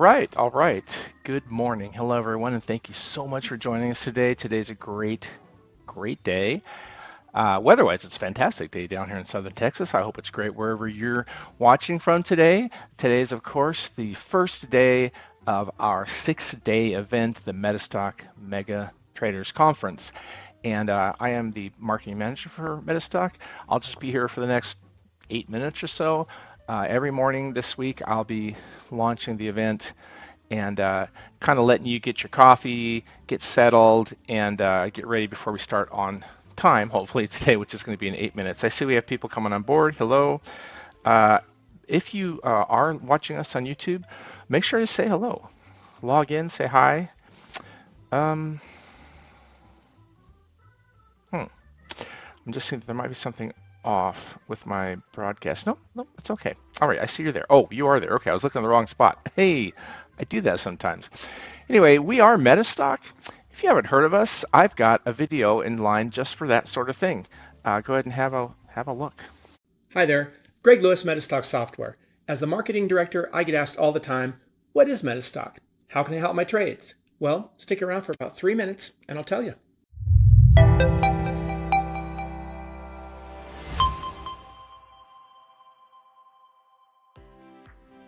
All right. Good morning. Hello, everyone, and thank you so much for joining us today. Today's a great day. Weather-wise, it's a fantastic day down here in Southern Texas. I hope it's great wherever you're watching from today. Today is, of course, the first day of our 6-day event, the Metastock Mega Traders Conference. And I am the marketing manager for Metastock. I'll just be here for the next 8 minutes or so. Every morning this week, I'll be launching the event and kind of letting you get your coffee, get settled, and get ready before we start on time, hopefully today, which is going to be in 8 minutes. I see we have people coming on board. Hello. If you are watching us on YouTube, make sure to say hello. Log in, say hi. I'm just seeing that there might be something off with my broadcast. No, it's okay. All right, I see you're there. Oh, you are there. Okay, I was looking in the wrong spot. Hey, I do that sometimes. Anyway, we are Metastock. If you haven't heard of us, I've got a video in line just for that sort of thing. Go ahead and have a look. Hi there, Greg Lewis, Metastock Software. As the marketing director, I get asked all the time, what is Metastock? How can I help my trades? Well, stick around for about 3 minutes and I'll tell you.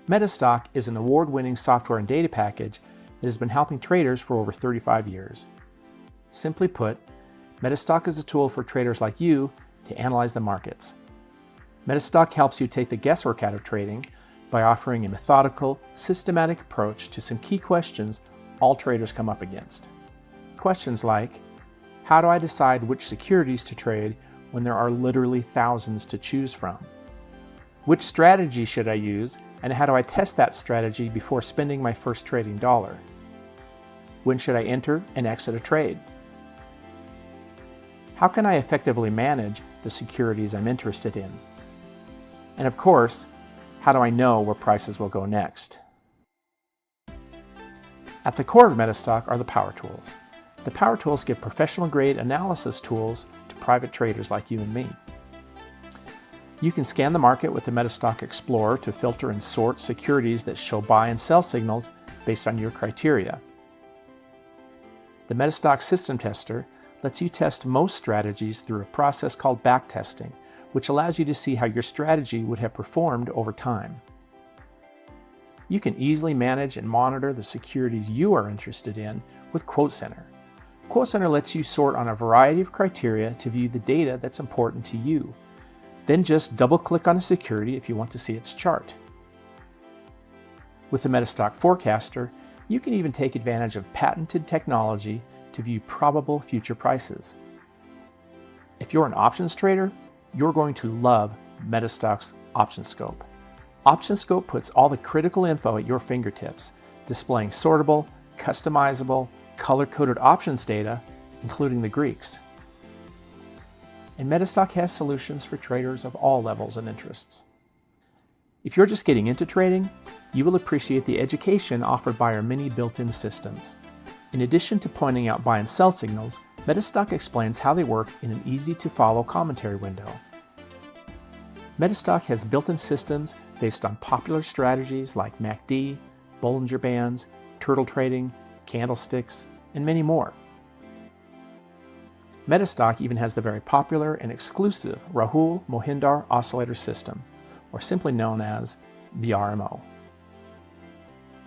Metastock is an award-winning software and data package that has been helping traders for over 35 years. Simply put, Metastock is a tool for traders like you to analyze the markets. Metastock helps you take the guesswork out of trading by offering a methodical, systematic approach to some key questions all traders come up against. Questions like, how do I decide which securities to trade when there are literally thousands to choose from? Which strategy should I use, and how do I test that strategy before spending my first trading dollar? When should I enter and exit a trade? How can I effectively manage the securities I'm interested in? And of course, how do I know where prices will go next? At the core of Metastock are the Power Tools. The Power Tools give professional-grade analysis tools to private traders like you and me. You can scan the market with the Metastock Explorer to filter and sort securities that show buy and sell signals based on your criteria. The Metastock System Tester lets you test most strategies through a process called backtesting, which allows you to see how your strategy would have performed over time. You can easily manage and monitor the securities you are interested in with Quote Center. Quote Center lets you sort on a variety of criteria to view the data that's important to you. Then just double-click on a security if you want to see its chart. With the Metastock Forecaster, you can even take advantage of patented technology to view probable future prices. If you're an options trader, you're going to love Metastock's Option Scope. Option Scope puts all the critical info at your fingertips, displaying sortable, customizable, color-coded options data, including the Greeks. And Metastock has solutions for traders of all levels and interests. If you're just getting into trading, you will appreciate the education offered by our many built-in systems. In addition to pointing out buy and sell signals, Metastock explains how they work in an easy-to-follow commentary window. Metastock has built-in systems based on popular strategies like MACD, Bollinger Bands, turtle trading, candlesticks, and many more. Metastock even has the very popular and exclusive Rahul Mohindar Oscillator System, or simply known as the RMO.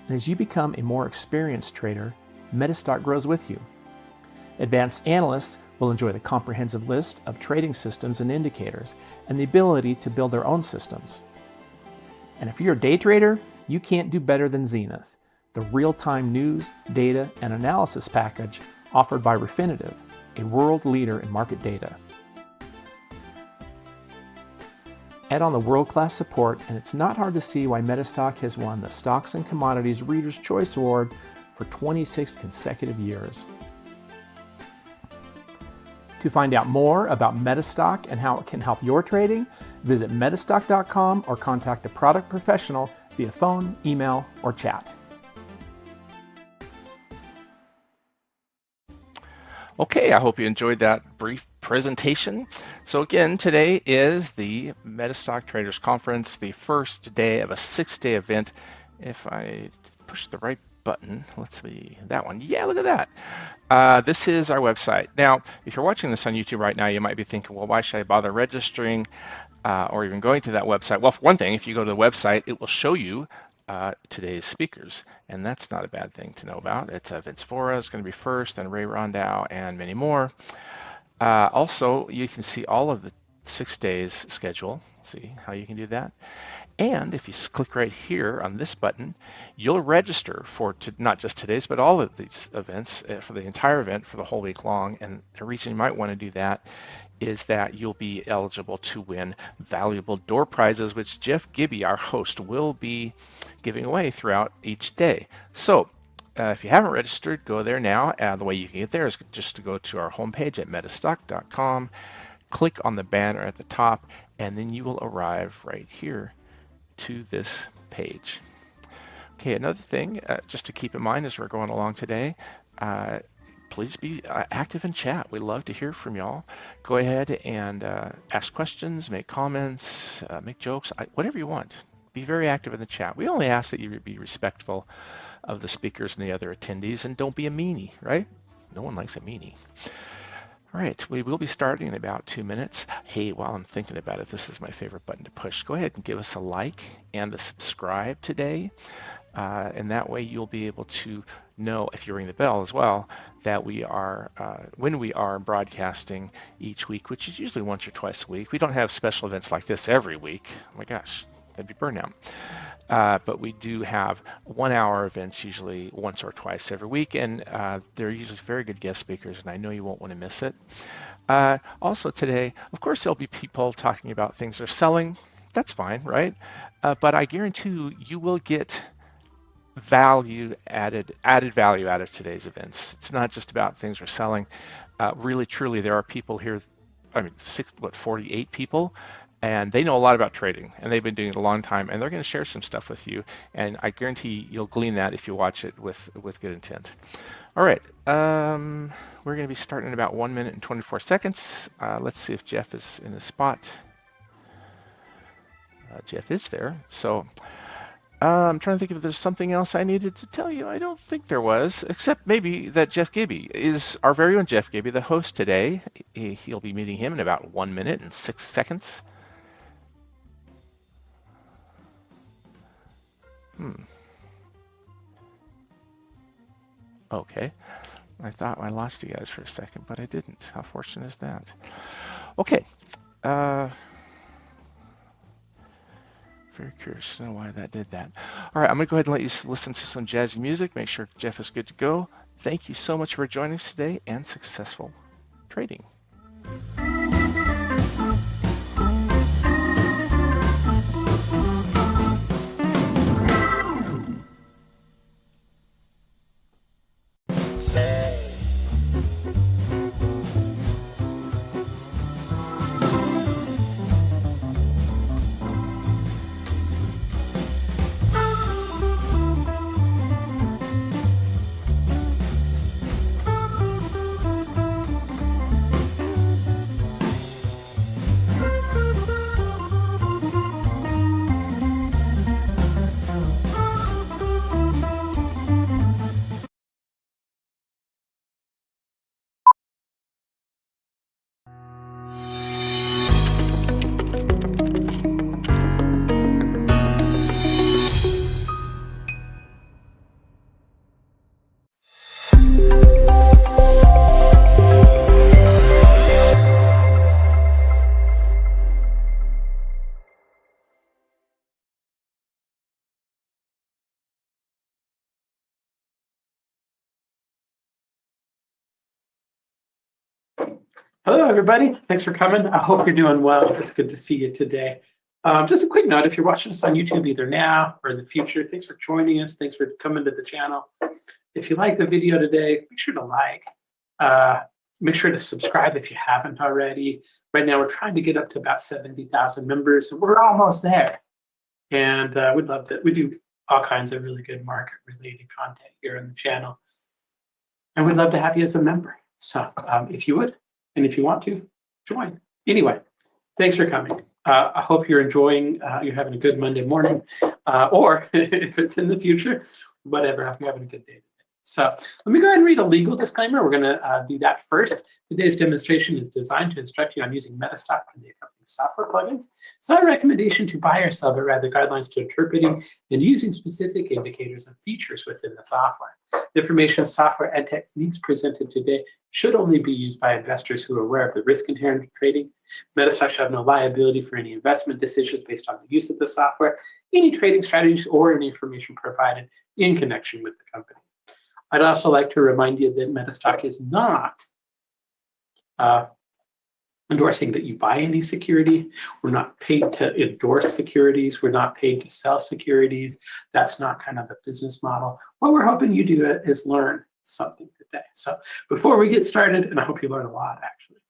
And as you become a more experienced trader, Metastock grows with you. Advanced analysts will enjoy the comprehensive list of trading systems and indicators, and the ability to build their own systems. And if you're a day trader, you can't do better than Zenith, the real-time news, data, and analysis package offered by Refinitiv, a world leader in market data. Add on the world-class support, and it's not hard to see why Metastock has won the Stocks and Commodities Reader's Choice Award for 26 consecutive years. To find out more about Metastock and how it can help your trading, visit metastock.com or contact a product professional via phone, email, or chat. Okay, I hope you enjoyed that brief presentation. So again, today is the Metastock Traders Conference, the first day of a 6-day event. If I push the right button. Let's see, that one. Yeah, look at that. This is our website. Now, if you're watching this on YouTube right now, you might be thinking, well, why should I bother registering or even going to that website? Well, for one thing, if you go to the website, it will show you today's speakers, and that's not a bad thing to know about. It's Vince Vora is going to be first, and Ray Rondeau, and many more. Also, you can see all of the 6 days schedule. See how you can do that. And if you click right here on this button, you'll register for not just today's, but all of these events for the entire event for the whole week long. And the reason you might want to do that is that you'll be eligible to win valuable door prizes, which Jeff Gibby, our host, will be giving away throughout each day. So if you haven't registered, go there now. The way you can get there is just to go to our homepage at metastock.com, click on the banner at the top, and then you will arrive right here to this page. Okay, another thing just to keep in mind as we're going along today, please be active in chat. We love to hear from y'all. Go ahead and ask questions, make comments, make jokes, whatever you want. Be very active in the chat. We only ask that you be respectful of the speakers and the other attendees, and don't be a meanie, right? No one likes a meanie. All right, we will be starting in about 2 minutes. Hey, while I'm thinking about it, this is my favorite button to push. Go ahead and give us a like and a subscribe today. And that way you'll be able to know, if you ring the bell as well, that we are, when we are broadcasting each week, which is usually once or twice a week. We don't have special events like this every week. Oh my gosh, that'd be burnout. But we do have 1 hour events usually once or twice every week, and they're usually very good guest speakers, and I know you won't want to miss it. Also today, of course, there'll be people talking about things they're selling. That's fine, right? But I guarantee you will get added value out of today's events. It's not just about things we're selling. Really, truly, there are people here, 48 people, and they know a lot about trading, and they've been doing it a long time, and they're going to share some stuff with you, and I guarantee you'll glean that if you watch it with good intent. All right, we're going to be starting in about 1 minute and 24 seconds. Let's see if Jeff is in his spot. Jeff is there, so I'm trying to think if there's something else I needed to tell you. I don't think there was, except maybe that Jeff Gibby is our very own Jeff Gibby, the host today. He'll be meeting him in about 1 minute and 6 seconds. Okay, I thought I lost you guys for a second, but I didn't. How fortunate is that? Okay, very curious to know why that did that. All right, I'm gonna go ahead and let you listen to some jazzy music. Make sure Jeff is good to go. Thank you so much for joining us today, and successful trading. Hello, everybody. Thanks for coming. I hope you're doing well. It's good to see you today. Just a quick note, if you're watching us on YouTube either now or in the future, thanks for joining us. Thanks for coming to the channel. If you like the video today, make sure to like. Make sure to subscribe if you haven't already. Right now, we're trying to get up to about 70,000 members, so we're almost there. And we'd love to. We do all kinds of really good market-related content here on the channel. And we'd love to have you as a member. So if you would, and if you want to, join. Anyway, thanks for coming. I hope you're enjoying, you're having a good Monday morning. Or if it's in the future, whatever. I hope you're having a good day today. So let me go ahead and read a legal disclaimer. We're going to do that first. Today's demonstration is designed to instruct you on using Metastock and the accompanying software plugins. It's not a recommendation to buy or sell, but rather guidelines to interpreting and using specific indicators and features within the software. The information, software, and techniques presented today should only be used by investors who are aware of the risk inherent in trading. Metastock should have no liability for any investment decisions based on the use of the software, any trading strategies, or any information provided in connection with the company. I'd also like to remind you that Metastock is not endorsing that you buy any security. We're not paid to endorse securities. We're not paid to sell securities. That's not kind of the business model. What we're hoping you do is learn something today. So before we get started, and I hope you learn a lot actually.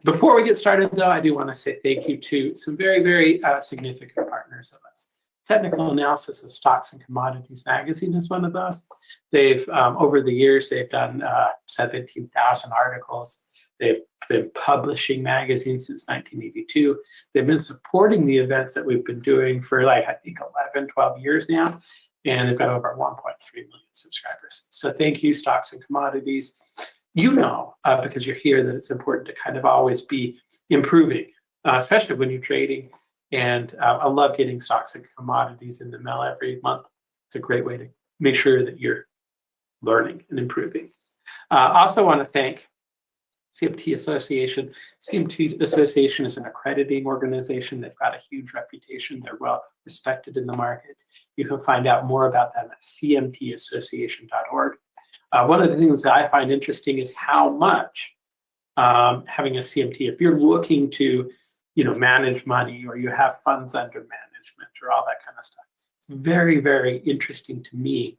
Before we get started though, I do want to say thank you to some very, very significant partners of us. Technical Analysis of Stocks and Commodities magazine is one of those. They've, over the years, they've done 17,000 articles. They've been publishing magazines since 1982. They've been supporting the events that we've been doing for like, I think 11, 12 years now. And they've got over 1.3 million subscribers. So thank you, Stocks and Commodities. You know, because you're here, that it's important to kind of always be improving, especially when you're trading. And I love getting Stocks and Commodities in the mail every month. It's a great way to make sure that you're learning and improving. I also want to thank CMT Association. CMT Association is an accrediting organization. They've got a huge reputation. They're well respected in the market. You can find out more about them at cmtassociation.org. One of the things that I find interesting is how much having a CMT, if you're looking to manage money, or you have funds under management, or all that kind of stuff. It's very, very interesting to me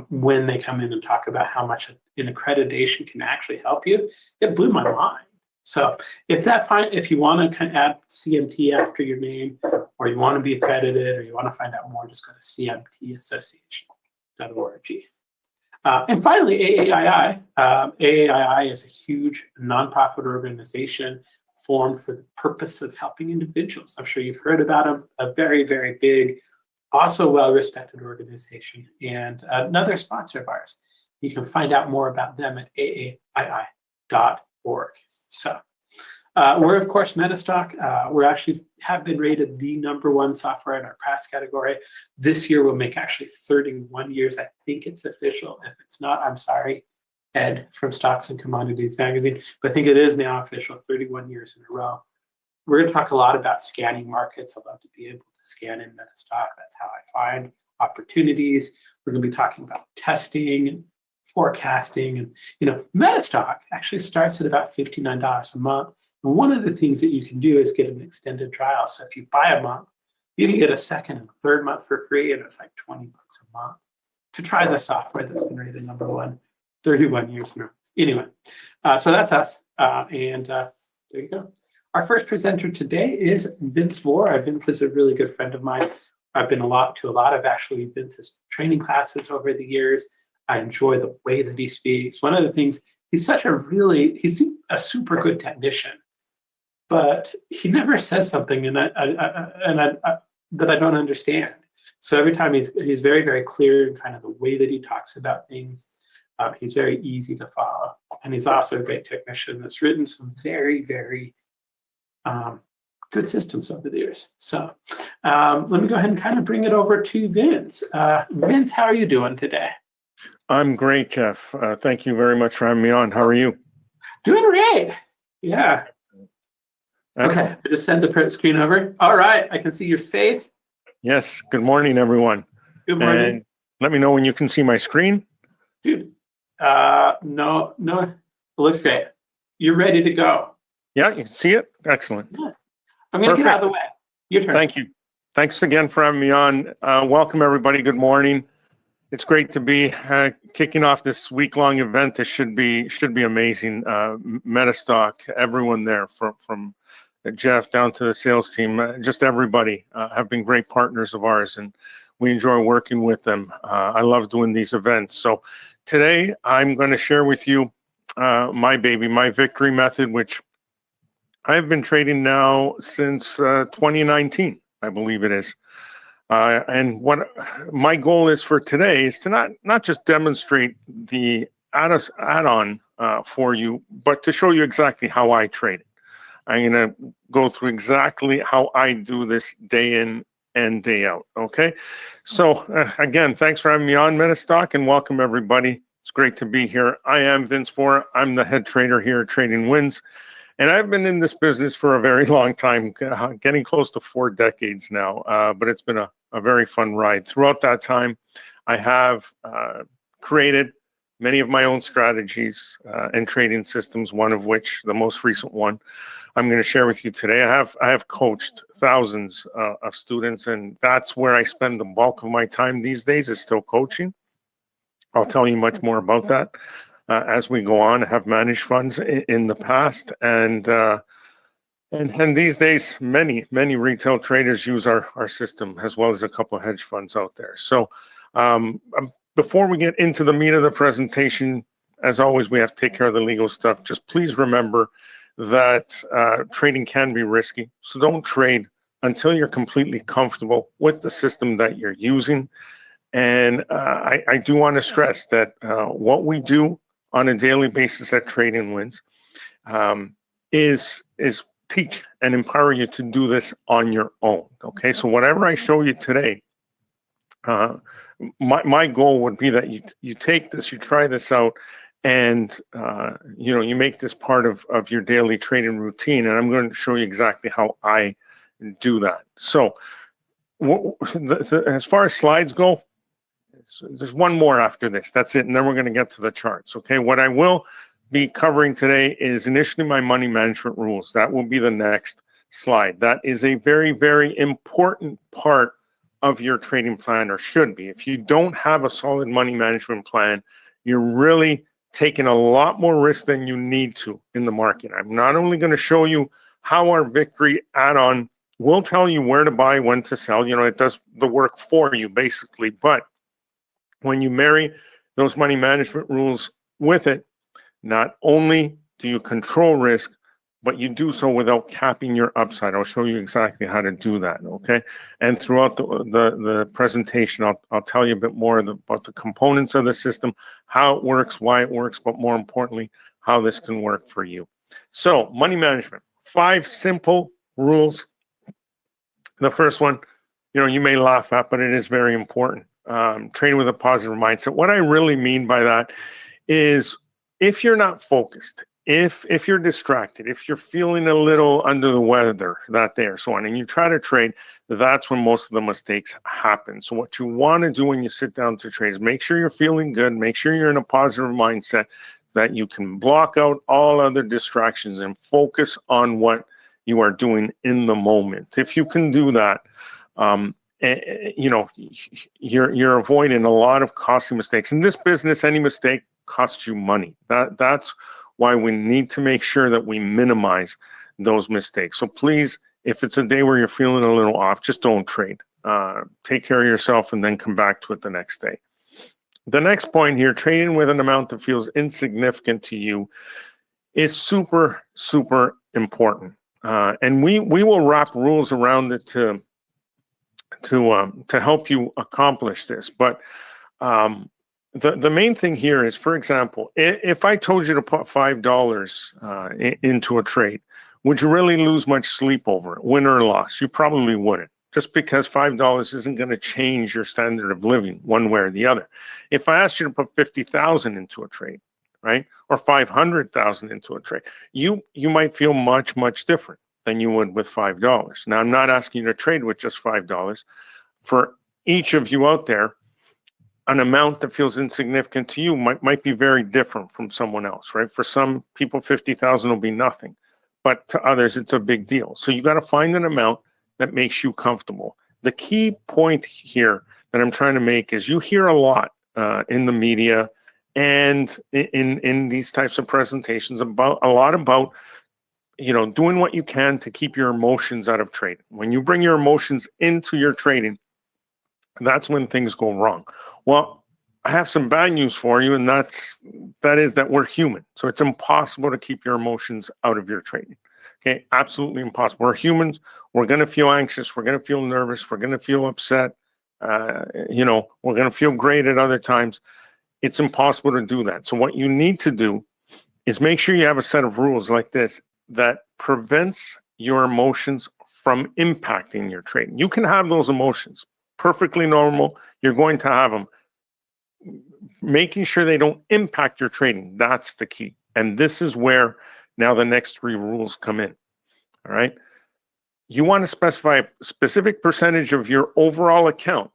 when they come in and talk about how much an accreditation can actually help you. It blew my mind. So if you want to add CMT after your name, or you want to be accredited, or you want to find out more, just go to cmtassociation.org. And finally, AAII. AAII is a huge nonprofit organization formed for the purpose of helping individuals. I'm sure you've heard about them. A very, very big, also well-respected organization, and another sponsor of ours. You can find out more about them at aai.org. So we're, of course, Metastock. We actually have been rated the #1 software in our pass category. This year we'll make actually 31 years. I think it's official. If it's not, I'm sorry, Ed from Stocks and Commodities magazine, but I think it is now official, 31 years in a row. We're going to talk a lot about scanning markets. I'd love to be able to scan in Metastock. That's how I find opportunities. We're going to be talking about testing and forecasting. And, Metastock actually starts at about $59 a month. And one of the things that you can do is get an extended trial. So if you buy a month, you can get a second and third month for free, and it's like $20 a month to try the software that's been rated #1. 31 years now. Anyway, so that's us. And there you go. Our first presenter today is Vince Vora. Vince is a really good friend of mine. I've been to a lot of actually Vince's training classes over the years. I enjoy the way that he speaks. One of the things, he's a super good technician, but he never says something that I don't understand. So every time he's very, very clear in kind of the way that he talks about things. He's very easy to follow, and he's also a great technician that's written some very, very good systems over the years. So let me go ahead and kind of bring it over to Vince. Vince, how are you doing today? I'm great, Jeff. Thank you very much for having me on. How are you? Doing great. Yeah. Okay, I just sent the print screen over. All right, I can see your face. Yes. Good morning, everyone. Good morning. And let me know when you can see my screen. Dude. No, it looks great. You're ready to go. Yeah, you can see it? Excellent. Yeah. I'm going to get out of the way. Your turn. Thank you. Thanks again for having me on. Welcome, everybody. Good morning. It's great to be kicking off this week-long event. This should be amazing. Metastock, everyone there, from Jeff down to the sales team, just everybody have been great partners of ours, and we enjoy working with them. I love doing these events. So today, I'm going to share with you my baby, my victory method, which I've been trading now since 2019, I believe it is. And what my goal is for today is to not just demonstrate the add-on for you, but to show you exactly how I trade it. I'm going to go through exactly how I do this day in and day out. Okay. So again, thanks for having me on Metastock, and welcome everybody. It's great to be here. I am Vince Vora. I'm the head trader here at Trading Wins. And I've been in this business for a very long time, getting close to 4 decades now. But it's been a very fun ride. Throughout that time, I have created many of my own strategies and trading systems, one of which, the most recent one, I'm going to share with you today. I have coached thousands of students, and that's where I spend the bulk of my time these days, is still coaching. I'll tell you much more about that as we go on. I have managed funds in the past, and these days, many retail traders use our system, as well as a couple of hedge funds out there. So before we get into the meat of the presentation, as always, we have to take care of the legal stuff. Just please remember that trading can be risky. So don't trade until you're completely comfortable with the system that you're using. And I do want to stress that what we do on a daily basis at Trading Wins is teach and empower you to do this on your own. Okay, so whatever I show you today, my goal would be that you take this, you try this out, and you make this part of your daily trading routine. And I'm going to show you exactly how I do that. So as far as slides go, there's one more after this. That's it. And then we're going to get to the charts. Okay. What I will be covering today is initially my money management rules. That will be the next slide. That is a very, very important part of your trading plan, or should be. If you don't have a solid money management plan, you're really taking a lot more risk than you need to in the market. I'm not only going to show you how our victory add-on will tell you where to buy, when to sell. It does the work for you basically. But when you marry those money management rules with it, not only do you control risk, but you do so without capping your upside. I'll show you exactly how to do that, okay? And throughout the presentation, I'll tell you a bit more about the components of the system, how it works, why it works, but more importantly, how this can work for you. So, money management, 5 simple rules. The first one, you may laugh at, but it is very important. Trade with a positive mindset. What I really mean by that is, if you're not focused, if you're distracted, if you're feeling a little under the weather that day or so on, and you try to trade, that's when most of the mistakes happen. So what you want to do when you sit down to trade is make sure you're feeling good, make sure you're in a positive mindset, that you can block out all other distractions and focus on what you are doing in the moment. If you can do that, you're avoiding a lot of costly mistakes. In this business, any mistake costs you money. That's why we need to make sure that we minimize those mistakes. So please, if it's a day where you're feeling a little off, just don't trade. Take care of yourself and then come back to it the next day. The next point here, trading with an amount that feels insignificant to you, is super, super important. And we will wrap rules around it to help you accomplish this. But the main thing here is, for example, if I told you to put $5 into a trade, would you really lose much sleep over it, win or loss? You probably wouldn't, just because $5 isn't going to change your standard of living one way or the other. If I asked you to put 50,000 into a trade, right, or 500,000 into a trade, you might feel much, much different than you would with $5. Now, I'm not asking you to trade with just $5. For each of you out there, an amount that feels insignificant to you might be very different from someone else, right? For some people, 50,000 will be nothing, but to others, it's a big deal. So you got to find an amount that makes you comfortable. The key point here that I'm trying to make is, you hear a lot in the media and in these types of presentations about doing what you can to keep your emotions out of trading. When you bring your emotions into your trading, that's when things go wrong. Well, I have some bad news for you, and that is that we're human. So it's impossible to keep your emotions out of your trading. Okay, absolutely impossible. We're humans. We're going to feel anxious. We're going to feel nervous. We're going to feel upset. You know, we're going to feel great at other times. It's impossible to do that. So what you need to do is make sure you have a set of rules like this that prevents your emotions from impacting your trading. You can have those emotions, perfectly normal. You're going to have them. Making sure they don't impact your trading, that's the key. And this is where now the next 3 rules come in. All right. You want to specify a specific percentage of your overall account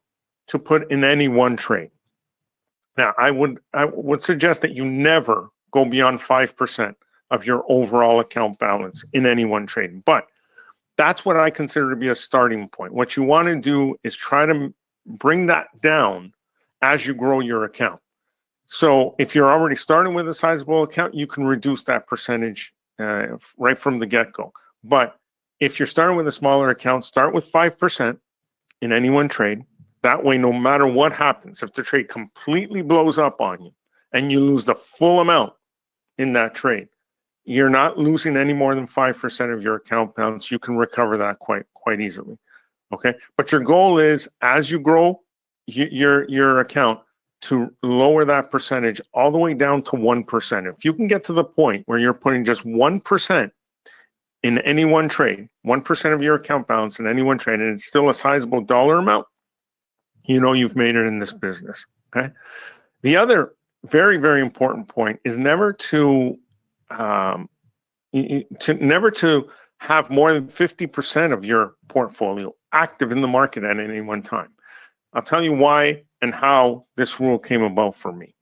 to put in any one trade. Now, I would suggest that you never go beyond 5% of your overall account balance in any one trade. But that's what I consider to be a starting point. What you want to do is try to bring that down as you grow your account. So if you're already starting with a sizable account, you can reduce that percentage right from the get-go. But if you're starting with a smaller account, start with 5% in any one trade. That way, no matter what happens, if the trade completely blows up on you and you lose the full amount in that trade, you're not losing any more than 5% of your account balance. You can recover that quite easily. Okay, but your goal is, as you grow your account, to lower that percentage all the way down to 1%. If you can get to the point where you're putting just 1% in any one trade, 1% of your account balance in any one trade, and it's still a sizable dollar amount, you know you've made it in this business. Okay. The other very, very important point is never to have more than 50% of your portfolio active in the market at any one time. I'll tell you why and how this rule came about for me.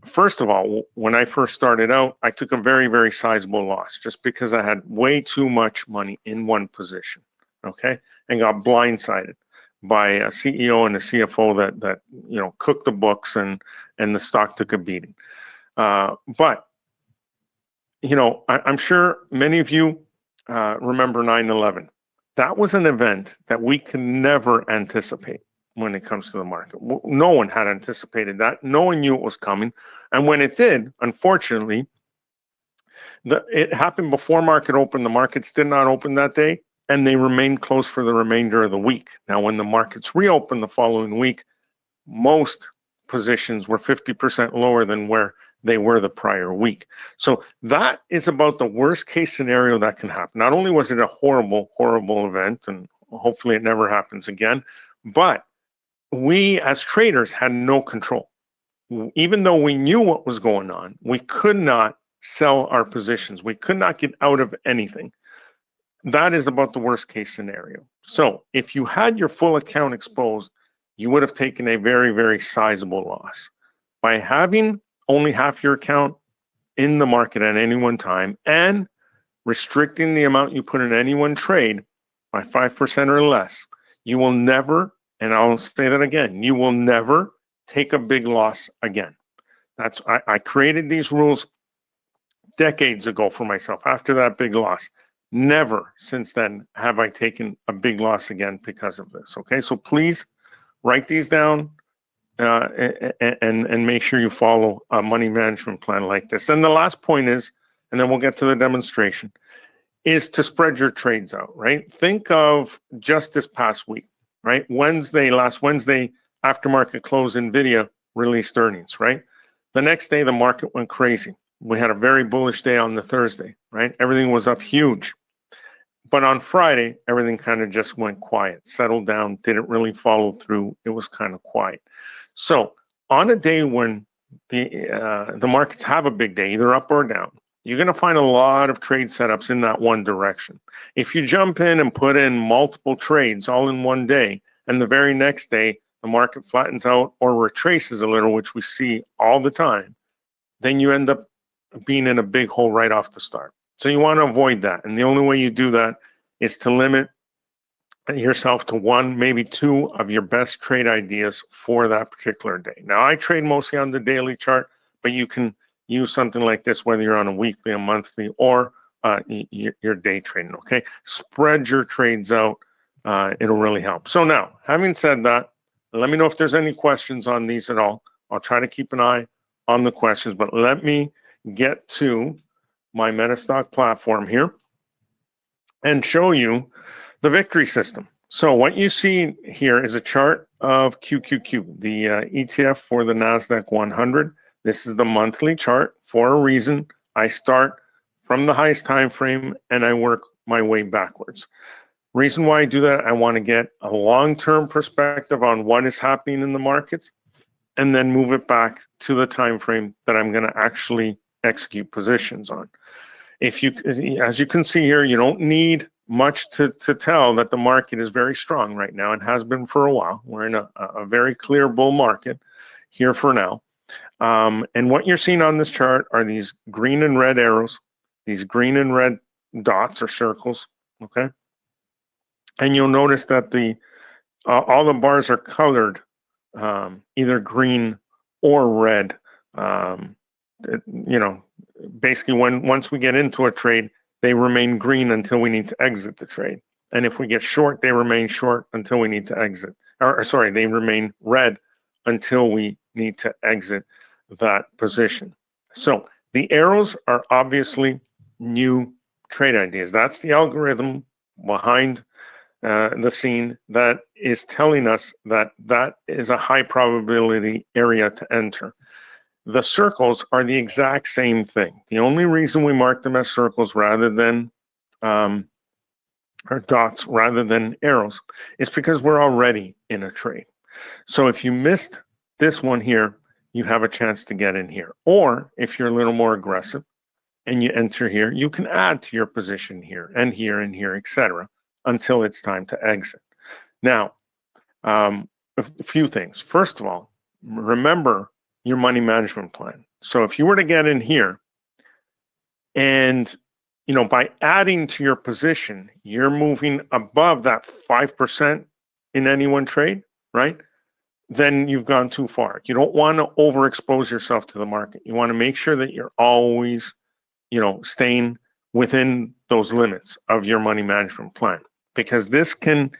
First of all, when I first started out, I took a very, very sizable loss just because I had way too much money in one position, okay, and got blindsided by a CEO and a CFO that you know, cooked the books, and the stock took a beating. But you know, I'm sure many of you remember 9/11. That was an event that we can never anticipate when it comes to the market. No one had anticipated that. No one knew it was coming. And when it did, unfortunately, it happened before market opened. The markets did not open that day, and they remained closed for the remainder of the week. Now, when the markets reopened the following week, most positions were 50% lower than where they were the prior week. So that is about the worst case scenario that can happen. Not only was it a horrible, horrible event, and hopefully it never happens again, but we as traders had no control. Even though we knew what was going on, we could not sell our positions. We could not get out of anything. That is about the worst case scenario. So if you had your full account exposed, you would have taken a very, very sizable loss. By having only half your account in the market at any one time and restricting the amount you put in any one trade by 5% or less, you will never, and I'll say that again, you will never take a big loss again. I created these rules decades ago for myself after that big loss. Never since then have I taken a big loss again because of this. Okay, so please write these down and make sure you follow a money management plan like this. And the last point is, and then we'll get to the demonstration, is to spread your trades out, right? Think of just this past week, right? Last Wednesday, after market close, NVIDIA released earnings, right? The next day, the market went crazy. We had a very bullish day on the Thursday, right? Everything was up huge. But on Friday, everything kind of just went quiet, settled down, didn't really follow through. It was kind of quiet. So on a day when the markets have a big day, either up or down, you're going to find a lot of trade setups in that one direction. If you jump in and put in multiple trades all in one day, and the very next day the market flattens out or retraces a little, which we see all the time, then you end up being in a big hole right off the start. So you want to avoid that. And the only way you do that is to limit yourself to one, maybe two of your best trade ideas for that particular day. Now, I trade mostly on the daily chart, but you can use something like this, whether you're on a weekly, a monthly, or you're day trading, okay? Spread your trades out. It'll really help. So now, having said that, let me know if there's any questions on these at all. I'll try to keep an eye on the questions, but let me get to my Metastock platform here and show you the victory system. So what you see here is a chart of QQQ, the ETF for the NASDAQ 100. This is the monthly chart for a reason. I start from the highest time frame and I work my way backwards. Reason why I do that, I want to get a long-term perspective on what is happening in the markets and then move it back to the time frame that I'm going to actually execute positions on. If you, as you can see here, you don't need much to tell that the market is very strong right now and has been for a while. We're in a very clear bull market here for now. And what you're seeing on this chart are these green and red arrows, these green and red dots or circles, okay? And you'll notice that all the bars are colored either green or red. You know, basically once we get into a trade, they remain green until we need to exit the trade. And if we get short, they remain short until we need to exit. Or sorry, they remain red until we need to exit that position. So the arrows are obviously new trade ideas. That's the algorithm behind the scene that is telling us that that is a high probability area to enter. The circles are the exact same thing. The only reason we mark them as circles rather than or dots rather than arrows is because we're already in a trade. So if you missed this one here, you have a chance to get in here. Or if you're a little more aggressive and you enter here, you can add to your position here and here and here, etc., until it's time to exit. Now, a few things. First of all, remember your money management plan. So if you were to get in here and, you know, by adding to your position, you're moving above that 5% in any one trade, right? Then you've gone too far. You don't want to overexpose yourself to the market. You want to make sure that you're always, you know, staying within those limits of your money management plan, because this can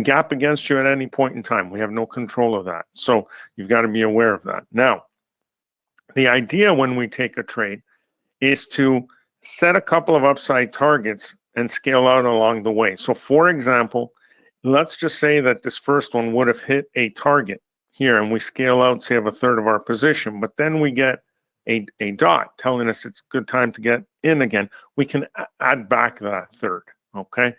gap against you at any point in time. We have no control of that. So you've got to be aware of that. Now, the idea when we take a trade is to set a couple of upside targets and scale out along the way. So for example, let's just say that this first one would have hit a target here and we scale out, say, of a third of our position, but then we get a dot telling us it's good time to get in again. We can add back that third, okay?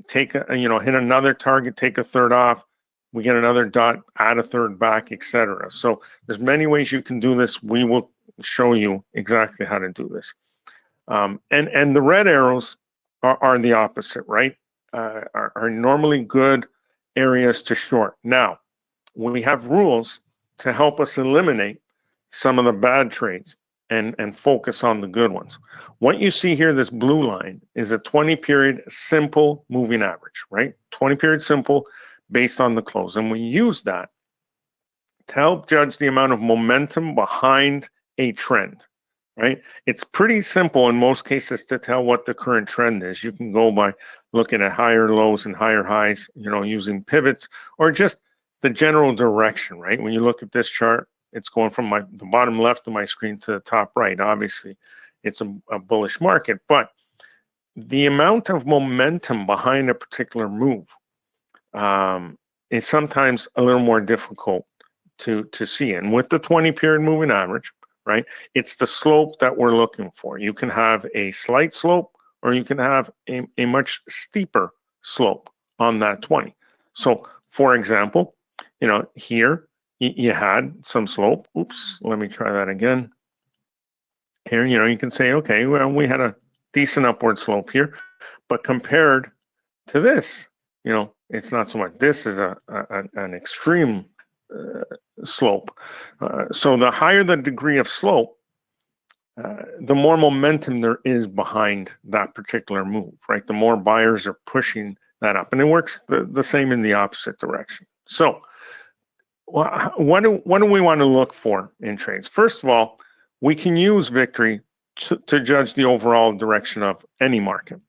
Take a, you know, hit another target, take a third off, we get another dot, add a third back, etc. So there's many ways you can do this. We will show you exactly how to do this. And the red arrows are the opposite, right? Are normally good areas to short. Now, we have rules to help us eliminate some of the bad trades and focus on the good ones. What you see here, this blue line, is a 20-period simple moving average, right? 20-period simple based on the close. And we use that to help judge the amount of momentum behind a trend, right? It's pretty simple in most cases to tell what the current trend is. You can go by looking at higher lows and higher highs, you know, using pivots or just the general direction, right? When you look at this chart, it's going from the bottom left of my screen to the top right. Obviously, it's a bullish market, but the amount of momentum behind a particular move is sometimes a little more difficult to see. And with the 20-period moving average, right, it's the slope that we're looking for. You can have a slight slope or you can have a much steeper slope on that 20. So, for example, you know, here you had some slope. Oops, let me try that again. Here, you know, you can say, okay, well, we had a decent upward slope here, but compared to this, you know, it's not so much. This is an extreme slope. So the higher the degree of slope, the more momentum there is behind that particular move, right? The more buyers are pushing that up. And it works the same in the opposite direction. So what do we want to look for in trades? First of all, we can use victory to judge the overall direction of any market.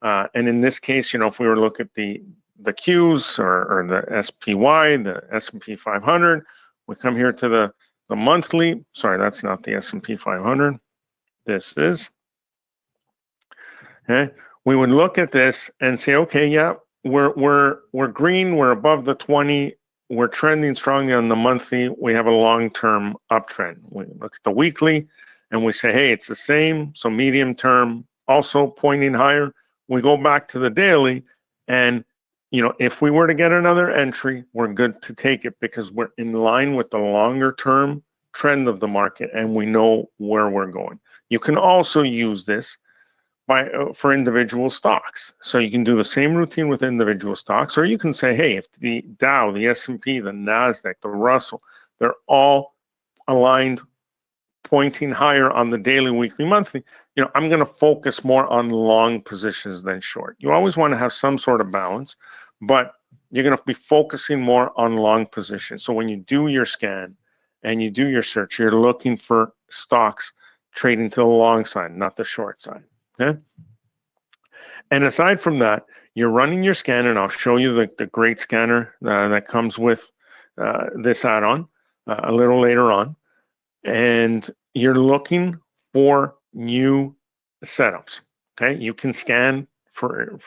And in this case, you know, if we were to look at the Qs or the SPY, the S&P 500, we come here to the monthly. Sorry, that's not the S&P 500. This is. Okay. We would look at this and say, okay, yeah, we're green, we're above the 20, we're trending strongly on the monthly, we have a long-term uptrend. We look at the weekly and we say, hey, it's the same, so medium term also pointing higher. We go back to the daily, and if we were to get another entry, we're good to take it because we're in line with the longer term trend of the market and we know where we're going. You can also use this for individual stocks. So you can do the same routine with individual stocks, or you can say, hey, if the Dow, the S&P, the NASDAQ, the Russell, they're all aligned, pointing higher on the daily, weekly, monthly, I'm going to focus more on long positions than short. You always want to have some sort of balance, but you're going to be focusing more on long positions. So when you do your scan and you do your search, you're looking for stocks trading to the long side, not the short side. Okay. And aside from that, you're running your scan, and I'll show you the great scanner that comes with this add-on a little later on. And you're looking for new setups. Okay, you can scan for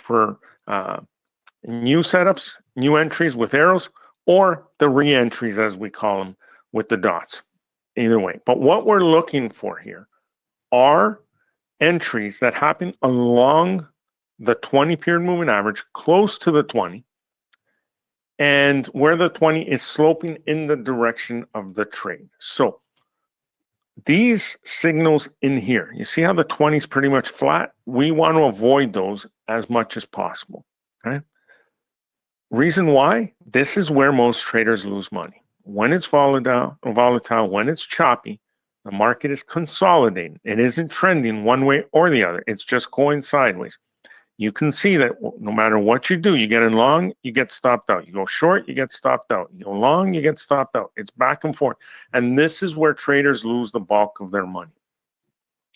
new setups, new entries with arrows, or the re-entries as we call them with the dots. Either way, but what we're looking for here are entries that happen along the 20 period moving average, close to the 20, and where the 20 is sloping in the direction of the trade. So these signals in here, you see how the 20 is pretty much flat? We want to avoid those as much as possible. Okay. Reason why? This is where most traders lose money. When it's volatile, when it's choppy, the market is consolidating. It isn't trending one way or the other. It's just going sideways. You can see that no matter what you do, you get in long, you get stopped out. You go short, you get stopped out. You go long, you get stopped out. It's back and forth. And this is where traders lose the bulk of their money.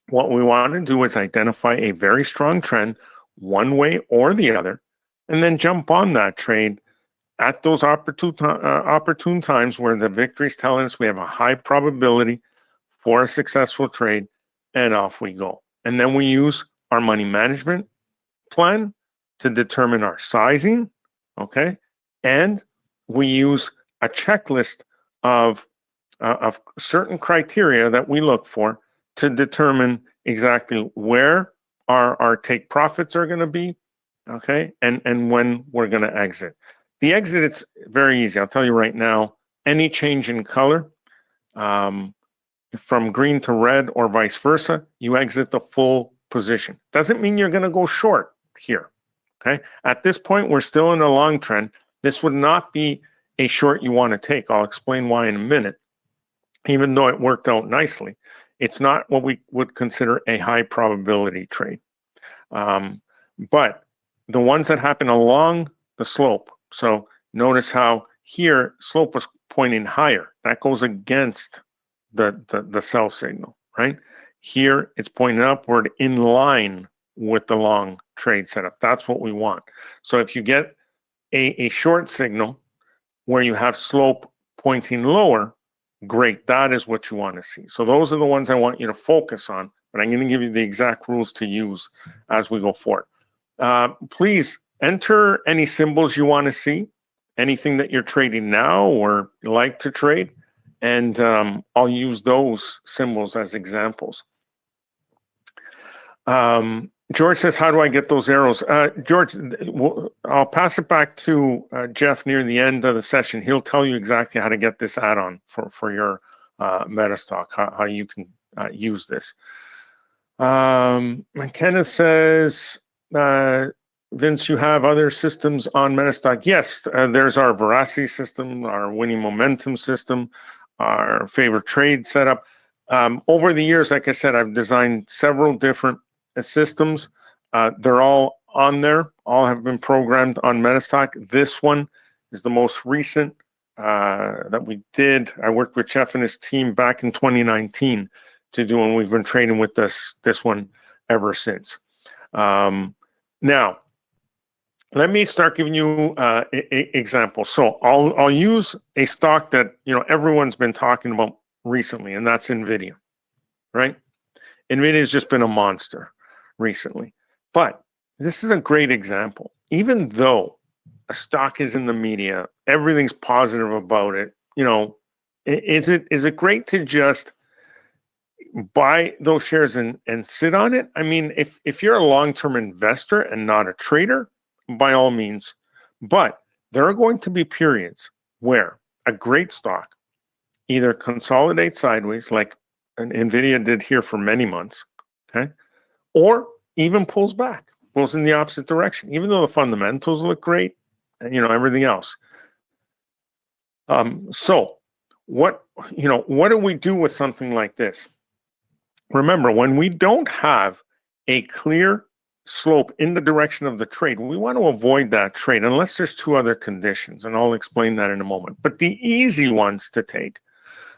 What we want to do is identify a very strong trend one way or the other, and then jump on that trade at those opportune times where the victory is telling us we have a high probability for a successful trade, and off we go. And then we use our money management plan to determine our sizing, okay? And we use a checklist of certain criteria that we look for to determine exactly where our take profits are going to be, okay? And when we're going to exit. The exit, it's very easy. I'll tell you right now, any change in color, from green to red or vice versa, you exit the full position. Doesn't mean you're going to go short here, okay? At this point, we're still in a long trend. This would not be a short you want to take. I'll explain why in a minute. Even though it worked out nicely, it's not what we would consider a high probability trade. But the ones that happen along the slope, so notice how here slope was pointing higher. That goes against the sell signal, right? Here it's pointing upward in line with the long trade setup. That's what we want. So if you get a short signal where you have slope pointing lower, great. That is what you want to see. So those are the ones I want you to focus on, but I'm going to give you the exact rules to use as we go forward. Please enter any symbols you want to see, anything that you're trading now or like to trade, and I'll use those symbols as examples. George says, how do I get those arrows? George, I'll pass it back to Jeff near the end of the session. He'll tell you exactly how to get this add-on for your Metastock, how you can use this. McKenna says, Vince, you have other systems on Metastock? Yes, there's our Veracity system, our winning momentum system, our favorite trade setup. Over the years, like I said, I've designed several different systems. They're all on there. All have been programmed on Metastock. This one is the most recent that we did. I worked with Jeff and his team back in 2019 to do, and we've been trading with this one ever since. Now, let me start giving you examples. So I'll use a stock that everyone's been talking about recently, and that's NVIDIA, right? NVIDIA has just been a monster recently. But this is a great example. Even though a stock is in the media, everything's positive about it, you know, is it great to just buy those shares and sit on it? I mean, if you're a long-term investor and not a trader, by all means. But there are going to be periods where a great stock either consolidates sideways, like an NVIDIA did here for many months, okay, or even pulls back, pulls in the opposite direction, even though the fundamentals look great and, you know, everything else. So what do we do with something like this? Remember, when we don't have a clear slope in the direction of the trade, we want to avoid that trade unless there's two other conditions, and I'll explain that in a moment. But the easy ones to take,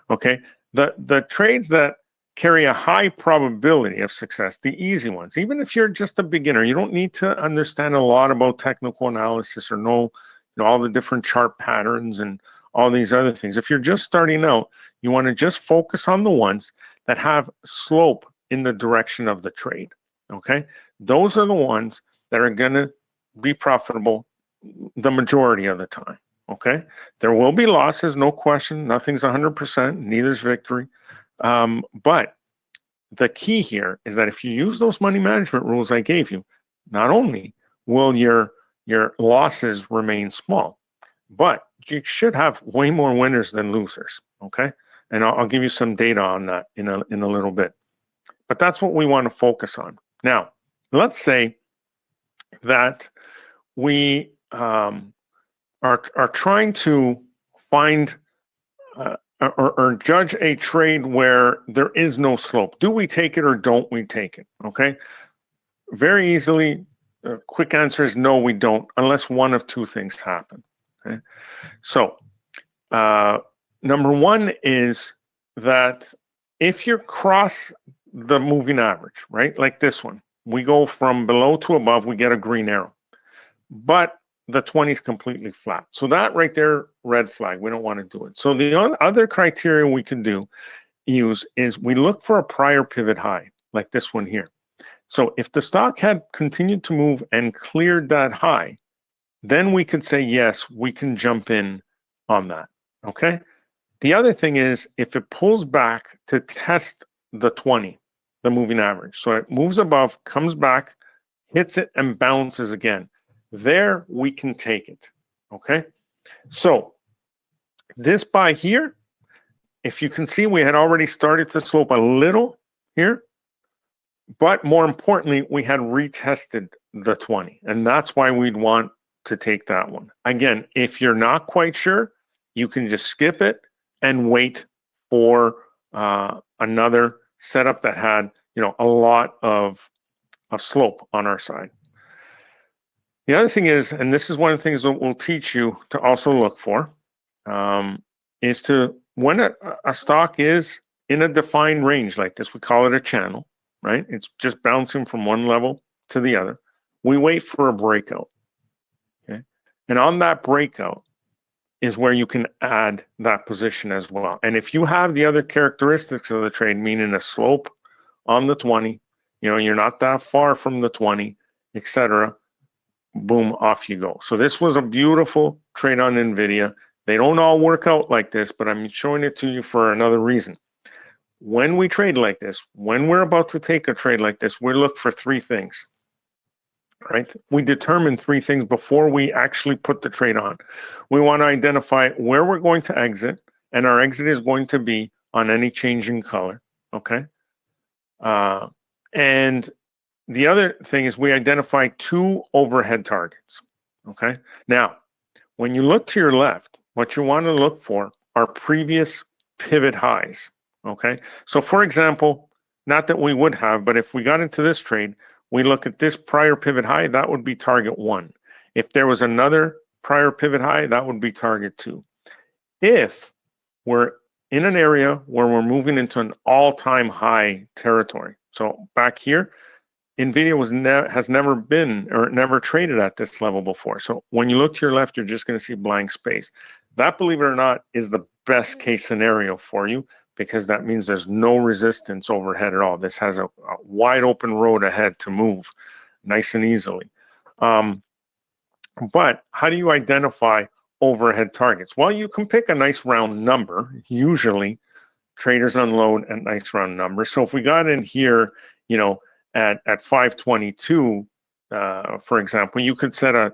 okay, the trades that carry a high probability of success, the easy ones, even if you're just a beginner, you don't need to understand a lot about technical analysis or know, you know, all the different chart patterns and all these other things. If you're just starting out, you want to just focus on the ones that have slope in the direction of the trade, okay? Those are the ones that are going to be profitable the majority of the time, okay? There will be losses, no question. Nothing's 100%, neither's victory. But the key here is that if you use those money management rules I gave you, not only will your losses remain small, but you should have way more winners than losers, okay? And I'll give you some data on that in a little bit. But that's what we want to focus on. Now, let's say that we are trying to find or judge a trade where there is no slope. Do we take it or don't we take it? Okay. Very easily, quick answer is no, we don't, unless one of two things happen. Okay. So, number one is that if you cross the moving average, right, like this one, we go from below to above, we get a green arrow, but the 20 is completely flat. So that right there, red flag, we don't want to do it. So the other criteria we can use is we look for a prior pivot high, like this one here. So if the stock had continued to move and cleared that high, then we could say, yes, we can jump in on that, okay? The other thing is if it pulls back to test the 20, the moving average. So it moves above, comes back, hits it, and bounces again. There we can take it, okay? So this buy here, if you can see, we had already started to slope a little here, but more importantly, we had retested the 20, and that's why we'd want to take that one. Again, if you're not quite sure, you can just skip it and wait for another setup that had, you know, a lot of slope on our side. The other thing is, and this is one of the things that we'll teach you to also look for, is to, when a stock is in a defined range like this, we call it a channel, right? It's just bouncing from one level to the other. We wait for a breakout, okay? And on that breakout is where you can add that position as well. And if you have the other characteristics of the trade, meaning a slope on the 20, you know, you're not that far from the 20, etc., boom, off you go. So this was a beautiful trade on NVIDIA. They don't all work out like this, but I'm showing it to you for another reason. When we trade like this, when we're about to take a trade like this, we look for three things, right? We determine three things before we actually put the trade on. We want to identify where we're going to exit, and our exit is going to be on any change in color, okay? And the other thing is we identify two overhead targets, okay? Now, when you look to your left, what you want to look for are previous pivot highs, okay? So for example, not that we would have, but if we got into this trade, we look at this prior pivot high, that would be target 1. If there was another prior pivot high, that would be target 2. If we're in an area where we're moving into an all-time high territory, so back here, NVIDIA has never been or never traded at this level before. So when you look to your left, you're just going to see blank space. That, believe it or not, is the best case scenario for you, because that means there's no resistance overhead at all. This has a wide open road ahead to move nice and easily. But how do you identify overhead targets? Well, you can pick a nice round number. Usually traders unload a nice round number. So if we got in here, at 522, for example, you could set a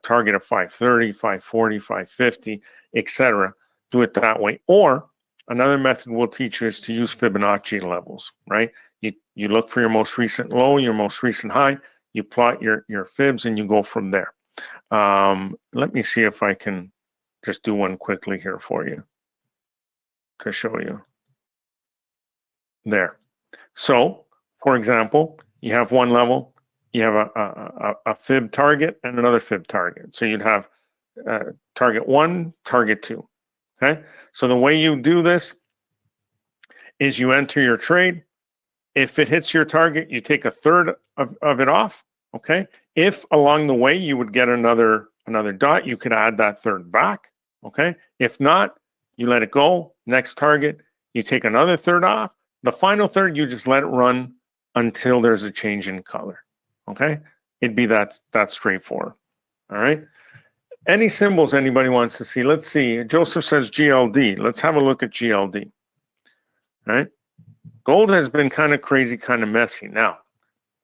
target of 530, 540, 550, etc. Do it that way. Or another method we'll teach you is to use Fibonacci levels, right? You look for your most recent low, your most recent high, you plot your fibs, and you go from there. Let me see if I can just do one quickly here for you to show you. There. So, for example, you have one level, you have a fib target and another fib target. So you'd have target 1, target 2. Okay. So the way you do this is you enter your trade. If it hits your target, you take a third of it off. Okay. If along the way you would get another dot, you could add that third back. Okay. If not, you let it go. Next target, you take another third off. The final third, you just let it run until there's a change in color. Okay. It'd be that straightforward. All right. Any symbols anybody wants to see? Let's see. Joseph says GLD. Let's have a look at GLD. All right. Gold has been kind of crazy, kind of messy. Now,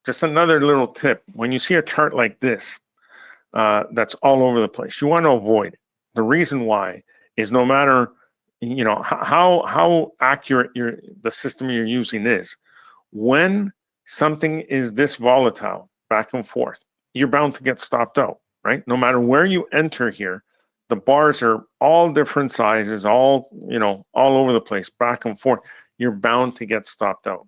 just another little tip. When you see a chart like this, that's all over the place, you want to avoid it. The reason why is no matter how accurate the system you're using is, when something is this volatile back and forth, you're bound to get stopped out, right? No matter where you enter here, the bars are all different sizes, all over the place, back and forth. You're bound to get stopped out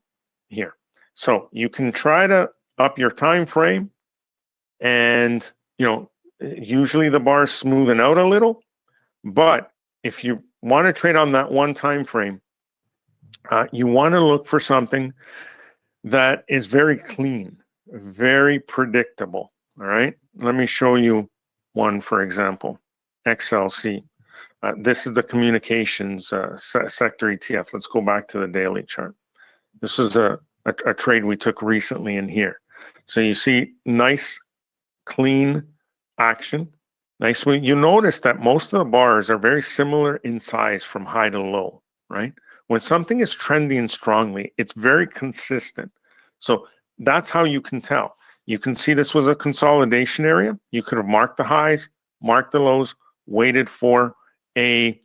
here. So you can try to up your time frame, and usually the bars smoothen out a little. But if you want to trade on that one time frame, you want to look for something that is very clean, very predictable. All right. Let me show you one, for example, XLC. This is the communications sector ETF. Let's go back to the daily chart. This is a trade we took recently in here. So you see nice, clean action. Nice. You notice that most of the bars are very similar in size from high to low, right? When something is trending strongly, it's very consistent. So that's how you can tell. You can see this was a consolidation area. You could have marked the highs, marked the lows, waited for a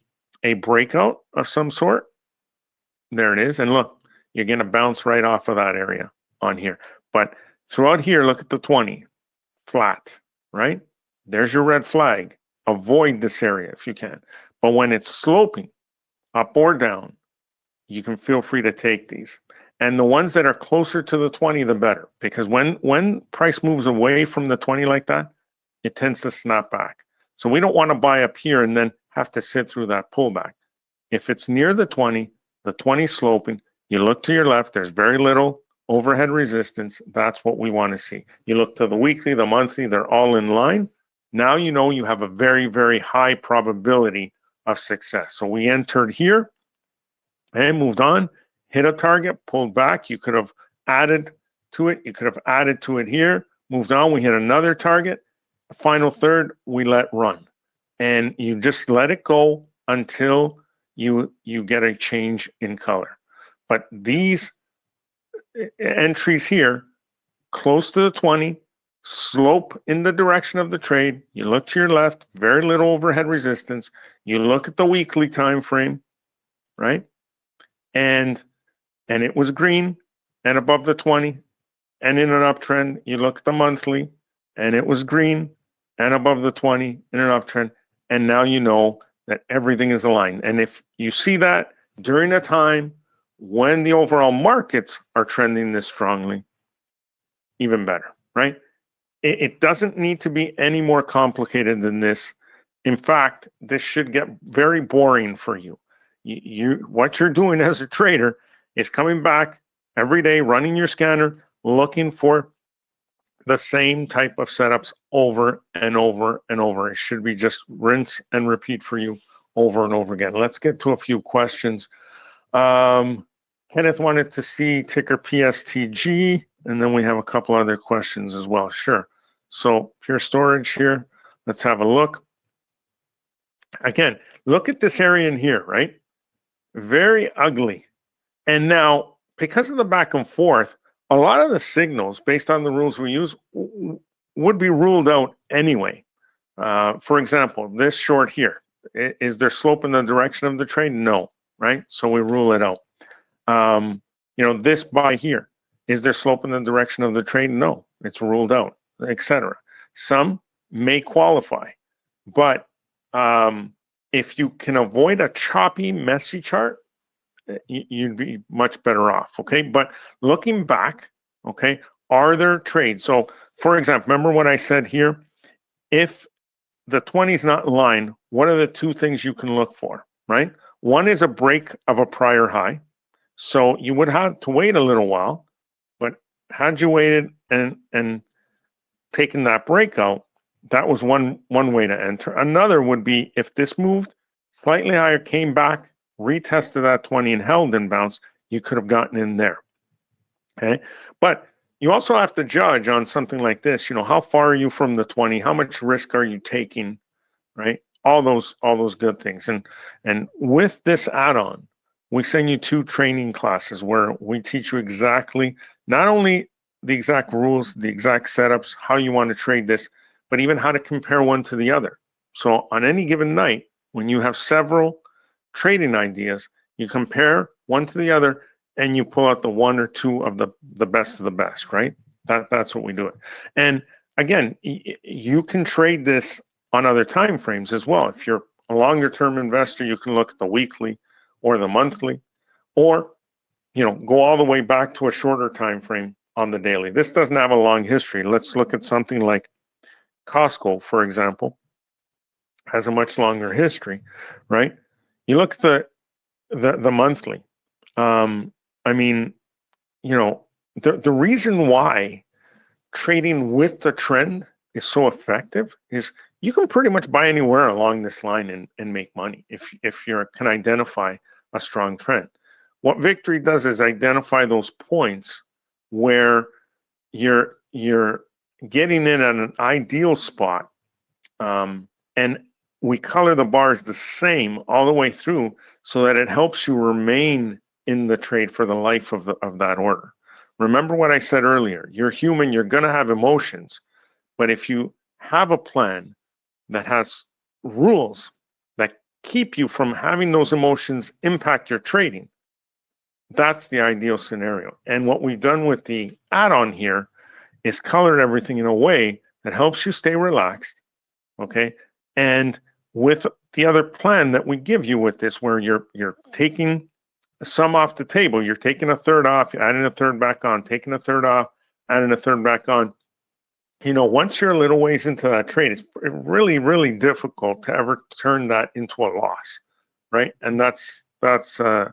breakout of some sort. There it is. And look, you're going to bounce right off of that area on here. But throughout here, look at the 20, flat, right? There's your red flag. Avoid this area if you can. But when it's sloping up or down, you can feel free to take these. And the ones that are closer to the 20, the better. Because when price moves away from the 20 like that, it tends to snap back. So we don't want to buy up here and then have to sit through that pullback. If it's near the 20 sloping, you look to your left, there's very little overhead resistance. That's what we want to see. You look to the weekly, the monthly, they're all in line. Now you know you have a very, very high probability of success. So we entered here and moved on, hit a target, pulled back. You could have added to it. You could have added to it here, moved on. We hit another target. The final third, we let run. And you just let it go until you get a change in color. But these entries here, close to the 20, slope in the direction of the trade. You look to your left, very little overhead resistance. You look at the weekly time frame, right? And it was green and above the 20 and in an uptrend. You look at the monthly and it was green and above the 20 in an uptrend. And now you know that everything is aligned. And if you see that during a time when the overall markets are trending this strongly, even better, right? It doesn't need to be any more complicated than this. In fact, this should get very boring for you. What you're doing as a trader is coming back every day, running your scanner, looking for the same type of setups over and over and over. It should be just rinse and repeat for you over and over again. Let's get to a few questions. Kenneth wanted to see ticker PSTG, and then we have a couple other questions as well. Sure. So Pure Storage here. Let's have a look. Again, look at this area in here, right? Very ugly. And now, because of the back and forth, a lot of the signals, based on the rules we use, would be ruled out anyway. For example, this short here, is there slope in the direction of the trade? No, right? So we rule it out. You know, this buy here, is there slope in the direction of the trade? No, it's ruled out, etc. Some may qualify, but if you can avoid a choppy, messy chart, you'd be much better off, okay? But looking back, okay, are there trades? So, for example, remember what I said here? If the 20 is not in line, what are the two things you can look for, right? One is a break of a prior high. So you would have to wait a little while, but had you waited and taken that breakout, that was one way to enter. Another would be if this moved slightly higher, came back, retested that 20 and held and bounced, you could have gotten in there. Okay. But you also have to judge on something like this, you know, how far are you from the 20? How much risk are you taking? Right? All those good things. And with this add-on, we send you 2 training classes where we teach you exactly, not only the exact rules, the exact setups, how you want to trade this, but even how to compare one to the other. So on any given night, when you have several trading ideas, you compare one to the other and you pull out the 1 or 2 of the best of the best, right? That's what we do it. And again, you can trade this on other time frames as well. If you're a longer term investor, you can look at the weekly or the monthly, or, you know, go all the way back to a shorter time frame on the daily. This doesn't have a long history. Let's look at something like Costco, for example, has a much longer history, right? You look at the monthly. I mean, you know, the reason why trading with the trend is so effective is you can pretty much buy anywhere along this line and make money if you can identify a strong trend. What Victory does is identify those points where you're getting in at an ideal spot, and we color the bars the same all the way through so that it helps you remain in the trade for the life of that order. Remember what I said earlier, you're human, you're going to have emotions, but if you have a plan that has rules that keep you from having those emotions impact your trading, that's the ideal scenario. And what we've done with the add-on here is colored everything in a way that helps you stay relaxed, okay? And with the other plan that we give you with this, where you're taking some off the table, you're taking a third off, adding a third back on, taking a third off, adding a third back on. You know, once you're a little ways into that trade, it's really, really difficult to ever turn that into a loss, right? And that's the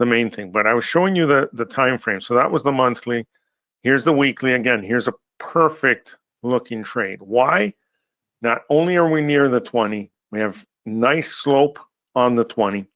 main thing. But I was showing you the time frame. So that was the monthly. Here's the weekly. Again, here's a perfect looking trade. Why? Not only are we near the 20, we have nice slope on the 20.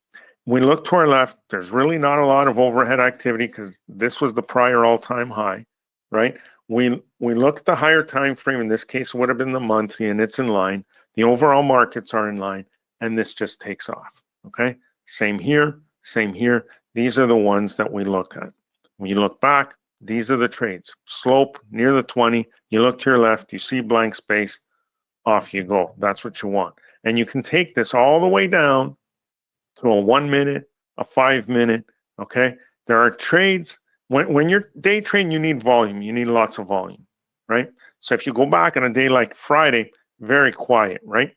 We look to our left, there's really not a lot of overhead activity because this was the prior all-time high, right? We look at the higher time frame, in this case it would have been the monthly, and it's in line. The overall markets are in line, and this just takes off, okay? Same here, same here. These are the ones that we look at. When you look back, these are the trades. Slope near the 20, you look to your left, you see blank space, off you go. That's what you want. And you can take this all the way down to a 1 minute, a 5 minute, okay? There are trades, when you're day trading, you need volume. You need lots of volume, right? So if you go back on a day like Friday, very quiet, right?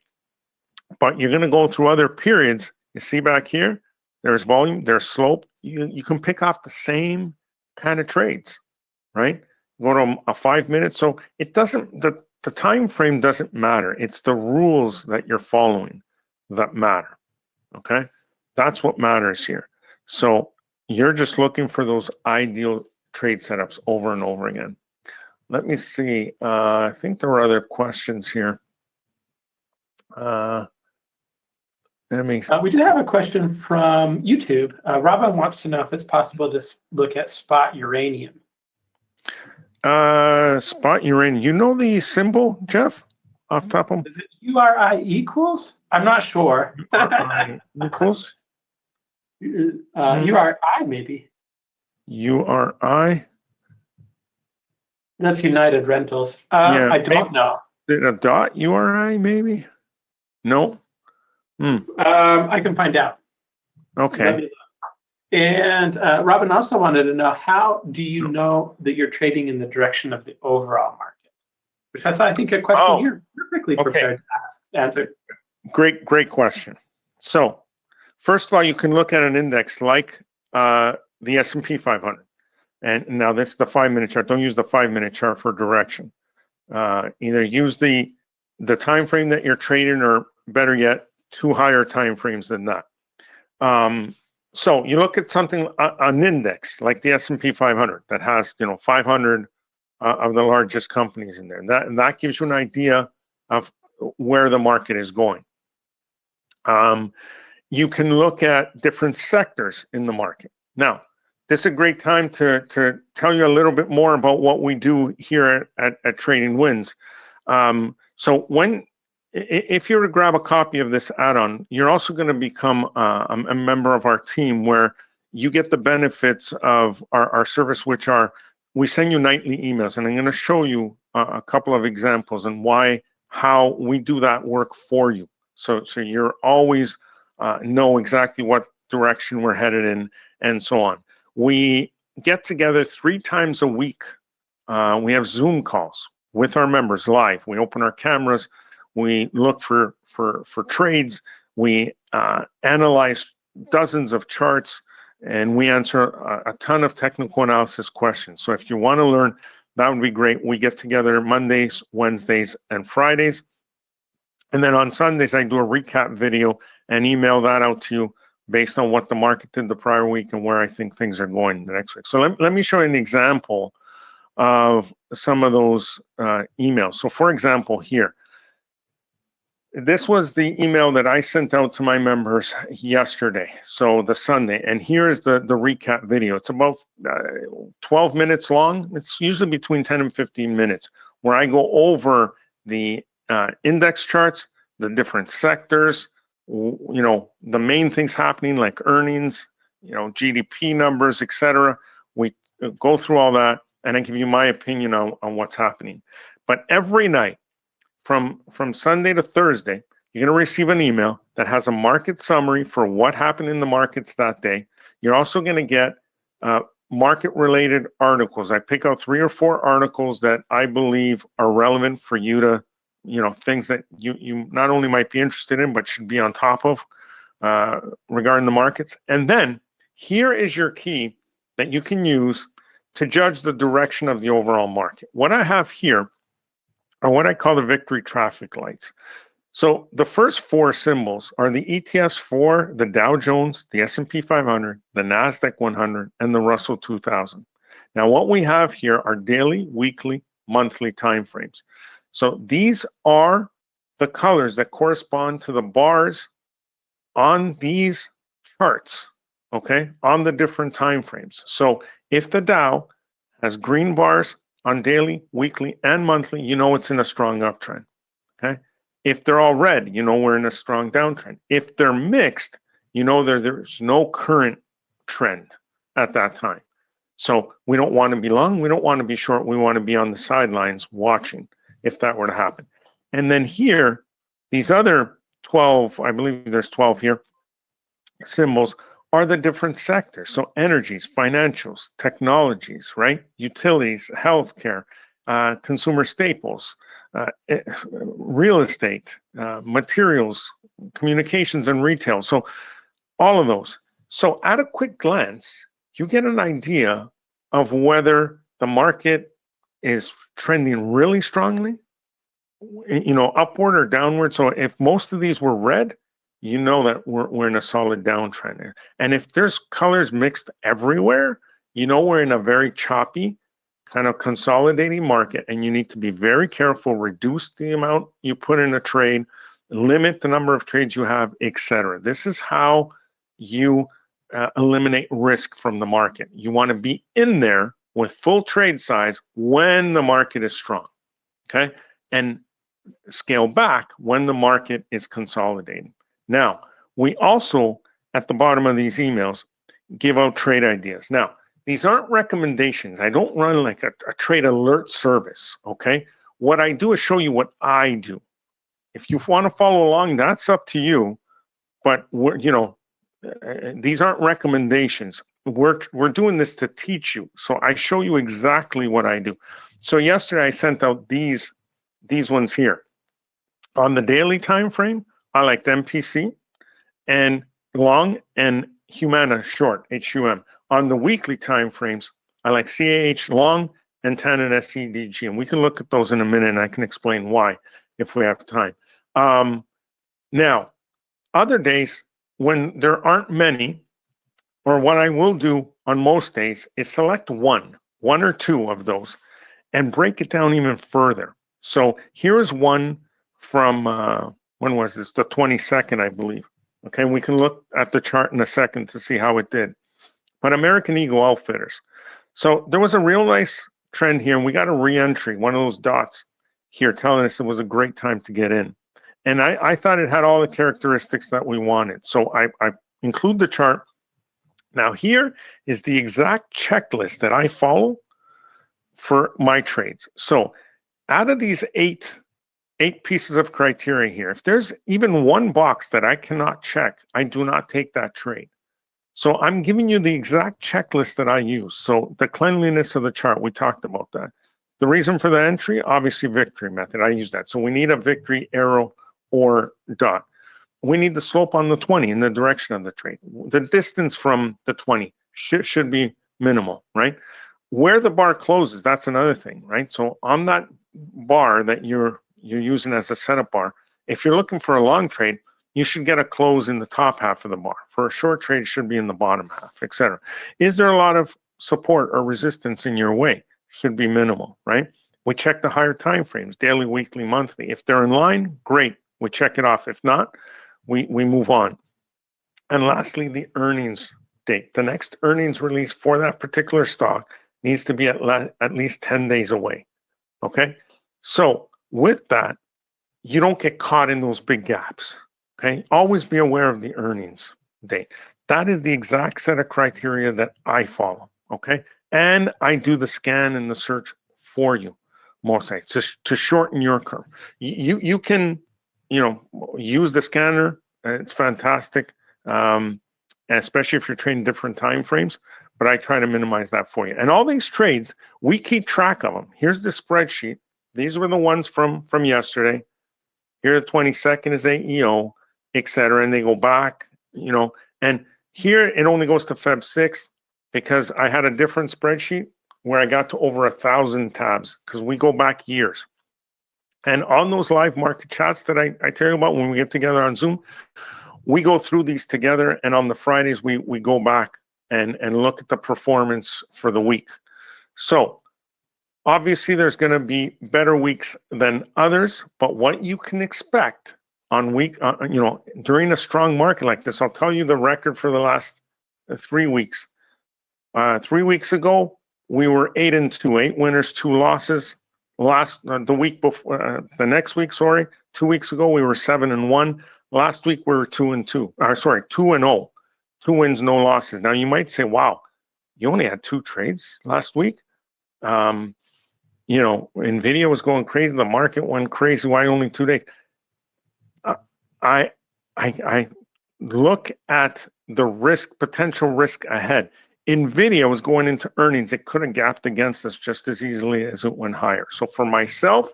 But you're going to go through other periods. You see back here, there's volume, there's slope. You can pick off the same kind of trades, right? Go to a 5 minute. So it doesn't, the time frame doesn't matter. It's the rules that you're following that matter, okay? That's what matters here. So you're just looking for those ideal trade setups over and over again. Let me see. I think there were other questions here. We do have a question from YouTube. Robin wants to know if it's possible to look at spot uranium. Spot uranium. You know the symbol, Jeff, off the top of them? Is it URI equals? I'm not sure. Equals? URI maybe. URI? That's United Rentals. Yeah, I don't know. Is it a dot URI maybe? No? I can find out. Okay. Let me look. And Robin also wanted to know, how do you know that you're trading in the direction of the overall market? Which is, I think, a question you're perfectly prepared to answer. Great question. So, first of all, you can look at an index like the S&P 500. And now this is the 5-minute chart. Don't use the 5-minute chart for direction. Either use the time frame that you're trading, or better yet, 2 higher time frames than that. So you look at something, an index like the S&P 500 that has 500 of the largest companies in there. And that gives you an idea of where the market is going. You can look at different sectors in the market. Now, this is a great time to tell you a little bit more about what we do here at Trading Winds. So if you were to grab a copy of this add-on, you're also going to become a member of our team, where you get the benefits of our service, which are, we send you nightly emails, and I'm going to show you a couple of examples and how we do that work for you. So you're always know exactly what direction we're headed in, and so on. We get together 3 times a week. We have Zoom calls with our members live. We open our cameras. We look for trades. We analyze dozens of charts, and we answer a ton of technical analysis questions. So if you want to learn, that would be great. We get together Mondays, Wednesdays, and Fridays. And then on Sundays, I do a recap video and email that out to you based on what the market did the prior week and where I think things are going the next week. So let me show you an example of some of those emails. So for example, here, this was the email that I sent out to my members yesterday, so the Sunday, and here is the recap video. It's about 12 minutes long. It's usually between 10 and 15 minutes, where I go over the index charts, the different sectors, the main things happening like earnings, GDP numbers, etc. We go through all that, and I give you my opinion on what's happening. But every night, from Sunday to Thursday, you're going to receive an email that has a market summary for what happened in the markets that day. You're also going to get market-related articles. I pick out 3 or 4 articles that I believe are relevant for you to, things that you not only might be interested in, but should be on top of regarding the markets. And then here is your key that you can use to judge the direction of the overall market. What I have here are what I call the victory traffic lights. So the first 4 symbols are the ETFs for the Dow Jones, the S&P 500, the NASDAQ 100, and the Russell 2000. Now, what we have here are daily, weekly, monthly timeframes. So these are the colors that correspond to the bars on these charts, okay, on the different timeframes. So if the Dow has green bars on daily, weekly, and monthly, it's in a strong uptrend, okay? If they're all red, we're in a strong downtrend. If they're mixed, there's no current trend at that time. So we don't want to be long, we don't want to be short, we want to be on the sidelines watching if that were to happen. And then here, these other 12, I believe there's 12 here, symbols are the different sectors. So energies, financials, technologies, right? Utilities, healthcare, consumer staples, real estate, materials, communications, and retail. So all of those. So at a quick glance, you get an idea of whether the market is trending really strongly, upward or downward. So if most of these were red, that we're in a solid downtrend. And if there's colors mixed everywhere, we're in a very choppy, kind of consolidating market, and you need to be very careful, reduce the amount you put in a trade, limit the number of trades you have, etc. This is how you eliminate risk from the market. You want to be in there with full trade size when the market is strong, okay? And scale back when the market is consolidating. Now, we also, at the bottom of these emails, give out trade ideas. Now, these aren't recommendations. I don't run like a trade alert service, okay? What I do is show you what I do. If you want to follow along, that's up to you. But these aren't recommendations. We're doing this to teach you. So I show you exactly what I do. So yesterday I sent out these ones here. On the daily time frame, I liked MPC and long and Humana short, HUM. On the weekly time frames, I like CAH long and TAN and SEDG. And we can look at those in a minute and I can explain why if we have time. Now, other days when there aren't many, or what I will do on most days is select one or two of those and break it down even further. So here is one from, when was this? The 22nd, I believe. Okay, we can look at the chart in a second to see how it did. But American Eagle Outfitters. So there was a real nice trend here, and we got a re-entry, one of those dots here telling us it was a great time to get in. And I thought it had all the characteristics that we wanted. So I include the chart. Now here is the exact checklist that I follow for my trades. So out of these eight pieces of criteria here, if there's even one box that I cannot check, I do not take that trade. So I'm giving you the exact checklist that I use. So the cleanliness of the chart, we talked about that. The reason for the entry, obviously victory method. I use that. So we need a victory arrow or dot. We need the slope on the 20 in the direction of the trade. The distance from the 20 should be minimal, right? Where the bar closes, that's another thing, right? So on that bar that you're using as a setup bar, if you're looking for a long trade, you should get a close in the top half of the bar. For a short trade, it should be in the bottom half, etc. Is there a lot of support or resistance in your way? Should be minimal, right? We check the higher time frames, daily, weekly, monthly. If they're in line, great. We check it off. If not, we move on. And lastly, the earnings date. The next earnings release for that particular stock needs to be at least 10 days away, okay? So with that, you don't get caught in those big gaps, okay? Always be aware of the earnings date. That is the exact set of criteria that I follow, okay? And I do the scan and the search for you, most sites, to shorten your curve. You can, use the scanner. It's fantastic, especially if you're trading different time frames. But I try to minimize that for you. And all these trades, we keep track of them. Here's the spreadsheet. These were the ones from yesterday. Here, the 22nd is AEO, etc. And they go back, and here it only goes to Feb 6th because I had a different spreadsheet where I got to over 1,000 tabs because we go back years. And on those live market chats that I tell you about when we get together on Zoom, we go through these together. And on the Fridays, we go back and look at the performance for the week. So obviously, there's going to be better weeks than others, but what you can expect on during a strong market like this, I'll tell you the record for the last 3 weeks. 3 weeks ago, we were 8-2, 8 winners, 2 losses. The week before, the next week, 2 weeks ago, we were 7-1. Last week, we were 2-2. 2-0. 2 wins, no losses. Now, you might say, wow, you only had 2 trades last week? NVIDIA was going crazy. The market went crazy. Why only 2 days? I look at the potential risk ahead. NVIDIA was going into earnings. It could have gapped against us just as easily as it went higher. So for myself,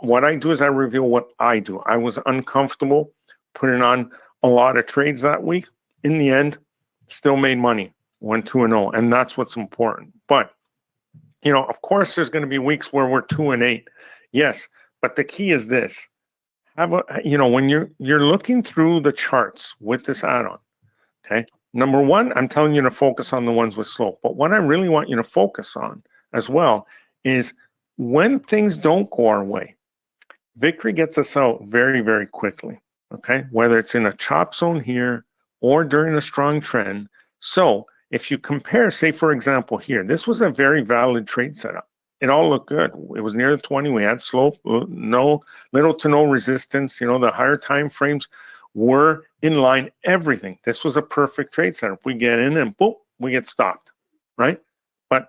what I do is I reveal what I do. I was uncomfortable putting on a lot of trades that week. In the end, still made money, went 2-0, and that's what's important. But of course, there's going to be weeks where we're 2-8. Yes, but the key is this: when you're looking through the charts with this add-on, okay. Number one, I'm telling you to focus on the ones with slope. But what I really want you to focus on as well is when things don't go our way, victory gets us out very, very quickly. Okay, whether it's in a chop zone here or during a strong trend. So if you compare, say, for example, here, this was a very valid trade setup. it all looked good. It was near the 20. We had slope, little to no resistance. The higher time frames were in line. Everything. This was a perfect trade setup. We get in and boom, we get stopped, right? But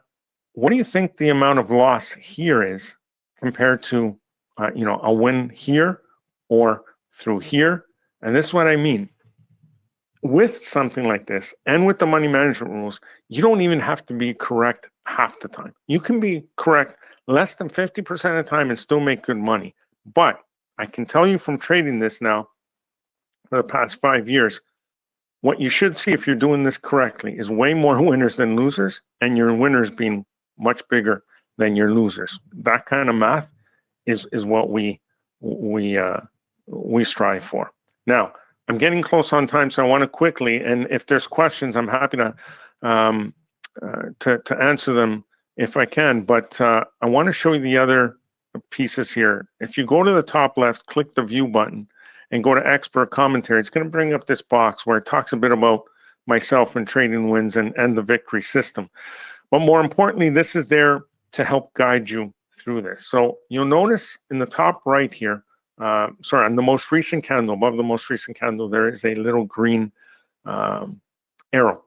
what do you think the amount of loss here is compared to, a win here or through here? And this is what I mean. With something like this and with the money management rules, you don't even have to be correct half the time. You can be correct less than 50% of the time and still make good money. But I can tell you from trading this now for the past 5 years, what you should see if you're doing this correctly is way more winners than losers, and your winners being much bigger than your losers. That kind of math is what we strive for. Now, I'm getting close on time, so I want to quickly, and if there's questions, I'm happy to answer them if I can. But I want to show you the other pieces here. If you go to the top left, click the view button, and go to expert commentary, it's going to bring up this box where it talks a bit about myself and trading wins and the victory system. But more importantly, this is there to help guide you through this. So you'll notice in the top right here, on the most recent candle, above the most recent candle, there is a little green arrow.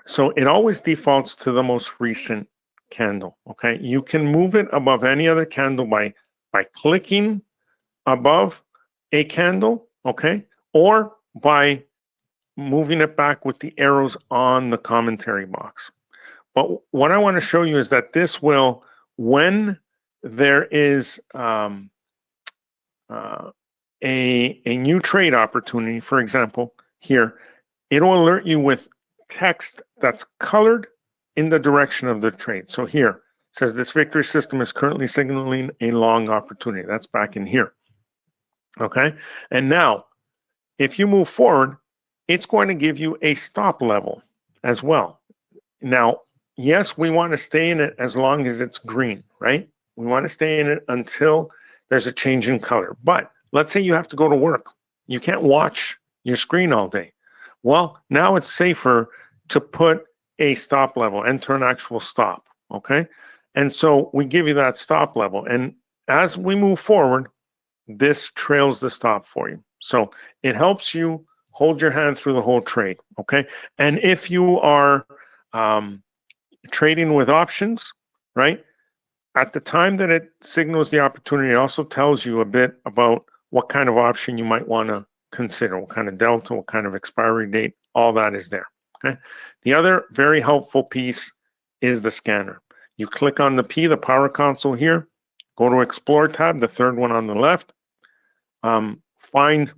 So it always defaults to the most recent candle, okay? You can move it above any other candle by clicking above a candle, okay? Or by moving it back with the arrows on the commentary box. But what I want to show you is that this will, when there is a new trade opportunity, for example, here, it'll alert you with text that's colored in the direction of the trade. So here, it says this victory system is currently signaling a long opportunity. That's back in here. Okay? And now, if you move forward, it's going to give you a stop level as well. Now, yes, we want to stay in it as long as it's green, right? We want to stay in it until there's a change in color. But let's say you have to go to work. You can't watch your screen all day. Well, now it's safer to put a stop level, enter an actual stop, okay? And so we give you that stop level. And as we move forward, this trails the stop for you. So it helps you hold your hand through the whole trade, okay? And if you are trading with options, right? At the time that it signals the opportunity, it also tells you a bit about what kind of option you might want to consider, what kind of delta, what kind of expiry date, all that is there, okay? The other very helpful piece is the scanner. You click on the P, the power console here, go to Explore tab, the third one on the left, find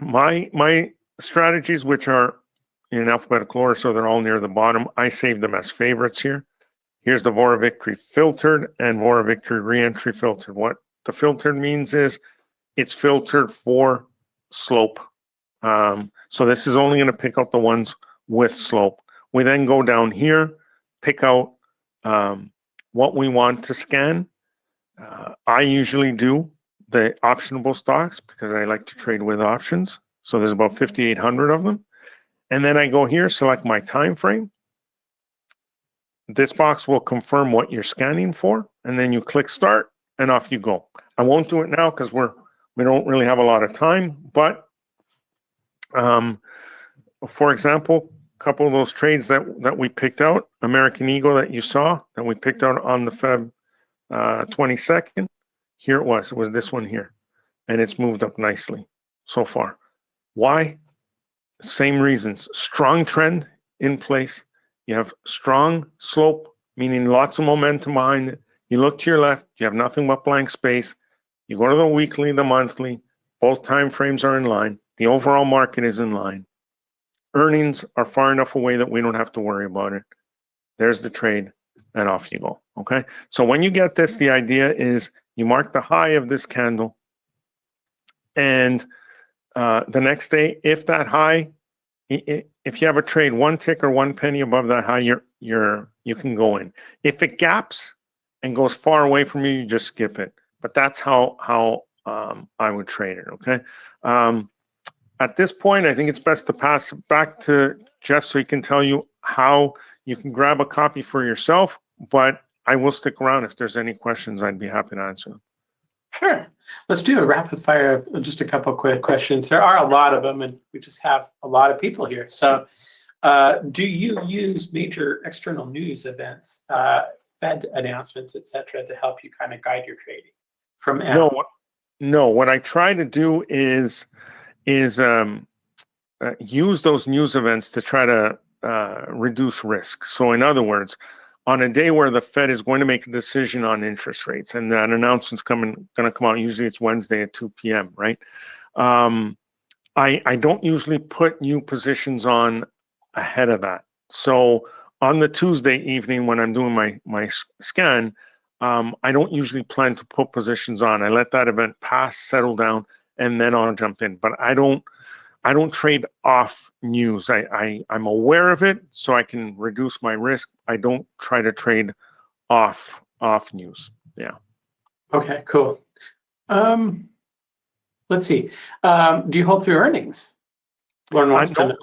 my strategies, which are in alphabetical order, so they're all near the bottom. I save them as favorites here. Here's the Vora Victory filtered and Vora Victory reentry filtered. What the filtered means is it's filtered for slope. So this is only going to pick out the ones with slope. We then go down here, pick out what we want to scan. I usually do the optionable stocks because I like to trade with options. So there's about 5,800 of them. And then I go here, select my time frame. This box will confirm what you're scanning for, and then you click start, and off you go. I won't do it now because we don't really have a lot of time, but for example, a couple of those trades that we picked out, American Eagle that you saw, that we picked out on the Feb 22nd, here it was this one here, and it's moved up nicely so far. Why? Same reasons. Strong trend in place. You have strong slope, meaning lots of momentum behind it. You look to your left, you have nothing but blank space. You go to the weekly, the monthly, both time frames are in line. The overall market is in line. Earnings are far enough away that we don't have to worry about it. There's the trade, and off you go, okay? So when you get this, the idea is you mark the high of this candle, and the next day, if that high, if you have a trade 1 tick or 1 penny above that high, you can go in. If it gaps and goes far away from you, you just skip it. But that's how I would trade it, okay? At this point, I think it's best to pass it back to Jeff so he can tell you how you can grab a copy for yourself. But I will stick around if there's any questions. I'd be happy to answer them. Sure. Let's do a rapid fire of just a couple of quick questions. There are a lot of them, and we just have a lot of people here. So do you use major external news events, Fed announcements, et cetera, to help you kind of guide your trading from No, what I try to do is use those news events to try to reduce risk. So in other words, on a day where the Fed is going to make a decision on interest rates, and that announcement's going to come out, usually it's Wednesday at 2 p.m., right? I don't usually put new positions on ahead of that. So on the Tuesday evening when I'm doing my scan, I don't usually plan to put positions on. I let that event pass, settle down, and then I'll jump in. But I don't trade off news. I'm aware of it, so I can reduce my risk. I don't try to trade off news. Yeah. Okay, cool. Let's see. Do you hold through earnings? Lauren wants to know.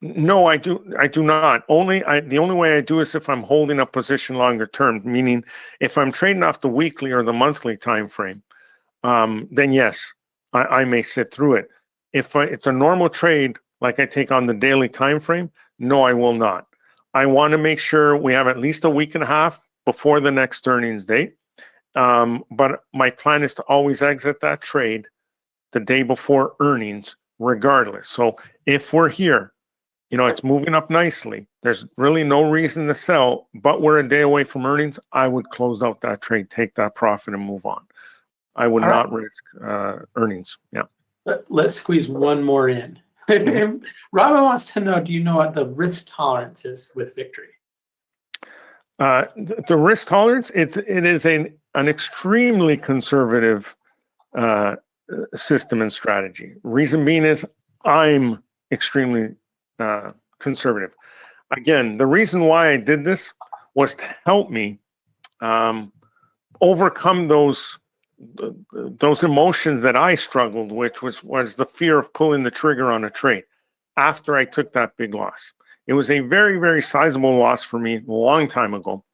No, I do not. The only way I do is if I'm holding a position longer term, meaning if I'm trading off the weekly or the monthly time frame, then yes, I may sit through it. If it's a normal trade, like I take on the daily time frame, no, I will not. I want to make sure we have at least a week and a half before the next earnings date. But my plan is to always exit that trade the day before earnings, regardless. So if we're here, it's moving up nicely, there's really no reason to sell, but we're a day away from earnings, I would close out that trade, take that profit, and move on. I would not risk earnings. Yeah. Let's squeeze one more in. Robin wants to know, do you know what the risk tolerance is with Victory? The risk tolerance, it is an extremely conservative system and strategy. Reason being is I'm extremely conservative. Again, the reason why I did this was to help me overcome those emotions that I struggled with, which was the fear of pulling the trigger on a trade after I took that big loss. It was a very, very sizable loss for me a long time ago,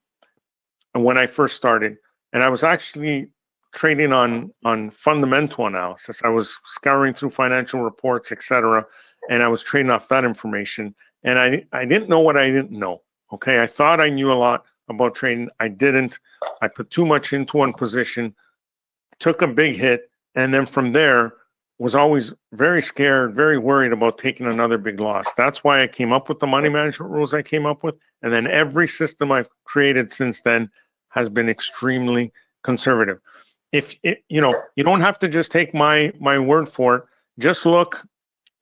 and when I first started, and I was actually trading on fundamental analysis. I was scouring through financial reports, etc., and I was trading off that information. And I didn't know what I didn't know. Okay, I thought I knew a lot about trading. I didn't. I put too much into one position, took a big hit, and then from there was always very scared, very worried about taking another big loss. That's why I came up with the money management rules I came up with. And then every system I've created since then has been extremely conservative. You don't have to just take my word for it. Just look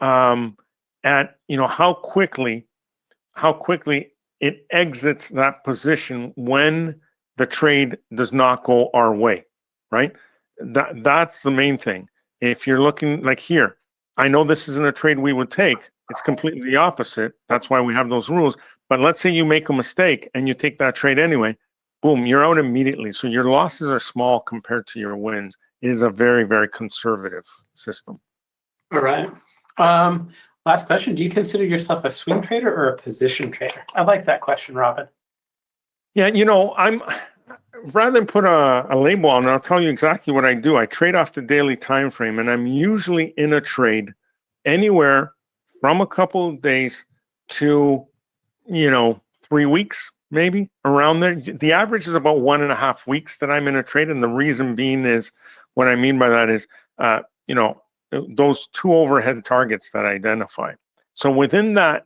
at how quickly it exits that position when the trade does not go our way, right? That's the main thing. If you're looking like here, I know this isn't a trade we would take. It's completely the opposite. That's why we have those rules. But let's say you make a mistake and you take that trade anyway, boom, you're out immediately. So your losses are small compared to your wins. It is a very, very conservative system. All right. Last question. Do you consider yourself a swing trader or a position trader? I like that question, Robin. Yeah, I'm rather than put a label on it, I'll tell you exactly what I do. I trade off the daily time frame, and I'm usually in a trade anywhere from a couple of days to 3 weeks, maybe around there. The average is about 1.5 weeks that I'm in a trade, and the reason being is, what I mean by that is those two overhead targets that I identify. So within that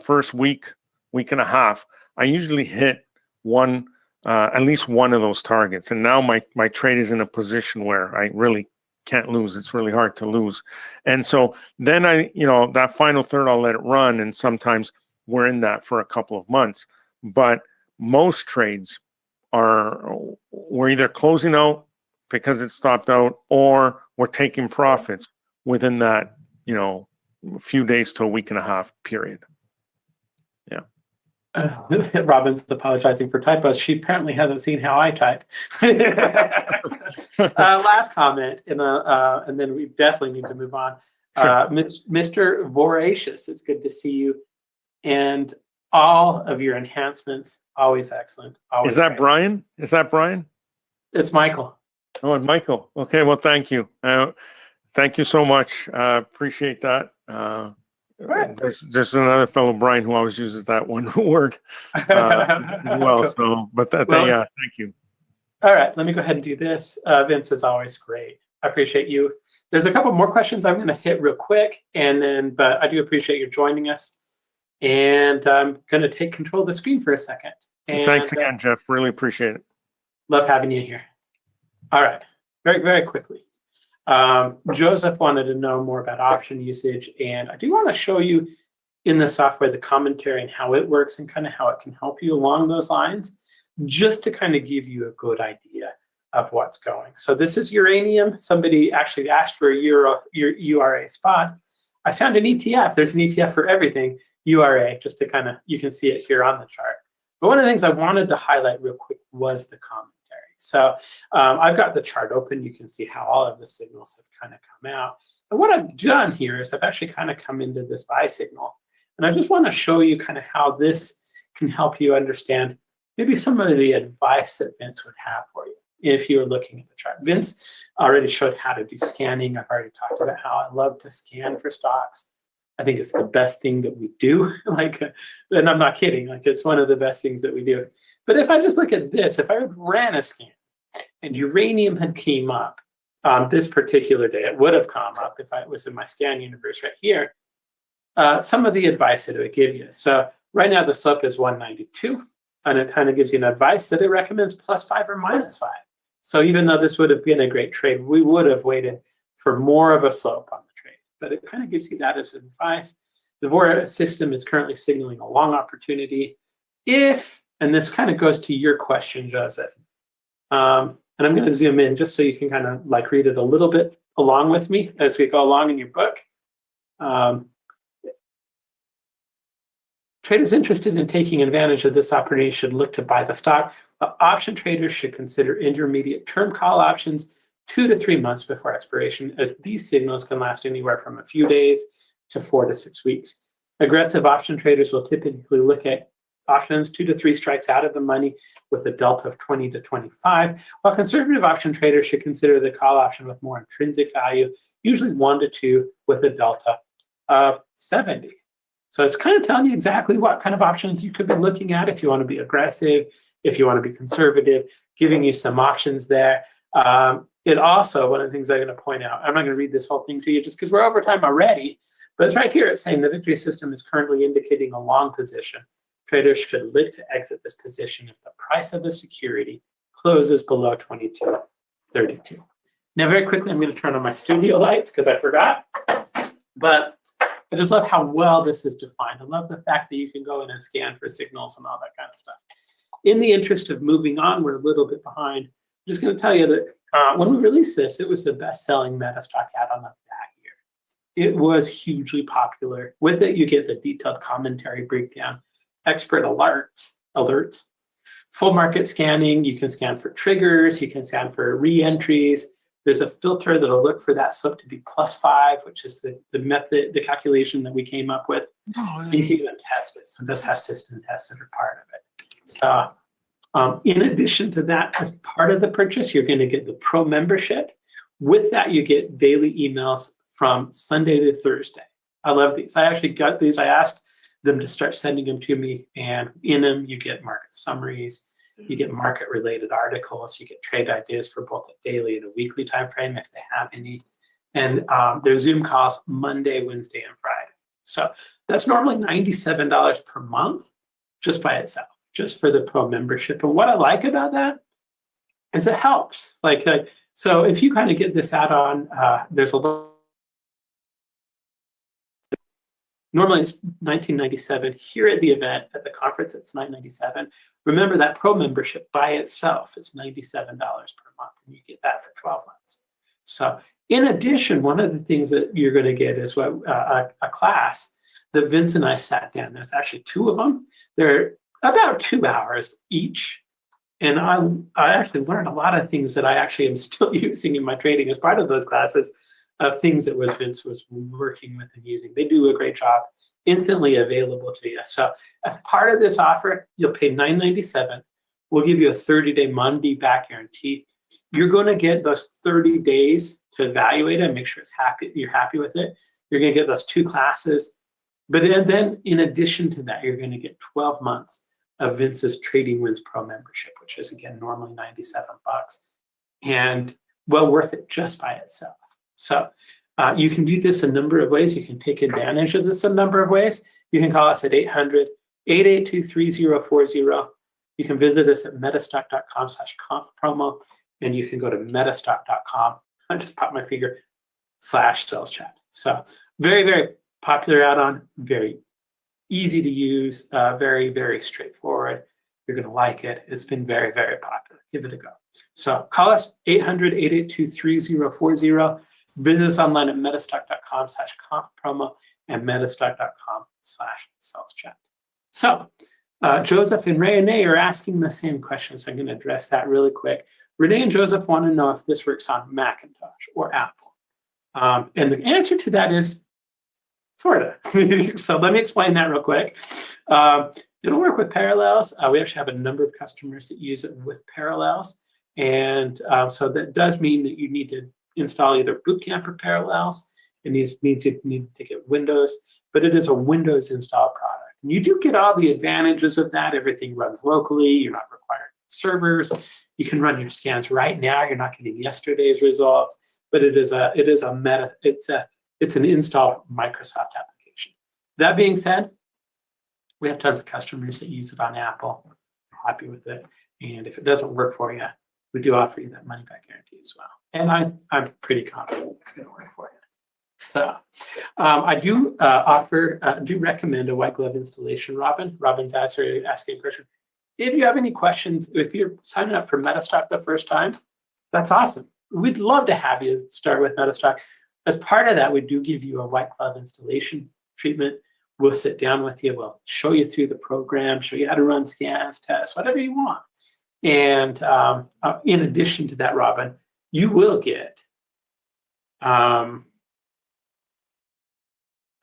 first week and a half, I usually hit at least one of those targets. And now my trade is in a position where I really can't lose. It's really hard to lose. And so then that final third, I'll let it run. And sometimes we're in that for a couple of months. But most trades we're either closing out because it stopped out, or we're taking profits within that, few days to a week and a half period. Yeah. Robin's apologizing for typos. She apparently hasn't seen how I type. Last comment, and then we definitely need to move on. Sure. Mr. Voracious, it's good to see you. And all of your enhancements. Always excellent. Always Is that great. Brian? Is that Brian? It's Michael. Oh, and Michael. Okay, well, thank you. Thank you so much. Appreciate that. Right. There's another fellow, Brian, who always uses that one word as well. Cool. So, but that, Well, yeah, thank you. All right, let me go ahead and do this. Vince is always great. I appreciate you. There's a couple more questions I'm going to hit real quick, and then, but I do appreciate you joining us. And I'm going to take control of the screen for a second. And, Thanks again, Jeff. Really appreciate it. love having you here. All right, very, very quickly. Joseph wanted to know more about option usage, and I do want to show you in the software the commentary and how it works and kind of how it can help you along those lines, just to kind of give you a good idea of what's going. So this is uranium. Somebody actually asked for a URA spot. I found an ETF. There's an ETF for everything, URA, just to kind of, you can see it here on the chart. But one of the things I wanted to highlight real quick was the commentary. So I've got the chart open. You can see how all of the signals have kind of come out. And what I've done here is I've actually kind of come into this buy signal. And I just want to show you kind of how this can help you understand maybe some of the advice that Vince would have for you if you were looking at the chart. Vince already showed how to do scanning. I've already talked about how I love to scan for stocks. I think it's the best thing that we do. And I'm not kidding. It's one of the best things that we do. But if I just look at this, if I ran a scan and uranium had came up on this particular day, it would have come up if I was in my scan universe right here. Some of the advice that it would give you. So right now the slope is 192, and it kind of gives you an advice that it recommends +5 or -5. So even though this would have been a great trade, we would have waited for more of a slope on the trade. But it kind of gives you that as advice. The Vora system is currently signaling a long opportunity. If, and this kind of goes to your question, Joseph, and I'm going to zoom in just so you can kind of like read it a little bit along with me as we go along in your book. Traders interested in taking advantage of this opportunity should look to buy the stock. Option traders should consider intermediate term call options 2 to 3 months before expiration, as these signals can last anywhere from a few days to 4 to 6 weeks. Aggressive option traders will typically look at options 2 to 3 strikes out of the money with a delta of 20 to 25, while conservative option traders should consider the call option with more intrinsic value, usually 1 to 2 with a delta of 70. So it's kind of telling you exactly what kind of options you could be looking at if you want to be aggressive, if you want to be conservative, giving you some options there. It also, one of the things I'm going to point out, I'm not going to read this whole thing to you just because we're over time already, but it's right here. It's saying the victory system is currently indicating a long position. Traders should look to exit this position if the price of the security closes below 22.32. Now, very quickly, I'm going to turn on my studio lights because I forgot, but I just love how well this is defined. I love the fact that you can go in and scan for signals and all that kind of stuff. In the interest of moving on, we're a little bit behind. I'm just going to tell you that when we released this, it was the best-selling Metastock add-on of that year. It was hugely popular. With it, you get the detailed commentary breakdown, expert alerts, full market scanning. You can scan for triggers. You can scan for re-entries. There's a filter that'll look for that slip to be +5, which is the method, the calculation that we came up with. Oh, yeah. You can even test it. So this has system tests that are part of it. So in addition to that, as part of the purchase, you're going to get the Pro membership. With that, you get daily emails from Sunday to Thursday. I love these. I actually got these. I asked them to start sending them to me, and in them, you get market summaries. You get market-related articles. You get trade ideas for both a daily and a weekly time frame if they have any. And there's Zoom calls Monday, Wednesday, and Friday. So that's normally $97 per month just by itself, just for the Pro membership. And what I like about that is it helps. So if you kind of get this add-on, there's a little. Normally it's $19.97. Here at the event, at the conference, it's $9.97. Remember that Pro membership by itself is $97 per month, and you get that for 12 months. So in addition, one of the things that you're going to get is a class that Vince and I sat down. There's actually 2 of them. They're about 2 hours each. And I actually learned a lot of things that I actually am still using in my trading as part of those classes, of things that Vince was working with and using. They do a great job. instantly available to you. So as part of this offer, you'll pay $9.97. We'll give you a 30-day money back guarantee. You're going to get those 30 days to evaluate it and make sure you're happy with it. You're going to get those 2 classes. But then in addition to that, you're going to get 12 months of Vince's Trading Wins Pro membership, which is, again, normally $97, and well worth it just by itself. So you can do this a number of ways. You can take advantage of this a number of ways. You can call us at 800-882-3040. You can visit us at metastock.com/conf-promo, and you can go to metastock.com. I just popped my finger /sales chat. So very, very popular add-on, very easy to use, very, very straightforward. You're going to like it. It's been very, very popular. Give it a go. So call us 800-882-3040. Visit us online at metastock.com/conf-promo and metastock.com/sales chat. So Joseph and Renee are asking the same question, so I'm going to address that really quick. Renee and Joseph want to know if this works on Macintosh or Apple. And the answer to that is sort of. So let me explain that real quick. It'll work with Parallels. We actually have a number of customers that use it with Parallels. And so that does mean that you need to install either Boot Camp or Parallels. It means you need to get Windows, but it is a Windows install product. And you do get all the advantages of that. Everything runs locally. You're not required servers. You can run your scans right now. You're not getting yesterday's results, but it's an installed Microsoft application. That being said, we have tons of customers that use it on Apple. They're happy with it. And if it doesn't work for you, we do offer you that money back guarantee as well. And I'm pretty confident it's going to work for you. So I do recommend a white glove installation, Robin. Robin's asking a question. If you have any questions, if you're signing up for Metastock the first time, that's awesome. We'd love to have you start with Metastock. As part of that, we do give you a white glove installation treatment. We'll sit down with you. We'll show you through the program, show you how to run scans, tests, whatever you want. And in addition to that, Robin, you will get,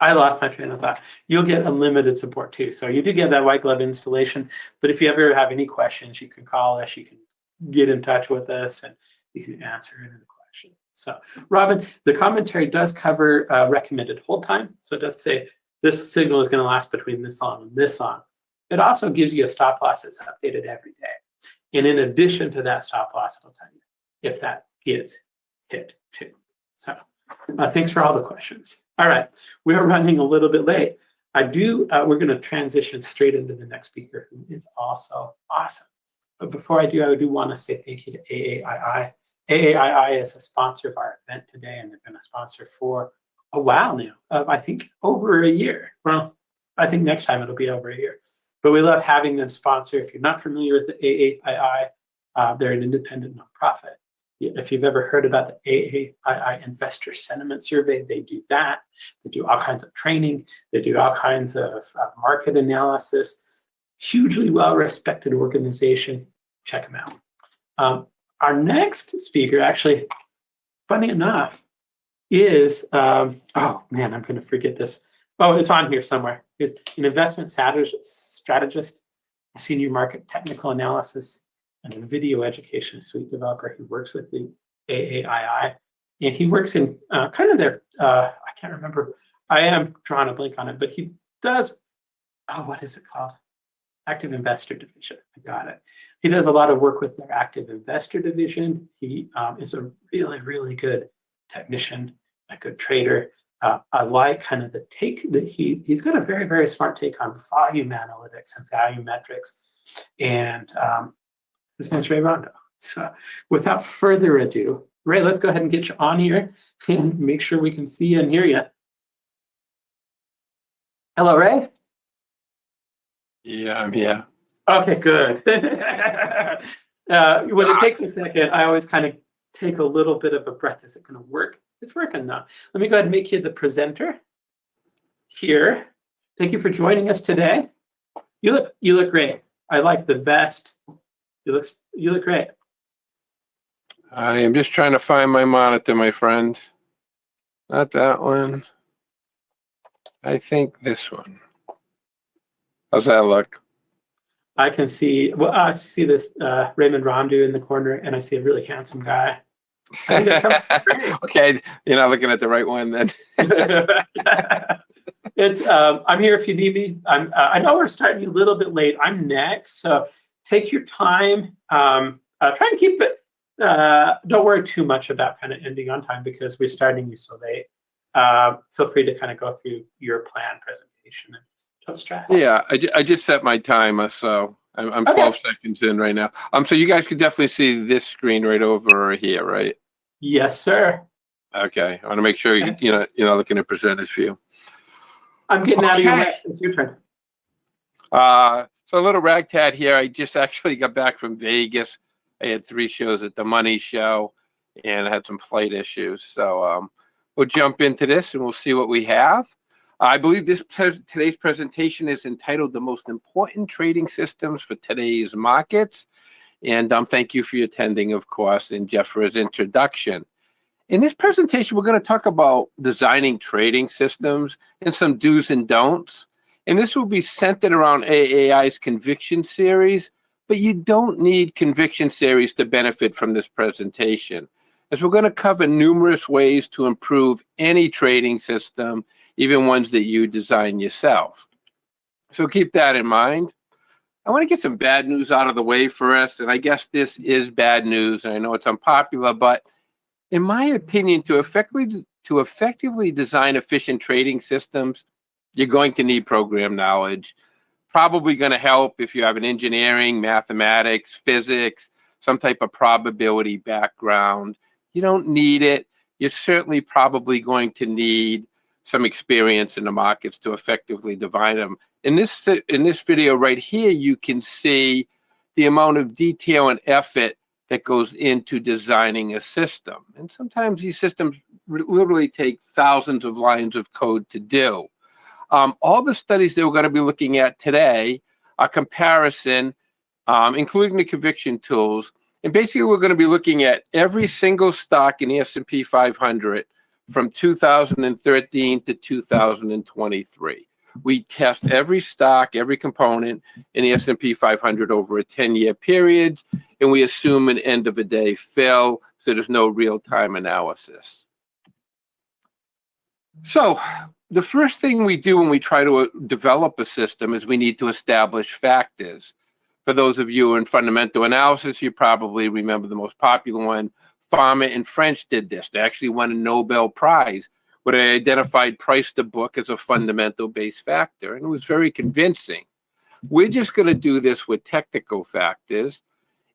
I lost my train of thought. You'll get unlimited support too. So you do get that white glove installation, but if you ever have any questions, you can call us, you can get in touch with us, and you can answer any of the questions. So Robin, the commentary does cover recommended hold time. So it does say this signal is going to last between this on and this on. It also gives you a stop loss that's updated every day. And in addition to that stop loss, it'll tell you if that gets hit too. So thanks for all the questions. All right, we are running a little bit late. We're going to transition straight into the next speaker, who is also awesome. But before I do want to say thank you to AAII. AAII is a sponsor of our event today, and they've been a sponsor for a while now. I think over a year. Well, I think next time it'll be over a year. But we love having them sponsor. If you're not familiar with the AAII, they're an independent nonprofit. If you've ever heard about the AAII Investor Sentiment Survey, they do that. They do all kinds of training. They do all kinds of market analysis. Hugely well-respected organization. Check them out. Our next speaker, actually, funny enough, is, oh man, I'm going to forget this. Oh, it's on here somewhere. It's an investment strategist, a senior market technical analysis, and a video education suite developer who works with the AAII. And he works in kind of their, I can't remember, I am drawing a blank on it, but he does, what is it called? Active Investor Division. I got it. He does a lot of work with their Active Investor Division. He is a really, really good technician, a good trader. I like kind of the take that he's got a very, very smart take on volume analytics and value metrics. And his name's Ray Rondeau. So without further ado, Ray, let's go ahead and get you on here and make sure we can see you and hear you. Hello, Ray? Yeah, I'm here. Okay, good. When it takes a second, I always kind of take a little bit of a breath. Is it going to work? It's working now. Let me go ahead and make you the presenter here. Thank you for joining us today. You look great. I like the vest. You look great. I am just trying to find my monitor, my friend. Not that one. I think this one. How's that look? I can see, well, I see this Raymond Rondeau in the corner, and I see a really handsome guy. I think it's coming great. Okay, you're not looking at the right one then. It's I'm here if you need me. I know we're starting a little bit late. I'm next, so take your time. Try and keep it. Don't worry too much about kind of ending on time because we're starting you so late. Feel free to kind of go through your plan presentation and don't stress. Yeah, I just set my timer, so I'm 12 seconds in right now. So you guys could definitely see this screen right over here, right? Yes, sir. Okay, I want to make sure you're not looking at presenters view. I'm getting out of your way. It's your turn. So a little ragtag here. I just actually got back from Vegas. I had 3 shows at the Money Show, and I had some flight issues. So we'll jump into this, and we'll see what we have. I believe today's presentation is entitled "The Most Important Trading Systems for Today's Markets." And thank you for your attending, of course, and Jeff for his introduction. In this presentation, we're going to talk about designing trading systems and some do's and don'ts. And this will be centered around AAI's Conviction Series, but you don't need Conviction Series to benefit from this presentation, as we're going to cover numerous ways to improve any trading system, even ones that you design yourself. So keep that in mind. I want to get some bad news out of the way for us, and I guess this is bad news, and I know it's unpopular, but in my opinion, to effectively design efficient trading systems, you're going to need program knowledge. Probably going to help if you have an engineering, mathematics, physics, some type of probability background. You don't need it. You're certainly probably going to need some experience in the markets to effectively divine them. In this video right here, you can see the amount of detail and effort that goes into designing a system. And sometimes these systems literally take thousands of lines of code to do. All the studies that we're going to be looking at today are comparison, including the conviction tools. And basically, we're going to be looking at every single stock in the S&P 500 from 2013 to 2023. We test every stock, every component in the S&P 500 over a 10-year period, and we assume an end-of-a-day fill, so there's no real-time analysis. So the first thing we do when we try to develop a system is we need to establish factors. For those of you in fundamental analysis, you probably remember the most popular one. Farmer and French did this. They actually won a Nobel Prize, where they identified price to book as a fundamental base factor, and it was very convincing. We're just going to do this with technical factors.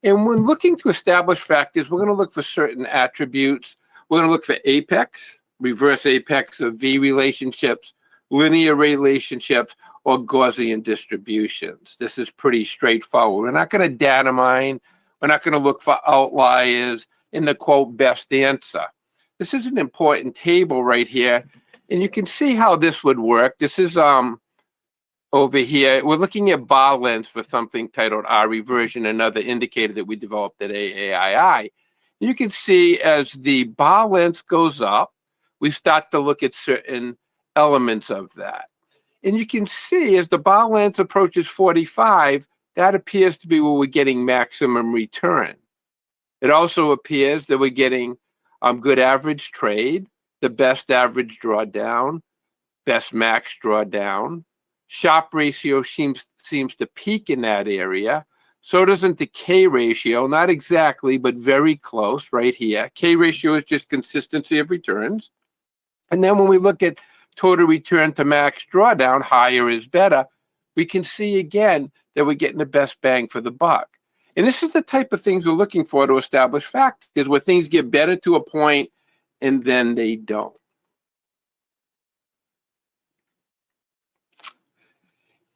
And when looking to establish factors, we're going to look for certain attributes. We're going to look for apex, reverse apex of V relationships, linear relationships, or Gaussian distributions. This is pretty straightforward. We're not going to data mine. We're not going to look for outliers in the, quote, best answer. This is an important table right here, and you can see how this would work. This is over here. We're looking at bar lengths for something titled R reversion, another indicator that we developed at AAII. You can see as the bar length goes up, we start to look at certain elements of that. And you can see as the bar length approaches 45, that appears to be where we're getting maximum return. It also appears that we're getting good average trade, the best average drawdown, best max drawdown. Sharp ratio seems to peak in that area. So doesn't the K ratio, not exactly, but very close right here. K ratio is just consistency of returns. And then when we look at total return to max drawdown, higher is better, we can see again that we're getting the best bang for the buck. And this is the type of things we're looking for to establish factors, where things get better to a point and then they don't.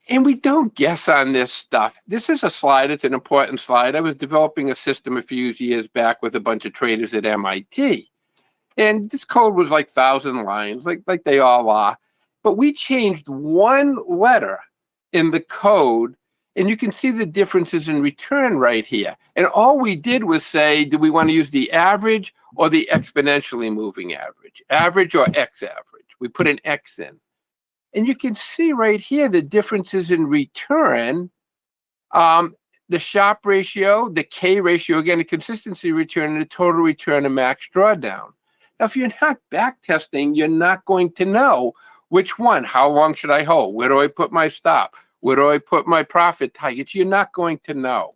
And we don't guess on this stuff. This is a slide. It's an important slide. I was developing a system a few years back with a bunch of traders at MIT. And this code was like 1,000 lines, like they all are. But we changed one letter in the code, and you can see the differences in return right here. And all we did was say, do we want to use the average or the exponentially moving average? Average or X average? We put an X in. And you can see right here the differences in return. The Sharpe ratio, the K ratio, again, the consistency return, and the total return and max drawdown. Now, if you're not back testing, you're not going to know which one. How long should I hold? Where do I put my stop? Where do I put my profit targets? You're not going to know.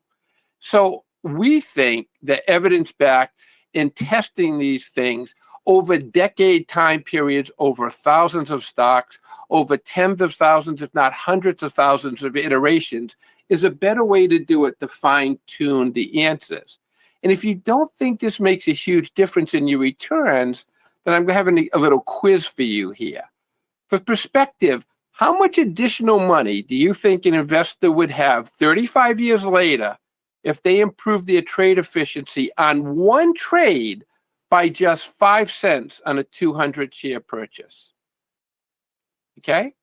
So we think that evidence-backed in testing these things over decade time periods, over thousands of stocks, over tens of thousands, if not hundreds of thousands of iterations, is a better way to do it to fine-tune the answers. And if you don't think this makes a huge difference in your returns, then I'm having a little quiz for you here. For perspective, how much additional money do you think an investor would have 35 years later if they improved their trade efficiency on one trade by just 5 cents on a 200 share purchase? Okay?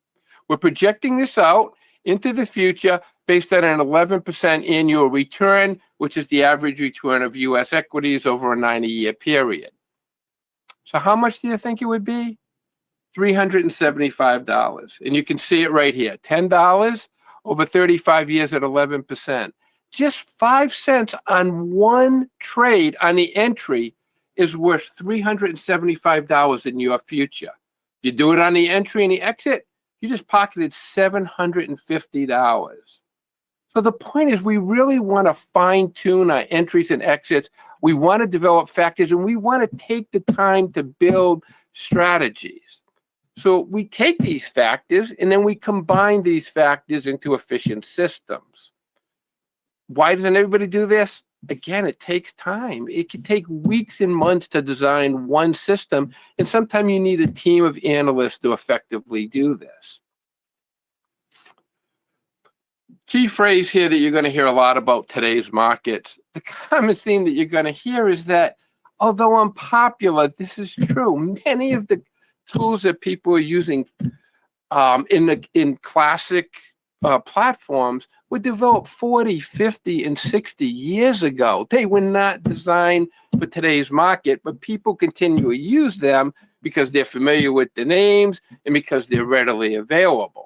We're projecting this out into the future based on an 11% annual return, which is the average return of U.S. equities over a 90-year period. So how much do you think it would be? $375. And you can see it right here, $10 over 35 years at 11%. Just 5 cents on one trade on the entry is worth $375 in your future. If you do it on the entry and the exit, you just pocketed $750. So the point is, we really want to fine-tune our entries and exits. We want to develop factors, and we want to take the time to build strategies. So we take these factors, and then we combine these factors into efficient systems. Why doesn't everybody do this? Again, it takes time. It can take weeks and months to design one system, and sometimes you need a team of analysts to effectively do this. Key phrase here that you're going to hear a lot about today's markets. The common theme that you're going to hear is that, although unpopular, this is true. Many of the tools that people are using in classic platforms were developed 40, 50, and 60 years ago. They were not designed for today's market, but people continue to use them because they're familiar with the names and because they're readily available.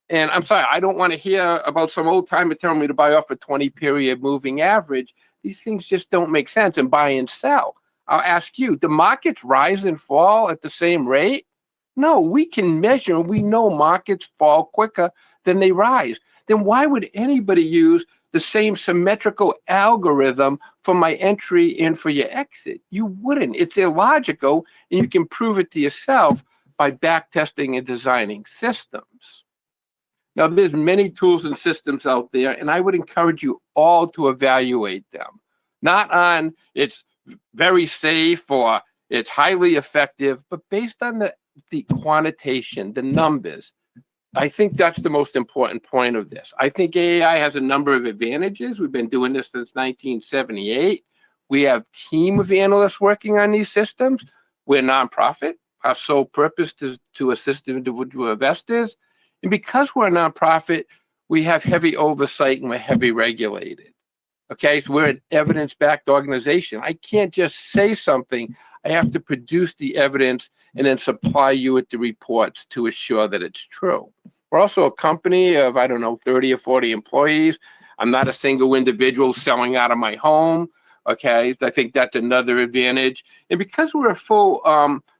And I'm sorry, I don't want to hear about some old timer telling me to buy off a 20-period moving average. These things just don't make sense. And buy and sell. I'll ask you, do markets rise and fall at the same rate? No, we can measure. We know markets fall quicker than they rise. Then why would anybody use the same symmetrical algorithm for my entry and for your exit? You wouldn't. It's illogical, and you can prove it to yourself by backtesting and designing systems. Now, there's many tools and systems out there, and I would encourage you all to evaluate them. Not on it's very safe or it's highly effective, but based on the quantitation, the numbers. I think that's the most important point of this. I think AI has a number of advantages. We've been doing this since 1978. We have a team of analysts working on these systems. We're a nonprofit. Our sole purpose is to assist individual investors. And because we're a nonprofit, we have heavy oversight and we're heavy regulated. Okay, so we're an evidence-backed organization. I can't just say something. I have to produce the evidence and then supply you with the reports to assure that it's true. We're also a company of, 30 or 40 employees. I'm not a single individual selling out of my home. Okay, I think that's another advantage. And because we're a full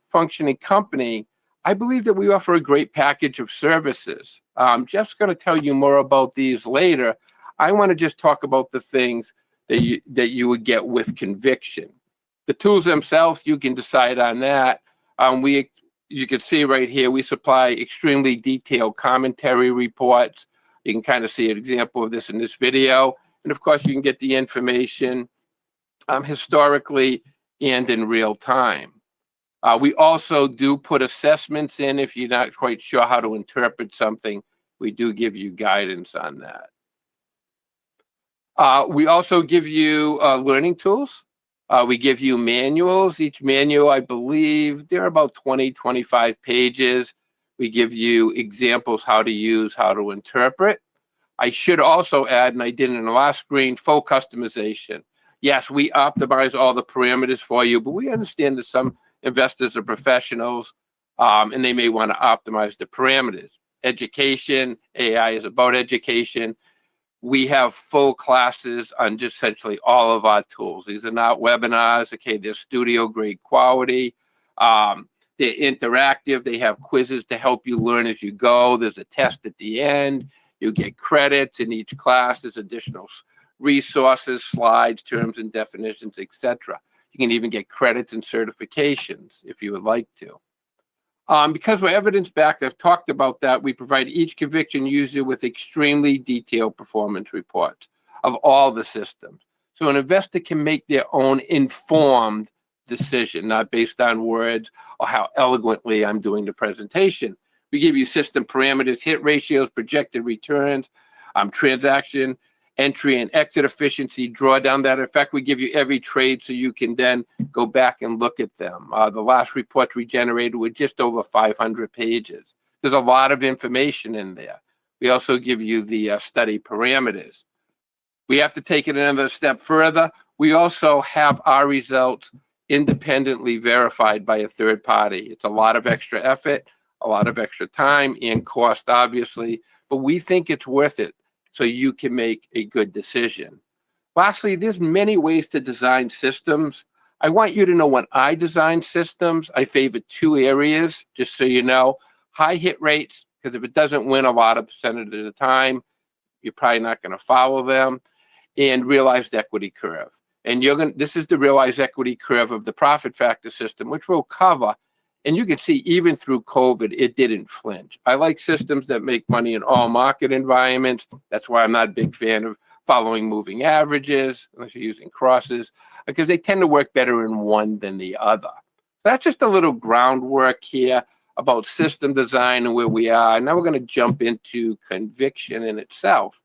functioning company, I believe that we offer a great package of services. Jeff's going to tell you more about these later. I want to just talk about the things that you would get with conviction. The tools themselves, you can decide on that. You can see right here, we supply extremely detailed commentary reports. You can kind of see an example of this in this video. And of course, you can get the information historically and in real time. We also do put assessments in if you're not quite sure how to interpret something. We do give you guidance on that. We also give you learning tools. We give you manuals. Each manual, I believe, they're about 20, 25 pages. We give you examples how to use, how to interpret. I should also add, and I did in the last screen, full customization. Yes, we optimize all the parameters for you, but we understand that some investors are professionals and they may want to optimize the parameters. education. AI is about education. We have full classes on just essentially all of our tools. These are not webinars. Okay, they're studio grade quality. They're interactive. They have quizzes to help you learn as you go. There's a test at the end. You get credits in each class. There's additional resources, slides, terms and definitions, etc. You can even get credits and certifications if you would like to. Because we're evidence-backed, I've talked about that, we provide each conviction user with extremely detailed performance reports of all the systems. So an investor can make their own informed decision, not based on words or how eloquently I'm doing the presentation. We give you system parameters, hit ratios, projected returns, transaction, entry and exit efficiency, drawdown that. In fact, we give you every trade so you can then go back and look at them. The last report we generated was just over 500 pages. There's a lot of information in there. We also give you the study parameters. We have to take it another step further. We also have our results independently verified by a third party. It's a lot of extra effort, a lot of extra time and cost, obviously, but we think it's worth it so you can make a good decision. Lastly, there's many ways to design systems. I want you to know when I design systems, I favor two areas, just so you know. High hit rates, because if it doesn't win a lot of percentage of the time, you're probably not going to follow them, and realized equity curve. And this is the realized equity curve of the profit factor system, which we'll cover. And you can see even through COVID, it didn't flinch. I like systems that make money in all market environments. That's why I'm not a big fan of following moving averages, unless you're using crosses, because they tend to work better in one than the other. That's just a little groundwork here about system design and where we are. Now we're going to jump into conviction in itself.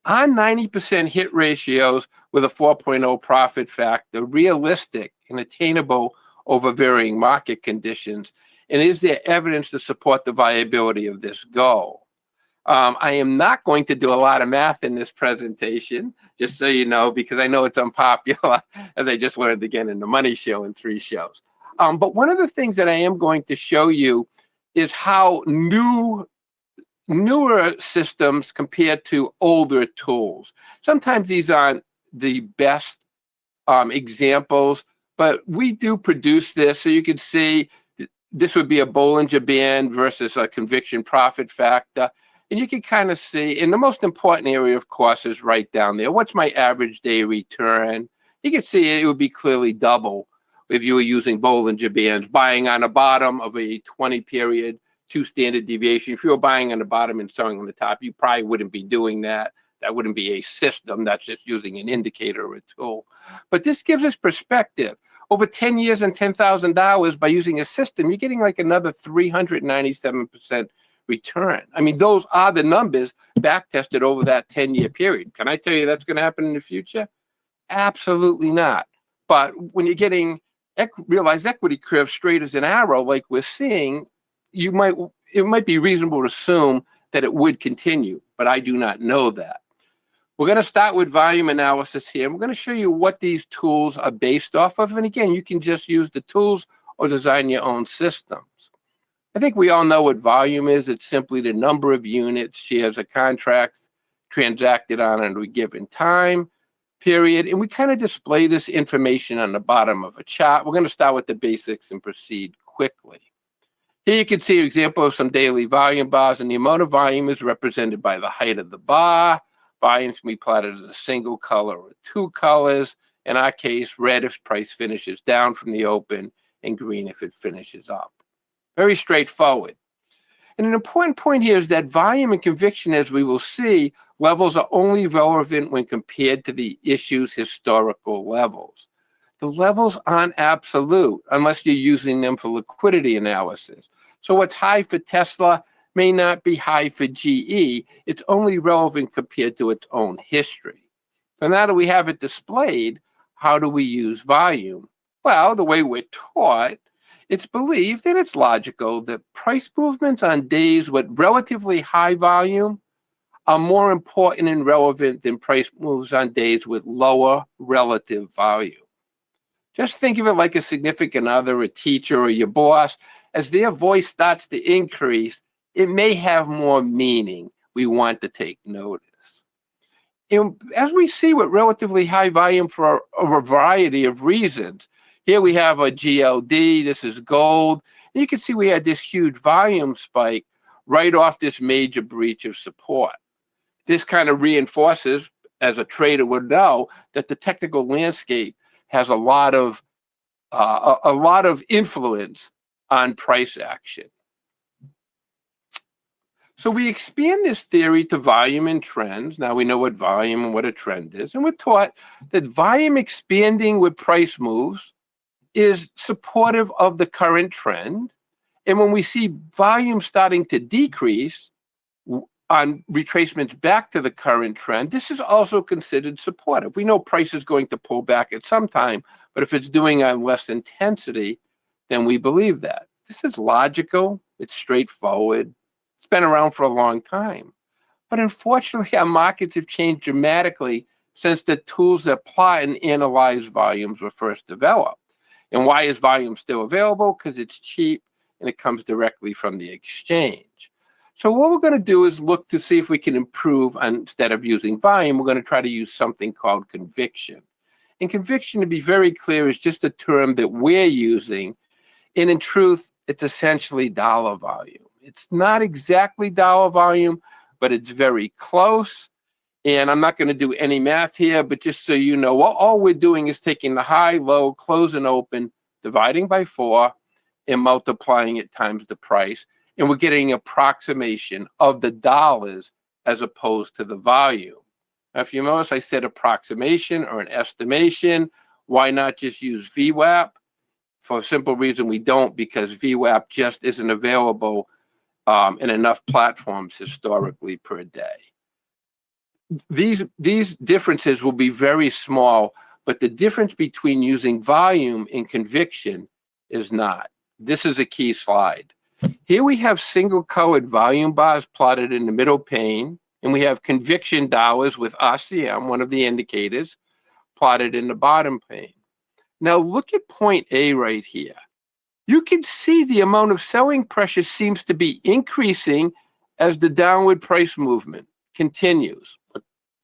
On 90% hit ratios with a 4.0 profit factor, realistic and attainable over varying market conditions? And is there evidence to support the viability of this goal? I am not going to do a lot of math in this presentation, just so you know, because I know it's unpopular, as I just learned again in the Money Show in 3 shows. But one of the things that I am going to show you is how newer systems compared to older tools. Sometimes these aren't the best examples, but we do produce this. So you can see this would be a Bollinger Band versus a conviction profit factor. And you can kind of see, and the most important area, of course, is right down there. What's my average day return? You can see it would be clearly double if you were using Bollinger Bands, buying on the bottom of a 20-period, 2 standard deviation. If you were buying on the bottom and selling on the top, you probably wouldn't be doing that. That wouldn't be a system. That's just using an indicator or a tool. But this gives us perspective. Over 10 years and $10,000 by using a system, you're getting like another 397% return. I mean, those are the numbers back tested over that 10-year period. Can I tell you that's going to happen in the future? Absolutely not. But when you're getting realized equity curve straight as an arrow, like we're seeing, it might be reasonable to assume that it would continue, but I do not know that. We're going to start with volume analysis here. We're going to show you what these tools are based off of. And again, you can just use the tools or design your own systems. I think we all know what volume is. It's simply the number of units, shares, or contracts transacted on a given time period. And we kind of display this information on the bottom of a chart. We're going to start with the basics and proceed quickly. Here you can see an example of some daily volume bars, and the amount of volume is represented by the height of the bar. Volumes can be plotted as a single color or 2 colors. In our case, red if price finishes down from the open, and green if it finishes up. Very straightforward. And an important point here is that volume and conviction, as we will see, levels are only relevant when compared to the issue's historical levels. The levels aren't absolute unless you're using them for liquidity analysis. So what's high for Tesla may not be high for GE. It's only relevant compared to its own history. So now that we have it displayed, how do we use volume? Well, the way we're taught, it's believed and it's logical that price movements on days with relatively high volume are more important and relevant than price moves on days with lower relative volume. Just think of it like a significant other, a teacher, or your boss. As their voice starts to increase, it may have more meaning. We want to take notice. And as we see with relatively high volume for a variety of reasons, here we have a GLD, this is gold, and you can see we had this huge volume spike right off this major breach of support. This kind of reinforces, as a trader would know, that the technical landscape has a lot of influence on price action. So we expand this theory to volume and trends. Now we know what volume and what a trend is. And we're taught that volume expanding with price moves is supportive of the current trend. And when we see volume starting to decrease on retracements back to the current trend, this is also considered supportive. We know price is going to pull back at some time, but if it's doing on less intensity, then we believe that. This is logical. It's straightforward. It's been around for a long time. But unfortunately, our markets have changed dramatically since the tools that plot and analyze volumes were first developed. And why is volume still available? Because it's cheap and it comes directly from the exchange. So what we're going to do is look to see if we can improve instead of using volume, we're going to try to use something called conviction. And conviction, to be very clear, is just a term that we're using. And in truth, it's essentially dollar volume. It's not exactly dollar volume, but it's very close. And I'm not going to do any math here, but just so you know, all we're doing is taking the high, low, close, and open, dividing by 4, and multiplying it times the price. And we're getting an approximation of the dollars as opposed to the volume. Now, if you notice, I said approximation or an estimation. Why not just use VWAP? For a simple reason, we don't, because VWAP just isn't available in enough platforms historically per day. These differences will be very small, but the difference between using volume and conviction is not. This is a key slide. Here we have single-colored volume bars plotted in the middle pane, and we have conviction dollars with RCM, one of the indicators, plotted in the bottom pane. Now look at point A right here. You can see the amount of selling pressure seems to be increasing as the downward price movement continues.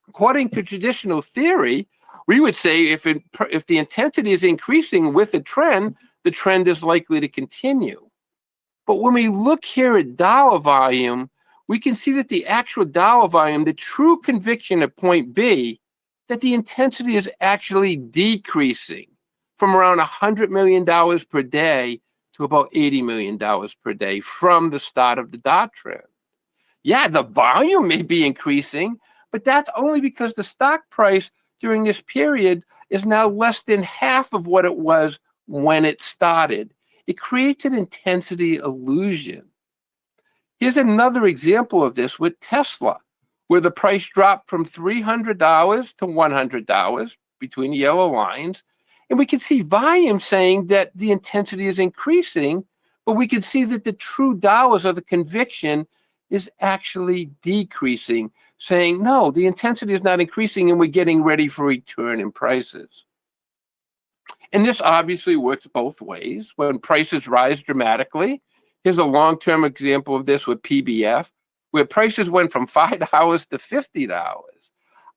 According to traditional theory, we would say if the intensity is increasing with the trend is likely to continue. But when we look here at dollar volume, we can see that the actual dollar volume, the true conviction at point B, that the intensity is actually decreasing from around $100 million per day to about $80 million per day from the start of the dot trend. Yeah, the volume may be increasing, but that's only because the stock price during this period is now less than half of what it was when it started. It creates an intensity illusion. Here's another example of this with Tesla, where the price dropped from $300 to $100 between the yellow lines. And we can see volume saying that the intensity is increasing, but we can see that the true dollars of the conviction is actually decreasing, saying, no, the intensity is not increasing and we're getting ready for return in prices. And this obviously works both ways. When prices rise dramatically, here's a long-term example of this with PBF, where prices went from $5 to $50.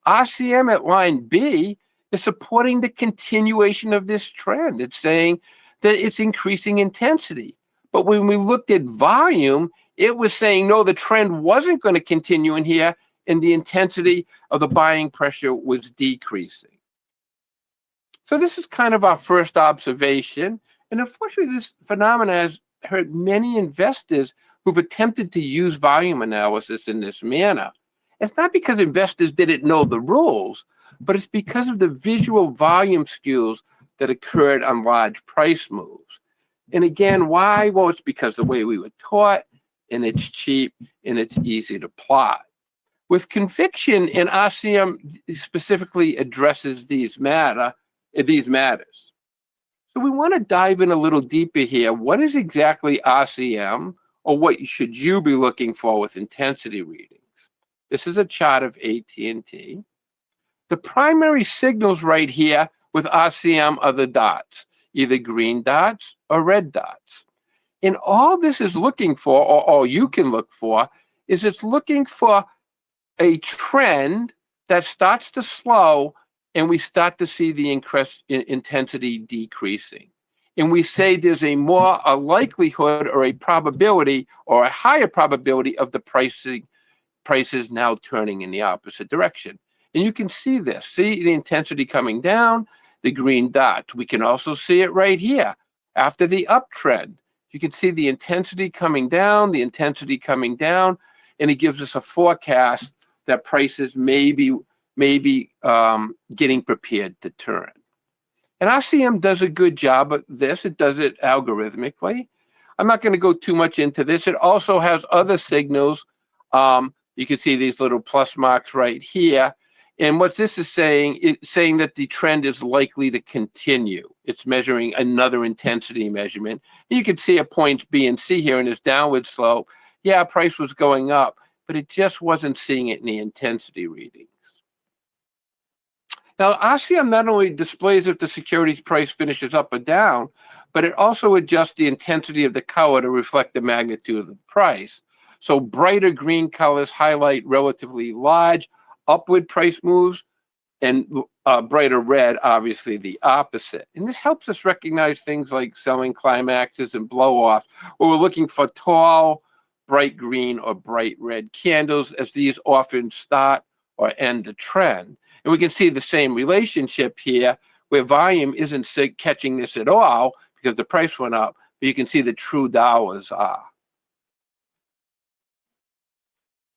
RCM at line B is supporting the continuation of this trend. It's saying that it's increasing intensity. But when we looked at volume, it was saying, no, the trend wasn't going to continue in here, and the intensity of the buying pressure was decreasing. So this is kind of our first observation. And unfortunately, this phenomenon has hurt many investors who've attempted to use volume analysis in this manner. It's not because investors didn't know the rules, but it's because of the visual volume skews that occurred on large price moves. And again, why? Well, it's because the way we were taught, and it's cheap, and it's easy to plot. With conviction, and RCM specifically addresses these matters. So we want to dive in a little deeper here. What is exactly RCM, or what should you be looking for with intensity readings? This is a chart of AT&T. The primary signals right here with RCM are the dots, either green dots or red dots. And all this is looking for, or all you can look for, is it's looking for a trend that starts to slow, and we start to see the intensity decreasing. And we say there's a likelihood or a probability or a higher probability of the prices now turning in the opposite direction. And you can see this. See the intensity coming down, the green dots. We can also see it right here after the uptrend. You can see the intensity coming down, and it gives us a forecast that prices may be getting prepared to turn. And RCM does a good job of this. It does it algorithmically. I'm not going to go too much into this. It also has other signals. You can see these little plus marks right here. And what this is saying, it's saying that the trend is likely to continue. It's measuring another intensity measurement. And you can see at points B and C here in this downward slope. Yeah, price was going up, but it just wasn't seeing it in the intensity readings. Now, RCM not only displays if the securities price finishes up or down, but it also adjusts the intensity of the color to reflect the magnitude of the price. So brighter green colors highlight relatively large upward price moves, and brighter red, obviously the opposite. And this helps us recognize things like selling climaxes and blow-offs, where we're looking for tall, bright green or bright red candles, as these often start or end the trend. And we can see the same relationship here, where volume isn't catching this at all because the price went up, but you can see the true dollars are.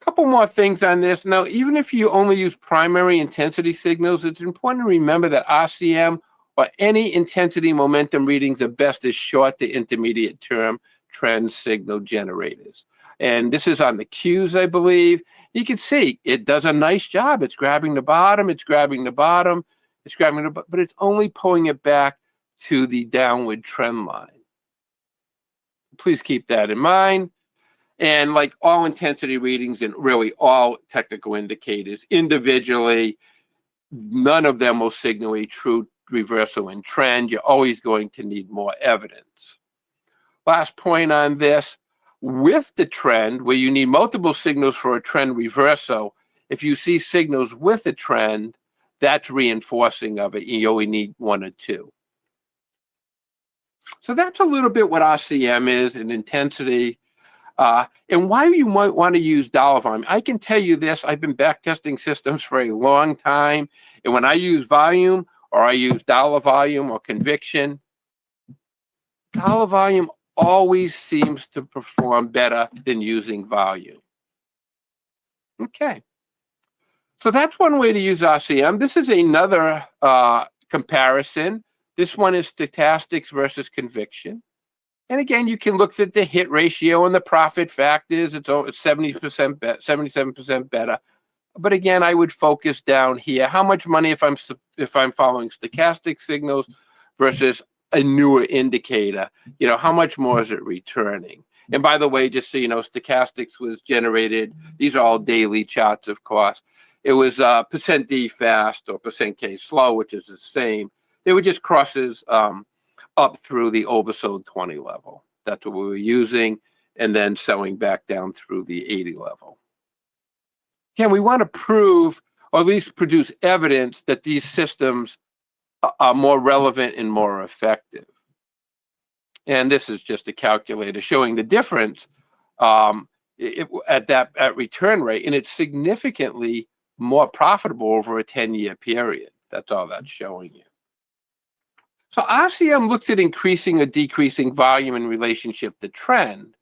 Couple more things on this. Now, even if you only use primary intensity signals, it's important to remember that RCM or any intensity momentum readings are best as short to intermediate term trend signal generators. And this is on the Qs, I believe. You can see it does a nice job. It's grabbing the bottom, it's grabbing the bottom, it's grabbing the bottom, but it's only pulling it back to the downward trend line. Please keep that in mind. And like all intensity readings and really all technical indicators, individually, none of them will signal a true reversal in trend. You're always going to need more evidence. Last point on this, with the trend, where you need multiple signals for a trend reversal, if you see signals with a trend, that's reinforcing of it. You only need one or two. So that's a little bit what RCM is, and intensity. And why you might want to use dollar volume. I can tell you this, I've been backtesting systems for a long time. And when I use volume, or I use dollar volume or conviction, dollar volume always seems to perform better than using volume. Okay. So that's one way to use RCM. This is another comparison. This one is stochastics versus conviction. And again, you can look at the hit ratio and the profit factors. It's 70% better, 77% better. But again, I would focus down here. How much money if I'm following stochastic signals versus a newer indicator? You know, how much more is it returning? And by the way, just so you know, stochastics was generated. These are all daily charts, of course. It was percent D fast or percent K slow, which is the same. They were just crosses up through the oversold 20 level. That's what we were using, and then selling back down through the 80 level. Again, we want to prove, or at least produce evidence, that these systems are more relevant and more effective. And this is just a calculator showing the difference at return rate, and it's significantly more profitable over a 10-year period. That's all that's showing you. So RCM looks at increasing or decreasing volume in relationship to trend.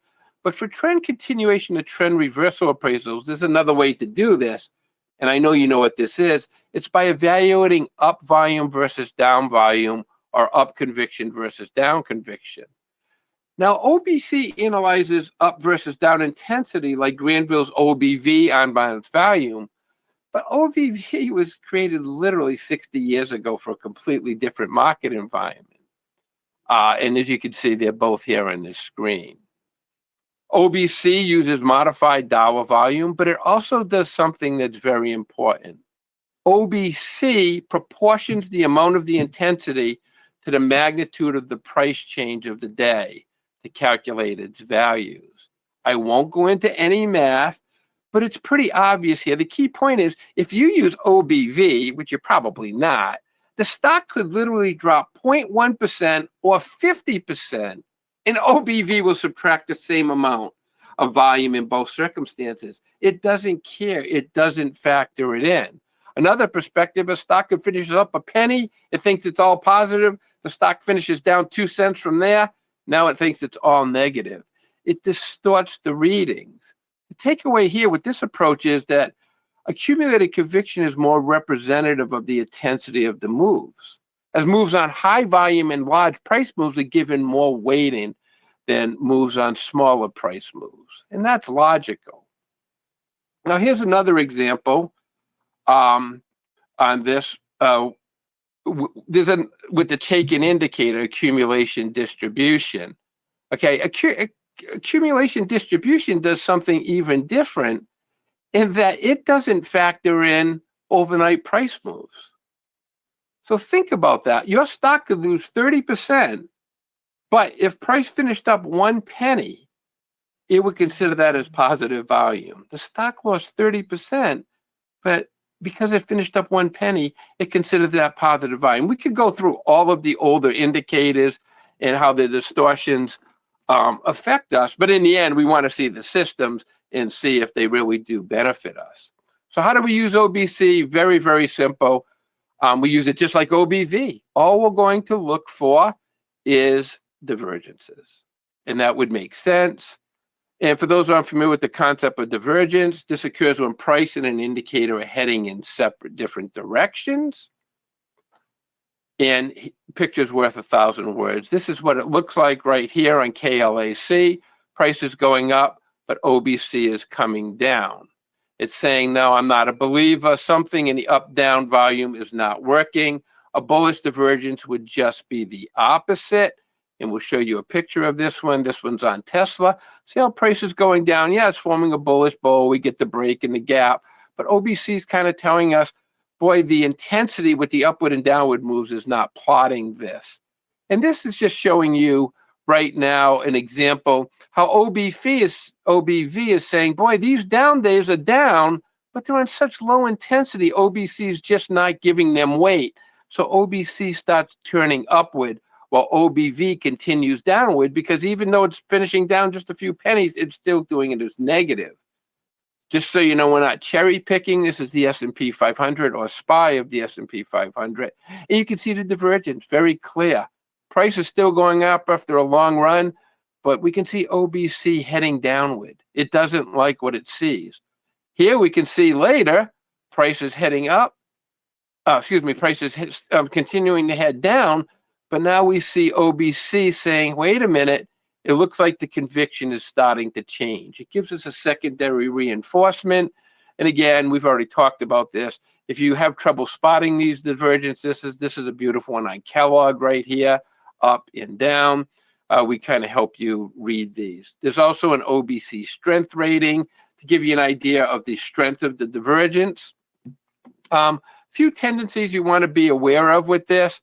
But for trend continuation to trend reversal appraisals, there's another way to do this. And I know you know what this is. It's by evaluating up volume versus down volume, or up conviction versus down conviction. Now, OBC analyzes up versus down intensity like Granville's OBV on balance volume. But OBV was created literally 60 years ago for a completely different market environment. And as you can see, they're both here on this screen. OBC uses modified dollar volume, but it also does something that's very important. OBC proportions the amount of the intensity to the magnitude of the price change of the day to calculate its values. I won't go into any math, but it's pretty obvious here. The key point is if you use OBV, which you're probably not, the stock could literally drop 0.1% or 50%, and OBV will subtract the same amount of volume in both circumstances. It doesn't care. It doesn't factor it in. Another perspective, a stock could finish up a penny. It thinks it's all positive. The stock finishes down 2 cents from there. Now it thinks it's all negative. It distorts the readings. The takeaway here with this approach is that accumulated conviction is more representative of the intensity of the moves. As moves on high volume and large price moves are given more weighting than moves on smaller price moves. And that's logical. Now here's another example on this. With the taken indicator, accumulation distribution. Okay, accumulation distribution does something even different in that it doesn't factor in overnight price moves. So think about that. Your stock could lose 30%, but if price finished up 1 penny, it would consider that as positive volume. The stock lost 30%, but because it finished up 1 penny, it considers that positive volume. We could go through all of the older indicators and how the distortions affect us, but in the end, we want to see the systems and see if they really do benefit us. So how do we use OBC? Very, very simple. We use it just like OBV. All we're going to look for is divergences, and that would make sense. And for those who aren't familiar with the concept of divergence, this occurs when price and an indicator are heading in separate, different directions. And picture's worth 1,000 words. This is what it looks like right here on KLAC. Price is going up, but OBC is coming down. It's saying, no, I'm not a believer. Something in the up-down volume is not working. A bullish divergence would just be the opposite. And we'll show you a picture of this one. This one's on Tesla. See how price is going down? Yeah, it's forming a bullish bowl. We get the break and the gap. But OBC is kind of telling us, boy, the intensity with the upward and downward moves is not plotting this. And this is just showing you right now an example how OBV is saying, boy, these down days are down, but they're on such low intensity. OBC is just not giving them weight. So OBC starts turning upward, while OBV continues downward, because even though it's finishing down just a few pennies, it's still doing it as negative. Just so you know, we're not cherry picking. This is the S&P 500 or SPY of the S&P 500. And you can see the divergence very clear. Price is still going up after a long run, but we can see OBC heading downward. It doesn't like what it sees. Here we can see later, price is heading up. Price is continuing to head down. But now we see OBC saying, wait a minute, it looks like the conviction is starting to change. It gives us a secondary reinforcement. And again, we've already talked about this. If you have trouble spotting these divergences, this is a beautiful one on Kellogg right here, up and down. We kind of help you read these. There's also an OBC strength rating to give you an idea of the strength of the divergence. Few tendencies you want to be aware of with this.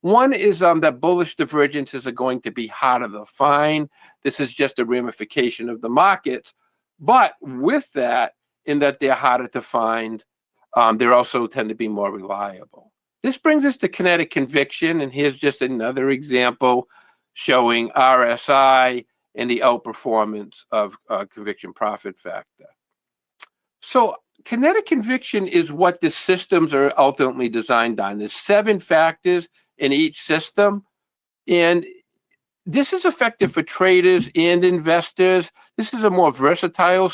One is that bullish divergences are going to be harder to find. This is just a ramification of the markets. But with that, in that they're harder to find, they also tend to be more reliable. This brings us to kinetic conviction, and here's just another example showing RSI and the outperformance of conviction profit factor. So kinetic conviction is what the systems are ultimately designed on. There's 7 factors in each system. And this is effective for traders and investors. This is a more versatile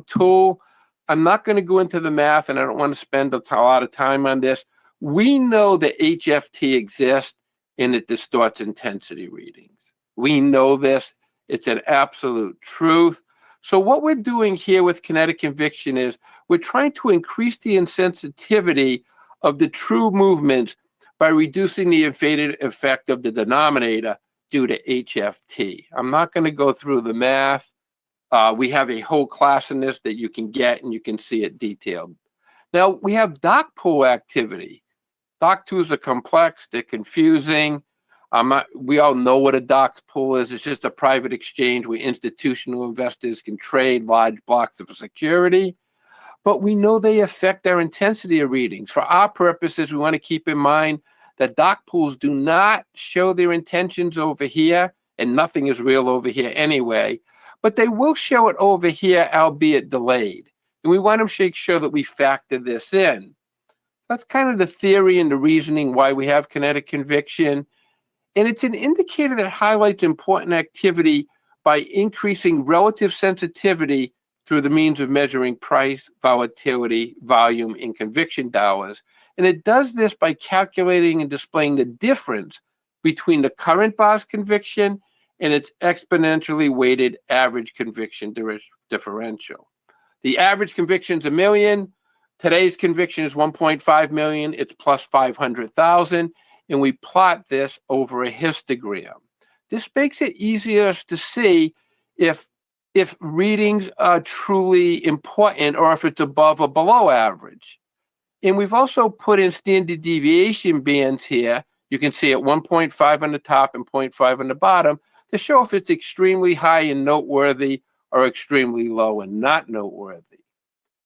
tool. I'm not going to go into the math, and I don't want to spend a lot of time on this. We know that HFT exists, and it distorts intensity readings. We know this. It's an absolute truth. So what we're doing here with kinetic conviction is we're trying to increase the insensitivity of the true movements by reducing the inflated effect of the denominator due to HFT. I'm not going to go through the math. We have a whole class in this that you can get, and you can see it detailed. Now, we have dock pool activity. Dock tools are complex. They're confusing. We all know what a dox pool is. It's just a private exchange where institutional investors can trade large blocks of a security. But we know they affect our intensity of readings. For our purposes, we want to keep in mind that dox pools do not show their intentions over here, and nothing is real over here anyway. But they will show it over here, albeit delayed. And we want to make sure that we factor this in. That's kind of the theory and the reasoning why we have kinetic conviction. And it's an indicator that highlights important activity by increasing relative sensitivity through the means of measuring price, volatility, volume, and conviction dollars. And it does this by calculating and displaying the difference between the current bar's conviction and its exponentially weighted average conviction differential. The average conviction is 1 million. Today's conviction is 1.5 million. It's plus 500,000. And we plot this over a histogram. This makes it easier to see if readings are truly important or if it's above or below average. And we've also put in standard deviation bands here. You can see at 1.5 on the top and 0.5 on the bottom to show if it's extremely high and noteworthy or extremely low and not noteworthy.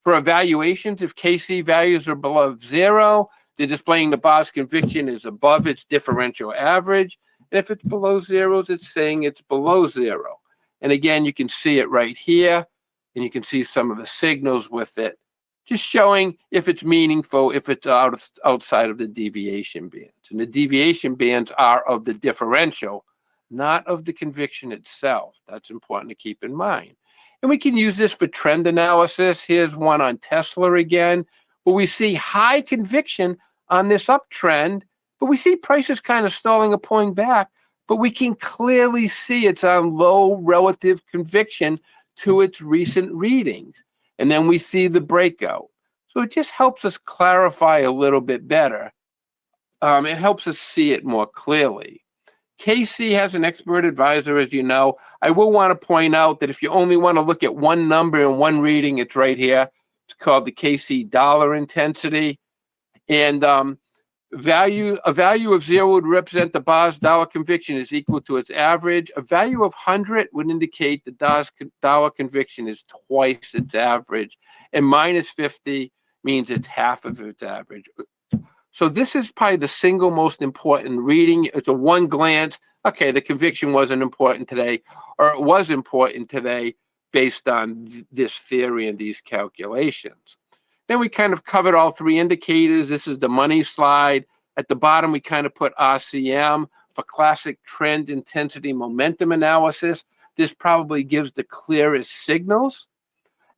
For evaluations, if KC values are below 0, they're displaying the bar's conviction is above its differential average. And if it's below 0, it's saying it's below 0. And again, you can see it right here, and you can see some of the signals with it, just showing if it's meaningful, if it's outside of the deviation bands. And the deviation bands are of the differential, not of the conviction itself. That's important to keep in mind. And we can use this for trend analysis. Here's one on Tesla again, where we see high conviction on this uptrend, but we see prices kind of stalling or pulling back, but we can clearly see it's on low relative conviction to its recent readings. And then we see the breakout. So it just helps us clarify a little bit better. It helps us see it more clearly. KC has an expert advisor, as you know. I will want to point out that if you only want to look at one number and one reading, it's right here. It's called the KC dollar intensity. And a value of 0 would represent the bar's dollar conviction is equal to its average. A value of 100 would indicate the dollar conviction is twice its average. And minus 50 means it's half of its average. So this is probably the single most important reading. It's a one glance, okay, the conviction wasn't important today, or it was important today based on this theory and these calculations. Then we kind of covered all three indicators. This is the money slide. At the bottom, we kind of put RCM for classic trend intensity momentum analysis. This probably gives the clearest signals.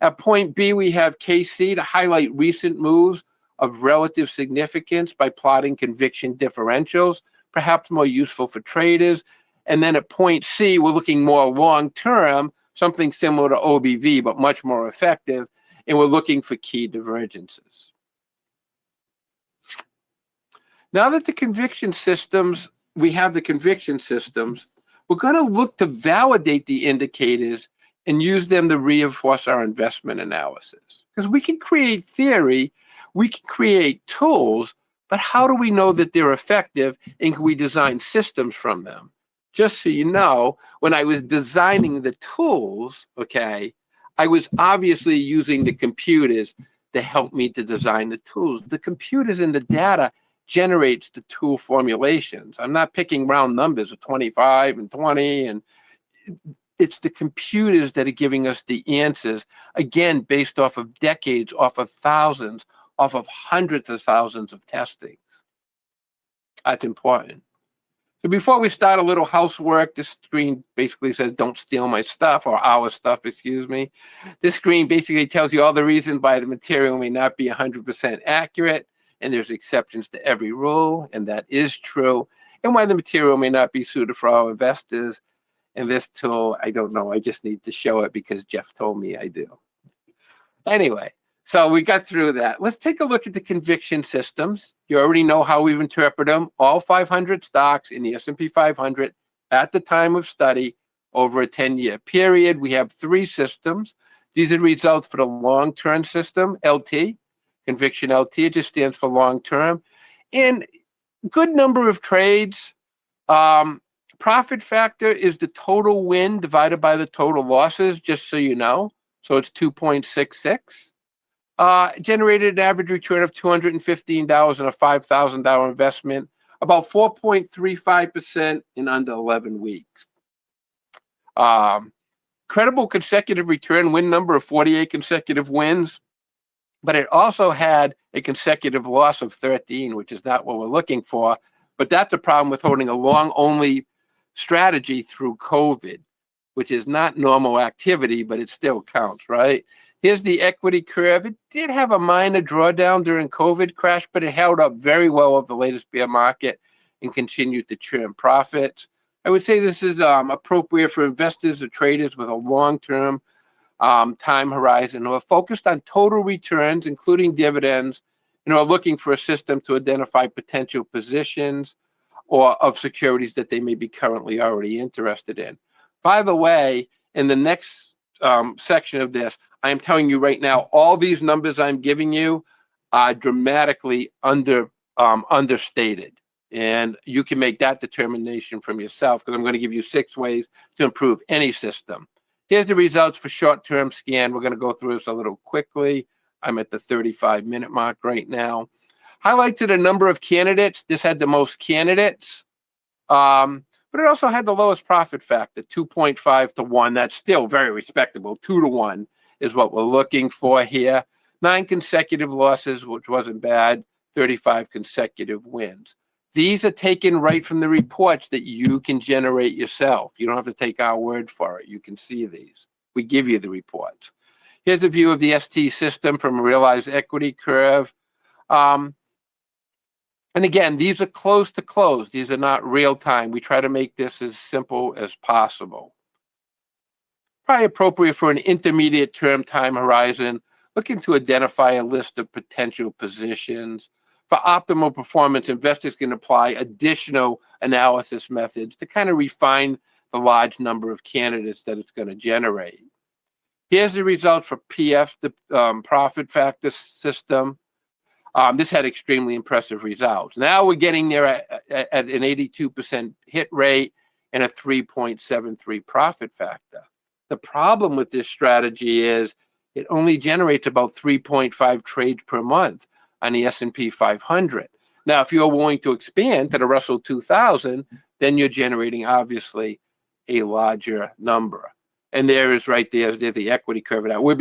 At point B, we have KC to highlight recent moves of relative significance by plotting conviction differentials, perhaps more useful for traders. And then at point C, we're looking more long-term, something similar to OBV, but much more effective. And we're looking for key divergences. Now that we have the conviction systems, we're going to look to validate the indicators and use them to reinforce our investment analysis. Because we can create theory, we can create tools, but how do we know that they're effective, and can we design systems from them? Just so you know, when I was designing the tools, okay, I was obviously using the computers to help me to design the tools. The computers and the data generates the tool formulations. I'm not picking round numbers of 25 and 20, and it's the computers that are giving us the answers, again, based off of decades, off of thousands, off of hundreds of thousands of testings. That's important. So before we start, a little housework. This screen basically says, don't steal my stuff, or our stuff, excuse me. This screen basically tells you all the reasons why the material may not be 100% accurate, and there's exceptions to every rule, and that is true, and why the material may not be suited for all investors. And this tool, I don't know, I just need to show it because Jeff told me I do. Anyway, so we got through that. Let's take a look at the conviction systems. You already know how we've interpreted them. All 500 stocks in the S&P 500 at the time of study over a 10-year period. We have three systems. These are the results for the long-term system, LT. Conviction LT, it just stands for long-term. And good number of trades, Profit factor is the total win divided by the total losses, just so you know. So it's 2.66. Generated an average return of $215 on a $5,000 investment, about 4.35% in under 11 weeks. Credible consecutive return win number of 48 consecutive wins, but it also had a consecutive loss of 13, which is not what we're looking for. But that's a problem with holding a long-only strategy through COVID, which is not normal activity, but it still counts, right? Here's the equity curve. It did have a minor drawdown during COVID crash, but it held up very well over the latest bear market and continued to churn profits. I would say this is appropriate for investors or traders with a long-term time horizon who are focused on total returns, including dividends, and are looking for a system to identify potential positions or of securities that they may be currently already interested in. By the way, in the next section of this, I am telling you right now, all these numbers I'm giving you are dramatically understated. And you can make that determination from yourself, because I'm going to give you 6 ways to improve any system. Here's the results for short-term scan. We're going to go through this a little quickly. I'm at the 35-minute mark right now. Highlighted a number of candidates. This had the most candidates, but it also had the lowest profit factor, 2.5 to 1. That's still very respectable. 2 to 1 is what we're looking for here. 9 consecutive losses, which wasn't bad. 35 consecutive wins. These are taken right from the reports that you can generate yourself. You don't have to take our word for it. You can see these. We give you the reports. Here's a view of the ST system from a realized equity curve. And again, these are close to close. These are not real time. We try to make this as simple as possible. Probably appropriate for an intermediate term time horizon, looking to identify a list of potential positions. For optimal performance, investors can apply additional analysis methods to kind of refine the large number of candidates that it's going to generate. Here's the results for PF, the profit factor system. This had extremely impressive results. Now we're getting there at an 82% hit rate and a 3.73 profit factor. The problem with this strategy is it only generates about 3.5 trades per month on the S&P 500. Now, if you're willing to expand to the Russell 2000, then you're generating, obviously, a larger number. And there is right there, there's the equity curve. Now, we're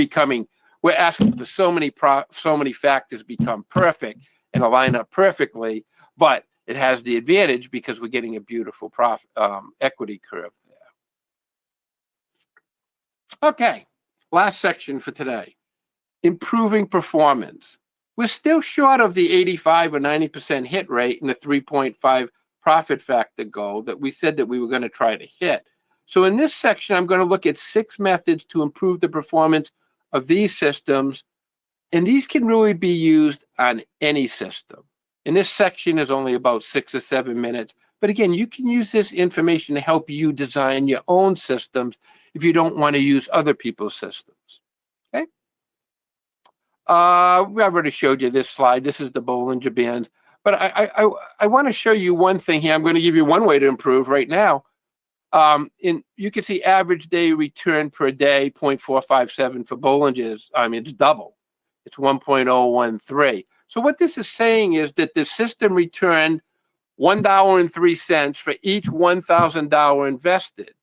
asking for so many factors become perfect and align up perfectly, but it has the advantage because we're getting a beautiful equity curve there. Okay, last section for today, improving performance. We're still short of the 85 or 90% hit rate and the 3.5 profit factor goal that we said that we were going to try to hit. So in this section, I'm going to look at 6 methods to improve the performance of these systems, and these can really be used on any system. And this section is only about 6 or 7 minutes, but again, you can use this information to help you design your own systems if you don't want to use other people's systems. Okay. We already showed you this slide. This is the Bollinger Bands, but I want to show you one thing here. I'm going to give you one way to improve right now. You can see average day return per day, 0.457 for Bollinger's. I mean, it's double. It's 1.013. So what this is saying is that the system returned $1.03 for each $1,000 invested.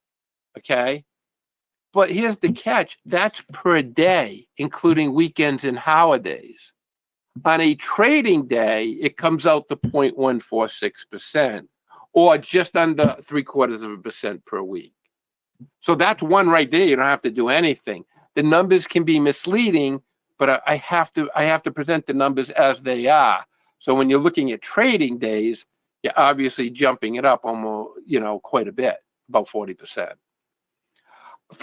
Okay. But here's the catch. That's per day, including weekends and holidays. On a trading day, it comes out to 0.146%. or just under 0.75% per week. So that's one right there. You don't have to do anything. The numbers can be misleading, but I have to present the numbers as they are. So when you're looking at trading days, you're obviously jumping it up almost, quite a bit, about 40%.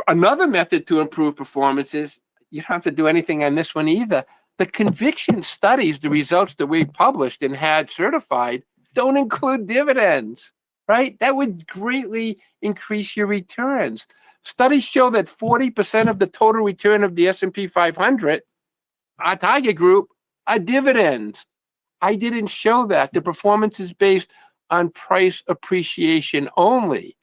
Another method to improve performance is you don't have to do anything on this one either. The conviction studies, the results that we published and had certified, don't include dividends, right? That would greatly increase your returns. Studies show that 40% of the total return of the S&P 500, our target group, are dividends. I didn't show that. The performance is based on price appreciation only.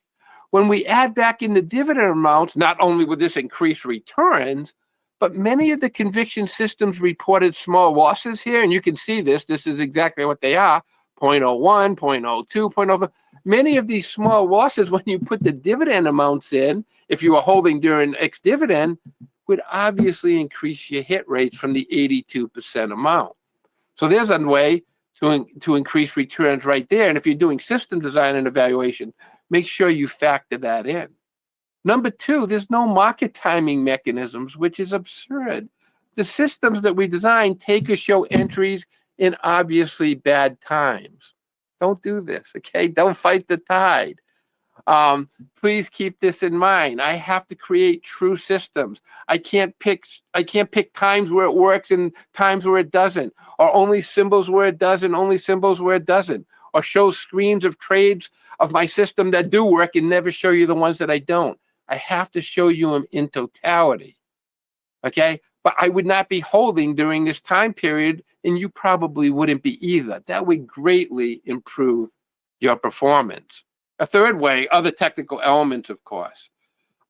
When we add back in the dividend amounts, not only will this increase returns, but many of the conviction systems reported small losses here, and you can see this. This is exactly what they are, 0.01, 0.02, 0.03. Many of these small losses, when you put the dividend amounts in, if you were holding during ex-dividend, would obviously increase your hit rates from the 82% amount. So there's a way to increase returns right there. And if you're doing system design and evaluation, make sure you factor that in. Number two, there's no market timing mechanisms, which is absurd. The systems that we design take or show entries in obviously bad times. Don't do this, okay? Don't fight the tide. Please keep this in mind. I have to create true systems. I can't pick times where it works and times where it doesn't, or only symbols where it does and only symbols where it doesn't, or show screens of trades of my system that do work and never show you the ones that I don't. I have to show you them in totality, okay? But I would not be holding during this time period, and you probably wouldn't be either. That would greatly improve your performance. A third way, other technical elements, of course.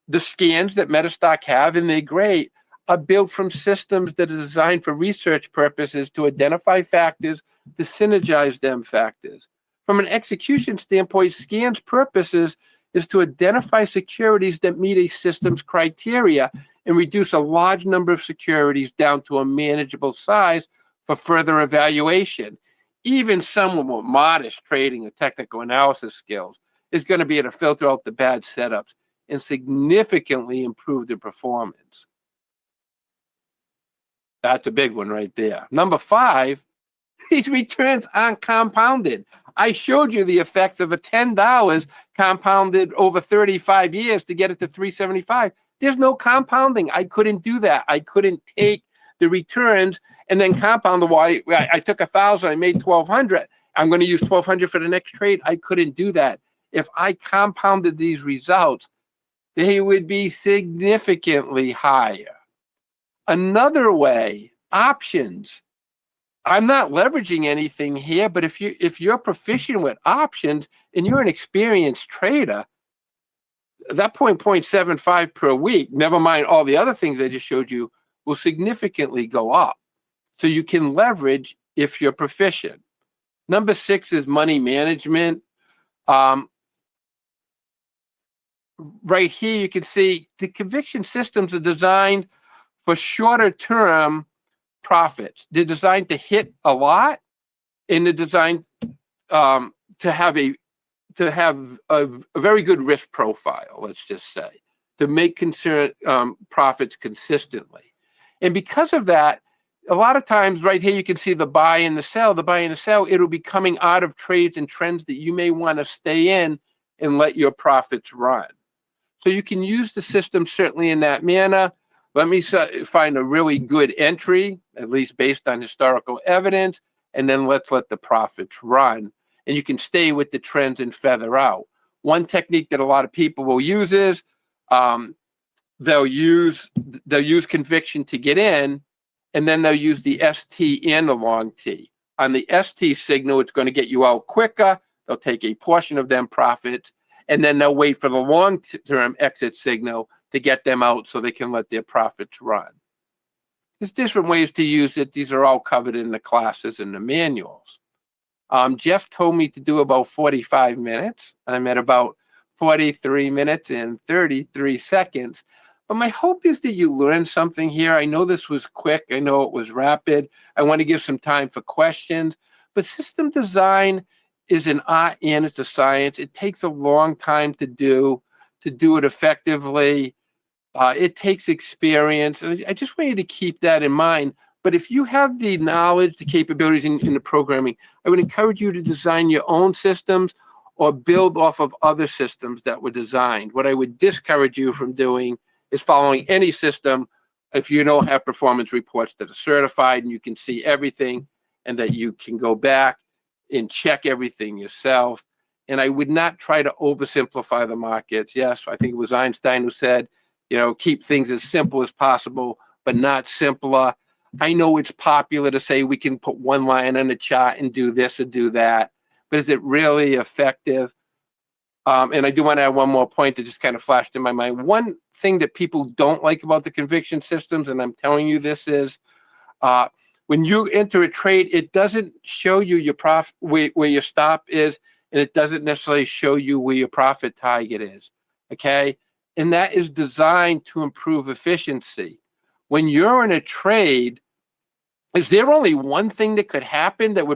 The scans that Metastock have, and they're great, are built from systems that are designed for research purposes to identify factors, to synergize them factors. From an execution standpoint, scans' purposes is to identify securities that meet a system's criteria and reduce a large number of securities down to a manageable size for further evaluation. Even someone with modest trading or technical analysis skills is going to be able to filter out the bad setups and significantly improve their performance. That's a big one right there. Number 5, these returns aren't compounded. I showed you the effects of a $10 compounded over 35 years to get it to $375. There's no compounding. I couldn't do that. I couldn't take the returns and then compound the why. I took 1,000, I made 1,200. I'm going to use 1,200 for the next trade. I couldn't do that. If I compounded these results, they would be significantly higher. Another way, options. I'm not leveraging anything here, but if you're proficient with options and you're an experienced trader, that 0.75 per week, never mind all the other things I just showed you, will significantly go up. So you can leverage if you're proficient. Number 6 is money management. Right here, you can see the conviction systems are designed for shorter term profits. They're designed to hit a lot, and they're designed to have a very good risk profile, let's just say, to make profits consistently. And because of that, a lot of times right here, you can see the buy and the sell. The buy and the sell, it'll be coming out of trades and trends that you may want to stay in and let your profits run. So you can use the system certainly in that manner. Let me find a really good entry, at least based on historical evidence, and then let's let the profits run. And you can stay with the trends and feather out. One technique that a lot of people will use is they'll use conviction to get in, and then they'll use the ST and the long T. On the ST signal, it's going to get you out quicker. They'll take a portion of them profits, and then they'll wait for the long-term exit signal to get them out so they can let their profits run. There's different ways to use it. These are all covered in the classes and the manuals. Jeff told me to do about 45 minutes. I'm at about 43 minutes and 33 seconds. But my hope is that you learn something here. I know this was quick. I know it was rapid. I want to give some time for questions. But system design is an art and it's a science. It takes a long time to do it effectively. It takes experience. And I just want you to keep that in mind. But if you have the knowledge, the capabilities in the programming, I would encourage you to design your own systems or build off of other systems that were designed. What I would discourage you from doing is following any system if you don't have performance reports that are certified and you can see everything and that you can go back and check everything yourself. And I would not try to oversimplify the markets. Yes, I think it was Einstein who said, keep things as simple as possible, but not simpler. I know it's popular to say we can put one line on the chart and do this or do that, but is it really effective? And I do want to add one more point that just kind of flashed in my mind. One thing that people don't like about the conviction systems, and I'm telling you this, is when you enter a trade, it doesn't show you your profit, where your stop is, and it doesn't necessarily show you where your profit target is. Okay, and that is designed to improve efficiency. When you're in a trade, is there only one thing that could happen that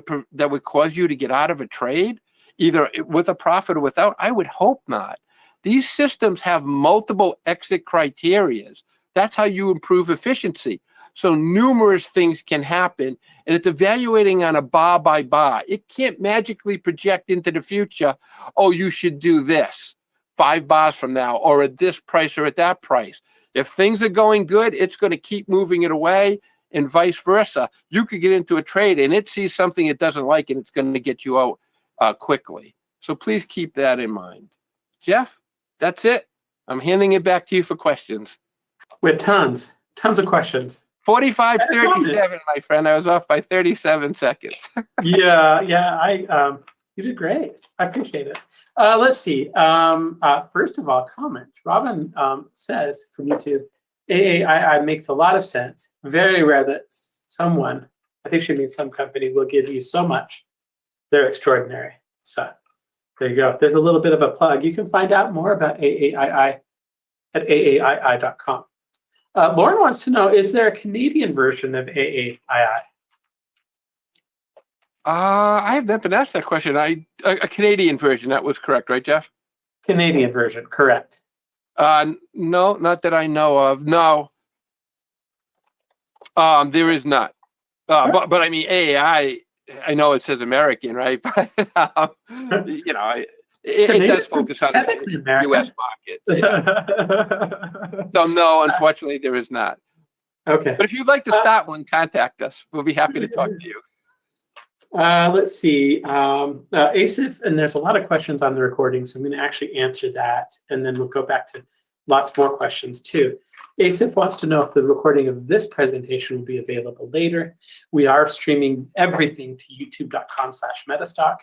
would cause you to get out of a trade, either with a profit or without? I would hope not. These systems have multiple exit criteria. That's how you improve efficiency. So numerous things can happen, and it's evaluating on a bar by bar. It can't magically project into the future, oh, you should do this 5 bars from now, or at this price or at that price. If things are going good, it's going to keep moving it away, and vice versa. You could get into a trade and it sees something it doesn't like, and it's going to get you out quickly. So please keep that in mind. Jeff, that's it. I'm handing it back to you for questions. We have tons of questions. 45-37, my friend. I was off by 37 seconds. Yeah, you did great. I appreciate it. Let's see. First of all, comment. Robin says from YouTube, AAII makes a lot of sense. Very rare that someone, I think she means some company, will give you so much. They're extraordinary. So there you go. There's a little bit of a plug. You can find out more about AAII at AAII.com. Lauren wants to know, is there a Canadian version of AAII? I have not been asked that question. A Canadian version, that was correct, right, Jeff? Canadian version, correct. No, not that I know of. No, there is not. But I mean, AAI, I know it says American, right? But you know, it does focus on the U.S. market. Yeah. So no, unfortunately, there is not. Okay. But if you'd like to start one, contact us. We'll be happy to talk to you. Let's see. ASIF, and there's a lot of questions on the recording, so I'm going to actually answer that, and then we'll go back to lots more questions too. ASIF wants to know if the recording of this presentation will be available later. We are streaming everything to youtube.com/Metastock.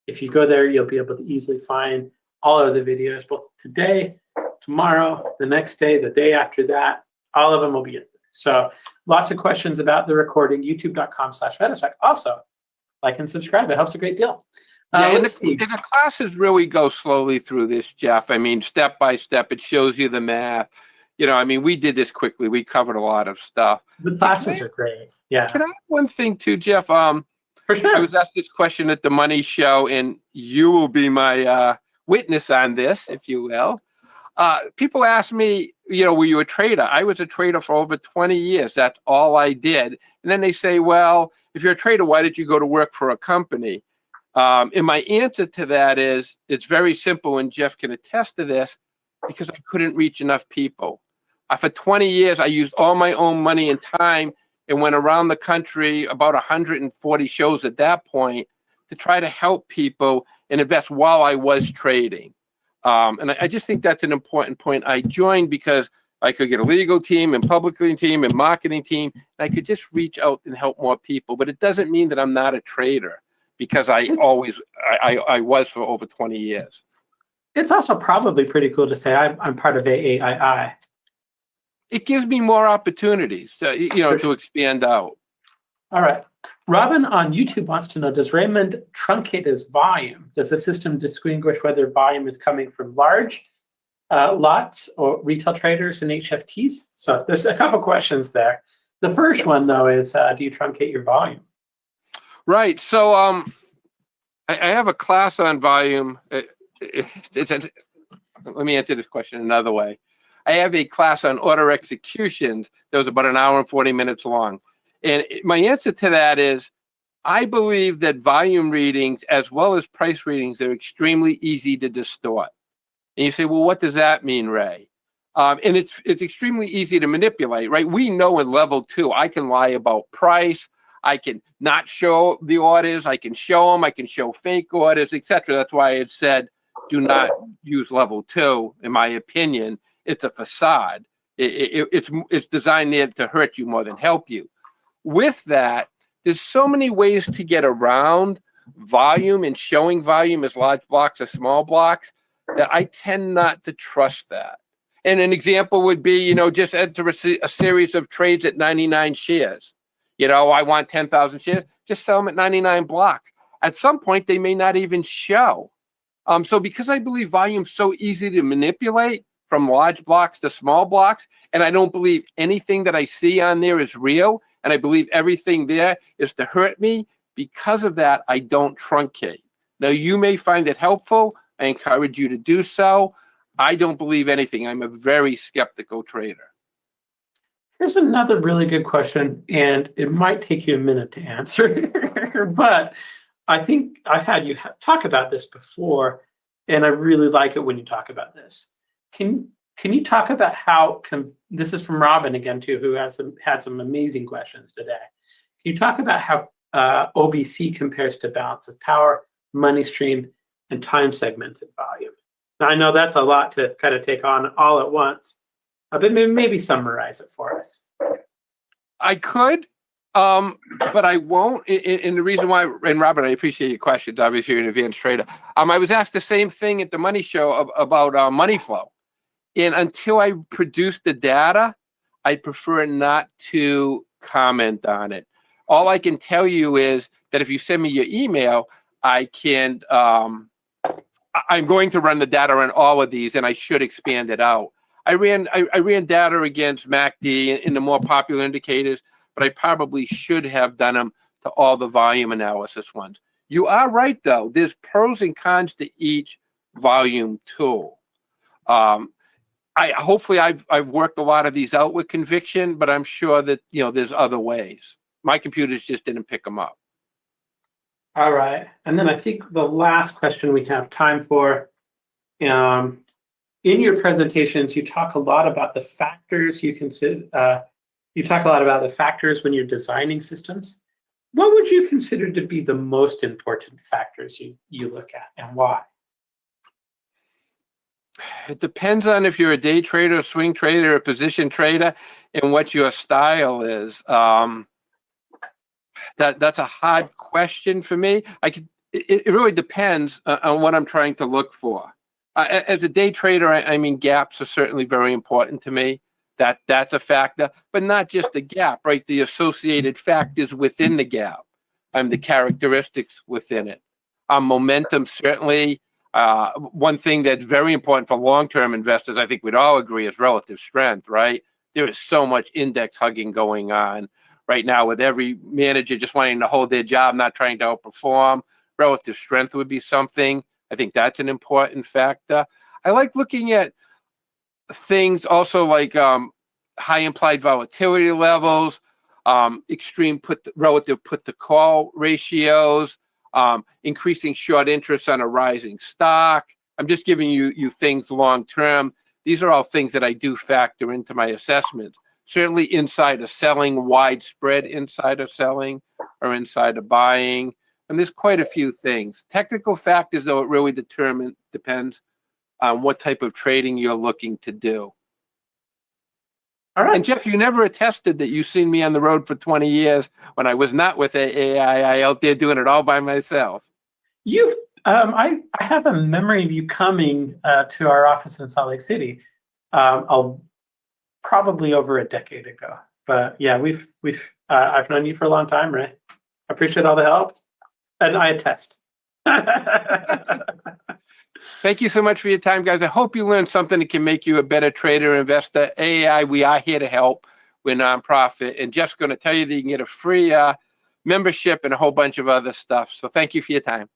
If you go there, you'll be able to easily find all of the videos, both today, tomorrow, the next day, the day after that. All of them will be in there. So lots of questions about the recording, youtube.com/Metastock. Also, like and subscribe. It helps a great deal. And the classes really go slowly through this, Jeff. I mean, step by step, it shows you the math. You know, I mean, we did this quickly. We covered a lot of stuff. The classes are great. Yeah. Can I add one thing too, Jeff? For sure. I was asked this question at the Money Show, and you will be my witness on this, if you will. People ask me, you know, were you a trader? I was a trader for over 20 years. That's all I did. And then they say, well, if you're a trader, why did you go to work for a company? And my answer to that is, it's very simple, and Jeff can attest to this, because I couldn't reach enough people. For 20 years, I used all my own money and time and went around the country, about 140 shows at that point, to try to help people and invest while I was trading. And I just think that's an important point. I joined because I could get a legal team and publicly team and marketing team, and I could just reach out and help more people. But it doesn't mean that I'm not a trader, because I was for over 20 years. It's also probably pretty cool to say I'm part of AAII. It gives me more opportunities, to expand out. All right. Robin on YouTube wants to know, does Raymond truncate his volume? Does the system distinguish whether volume is coming from large lots or retail traders and HFTs? So there's a couple questions there. The first one, though, is do you truncate your volume? Right. So I have a class on volume. Let me answer this question another way. I have a class on order executions that was about 1 hour and 40 minutes long. And my answer to that is, I believe that volume readings as well as price readings are extremely easy to distort. And you say, well, what does that mean, Ray? And it's extremely easy to manipulate, right? We know in level 2, I can lie about price. I can not show the orders. I can show them. I can show fake orders, etc. That's why it said, do not use level 2, in my opinion. It's a facade. It's designed there to hurt you more than help you. With that, there's so many ways to get around volume and showing volume as large blocks or small blocks, that I tend not to trust that. And an example would be, just enter a series of trades at 99 shares. I want 10,000 shares, just sell them at 99 blocks. At some point, they may not even show. So because I believe volume's so easy to manipulate from large blocks to small blocks, and I don't believe anything that I see on there is real, and I believe everything there is to hurt me, because of that, I don't truncate. Now, you may find it helpful. I encourage you to do so. I don't believe anything. I'm a very skeptical trader. Here's another really good question, and it might take you a minute to answer, but I think I've had you talk about this before, and I really like it when you talk about this. Can you talk about how, this is from Robin again too, who had some amazing questions today. Can you talk about how OBC compares to balance of power, money stream, and time segmented volume? Now, I know that's a lot to kind of take on all at once, but maybe summarize it for us. I could, but I won't. And the reason why, and Robert, I appreciate your questions. Obviously, you're an advanced trader. I was asked the same thing at the Money Show about money flow. And until I produce the data, I prefer not to comment on it. All I can tell you is that if you send me your email, I can. I'm going to run the data on all of these, and I should expand it out. I ran data against MACD in the more popular indicators, but I probably should have done them to all the volume analysis ones. You are right, though. There's pros and cons to each volume tool. Hopefully I've worked a lot of these out with conviction, but I'm sure that there's other ways. My computers just didn't pick them up. All right, and then I think the last question we have time for. In your presentations, you talk a lot about the factors you consider. You talk a lot about the factors when you're designing systems. What would you consider to be the most important factors you look at, and why? It depends on if you're a day trader, a swing trader, a position trader, and what your style is. That's a hard question for me. It really depends on what I'm trying to look for. As a day trader, I mean, gaps are certainly very important to me. That's a factor, but not just the gap, right? The associated factors within the gap, the characteristics within it. Momentum, certainly. One thing that's very important for long-term investors, I think we'd all agree, is relative strength, right? There is so much index hugging going on right now with every manager just wanting to hold their job, not trying to outperform. Relative strength would be something. I think that's an important factor. I like looking at things also like high implied volatility levels, extreme relative put to call ratios, increasing short interest on a rising stock. I'm just giving you things long term. These are all things that I do factor into my assessment. Certainly insider selling, widespread insider selling or insider buying. And there's quite a few things. Technical factors, though, it really depends on what type of trading you're looking to do. All right. And Jeff, you never attested that you've seen me on the road for 20 years when I was not with AAI out there doing it all by myself. I have a memory of you coming to our office in Salt Lake City, probably over a decade ago. But yeah, I've known you for a long time, Ray. I appreciate all the help, and I attest. Thank you so much for your time, guys. I hope you learned something that can make you a better trader, investor. AAI, we are here to help. We're nonprofit, and Jeff's going to tell you that you can get a free membership and a whole bunch of other stuff. So thank you for your time.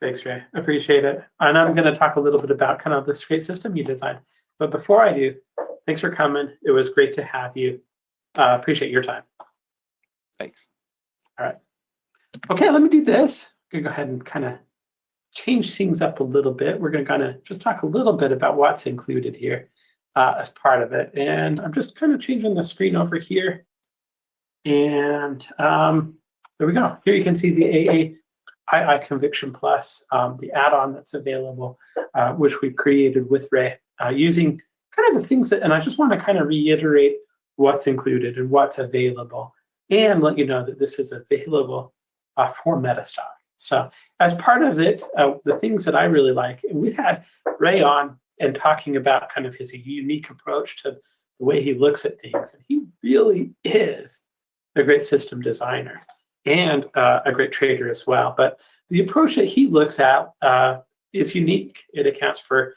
Thanks, Ray. Appreciate it. And I'm going to talk a little bit about kind of this great system you designed. But before I do, thanks for coming. It was great to have you. Appreciate your time. Thanks. All right. Okay, let me do this. I'm going to go ahead and kind of change things up a little bit. We're going to kind of just talk a little bit about what's included here as part of it. And I'm just kind of changing the screen over here. And there we go. Here you can see the AAI Conviction Plus, the add-on that's available, which we created with Ray, using kind of the things that, and I just want to kind of reiterate what's included and what's available, and let you know that this is available for Metastock. So as part of it, the things that I really like, and we've had Ray on and talking about kind of his unique approach to the way he looks at things. And he really is a great system designer and a great trader as well. But the approach that he looks at is unique. It accounts for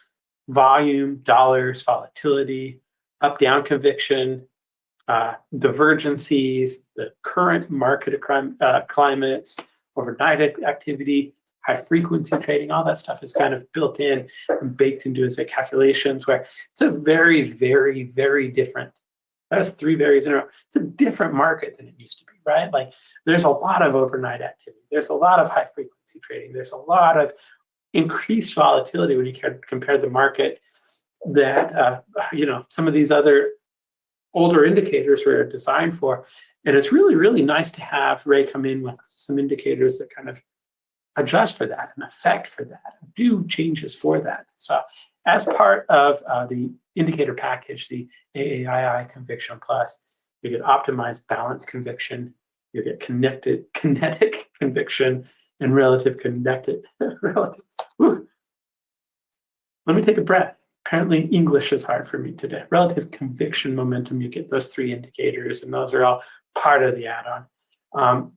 volume, dollars, volatility, up-down conviction, divergencies, the current market climates, overnight activity, high frequency trading, all that stuff is kind of built in and baked into his calculations, where it's a very, very, very different. That's 3 varies in a row. It's a different market than it used to be, right? Like there's a lot of overnight activity. There's a lot of high frequency trading. There's a lot of increased volatility when you compare the market that, some of these other older indicators were designed for. And it's really, really nice to have Ray come in with some indicators that kind of adjust for that and affect for that, do changes for that. So as part of the indicator package, the AAII Conviction Plus, you get optimized balance conviction, you get kinetic conviction, and relative connected. Let me take a breath. Apparently English is hard for me today. Relative conviction momentum, you get those 3 indicators, and those are all part of the add-on.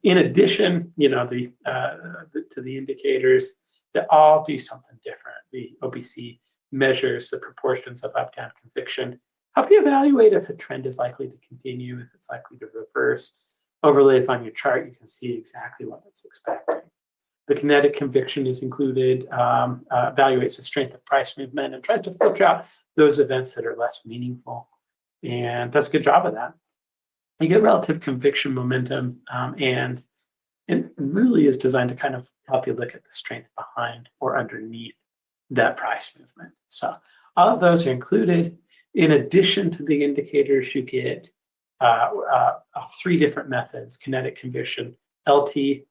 In addition, to the indicators that all do something different. The OBC measures the proportions of up-down conviction, help you evaluate if a trend is likely to continue, if it's likely to reverse. Overlays on your chart, you can see exactly what it's expecting. The kinetic conviction is included, evaluates the strength of price movement and tries to filter out those events that are less meaningful, and does a good job of that. You get relative conviction momentum, and it really is designed to kind of help you look at the strength behind or underneath that price movement. So all of those are included. In addition to the indicators, you get 3 different methods: kinetic conviction, LT,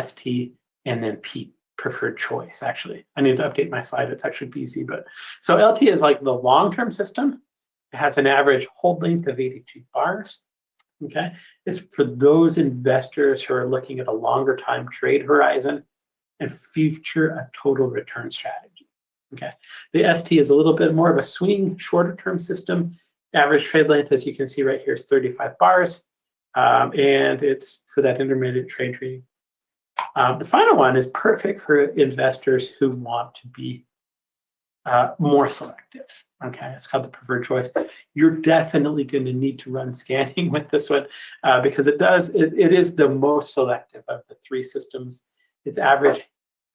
ST, and then P, preferred choice. Actually, I need to update my slide. It's actually PC, but so LT is like the long-term system. It has an average hold length of 82 bars. Okay, it's for those investors who are looking at a longer time trade horizon and feature a total return strategy. Okay, the ST is a little bit more of a swing, shorter term system. Average trade length, as you can see right here, is 35 bars, and it's for that intermediate trade trading. The final one is perfect for investors who want to be more selective. Okay, it's called the preferred choice. You're definitely going to need to run scanning with this one because it is the most selective of the 3 systems. Its average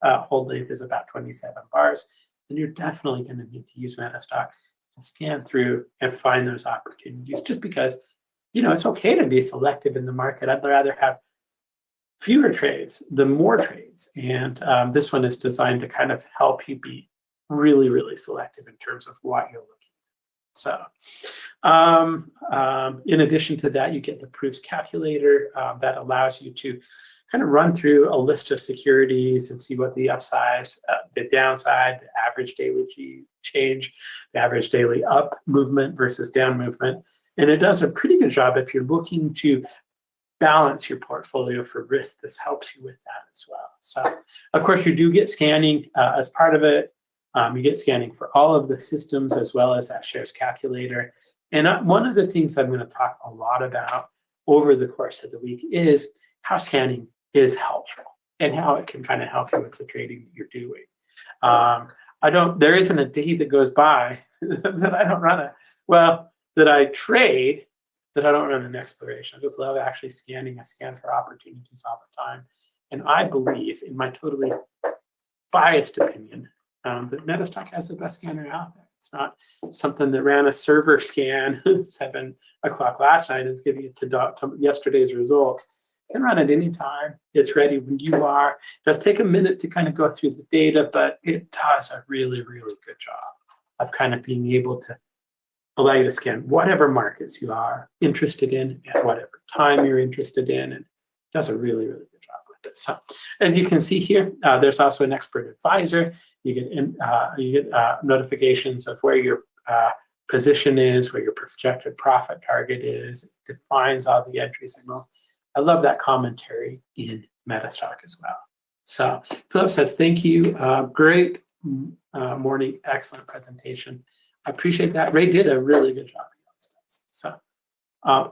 hold length is about 27 bars, and you're definitely going to need to use Metastock to scan through and find those opportunities. Just because, it's okay to be selective in the market. I'd rather have fewer trades than more trades, and this one is designed to kind of help you be really, really selective in terms of what you're looking at. So in addition to that, you get the proofs calculator that allows you to kind of run through a list of securities and see what the upside, the downside, the average daily change, the average daily up movement versus down movement. And it does a pretty good job if you're looking to balance your portfolio for risk. This helps you with that as well. So of course you do get scanning as part of it. You get scanning for all of the systems as well as that shares calculator. And one of the things I'm going to talk a lot about over the course of the week is how scanning is helpful and how it can kind of help you with the trading that you're doing. There isn't a day that goes by that I don't run that I trade that I don't run an exploration. I just love actually scanning. I scan for opportunities all the time. And I believe, in my totally biased opinion, that Metastock has the best scanner out there. It's not something that ran a server scan at 7 o'clock last night and it's giving it to yesterday's results. You can run it anytime. It's ready when you are. It does take a minute to kind of go through the data, but it does a really, really good job of kind of being able to allow you to scan whatever markets you are interested in at whatever time you're interested in, and does a really, really good job with it. So as you can see here, there's also an expert advisor. You get notifications of where your position is, where your projected profit target is. It defines all the entry signals. I love that commentary in Metastock as well. So Philip says, thank you. Great morning. Excellent presentation. I appreciate that. Ray did a really good job. So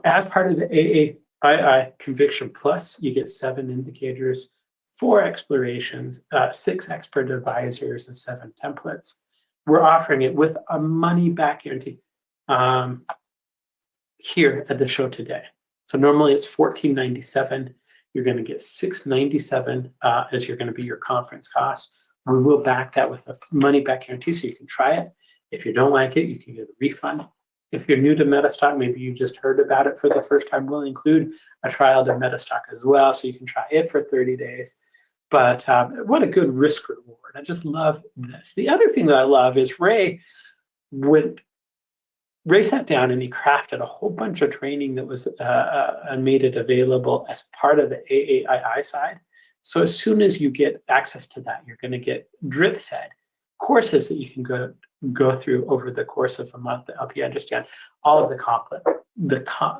as part of the AAII Conviction Plus, you get 7 indicators, 4 explorations, 6 expert advisors, and 7 templates. We're offering it with a money-back guarantee here at the show today. So normally it's $14.97. You're going to get $6.97 as you're going to be your conference cost. We will back that with a money-back guarantee, so you can try it. If you don't like it, you can get a refund. If you're new to Metastock, maybe you just heard about it for the first time, we'll include a trial to Metastock as well, so you can try it for 30 days. But what a good risk reward. I just love this. The other thing that I love is Ray sat down and he crafted a whole bunch of training that was and made it available as part of the AAII side. So as soon as you get access to that, you're going to get drip fed courses that you can go through over the course of a month to help you understand all of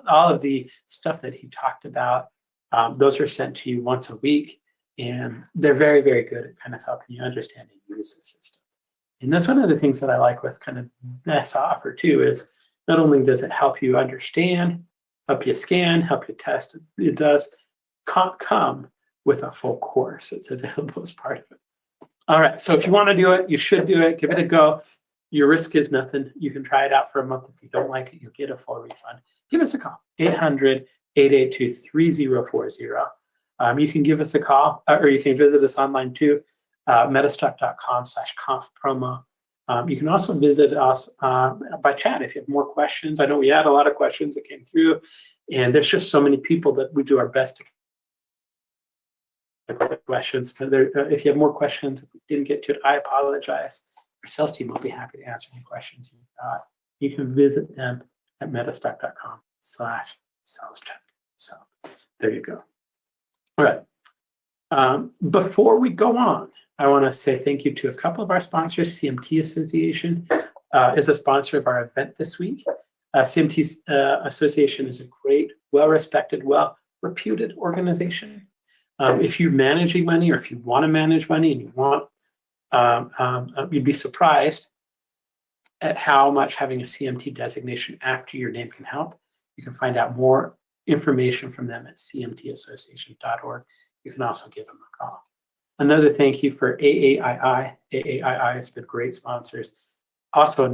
all of the stuff that he talked about. Those are sent to you once a week, and they're very, very good at kind of helping you understand and use the system. And that's one of the things that I like with kind of this offer too, is not only does it help you understand, help you scan, help you test, it does come with a full course that's available as part of it. All right, so if you want to do it, you should do it. Give it a go. Your risk is nothing. You can try it out for a month. If you don't like it, you'll get a full refund. Give us a call, 800-882-3040. You can give us a call, or you can visit us online too, metastock.com/conf-promo. You can also visit us by chat if you have more questions. I know we had a lot of questions that came through, and there's just so many people that we do our best to questions. But if you have more questions, if we didn't get to it, I apologize. Our sales team will be happy to answer any questions you've got. You can visit them at metastock.com/sales-check. So there you go. All right. Before we go on, I want to say thank you to a couple of our sponsors. CMT Association is a sponsor of our event this week. CMT Association is a great, well-respected, well-reputed organization. If you're managing money, or if you want to manage money and you want, you'd be surprised at how much having a CMT designation after your name can help. You can find out more information from them at cmtassociation.org. You can also give them a call. Another thank you for AAII. AAII has been great sponsors. Also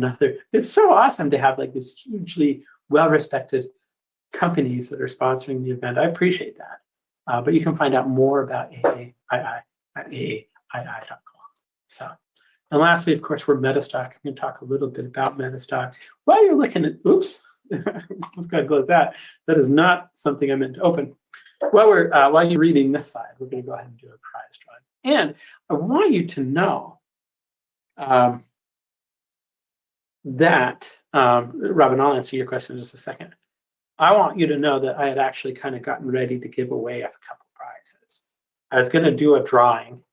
it's so awesome to have like this hugely well-respected companies that are sponsoring the event. I appreciate that. But you can find out more about AAII at aai.com. So, and lastly, of course, we're Metastock. I'm going to talk a little bit about Metastock. While you're looking at, oops, let's go ahead and close that. That is not something I meant to open. While you're reading this side, we're going to go ahead and do a prize drawing. And I want you to know that, Robin, I'll answer your question in just a second. I want you to know that I had actually kind of gotten ready to give away a couple prizes. I was going to do a drawing,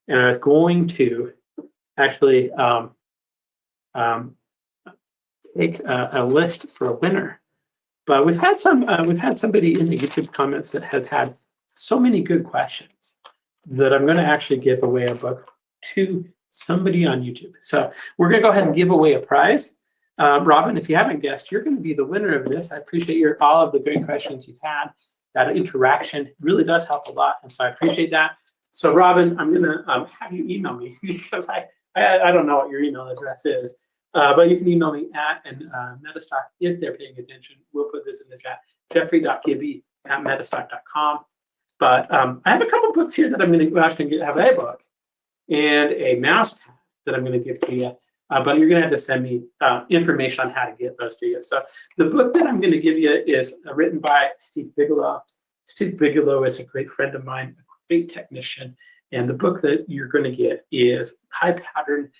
and I was going to actually take a list for a winner. But we've had somebody in the YouTube comments that has had so many good questions that I'm going to actually give away a book to somebody on YouTube. So we're going to go ahead and give away a prize. Robin, if you haven't guessed, you're going to be the winner of this. I appreciate all of the great questions you've had. That interaction really does help a lot, and so I appreciate that. So Robin, I'm going to have you email me because I don't know what your email address is, but you can email me at Metastock if they're paying attention. We'll put this in the chat, jeffrey.gibby@metastock.com. But I have a couple books here that I'm going to actually have a book and a mouse pad that I'm going to give to you. But you're going to have to send me information on how to get those to you. So the book that I'm going to give you is written by Steve Bigelow. Steve Bigelow is a great friend of mine, a great technician. And the book that you're going to get is High Profit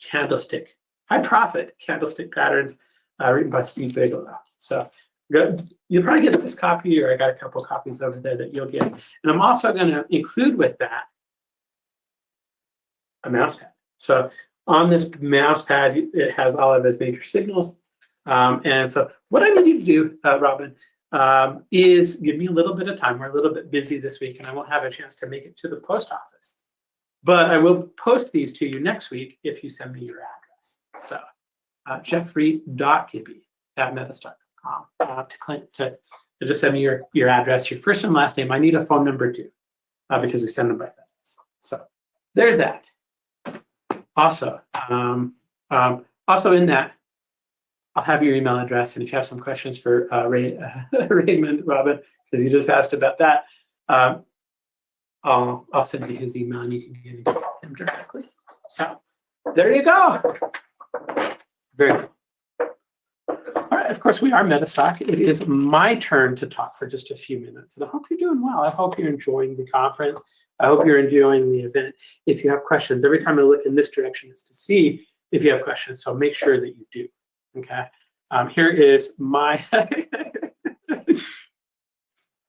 Candlestick Patterns, written by Steve Bigelow. So you'll probably get this copy, or I got a couple copies over there that you'll get. And I'm also going to include with that a mouse pad. So on this mouse pad, it has all of its major signals. And so what I need you to do, Robin, is give me a little bit of time. We're a little bit busy this week, and I won't have a chance to make it to the post office But I will post these to you next week if you send me your address. So jeffrey.gibby@metastock.com to just send me your address, your first and last name. I need a phone number too, because we send them by FedEx. So there's that. Also, also in that, I'll have your email address, and if you have some questions for Raymond, Robin, because you just asked about that, I'll send you his email, and you can get in touch with him directly. So there you go. Very cool. All right, of course, we are Metastock. It is my turn to talk for just a few minutes, and I hope you're doing well. I hope you're enjoying the conference. I hope you're enjoying the event. If you have questions, every time I look in this direction is to see if you have questions, so make sure that you do. Okay, here is my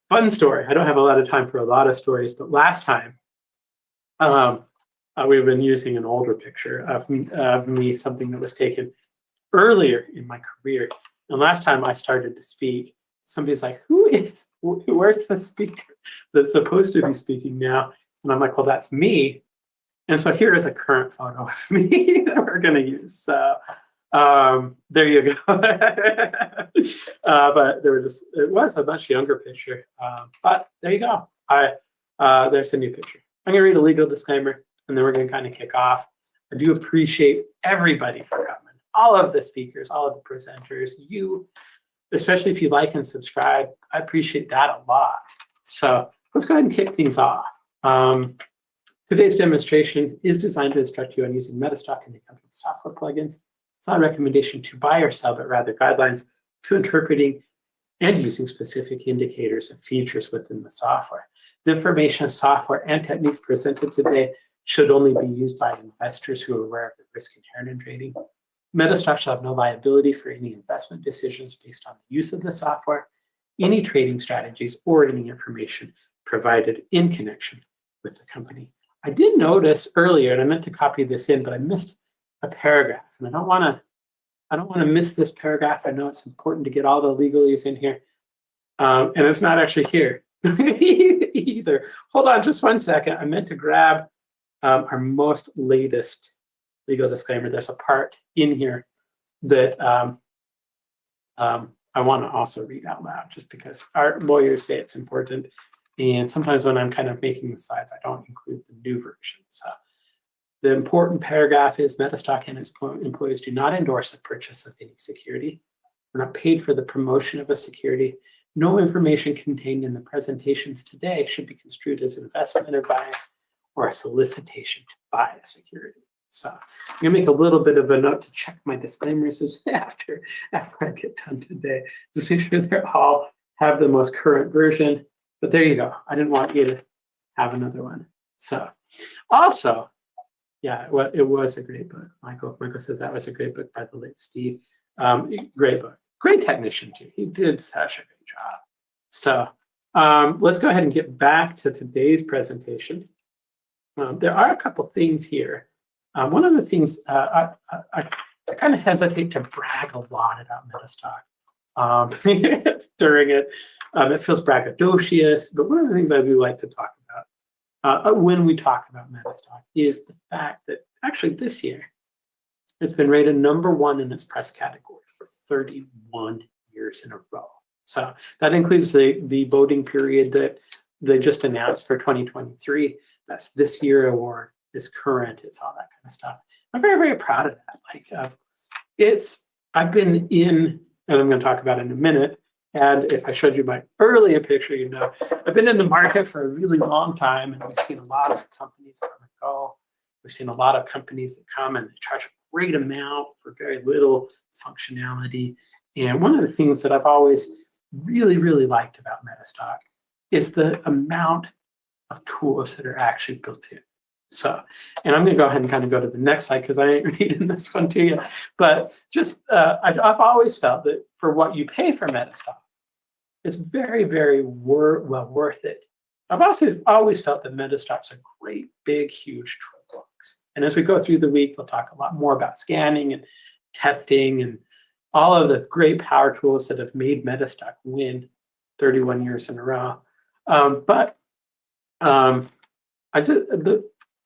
fun story. I don't have a lot of time for a lot of stories, but last time we've been using an older picture of me, something that was taken earlier in my career. And last time I started to speak, somebody's like, where's the speaker that's supposed to be speaking now? And I'm like, well, that's me. And so here is a current photo of me that we're going to use. So there you go. But it was a much younger picture. But there you go. There's a new picture. I'm going to read a legal disclaimer, and then we're going to kind of kick off. I do appreciate everybody for coming. All of the speakers, all of the presenters, you, especially if you like and subscribe, I appreciate that a lot. So let's go ahead and kick things off. Today's demonstration is designed to instruct you on using Metastock and the company's software plugins. It's not a recommendation to buy or sell, but rather guidelines to interpreting and using specific indicators and features within the software. The information, software, and techniques presented today should only be used by investors who are aware of the risk inherent in trading. Metastock shall have no liability for any investment decisions based on the use of the software, any trading strategies, or any information provided in connection with the company. I did notice earlier, and I meant to copy this in, but I missed a paragraph, and I don't want to miss this paragraph. I know it's important to get all the legalese in here, and it's not actually here either. Hold on just one second. I meant to grab our most latest legal disclaimer. There's a part in here that I want to also read out loud, just because our lawyers say it's important. And sometimes when I'm kind of making the slides, I don't include the new version. So the important paragraph is Metastock and its employees do not endorse the purchase of any security. We're not paid for the promotion of a security. No information contained in the presentations today should be construed as investment advice or a solicitation to buy a security. So I'm gonna make a little bit of a note to check my disclaimers after I get done today. Just make sure they all have the most current version. But there you go. I didn't want you to have another one. So also, yeah, well, it was a great book. Michael says that was a great book by the late Steve. Great book. Great technician too. He did such a great job. So let's go ahead and get back to today's presentation. There are a couple things here. One of the things I kind of hesitate to brag a lot about Metastock during it. It feels braggadocious, but one of the things I do like to talk about when we talk about Metastock is the fact that actually this year it's been rated #1 in its press category for 31 years in a row. So that includes the voting period that they just announced for 2023. That's this year award, it's current, it's all that kind of stuff. I'm very, very proud of that. Like I've been in, as I'm going to talk about in a minute, and if I showed you my earlier picture, you know, I've been in the market for a really long time, and we've seen a lot of companies come and go. We've seen a lot of companies that come and they charge a great amount for very little functionality. And one of the things that I've always really, really liked about Metastock is the amount of tools that are actually built in. So, and I'm going to go ahead and kind of go to the next slide because I ain't reading this one to you. But just, I've always felt that for what you pay for Metastock, it's very, very well worth it. I've also always felt that Metastock's a great, big, huge toolbox. And as we go through the week, we'll talk a lot more about scanning and testing and all of the great power tools that have made Metastock win 31 years in a row.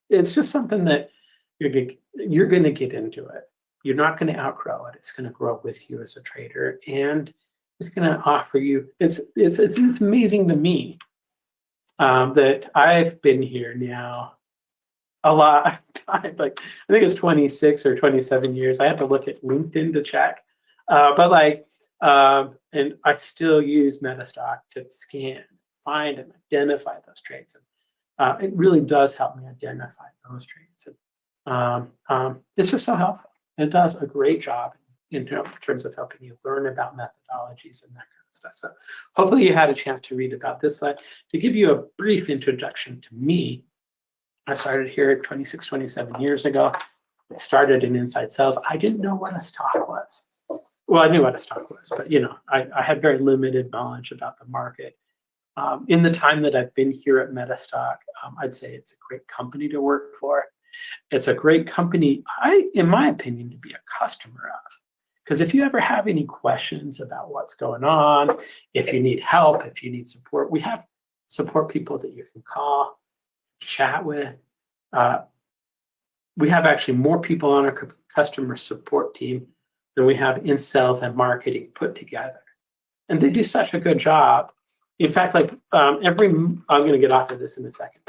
it's just something that you're going to get into it. You're not going to outgrow it. It's going to grow with you as a trader, and it's going to offer you. It's amazing to me that I've been here now a lot of time. Like I think it's 26 or 27 years. I had to look at LinkedIn to check, and I still use Metastock to scan, find, and identify those trades. And it really does help me identify those trades. It's just so helpful. It does a great job in terms of helping you learn about methodologies and that kind of stuff. So hopefully you had a chance to read about this slide. To give you a brief introduction to me, I started here 26, 27 years ago. I started in inside sales. I didn't know what a stock was. Well, I knew what a stock was, but I had very limited knowledge about the market. In the time that I've been here at Metastock, I'd say it's a great company to work for. It's a great company, in my opinion, to be a customer of. Because if you ever have any questions about what's going on, if you need help, if you need support, we have support people that you can call, chat with. We have actually more people on our customer support team than we have in sales and marketing put together. And they do such a good job. In fact, I'm going to get off of this in a second.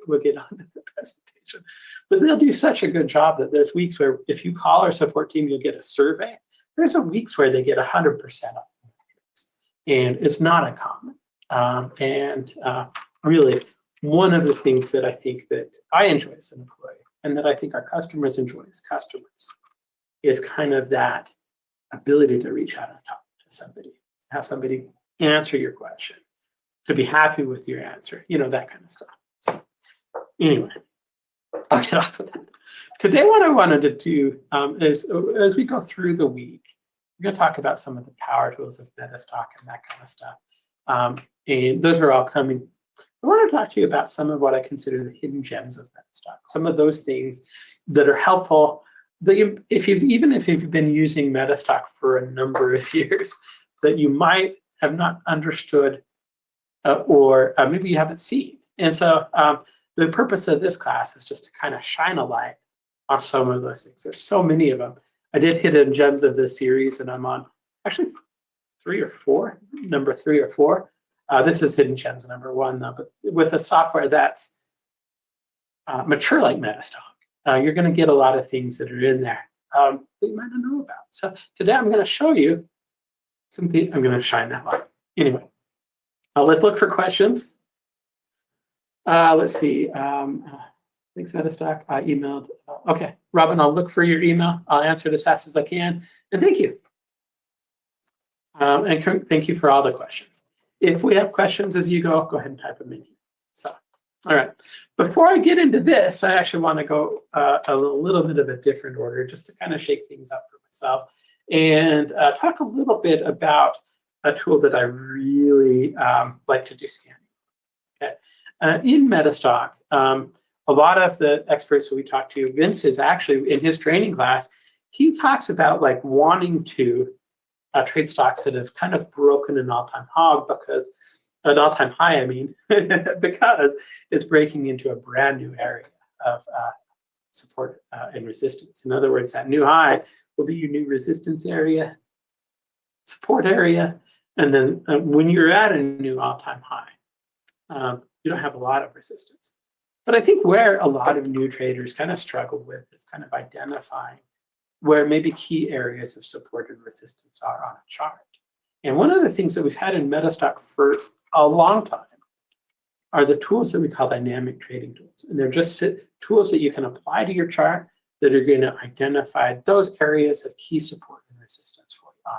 We'll get on to the presentation. But they'll do such a good job that there's weeks where if you call our support team, you'll get a survey. There's weeks where they get 100% of metrics. And it's not uncommon. Really, one of the things that I think that I enjoy as an employee and that I think our customers enjoy as customers is kind of that ability to reach out and talk to somebody, have somebody answer your question, to be happy with your answer, that kind of stuff. So anyway, I'll get off of that. Today, what I wanted to do is, as we go through the week, we're going to talk about some of the power tools of Metastock and that kind of stuff. And those are all coming. I want to talk to you about some of what I consider the hidden gems of Metastock, some of those things that are helpful. That if you've been using Metastock for a number of years, that you might have not understood or maybe you haven't seen. And so the purpose of this class is just to kind of shine a light on some of those things. There's so many of them. I did hidden gems of this series, and I'm on actually number three or four. This is hidden gems number one, though, but with a software that's mature like Metastock, you're going to get a lot of things that are in there that you might not know about. So today I'm going to show you something. I'm going to shine that light. Anyway, let's look for questions. Let's see. Thanks, Metastock. I emailed. Okay, Robin, I'll look for your email. I'll answer it as fast as I can. And thank you. And thank you for all the questions. If we have questions as you go ahead and type them in. So, all right. Before I get into this, I actually want to go a little bit of a different order just to kind of shake things up for myself and talk a little bit about a tool that I really like to do scanning. Okay. In Metastock, a lot of the experts that we talk to, Vince is actually in his training class, he talks about like wanting to trade stocks that have kind of broken an all-time high because because it's breaking into a brand new area of support and resistance. In other words, that new high will be your new resistance area, support area, and then when you're at a new all-time high, you don't have a lot of resistance. But I think where a lot of new traders kind of struggle with is kind of identifying where maybe key areas of support and resistance are on a chart. And one of the things that we've had in Metastock for a long time are the tools that we call dynamic trading tools. And they're just tools that you can apply to your chart that are going to identify those areas of key support and resistance for you.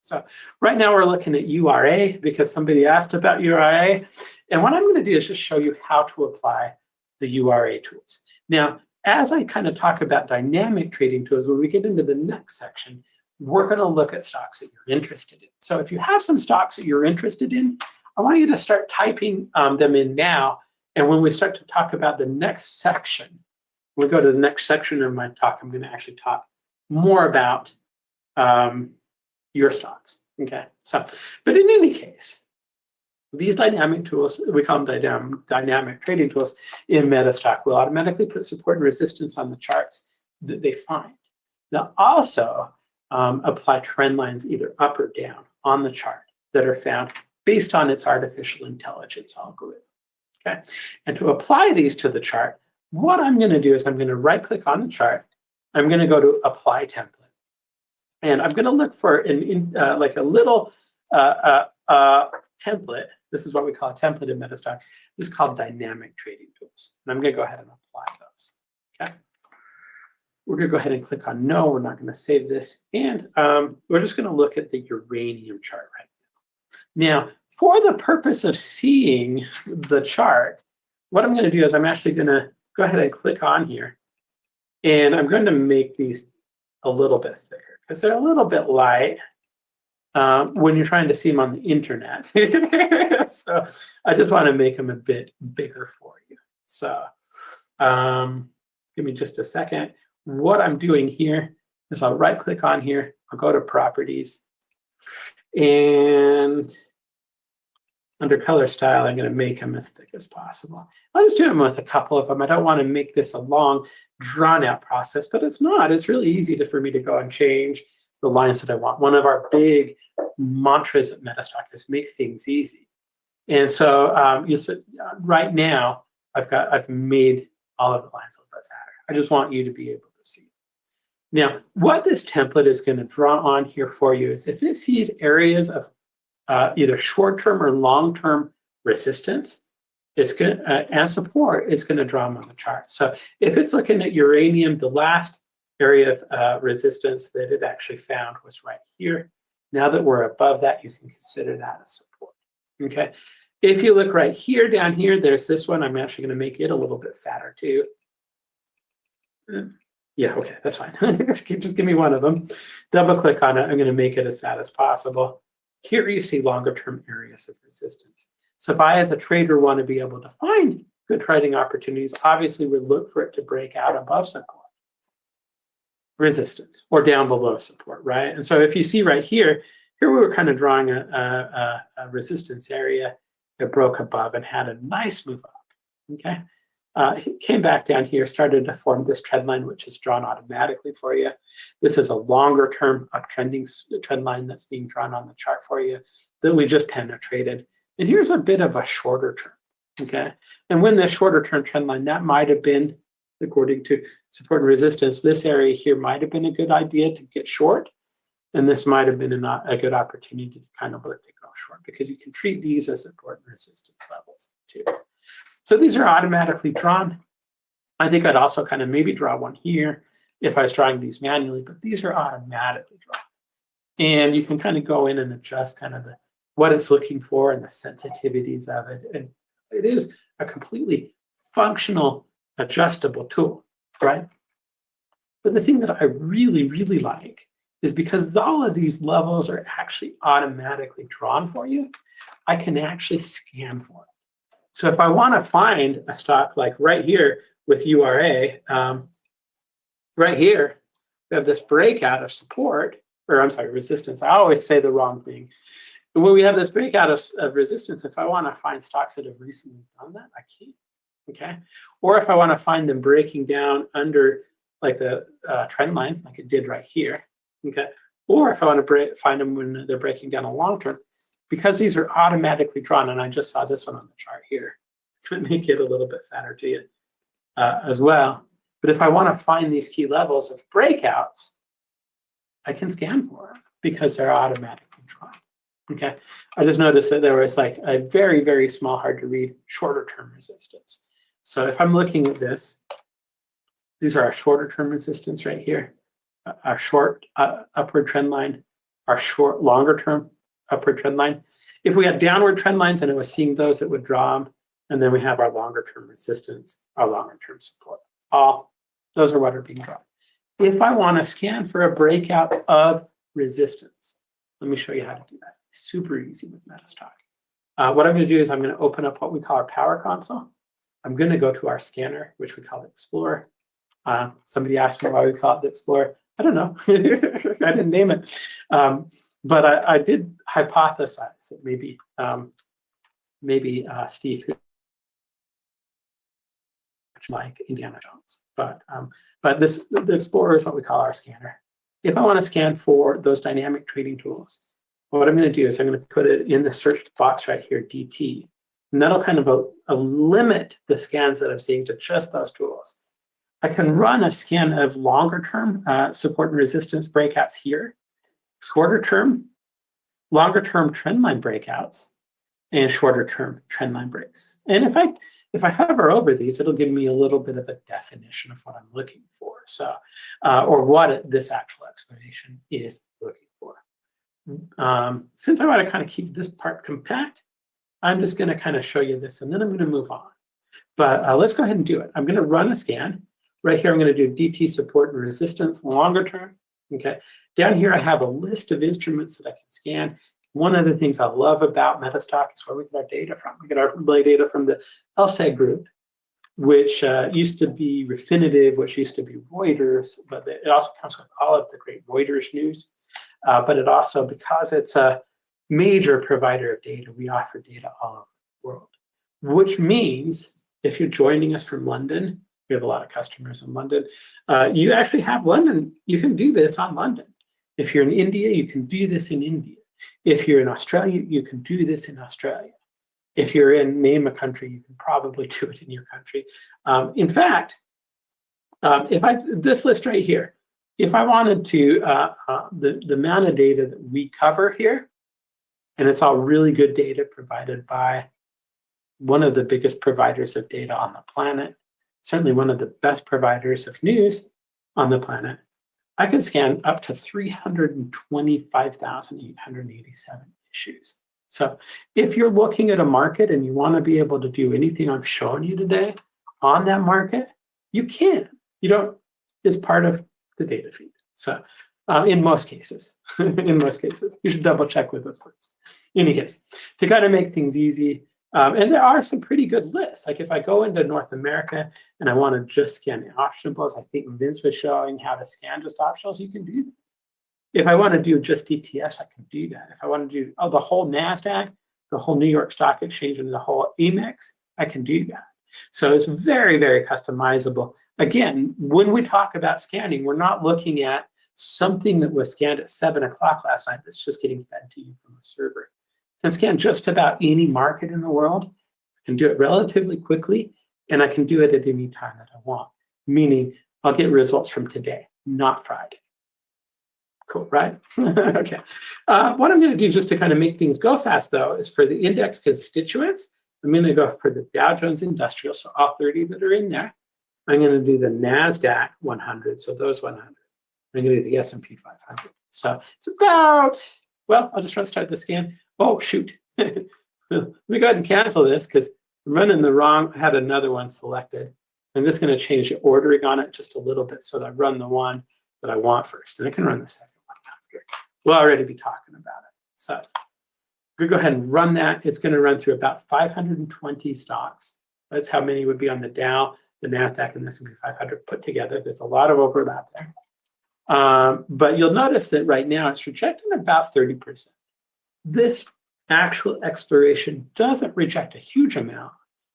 So right now we're looking at URA because somebody asked about URA. And what I'm going to do is just show you how to apply the URA tools. Now, as I kind of talk about dynamic trading tools, when we get into the next section, we're going to look at stocks that you're interested in. So if you have some stocks that you're interested in, I want you to start typing them in now. And when we start to talk about the next section, when we go to the next section of my talk, I'm going to actually talk more about your stocks. Okay. So, but in any case, These dynamic tools, we call them dynamic trading tools in Metastock, will automatically put support and resistance on the charts that they find. They'll also apply trend lines either up or down on the chart that are found based on its artificial intelligence algorithm. Okay, and to apply these to the chart, what I'm going to do is I'm going to right-click on the chart. I'm going to go to Apply Template, and I'm going to look for like a little template. This is what we call a template in Metastock. This is called Dynamic Trading Tools, and I'm going to go ahead and apply those. Okay, we're going to go ahead and click on No. We're not going to save this, and we're just going to look at the uranium chart right now. Now, for the purpose of seeing the chart, what I'm going to do is I'm actually going to go ahead and click on here, and I'm going to make these a little bit thicker because they're a little bit light when you're trying to see them on the internet. So I just want to make them a bit bigger for you. So give me just a second. What I'm doing here is I'll right click on here. I'll go to Properties, and under Color Style, I'm going to make them as thick as possible. I'll just do them with a couple of them. I don't want to make this a long, drawn-out process, but it's not. It's really easy for me to go and change the lines that I want. One of our big mantras at Metastock is make things easy. And so you said right now I've made all of the lines a little bit fatter. I just want you to be able to see. Now, what this template is going to draw on here for you is if it sees areas of either short-term or long-term resistance, it's going and support, it's going to draw them on the chart. So if it's looking at uranium, the last area of resistance that it actually found was right here. Now that we're above that, you can consider that a support. Okay. If you look right here, down here, there's this one. I'm actually going to make it a little bit fatter too. Yeah, okay, that's fine. Just give me one of them. Double click on it. I'm going to make it as fat as possible. Here you see longer term areas of resistance. So if I, as a trader, want to be able to find good trading opportunities, obviously we look for it to break out above support, resistance, or down below support, right? And so if you see right here, we were kind of drawing a resistance area that broke above and had a nice move up, okay? It came back down here, started to form this trend line, which is drawn automatically for you. This is a longer term uptrending trend line that's being drawn on the chart for you that we just penetrated. And here's a bit of a shorter term, okay? And when this shorter term trend line, that might have been, according to support and resistance, this area here might have been a good idea to get short. And this might have been a good opportunity to kind of look to go short, because you can treat these as support and resistance levels too. So these are automatically drawn. I think I'd also kind of maybe draw one here if I was drawing these manually, but these are automatically drawn. And you can kind of go in and adjust kind of what it's looking for and the sensitivities of it. And it is a completely functional, adjustable tool, right? But the thing that I really, really like is because all of these levels are actually automatically drawn for you, I can actually scan for it. So if I want to find a stock like right here with URA, right here, we have this breakout of support, or I'm sorry, resistance. I always say the wrong thing. When we have this breakout of resistance, if I want to find stocks that have recently done that, I can, okay? Or if I want to find them breaking down under like the trend line, like it did right here, okay? Or if I want to find them when they're breaking down a long term, because these are automatically drawn, and I just saw this one on the chart here, trying to make it a little bit fatter to you as well. But if I want to find these key levels of breakouts, I can scan for them because they're automatically drawn. Okay, I just noticed that there was like a very, very small, hard to read, shorter term resistance. So if I'm looking at this, these are our shorter term resistance right here, our short upward trend line, our short longer term upward trend line. If we had downward trend lines and it was seeing those, it would draw them. And then we have our longer term resistance, our longer term support. All those are what are being drawn. If I want to scan for a breakout of resistance, let me show you how to do that. Super easy with Metastock. What I'm going to do is I'm going to open up what we call our Power Console. I'm going to go to our scanner, which we call the Explorer. Somebody asked me why we call it the Explorer. I don't know. I didn't name it. But I did hypothesize that maybe maybe Steve, who like Indiana Jones. But the Explorer is what we call our scanner. If I want to scan for those dynamic trading tools, what I'm going to do is I'm going to put it in the search box right here, DT. And that'll kind of limit the scans that I'm seeing to just those tools. I can run a scan of longer term support and resistance breakouts here, shorter term, longer term trend line breakouts, and shorter term trend line breaks. And if I hover over these, it'll give me a little bit of a definition of what I'm looking for. So, or what this actual explanation is looking for. Since I want to kind of keep this part compact, I'm just going to kind of show you this, and then I'm going to move on. But let's go ahead and do it. I'm going to run a scan. Right here, I'm going to do DT support and resistance longer term. Okay. Down here, I have a list of instruments that I can scan. One of the things I love about Metastock is where we get our data from. We get our data from the LSEG group, which used to be Refinitiv, which used to be Reuters, but it also comes with all of the great Reuters news. But it also, because it's a major provider of data, we offer data all over the world, which means if you're joining us from London, we have a lot of customers in London, you actually have London, you can do this on London. If you're in India, you can do this in India. If you're in Australia, you can do this in Australia. If you're in, name a country, you can probably do it in your country. In fact, this list right here, if I wanted to, the amount of data that we cover here, and it's all really good data provided by one of the biggest providers of data on the planet, certainly one of the best providers of news on the planet, I can scan up to 325,887 issues. So if you're looking at a market and you want to be able to do anything I've shown you today on that market, you can. You don't, it's part of the data feed. So in most cases, you should double check with us first. In any case, to kind of make things easy, and there are some pretty good lists. Like if I go into North America and I want to just scan the optionables, I think Vince was showing how to scan just optionals, you can do that. If I want to do just ETFs, I can do that. If I want to do the whole NASDAQ, the whole New York Stock Exchange, and the whole AMEX, I can do that. So it's very, very customizable. Again, when we talk about scanning, we're not looking at something that was scanned at 7 o'clock last night that's just getting fed to you from a server. I can scan just about any market in the world. I can do it relatively quickly, and I can do it at any time that I want, meaning I'll get results from today, not Friday. Cool, right? Okay. What I'm going to do just to kind of make things go fast, though, is for the index constituents, I'm going to go for the Dow Jones Industrial, so all 30 that are in there. I'm going to do the NASDAQ 100, so those 100. I'm going to do the S&P 500. So it's about, well, I'll just try to start the scan. Oh, shoot. Let me go ahead and cancel this because I'm running the wrong, I had another one selected. I'm just going to change the ordering on it just a little bit so that I run the one that I want first. And I can run the second one after. We'll already be talking about it. So we go ahead and run that. It's going to run through about 520 stocks. That's how many would be on the Dow, the NASDAQ, and the S&P 500 put together. There's a lot of overlap there. But you'll notice that right now it's rejecting about 30%. This actual exploration doesn't reject a huge amount.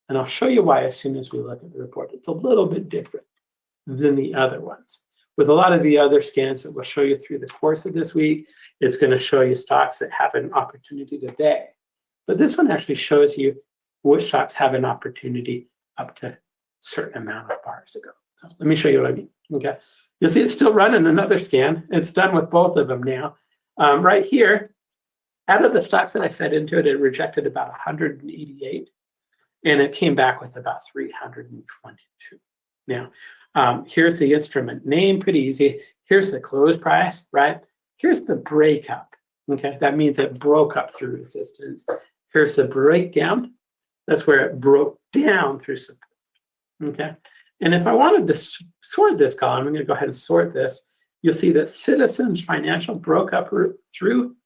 And I'll show you why as soon as we look at the report. It's a little bit different than the other ones. With a lot of the other scans that we'll show you through the course of this week, it's going to show you stocks that have an opportunity today. But this one actually shows you which stocks have an opportunity up to a certain amount of bars to go. So let me show you what I mean. Okay. You'll see it's still running another scan. It's done with both of them now. Right here, out of the stocks that I fed into it, it rejected about 188, and it came back with about 322. Now, here's the instrument name, pretty easy. Here's the close price, right? Here's the breakup, okay? That means it broke up through resistance. Here's the breakdown. That's where it broke down through support, okay? And if I wanted to sort this column, I'm going to go ahead and sort this. You'll see that Citizens Financial broke up through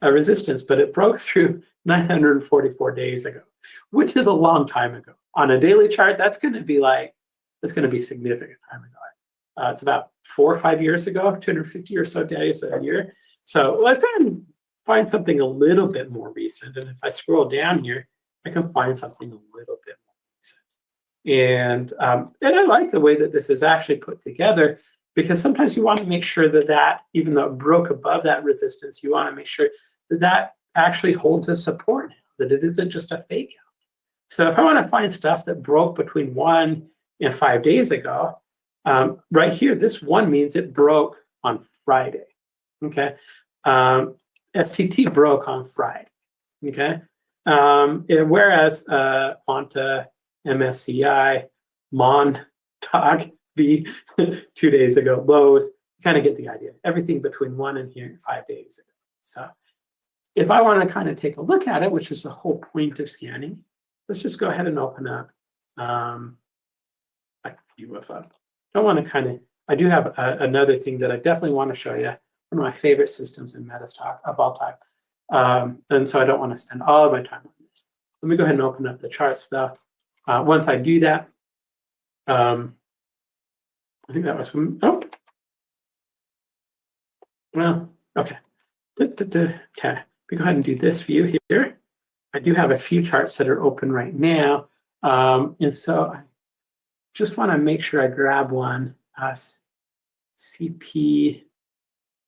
a resistance, but it broke through 944 days ago, which is a long time ago. On a daily chart, that's going to be significant time ago. It's about 4 or 5 years ago, 250 or so days a year. So let's go ahead and find something a little bit more recent. And if I scroll down here, I can find something a little bit more recent. And I like the way that this is actually put together, because sometimes you want to make sure that even though it broke above that resistance, you want to make sure that actually holds a support now, that it isn't just a fake out. So if I want to find stuff that broke between 1 and 5 days ago, right here, this 1 means it broke on Friday. Okay, STT broke on Friday. Okay, whereas Quanta, MSCI, Montauk, B 2 days ago, lows, you kind of get the idea. Everything between 1 and here 5 days ago. So if I want to kind of take a look at it, which is the whole point of scanning, let's just go ahead and open up a view of I don't want to I do have another thing that I definitely want to show you. One of my favorite systems in Metastock of all time. And so I don't want to spend all of my time on this. Let me go ahead and open up the charts though. Once I do that, I think that was, oh, well, okay. Okay, we go ahead and do this view here. I do have a few charts that are open right now. And so I just want to make sure I grab one, CP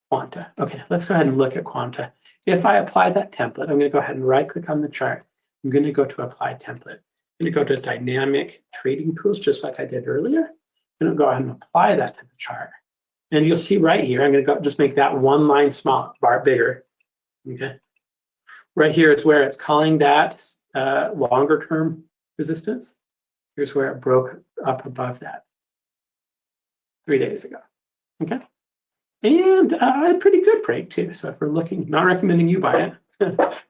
Quanta. Okay, let's go ahead and look at Quanta. If I apply that template, I'm going to go ahead and right click on the chart. I'm going to go to apply template. I'm going to go to dynamic trading tools, just like I did earlier. I'm going to go ahead and apply that to the chart. And you'll see right here, I'm going to go just make that 1 line small, bar bigger. Okay. Right here is where it's calling that longer term resistance. Here's where it broke up above that 3 days ago. Okay. And a pretty good break too. So if we're looking, not recommending you buy it,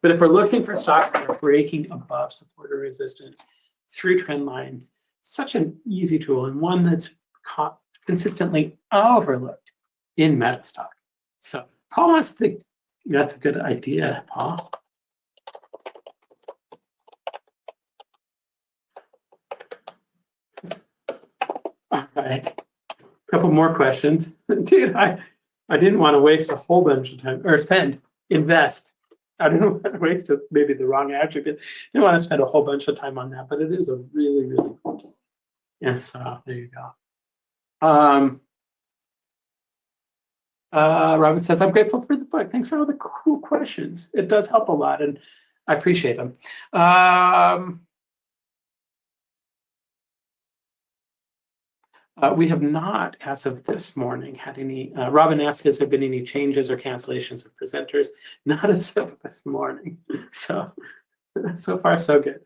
but if we're looking for stocks that are breaking above support or resistance through trend lines, such an easy tool and one that's consistently overlooked in Metastock. So Paul wants to think that's a good idea, Paul. All right, a couple more questions. Dude, I didn't want to waste a whole bunch of time, or invest. I didn't want to waste, maybe the wrong attribute. I didn't want to spend a whole bunch of time on that, but it is a really, really cool tool. Yes, there you go. Robin says, I'm grateful for the book. Thanks for all the cool questions. It does help a lot, and I appreciate them. We have not, as of this morning, had any. Robin asked, has there been any changes or cancellations of presenters? Not as of this morning. So far, so good.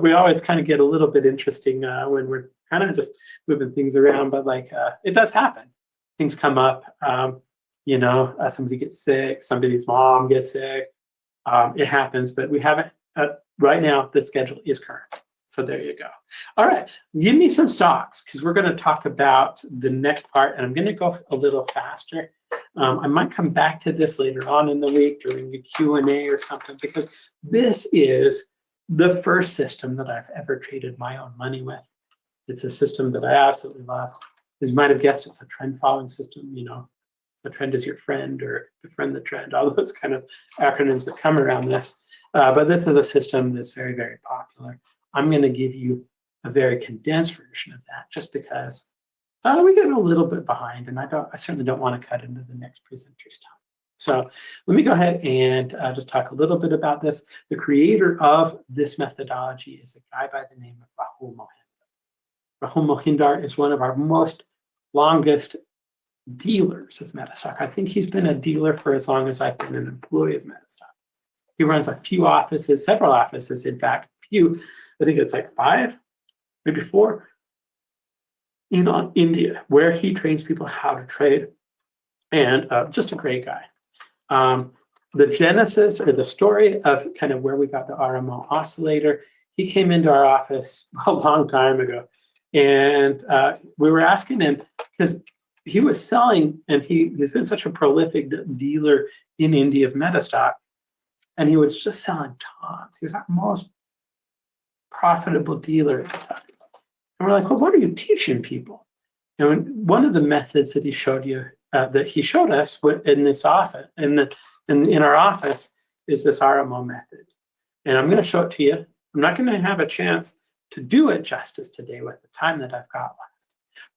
We always kind of get a little bit interesting when we're kind of just moving things around, but like it does happen. Things come up. Somebody gets sick, somebody's mom gets sick. It happens, but we haven't. Right now, the schedule is current. So there you go. All right, give me some stocks because we're going to talk about the next part, and I'm going to go a little faster. I might come back to this later on in the week during the Q&A or something, because this is the first system that I've ever traded my own money with. It's a system that I absolutely love. As you might have guessed, it's a trend following system. The trend is your friend, or befriend the trend, all those kind of acronyms that come around this. But this is a system that's very, very popular. I'm going to give you a very condensed version of that, just because we get a little bit behind, and I certainly don't want to cut into the next presenter's time. So let me go ahead and just talk a little bit about this. The creator of this methodology is a guy by the name of Rahul Mohinder. Rahul Mohinder is one of our most longest dealers of Metastock. I think he's been a dealer for as long as I've been an employee of Metastock. He runs a few offices, several offices, in fact, I think it's like 5, maybe 4, in India, where he trains people how to trade, and just a great guy. The genesis, or the story of kind of where we got the RMO oscillator, he came into our office a long time ago, and we were asking him, because he was selling, and he's been such a prolific dealer in India of Metastock, and he was just selling tons. He was our most profitable dealer at the time. And we're like, well, what are you teaching people? And one of the methods that he showed us in this office, in our office, is this RMO method. And I'm going to show it to you. I'm not going to have a chance to do it justice today with the time that I've got left.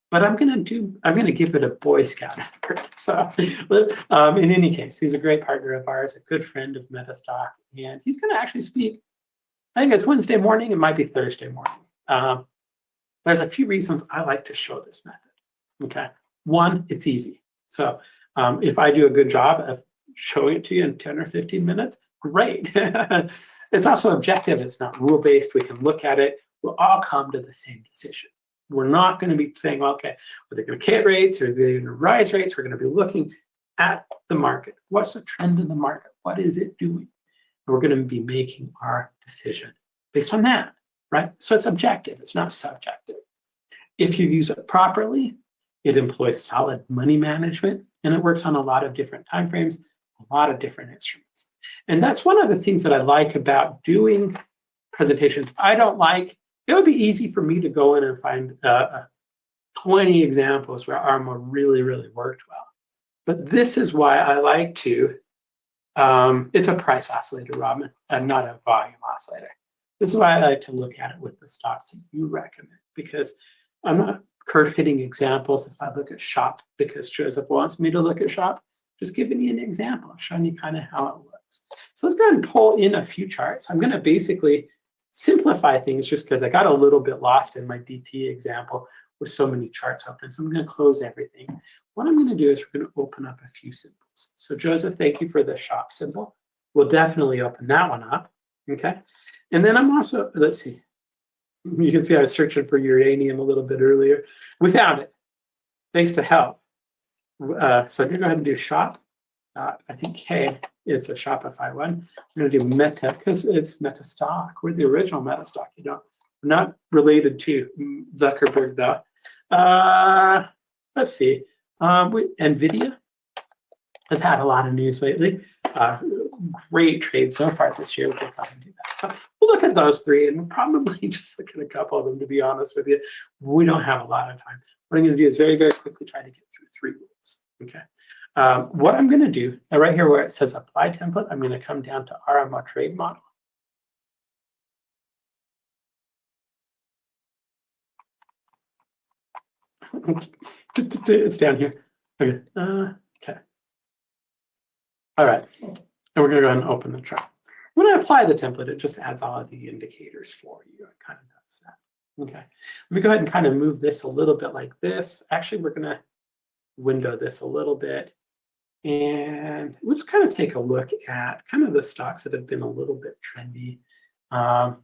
But I'm going to give it a Boy Scout effort. So in any case, he's a great partner of ours, a good friend of Metastock, and he's going to actually speak, I think it's Wednesday morning, it might be Thursday morning. There's a few reasons I like to show this method, okay? One, it's easy. So if I do a good job of showing it to you in 10 or 15 minutes, great. It's also objective, it's not rule-based, we can look at it, we'll all come to the same decision. We're not going to be saying, okay, are they going to cut rates? Are they going to rise rates? We're going to be looking at the market. What's the trend in the market? What is it doing? And we're going to be making our decision based on that, right? So it's objective. It's not subjective. If you use it properly, it employs solid money management, and it works on a lot of different timeframes, a lot of different instruments. And that's one of the things that I like about doing presentations. It would be easy for me to go in and find 20 examples where ARMA really, really worked well. But this is why I like to, it's a price oscillator, Robin, and not a volume oscillator. This is why I like to look at it with the stocks that you recommend, because I'm not curve-fitting examples. If I look at shop because Joseph wants me to look at shop, just giving you an example, showing you kind of how it looks. So let's go ahead and pull in a few charts. I'm going to basically simplify things just because I got a little bit lost in my DT example with so many charts open. So I'm going to close everything. What I'm going to do is we're going to open up a few symbols. So Joseph, thank you for the shop symbol. We'll definitely open that one up. Okay. And then I'm also, let's see. You can see I was searching for uranium a little bit earlier. We found it. Thanks to help. So I'm going to go ahead and do shop. I think K is the Shopify one. I'm going to do Meta because it's Metastock. We're the original Metastock. We're not related to Zuckerberg though. Let's see. NVIDIA has had a lot of news lately. Great trade so far this year. We'll go ahead and do that. So we'll look at those three and we'll probably just look at a couple of them, to be honest with you. We don't have a lot of time. What I'm going to do is very, very quickly try to get through three rules. Okay. What I'm going to do, right here where it says apply template, I'm going to come down to RMO trade model. It's down here. Okay. Okay. All right. And we're going to go ahead and open the chart. When I apply the template, it just adds all of the indicators for you. It kind of does that. Okay. Let me go ahead and kind of move this a little bit like this. Actually, we're going to window this a little bit. And we'll just kind of take a look at kind of the stocks that have been a little bit trendy. I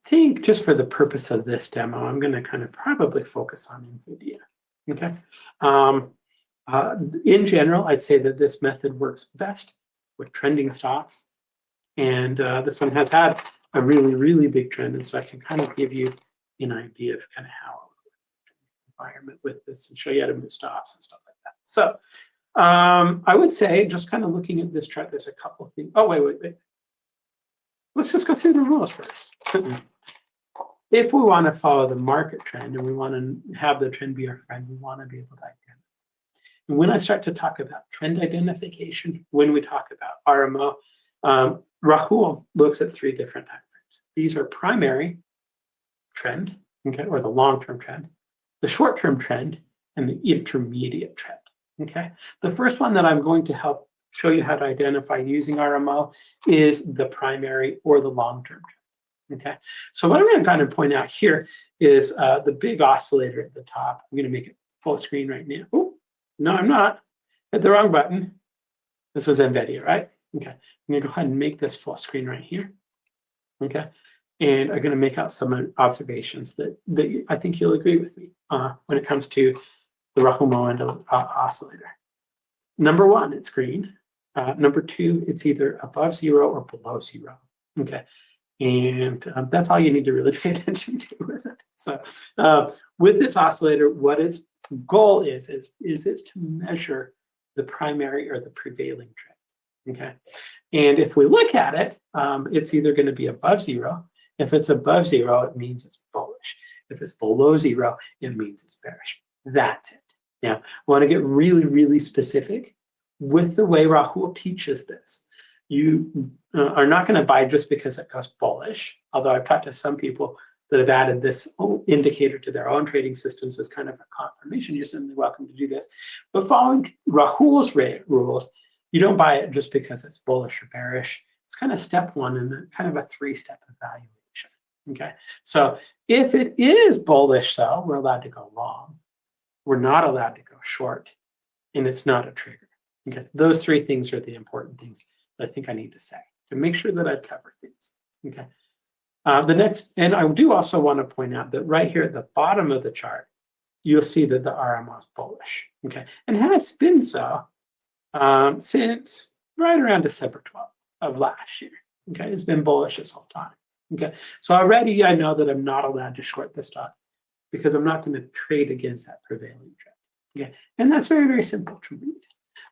think just for the purpose of this demo, I'm going to kind of probably focus on NVIDIA. Okay. In general, I'd say that this method works best with trending stocks. And this one has had a really, really big trend. And so I can kind of give you an idea of kind of how it would environment with this and show you how to move stops and stuff like that. So I would say, just kind of looking at this chart, there's a couple of things. Oh, wait. Let's just go through the rules first. If we want to follow the market trend and we want to have the trend be our friend, we want to be able to identify. And when I start to talk about trend identification, when we talk about RMO, Rahul looks at three different time frames. These are primary trend, okay, or the long-term trend, the short-term trend, and the intermediate trend. Okay. The first one that I'm going to help show you how to identify using RMO is the primary or the long-term trend. Okay. So what I'm going to kind of point out here is the big oscillator at the top. I'm going to make it full screen right now. Oh, no, I'm not. Hit the wrong button. This was NVIDIA, right? Okay. I'm going to go ahead and make this full screen right here. Okay. And I'm going to make out some observations that I think you'll agree with me when it comes to the Rahul and oscillator. Number one, it's green. Number two, it's either above zero or below zero. Okay. And that's all you need to really pay attention to with it. So with this oscillator, what its goal is it's to measure the primary or the prevailing trend. Okay. And if we look at it, it's either going to be above zero. If it's above zero, it means it's bullish. If it's below zero, it means it's bearish. That's it. Now, I want to get really, really specific with the way Rahul teaches this. You are not going to buy just because it goes bullish, although I've talked to some people that have added this indicator to their own trading systems as kind of a confirmation. You're certainly welcome to do this. But following Rahul's rules, you don't buy it just because it's bullish or bearish. It's kind of step one and kind of a three-step evaluation. Okay, so if it is bullish, though, we're allowed to go long. We're not allowed to go short, and it's not a trigger. Okay, those three things are the important things that I think I need to say to make sure that I cover things. Okay. The next, and I do also want to point out that right here at the bottom of the chart, you'll see that the RMO is bullish, okay, and has been so since right around December 12th of last year. Okay, it's been bullish this whole time. Okay, so already I know that I'm not allowed to short the stock because I'm not going to trade against that prevailing trend. Okay, and that's very, very simple to read.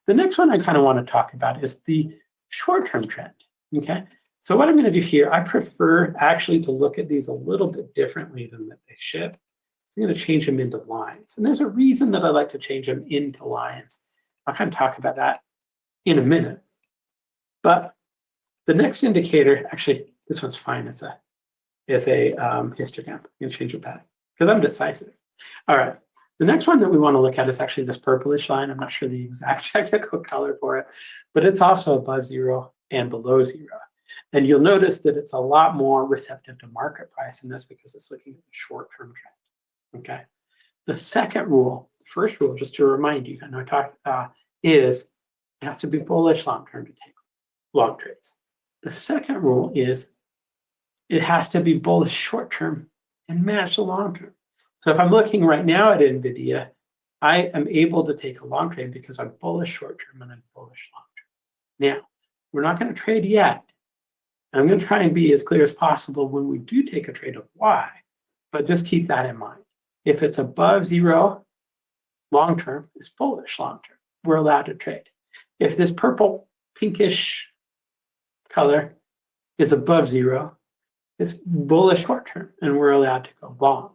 The next one I kind of want to talk about is the short-term trend. Okay. So what I'm going to do here, I prefer actually to look at these a little bit differently than that they should. So I'm going to change them into lines. And there's a reason that I like to change them into lines. I'll kind of talk about that in a minute. But the next indicator, actually, this one's fine as a histogram. I'm going to change it back because I'm decisive. All right. The next one that we want to look at is actually this purplish line. I'm not sure the exact technical color for it, but it's also above zero and below zero. And you'll notice that it's a lot more receptive to market price, and that's because it's looking at the short-term trend. Okay. The second rule, the first rule, just to remind you, I know I talked about, is it has to be bullish long-term to take long trades. The second rule is it has to be bullish short-term and match the long-term. So if I'm looking right now at NVIDIA, I am able to take a long trade because I'm bullish short-term and I'm bullish long-term. Now, we're not going to trade yet. I'm going to try and be as clear as possible when we do take a trade of why, but just keep that in mind. If it's above zero long-term, it's bullish long-term. We're allowed to trade. If this purple pinkish color is above zero, it's bullish short-term, and we're allowed to go long.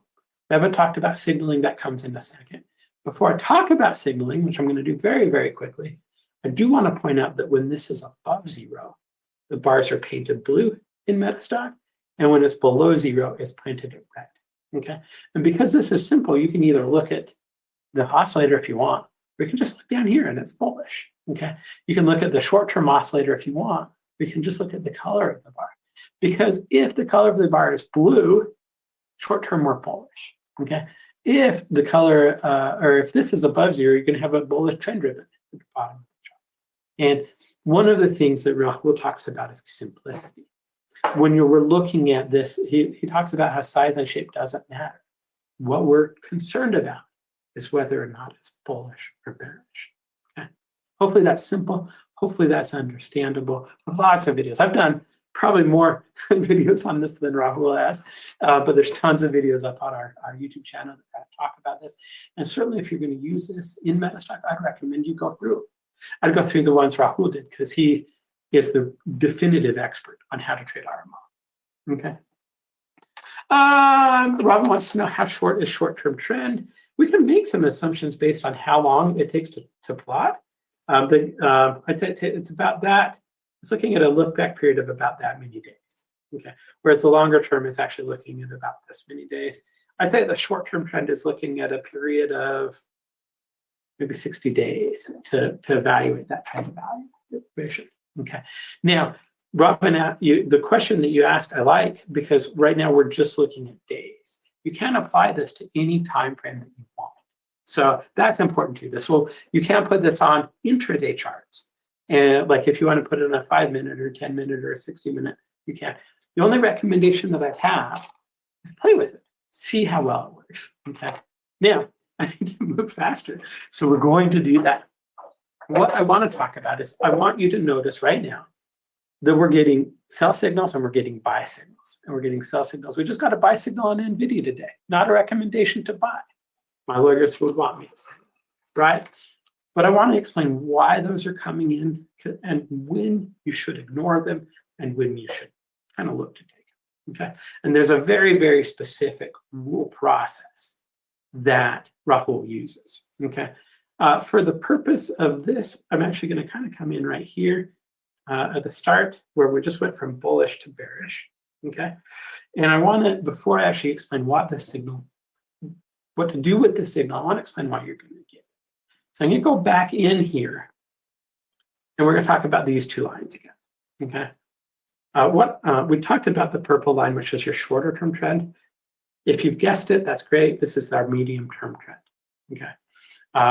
We haven't talked about signaling. That comes in a second. Before I talk about signaling, which I'm going to do very, very quickly, I do want to point out that when this is above zero, the bars are painted blue in Metastock, and when it's below zero, it's painted in red. Okay, and because this is simple, you can either look at the oscillator if you want, or you can just look down here and it's bullish. Okay, you can look at the short-term oscillator if you want, or you can just look at the color of the bar. Because if the color of the bar is blue, short-term we're bullish. Okay, if the color or if this is above zero, you're going to have a bullish trend ribbon at the bottom of the chart. And one of the things that Rahul talks about is simplicity. When we're looking at this, he talks about how size and shape doesn't matter. What we're concerned about is whether or not it's bullish or bearish. Okay? Hopefully that's simple. Hopefully that's understandable. Lots of videos. I've done probably more videos on this than Rahul has, but there's tons of videos up on our YouTube channel that talk about this. And certainly if you're going to use this in Metastock, I'd recommend you go through. I'd go through the ones Rahul did because he is the definitive expert on how to trade RMO. Okay. Robin wants to know how short is short-term trend. We can make some assumptions based on how long it takes to plot. I'd say it's about that. It's looking at a look-back period of about that many days. Okay. Whereas the longer term is actually looking at about this many days. I'd say the short-term trend is looking at a period of maybe 60 days to evaluate that trend evaluation. Okay. Now, Robin, the question that you asked, I like, because right now we're just looking at days. You can apply this to any time frame that you want. So that's important to this. Well, you can't put this on intraday charts. And like if you want to put it on a 5-minute or 10-minute or a 60-minute, you can. The only recommendation that I'd have is play with it. See how well it works. Okay. Now, I need to move faster. So we're going to do that. What I want to talk about is I want you to notice right now that we're getting sell signals and we're getting buy signals. And we're getting sell signals. We just got a buy signal on NVIDIA today, not a recommendation to buy. My lawyers would want me to say that, right? But I want to explain why those are coming in and when you should ignore them and when you should kind of look to take them, okay? And there's a very, very specific rule process that Rahul uses, okay? For the purpose of this, I'm actually going to kind of come in right here. at the start where we just went from bullish to bearish, okay? And I want to, before I actually explain what to do with the signal, I want to explain what you're going to get. So I'm going to go back in here, and we're going to talk about these two lines again, okay? We talked about the purple line, which is your shorter term trend. If you've guessed it, that's great. This is our medium term trend, okay?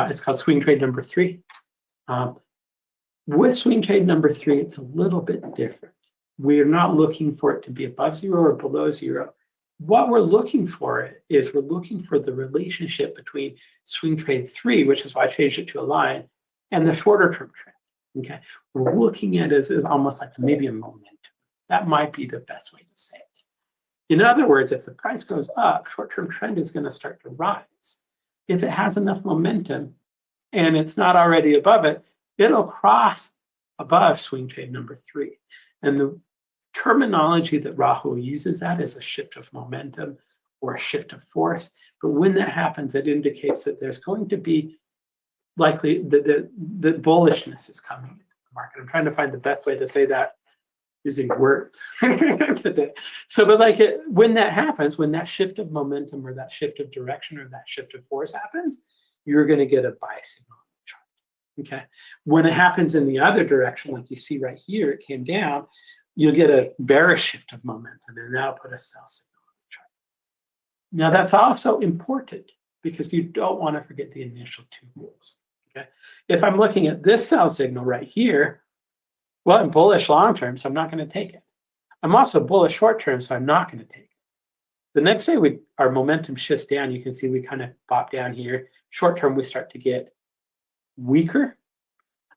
It's called swing trade number 3. With swing trade number 3, it's a little bit different. We're not looking for it to be above 0 or below 0. What we're looking for is we're looking for the relationship between swing trade 3, which is why I changed it to a line, and the shorter term trend, okay? We're looking at it as almost like maybe a momentum. That might be the best way to say it. In other words, if the price goes up, short-term trend is going to start to rise. If it has enough momentum and it's not already above it, it'll cross above swing trade number 3. And the terminology that Rahul uses that is a shift of momentum or a shift of force. But when that happens, it indicates that there's going to be likely the bullishness is coming into the market. I'm trying to find the best way to say that using words today. So, but like when that happens, when that shift of momentum or that shift of direction or that shift of force happens, you're going to get a buy signal on the chart. Okay. When it happens in the other direction, like you see right here, it came down, you'll get a bearish shift of momentum, and that'll put a sell signal on the chart. Now, that's also important because you don't want to forget the initial 2 rules. Okay. If I'm looking at this sell signal right here, well, I'm bullish long term, so I'm not going to take it. I'm also bullish short term, so I'm not going to take it. The next day, our momentum shifts down. You can see we kind of pop down here. Short term, we start to get weaker.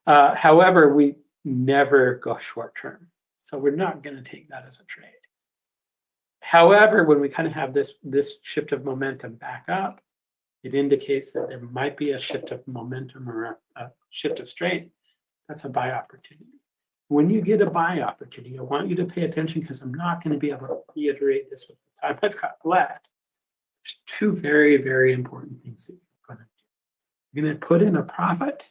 However, we never go short term, so we're not going to take that as a trade. However, when we kind of have this shift of momentum back up, it indicates that there might be a shift of momentum or a shift of strength. That's a buy opportunity. When you get a buy opportunity, I want you to pay attention because I'm not going to be able to reiterate this with the time I've got left. There's 2 very, very important things that you're going to do. You're going to put in a profit,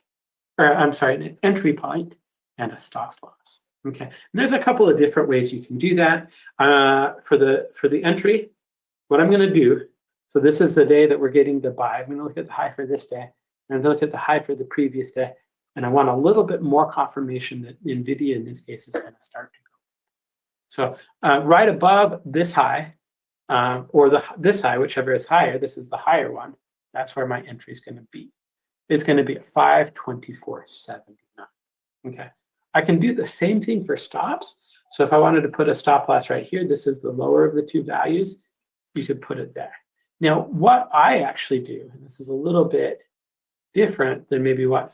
or I'm sorry, an entry point and a stop loss. Okay, and there's a couple of different ways you can do that. For the entry, what I'm going to do, so this is the day that we're getting the buy. I'm going to look at the high for this day, and I'm going to look at the high for the previous day. And I want a little bit more confirmation that NVIDIA in this case is going to start to go. So right above this high, or this high, whichever is higher, this is the higher one. That's where my entry is going to be. It's going to be at 524.79. Okay. I can do the same thing for stops. So if I wanted to put a stop loss right here, this is the lower of the 2 values, you could put it there. Now, what I actually do, and this is a little bit different than maybe what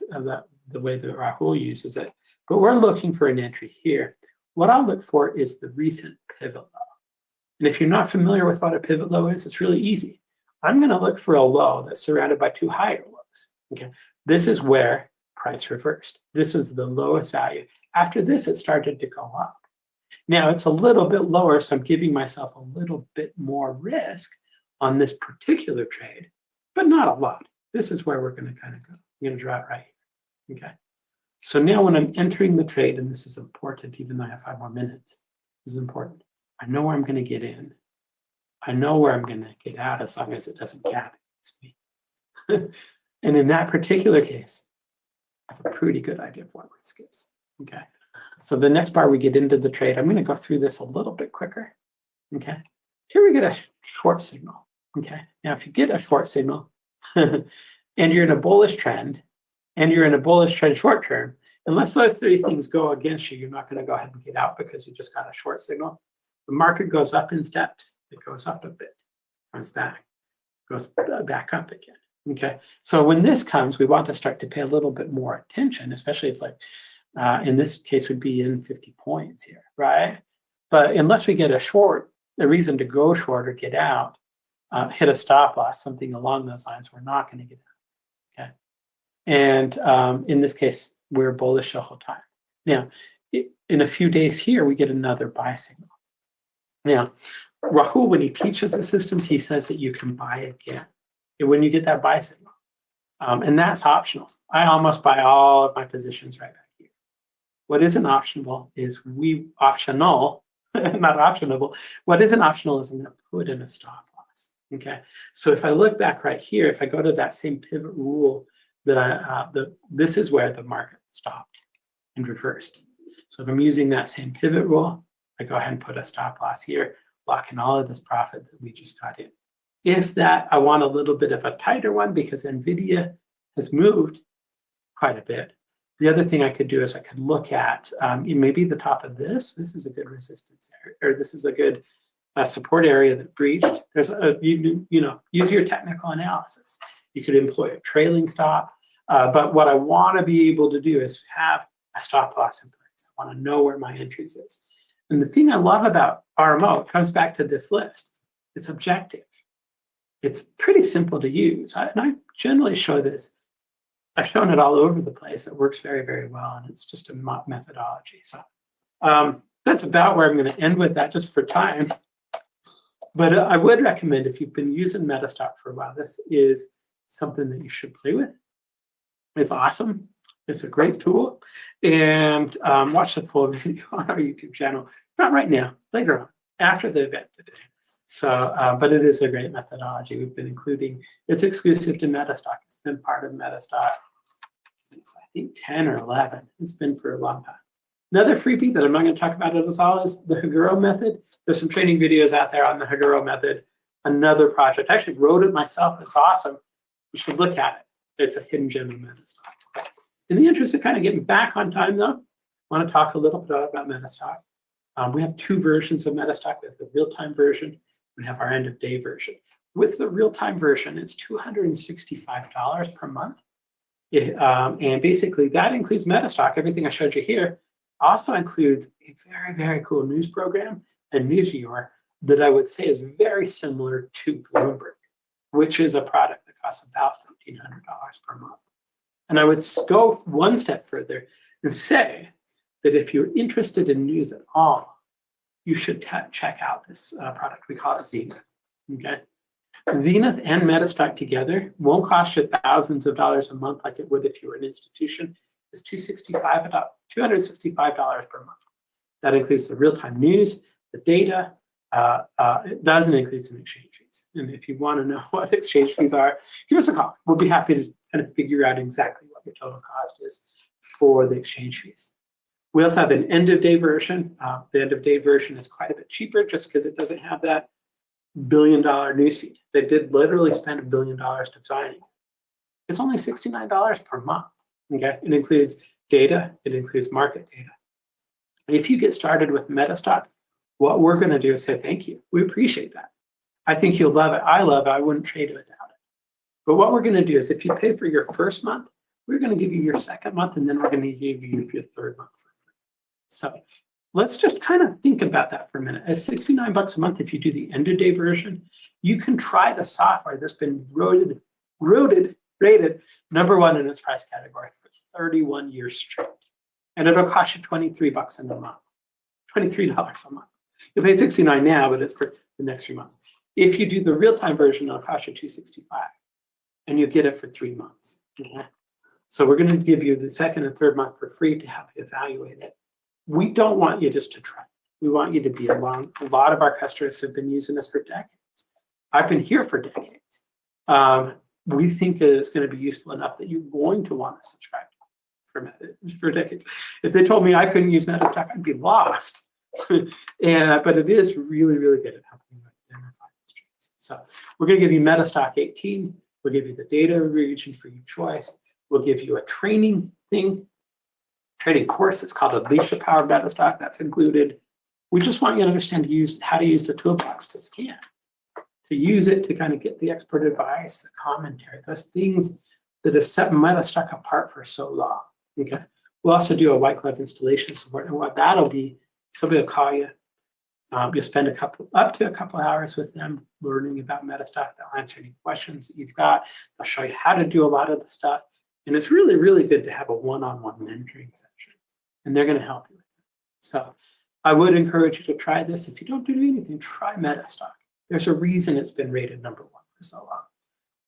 the way that Rahul uses it, but we're looking for an entry here. What I'll look for is the recent pivot low. And if you're not familiar with what a pivot low is, it's really easy. I'm going to look for a low that's surrounded by 2 higher lows. Okay, this is where price reversed. This was the lowest value. After this, it started to go up. Now it's a little bit lower, so I'm giving myself a little bit more risk on this particular trade, but not a lot. This is where we're going to kind of go. I'm going to draw it right here. Okay. So now when I'm entering the trade, and this is important, even though I have 5 more minutes, this is important. I know where I'm going to get in. I know where I'm going to get out as long as it doesn't gap against me. And in that particular case, I have a pretty good idea of what risk is. Okay. So the next bar we get into the trade, I'm going to go through this a little bit quicker. Okay. Here we get a short signal. Okay. Now, if you get a short signal and you're in a bullish trend, and you're in a bullish trend short term, unless those 3 things go against you, you're not going to go ahead and get out because you just got a short signal. The market goes up in steps. It goes up a bit, comes back, goes back up again. Okay, so when this comes, we want to start to pay a little bit more attention, especially if, like, in this case, would be in 50 points here, right? But unless we get a reason to go short or get out, hit a stop loss, something along those lines, we're not going to get out. Okay. And in this case, we're bullish the whole time. Now, in a few days here, we get another buy signal. Now, Rahul, when he teaches the systems, he says that you can buy again when you get that buy signal. And that's optional. I almost buy all of my positions right back here. What isn't optional is optional, not optionable. What isn't optional is I'm going to put in a stop loss. Okay, so if I look back right here, if I go to that same pivot rule that this is where the market stopped and reversed. So if I'm using that same pivot rule, I go ahead and put a stop loss here, lock in all of this profit that we just got in. If that, I want a little bit of a tighter one because NVIDIA has moved quite a bit. The other thing I could do is I could look at maybe the top of this. This is a good resistance area, or this is a good support area that breached. There's use your technical analysis. You could employ a trailing stop, but what I want to be able to do is have a stop loss in place. I want to know where my entries is. And the thing I love about RMO comes back to this list. It's objective. It's pretty simple to use. And I generally show this. I've shown it all over the place. It works very, very well, and it's just a methodology. So that's about where I'm going to end with that just for time. But I would recommend, if you've been using Metastock for a while, this is something that you should play with. It's awesome. It's a great tool. And watch the full video on our YouTube channel. Not right now, later on, after the event today. So, but it is a great methodology. We've been including, it's exclusive to Metastock. It's been part of Metastock since I think 10 or 11. It's been for a long time. Another freebie that I'm not going to talk about at all is the Haguro method. There's some training videos out there on the Haguro method. Another project. I actually wrote it myself. It's awesome. You should look at it. It's a hidden gem of Metastock. In the interest of kind of getting back on time, though, I want to talk a little bit about Metastock. We have two versions of Metastock. We have the real-time version. We have our end-of-day version. With the real-time version, it's $265 per month. And basically, that includes Metastock. Everything I showed you here also includes a very, very cool news program and news viewer that I would say is very similar to Bloomberg, which is a product that costs about $1,500 per month. And I would go one step further and say that if you're interested in news at all, you should check out this product. We call it Zenith. Okay, Zenith and Metastock together won't cost you thousands of dollars a month like it would if you were an institution. It's $265 per month. That includes the real-time news, the data. It doesn't include some exchange fees. And if you want to know what exchange fees are, give us a call. We'll be happy to kind of figure out exactly what your total cost is for the exchange fees. We also have an end-of-day version. The end-of-day version is quite a bit cheaper just because it doesn't have that billion-dollar newsfeed. They did literally spend $1 billion designing. It's only $69 per month. Okay, it includes data. It includes market data. If you get started with Metastock, what we're going to do is say thank you. We appreciate that. I think you'll love it. I love it. I wouldn't trade it without it. But what we're going to do is if you pay for your first month, we're going to give you your second month, and then we're going to give you your third month. So let's just kind of think about that for a minute. At $69 a month, if you do the end-of-day version, you can try the software that's been rated #1 in its price category for 31 years straight. And it'll cost you $23 a month, $23 a month. You'll pay $69 now, but it's for the next 3 months. If you do the real-time version, it'll cost you $265, and you get it for 3 months. Okay? So we're going to give you the second and third month for free to help you evaluate it. We don't want you just to try. We want you to be along. A lot of our customers have been using this for decades. I've been here for decades. We think that it's going to be useful enough that you're going to want to subscribe for decades. If they told me I couldn't use Metastock, I'd be lost. But it is really, really good at helping you identify those trades. So we're going to give you Metastock 18. We'll give you the data region for your choice. We'll give you a training trading course. It's called Unleash the Power of Metastock. That's included. We just want you to understand how to use the toolbox to scan, to use it to kind of get the expert advice, the commentary, those things that have set Metastock apart for so long. Okay. We'll also do a white glove installation support, and what that'll be, somebody will call you. You'll spend up to a couple hours with them learning about Metastock. They'll answer any questions that you've got. They'll show you how to do a lot of the stuff. And it's really, really good to have a one-on-one mentoring session. And they're going to help you with it. So I would encourage you to try this. If you don't do anything, try Metastock. There's a reason it's been rated #1 for so long.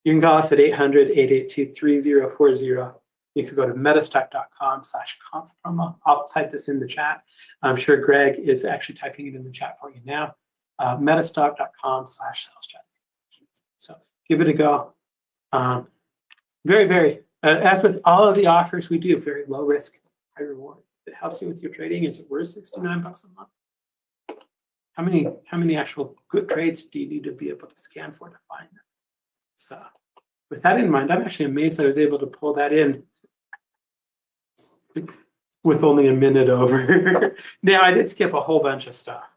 You can call us at 800-882-3040. You could go to metastock.com/conf promo. I'll type this in the chat. I'm sure Greg is actually typing it in the chat for you now. Metastock.com/sales-chat. So give it a go. Very, very, as with all of the offers we do, very low risk, high reward. It helps you with your trading. Is it worth $69 a month? How many actual good trades do you need to be able to scan for to find them? So with that in mind, I'm actually amazed I was able to pull that in with only a minute over. Now, I did skip a whole bunch of stuff,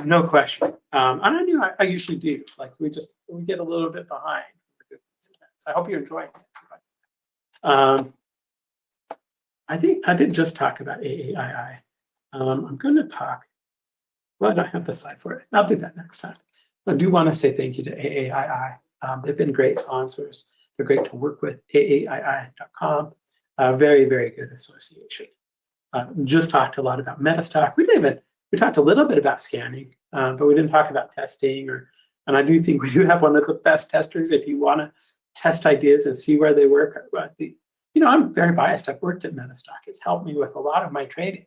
no question. And I knew I usually do. Like we get a little bit behind. I hope you're enjoying it. I think I did just talk about AAII. I'm going to talk. Well, I don't have the slide for it. I'll do that next time. I do want to say thank you to AAII. They've been great sponsors. They're great to work with. AAII.com. Very, very good association. Just talked a lot about Metastock. We talked a little bit about scanning, but we didn't talk about testing. And I do think we do have one of the best testers if you want to test ideas and see where they work. I'm very biased. I've worked at Metastock. It's helped me with a lot of my trading.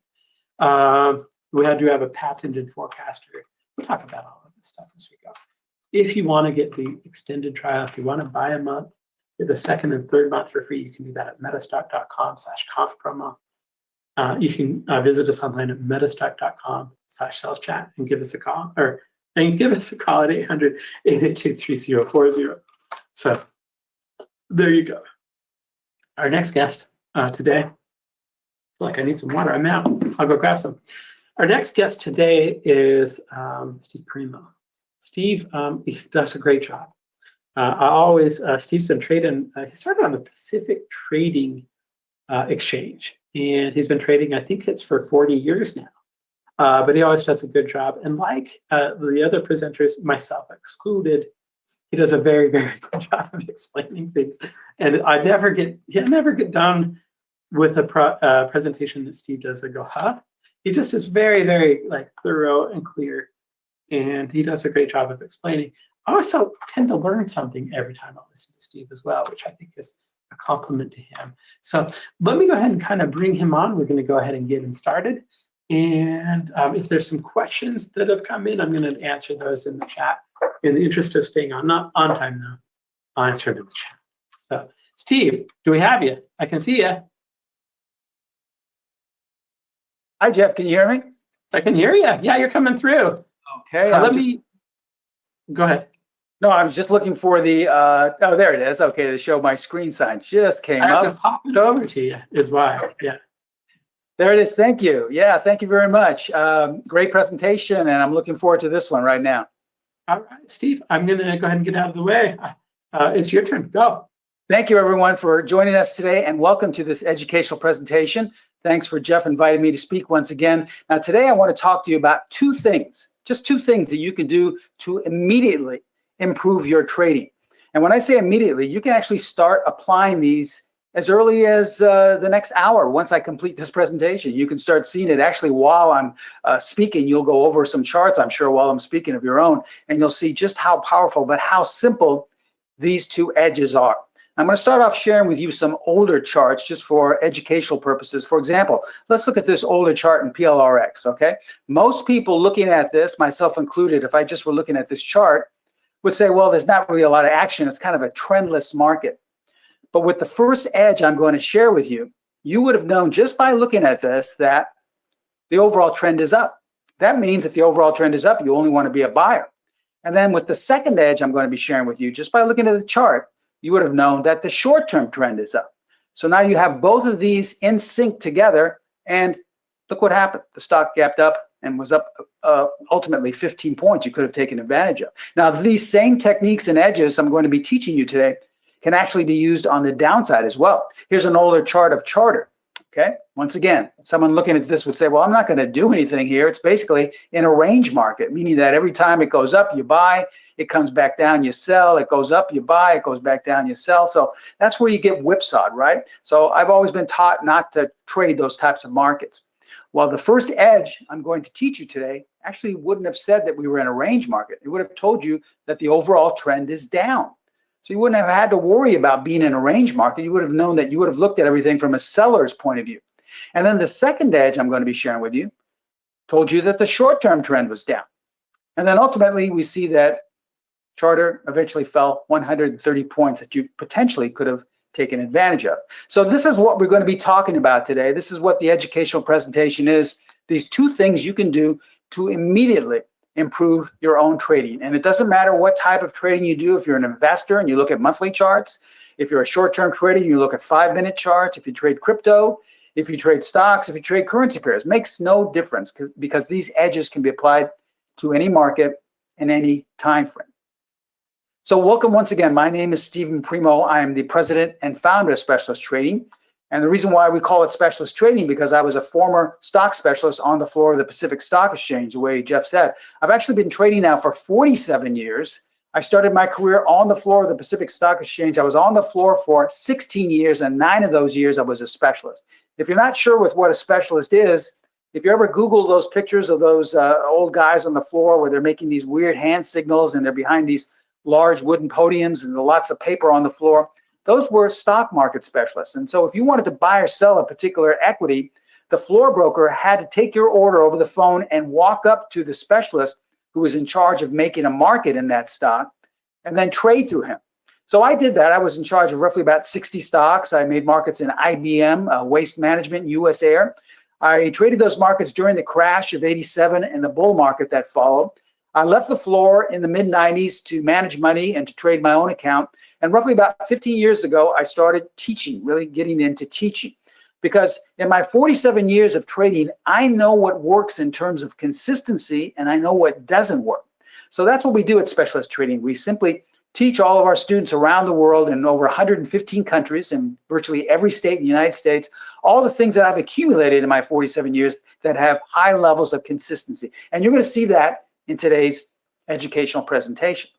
We do have a patented forecaster. We'll talk about all of this stuff as we go. If you want to get the extended trial, if you want to buy a month, get the second and third month for free, you can do that at metastock.com/conf promo. You can visit us online at metastock.com/sales-chat and give us a call, at 800-882-3040. So there you go. Our next guest today, I feel like I need some water. I'm out. I'll go grab some. Our next guest today is Steve Primo. Steve, he does a great job. Steve's been trading. He started on the Pacific Trading Exchange, and he's been trading, I think it's for 40 years now. But he always does a good job. And like the other presenters, myself excluded, he does a very, very good job of explaining things. And I never get done with a presentation that Steve does. I go, huh? He just is very, very thorough and clear. And he does a great job of explaining. I also tend to learn something every time I listen to Steve as well, which I think is a compliment to him. So let me go ahead and kind of bring him on. We're going to go ahead and get him started. And if there's some questions that have come in, I'm going to answer those in the chat. In the interest of staying not on time, though, I'll answer them in the chat. So, Steve, do we have you? I can see you. Hi, Jeff. Can you hear me? I can hear you. Yeah, you're coming through. Okay. Go ahead. No, I was just looking for the. Oh, there it is. Okay, to show my screen sign just came up. I have to pop it over to you. Is why. Yeah. There it is. Thank you. Yeah, thank you very much. Great presentation, and I'm looking forward to this one right now. All right, Steve, I'm going to go ahead and get out of the way. It's your turn. Go. Thank you, everyone, for joining us today, and welcome to this educational presentation. Thanks for Jeff inviting me to speak once again. Now, today I want to talk to you about two things, just two things that you can do to immediately improve your trading. And when I say immediately, you can actually start applying these as early as the next hour. Once I complete this presentation, you can start seeing it. Actually, while I'm speaking, you'll go over some charts, I'm sure, while I'm speaking of your own, and you'll see just how powerful, but how simple these two edges are. I'm going to start off sharing with you some older charts just for educational purposes. For example, let's look at this older chart in PLRX, okay? Most people looking at this, myself included, if I just were looking at this chart, would say, well, there's not really a lot of action. It's kind of a trendless market. But with the first edge I'm going to share with you, you would have known just by looking at this that the overall trend is up. That means if the overall trend is up, you only want to be a buyer. And then with the second edge I'm going to be sharing with you, just by looking at the chart, you would have known that the short-term trend is up. So now you have both of these in sync together, and look what happened. The stock gapped up and was up ultimately 15 points you could have taken advantage of. Now, these same techniques and edges I'm going to be teaching you today can actually be used on the downside as well. Here's an older chart of Charter, okay? Once again, someone looking at this would say, well, I'm not going to do anything here. It's basically in a range market, meaning that every time it goes up, you buy, it comes back down, you sell, it goes up, you buy, it goes back down, you sell. So that's where you get whipsawed, right? So I've always been taught not to trade those types of markets. Well, the first edge I'm going to teach you today actually wouldn't have said that we were in a range market. It would have told you that the overall trend is down. So you wouldn't have had to worry about being in a range market. You would have known that you would have looked at everything from a seller's point of view. And then the second edge I'm going to be sharing with you told you that the short-term trend was down. And then ultimately we see that Charter eventually fell 130 points that you potentially could have taken advantage of. So this is what we're going to be talking about today. This is what the educational presentation is. These two things you can do to immediately improve your own trading. And it doesn't matter what type of trading you do. If you're an investor and you look at monthly charts, if you're a short-term trader, you look at 5-minute charts, if you trade crypto, if you trade stocks, if you trade currency pairs, makes no difference because these edges can be applied to any market in any time frame. So welcome once again. My name is Stephen Primo. I am the president and founder of Specialist Trading. And the reason why we call it Specialist Trading, because I was a former stock specialist on the floor of the Pacific Stock Exchange, the way Jeff said. I've actually been trading now for 47 years. I started my career on the floor of the Pacific Stock Exchange. I was on the floor for 16 years, and 9 of those years I was a specialist. If you're not sure with what a specialist is, if you ever Google those pictures of those old guys on the floor where they're making these weird hand signals and they're behind these large wooden podiums and lots of paper on the floor, those were stock market specialists. And so if you wanted to buy or sell a particular equity, the floor broker had to take your order over the phone and walk up to the specialist who was in charge of making a market in that stock and then trade through him. So I did that. I was in charge of roughly about 60 stocks. I made markets in IBM, Waste Management, US Air. I traded those markets during the crash of '87 and the bull market that followed. I left the floor in the mid-90s to manage money and to trade my own account. And roughly about 15 years ago, I started teaching, really getting into teaching. Because in my 47 years of trading, I know what works in terms of consistency and I know what doesn't work. So that's what we do at Specialist Trading. We simply teach all of our students around the world in over 115 countries in virtually every state in the United States, all the things that I've accumulated in my 47 years that have high levels of consistency. And you're going to see that in today's educational presentation.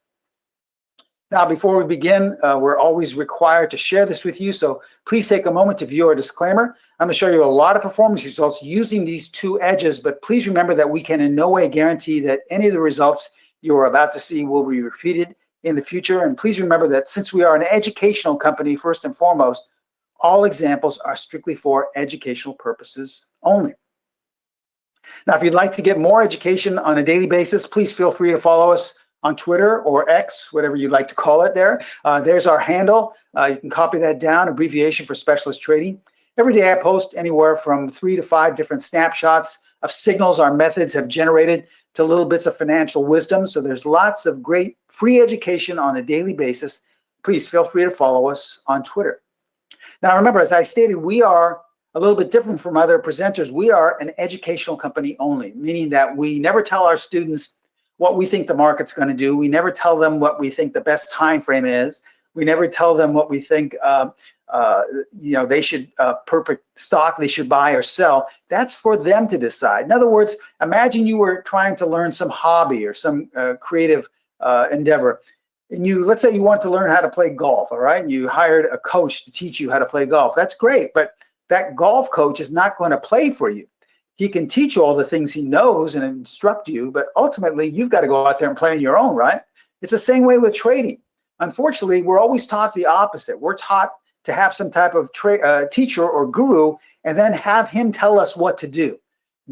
Now, before we begin, we're always required to share this with you, so please take a moment to view our disclaimer. I'm going to show you a lot of performance results using these two edges, but please remember that we can in no way guarantee that any of the results you are about to see will be repeated in the future. And please remember that since we are an educational company, first and foremost, all examples are strictly for educational purposes only. Now, if you'd like to get more education on a daily basis, please feel free to follow us on Twitter or X, whatever you'd like to call it there. There's our handle. You can copy that down, abbreviation for Specialist Trading. Every day I post anywhere from 3 to 5 different snapshots of signals our methods have generated to little bits of financial wisdom. So there's lots of great free education on a daily basis. Please feel free to follow us on Twitter. Now, remember, as I stated, we are a little bit different from other presenters. We are an educational company only, meaning that we never tell our students what we think the market's going to do. We never tell them what we think the best time frame is. We never tell them what we think they should perfect stock they should buy or sell. That's for them to decide. In other words, imagine you were trying to learn some hobby or some creative endeavor. And let's say you want to learn how to play golf, all right? And you hired a coach to teach you how to play golf. That's great, but that golf coach is not going to play for you. He can teach you all the things he knows and instruct you, but ultimately you've got to go out there and play on your own, right? It's the same way with trading. Unfortunately, we're always taught the opposite. We're taught to have some type of teacher or guru and then have him tell us what to do.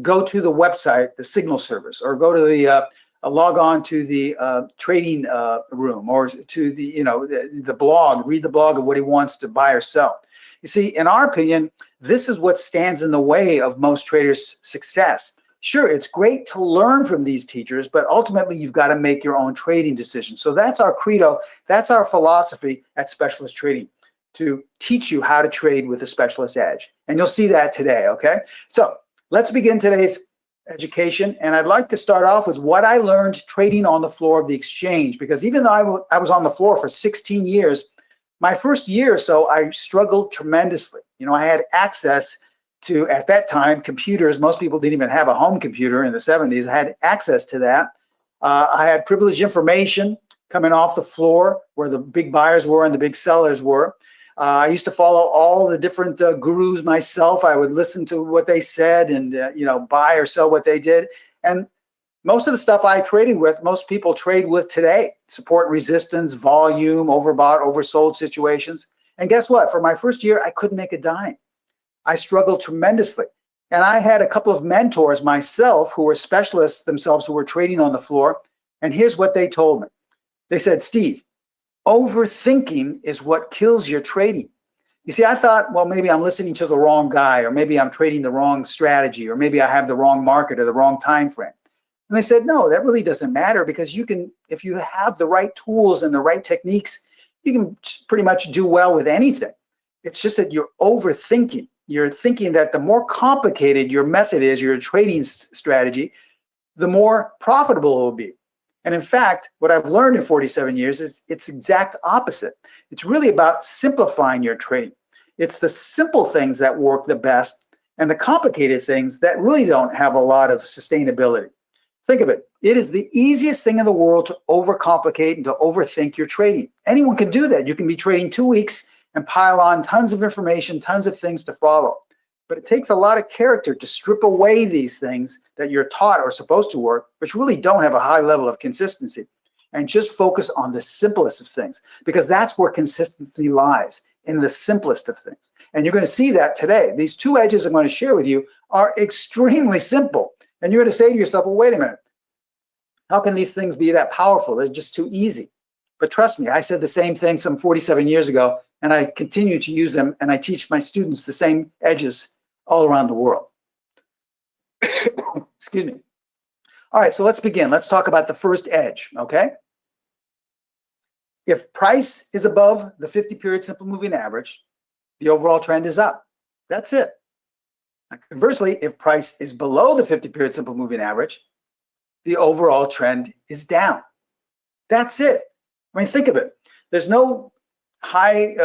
Go to the website, the signal service, or go to the log on to the trading room, or to the blog, read the blog of what he wants to buy or sell. You see, in our opinion, this is what stands in the way of most traders' success. Sure, it's great to learn from these teachers, but ultimately you've got to make your own trading decisions. So that's our credo. That's our philosophy at Specialist Trading, to teach you how to trade with a specialist edge. And you'll see that today, okay? So let's begin today's education. And I'd like to start off with what I learned trading on the floor of the exchange, because even though I was on the floor for 16 years, my first year or so, I struggled tremendously. I had access to, at that time, computers. Most people didn't even have a home computer in the 70s. I had access to that. I had privileged information coming off the floor where the big buyers were and the big sellers were. I used to follow all the different gurus myself. I would listen to what they said and buy or sell what they did. And Most of the stuff I traded with, most people trade with today. Support and resistance, volume, overbought, oversold situations. And guess what? For my first year, I couldn't make a dime. I struggled tremendously. And I had a couple of mentors myself who were specialists themselves who were trading on the floor. And here's what they told me. They said, Steve, overthinking is what kills your trading. You see, I thought, well, maybe I'm listening to the wrong guy, or maybe I'm trading the wrong strategy, or maybe I have the wrong market or the wrong time frame. And they said, no, that really doesn't matter, because you can, if you have the right tools and the right techniques, you can pretty much do well with anything. It's just that you're overthinking. You're thinking that the more complicated your method is, your trading strategy, the more profitable it will be. And in fact, what I've learned in 47 years is it's the exact opposite. It's really about simplifying your trading. It's the simple things that work the best and the complicated things that really don't have a lot of sustainability. Think of it. It is the easiest thing in the world to overcomplicate and to overthink your trading. Anyone can do that. You can be trading 2 weeks and pile on tons of information, tons of things to follow. But it takes a lot of character to strip away these things that you're taught are supposed to work, which really don't have a high level of consistency, and just focus on the simplest of things, because that's where consistency lies, in the simplest of things. And you're going to see that today. These 2 edges I'm going to share with you are extremely simple. And you're going to say to yourself, well, wait a minute. How can these things be that powerful? They're just too easy. But trust me, I said the same thing some 47 years ago, and I continue to use them, and I teach my students the same edges all around the world. Excuse me. All right, so let's begin. Let's talk about the first edge, okay? If price is above the 50-period simple moving average, the overall trend is up. That's it. Now, conversely, if price is below the 50-period simple moving average, the overall trend is down. That's it. I mean, think of it. There's no high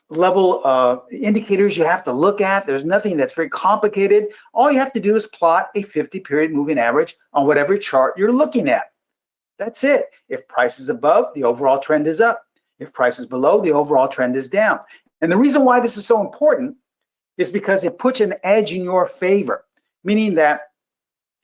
level indicators you have to look at. There's nothing that's very complicated. All you have to do is plot a 50-period moving average on whatever chart you're looking at. That's it. If price is above, the overall trend is up. If price is below, the overall trend is down. And the reason why this is so important is because it puts an edge in your favor, meaning that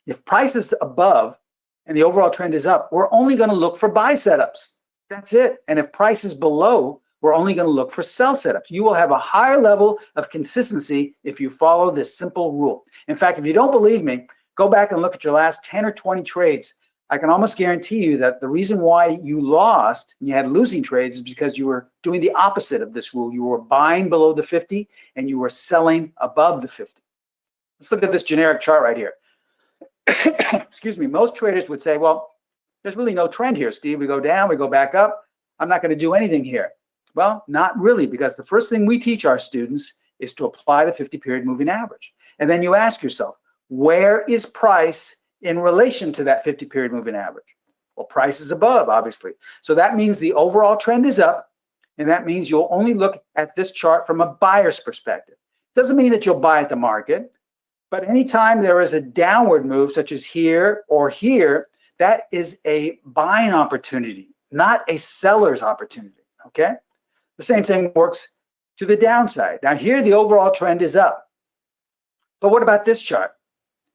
if price is above and the overall trend is up, we're only going to look for buy setups. That's it. And if price is below, we're only going to look for sell setups. You will have a higher level of consistency if you follow this simple rule. In fact, if you don't believe me, go back and look at your last 10 or 20 trades. I can almost guarantee you that the reason why you lost and you had losing trades is because you were doing the opposite of this rule. You were buying below the 50 and you were selling above the 50. Let's look at this generic chart right here. Excuse me. Most traders would say, well, there's really no trend here, Steve. We go down, we go back up. I'm not going to do anything here. Well, not really, because the first thing we teach our students is to apply the 50-period moving average. And then you ask yourself, where is price in relation to that 50-period moving average? Well, price is above, obviously. So that means the overall trend is up, and that means you'll only look at this chart from a buyer's perspective. Doesn't mean that you'll buy at the market, but anytime there is a downward move, such as here or here, that is a buying opportunity, not a seller's opportunity, okay? The same thing works to the downside. Now here, the overall trend is up. But what about this chart?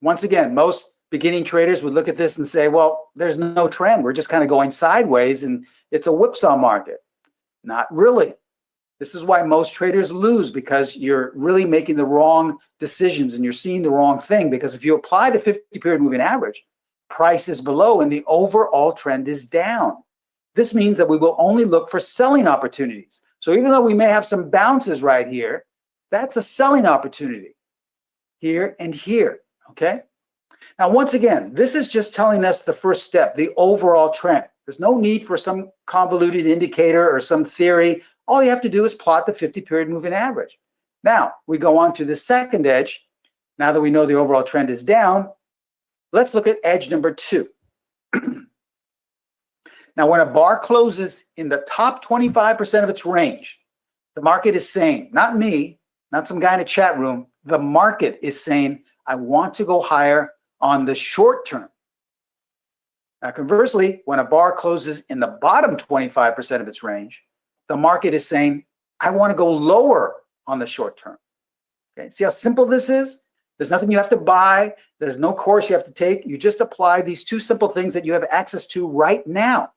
Once again, most beginning traders would look at this and say, well, there's no trend. We're just kind of going sideways and it's a whipsaw market. Not really. This is why most traders lose, because you're really making the wrong decisions and you're seeing the wrong thing. Because if you apply the 50-period moving average, price is below and the overall trend is down. This means that we will only look for selling opportunities. So even though we may have some bounces right here, that's a selling opportunity here and here, okay? Now, once again, this is just telling us the first step, the overall trend. There's no need for some convoluted indicator or some theory. All you have to do is plot the 50-period moving average. Now, we go on to the second edge. Now that we know the overall trend is down, let's look at edge number 2. Now, when a bar closes in the top 25% of its range, the market is saying, not me, not some guy in a chat room, the market is saying, I want to go higher on the short term. Now, conversely, when a bar closes in the bottom 25% of its range, the market is saying, I want to go lower on the short term. Okay, see how simple this is? There's nothing you have to buy. There's no course you have to take. You just apply these two simple things that you have access to right now.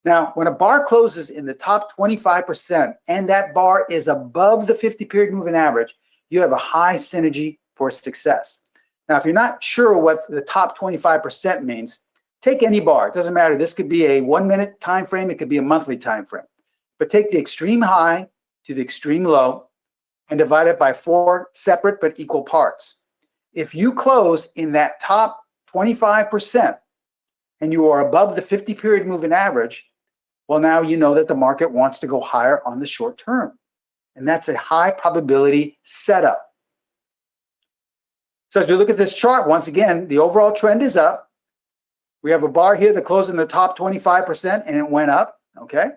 Now, when a bar closes in the top 25% and that bar is above the 50-period moving average, you have a high synergy for success. Now, if you're not sure what the top 25% means, take any bar. It doesn't matter. This could be a 1-minute time frame. It could be a monthly time frame. But take the extreme high to the extreme low and divide it by 4 separate but equal parts. If you close in that top 25% and you are above the 50-period moving average, well, now you know that the market wants to go higher on the short term. And that's a high probability setup. So as we look at this chart, once again, the overall trend is up. We have a bar here that closed in the top 25% and it went up, okay?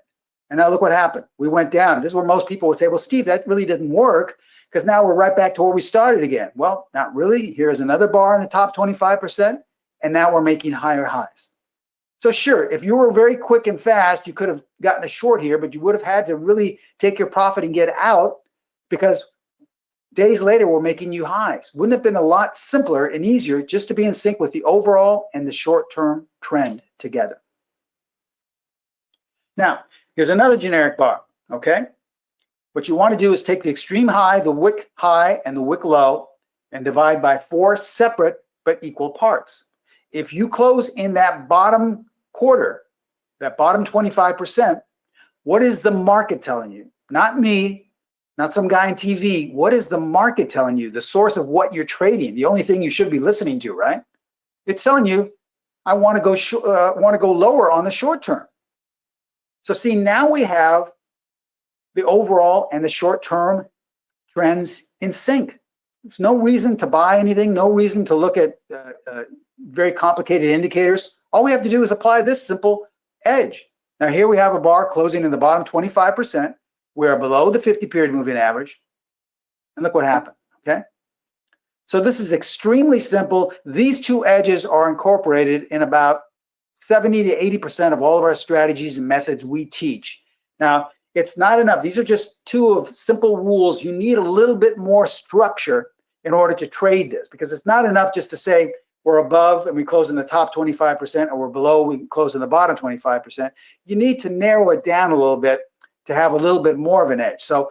And now look what happened. We went down. This is where most people would say, well, Steve, that really didn't work because now we're right back to where we started again. Well, not really. Here's another bar in the top 25%, and now we're making higher highs. So sure, if you were very quick and fast, you could have gotten a short here, but you would have had to really take your profit and get out because days later we're making new highs. Wouldn't it have been a lot simpler and easier just to be in sync with the overall and the short-term trend together? Now, here's another generic bar, okay? What you want to do is take the extreme high, the wick high, and the wick low, and divide by 4 separate but equal parts. If you close in that bottom quarter, that bottom 25%, what is the market telling you? Not me, not some guy on TV. What is the market telling you? The source of what you're trading, the only thing you should be listening to, right? It's telling you, I want to go lower on the short term. So see, now we have the overall and the short-term trends in sync. There's no reason to buy anything, no reason to look at very complicated indicators. All we have to do is apply this simple edge. Now here we have a bar closing in the bottom 25%. We are below the 50-period moving average. And look what happened, okay? So this is extremely simple. These two edges are incorporated in about 70 to 80% of all of our strategies and methods we teach. Now, it's not enough. These are just 2 of simple rules. You need a little bit more structure in order to trade this because it's not enough just to say we're above and we close in the top 25% or we're below, we close in the bottom 25%. You need to narrow it down a little bit to have a little bit more of an edge. So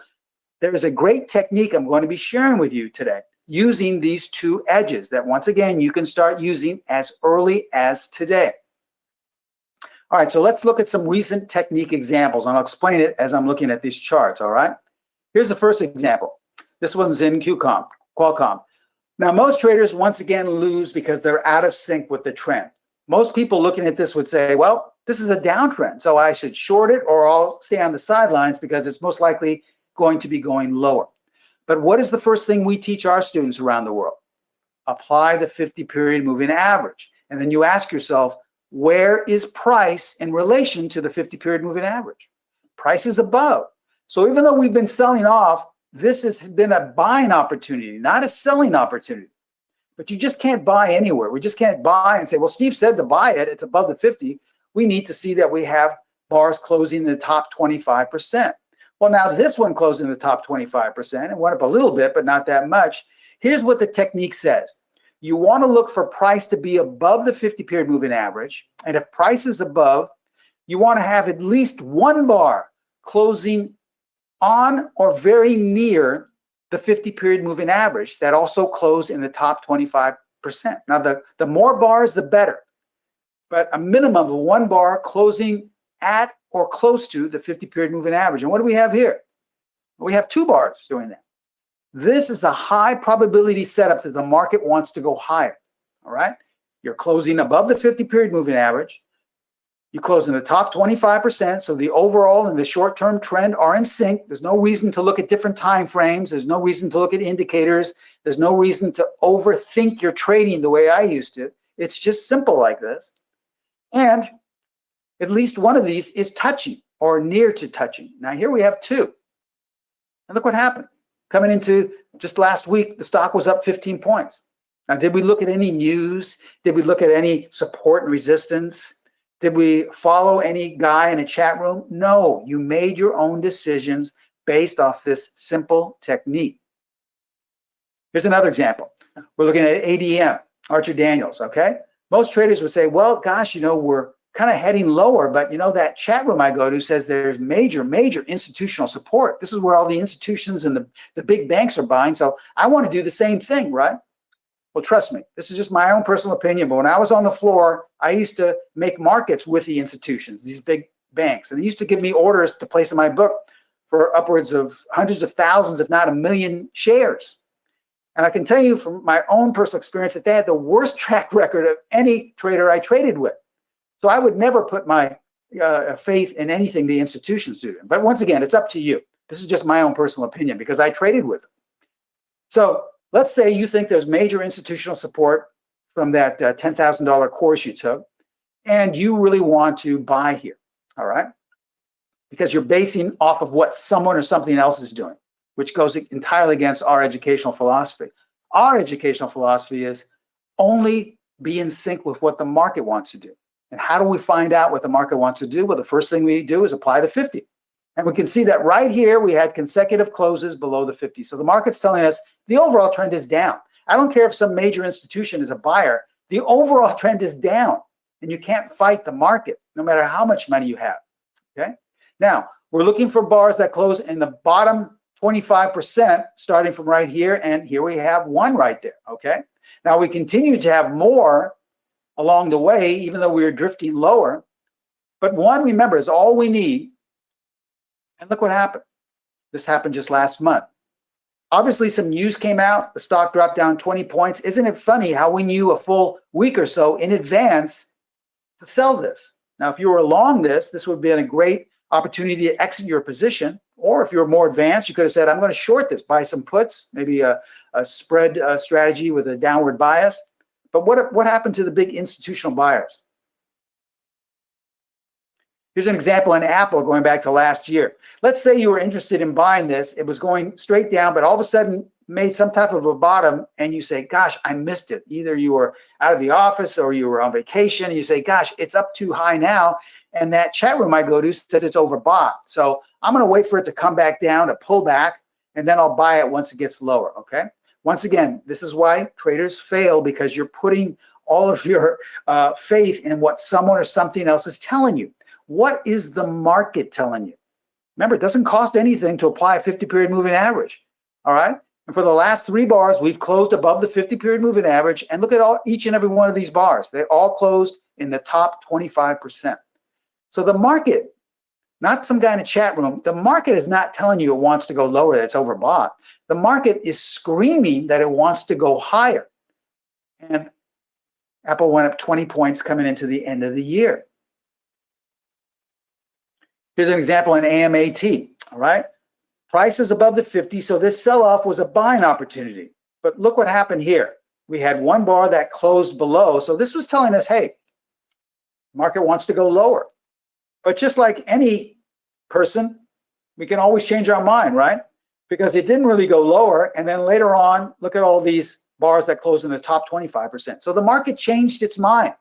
there is a great technique I'm going to be sharing with you today using these 2 edges that once again you can start using as early as today. All right, so let's look at some recent technique examples, and I'll explain it as I'm looking at these charts, all right? Here's the first example. This one's in Qualcomm. Now, most traders, once again, lose because they're out of sync with the trend. Most people looking at this would say, well, this is a downtrend, so I should short it or I'll stay on the sidelines because it's most likely going to be going lower. But what is the first thing we teach our students around the world? Apply the 50-period moving average. And then you ask yourself, where is price in relation to the 50-period moving average? Price is above. So even though we've been selling off, this has been a buying opportunity, not a selling opportunity. But you just can't buy anywhere. We just can't buy and say, well, Steve said to buy it. It's above the 50. We need to see that we have bars closing in the top 25%. Well, now this one closed in the top 25%. It went up a little bit, but not that much. Here's what the technique says. You want to look for price to be above the 50-period moving average. And if price is above, you want to have at least 1 bar closing on or very near the 50-period moving average that also close in the top 25%. Now, the more bars, the better. But a minimum of 1 bar closing at or close to the 50-period moving average. And what do we have here? We have 2 bars doing that. This is a high probability setup that the market wants to go higher, all right? You're closing above the 50-period moving average. You close in the top 25%, so the overall and the short-term trend are in sync. There's no reason to look at different time frames. There's no reason to look at indicators. There's no reason to overthink your trading the way I used to. It's just simple like this. And at least one of these is touching or near to touching. Now here we have 2. And look what happened. Coming into just last week, the stock was up 15 points. Now, did we look at any news? Did we look at any support and resistance? Did we follow any guy in a chat room? No, you made your own decisions based off this simple technique. Here's another example. We're looking at ADM, Archer Daniels, okay? Most traders would say, well, gosh, we're kind of heading lower, but that chat room I go to says there's major institutional support. This is where all the institutions and the big banks are buying. So I want to do the same thing, right? Well, trust me, this is just my own personal opinion. But when I was on the floor, I used to make markets with the institutions, these big banks. And they used to give me orders to place in my book for upwards of hundreds of thousands, if not 1 million shares. And I can tell you from my own personal experience that they had the worst track record of any trader I traded with. So I would never put my faith in anything the institutions do. But once again, it's up to you. This is just my own personal opinion because I traded with them. So let's say you think there's major institutional support from that $10,000 course you took, and you really want to buy here, all right? Because you're basing off of what someone or something else is doing, which goes entirely against our educational philosophy. Our educational philosophy is only be in sync with what the market wants to do. And how do we find out what the market wants to do? Well, the first thing we do is apply the 50. And we can see that right here, we had consecutive closes below the 50. So the market's telling us the overall trend is down. I don't care if some major institution is a buyer. The overall trend is down. And you can't fight the market, no matter how much money you have, okay? Now, we're looking for bars that close in the bottom 25%, starting from right here. And here we have one right there, okay? Now, we continue to have more along the way, even though we were drifting lower. But one, remember, is all we need. And look what happened. This happened just last month. Obviously, some news came out. The stock dropped down 20 points. Isn't it funny how we knew a full week or so in advance to sell this? Now, if you were long this would have been a great opportunity to exit your position. Or if you were more advanced, you could have said, I'm going to short this, buy some puts, maybe a spread strategy with a downward bias. But what happened to the big institutional buyers? Here's an example in Apple going back to last year. Let's say you were interested in buying this. It was going straight down, but all of a sudden made some type of a bottom, and you say, gosh, I missed it. Either you were out of the office or you were on vacation, and you say, gosh, it's up too high now. And that chat room I go to says it's overbought. So I'm going to wait for it to come back down, to pull back, and then I'll buy it once it gets lower, okay? Once again, this is why traders fail, because you're putting all of your faith in what someone or something else is telling you. What is the market telling you? Remember, it doesn't cost anything to apply a 50-period moving average, all right? And for the last 3 bars, we've closed above the 50-period moving average. And look at each and every one of these bars. They all closed in the top 25%. So the market, not some guy in a chat room, the market is not telling you it wants to go lower, that it's overbought. The market is screaming that it wants to go higher. And Apple went up 20 points coming into the end of the year. Here's an example in AMAT, all right? Price is above the 50, so this sell-off was a buying opportunity. But look what happened here. We had one bar that closed below, so this was telling us, hey, market wants to go lower. But just like any person, we can always change our mind, right? Because it didn't really go lower, and then later on, look at all these bars that closed in the top 25%. So the market changed its mind.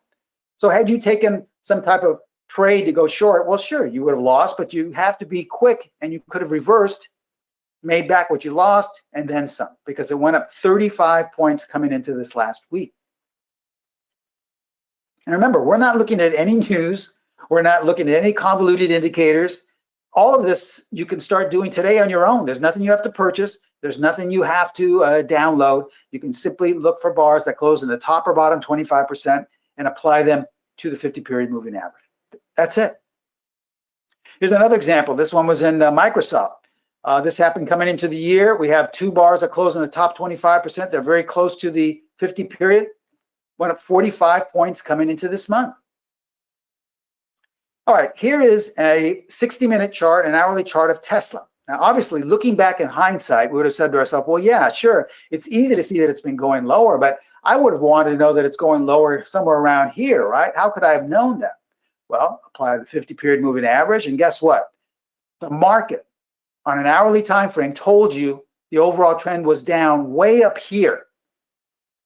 So had you taken some type of trade to go short, well, sure, you would have lost, but you have to be quick, and you could have reversed, made back what you lost, and then some, because it went up 35 points coming into this last week. And remember, we're not looking at any news. We're not looking at any convoluted indicators. All of this you can start doing today on your own. There's nothing you have to purchase. There's nothing you have to download. You can simply look for bars that close in the top or bottom 25% and apply them to the 50-period moving average. That's it. Here's another example. This one was in Microsoft. This happened coming into the year. We have 2 bars that close in the top 25%. They're very close to the 50 period. Went up 45 points coming into this month. All right, here is a 60-minute chart, an hourly chart of Tesla. Now, obviously, looking back in hindsight, we would have said to ourselves, well, yeah, sure, it's easy to see that it's been going lower, but I would have wanted to know that it's going lower somewhere around here, right? How could I have known that? Well, apply the 50-period moving average, and guess what? The market on an hourly time frame told you the overall trend was down way up here.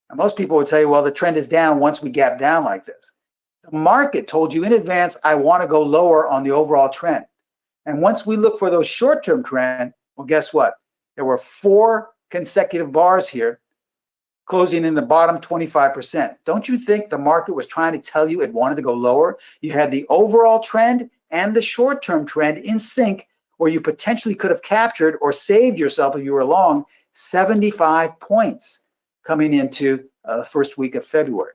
Now, most people would tell you, well, the trend is down once we gap down like this. The market told you in advance, I want to go lower on the overall trend. And once we look for those short-term trend, well, guess what? There were 4 consecutive bars here closing in the bottom 25%. Don't you think the market was trying to tell you it wanted to go lower? You had the overall trend and the short-term trend in sync, where you potentially could have captured or saved yourself if you were long 75 points coming into the first week of February.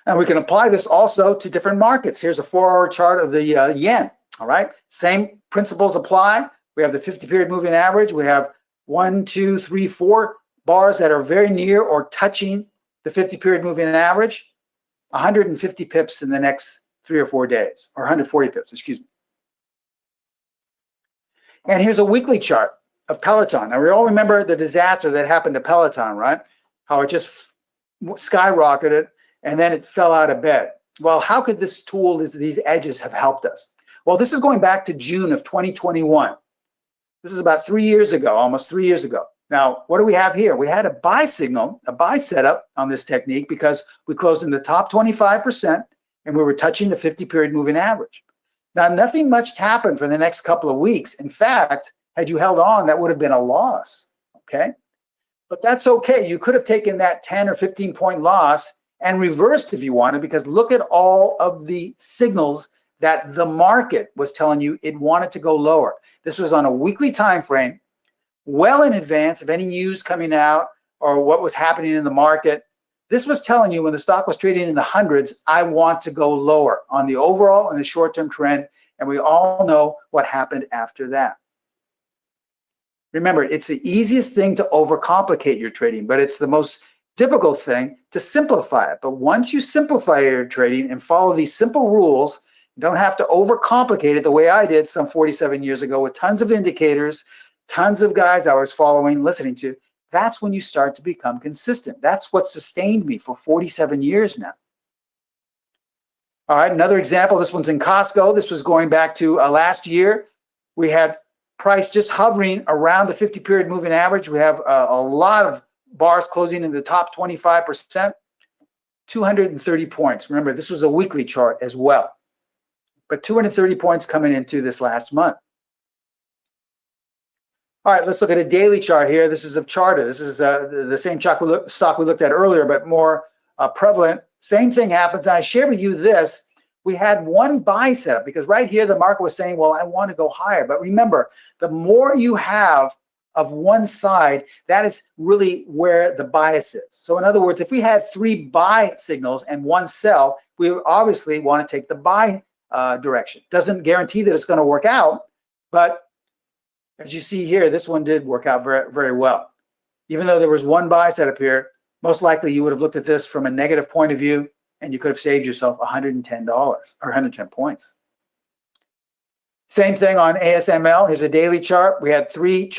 And we can apply this also to different markets. Here's a 4-hour chart of the yen. All right, same principles apply. We have the 50-period moving average. We have 1, 2, 3, 4 bars that are very near or touching the 50-period moving average. 150 pips in the next 3 or 4 days, or 140 pips, excuse me. And here's a weekly chart of Peloton. Now, we all remember the disaster that happened to Peloton, right? How it just skyrocketed and then it fell out of bed. Well, how could this tool, these edges, have helped us? Well, this is going back to June of 2021. This is about 3 years ago, almost 3 years ago. Now, what do we have here? We had a buy signal, a buy setup on this technique because we closed in the top 25% and we were touching the 50-period moving average. Now, nothing much happened for the next couple of weeks. In fact, had you held on, that would have been a loss, okay? But that's okay. You could have taken that 10 or 15-point loss and reversed if you wanted, because look at all of the signals that the market was telling you it wanted to go lower. This was on a weekly time frame, well in advance of any news coming out or what was happening in the market. This was telling you when the stock was trading in the hundreds, I want to go lower on the overall and the short-term trend. And we all know what happened after that. Remember, it's the easiest thing to overcomplicate your trading, but it's the most difficult thing to simplify it. But once you simplify your trading and follow these simple rules, you don't have to overcomplicate it the way I did some 47 years ago with tons of indicators, tons of guys I was following, listening to. That's when you start to become consistent. That's what sustained me for 47 years now. All right, another example. This one's in Costco. This was going back to last year. We had price just hovering around the 50-period moving average. We have a lot of bars closing in the top 25%, 230 points. Remember, this was a weekly chart as well, but 230 points coming into this last month. All right, let's look at a daily chart here. This is of Charta. This is the same stock we looked at earlier, but more prevalent. Same thing happens. I share with you this. We had one buy setup because right here the market was saying, well, I want to go higher. But remember, the more you have of one side, that is really where the bias is. So in other words, if we had 3 buy signals and 1 sell, we would obviously want to take the buy direction. Doesn't guarantee that it's going to work out, but as you see here, this one did work out very, very well. Even though there was one buy setup here, most likely you would have looked at this from a negative point of view and you could have saved yourself $110 or 110 points. Same thing on ASML. Here's a daily chart. We had 3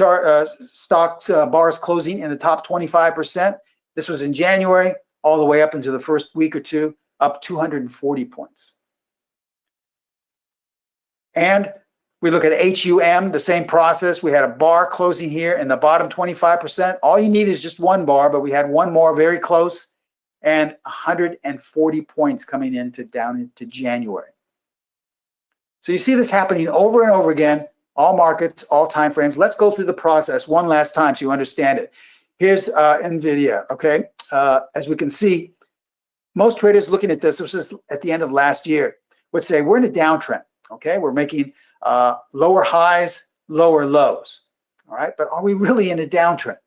stocks bars closing in the top 25%. This was in January, all the way up into the first week or two, up 240 points. And we look at HUM, the same process. We had a bar closing here in the bottom 25%. All you need is just 1 bar, but we had 1 more very close and 140 points coming down into January. So you see this happening over and over again, all markets, all time frames. Let's go through the process one last time so you understand it. Here's NVIDIA, okay? As we can see, most traders looking at this was at the end of last year, would say we're in a downtrend, okay? We're making lower highs, lower lows, all right? But are we really in a downtrend?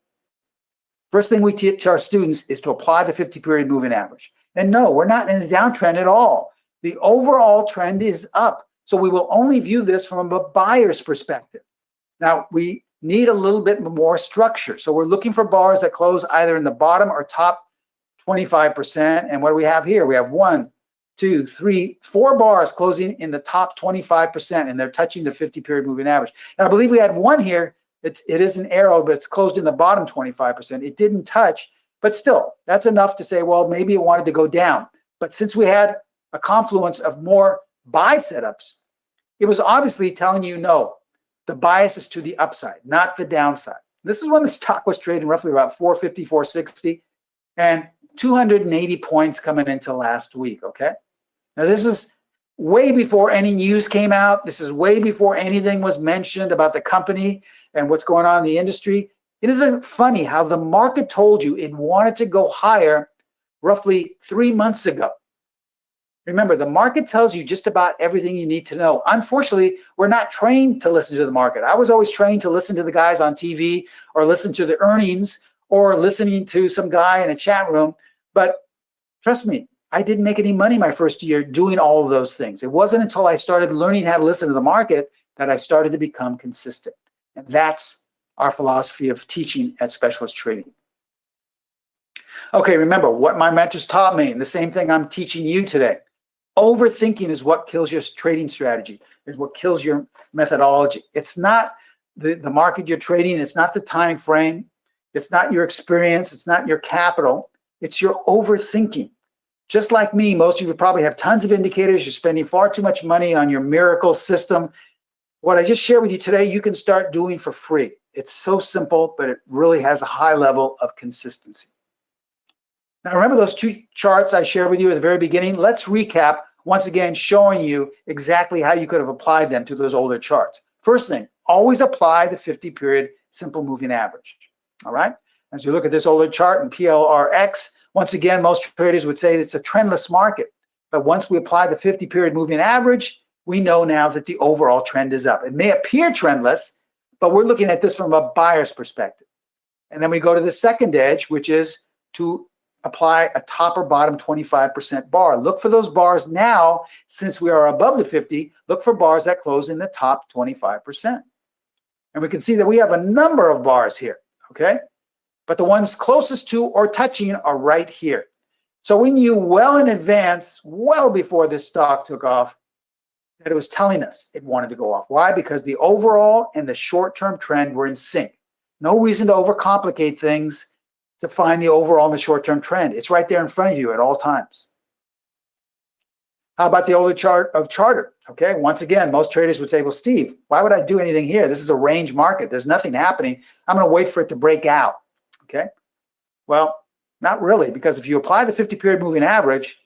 First thing we teach our students is to apply the 50-period moving average. And no, we're not in a downtrend at all. The overall trend is up. So we will only view this from a buyer's perspective. Now, we need a little bit more structure. So we're looking for bars that close either in the bottom or top 25%. And what do we have here? We have 1, 2, 3, 4 bars closing in the top 25%, and they're touching the 50-period moving average. Now, I believe we had 1 here. It is an arrow, but it's closed in the bottom 25%. It didn't touch, but still, that's enough to say, well, maybe it wanted to go down. But since we had a confluence of more buy setups, it was obviously telling you, no, the bias is to the upside, not the downside. This is when the stock was trading roughly about 450, 460, and 280 points coming into last week, okay? Now, this is way before any news came out. This is way before anything was mentioned about the company and what's going on in the industry. It isn't funny how the market told you it wanted to go higher roughly 3 months ago. Remember, the market tells you just about everything you need to know. Unfortunately, we're not trained to listen to the market. I was always trained to listen to the guys on TV or listen to the earnings or listening to some guy in a chat room. But trust me, I didn't make any money my first year doing all of those things. It wasn't until I started learning how to listen to the market that I started to become consistent. And that's our philosophy of teaching at Specialist Trading. Okay, remember what my mentors taught me, and the same thing I'm teaching you today. Overthinking is what kills your trading strategy, is what kills your methodology. It's not the market you're trading, it's not the time frame, it's not your experience, it's not your capital, it's your overthinking. Just like me, most of you probably have tons of indicators, you're spending far too much money on your miracle system. What I just shared with you today, you can start doing for free. It's so simple, but it really has a high level of consistency. Now, remember those two charts I shared with you at the very beginning? Let's recap, once again, showing you exactly how you could have applied them to those older charts. First thing, always apply the 50-period simple moving average, all right? As you look at this older chart in PLRX, once again, most traders would say it's a trendless market. But once we apply the 50-period moving average, we know now that the overall trend is up. It may appear trendless, but we're looking at this from a buyer's perspective. And then we go to the second edge, which is to apply a top or bottom 25% bar. Look for those bars now, since we are above the 50, look for bars that close in the top 25%. And we can see that we have a number of bars here, okay? But the ones closest to or touching are right here. So we knew well in advance, well before this stock took off, that it was telling us it wanted to go off. Why? Because the overall and the short-term trend were in sync. No reason to overcomplicate things to find the overall and the short-term trend. It's right there in front of you at all times. How about the older chart of Charter? Okay, once again, most traders would say, well, Steve, why would I do anything here? This is a range market. There's nothing happening. I'm going to wait for it to break out. Okay, well, not really, because if you apply the 50-period moving average,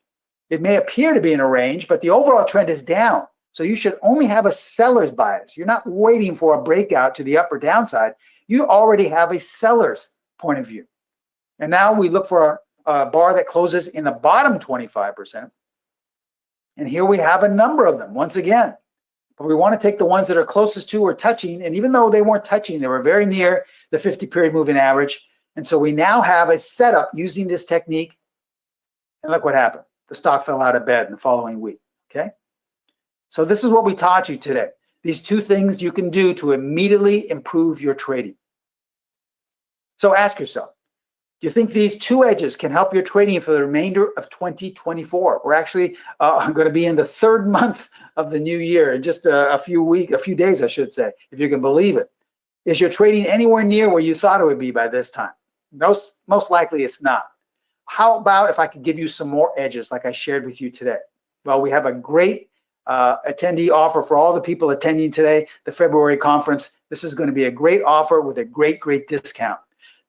it may appear to be in a range, but the overall trend is down. So you should only have a seller's bias. You're not waiting for a breakout to the up or downside. You already have a seller's point of view. And now we look for a bar that closes in the bottom 25%. And here we have a number of them, once again. But we want to take the ones that are closest to or touching. And even though they weren't touching, they were very near the 50-period moving average. And so we now have a setup using this technique. And look what happened. The stock fell out of bed in the following week, okay? So this is what we taught you today. These two things you can do to immediately improve your trading. So ask yourself, do you think these two edges can help your trading for the remainder of 2024? We're actually going to be in the third month of the new year in just a few days, I should say, if you can believe it. Is your trading anywhere near where you thought it would be by this time? Most likely it's not. How about if I could give you some more edges like I shared with you today? Well, we have a great attendee offer for all the people attending today, the February conference. This is going to be a great offer with a great discount.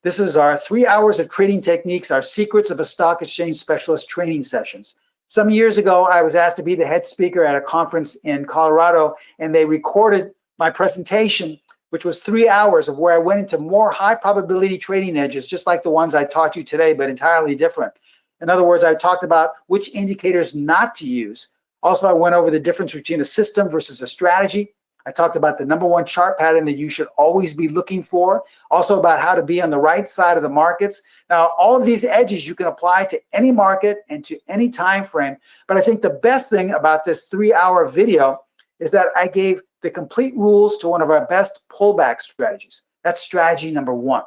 This is our 3 hours of trading techniques, our secrets of a stock exchange specialist training sessions. Some years ago, I was asked to be the head speaker at a conference in Colorado, and they recorded my presentation, which was 3 hours of where I went into more high probability trading edges, just like the ones I taught you today, but entirely different. In other words, I talked about which indicators not to use. Also, I went over the difference between a system versus a strategy. I talked about the #1 chart pattern that you should always be looking for. Also about how to be on the right side of the markets. Now, all of these edges you can apply to any market and to any time frame. But I think the best thing about this 3-hour video is that I gave the complete rules to one of our best pullback strategies. That's strategy #1.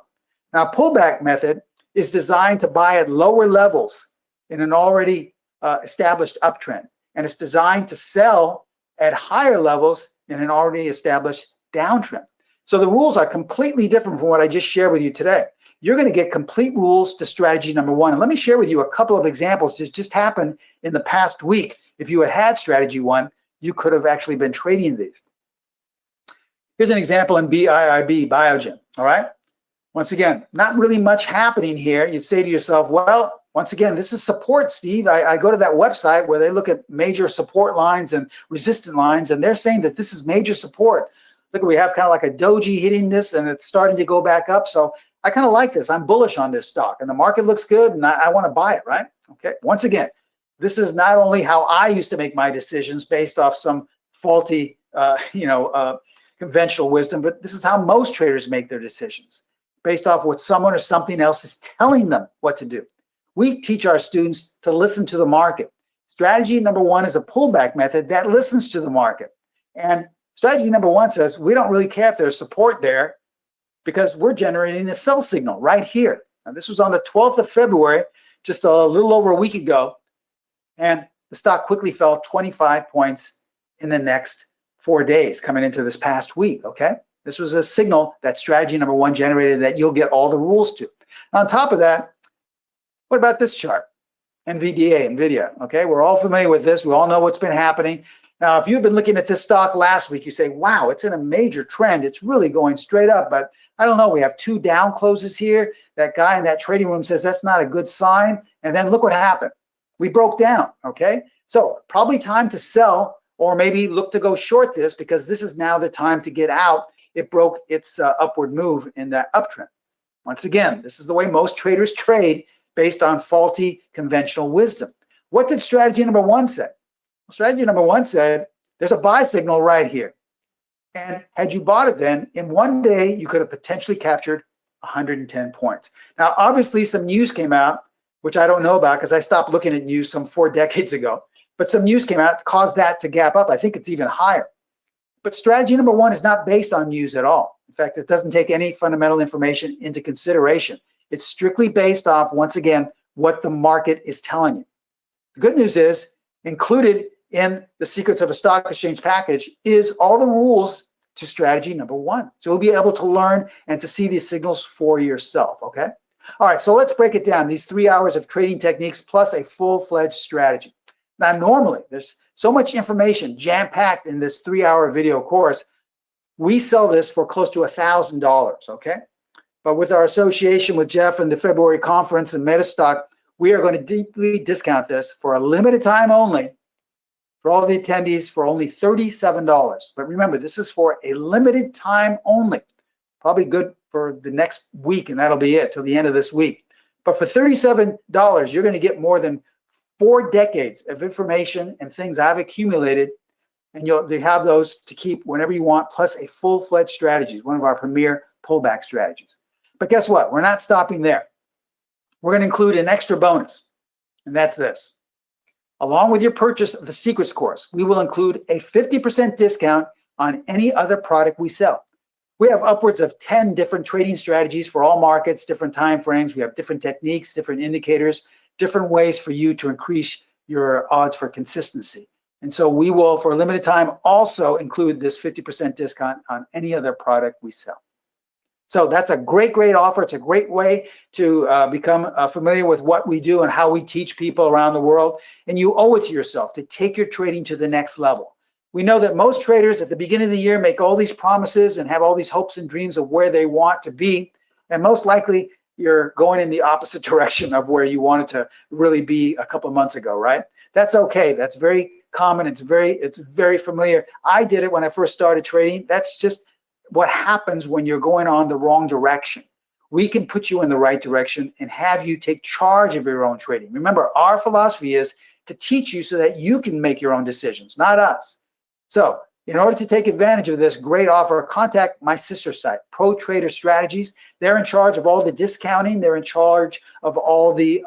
Now, pullback method is designed to buy at lower levels in an already established uptrend. And it's designed to sell at higher levels in an already established downtrend. So the rules are completely different from what I just shared with you today. You're going to get complete rules to strategy #1. And let me share with you a couple of examples that just happened in the past week. If you had strategy 1, you could have actually been trading these. Here's an example in BIIB, Biogen, all right? Once again, not really much happening here. You say to yourself, well, once again, this is support, Steve. I go to that website where they look at major support lines and resistant lines, and they're saying that this is major support. Look, we have kind of like a doji hitting this, and it's starting to go back up. So I kind of like this. I'm bullish on this stock and the market looks good and I want to buy it, right? Okay. Once again, this is not only how I used to make my decisions based off some faulty, conventional wisdom, but this is how most traders make their decisions based off what someone or something else is telling them what to do. We teach our students to listen to the market. Strategy number one is a pullback method that listens to the market. And strategy number one says, we don't really care if there's support there because we're generating a sell signal right here. Now, this was on the 12th of February, just a little over a week ago. And the stock quickly fell 25 points in the next 4 days coming into this past week, okay? This was a signal that strategy number one generated that you'll get all the rules to. On top of that, what about this chart? NVIDIA, okay? We're all familiar with this. We all know what's been happening. Now, if you've been looking at this stock last week, you say, wow, it's in a major trend. It's really going straight up, but I don't know. We have 2 down closes here. That guy in that trading room says that's not a good sign. And then look what happened. We broke down, okay? So probably time to sell or maybe look to go short this because this is now the time to get out. It broke its upward move in that uptrend. Once again, this is the way most traders trade based on faulty conventional wisdom. What did strategy number one say? Well, strategy number one said, there's a buy signal right here. And had you bought it then, in one day, you could have potentially captured 110 points. Now, obviously, some news came out, which I don't know about because I stopped looking at news some 4 decades ago. But some news came out, caused that to gap up. I think it's even higher. But strategy number one is not based on news at all. In fact, it doesn't take any fundamental information into consideration. It's strictly based off, once again, what the market is telling you. The good news is, included in the Secrets of a Stock Exchange package is all the rules to strategy number one. So you'll be able to learn and to see these signals for yourself, okay? All right, so let's break it down. These 3 hours of trading techniques plus a full-fledged strategy. Now, normally, there's so much information jam-packed in this 3-hour video course. We sell this for close to $1,000, okay? But with our association with Jeff and the February conference and Metastock, we are going to deeply discount this for a limited time only for all the attendees for only $37. But remember, this is for a limited time only. Probably good for the next week, and that'll be it till the end of this week. But for $37, you're going to get more than 4 decades of information and things I've accumulated, and you'll have those to keep whenever you want, plus a full-fledged strategy, one of our premier pullback strategies. But guess what? We're not stopping there. We're going to include an extra bonus, and that's this. Along with your purchase of the Secrets course, we will include a 50% discount on any other product we sell. We have upwards of 10 different trading strategies for all markets, different time frames. We have different techniques, different indicators, different ways for you to increase your odds for consistency. And so we will, for a limited time, also include this 50% discount on any other product we sell. So that's a great, great offer. It's a great way to become familiar with what we do and how we teach people around the world. And you owe it to yourself to take your trading to the next level. We know that most traders at the beginning of the year make all these promises and have all these hopes and dreams of where they want to be. And most likely you're going in the opposite direction of where you wanted to really be a couple of months ago, right? That's okay. That's very common. It's very familiar. I did it when I first started trading. That's just what happens when you're going on the wrong direction. We can put you in the right direction and have you take charge of your own trading. Remember, our philosophy is to teach you so that you can make your own decisions, not us. So in order to take advantage of this great offer, contact my sister site, Pro Trader Strategies. They're in charge of all the discounting. They're in charge of all the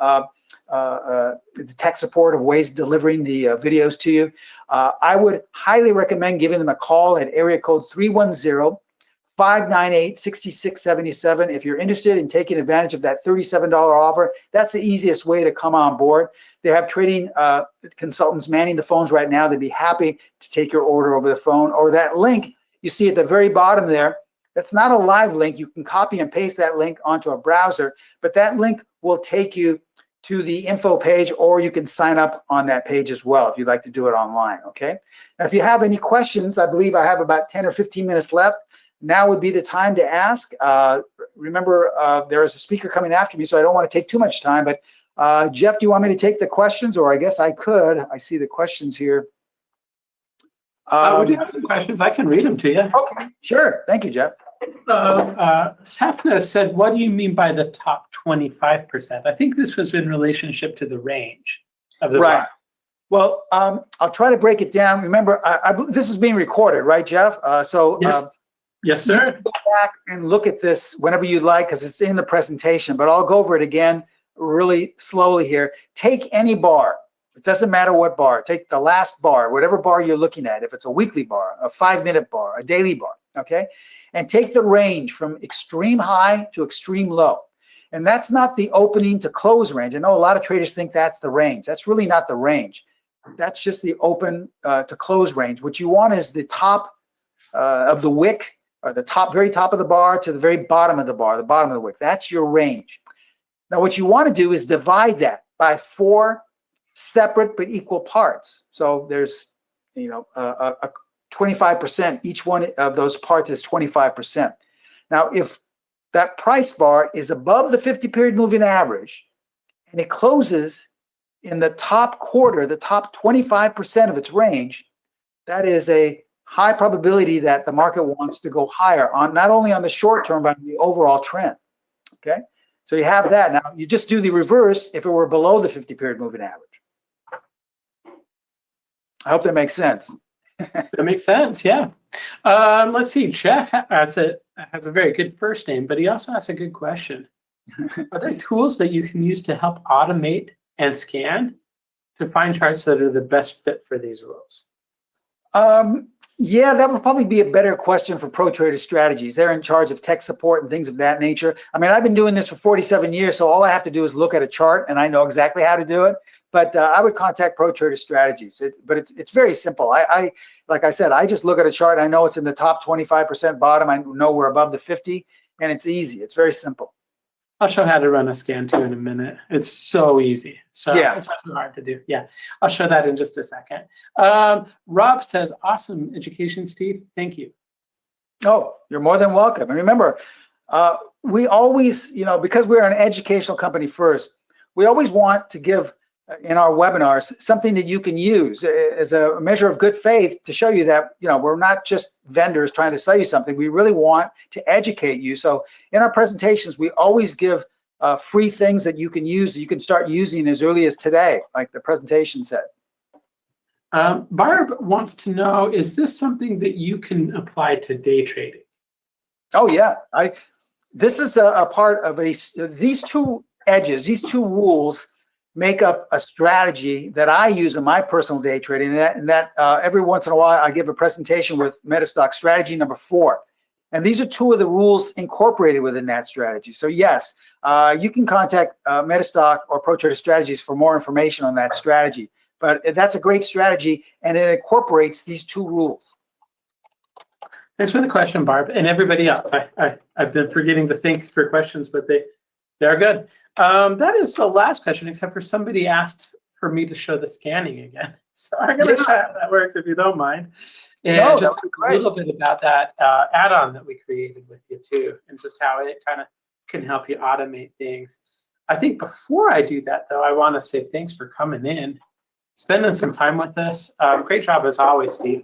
tech support of ways of delivering the videos to you. I would highly recommend giving them a call at area code 310-598-6677. If you're interested in taking advantage of that $37 offer, that's the easiest way to come on board. They have trading consultants manning the phones right now. They'd be happy to take your order over the phone, or that link you see at the very bottom there. That's not a live link. You can copy and paste that link onto a browser, but that link will take you to the info page, or you can sign up on that page as well if you'd like to do it online, okay? Now, if you have any questions, I believe I have about 10 or 15 minutes left. Now would be the time to ask. Remember, there is a speaker coming after me, so I don't want to take too much time, but Jeff, do you want me to take the questions? Or I guess I could. I see the questions here. We do have some questions. I can read them to you. Okay, sure. Thank you, Jeff. Sapna said, what do you mean by the top 25%? I think this was in relationship to the range of the Right. bar. Well, I'll try to break it down. Remember, this is being recorded, right, Jeff? Yes, sir. Go back and look at this whenever you'd like, because it's in the presentation, but I'll go over it again really slowly here. Take any bar. It doesn't matter what bar. Take the last bar, whatever bar you're looking at. If it's a weekly bar, a 5-minute bar, a daily bar, okay? And take the range from extreme high to extreme low. And that's not the opening to close range. I know a lot of traders think that's the range. That's really not the range. That's just the open to close range. What you want is the top of the wick, or the very top of the bar to the very bottom of the bar, the bottom of the wick. That's your range. Now, what you want to do is divide that by 4 separate but equal parts. So there's, a 25%. Each one of those parts is 25%. Now, if that price bar is above the 50-period moving average, and it closes in the top quarter, the top 25% of its range, that is a high probability that the market wants to go higher on not only on the short term, but on the overall trend. Okay, so you have that. Now you just do the reverse if it were below the 50-period moving average. I hope that makes sense. That makes sense. Yeah. Let's see. Jeff has a very good first name, but he also has a good question. Are there tools that you can use to help automate and scan to find charts that are the best fit for these rules? Yeah, that would probably be a better question for Pro Trader Strategies. They're in charge of tech support and things of that nature. I mean, I've been doing this for 47 years, so all I have to do is look at a chart and I know exactly how to do it. But I would contact Pro Trader Strategies. But it's very simple. Like I said, I just look at a chart. I know it's in the top 25% bottom. I know we're above the 50, and it's easy. It's very simple. I'll show how to run a scan too in a minute. It's so easy. So yeah, it's not too hard to do. Yeah, I'll show that in just a second. Rob says, awesome education, Steve. Thank you. Oh, you're more than welcome. And remember, we always, because we're an educational company first, we always want to give in our webinars something that you can use as a measure of good faith to show you that, we're not just vendors trying to sell you something. We really want to educate you. So in our presentations, we always give free things that you can use, that you can start using as early as today, like the presentation said. Barb wants to know, is this something that you can apply to day trading? Oh yeah, this is a part of these two edges, these two rules make up a strategy that I use in my personal day trading. And that every once in a while I give a presentation with Metastock strategy number 4. And these are 2 of the rules incorporated within that strategy. So yes, you can contact Metastock or Pro Trader Strategies for more information on that strategy. But that's a great strategy, and it incorporates these 2 rules. Thanks for the question, Barb, and everybody else. I've been forgetting to think for questions, but they're good. That is the last question, except for somebody asked for me to show the scanning again. So I'm going to show how that works, if you don't mind. And just a little bit about that add-on that we created with you too, and just how it kind of can help you automate things. I think before I do that, though, I want to say thanks for coming in, spending some time with us. Great job as always, Steve.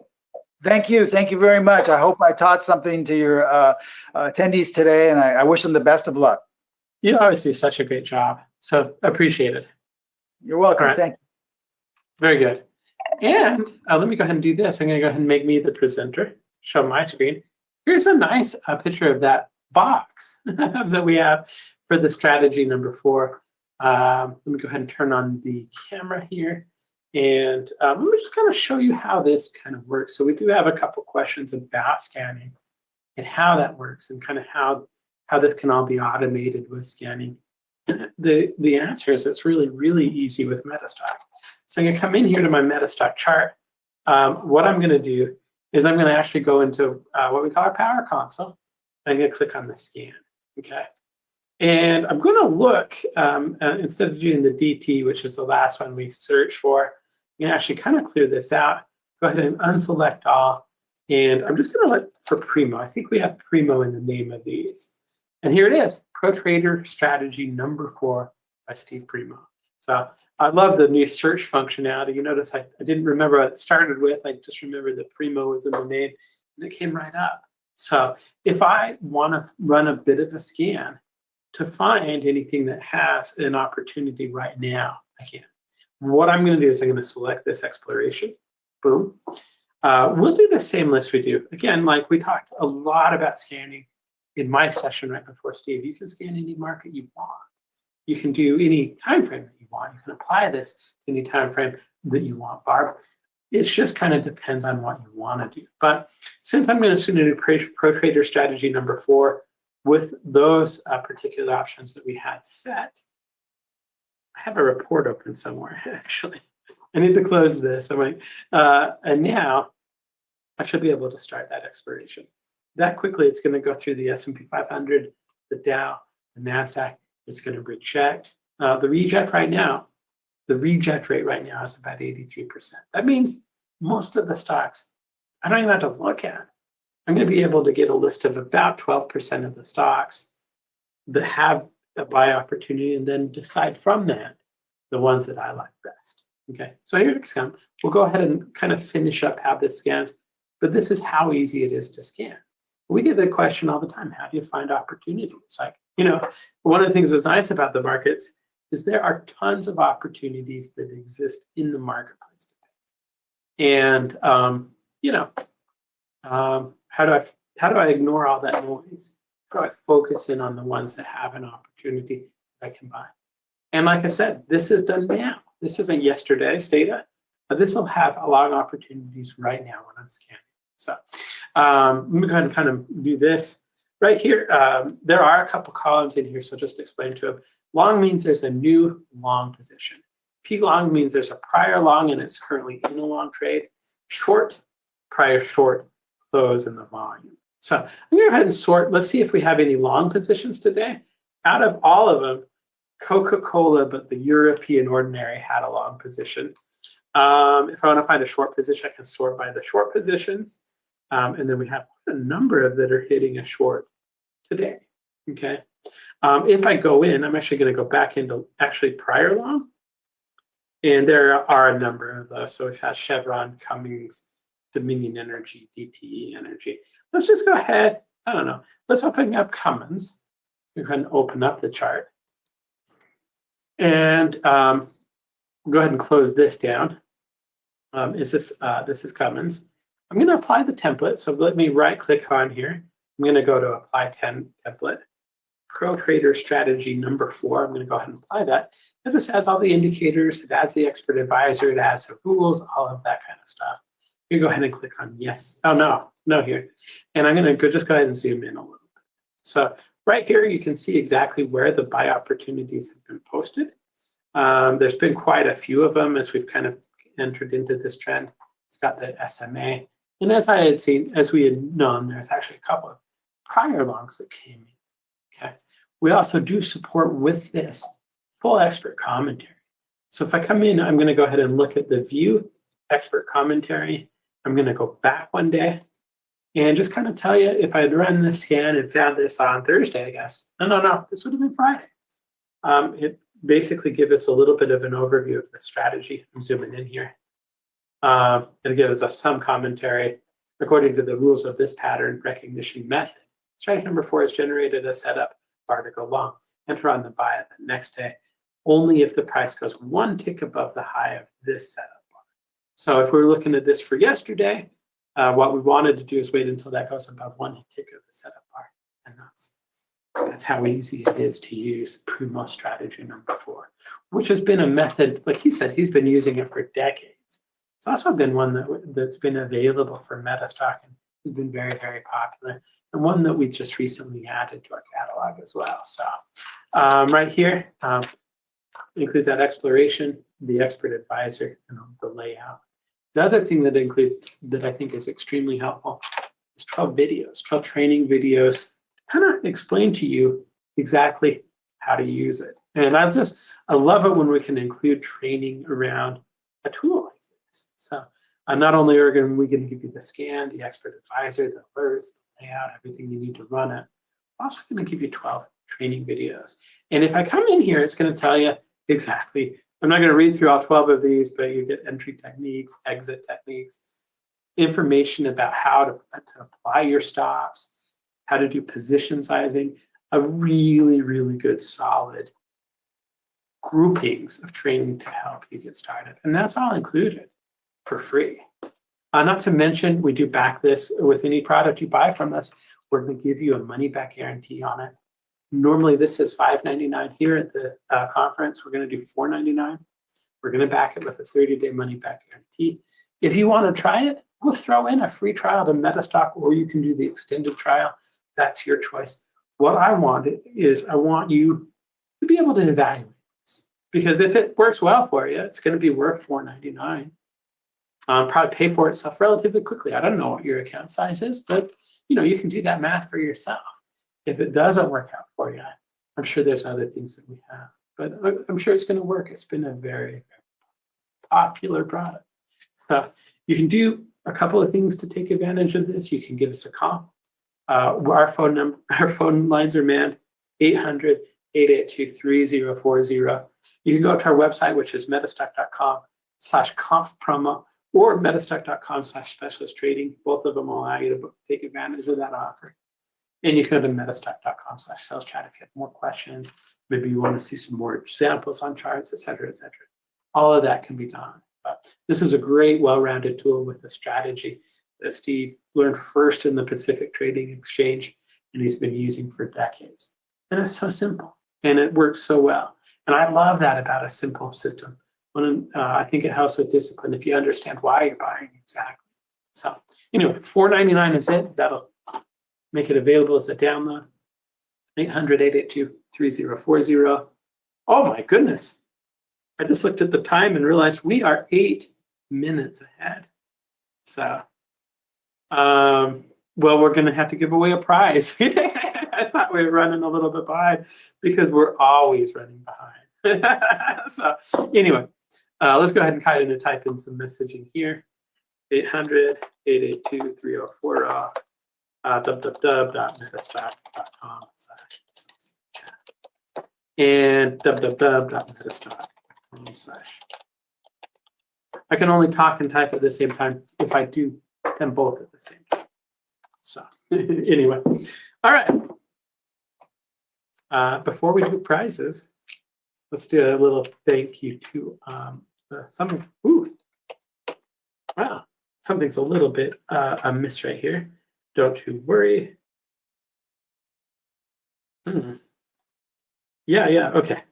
Thank you. Thank you very much. I hope I taught something to your attendees today, and I wish them the best of luck. You always do such a great job. So appreciate it. You're welcome. Right. Thank you. Very good. And let me go ahead and do this. I'm going to go ahead and make me the presenter, show my screen. Here's a nice picture of that box that we have for the strategy number 4. Let me go ahead and turn on the camera here. And let me just kind of show you how this kind of works. So we do have a couple questions about scanning and how that works, and kind of how this can all be automated with scanning. The answer is it's really, really easy with Metastock. So I'm going to come in here to my Metastock chart. What I'm going to do is I'm going to actually go into what we call our Power Console. I'm going to click on the scan. Okay. And I'm going to look, instead of doing the DT, which is the last one we searched for, I'm going to actually kind of clear this out. Go ahead and unselect all. And I'm just going to look for Primo. I think we have Primo in the name of these. And here it is, Pro Trader Strategy number 4 by Steve Primo. So I love the new search functionality. You notice I didn't remember what it started with. I just remember that Primo was in the name, and it came right up. So if I want to run a bit of a scan to find anything that has an opportunity right now, I can. What I'm going to do is I'm going to select this exploration. Boom. We'll do the same list we do. Again, like we talked a lot about scanning in my session right before Steve. You can scan any market you want. You can do any time frame that you want. You can apply this to any time frame that you want, Barb. It just kind of depends on what you want to do. But since I'm going to do Pro Trader strategy number 4 with those particular options that we had set, I have a report open somewhere, actually. I need to close this. And now I should be able to start that exploration. That quickly, it's going to go through the S&P 500, the Dow, the NASDAQ. It's going to reject. The reject rate right now is about 83%. That means most of the stocks, I don't even have to look at. I'm going to be able to get a list of about 12% of the stocks that have a buy opportunity and then decide from that the ones that I like best. Okay, so here it comes. We'll go ahead and kind of finish up how this scans, but this is how easy it is to scan. We get the question all the time, how do you find opportunity? It's like, one of the things that's nice about the markets is there are tons of opportunities that exist in the marketplace today. And, how do I ignore all that noise? How do I focus in on the ones that have an opportunity that I can buy? And like I said, this is done now. This isn't yesterday's data, but this will have a lot of opportunities right now when I'm scanning. So let me go ahead and kind of do this. Right here, there are a couple columns in here, so just explain to them. Long means there's a new long position. P long means there's a prior long and it's currently in a long trade. Short, prior short, close in the volume. So I'm going to go ahead and sort. Let's see if we have any long positions today. Out of all of them, Coca-Cola, but the European Ordinary had a long position. If I want to find a short position, I can sort by the short positions. And then we have a number of that are hitting a short today. Okay. If I go in, I'm actually going to go back into actually prior long. And there are a number of those. So we've had Chevron, Cummins, Dominion Energy, DTE Energy. Let's just go ahead. I don't know. Let's open up Cummins. Go ahead and open up the chart. And go ahead and close this down. This is Cummins. I'm going to apply the template. So let me right click on here. I'm going to go to apply 10 template. Pro Trader strategy number 4. I'm going to go ahead and apply that. It just has all the indicators. It has the expert advisor. It has the rules, all of that kind of stuff. You go ahead and click on yes. Oh, no here. And I'm going to just go ahead and zoom in a little bit. So right here, you can see exactly where the buy opportunities have been posted. There's been quite a few of them as we've kind of entered into this trend. It's got the SMA. And as we had known, there's actually a couple of prior longs that came in. Okay. We also do support with this full expert commentary. So if I come in, I'm going to go ahead and look at the view expert commentary. I'm going to go back one day and just kind of tell you if I had run this scan and found this on Thursday, I guess. No, this would have been Friday. It basically gives us a little bit of an overview of the strategy. I'm zooming in here. It gives us some commentary according to the rules of this pattern recognition method. Strategy number 4 has generated a setup bar to go long. Enter on the buy the next day, only if the price goes one tick above the high of this setup bar. So if we're looking at this for yesterday, what we wanted to do is wait until that goes above one tick of the setup bar. And that's how easy it is to use Primo strategy number 4, which has been a method, like he said, he's been using it for decades. It's also been one that's been available for Metastock and has been very, very popular, and one that we just recently added to our catalog as well. So right here includes that exploration, the expert advisor, and the layout. The other thing that includes that I think is extremely helpful is 12 videos, 12 training videos, kind of explain to you exactly how to use it. And I love it when we can include training around a tool like this. So not only are we going to give you the scan, the expert advisor, the alerts, the layout, everything you need to run it, I'm also going to give you 12 training videos. And if I come in here, it's going to tell you exactly. I'm not going to read through all 12 of these, but you get entry techniques, exit techniques, information about how to apply your stops, how to do position sizing, a really, really good, solid groupings of training to help you get started. And that's all included for free. Not to mention, we do back this with any product you buy from us. We're going to give you a money-back guarantee on it. Normally, this is $5.99 here at the conference. We're going to do $4.99. We're going to back it with a 30-day money-back guarantee. If you want to try it, we'll throw in a free trial to Metastock, or you can do the extended trial. That's your choice. What I want is I want you to be able to evaluate this, because if it works well for you, it's going to be worth $4.99. Probably pay for itself relatively quickly. I don't know what your account size is, but you can do that math for yourself. If it doesn't work out for you, I'm sure there's other things that we have, but I'm sure it's going to work. It's been a very, very popular product. You can do a couple of things to take advantage of this. You can give us a call. Our phone lines are manned, 800-882-3040. You can go to our website, which is metastock.com/conf-promo, or metastock.com/specialist trading. Both of them will allow you to take advantage of that offer. And you can go to metastock.com/sales chat if you have more questions. Maybe you want to see some more examples on charts, et cetera, et cetera. All of that can be done. But this is a great, well-rounded tool with a strategy that Steve learned first in the Pacific Trading Exchange, and he's been using for decades. And it's so simple, and it works so well. And I love that about a simple system. I think it helps with discipline if you understand why you're buying exactly. So anyway, $4.99 is it. That'll make it available as a download. 800-882-3040. Oh my goodness. I just looked at the time and realized we are 8 minutes ahead. So, well, we're going to have to give away a prize. I thought we were running a little bit behind because we're always running behind. So anyway, let's go ahead and kind of type in some messaging here. 800-882-3040. www.metastock.com/chat and www.metastock.com/. I can only talk and type at the same time if I do them both at the same time. So anyway, all right. Before we do prizes, let's do a little thank you to something. Ooh, wow, something's a little bit amiss right here. Don't you worry. Yeah, okay.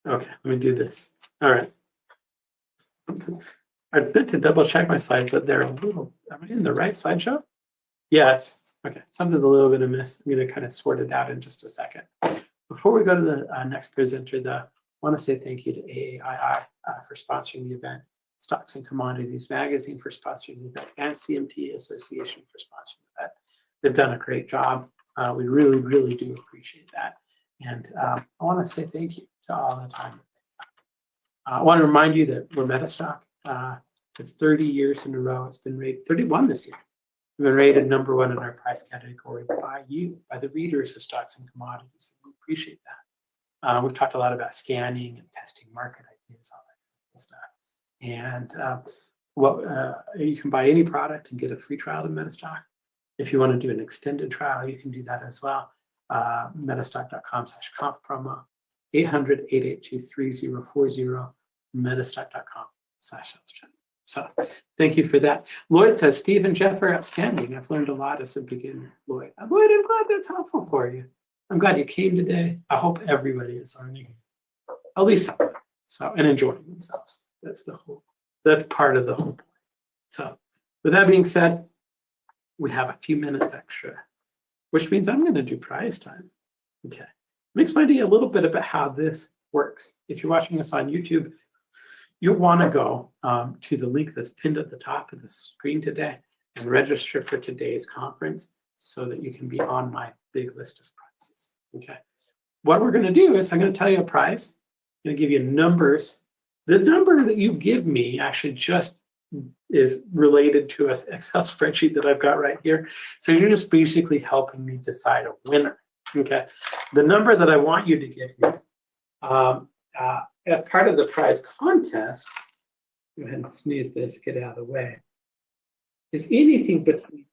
Okay, let me do this. All right. I meant to double check my slides, but they're a little, am I in the right slideshow? Yes. Okay, something's a little bit amiss. I'm going to kind of sort it out in just a second. Before we go to the next presenter, I want to say thank you to AAII for sponsoring the event, Stocks and Commodities Magazine for sponsoring the event, and CMT Association for sponsoring the event. They've done a great job. We really, really do appreciate that. And I want to say thank you to all the time. I want to remind you that we're Metastock. For 30 years in a row, it's been rated 31 this year. We've been rated #1 in our price category by you, by the readers of Stocks and Commodities. We appreciate that. We've talked a lot about scanning and testing market ideas, all that kind of stuff. And you can buy any product and get a free trial to Metastock. If you want to do an extended trial, you can do that as well. Metastock.com/conf-promo, 800-882-3040, metastock.com/sales-chat. So thank you for that. Lloyd says, Steve and Jeff are outstanding. I've learned a lot as a beginner, Lloyd. Lloyd, I'm glad that's helpful for you. I'm glad you came today. I hope everybody is learning at least something, and enjoying themselves. That's part of the whole point. So with that being said, we have a few minutes extra, which means I'm going to do prize time. Okay. Let me explain to you a little bit about how this works. If you're watching us on YouTube, you'll want to go to the link that's pinned at the top of the screen today and register for today's conference so that you can be on my big list of prizes. Okay. What we're going to do is I'm going to tell you a prize. I'm going to give you numbers. The number that you give me actually just is related to an Excel spreadsheet that I've got right here. So you're just basically helping me decide a winner. Okay. The number that I want you to give me as part of the prize contest Go ahead and snooze this, get out of the way. Is anything between.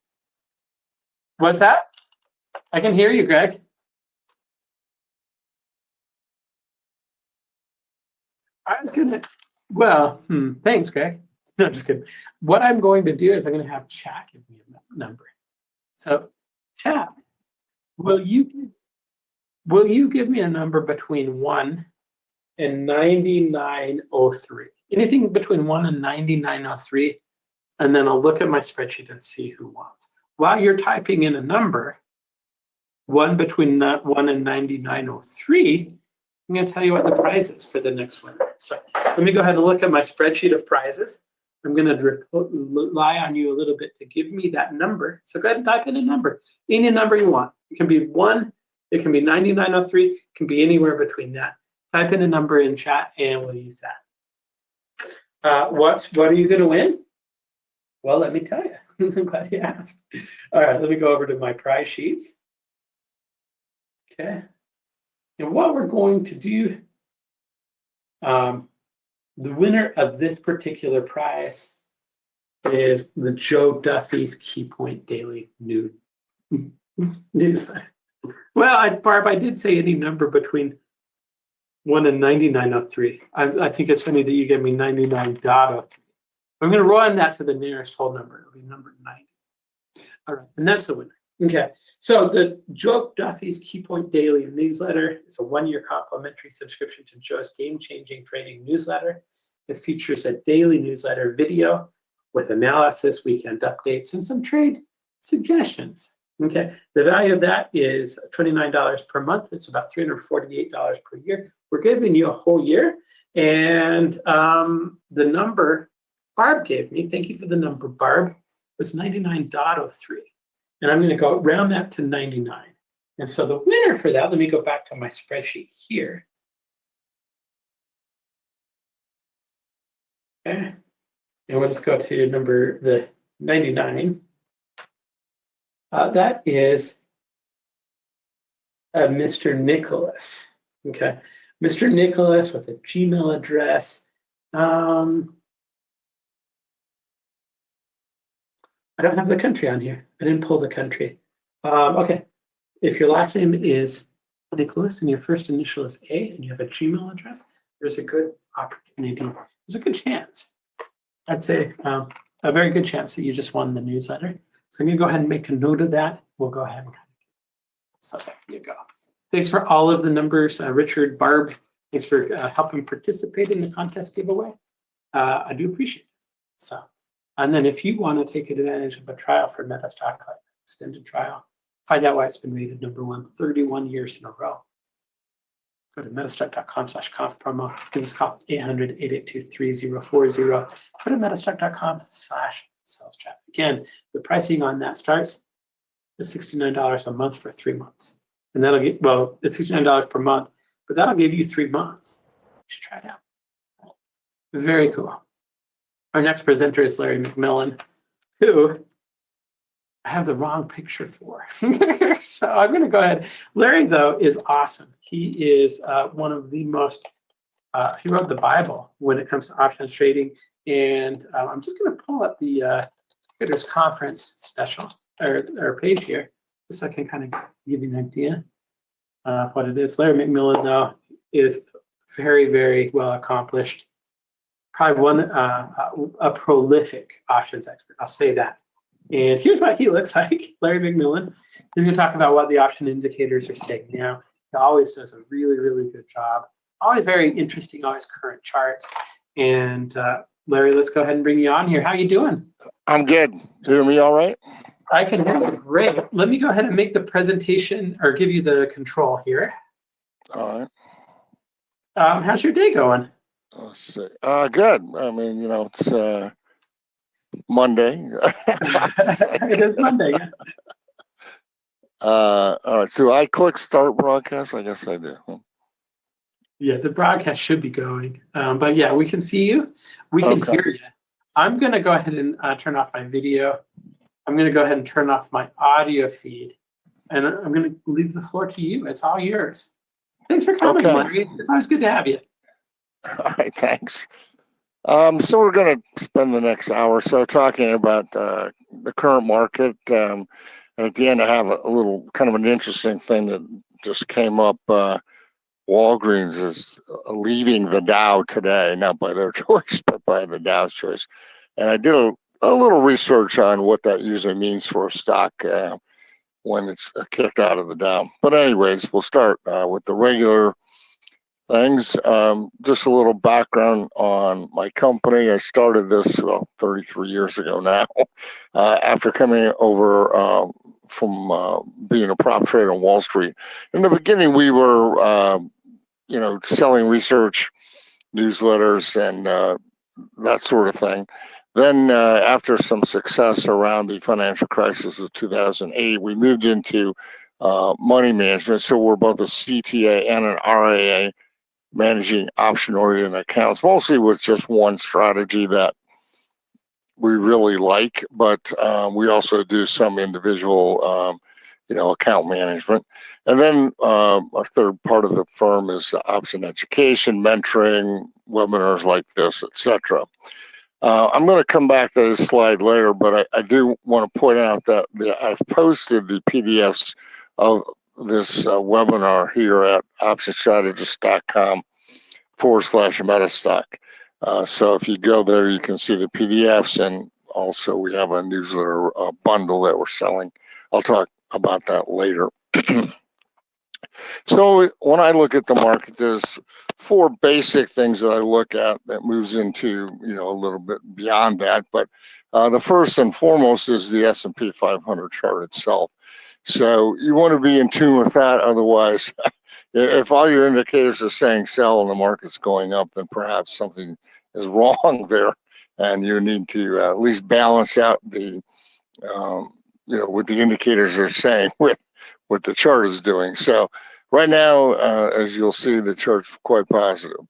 What's that? I can hear you, Greg. I was gonna, well, thanks, Greg. No, just kidding. What I'm going to do is I'm going to have chat give me a number. So, chat, will you give me a number between 1 and 9903? Anything between 1 and 9903, and then I'll look at my spreadsheet and see who wants. While you're typing in a number, one between 1 and 9903, I'm going to tell you what the prize is for the next one. So let me go ahead and look at my spreadsheet of prizes. I'm going to rely on you a little bit to give me that number. So go ahead and type in a number, any number you want. It can be 1, it can be 9903, it can be anywhere between that. Type in a number in chat and we'll use that. What are you going to win? Well, let me tell you. I'm glad you asked. All right, let me go over to my prize sheets. Okay. And what we're going to do, the winner of this particular prize is the Joe Duffy's Key Point Daily Newsletter. Well, Barb, I did say any number between 1 and 9903. I think it's funny that you gave me 99.03. I'm going to run that to the nearest whole number. It'll be number 90. All right, and that's the winner. Okay, so the Joe Duffy's Key Point Daily Newsletter, it's a 1-year complimentary subscription to Joe's game-changing trading newsletter. It features a daily newsletter video with analysis, weekend updates, and some trade suggestions. Okay, the value of that is $29 per month. It's about $348 per year. We're giving you a whole year, and the number Barb gave me, thank you for the number, Barb, was 99.03. And I'm going to go round that to 99. And so the winner for that, let me go back to my spreadsheet here. Okay. And we'll just go to the 99. That is Mr. Nicholas. Okay. Mr. Nicholas with a Gmail address. I don't have the country on here. I didn't pull the country. Okay. If your last name is Nicholas and your first initial is A and you have a Gmail address, there's a good opportunity. There's a good chance. I'd say a very good chance that you just won the newsletter. So I'm going to go ahead and make a note of that. We'll go ahead and so there you go. Thanks for all of the numbers, Richard, Barb. Thanks for helping participate in the contest giveaway. I do appreciate it. So. And then if you want to take advantage of a trial for Metastock, like extended trial, find out why it's been rated #1 31 years in a row. Go to metastock.com/conf promo. Give us a call, 800-882-3040. Go to metastock.com/sales chat. Again, the pricing on that starts at $69 a month for 3 months. And that'll get, well, it's $69 per month, but that'll give you 3 months. You should try it out. Very cool. Our next presenter is Larry McMillan, who I have the wrong picture for. So I'm going to go ahead. Larry, though, is awesome. He is one of the most, he wrote the Bible when it comes to options trading. And I'm just going to pull up the Traders Conference special or page here, just so I can kind of give you an idea of what it is. Larry McMillan, though, is very, very well accomplished. Probably a prolific options expert. I'll say that. And here's what he looks like, Larry McMillan. He's going to talk about what the option indicators are saying now. He always does a really, really good job. Always very interesting, always current charts. And Larry, let's go ahead and bring you on here. How you doing? I'm good. You hear me all right? I can hear you great. Let me go ahead and make the presentation or give you the control here. All right. How's your day going? Let's see. Good. I mean, you know, it's Monday. It is Monday, yeah. All right. So I click start broadcast. I guess I do. Yeah, the broadcast should be going. But yeah, we can see you. We can hear you. I'm going to go ahead and turn off my video. I'm going to go ahead and turn off my audio feed. And I'm going to leave the floor to you. It's all yours. Thanks for coming, Larry. It's always good to have you. All right, thanks. So we're going to spend the next hour or so talking about the current market. And at the end, I have a little kind of an interesting thing that just came up. Walgreens is leaving the Dow today, not by their choice, but by the Dow's choice. And I did a little research on what that usually means for a stock when it's kicked out of the Dow. But anyways, we'll start with the regular things. Just a little background on my company. I started this 33 years ago now, after coming over from being a prop trader on Wall Street. In the beginning, we were, selling research newsletters and that sort of thing. Then, after some success around the financial crisis of 2008, we moved into money management. So we're both a CTA and an RIA, managing option-oriented accounts, mostly with just one strategy that we really like, but we also do some individual, account management. And then our third part of the firm is option education, mentoring, webinars like this, etc. I'm going to come back to this slide later, but I do want to point out that I've posted the PDFs of this webinar here at optionstrategist.com/Metastock. So if you go there, you can see the PDFs, and also we have a newsletter bundle that we're selling. I'll talk about that later. So when I look at the market, there's four basic things that I look at that moves into, a little bit beyond that. But the first and foremost is the S&P 500 chart itself. So you want to be in tune with that. Otherwise, if all your indicators are saying sell and the market's going up, then perhaps something is wrong there, and you need to at least balance out the, what the indicators are saying with what the chart is doing. So right now, as you'll see, the chart's quite positive.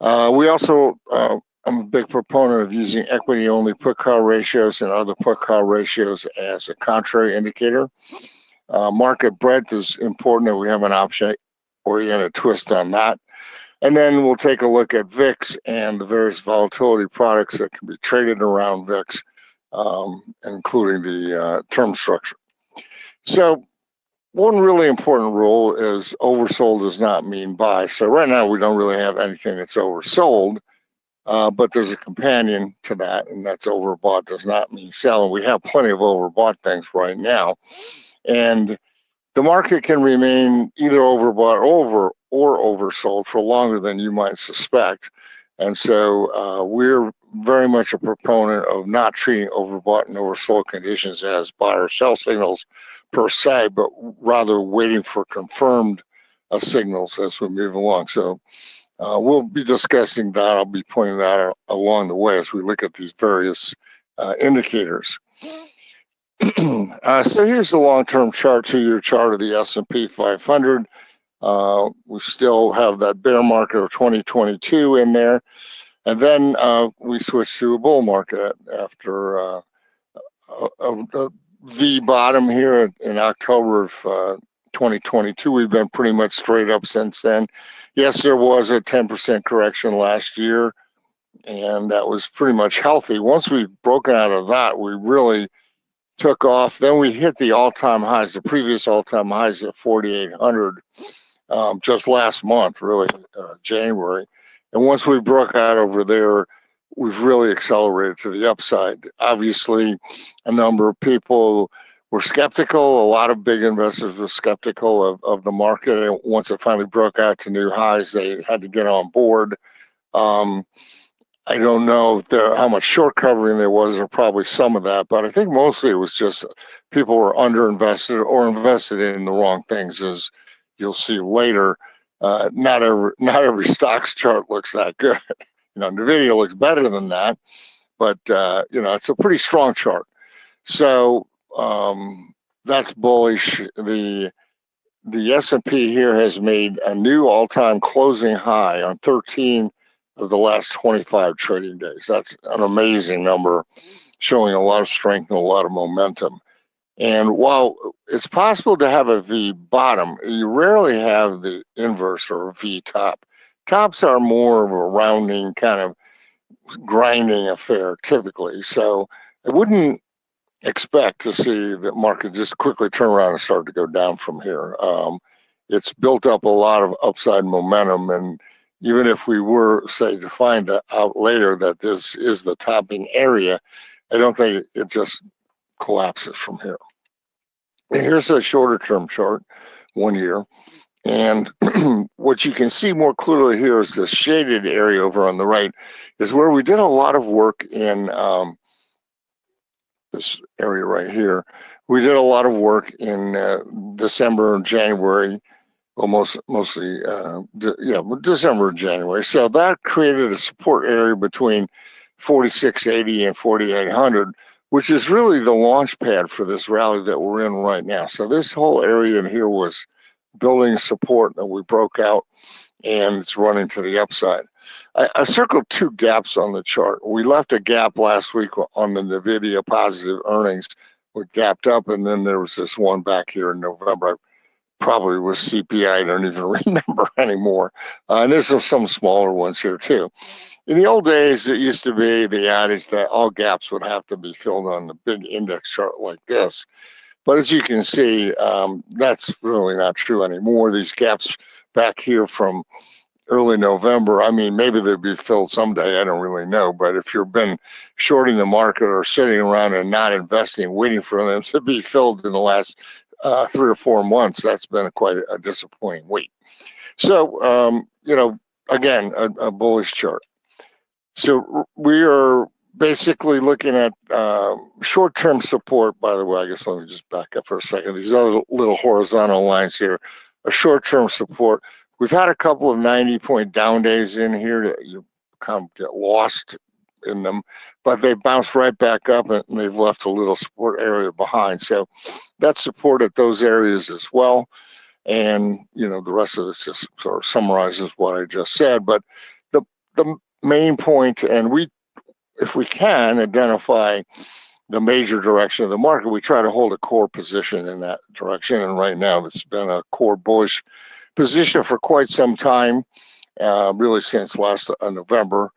We also, I'm a big proponent of using equity-only put-call ratios and other put-call ratios as a contrary indicator. Market breadth is important, and we have an option-oriented twist on that. And then we'll take a look at VIX and the various volatility products that can be traded around VIX, including the term structure. So one really important rule is oversold does not mean buy. So right now we don't really have anything that's oversold, but there's a companion to that, and that's overbought does not mean sell. And we have plenty of overbought things right now. And the market can remain either overbought or oversold for longer than you might suspect. And so we're very much a proponent of not treating overbought and oversold conditions as buy or sell signals per se, but rather waiting for confirmed signals as we move along. So we'll be discussing that. I'll be pointing that out along the way as we look at these various indicators. So here's the long-term chart, 2-year chart of the S&P 500. We still have that bear market of 2022 in there. And then we switch to a bull market after a V bottom here in October of 2022. We've been pretty much straight up since then. Yes, there was a 10% correction last year, and that was pretty much healthy. Once we've broken out of that, we really took off. Then we hit the all-time highs, the previous all-time highs at 4,800 just last month, really, January. And once we broke out over there, we've really accelerated to the upside. Obviously, a number of people were skeptical. A lot of big investors were skeptical of the market. And once it finally broke out to new highs, they had to get on board. I don't know how much short covering there was, or probably some of that, but I think mostly it was just people were underinvested or invested in the wrong things, as you'll see later. Not every stocks chart looks that good. NVIDIA looks better than that, but it's a pretty strong chart. So that's bullish. The S&P here has made a new all-time closing high on 13 of the last 25 trading days. That's an amazing number, showing a lot of strength and a lot of momentum. And while it's possible to have a V bottom, you rarely have the inverse or a V top. Tops are more of a rounding kind of grinding affair typically. So I wouldn't expect to see the market just quickly turn around and start to go down from here. It's built up a lot of upside momentum, and even if we were, say, to find out later that this is the topping area, I don't think it just collapses from here. And here's a shorter term chart, 1 year. And what you can see more clearly here is the shaded area over on the right is where we did a lot of work in this area right here. We did a lot of work in December and January, well, mostly December and January. So that created a support area between 4680 and 4800, which is really the launch pad for this rally that we're in right now. So this whole area in here was building support that we broke out, and it's running to the upside. I circled 2 gaps on the chart. We left a gap last week on the NVIDIA positive earnings. We gapped up, and then there was this one back here in November. Probably was CPI, I don't even remember anymore. And there's some smaller ones here too. In the old days, it used to be the adage that all gaps would have to be filled on the big index chart like this. But as you can see, that's really not true anymore. These gaps back here from early November, I mean, maybe they'll be filled someday, I don't really know. But if you've been shorting the market or sitting around and not investing, waiting for them to be filled in the last 3 or 4 months, that's been quite a disappointing wait. So, again, a bullish chart. So we are basically looking at short-term support. By the way, I guess let me just back up for a second. These other little horizontal lines here are short-term support. We've had a couple of 90-point down days in here that you kind of get lost in them, but they bounced right back up and they've left a little support area behind. So that supported those areas as well. And, the rest of this just sort of summarizes what I just said. But the main point, and if we can identify the major direction of the market, we try to hold a core position in that direction. And right now, it's been a core bullish position for quite some time, really since last November.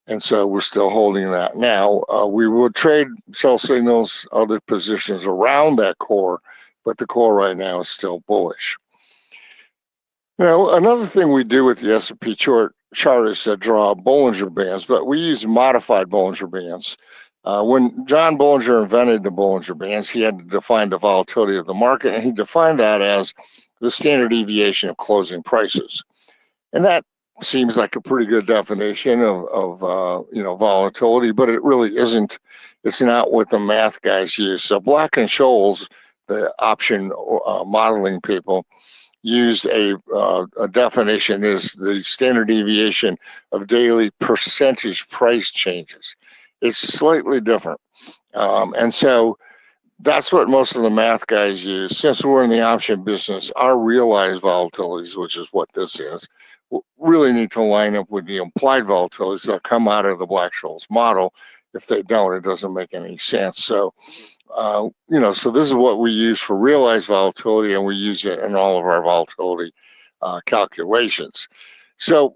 And so we're still holding that now. We will trade sell signals, other positions around that core, but the core right now is still bullish. Another thing we do with the S&P chart is to draw Bollinger Bands, but we use modified Bollinger Bands. When John Bollinger invented the Bollinger Bands, he had to define the volatility of the market, and he defined that as the standard deviation of closing prices. And that seems like a pretty good definition of volatility, but it really isn't. It's not what the math guys use. So Black and Scholes, the option modeling people, used a definition is the standard deviation of daily percentage price changes. It's slightly different. And so that's what most of the math guys use. Since we're in the option business, our realized volatilities, which is what this is, really need to line up with the implied volatilities that come out of the Black-Scholes model. If they don't, it doesn't make any sense. So, so this is what we use for realized volatility, and we use it in all of our volatility calculations. So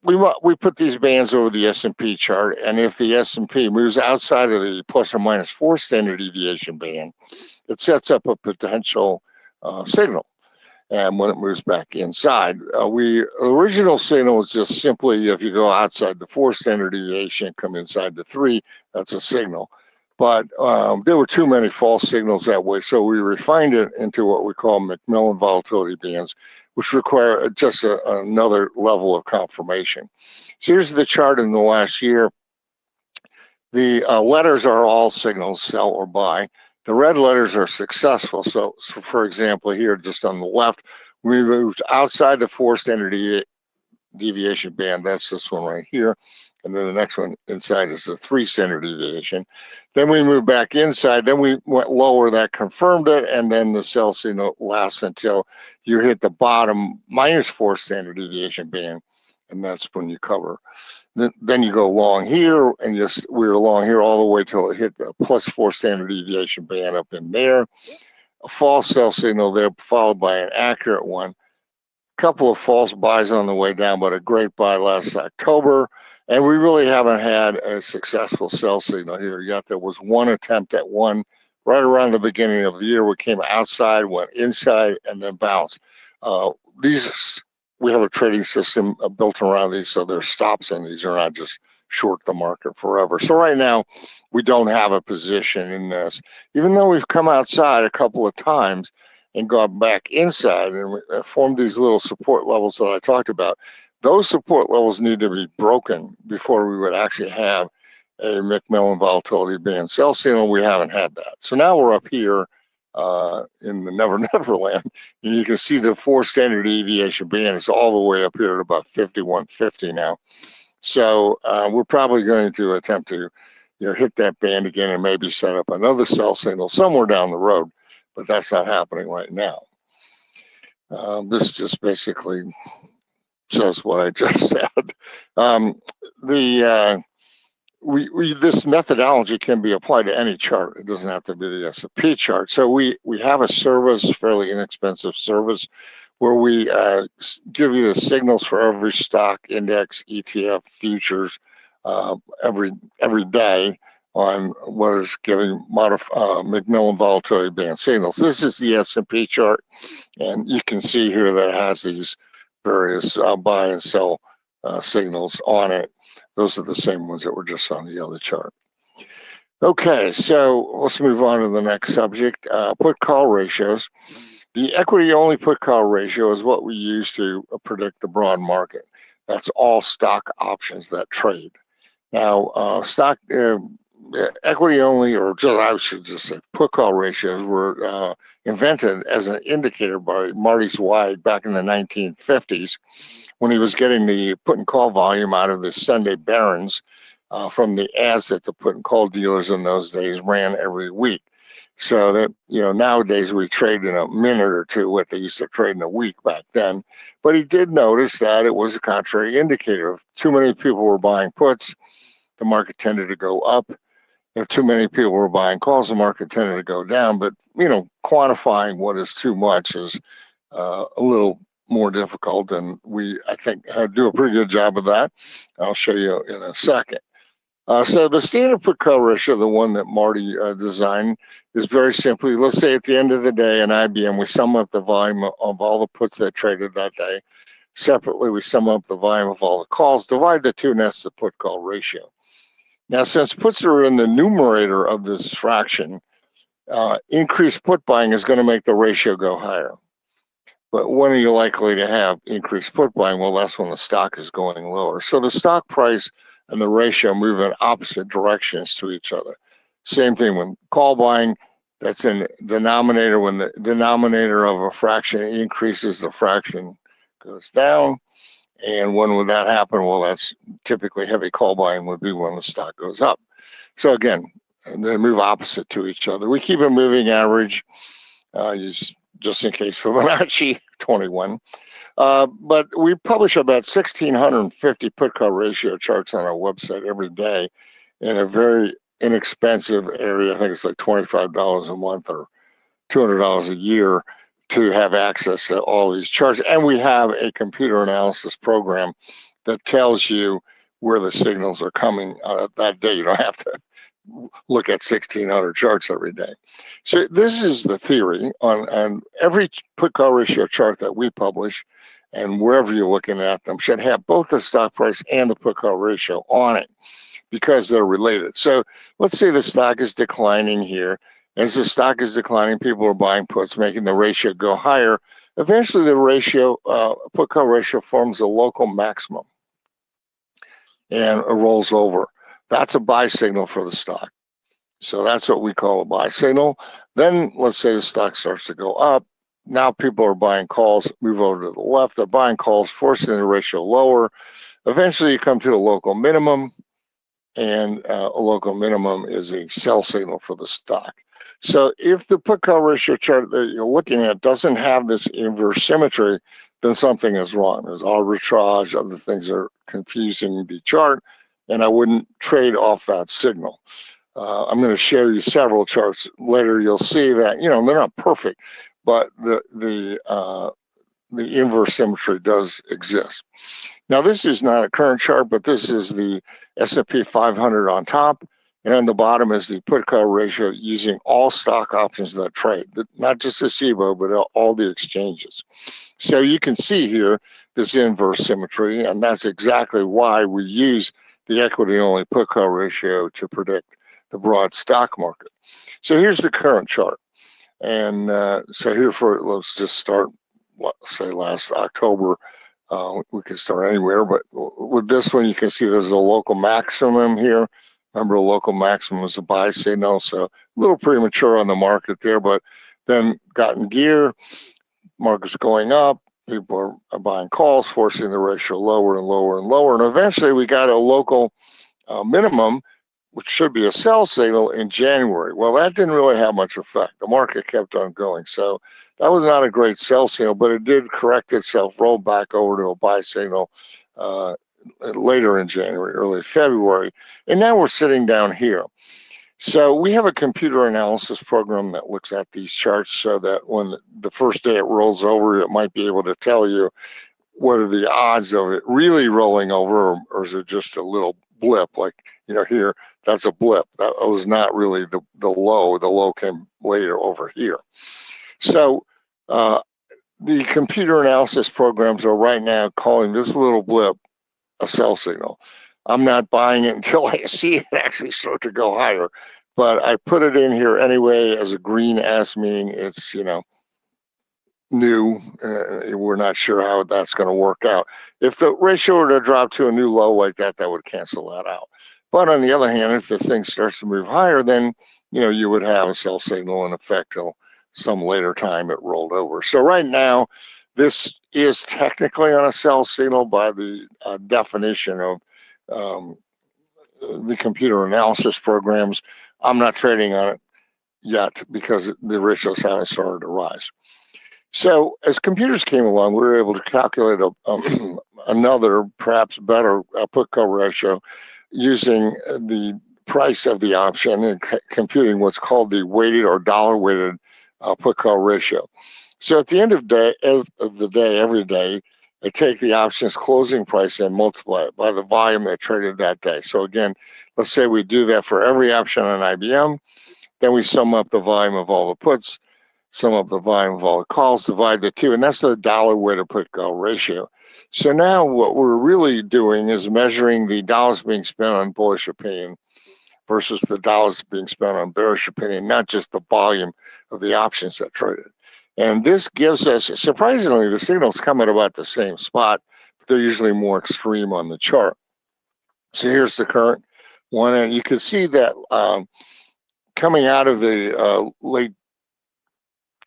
we put these bands over the S&P chart, and if the S&P moves outside of the plus or minus 4 standard deviation band, it sets up a potential signal. And when it moves back inside, original signal was just simply if you go outside the 4 standard deviation, come inside the 3, that's a signal. But there were too many false signals that way, so we refined it into what we call McMillan volatility bands, which require just another level of confirmation. So here's the chart in the last year. The letters are all signals, sell or buy. The red letters are successful. So for example, here just on the left, we moved outside the 4 standard deviation band. That's this one right here. And then the next one inside is the 3 standard deviation. Then we moved back inside. Then we went lower. That confirmed it. And then the sell signal lasts until you hit the bottom minus 4 standard deviation band. And that's when you cover. Then you go long here, and we were long here all the way till it hit the plus 4 standard deviation band up in there. A false sell signal there, followed by an accurate one. A couple of false buys on the way down, but a great buy last October. And we really haven't had a successful sell signal here yet. There was one attempt at one right around the beginning of the year. We came outside, went inside, and then bounced. We have a trading system built around these, so there's stops in these. Are not just short the market forever. So right now, we don't have a position in this, even though we've come outside a couple of times and gone back inside and formed these little support levels that I talked about. Those support levels need to be broken before we would actually have a McMillan volatility band sell signal. We haven't had that. So now we're up here in the Never Never land, and you can see the 4 standard deviation band is all the way up here at about 51.50 now. So we're probably going to attempt to hit that band again and maybe set up another sell signal somewhere down the road, but that's not happening right now. This just basically says what I just said. This methodology can be applied to any chart. It doesn't have to be the S&P chart. So we have a service, fairly inexpensive service, where we give you the signals for every stock, index, ETF, futures every day on what is giving McMillan volatility band signals. This is the S&P chart, and you can see here that it has these various buy and sell signals on it. Those are the same ones that were just on the other chart. Okay, so let's move on to the next subject, put-call ratios. The equity-only put-call ratio is what we use to predict the broad market. That's all stock options that trade. Now, stock equity-only, or I should just say put-call ratios, were invented as an indicator by Marty Zweig back in the 1950s when he was getting the put and call volume out of the Sunday Barons from the ads that the put and call dealers in those days ran every week. So that, nowadays we trade in a minute or two what they used to trade in a week back then. But he did notice that it was a contrary indicator. If too many people were buying puts, the market tended to go up. If too many people were buying calls, the market tended to go down. But, quantifying what is too much is a little more difficult, and I think do a pretty good job of that. I'll show you in a second. So the standard put-call ratio, the one that Marty designed, is very simply, let's say at the end of the day in IBM, we sum up the volume of all the puts that traded that day. Separately, we sum up the volume of all the calls, divide the two, and that's the put-call ratio. Now, since puts are in the numerator of this fraction, increased put buying is going to make the ratio go higher. But when are you likely to have increased put buying? Well, that's when the stock is going lower. So the stock price and the ratio move in opposite directions to each other. Same thing when call buying, that's in denominator. When the denominator of a fraction increases, the fraction goes down. And when would that happen? Well, that's typically heavy call buying would be when the stock goes up. So again, they move opposite to each other. We keep a moving average, just in case Fibonacci 21. But we publish about 1,650 put-call ratio charts on our website every day in a very inexpensive area. I think it's like $25 a month or $200 a year to have access to all these charts. And we have a computer analysis program that tells you where the signals are coming that day. You don't have to look at 1,600 charts every day. So this is the theory on every put-call ratio chart that we publish, and wherever you're looking at them should have both the stock price and the put-call ratio on it because they're related. So let's say the stock is declining here. As the stock is declining, people are buying puts, making the ratio go higher. Eventually, the ratio, put-call ratio forms a local maximum and it rolls over. That's a buy signal for the stock. So that's what we call a buy signal. Then let's say the stock starts to go up. Now people are buying calls, move over to the left. They're buying calls, forcing the ratio lower. Eventually you come to a local minimum, and a local minimum is a sell signal for the stock. So if the put-call ratio chart that you're looking at doesn't have this inverse symmetry, then something is wrong. There's arbitrage, other things are confusing the chart, and I wouldn't trade off that signal. I'm going to show you several charts later. You'll see that, they're not perfect, but the the inverse symmetry does exist. Now, this is not a current chart, but this is the S&P 500 on top, and on the bottom is the put-call ratio using all stock options that trade, not just the SIBO, but all the exchanges. So you can see here this inverse symmetry, and that's exactly why we use the equity-only put-call ratio to predict the broad stock market. So here's the current chart. And so here let's just start, say last October. We can start anywhere, but with this one, you can see there's a local maximum here. Remember, a local maximum is a buy signal, so a little premature on the market there, but then got in gear, market's going up, people are buying calls, forcing the ratio lower and lower and lower, and eventually we got a local minimum, which should be a sell signal in January. Well, that didn't really have much effect. The market kept on going, so that was not a great sell signal, but it did correct itself, roll back over to a buy signal later in January, early February, and now we're sitting down here. So we have a computer analysis program that looks at these charts so that when the first day it rolls over, it might be able to tell you what are the odds of it really rolling over, or is it just a little blip, like, you know, here, that's a blip. That was not really the low. The low came later over here. So the computer analysis programs are right now calling this little blip a sell signal. I'm not buying it until I see it actually start to go higher, but I put it in here anyway as a green S, meaning it's, you know, new. We're not sure how that's going to work out. If the ratio were to drop to a new low like that, that would cancel that out. But on the other hand, if the thing starts to move higher, then, you know, you would have a sell signal in effect till some later time it rolled over. So right now, this is technically on a sell signal by the definition of the computer analysis programs. I'm not trading on it yet because the ratios haven't started to rise. So as computers came along, we were able to calculate another, perhaps better put-call ratio using the price of the option and computing what's called the weighted or dollar-weighted put-call ratio. So at the end of the day, every day, I take the option's closing price and multiply it by the volume that traded that day. So again, let's say we do that for every option on IBM, then we sum up the volume of all the puts, sum up the volume of all the calls, divide the two, and that's the dollar-weighted put-call ratio. So now what we're really doing is measuring the dollars being spent on bullish opinion versus the dollars being spent on bearish opinion, not just the volume of the options that traded. And this gives us, surprisingly, the signals come at about the same spot, but they're usually more extreme on the chart. So here's the current one, and you can see that coming out of the late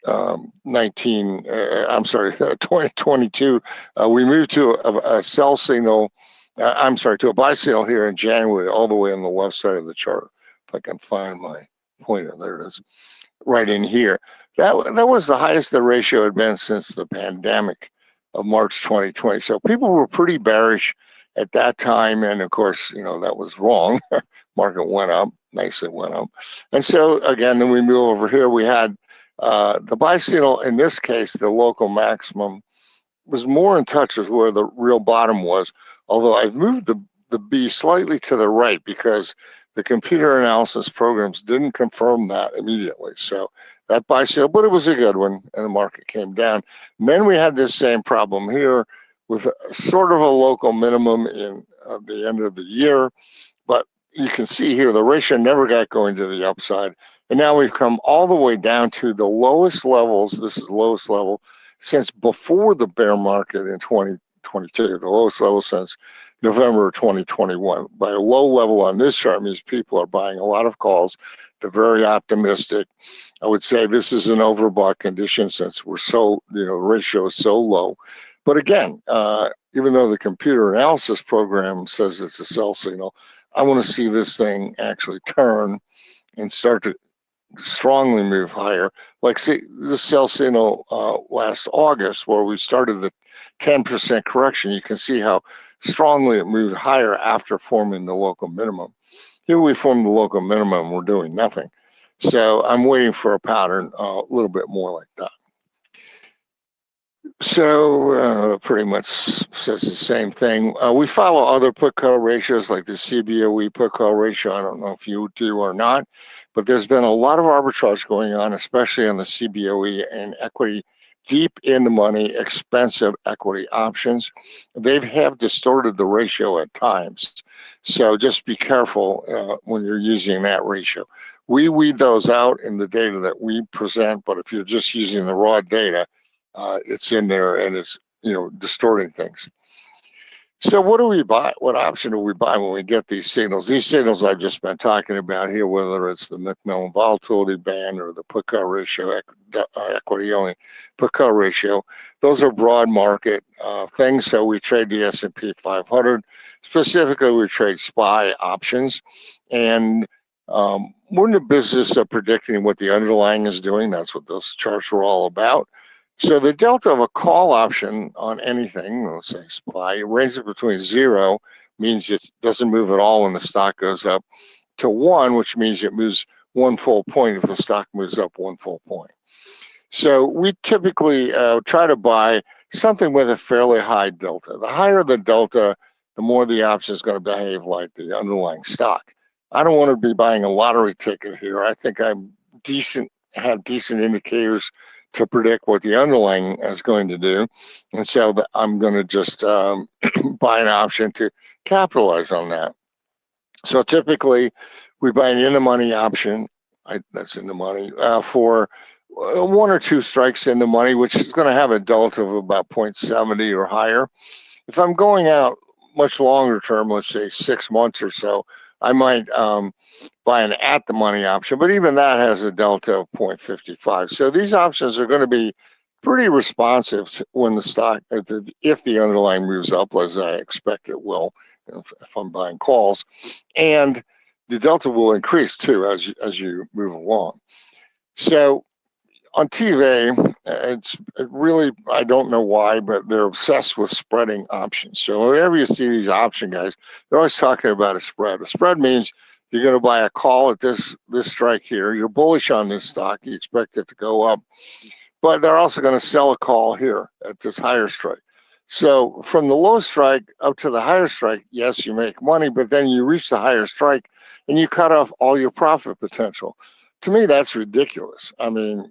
2022, we moved to a sell signal, to a buy signal here in January, all the way on the left side of the chart. If I can find my pointer, there it is, right in here. That was the highest the ratio had been since the pandemic of March 2020. So people were pretty bearish at that time, and of course, you know, that was wrong. Market went up, nicely went up. And so again, then we move over here, we had the buy signal, in this case, the local maximum, was more in touch with where the real bottom was, although I've moved the B slightly to the right because the computer analysis programs didn't confirm that immediately. So that buy signal, but it was a good one, and the market came down. And then we had this same problem here with sort of a local minimum in the end of the year, but you can see here the ratio never got going to the upside. And now we've come all the way down to the lowest levels. This is the lowest level since before the bear market in 2022, the lowest level since November 2021. By a low level on this chart means people are buying a lot of calls. They're very optimistic. I would say this is an overbought condition since we're so, you know, the ratio is so low. But again, even though the computer analysis program says it's a sell signal, I want to see this thing actually turn and start to strongly move higher. Like, see, the sell signal last August, where we started the 10% correction, you can see how strongly it moved higher after forming the local minimum. Here we formed the local minimum, we're doing nothing. So I'm waiting for a pattern a little bit more like that. So pretty much says the same thing. We follow other put-call ratios like the CBOE put-call ratio. I don't know if you do or not, but there's been a lot of arbitrage going on, especially on the CBOE and equity deep in the money, expensive equity options. They have distorted the ratio at times. So just be careful when you're using that ratio. We weed those out in the data that we present, but if you're just using the raw data, it's in there and it's distorting things. So what do we buy? What option do we buy when we get these signals? These signals I've just been talking about here, whether it's the McMillan volatility band or the put-call ratio, equity only put-call ratio, those are broad market things. So we trade the S&P 500. Specifically, we trade SPY options. And we're in the business of predicting what the underlying is doing. That's what those charts are all about. So the delta of a call option on anything, let's say SPY, it ranges between 0, means it doesn't move at all when the stock goes up, to 1, which means it moves 1 full point if the stock moves up 1 full point. So we typically try to buy something with a fairly high delta. The higher the delta, the more the option is going to behave like the underlying stock. I don't want to be buying a lottery ticket here. I think I'm have decent indicators to predict what the underlying is going to do. And so I'm going to just buy an option to capitalize on that. So typically we buy an in-the-money option, that's in the money, for 1 or 2 strikes in the money, which is going to have a delta of about 0.70 or higher. If I'm going out much longer term, let's say 6 months or so, I might buy an at-the-money option, but even that has a delta of 0.55. So these options are going to be pretty responsive to when the stock, if the underlying moves up, as I expect it will, if I'm buying calls, and the delta will increase too as you move along. So on TV, it's really, I don't know why, but they're obsessed with spreading options. So whenever you see these option guys, they're always talking about a spread. A spread means you're going to buy a call at this strike here. You're bullish on this stock. You expect it to go up. But they're also going to sell a call here at this higher strike. So from the low strike up to the higher strike, yes, you make money, but then you reach the higher strike and you cut off all your profit potential. To me, that's ridiculous. I mean,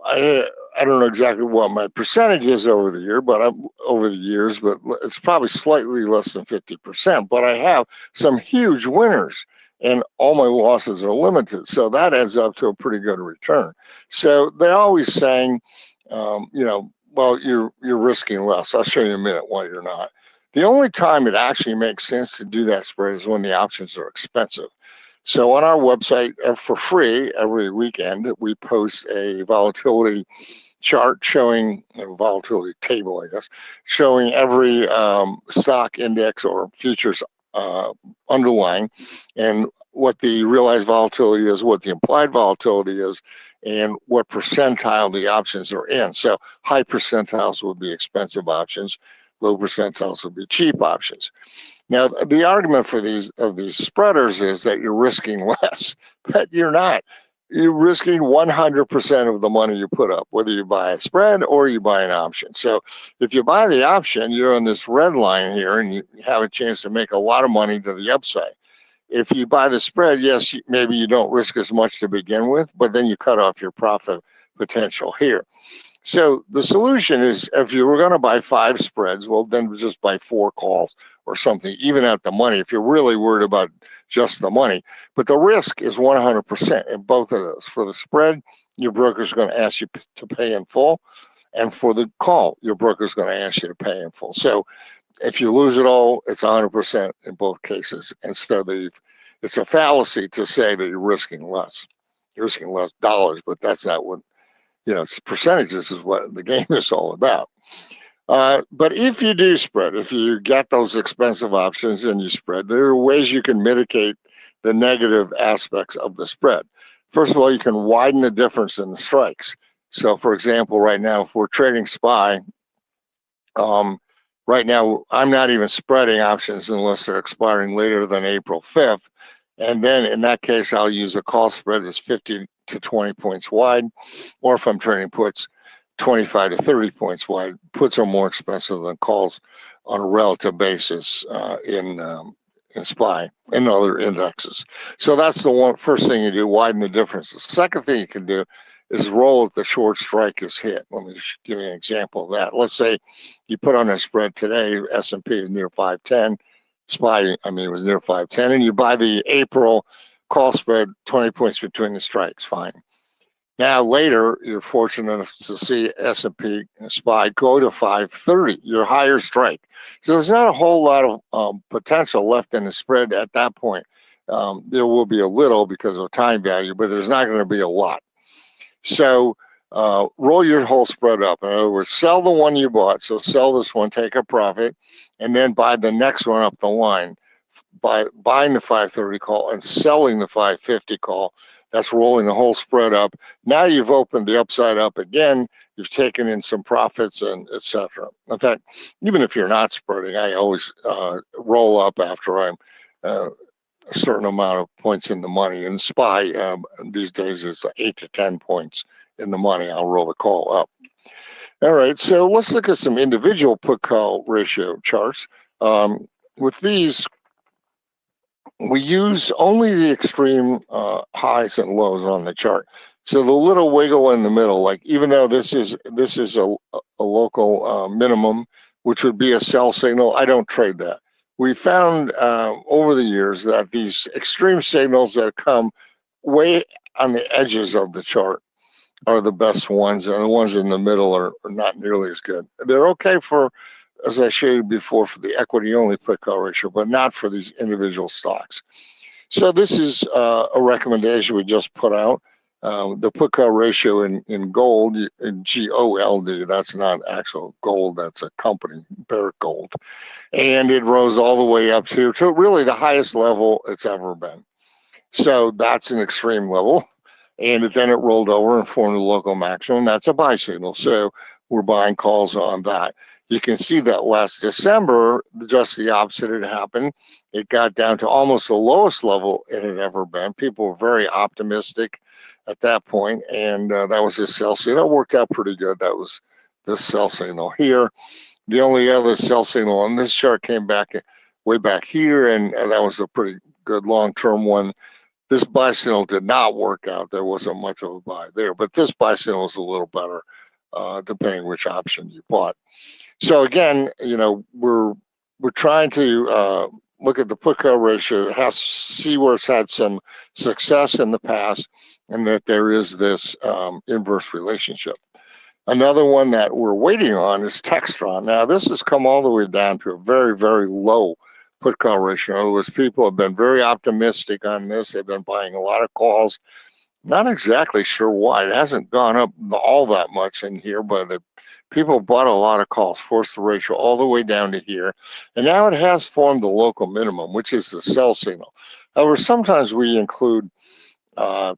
I don't know exactly what my percentage is over the year, but over the years, but it's probably slightly less than 50%. But I have some huge winners, and all my losses are limited, so that adds up to a pretty good return. So they're always saying, well, you're risking less. I'll show you in a minute why you're not. The only time it actually makes sense to do that spread is when the options are expensive. So on our website for free every weekend, we post a volatility chart showing a volatility table, I guess, showing every stock index or futures underlying and what the realized volatility is, what the implied volatility is, and what percentile the options are in. So high percentiles would be expensive options, low percentiles would be cheap options. Now, the argument for these spreaders is that you're risking less, but you're not. You're risking 100% of the money you put up, whether you buy a spread or you buy an option. So if you buy the option, you're on this red line here and you have a chance to make a lot of money to the upside. If you buy the spread, yes, maybe you don't risk as much to begin with, but then you cut off your profit potential here. So the solution is, if you were going to buy 5 spreads, well, then just buy 4 calls or something, even at the money, if you're really worried about just the money. But the risk is 100% in both of those. For the spread, your broker's going to ask you to pay in full. And for the call, your broker's going to ask you to pay in full. So if you lose it all, it's 100% in both cases. And so it's a fallacy to say that you're risking less. You're risking less dollars, but that's not what, it's percentages is what the game is all about. But if you do spread, if you get those expensive options and you spread, there are ways you can mitigate the negative aspects of the spread. First of all, you can widen the difference in the strikes. So for example, right now, if we're trading SPY, right now, I'm not even spreading options unless they're expiring later than April 5th. And then in that case, I'll use a call spread that's 50 to 20 points wide, or if I'm trading puts, 25 to 30 points wide. Puts are more expensive than calls on a relative basis in SPY and other indexes. So that's the first thing you do, widen the difference. The second thing you can do is roll if the short strike is hit. Let me give you an example of that. Let's say you put on a spread today, S&P is near 510, SPY, it was near 510, and you buy the April call spread 20 points between the strikes, fine. Now later, you're fortunate enough to see S&P and SPY go to 530, your higher strike. So there's not a whole lot of potential left in the spread at that point. There will be a little because of time value, but there's not going to be a lot. So roll your whole spread up. In other words, sell the one you bought. So sell this one, take a profit, and then buy the next one up the line. By buying the 530 call and selling the 550 call, that's rolling the whole spread up. Now you've opened the upside up again. You've taken in some profits and etc. In fact, even if you're not spreading, I always roll up after I'm a certain amount of points in the money. In SPY, these days it's 8 to 10 points in the money. I'll roll the call up. All right, so let's look at some individual put-call ratio charts. With these, we use only the extreme highs and lows on the chart. So the little wiggle in the middle, like even though this is a local minimum, which would be a sell signal, I don't trade that. We found over the years that these extreme signals that come way on the edges of the chart are the best ones, and the ones in the middle are not nearly as good. They're okay for, as I showed you before, for the equity-only put-call ratio, but not for these individual stocks. So this is a recommendation we just put out. The put-call ratio in gold, in GOLD, that's not actual gold, that's a company, Barrick Gold. And it rose all the way up to really the highest level it's ever been. So that's an extreme level. And then it rolled over and formed a local maximum. That's a buy signal. So we're buying calls on that. You can see that last December, just the opposite had happened. It got down to almost the lowest level it had ever been. People were very optimistic at that point, and that was the sell signal. That worked out pretty good. That was the sell signal here. The only other sell signal on this chart came back way back here, and that was a pretty good long-term one. This buy signal did not work out. There wasn't much of a buy there, but this buy signal is a little better, depending which option you bought. So again, we're trying to look at the put-call ratio, see where it's had some success in the past, and that there is this inverse relationship. Another one that we're waiting on is Textron. Now, this has come all the way down to a very, very low put-call ratio. In other words, people have been very optimistic on this. They've been buying a lot of calls. Not exactly sure why. It hasn't gone up all that much in here, but the people bought a lot of calls, forced the ratio all the way down to here. And now it has formed the local minimum, which is the sell signal. However, sometimes we include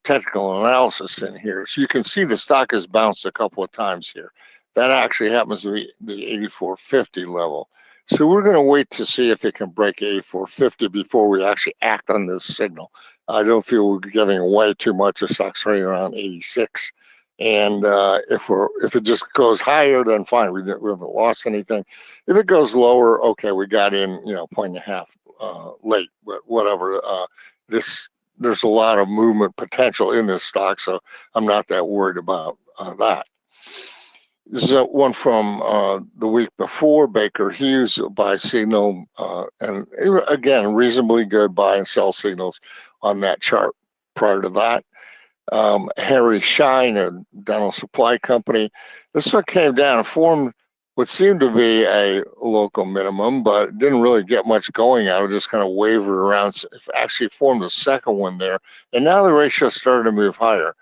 technical analysis in here. So you can see the stock has bounced a couple of times here. That actually happens to be the 84.50 level. So we're going to wait to see if it can break 84.50 before we actually act on this signal. I don't feel we're giving away too much. The stock's right around 86. And if it just goes higher, then fine, we haven't lost anything. If it goes lower, okay, we got in, 1.5 late, but whatever. There's a lot of movement potential in this stock, so I'm not that worried about that. This is one from the week before, Baker Hughes buy signal, and again, reasonably good buy and sell signals on that chart. Prior to that, Harry Schein, a dental supply company, this one came down and formed what seemed to be a local minimum, but didn't really get much going out. It just kind of wavered around. It actually formed a second one there, and now the ratio started to move higher.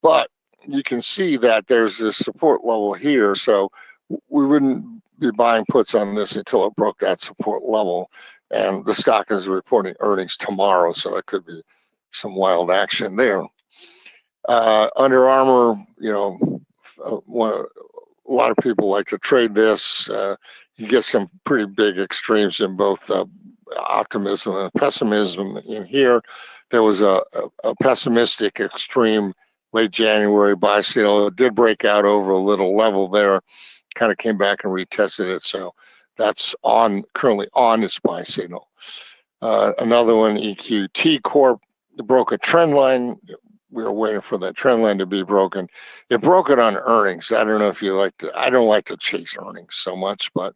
But you can see that there's this support level here, so we wouldn't be buying puts on this until it broke that support level. And the stock is reporting earnings tomorrow, so that could be some wild action there. Under Armour, a lot of people like to trade this. You get some pretty big extremes in both optimism and pessimism in here. There was a pessimistic extreme late January buy signal. It did break out over a little level there, kind of came back and retested it. So that's currently on its buy signal. Another one, EQT Corp, broke a trend line. We were waiting for that trend line to be broken. It broke it on earnings. I don't know if you like to, I don't like to chase earnings so much, but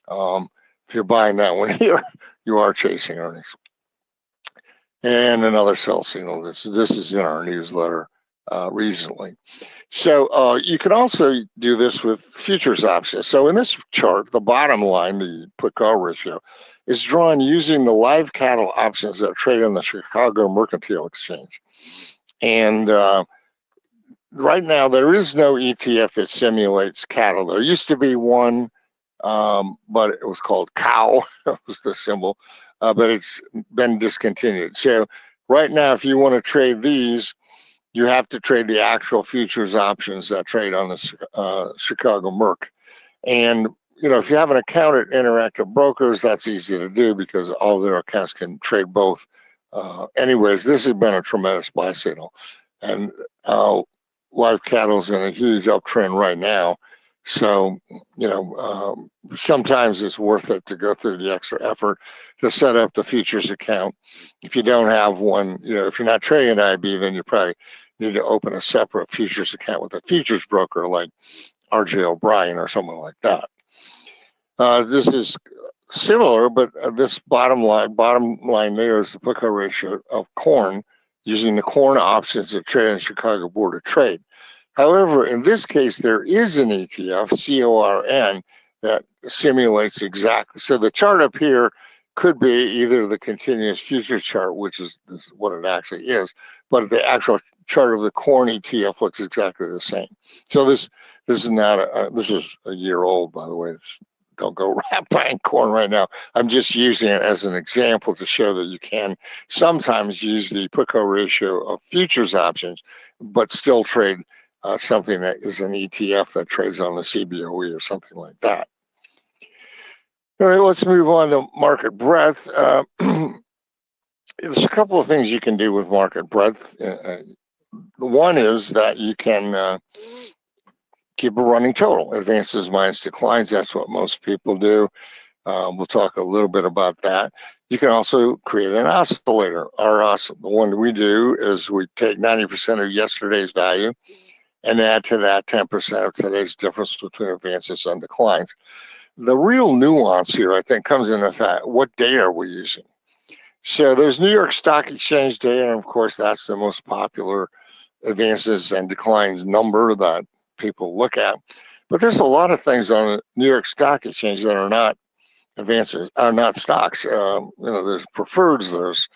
if you're buying that one here, you are chasing earnings. And another sell signal. This is in our newsletter recently. So you can also do this with futures options. So in this chart, the bottom line, the put-call ratio, is drawn using the live cattle options that trade on the Chicago Mercantile Exchange. And right now, there is no ETF that simulates cattle. There used to be one, but it was called cow. That was the symbol, but it's been discontinued. So right now, if you want to trade these, you have to trade the actual futures options that trade on the Chicago Merc. And if you have an account at Interactive Brokers, that's easy to do because all their accounts can trade both. Anyways, this has been a tremendous buy signal, and live cattle's in a huge uptrend right now. So, sometimes it's worth it to go through the extra effort to set up the futures account. If you don't have one, if you're not trading IB, then you probably need to open a separate futures account with a futures broker like RJ O'Brien or someone like that. This is similar, but this bottom line there is the put-call ratio of corn using the corn options that trade on Chicago Board of Trade. However, in this case, there is an ETF, CORN, that simulates exactly. So the chart up here could be either the continuous futures chart, which is what it actually is, but the actual chart of the corn ETF looks exactly the same. So this is not this is a year old, by the way. Don't go buying corn right now. I'm just using it as an example to show that you can sometimes use the put-call ratio of futures options, but still trade something that is an ETF that trades on the CBOE or something like that. All right, let's move on to market breadth. There's a couple of things you can do with market breadth. One is that you can keep a running total, advances minus declines. That's what most people do. We'll talk a little bit about that. You can also create an oscillator. The one we do is we take 90% of yesterday's value and add to that 10% of today's difference between advances and declines. The real nuance here, I think, comes in the fact, what data are we using? So there's New York Stock Exchange data, and of course, that's the most popular advances and declines number that people look at. But there's a lot of things on the New York Stock Exchange that are not advances, are not stocks. There's preferreds, there's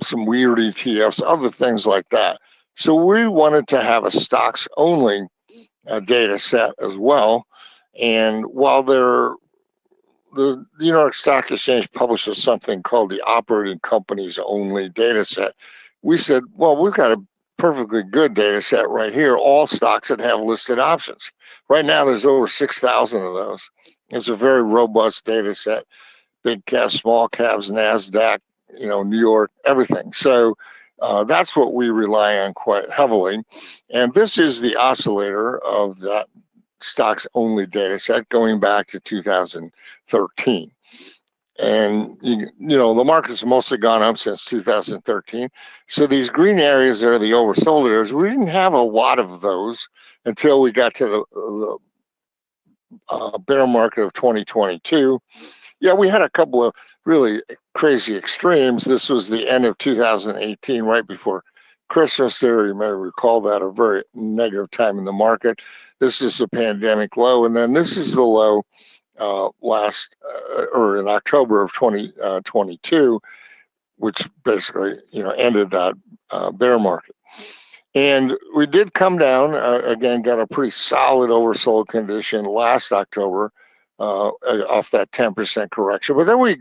some weird ETFs, other things like that. So we wanted to have a stocks only data set as well. And while the New York Stock Exchange publishes something called the operating companies only data set, we said, well, we've got a perfectly good data set right here, all stocks that have listed options. Right now, there's over 6,000 of those. It's a very robust data set, big caps, small caps, NASDAQ, New York, everything. So that's what we rely on quite heavily. And this is the oscillator of that stocks only data set going back to 2013. And the market's mostly gone up since 2013. So these green areas are the oversold areas. We didn't have a lot of those until we got to the bear market of 2022. Yeah, we had a couple of really crazy extremes. This was the end of 2018, right before Christmas there. You may recall that, a very negative time in the market. This is the pandemic low, and then this is the low in October of 2022, which basically ended that bear market. And we did come down again, got a pretty solid oversold condition last October off that 10% correction, but then we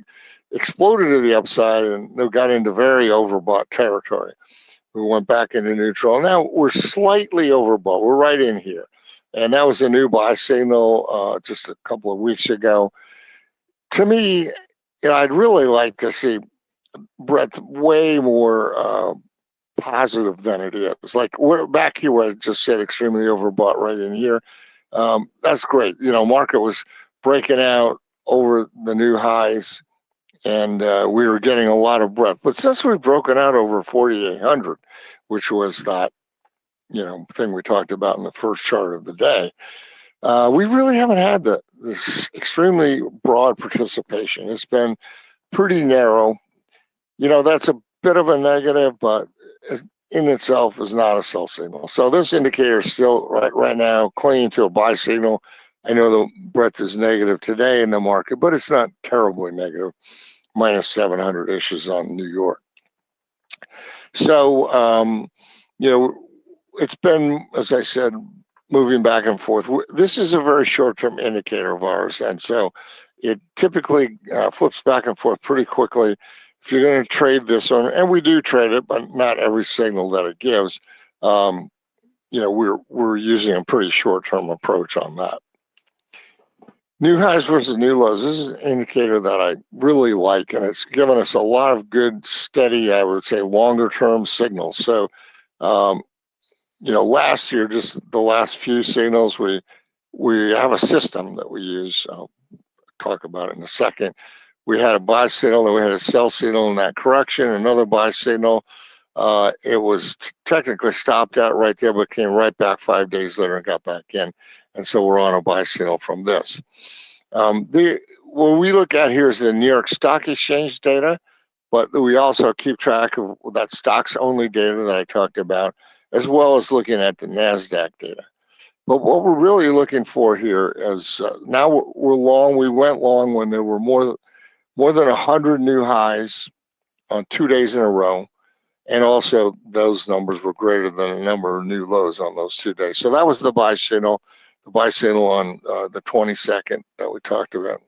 exploded to the upside and got into very overbought territory. We went back into neutral. Now we're slightly overbought. We're right in here. And that was a new buy signal just a couple of weeks ago. To me, I'd really like to see breadth way more positive than it is. Like we're back here where I just said extremely overbought right in here. That's great. You know, market was breaking out over the new highs, and we were getting a lot of breath. But since we've broken out over 4,800, which was that, you know, thing we talked about in the first chart of the day, we really haven't had this extremely broad participation. It's been pretty narrow. You know, that's a bit of a negative, but in itself is not a sell signal. So this indicator is still right now clinging to a buy signal. I know the breadth is negative today in the market, but it's not terribly negative. Minus 700 issues on New York. So, you know, it's been, as I said, moving back and forth. This is a very short-term indicator of ours, and so it typically flips back and forth pretty quickly. If you're going to trade this one, and we do trade it, but not every signal that it gives, you know, we're using a pretty short-term approach on that. New highs versus new lows. This is an indicator that I really like, and it's given us a lot of good, steady, I would say, longer-term signals. So, you know, last year, just the last few signals, we have a system that we use. I'll talk about it in a second. We had a buy signal, then we had a sell signal in that correction, another buy signal. It was technically stopped out right there, but came right back 5 days later and got back in. And so we're on a buy signal from this. What we look at here is the New York Stock Exchange data, but we also keep track of that stocks only data that I talked about, as well as looking at the NASDAQ data. But what we're really looking for here is now we're long. We went long when there were more than 100 new highs on 2 days in a row. And also those numbers were greater than a number of new lows on those 2 days. So that was the buy signal on the 22nd that we talked about.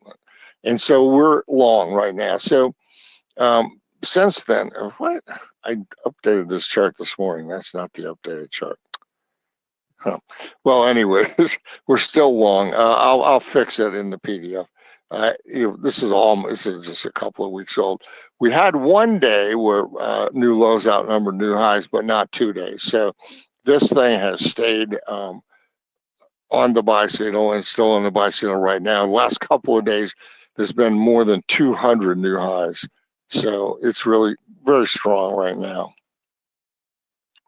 And so we're long right now. So since then, what? I updated this chart this morning. That's not the updated chart. Huh. Well, anyways, we're still long. I'll fix it in the PDF. You know, this is just a couple of weeks old. We had 1 day where new lows outnumbered new highs, but not 2 days. So this thing has stayed on the buy signal and still on the buy signal right now. The last couple of days, there's been more than 200 new highs. So it's really very strong right now.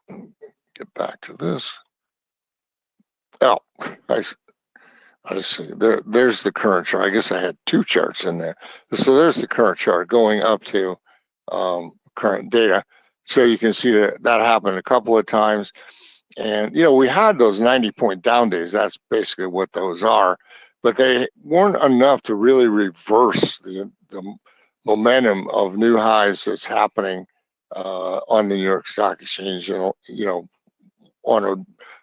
Get back to this. Oh, I see. There's the current chart. I guess I had 2 charts in there. So there's the current chart going up to current data. So you can see that happened a couple of times. And, you know, we had those 90-point down days. That's basically what those are. But they weren't enough to really reverse the momentum of new highs that's happening on the New York Stock Exchange, you know, on a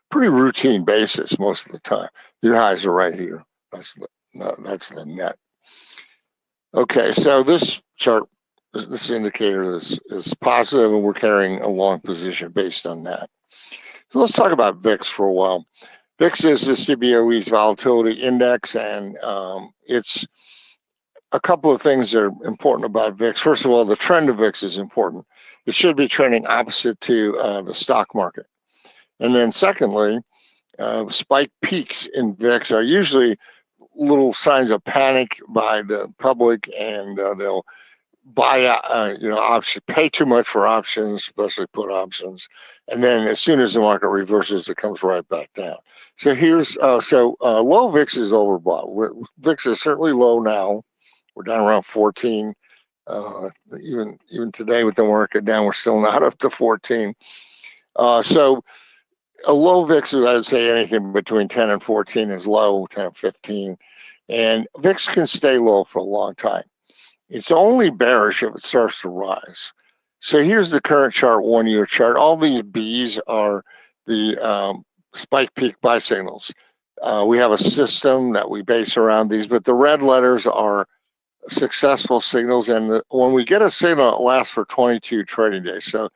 pretty routine basis most of the time. New highs are right here. That's the net. Okay, so this chart, this indicator is positive, and we're carrying a long position based on that. So let's talk about VIX for a while. VIX is the CBOE's volatility index, and it's a couple of things that are important about VIX. First of all, the trend of VIX is important. It should be trending opposite to the stock market. And then secondly, spike peaks in VIX are usually little signs of panic by the public, and they'll buy, options, pay too much for options, especially put options. And then as soon as the market reverses, it comes right back down. So here's, low VIX is overbought. VIX is certainly low now. We're down around 14. Even today with the market down, we're still not up to 14. So a low VIX, I would say anything between 10 and 14 is low, 10 and 15. And VIX can stay low for a long time. It's only bearish if it starts to rise. So here's the current chart, 1 year chart. All these B's are the spike peak buy signals. We have a system that we base around these, but the red letters are successful signals. And when we get a signal, it lasts for 22 trading days. So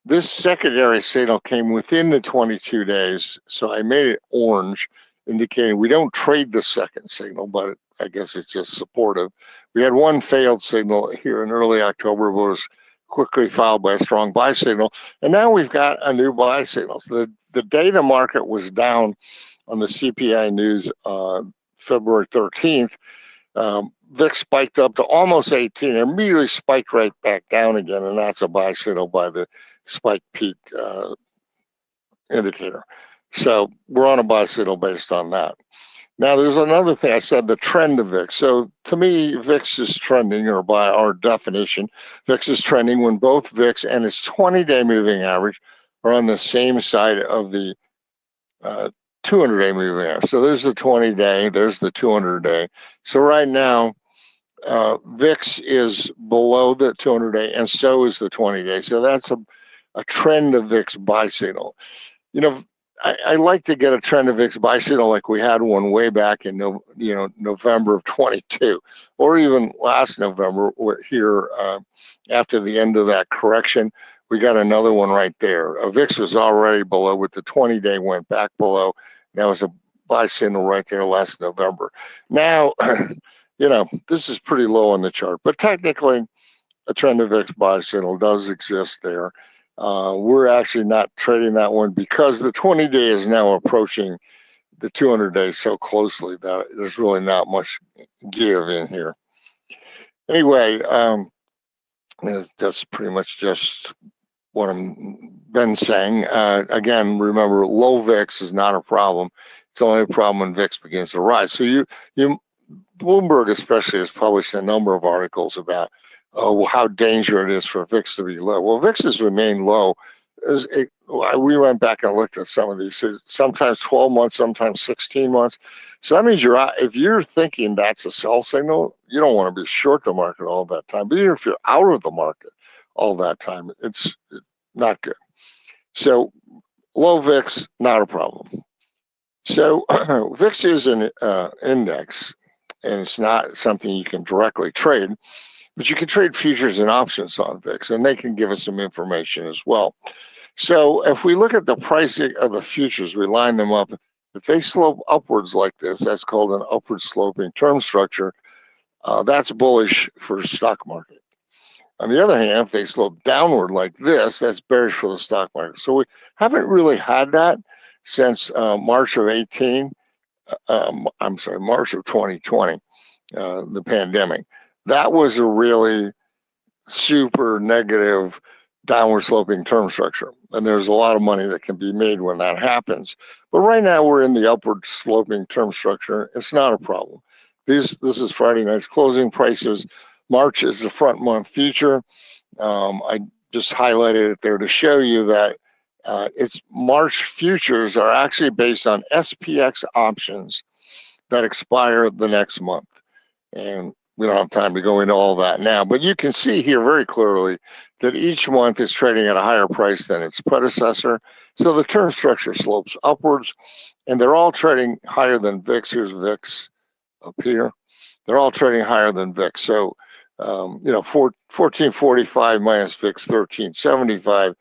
this secondary signal came within the 22 days. So I made it orange, indicating we don't trade the second signal, but I guess it's just supportive. We had one failed signal here in early October, but it was quickly followed by a strong buy signal. And now we've got a new buy signal. So the day the market was down on the CPI news February 13th, VIX spiked up to almost 18, and immediately spiked right back down again, and that's a buy signal by the spike peak indicator. So we're on a buy signal based on that. Now, there's another thing I said, the trend of VIX. So to me, VIX is trending, or by our definition, VIX is trending when both VIX and its 20-day moving average are on the same side of the 200-day moving average. So there's the 20-day, there's the 200-day. So right now, VIX is below the 200-day, and so is the 20-day. So that's a trend of VIX buy signal. You know, I like to get a trend of VIX buy signal like we had one way back in November of 22, or even last November here after the end of that correction. We got another one right there. VIX was already below, with the 20-day went back below. That was a buy signal right there last November. Now, this is pretty low on the chart, but technically a trend of VIX buy signal does exist there. We're actually not trading that one because the 20-day is now approaching the 200-day so closely that there's really not much give in here. Anyway, that's pretty much just what I'm been saying. Again, remember, low VIX is not a problem. It's only a problem when VIX begins to rise. So Bloomberg especially has published a number of articles about how dangerous it is for VIX to be low. Well, VIX has remained low. We went back and looked at some of these, sometimes 12 months, sometimes 16 months. So that means if you're thinking that's a sell signal, you don't want to be short the market all that time. But even if you're out of the market all that time, it's not good. So low VIX, not a problem. So VIX is an index, and it's not something you can directly trade. But you can trade futures and options on VIX, and they can give us some information as well. So if we look at the pricing of the futures, we line them up. If they slope upwards like this, that's called an upward sloping term structure. That's bullish for stock market. On the other hand, if they slope downward like this, that's bearish for the stock market. So we haven't really had that since March of 2020, the pandemic. That was a really super negative downward sloping term structure. And there's a lot of money that can be made when that happens. But right now we're in the upward sloping term structure. It's not a problem. This is Friday night's closing prices. March is the front month future. I just highlighted it there to show you that its March futures are actually based on SPX options that expire the next month. And we don't have time to go into all that now, but you can see here very clearly that each month is trading at a higher price than its predecessor. So the term structure slopes upwards, and they're all trading higher than VIX. Here's VIX up here. They're all trading higher than VIX. So, 1445 minus VIX 1375,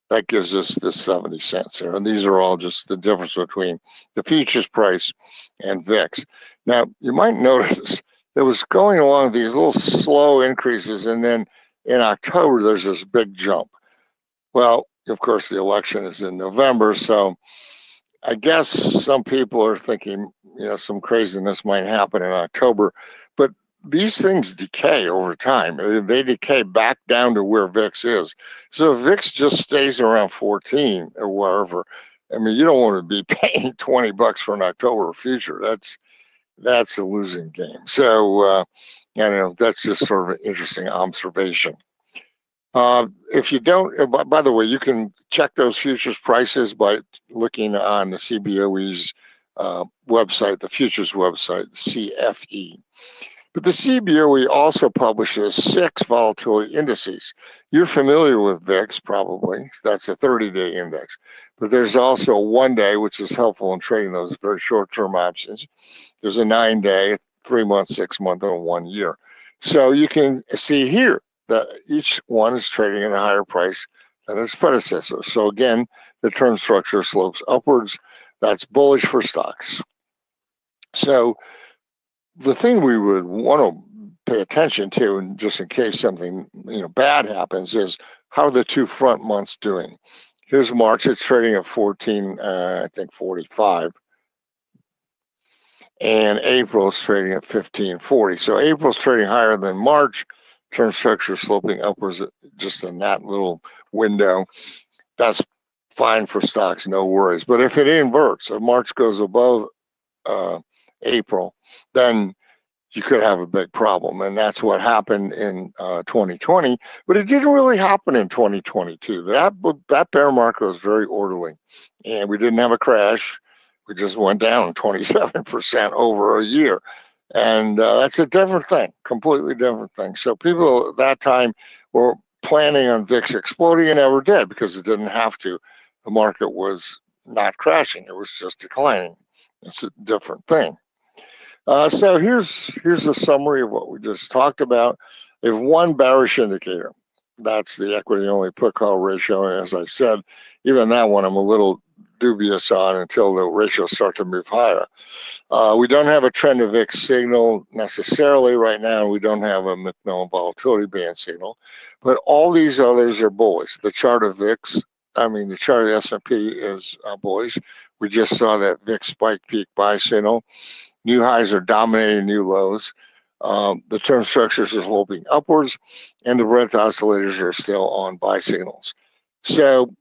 that gives us this 70 cents here. And these are all just the difference between the futures price and VIX. Now, you might notice it was going along these little slow increases, and then in October there's this big jump. Well, of course, the election is in November, so I guess some people are thinking, some craziness might happen in October, but these things decay over time. They decay back down to where VIX is. So if VIX just stays around 14 or wherever, I mean, you don't want to be paying $20 for an October future. That's a losing game. So, that's just sort of an interesting observation. If you don't, by the way, you can check those futures prices by looking on the CBOE's website, the futures website, the CFE. But the CBOE also publishes 6 volatility indices. You're familiar with VIX, probably. That's a 30-day index. But there's also a 1-day, which is helpful in trading those very short-term options. There's a 9-day, 3-month, 6-month, and a 1 year. So you can see here that each one is trading at a higher price than its predecessor. So again, the term structure slopes upwards. That's bullish for stocks. So the thing we would want to pay attention to, and just in case something bad happens, is how are the two front months doing? Here's March. It's trading at 14, I think 45, and April's trading at 1540. So April's trading higher than March. Term structure sloping upwards just in that little window. That's fine for stocks, no worries. But if it inverts, if March goes above April, then you could have a big problem. And that's what happened in 2020, but it didn't really happen in 2022. That bear market was very orderly, and we didn't have a crash. We just went down 27% over a year. And that's a different thing, completely different thing. So people at that time were planning on VIX exploding and never did, because it didn't have to. The market was not crashing, it was just declining. It's a different thing. So here's a summary of what we just talked about. They have one bearish indicator. That's the equity only put call ratio. And as I said, even that one I'm a little dubious on until the ratios start to move higher. We don't have a trend of VIX signal necessarily right now. We don't have a McMillan volatility band signal, but all these others are bullish. The chart of VIX, the chart of the S&P is bullish. We just saw that VIX spike peak buy signal. New highs are dominating new lows. The term structures are sloping upwards, and the breadth oscillators are still on buy signals. So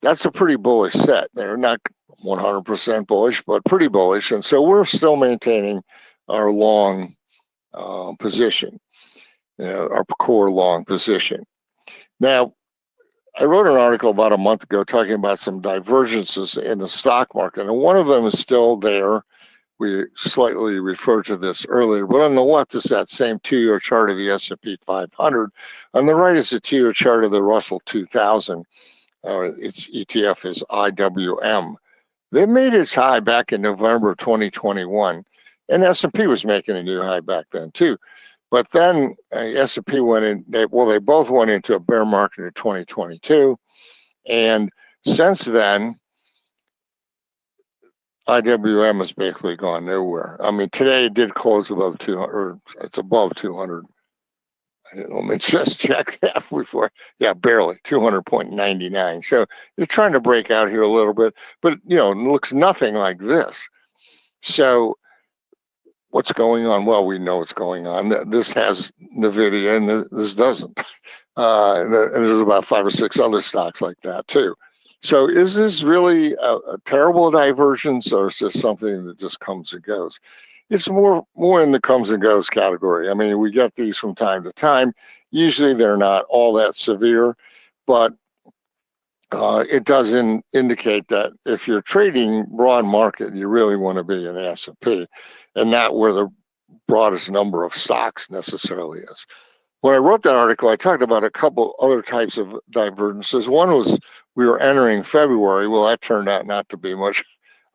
that's a pretty bullish set. They're not 100% bullish, but pretty bullish. And so we're still maintaining our long position, our core long position. Now, I wrote an article about a month ago talking about some divergences in the stock market, and one of them is still there. We slightly referred to this earlier, but on the left is that same 2-year chart of the S&P 500. On the right is a 2-year chart of the Russell 2000. Its ETF is IWM. They made its high back in November 2021, and S&P was making a new high back then too. But then S&P went in. They both went into a bear market in 2022, and since then, IWM has basically gone nowhere. Today it did close above 200, or it's above 200. Let me just check that before. Yeah, barely 200.99. So it's trying to break out here a little bit, but it looks nothing like this. So what's going on? Well, we know what's going on. This has NVIDIA and this doesn't. And there's about 5 or 6 other stocks like that too. So is this really a terrible divergence, or is this something that just comes and goes? It's more in the comes and goes category. We get these from time to time. Usually they're not all that severe, but it does indicate that if you're trading broad market, you really want to be in S&P, and not where the broadest number of stocks necessarily is. When I wrote that article, I talked about a couple other types of divergences. One was we were entering February. Well, that turned out not to be much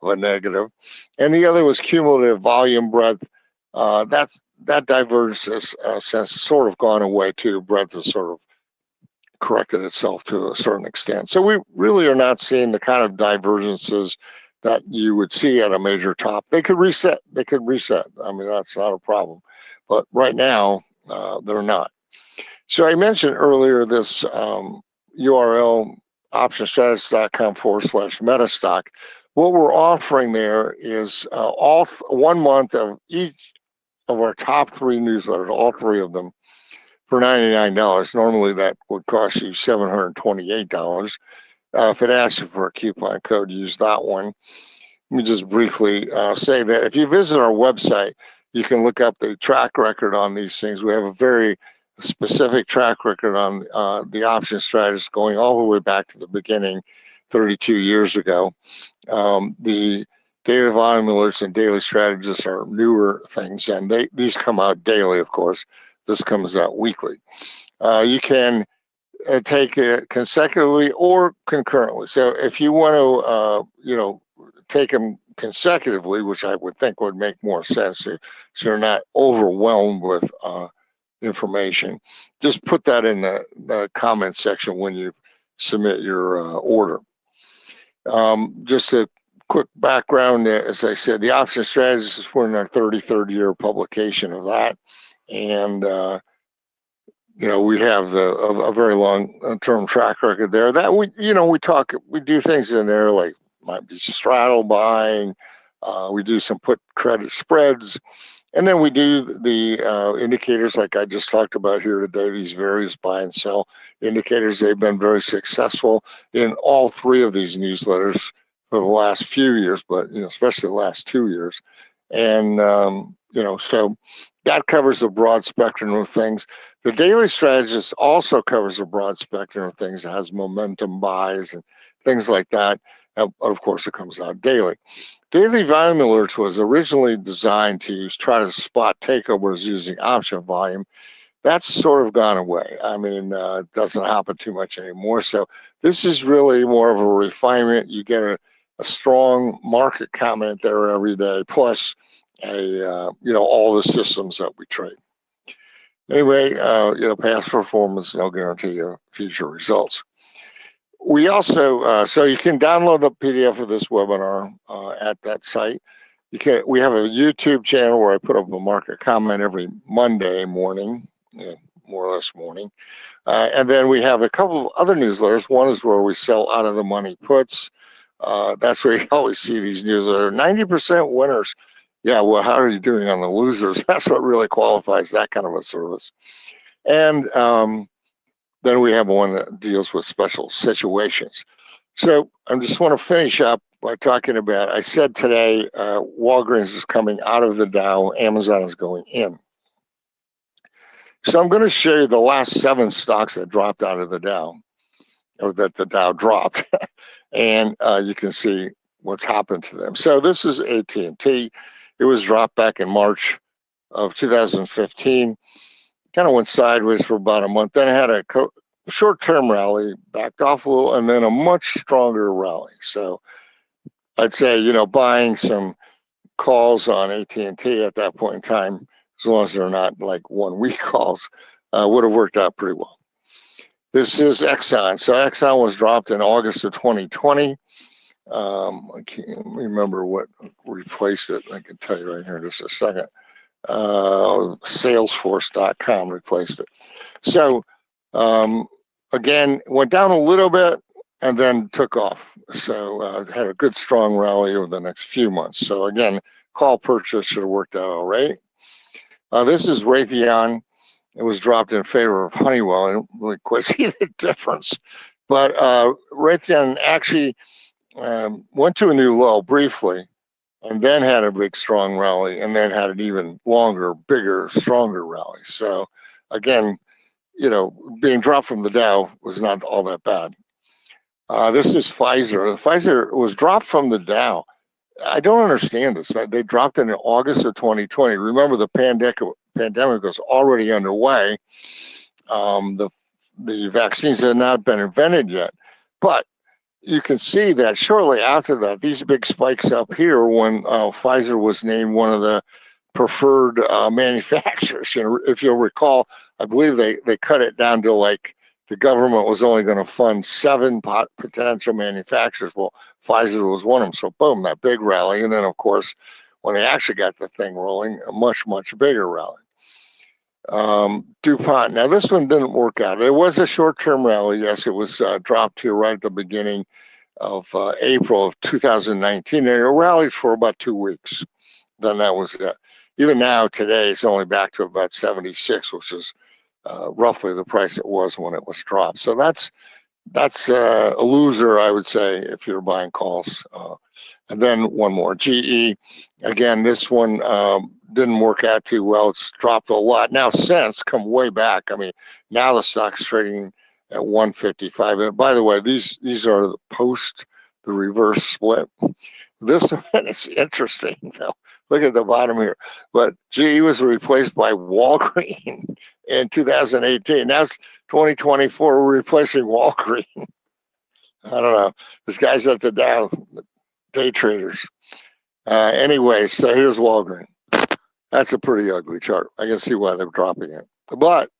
of a negative. And the other was cumulative volume breadth. That divergence has sort of gone away too. Breadth has sort of corrected itself to a certain extent. So we really are not seeing the kind of divergences that you would see at a major top. They could reset. That's not a problem. But right now, they're not. So I mentioned earlier this URL, optionstrategist.com/metastock. What we're offering there is 1 month of each of our top 3 newsletters, all 3 of them, for $99. Normally that would cost you $728. If it asks you for a coupon code, use that one. Let me just briefly say that if you visit our website, you can look up the track record on these things. We have a very specific track record on the option strategist going all the way back to the beginning, 32 years ago. The daily volume alerts and daily strategists are newer things, and these come out daily, of course. This comes out weekly. You can take it consecutively or concurrently. So if you want to, take them consecutively, which I would think would make more sense, so you're not overwhelmed with information, just put that in the comment section when you submit your order. Just a quick background, as I said, the option strategist is we're in our 33rd year publication of that. And we have a very long-term track record there. That we do things in there like might be straddle buying. We do some put credit spreads, and then we do the indicators like I just talked about here today. These various buy and sell indicators. They've been very successful in all three of these newsletters for the last few years, but especially the last 2 years. And so that covers a broad spectrum of things. The daily strategist also covers a broad spectrum of things. It has momentum buys and things like that. Of course, it comes out daily. Daily volume alerts was originally designed to try to spot takeovers using option volume. That's sort of gone away. I mean, it doesn't happen too much anymore. So this is really more of a refinement. You get a strong market comment there every day, plus all the systems that we trade. Anyway, past performance, no guarantee of future results. We also, so you can download the PDF of this webinar at that site. We have a YouTube channel where I put up a market comment every Monday morning, more or less morning. And then we have a couple of other newsletters. One is where we sell out of the money puts. That's where you always see these newsletters. 90% winners. Yeah, well, how are you doing on the losers? That's what really qualifies that kind of a service. And then we have one that deals with special situations. So I just want to finish up by talking about, I said today, Walgreens is coming out of the Dow, Amazon is going in. So I'm going to show you the last 7 stocks that dropped out of the Dow, or that the Dow dropped. And you can see what's happened to them. So this is AT&T. It was dropped back in March of 2015. Kind of went sideways for about a month. Then it had a short-term rally, backed off a little, and then a much stronger rally. So I'd say, buying some calls on AT&T at that point in time, as long as they're not like 1 week calls, would have worked out pretty well. This is Exxon. So Exxon was dropped in August of 2020. I can't remember what replaced it. I can tell you right here in just a second. Salesforce.com replaced it. So again, went down a little bit and then took off. So had a good strong rally over the next few months. So again, call purchase should have worked out all right. This is Raytheon. It was dropped in favor of Honeywell. I don't really quite see the difference. But Raytheon actually went to a new low briefly, and then had a big strong rally, and then had an even longer, bigger, stronger rally. So again, being dropped from the Dow was not all that bad. This is Pfizer. Pfizer was dropped from the Dow. I don't understand this. They dropped it in August of 2020. Remember, the pandemic was already underway. The vaccines had not been invented yet, but you can see that shortly after that, these big spikes up here when Pfizer was named one of the preferred manufacturers. If you'll recall, I believe they cut it down to like the government was only going to fund 7 potential manufacturers. Well, Pfizer was one of them. So boom, that big rally. And then, of course, when they actually got the thing rolling, a much, much bigger rally. DuPont. Now, this one didn't work out. It was a short-term rally. Yes, it was dropped here right at the beginning of April of 2019. And it rallied for about 2 weeks. Then that was it. Even now, today, it's only back to about 76, which is roughly the price it was when it was dropped. So that's a loser, I would say, if you're buying calls. And then one more, GE. Again, this one didn't work out too well. It's dropped a lot. Now, since come way back. I mean, now the stock's trading at 155. And by the way, these are the post the reverse split. This one is interesting, though. Look at the bottom here. But GE was replaced by Walgreens in 2018. Now it's 2024. We're replacing Walgreens. I don't know. This guy's at the Dow, day traders. Anyway, so here's Walgreens. That's a pretty ugly chart. I can see why they're dropping it. But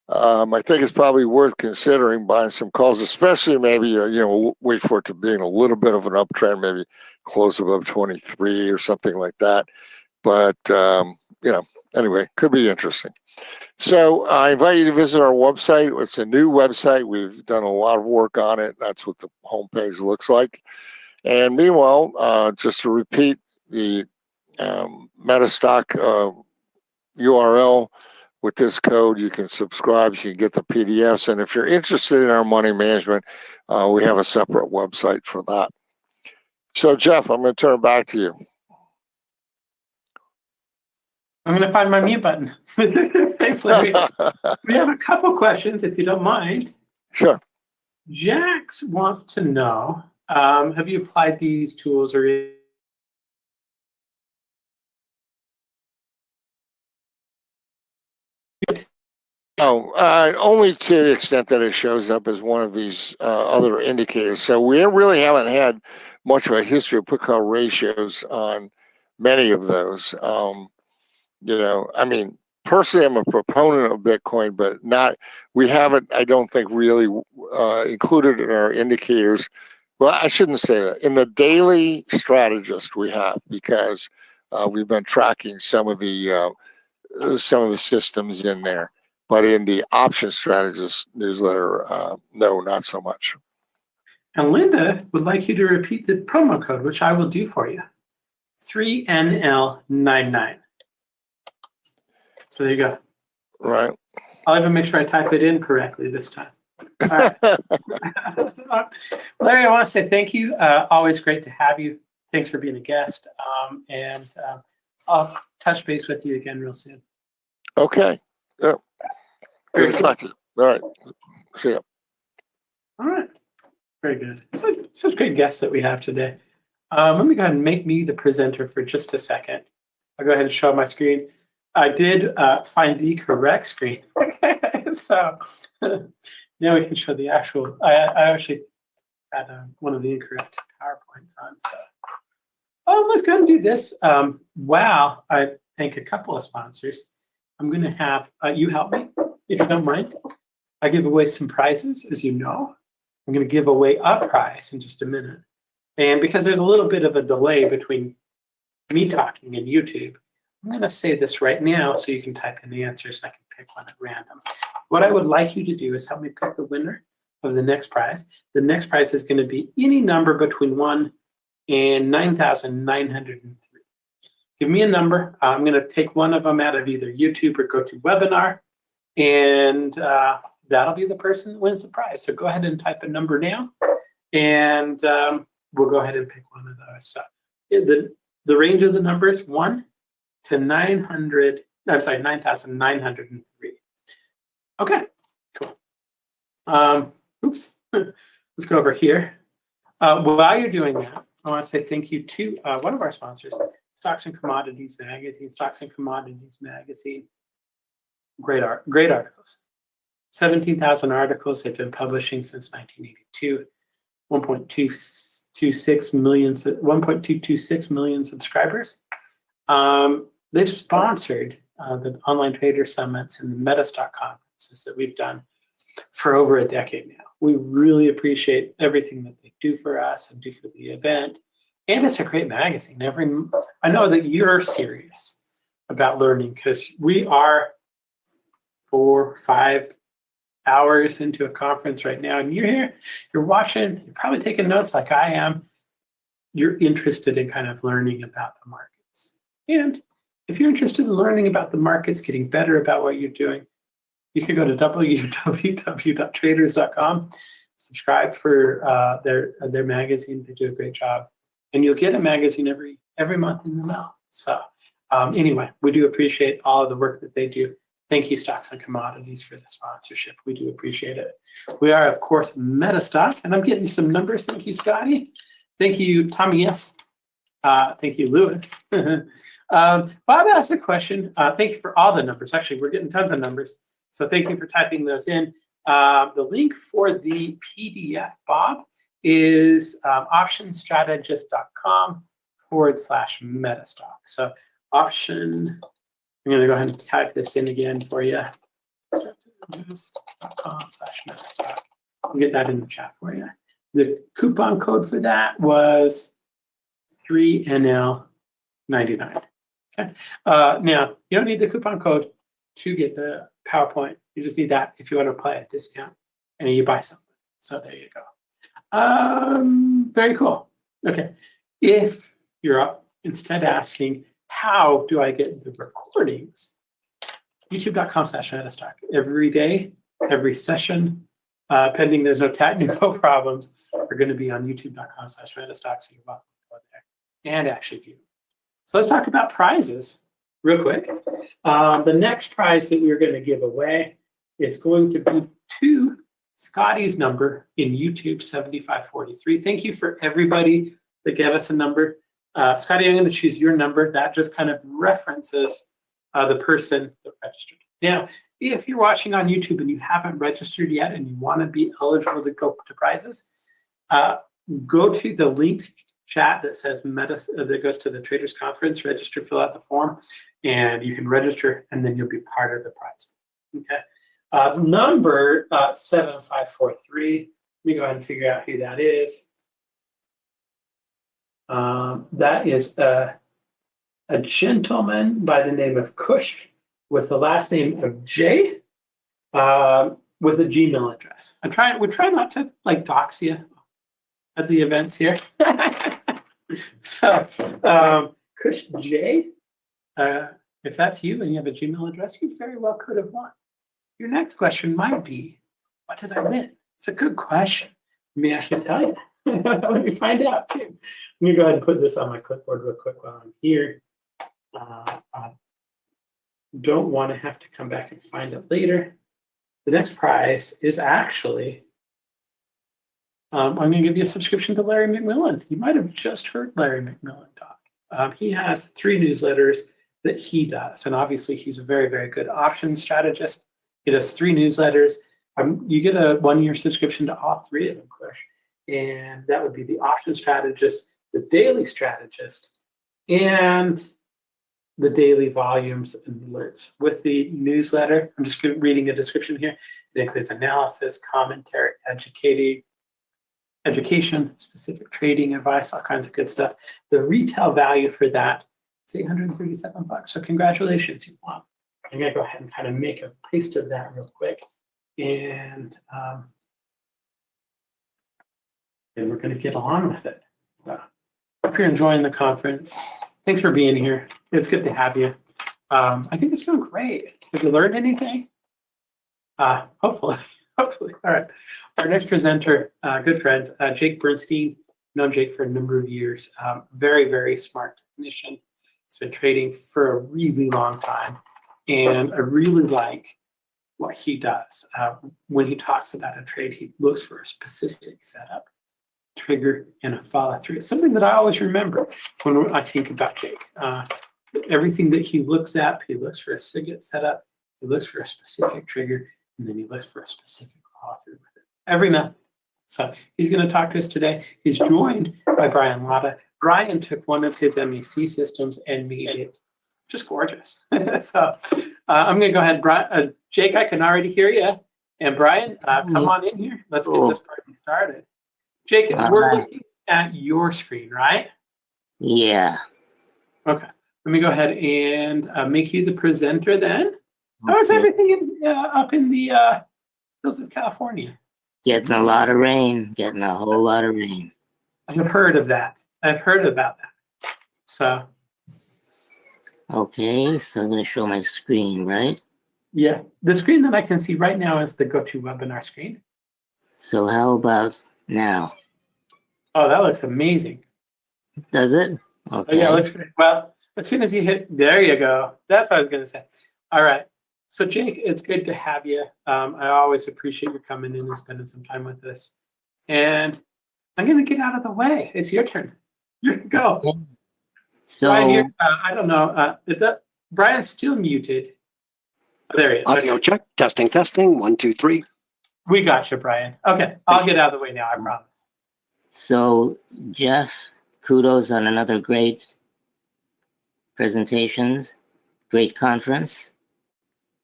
I think it's probably worth considering buying some calls, especially maybe, wait for it to be in a little bit of an uptrend, maybe close above 23 or something like that. But, anyway, could be interesting. So I invite you to visit our website. It's a new website. We've done a lot of work on it. That's what the homepage looks like. And meanwhile, just to repeat the Metastock URL, with this code, you can subscribe, you can get the PDFs. And if you're interested in our money management, we have a separate website for that. So Jeff, I'm going to turn it back to you. I'm going to find my mute button. Thanks, Larry. We have a couple questions, if you don't mind. Sure. Jax wants to know, have you applied these tools or Oh, only to the extent that it shows up as one of these other indicators. So we really haven't had much of a history of put-call ratios on many of those. You know, I mean, personally, I'm a proponent of Bitcoin, but not. We haven't, I don't think, really included in our indicators. Well, I shouldn't say that. In the daily strategist, we have, because we've been tracking some of the systems in there. But in the option strategist newsletter, no, not so much. And Linda would like you to repeat the promo code, which I will do for you. 3NL99. So there you go. Right. I'll even make sure I type it in correctly this time. All right. Larry, I want to say thank you. Always great to have you. Thanks for being a guest. And I'll touch base with you again real soon. Okay. Yep. Good to talk to you. All right. See ya. All right. Very good. Such great guests that we have today. Let me go ahead and make me the presenter for just a second. I'll go ahead and show my screen. I did find the correct screen. Okay. So now we can show the actual. I actually had one of the incorrect PowerPoints on. So let's go ahead and do this. Wow. I thank a couple of sponsors. I'm going to have you help me, if you don't mind. I give away some prizes, as you know. I'm going to give away a prize in just a minute. And because there's a little bit of a delay between me talking and YouTube, I'm going to say this right now so you can type in the answers and I can pick one at random. What I would like you to do is help me pick the winner of the next prize. The next prize is going to be any number between 1 and 9,903. Give me a number. I'm going to take one of them out of either YouTube or GoToWebinar, and that'll be the person that wins the prize. So go ahead and type a number now, and we'll go ahead and pick one of those. So the range of the numbers 1 to 900. I'm sorry, 9,903. Okay, cool. Oops. Let's go over here. While you're doing that, I want to say thank you to one of our sponsors. Stocks and Commodities Magazine, Stocks and Commodities Magazine. Great articles. 17,000 articles they've been publishing since 1982. 1.226 million subscribers. They've sponsored the online trader summits and the Metastock conferences that we've done for over a decade now. We really appreciate everything that they do for us and do for the event. And it's a great magazine. I know that you're serious about learning because we are 4 or 5 hours into a conference right now, and you're here, you're watching, you're probably taking notes like I am. You're interested in kind of learning about the markets. And if you're interested in learning about the markets, getting better about what you're doing, you can go to www.traders.com, subscribe for their magazine. They do a great job. And you'll get a magazine every month in the mail. So anyway, we do appreciate all of the work that they do. Thank you, Stocks and Commodities, for the sponsorship. We do appreciate it. We are, of course, Metastock, and I'm getting some numbers. Thank you, Scotty. Thank you, Tommy S. Thank you, Lewis. Bob asked a question. Thank you for all the numbers. Actually, we're getting tons of numbers. So thank you for typing those in. The link for the PDF, Bob, is optionstrategist.com/Metastock. So option, I'm going to go ahead and type this in again for you. Strategist.com/Metastock. I'll get that in the chat for you. The coupon code for that was 3NL99. Okay. Now, you don't need the coupon code to get the PowerPoint. You just need that if you want to apply a discount and you buy something. So there you go. Very cool. Okay. If you're up, instead asking, how do I get the recordings? YouTube.com/Metastock. Every day, every session, pending there's no technical problems, are going to be on YouTube.com/Metastock. So you're welcome to go there and actually view. So let's talk about prizes real quick. The next prize that we're going to give away is going to be to Scotty's number in YouTube 7543. Thank you for everybody that gave us a number. Scotty, I'm going to choose your number. That just kind of references the person that registered. Now, if you're watching on YouTube and you haven't registered yet and you want to be eligible to go to prizes, go to the link chat that says that goes to the Traders Conference, register, fill out the form, and you can register, and then you'll be part of the prize. Okay. Number 7543. Let me go ahead and figure out who that is. That is a gentleman by the name of Kush with the last name of J with a Gmail address. We try not to like dox you at the events here. So Kush J, if that's you and you have a Gmail address, you very well could have won. Your next question might be, what did I win? It's a good question. Let me actually tell you. Let me find out too. Let me go ahead and put this on my clipboard real quick while I'm here. Don't want to have to come back and find it later. The next prize is actually, I'm going to give you a subscription to Larry McMillan. You might have just heard Larry McMillan talk. He has 3 newsletters that he does, and obviously he's a very, very good option strategist. He does 3 newsletters. You get a 1-year subscription to all 3 of them, Kush. And that would be the option strategist, the daily strategist, and the daily volumes and alerts. With the newsletter, I'm just reading a description here. It includes analysis, commentary, education, specific trading advice, all kinds of good stuff. The retail value for that is $837. So congratulations, you won. I'm going to go ahead and kind of make a paste of that real quick. And we're going to get on with it. So, hope you're enjoying the conference. Thanks for being here. It's good to have you. I think it's going great. Have you learned anything? Hopefully. Hopefully. All right. Our next presenter, good friends, Jake Bernstein. Known Jake for a number of years. Very, very smart technician. He's been trading for a really long time. And I really like what he does. When he talks about a trade, he looks for a specific setup, trigger, and a follow through. It's something that I always remember when I think about Jake. Everything that he looks at, he looks for a SIGIT setup, he looks for a specific trigger, and then he looks for a specific follow through with it. Every method. So he's going to talk to us today. He's joined by Brian Latta. Brian took one of his MEC systems and made it just gorgeous. So I'm going to go ahead. Jake, I can already hear you. And Brian, come on in here. Let's get this party started. Jake, we're looking at your screen, right? Yeah. Okay. Let me go ahead and make you the presenter then. How is everything up in the hills of California? Getting a lot of rain. Getting a whole lot of rain. I've heard of that. I've heard about that. So. Okay, so I'm going to show my screen, right? Yeah. The screen that I can see right now is the GoToWebinar screen. So how about now? Oh, that looks amazing. Does it? Okay. Oh, yeah, it looks great. Well, as soon as you hit, there you go. That's what I was going to say. All right. So, Jake, it's good to have you. I always appreciate you coming in and spending some time with us. And I'm going to get out of the way. It's your turn. You go. Okay. So, Brian, here, I don't know. Brian's still muted. Oh, there he is. Audio check. Testing, testing. 1, 2, 3. We got you, Brian. Okay. I'll get out of the way now. I promise. So, Jeff, kudos on another great presentations, great conference.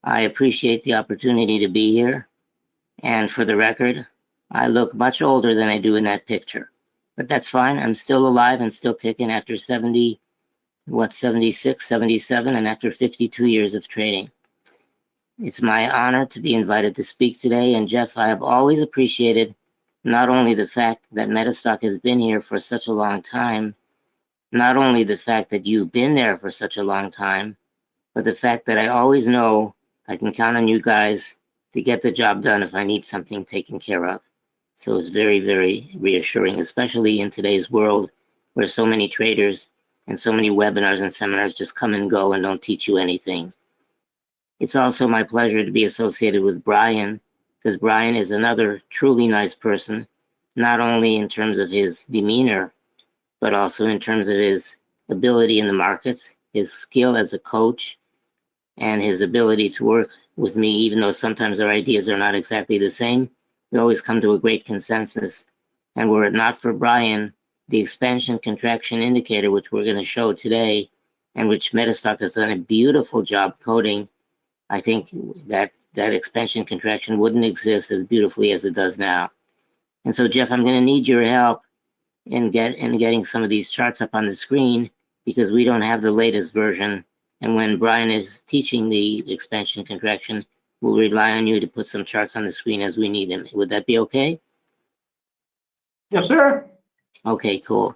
I appreciate the opportunity to be here. And for the record, I look much older than I do in that picture. But that's fine. I'm still alive and still kicking after 76, 77, and after 52 years of trading. It's my honor to be invited to speak today. And Jeff, I have always appreciated not only the fact that Metastock has been here for such a long time, not only the fact that you've been there for such a long time, but the fact that I always know I can count on you guys to get the job done if I need something taken care of. So it's very, very reassuring, especially in today's world where so many traders and so many webinars and seminars just come and go and don't teach you anything. It's also my pleasure to be associated with Brian, because Brian is another truly nice person, not only in terms of his demeanor, but also in terms of his ability in the markets, his skill as a coach, and his ability to work with me, even though sometimes our ideas are not exactly the same. We always come to a great consensus. And were it not for Brian, the expansion contraction indicator, which we're going to show today, and which Metastock has done a beautiful job coding, I think that expansion contraction wouldn't exist as beautifully as it does now. And so, Jeff, I'm going to need your help in getting some of these charts up on the screen, because we don't have the latest version. And when Brian is teaching the expansion contraction, we'll rely on you to put some charts on the screen as we need them. Would that be okay? Yes, sir. Okay, cool.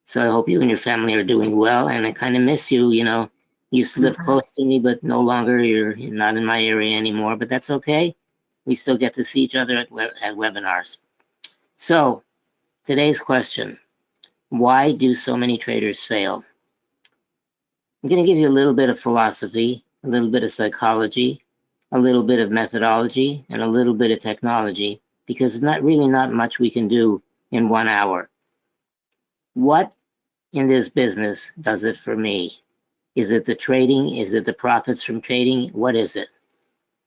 So I hope you and your family are doing well, and I kind of miss you. You know, you used to live close to me, but no longer. You're not in my area anymore, but that's okay. We still get to see each other at webinars. So today's question: why do so many traders fail? I'm going to give you a little bit of philosophy, a little bit of psychology, a little bit of methodology, and a little bit of technology, because there's not much we can do in 1 hour. What in this business does it for me? Is it the trading? Is it the profits from trading? What is it?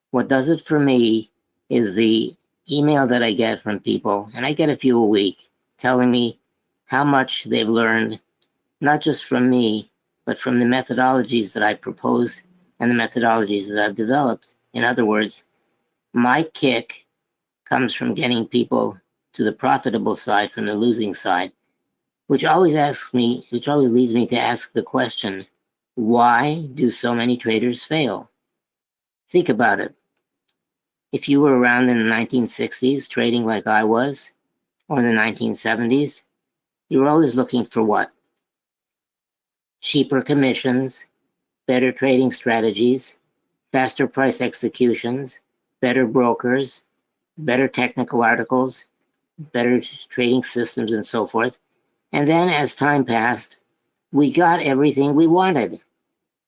What does it for me is the email that I get from people, and I get a few a week, telling me how much they've learned, not just from me, but from the methodologies that I propose and the methodologies that I've developed. In other words, my kick comes from getting people to the profitable side from the losing side, which always leads me to ask the question, why do so many traders fail? Think about it. If you were around in the 1960s trading like I was, or in the 1970s, you were always looking for what? Cheaper commissions, better trading strategies, faster price executions, better brokers, better technical articles, better trading systems, and so forth. And then as time passed, we got everything we wanted.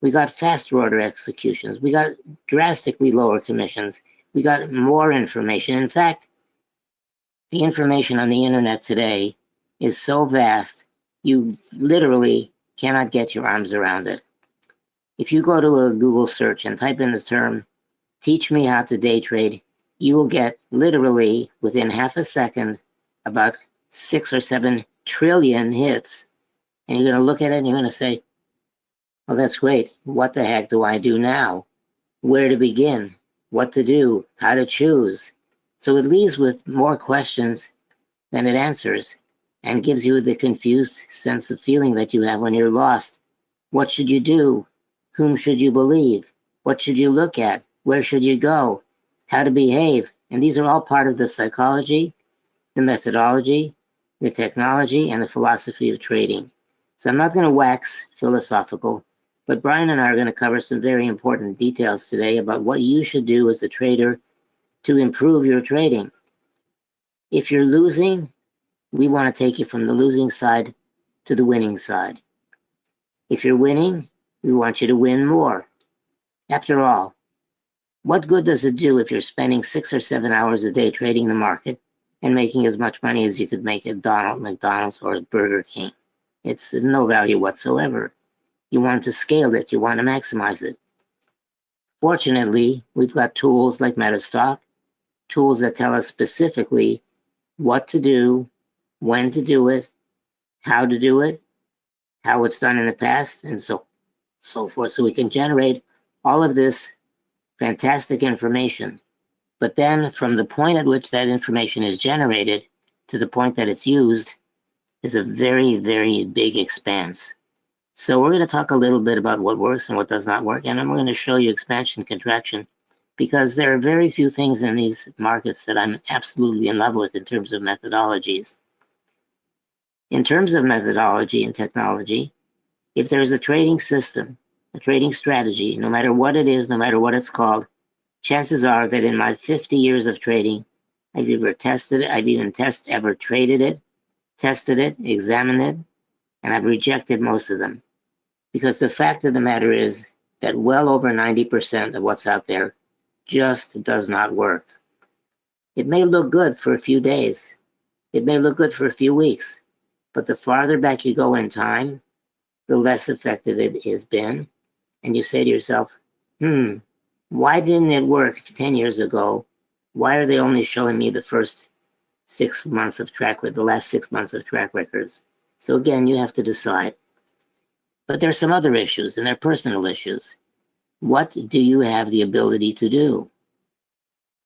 We got faster order executions. We got drastically lower commissions. We got more information. In fact, the information on the internet today is so vast, you literally cannot get your arms around it. If you go to a Google search and type in the term, teach me how to day trade, you will get literally within half a second about 6 or 7 trillion hits. And you're going to look at it and you're going to say, oh, that's great. What the heck do I do now? Where to begin? What to do? How to choose? So it leaves with more questions than it answers, and gives you the confused sense of feeling that you have when you're lost. What should you do? Whom should you believe? What should you look at? Where should you go? How to behave? And these are all part of the psychology, the methodology, the technology, and the philosophy of trading. So I'm not going to wax philosophical, but Brian and I are going to cover some very important details today about what you should do as a trader to improve your trading. If you're losing, we want to take you from the losing side to the winning side. If you're winning, we want you to win more. After all, what good does it do if you're spending 6 or 7 hours a day trading the market and making as much money as you could make at McDonald's or at Burger King? It's no value whatsoever. You want to scale it. You want to maximize it. Fortunately, we've got tools like Metastock, tools that tell us specifically what to do, when to do it, how to do it, how it's done in the past, and so forth. So we can generate all of this fantastic information. But then from the point at which that information is generated to the point that it's used is a very, very big expanse. So we're going to talk a little bit about what works and what does not work, and I'm going to show you expansion, contraction, because there are very few things in these markets that I'm absolutely in love with in terms of methodologies. In terms of methodology and technology, if there's a trading system, a trading strategy, no matter what it is, no matter what it's called, chances are that in my 50 years of trading, I've either tested it, ever traded it, tested it, examined it, and I've rejected most of them. Because the fact of the matter is that well over 90% of what's out there just does not work. It may look good for a few days. It may look good for a few weeks. But the farther back you go in time, the less effective it has been. And you say to yourself, why didn't it work 10 years ago? Why are they only showing me the first 6 months of track record, the last 6 months of track records? So again, you have to decide. But there's some other issues, and they're personal issues. What do you have the ability to do?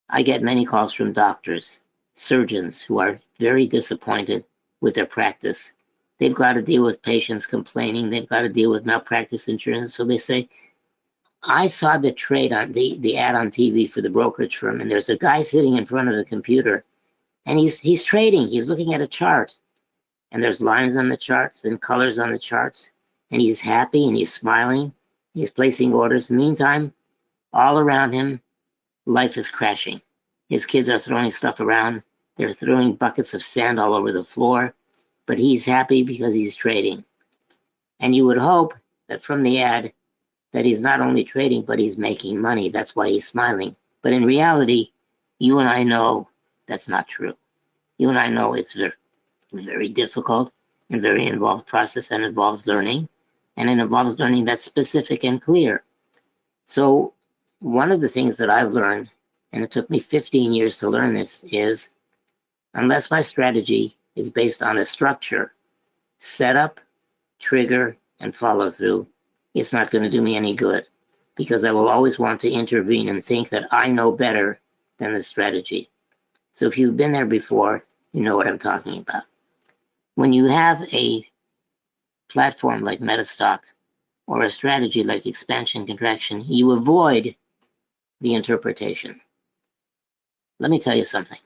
I get many calls from doctors, surgeons who are very disappointed with their practice. They've got to deal with patients complaining. They've got to deal with malpractice insurance. So they say, I saw the trade on the ad on TV for the brokerage firm, and there's a guy sitting in front of the computer, and he's trading. He's looking at a chart, and there's lines on the charts and colors on the charts, and he's happy and he's smiling. He's placing orders. Meantime, all around him, life is crashing. His kids are throwing stuff around. They're throwing buckets of sand all over the floor, but he's happy because he's trading. And you would hope that from the ad that he's not only trading, but he's making money. That's why he's smiling. But in reality, you and I know that's not true. You and I know it's very, very difficult and very involved process, and involves learning, and it involves learning that's specific and clear. So one of the things that I've learned, and it took me 15 years to learn this, is unless my strategy is based on a structure, setup, trigger, and follow through, it's not going to do me any good, because I will always want to intervene and think that I know better than the strategy. So if you've been there before, you know what I'm talking about. When you have a platform like Metastock or a strategy like expansion contraction, you avoid the interpretation. Let me tell you something.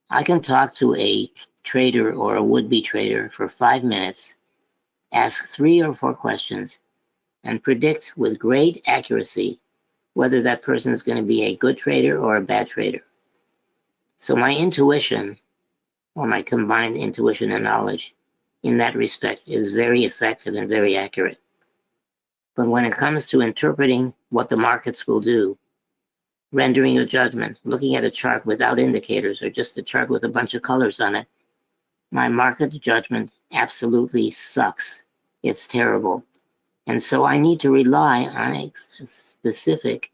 I can talk to a trader or a would-be trader for 5 minutes, ask 3 or 4 questions, and predict with great accuracy whether that person is going to be a good trader or a bad trader. So my intuition, or my combined intuition and knowledge in that respect, is very effective and very accurate. But when it comes to interpreting what the markets will do, rendering a judgment, looking at a chart without indicators or just a chart with a bunch of colors on it, my market judgment absolutely sucks. It's terrible. And so I need to rely on a specific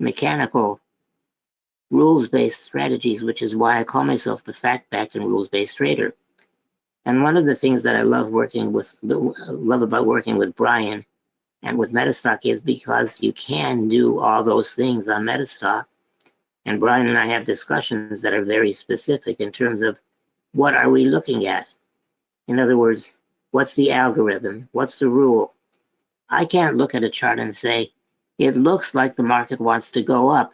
mechanical rules-based strategies, which is why I call myself the fact-backed and rules-based trader. And one of the things that I love about working with Brian and with Metastock is because you can do all those things on Metastock. And Brian and I have discussions that are very specific in terms of what are we looking at? In other words, what's the algorithm? What's the rule? I can't look at a chart and say, it looks like the market wants to go up.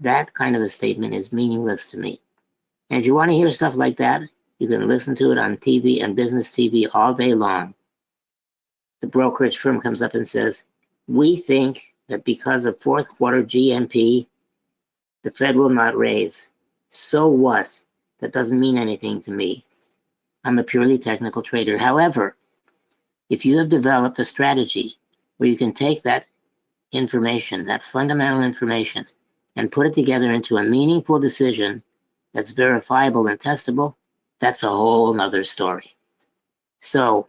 That kind of a statement is meaningless to me. And if you want to hear stuff like that, you can listen to it on TV and business TV all day long. The brokerage firm comes up and says, we think that because of fourth quarter GNP, the Fed will not raise. So what? That doesn't mean anything to me. I'm a purely technical trader. However, if you have developed a strategy where you can take that information, that fundamental information, and put it together into a meaningful decision that's verifiable and testable, that's a whole nother story. So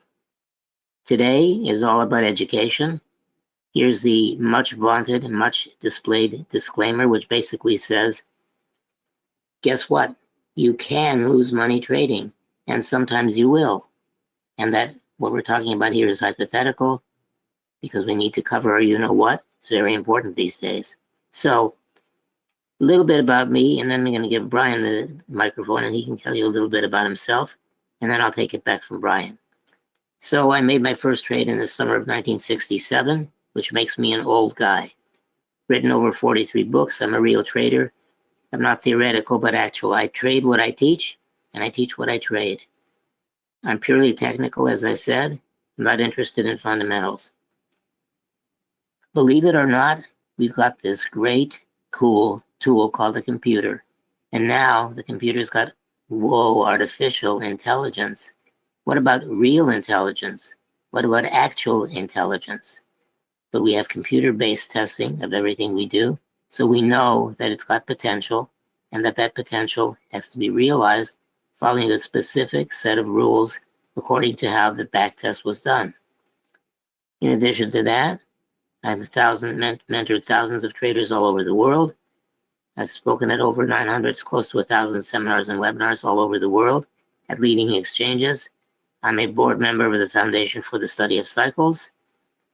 today is all about education. Here's the much vaunted, much displayed disclaimer, which basically says, guess what? You can lose money trading, and sometimes you will. And that what we're talking about here is hypothetical, because we need to cover our you-know-what. It's very important these days. So a little bit about me, and then I'm going to give Brian the microphone, and he can tell you a little bit about himself, and then I'll take it back from Brian. So I made my first trade in the summer of 1967, which makes me an old guy. Written over 43 books. I'm a real trader. I'm not theoretical, but actual. I trade what I teach, and I teach what I trade. I'm purely technical, as I said. I'm not interested in fundamentals. Believe it or not, we've got this great, cool tool called a computer. And now the computer's got, whoa, artificial intelligence. What about real intelligence? What about actual intelligence? But we have computer-based testing of everything we do, so we know that it's got potential and that that potential has to be realized following a specific set of rules according to how the back test was done. In addition to that, I've mentored thousands of traders all over the world. I've spoken at over 900, close to 1,000 seminars and webinars all over the world at leading exchanges. I'm a board member of the Foundation for the Study of Cycles.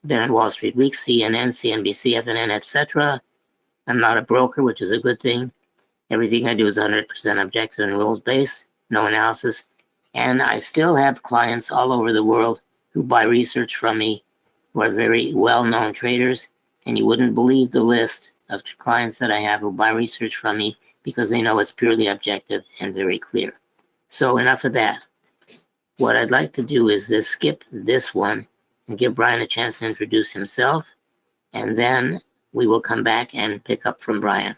Been on Wall Street Week, CNN, CNBC, FNN, etc. I'm not a broker, which is a good thing. Everything I do is 100% objective and rules-based, no analysis. And I still have clients all over the world who buy research from me, who are very well-known traders. And you wouldn't believe the list of clients that I have who buy research from me because they know it's purely objective and very clear. So enough of that. What I'd like to do is skip this one and give Brian a chance to introduce himself, and then we will come back and pick up from Brian.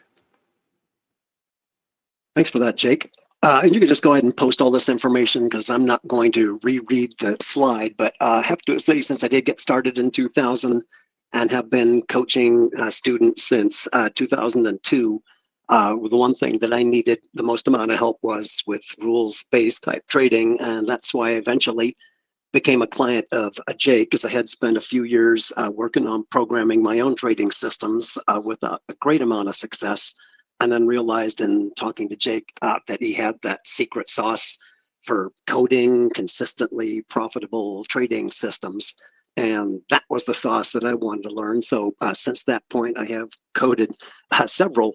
Thanks for that, Jake. And you can just go ahead and post all this information because I'm not going to reread the slide, but I have to say, since I did get started in 2000 and have been coaching students since 2002, the one thing that I needed the most amount of help was with rules-based type trading, and that's why I eventually became a client of Jake, because I had spent a few years working on programming my own trading systems with a great amount of success, and then realized in talking to Jake that he had that secret sauce for coding consistently profitable trading systems. And that was the sauce that I wanted to learn. So since that point, I have coded several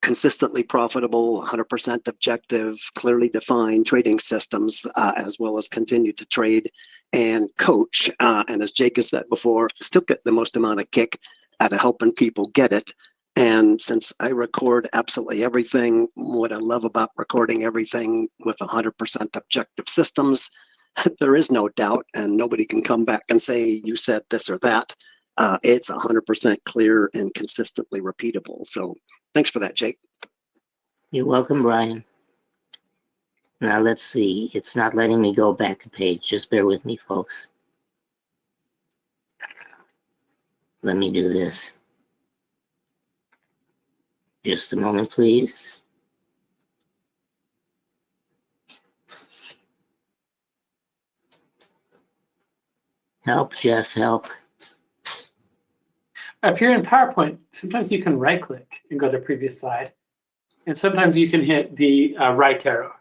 consistently profitable, 100% objective, clearly defined trading systems, as well as continue to trade and coach. And as Jake has said before, still get the most amount of kick out of helping people get it. And since I record absolutely everything, what I love about recording everything with 100% objective systems, there is no doubt, and nobody can come back and say you said this or that. It's 100% clear and consistently repeatable. So thanks for that, Jake. You're welcome, Brian. Now let's see. It's not letting me go back a page. Just bear with me, folks. Let me do this. Just a moment, please. Help, Jeff, help. If you're in PowerPoint, sometimes you can right click and go to the previous slide. And sometimes you can hit the right arrow.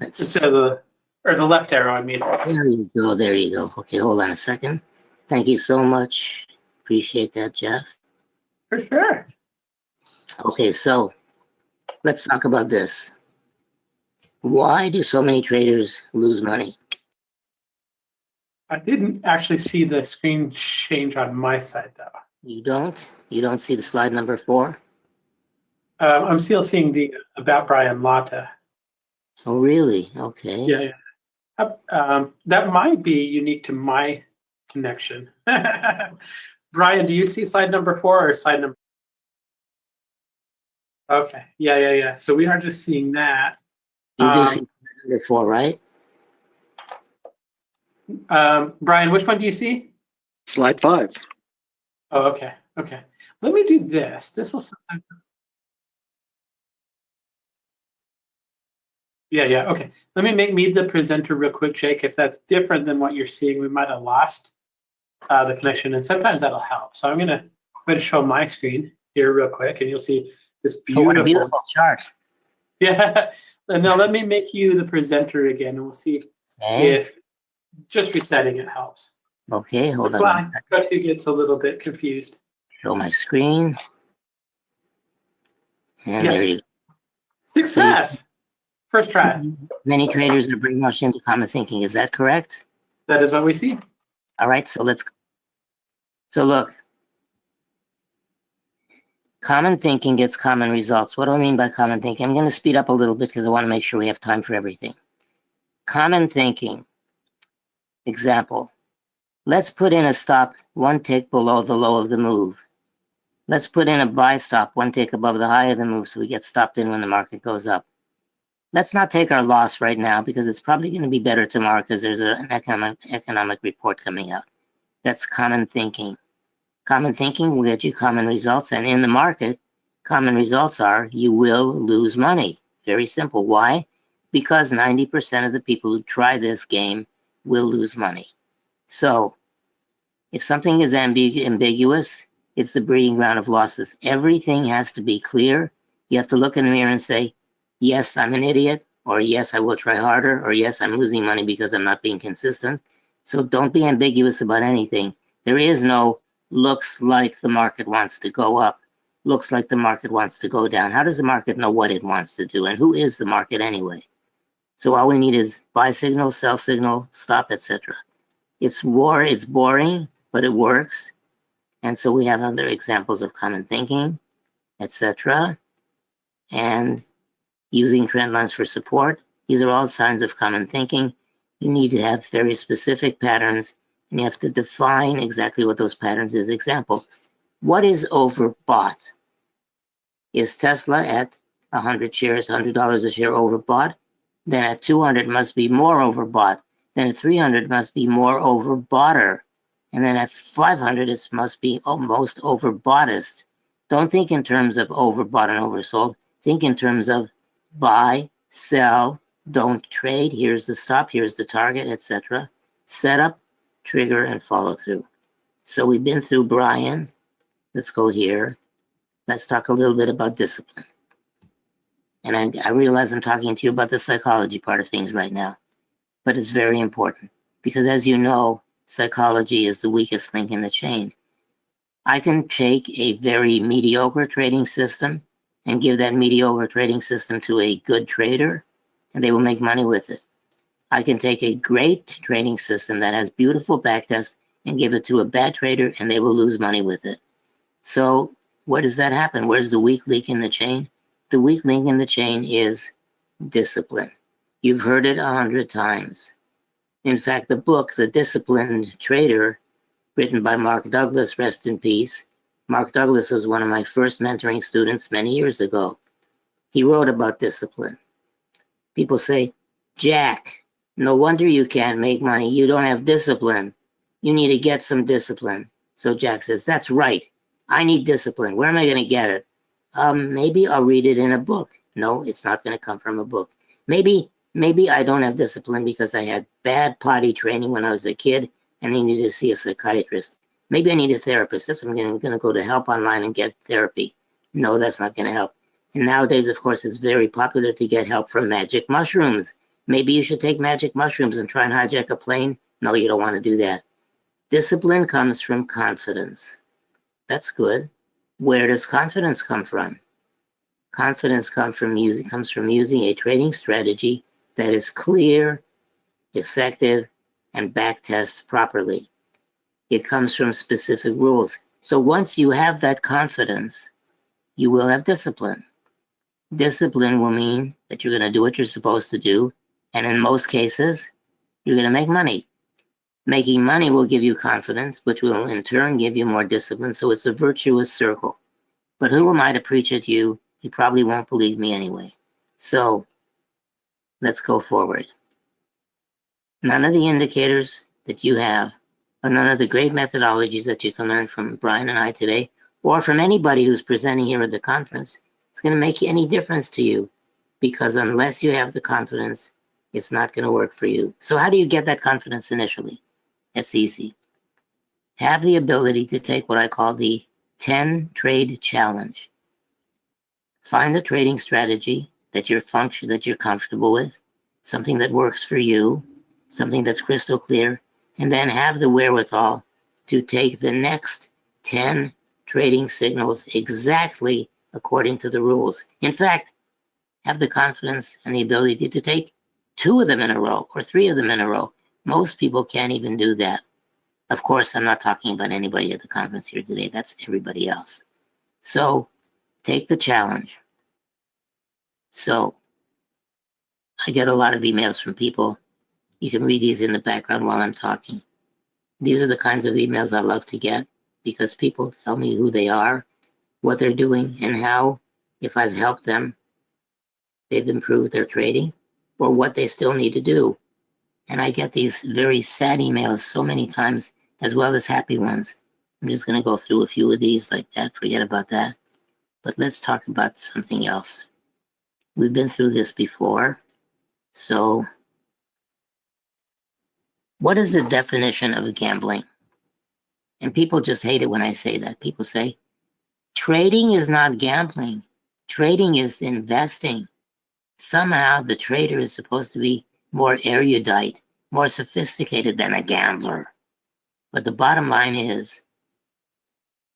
Instead of the left arrow, I mean. There you go. Okay, hold on a second. Thank you so much. Appreciate that, Jeff. For sure. Okay, so let's talk about this. Why do so many traders lose money? I didn't actually see the screen change on my side, though. You don't? You don't see the slide number 4? I'm still seeing the About Brian Latta. Oh, really? Okay. Yeah. That might be unique to my connection. Brian, do you see slide number 4 or slide number? Okay. Yeah. So we are just seeing that. You do see slide number 4, right? Brian, which one do you see? Slide 5. Oh, okay. Let me do this. This will sometimes. Yeah. Okay. Let me make me the presenter real quick, Jake. If that's different than what you're seeing, we might have lost the connection, and sometimes that'll help. So I'm going to go ahead and show my screen here real quick, and you'll see this beautiful, what a beautiful chart. Yeah. And now let me make you the presenter again, and we'll see if just resetting it helps. Okay, hold on. Who gets a little bit confused. Show my screen. And yes. There you go. Success. First try. Many traders are brainwashed into common thinking. Is that correct? That is what we see. All right, so look, common thinking gets common results. What do I mean by common thinking? I'm going to speed up a little bit because I want to make sure we have time for everything. Common thinking, example, let's put in a stop 1 tick below the low of the move. Let's put in a buy stop 1 tick above the high of the move so we get stopped in when the market goes up. Let's not take our loss right now because it's probably going to be better tomorrow because there's an economic report coming out. That's common thinking. Common thinking will get you common results, and in the market, common results are you will lose money. Very simple. Why? Because 90% of the people who try this game will lose money. So if something is ambiguous, it's the breeding ground of losses. Everything has to be clear. You have to look in the mirror and say, yes, I'm an idiot, or yes, I will try harder, or yes, I'm losing money because I'm not being consistent. So don't be ambiguous about anything. There is no looks like the market wants to go up, looks like the market wants to go down. How does the market know what it wants to do? And who is the market anyway? So all we need is buy signal, sell signal, stop, etc. It's boring, but it works. And so we have other examples of common thinking, etc. And using trend lines for support. These are all signs of common thinking. You need to have very specific patterns, and you have to define exactly what those patterns is. Example, what is overbought? Is Tesla at 100 shares, $100 a share overbought? Then at 200 must be more overbought. Then at 300 must be more overboughter. And then at 500, it must be most overboughtest. Don't think in terms of overbought and oversold. Think in terms of buy, sell, don't trade. Here's the stop, here's the target, etc. Setup, trigger, and follow through. So we've been through Brian. Let's go here. Let's talk a little bit about discipline. And I realize I'm talking to you about the psychology part of things right now, but it's very important because, as you know, psychology is the weakest link in the chain. I can take a very mediocre trading system and give that mediocre trading system to a good trader, and they will make money with it. I can take a great trading system that has beautiful backtest and give it to a bad trader, and they will lose money with it. So where does that happen? Where's the weak link in the chain? The weak link in the chain is discipline. You've heard it 100 times. In fact, the book, The Disciplined Trader, written by Mark Douglas, rest in peace. Mark Douglas was one of my first mentoring students many years ago. He wrote about discipline. People say, Jack, no wonder you can't make money. You don't have discipline. You need to get some discipline. So Jack says, that's right. I need discipline. Where am I going to get it? Maybe I'll read it in a book. No, it's not going to come from a book. Maybe I don't have discipline because I had bad potty training when I was a kid and I needed to see a psychiatrist. Maybe I need a therapist. That's what I'm going to go to Help Online and get therapy. No, that's not going to help. And nowadays, of course, it's very popular to get help from magic mushrooms. Maybe you should take magic mushrooms and try and hijack a plane. No, you don't want to do that. Discipline comes from confidence. That's good. Where does confidence come from? Confidence comes from using a trading strategy that is clear, effective, and backtests properly. It comes from specific rules. So once you have that confidence, you will have discipline. Discipline will mean that you're going to do what you're supposed to do, and in most cases, you're going to make money. Making money will give you confidence, which will in turn give you more discipline, so it's a virtuous circle. But who am I to preach at you? You probably won't believe me anyway. So let's go forward. None of the indicators that you have, or none of the great methodologies that you can learn from Brian and I today, or from anybody who's presenting here at the conference, is going to make any difference to you, because unless you have the confidence, it's not going to work for you. So how do you get that confidence initially? It's easy. Have the ability to take what I call the 10 trade challenge. Find a trading strategy that you're comfortable with, something that works for you, something that's crystal clear, and then have the wherewithal to take the next 10 trading signals exactly according to the rules. In fact, have the confidence and the ability to take 2 of them in a row or 3 of them in a row. Most people can't even do that. Of course, I'm not talking about anybody at the conference here today. That's everybody else. So take the challenge. So I get a lot of emails from people. You can read these in the background while I'm talking. These are the kinds of emails I love to get because people tell me who they are, what they're doing, and how, if I've helped them, they've improved their trading, or what they still need to do. And I get these very sad emails so many times, as well as happy ones. I'm just going to go through a few of these like that, forget about that. But let's talk about something else. We've been through this before. So what is the definition of gambling? And people just hate it when I say that. People say, trading is not gambling. Trading is investing. Somehow the trader is supposed to be more erudite, more sophisticated than a gambler. But the bottom line is,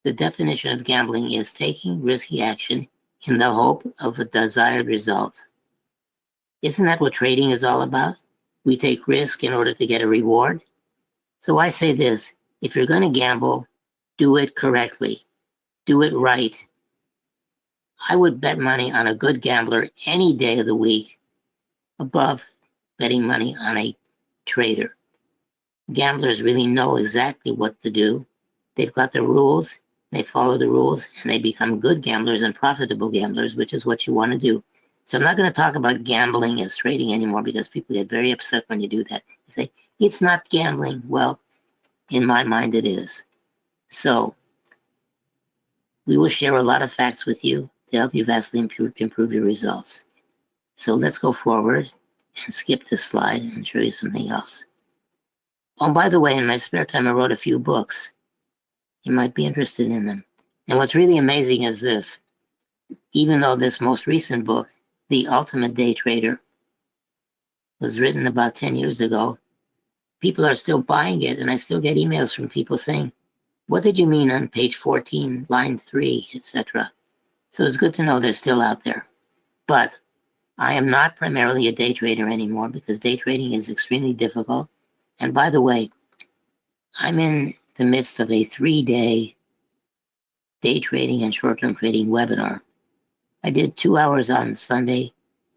the definition of gambling is taking risky action in the hope of a desired result. Isn't that what trading is all about? We take risk in order to get a reward. So I say this, if you're going to gamble, do it correctly. Do it right. I would bet money on a good gambler any day of the week above betting money on a trader. Gamblers really know exactly what to do. They've got the rules, they follow the rules, and they become good gamblers and profitable gamblers, which is what you want to do. So I'm not going to talk about gambling as trading anymore because people get very upset when you do that. They say, it's not gambling. Well, in my mind, it is. So we will share a lot of facts with you to help you vastly improve your results. So let's go forward and skip this slide and show you something else. Oh, by the way, in my spare time, I wrote a few books. You might be interested in them. And what's really amazing is this. Even though this most recent book, The Ultimate Day Trader, was written about 10 years ago, people are still buying it, and I still get emails from people saying, what did you mean on page 14, line 3, etc.? So it's good to know they're still out there. But I am not primarily a day trader anymore because day trading is extremely difficult. And by the way, I'm in the midst of a 3-day day trading and short-term trading webinar. I did 2 hours on Sunday,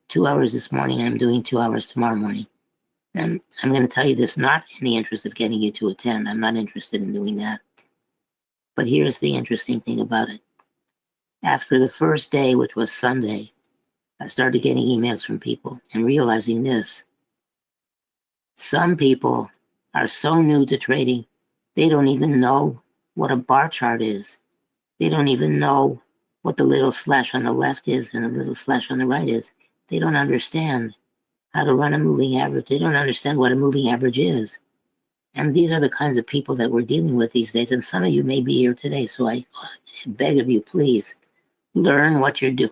2 hours this morning, and I'm doing 2 hours tomorrow morning. And I'm going to tell you this not in the interest of getting you to attend. I'm not interested in doing that. But here's the interesting thing about it. After the first day, which was Sunday, I started getting emails from people and realizing this. Some people are so new to trading, they don't even know what a bar chart is. They don't even know what the little slash on the left is and the little slash on the right is. They don't understand how to run a moving average. They don't understand what a moving average is. And these are the kinds of people that we're dealing with these days. And some of you may be here today. So I beg of you, please learn what you're doing.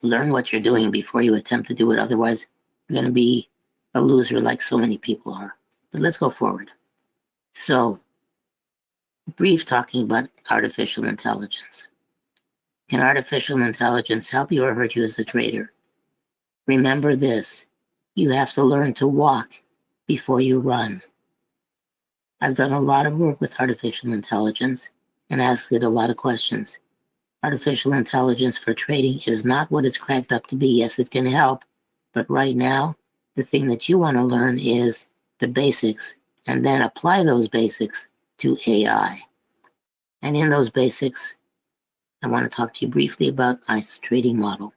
Learn what you're doing before you attempt to do it. Otherwise, you're going to be a loser like so many people are. But let's go forward. So, brief talking about artificial intelligence. Can artificial intelligence help you or hurt you as a trader? Remember this. You have to learn to walk before you run. I've done a lot of work with artificial intelligence and asked it a lot of questions. Artificial intelligence for trading is not what it's cracked up to be. Yes, it can help, but right now, the thing that you want to learn is the basics and then apply those basics to AI. And in those basics, I want to talk to you briefly about my trading model.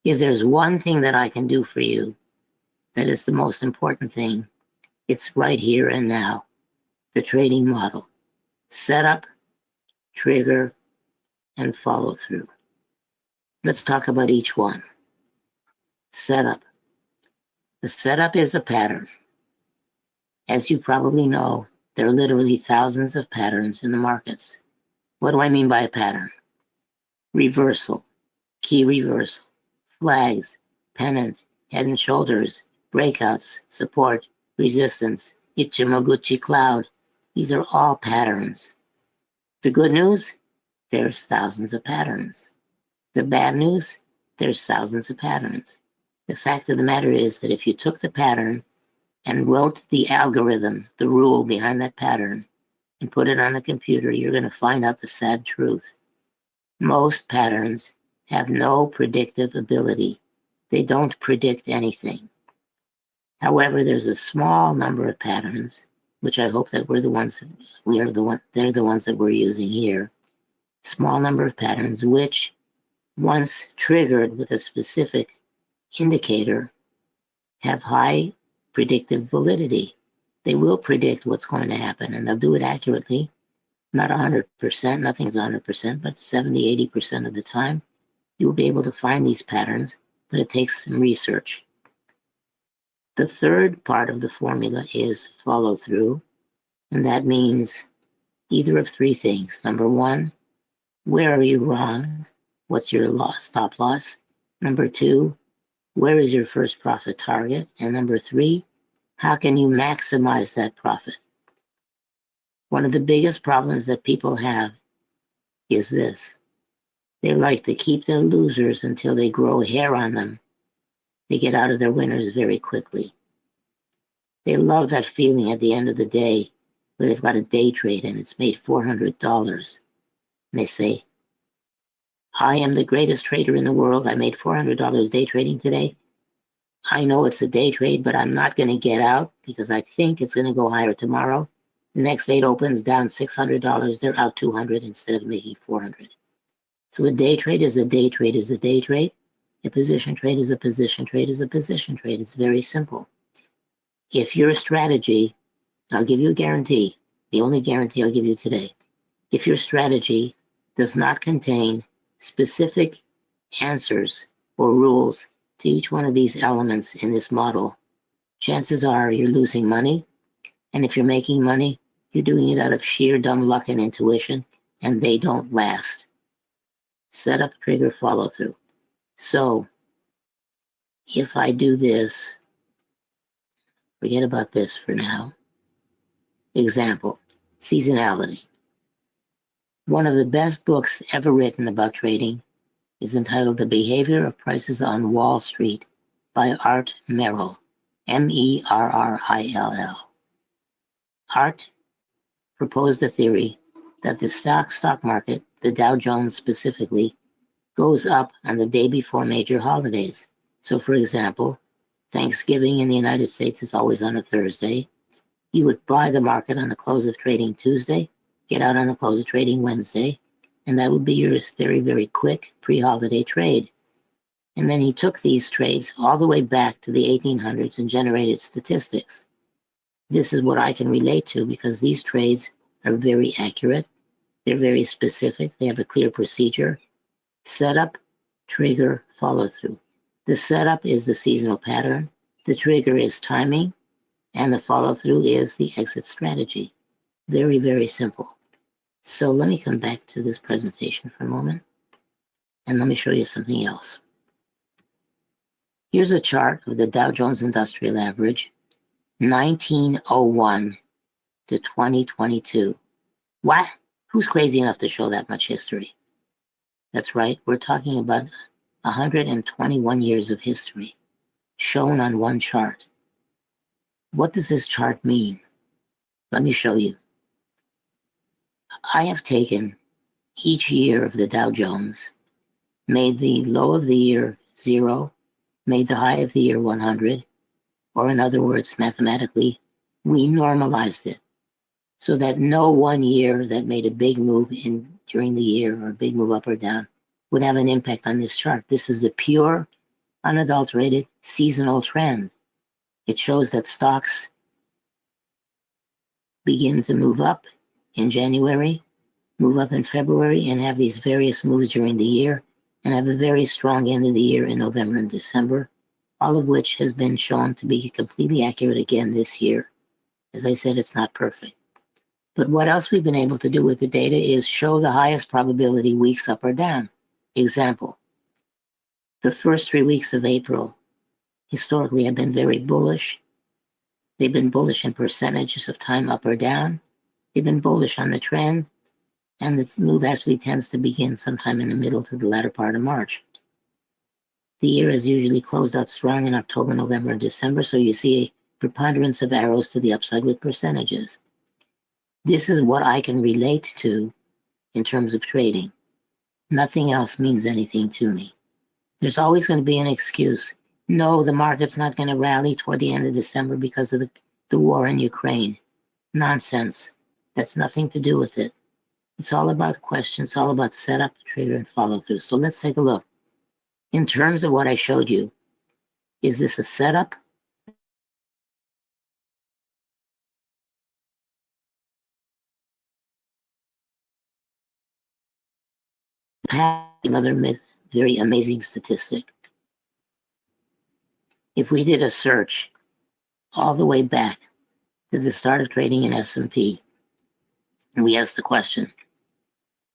If there's one thing that I can do for you, that is the most important thing, it's right here and now. The trading model. Setup, trigger, and follow through. Let's talk about each one. Setup. The setup is a pattern. As you probably know, there are literally thousands of patterns in the markets. What do I mean by a pattern? Reversal, key reversal, flags, pennant, head and shoulders, breakouts, support, resistance, Ichimoguchi cloud. These are all patterns. The good news? There's thousands of patterns. The bad news? there's thousands of patterns. The fact of the matter is that if you took the pattern and wrote the algorithm, the rule behind that pattern, and put it on a computer, you're going to find out the sad truth. Most patterns have no predictive ability. They don't predict anything. However, there's a small number of patterns, which I hope that they're the ones that we're using here. Small number of patterns which, once triggered with a specific indicator, have high predictive validity. They will predict what's going to happen, and they'll do it accurately. Not 100%, nothing's 100%, but 70, 80% of the time, you'll be able to find these patterns, but it takes some research. The third part of the formula is follow through, and that means either of three things. Number one, where are you wrong? What's your stop loss? Number two, where is your first profit target? And number three, how can you maximize that profit? One of the biggest problems that people have is this. They like to keep their losers until they grow hair on them. They get out of their winners very quickly. They love that feeling at the end of the day where they've got a day trade and it's made $400. And they say, I am the greatest trader in the world. I made $400 day trading today. I know it's a day trade, but I'm not going to get out because I think it's going to go higher tomorrow. The next day it opens down $600. They're out $200 instead of making $400. So a day trade is a day trade is a day trade. A position trade is a position trade is a position trade. It's very simple. If your strategy, I'll give you a guarantee, the only guarantee I'll give you today, if your strategy does not contain specific answers or rules to each one of these elements in this model, chances are you're losing money. And if you're making money, you're doing it out of sheer dumb luck and intuition, and they don't last. Setup, trigger, follow through. So if I do this, forget about this for now. Example, seasonality. One of the best books ever written about trading is entitled The Behavior of Prices on Wall Street by Art Merrill, Merrill. Art proposed a theory that the stock market, the Dow Jones specifically, goes up on the day before major holidays. So for example, Thanksgiving in the United States is always on a Thursday. You would buy the market on the close of trading Tuesday, get out on the close of trading Wednesday, and that would be your very, very quick pre-holiday trade. And then he took these trades all the way back to the 1800s and generated statistics. This is what I can relate to because these trades are very accurate. They're very specific. They have a clear procedure. Setup, trigger, follow through. The setup is the seasonal pattern. The trigger is timing. And the follow through is the exit strategy. Very, very simple. So let me come back to this presentation for a moment. And let me show you something else. Here's a chart of the Dow Jones Industrial Average, 1901 to 2022. What? Who's crazy enough to show that much history? That's right, we're talking about 121 years of history shown on one chart. What does this chart mean? Let me show you. I have taken each year of the Dow Jones, made the low of the year 0, made the high of the year 100, or in other words, mathematically, we normalized it so that no one year that made a big move during the year or a big move up or down would have an impact on this chart. This is the pure, unadulterated seasonal trend. It shows that stocks begin to move up in January, move up in February, and have these various moves during the year, and have a very strong end of the year in November and December, all of which has been shown to be completely accurate again this year. As I said, it's not perfect. But what else we've been able to do with the data is show the highest probability weeks up or down. Example, the first 3 weeks of April historically have been very bullish. They've been bullish in percentages of time up or down. They've been bullish on the trend, and the move actually tends to begin sometime in the middle to the latter part of March. The year is usually closed out strong in October, November, and December, so you see a preponderance of arrows to the upside with percentages. This is what I can relate to in terms of trading. Nothing else means anything to me. There's always going to be an excuse. No, the market's not going to rally toward the end of December because of the war in Ukraine. Nonsense. That's nothing to do with it. It's all about questions. It's all about setup, trader, and follow through. So let's take a look. In terms of what I showed you, is this a setup? Another very amazing statistic. If we did a search all the way back to the start of trading in S&P, and we asked the question,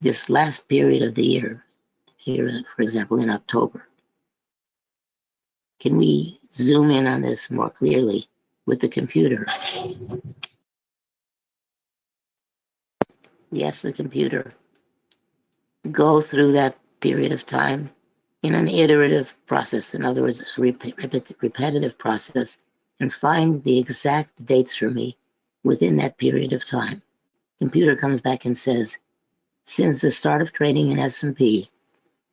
this last period of the year, here, for example, in October, can we zoom in on this more clearly with the computer? Yes, the computer. Go through that period of time in an iterative process, in other words, a repetitive process, and find the exact dates for me within that period of time. Computer comes back and says, since the start of trading in S&P,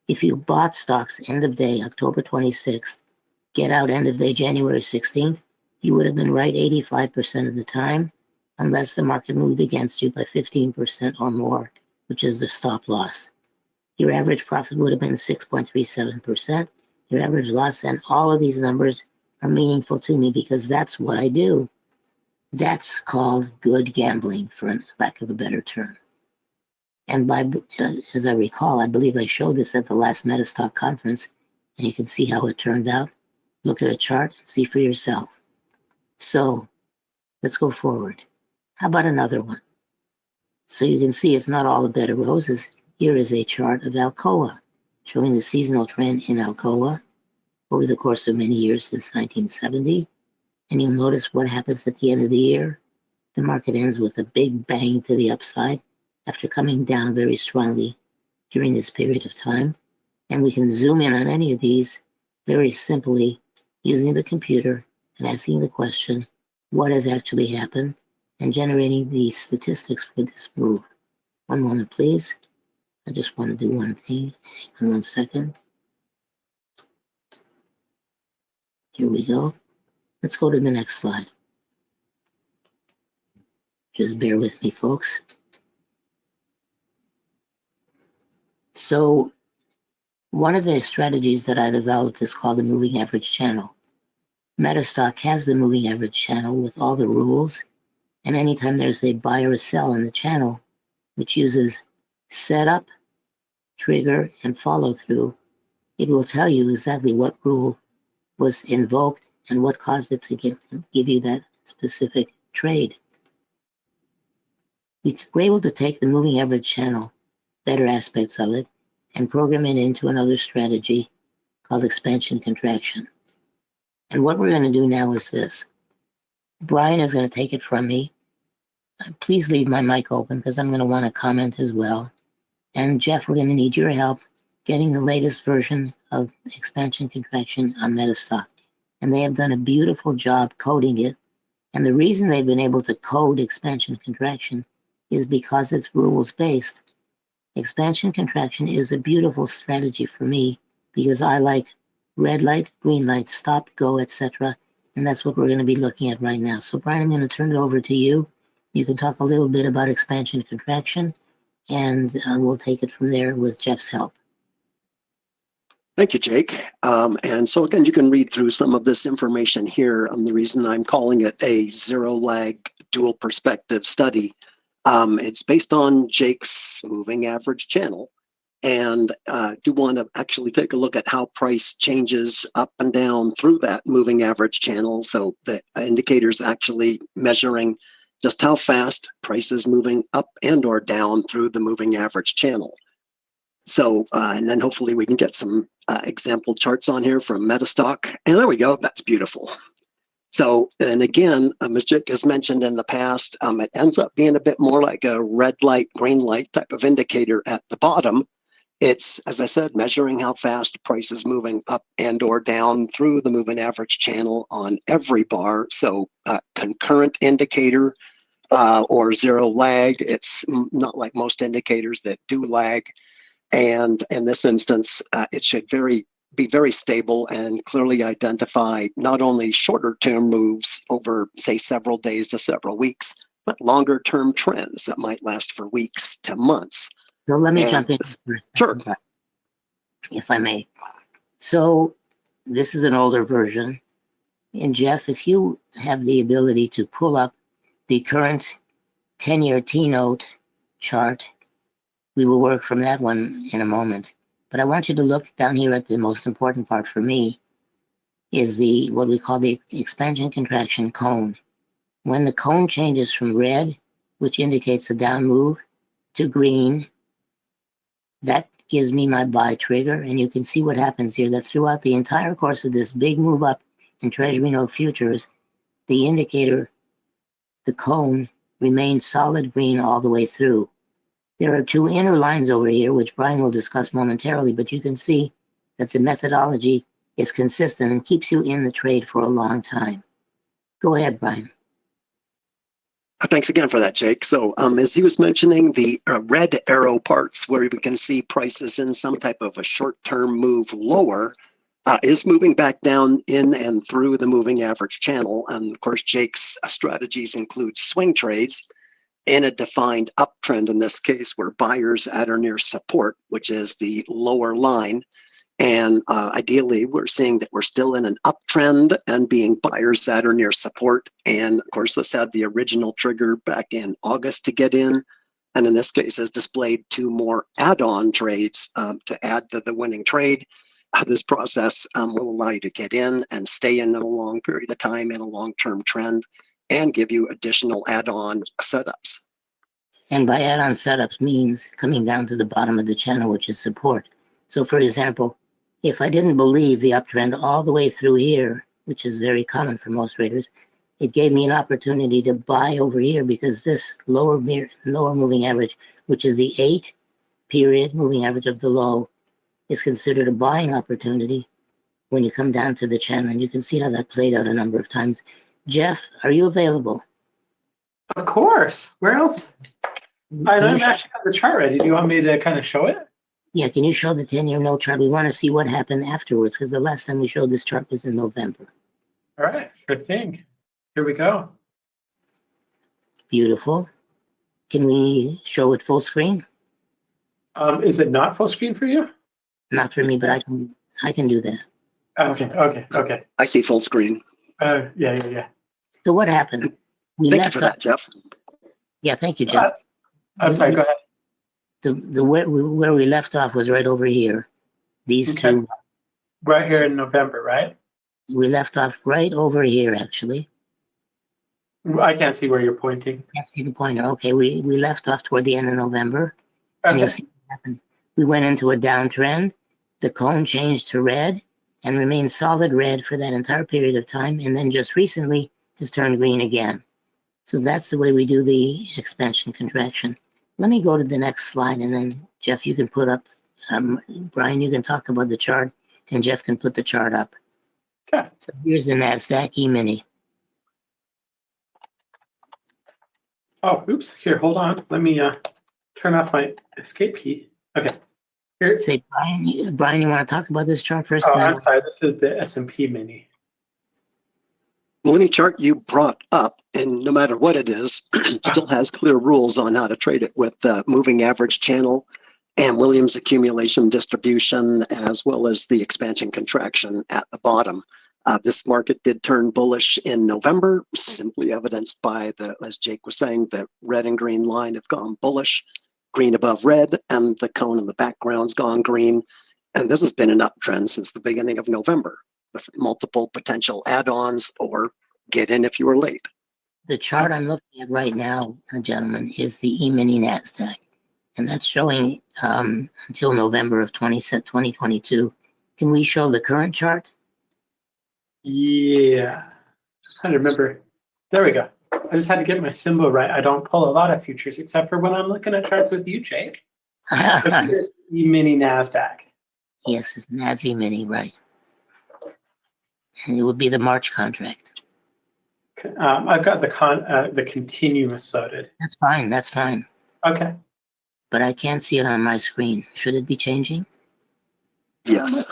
if you bought stocks end of day, October 26th, get out end of day, January 16th, you would have been right 85% of the time, unless the market moved against you by 15% or more, which is the stop loss. Your average profit would have been 6.37%, your average loss, and all of these numbers are meaningful to me because that's what I do. That's called good gambling, for lack of a better term. And as I recall, I believe I showed this at the last Metastock conference, and you can see how it turned out. Look at a chart and see for yourself. So let's go forward. How about another one? So you can see it's not all a bed of roses. Here is a chart of Alcoa, showing the seasonal trend in Alcoa over the course of many years since 1970. And you'll notice what happens at the end of the year. The market ends with a big bang to the upside after coming down very strongly during this period of time. And we can zoom in on any of these very simply using the computer and asking the question, what has actually happened, and generating the statistics for this move. One moment, please. I just want to do one thing. Hang on 1 second. Here we go. Let's go to the next slide. Just bear with me, folks. So one of the strategies that I developed is called the moving average channel. Metastock has the moving average channel with all the rules, and anytime there's a buy or a sell in the channel, which uses setup, trigger, and follow through, it will tell you exactly what rule was invoked and what caused it to give you that specific trade. We're able to take the moving average channel, better aspects of it, and program it into another strategy called expansion contraction. And what we're going to do now is this. Brian is going to take it from me. Please leave my mic open because I'm going to want to comment as well. And Jeff, we're going to need your help getting the latest version of expansion contraction on Metastock. And they have done a beautiful job coding it. And the reason they've been able to code expansion contraction is because it's rules based. Expansion contraction is a beautiful strategy for me because I like red light, green light, stop, go, etc. And that's what we're going to be looking at right now. So Brian, I'm going to turn it over to you. You can talk a little bit about expansion contraction, and we'll take it from there with Jeff's help. Thank you, Jake. And so again, you can read through some of this information here. The reason I'm calling it a zero lag dual perspective study, it's based on Jake's moving average channel. And do want to actually take a look at how price changes up and down through that moving average channel. So the indicator's actually measuring just how fast price is moving up and or down through the moving average channel. So, and then hopefully we can get some example charts on here from Metastock. And there we go, that's beautiful. So, and again, as Jake has mentioned in the past, it ends up being a bit more like a red light, green light type of indicator at the bottom. It's, as I said, measuring how fast price is moving up and or down through the moving average channel on every bar. So concurrent indicator or zero lag. It's not like most indicators that do lag. And in this instance, it should be very stable and clearly identify not only shorter term moves over, say, several days to several weeks, but longer term trends that might last for weeks to months. So let me jump in for a second, Sure. if I may. So this is an older version. And Jeff, if you have the ability to pull up the current 10-year T-note chart, we will work from that one in a moment. But I want you to look down here at the most important part for me, is what we call the expansion contraction cone. When the cone changes from red, which indicates a down move, to green, that gives me my buy trigger. And you can see what happens here, that throughout the entire course of this big move up in Treasury note futures, the indicator, the cone, remains solid green all the way through. There are two inner lines over here, which Brian will discuss momentarily, but you can see that the methodology is consistent and keeps you in the trade for a long time. Go ahead, Brian. Thanks again for that, Jake. So as he was mentioning, the red arrow parts where we can see prices in some type of a short-term move lower is moving back down in and through the moving average channel. And of course, Jake's strategies include swing trades in a defined uptrend, in this case, where buyers at or near support, which is the lower line. And ideally, we're seeing that we're still in an uptrend and being buyers at or near support. And of course, this had the original trigger back in August to get in. And in this case, has displayed two more add-on trades to add to the winning trade. This process will allow you to get in and stay in a long period of time in a long-term trend and give you additional add-on setups. And by add-on setups means coming down to the bottom of the channel, which is support. So for example, if I didn't believe the uptrend all the way through here, which is very common for most traders, it gave me an opportunity to buy over here because this lower moving average, which is the 8-period moving average of the low, is considered a buying opportunity when you come down to the channel. And you can see how that played out a number of times. Jeff, are you available? Of course. Where else? I don't actually have the chart ready. Do you want me to kind of show it? Yeah, can you show the 10-year note chart? We want to see what happened afterwards because the last time we showed this chart was in November. All right, sure thing. Here we go. Beautiful. Can we show it full screen? Is it not full screen for you? Not for me, but I can do that. Okay. I see full screen. Yeah. So what happened? Thank you for that, Jeff. Yeah, thank you, Jeff. I'm sorry, go ahead. Where we left off was right over here. These two. Right here in November, right? We left off right over here, actually. I can't see where you're pointing. Can't see the pointer. Okay, we left off toward the end of November. And you'll see what happened. We went into a downtrend. The cone changed to red and remained solid red for that entire period of time. And then just recently has turned green again. So that's the way we do the expansion contraction. Let me go to the next slide, and then Jeff, you can put up, Brian, you can talk about the chart, and Jeff can put the chart up. Okay. So here's the NASDAQ E-mini. Oh, oops. Here, hold on. Let me turn off my escape key. Okay. Here. Say, Brian, you want to talk about this chart first? Oh, I'm sorry. This is the S&P mini. Well, any chart you brought up, and no matter what it is, still has clear rules on how to trade it with the moving average channel and Williams accumulation distribution, as well as the expansion contraction at the bottom. This market did turn bullish in November, simply evidenced by as Jake was saying, the red and green line have gone bullish, green above red, and the cone in the background's gone green. And this has been an uptrend since the beginning of November, with multiple potential add-ons or get in if you were late. The chart I'm looking at right now, gentlemen, is the E-mini NASDAQ. And that's showing until November of 2022. Can we show the current chart? Yeah. Just trying to remember. There we go. I just had to get my symbol right. I don't pull a lot of futures except for when I'm looking at charts with you, Jake. So here's the mini NASDAQ. Yes, it's NASI mini, right? And it would be the March contract. I've got the continuous loaded. That's fine. That's fine. Okay. But I can't see it on my screen. Should it be changing? Yes.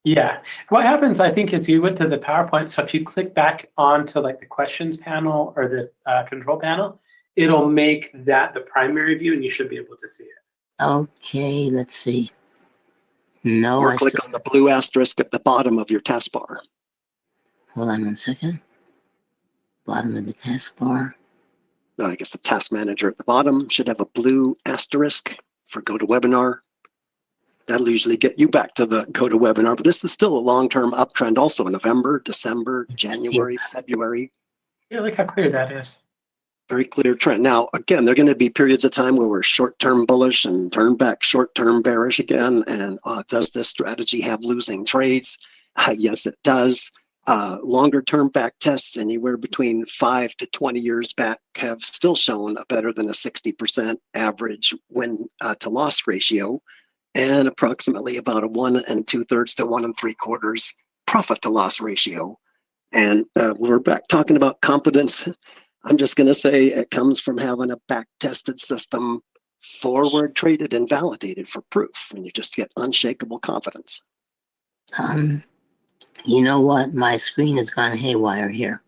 Yeah. What happens, I think, is you went to the PowerPoint. So if you click back onto like the questions panel or the control panel, it'll make that the primary view, and you should be able to see it. Okay, let's see. No, Or I click still, on the blue asterisk at the bottom of your taskbar. hold on 1 second. Bottom of the taskbar. I guess the task manager at the bottom should have a blue asterisk for GoToWebinar. That'll usually get you back to the GoToWebinar, but this is still a long-term uptrend also in November, December, January, February. Yeah, look how clear that is. Very clear trend. Now, again, there are going to be periods of time where we're short-term bullish and turn back short-term bearish again. And does this strategy have losing trades? Yes, it does. Longer-term back tests anywhere between 5 to 20 years back have still shown a better than a 60% average win to loss ratio, and approximately about a 1 2/3 to 1 3/4 profit to loss ratio. And we're back talking about competence. I'm just going to say it comes from having a back-tested system, forward traded and validated for proof, and you just get unshakable confidence. You know what? My screen has gone haywire here.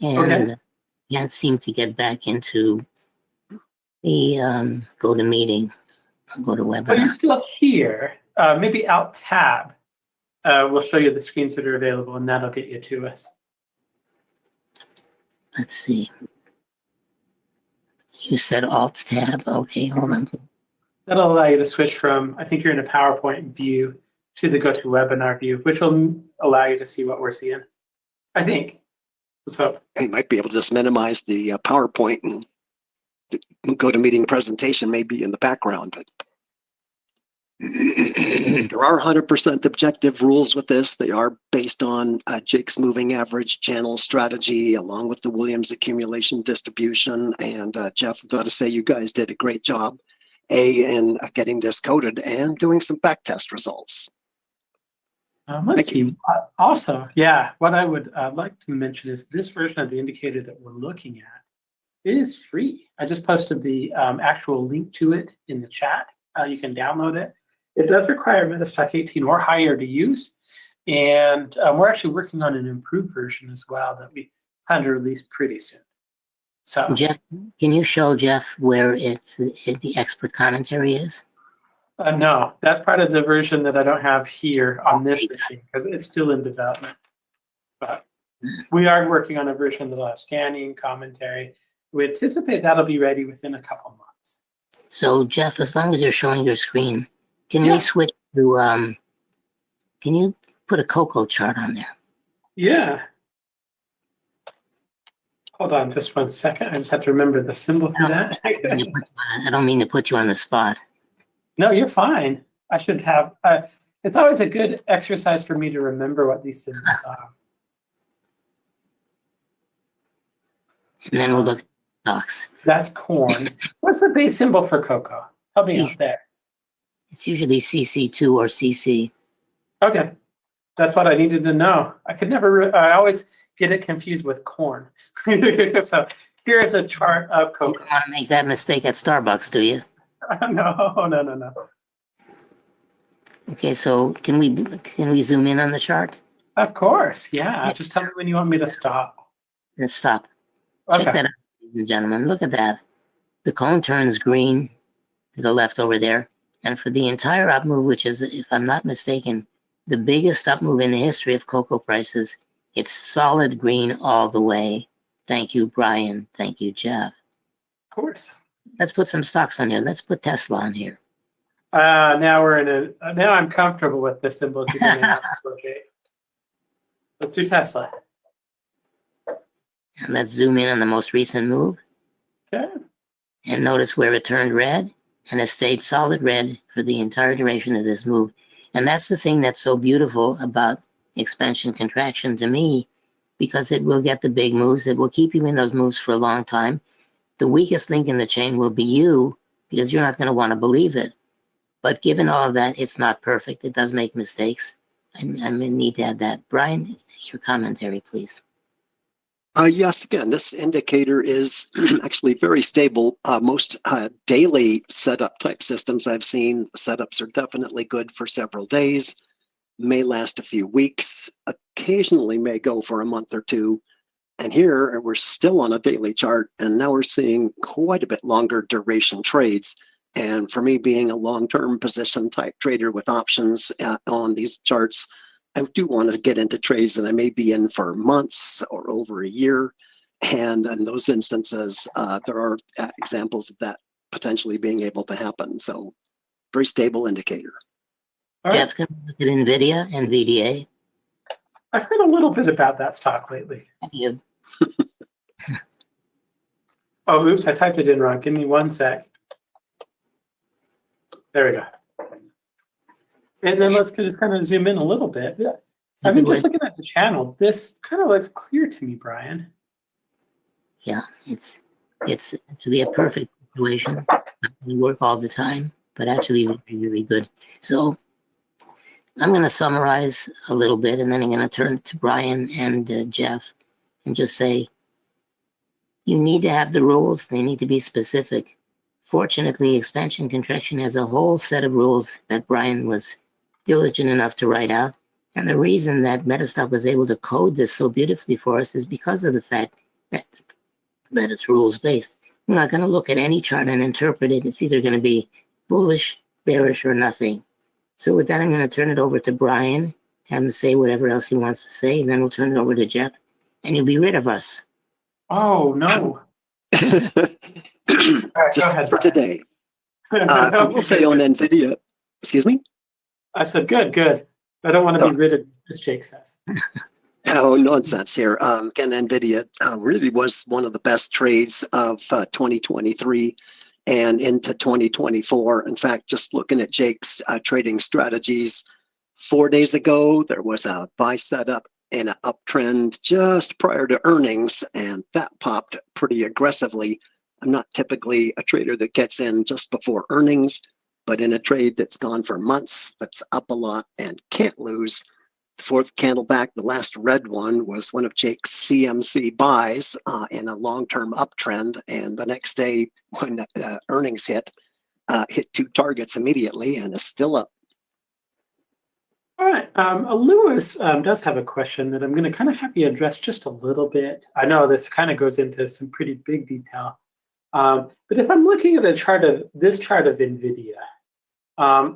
And can't seem to get back into the go to meeting, go to webinar. But you're still here. Maybe Alt Tab will show you the screens that are available, and that'll get you to us. Let's see. You said Alt Tab. Okay, hold on. That'll allow you to switch from, I think you're in a PowerPoint view, to the GoToWebinar view, which will allow you to see what we're seeing. I think. Let's hope. You might be able to just minimize the PowerPoint and the GoToMeeting presentation may be in the background. But there are 100% objective rules with this. They are based on Jake's moving average channel strategy, along with the Williams accumulation distribution. And Jeff, I've got to say, you guys did a great job, in getting this coded and doing some back test results. Let's see. Also, yeah, what I would like to mention is this version of the indicator that we're looking at is free. I just posted the actual link to it in the chat. You can download it. It does require Metastock 18 or higher to use. And we're actually working on an improved version as well that we plan to release pretty soon. So, Jeff, can you show Jeff where the expert commentary is? no, that's part of the version that I don't have here on this machine because it's still in development. But we are working on a version that'll have scanning, commentary. We anticipate that'll be ready within a couple months. So, Jeff, as long as you're showing your screen, can we switch to, can you put a cocoa chart on there? Yeah. Hold on just 1 second. I just have to remember the symbol for that. I don't mean to put you on the spot. No, you're fine. I should have. It's always a good exercise for me to remember what these symbols are. And then we'll look at stocks. That's corn. What's the base symbol for cocoa? Help me out there. It's usually CC2 or CC. Okay. That's what I needed to know. I could never, I always get it confused with corn. So here's a chart of cocoa. You don't want to make that mistake at Starbucks, do you? No. Okay, so can we zoom in on the chart? Of course, yeah. Just tell me when you want me to stop. Let's stop. Okay. Check that out, ladies and gentlemen. Look at that. The cone turns green to the left over there. And for the entire up move, which is, if I'm not mistaken, the biggest up move in the history of cocoa prices, it's solid green all the way. Thank you, Brian. Thank you, Jeff. Of course. Let's put some stocks on here. Let's put Tesla on here. Now we're in a. Now I'm comfortable with the symbols you're going to have. Okay. Let's do Tesla. And let's zoom in on the most recent move. Okay. And notice where it turned red, and it stayed solid red for the entire duration of this move. And that's the thing that's so beautiful about expansion contraction to me, because it will get the big moves. It will keep you in those moves for a long time. The weakest link in the chain will be you because you're not going to want to believe it. But given all of that, it's not perfect. It does make mistakes. I'm going to need to add that. Brian, your commentary, please. Yes, again, this indicator is actually very stable. Most daily setup type systems I've seen, setups are definitely good for several days, may last a few weeks, occasionally may go for a month or two. And here we're still on a daily chart, and now we're seeing quite a bit longer duration trades. And for me, being a long-term position type trader with options on these charts, I do want to get into trades that I may be in for months or over a year. And in those instances, there are examples of that potentially being able to happen. So very stable indicator. All right. Jeff, can we look at NVIDIA and VDA? I've heard a little bit about that stock lately. You. Oh, oops, I typed it in wrong. Give me 1 sec. There we go. And then let's just kind of zoom in a little bit. Yeah. I mean, just looking at the channel, this kind of looks clear to me, Brian. Yeah, it's actually a perfect situation. Not going to work all the time, but actually really, really good. So I'm going to summarize a little bit, and then I'm going to turn to Brian and Jeff and just say, you need to have the rules. They need to be specific. Fortunately, expansion contraction has a whole set of rules that Brian was diligent enough to write out. And the reason that Metastock was able to code this so beautifully for us is because of the fact that it's rules-based. We're not going to look at any chart and interpret it. It's either going to be bullish, bearish, or nothing. So with that, I'm going to turn it over to Brian, have him say whatever else he wants to say, and then we'll turn it over to Jeff, and you'll be rid of us. Oh, no. Just for today. I will say on NVIDIA, excuse me? I said, good. I don't want to be rid of, as Jake says. Oh, nonsense here. Again, NVIDIA really was one of the best trades of 2023 and into 2024. In fact, just looking at Jake's trading strategies, 4 days ago, there was a buy setup and an uptrend just prior to earnings, and that popped pretty aggressively. I'm not typically a trader that gets in just before earnings, but in a trade that's gone for months, that's up a lot and can't lose. The fourth candle back, the last red one, was one of Jake's CMC buys in a long-term uptrend. And the next day, when earnings hit 2 targets immediately and is still up. All right. Lewis does have a question that I'm going to kind of have you address just a little bit. I know this kind of goes into some pretty big detail. But if I'm looking at this chart of NVIDIA,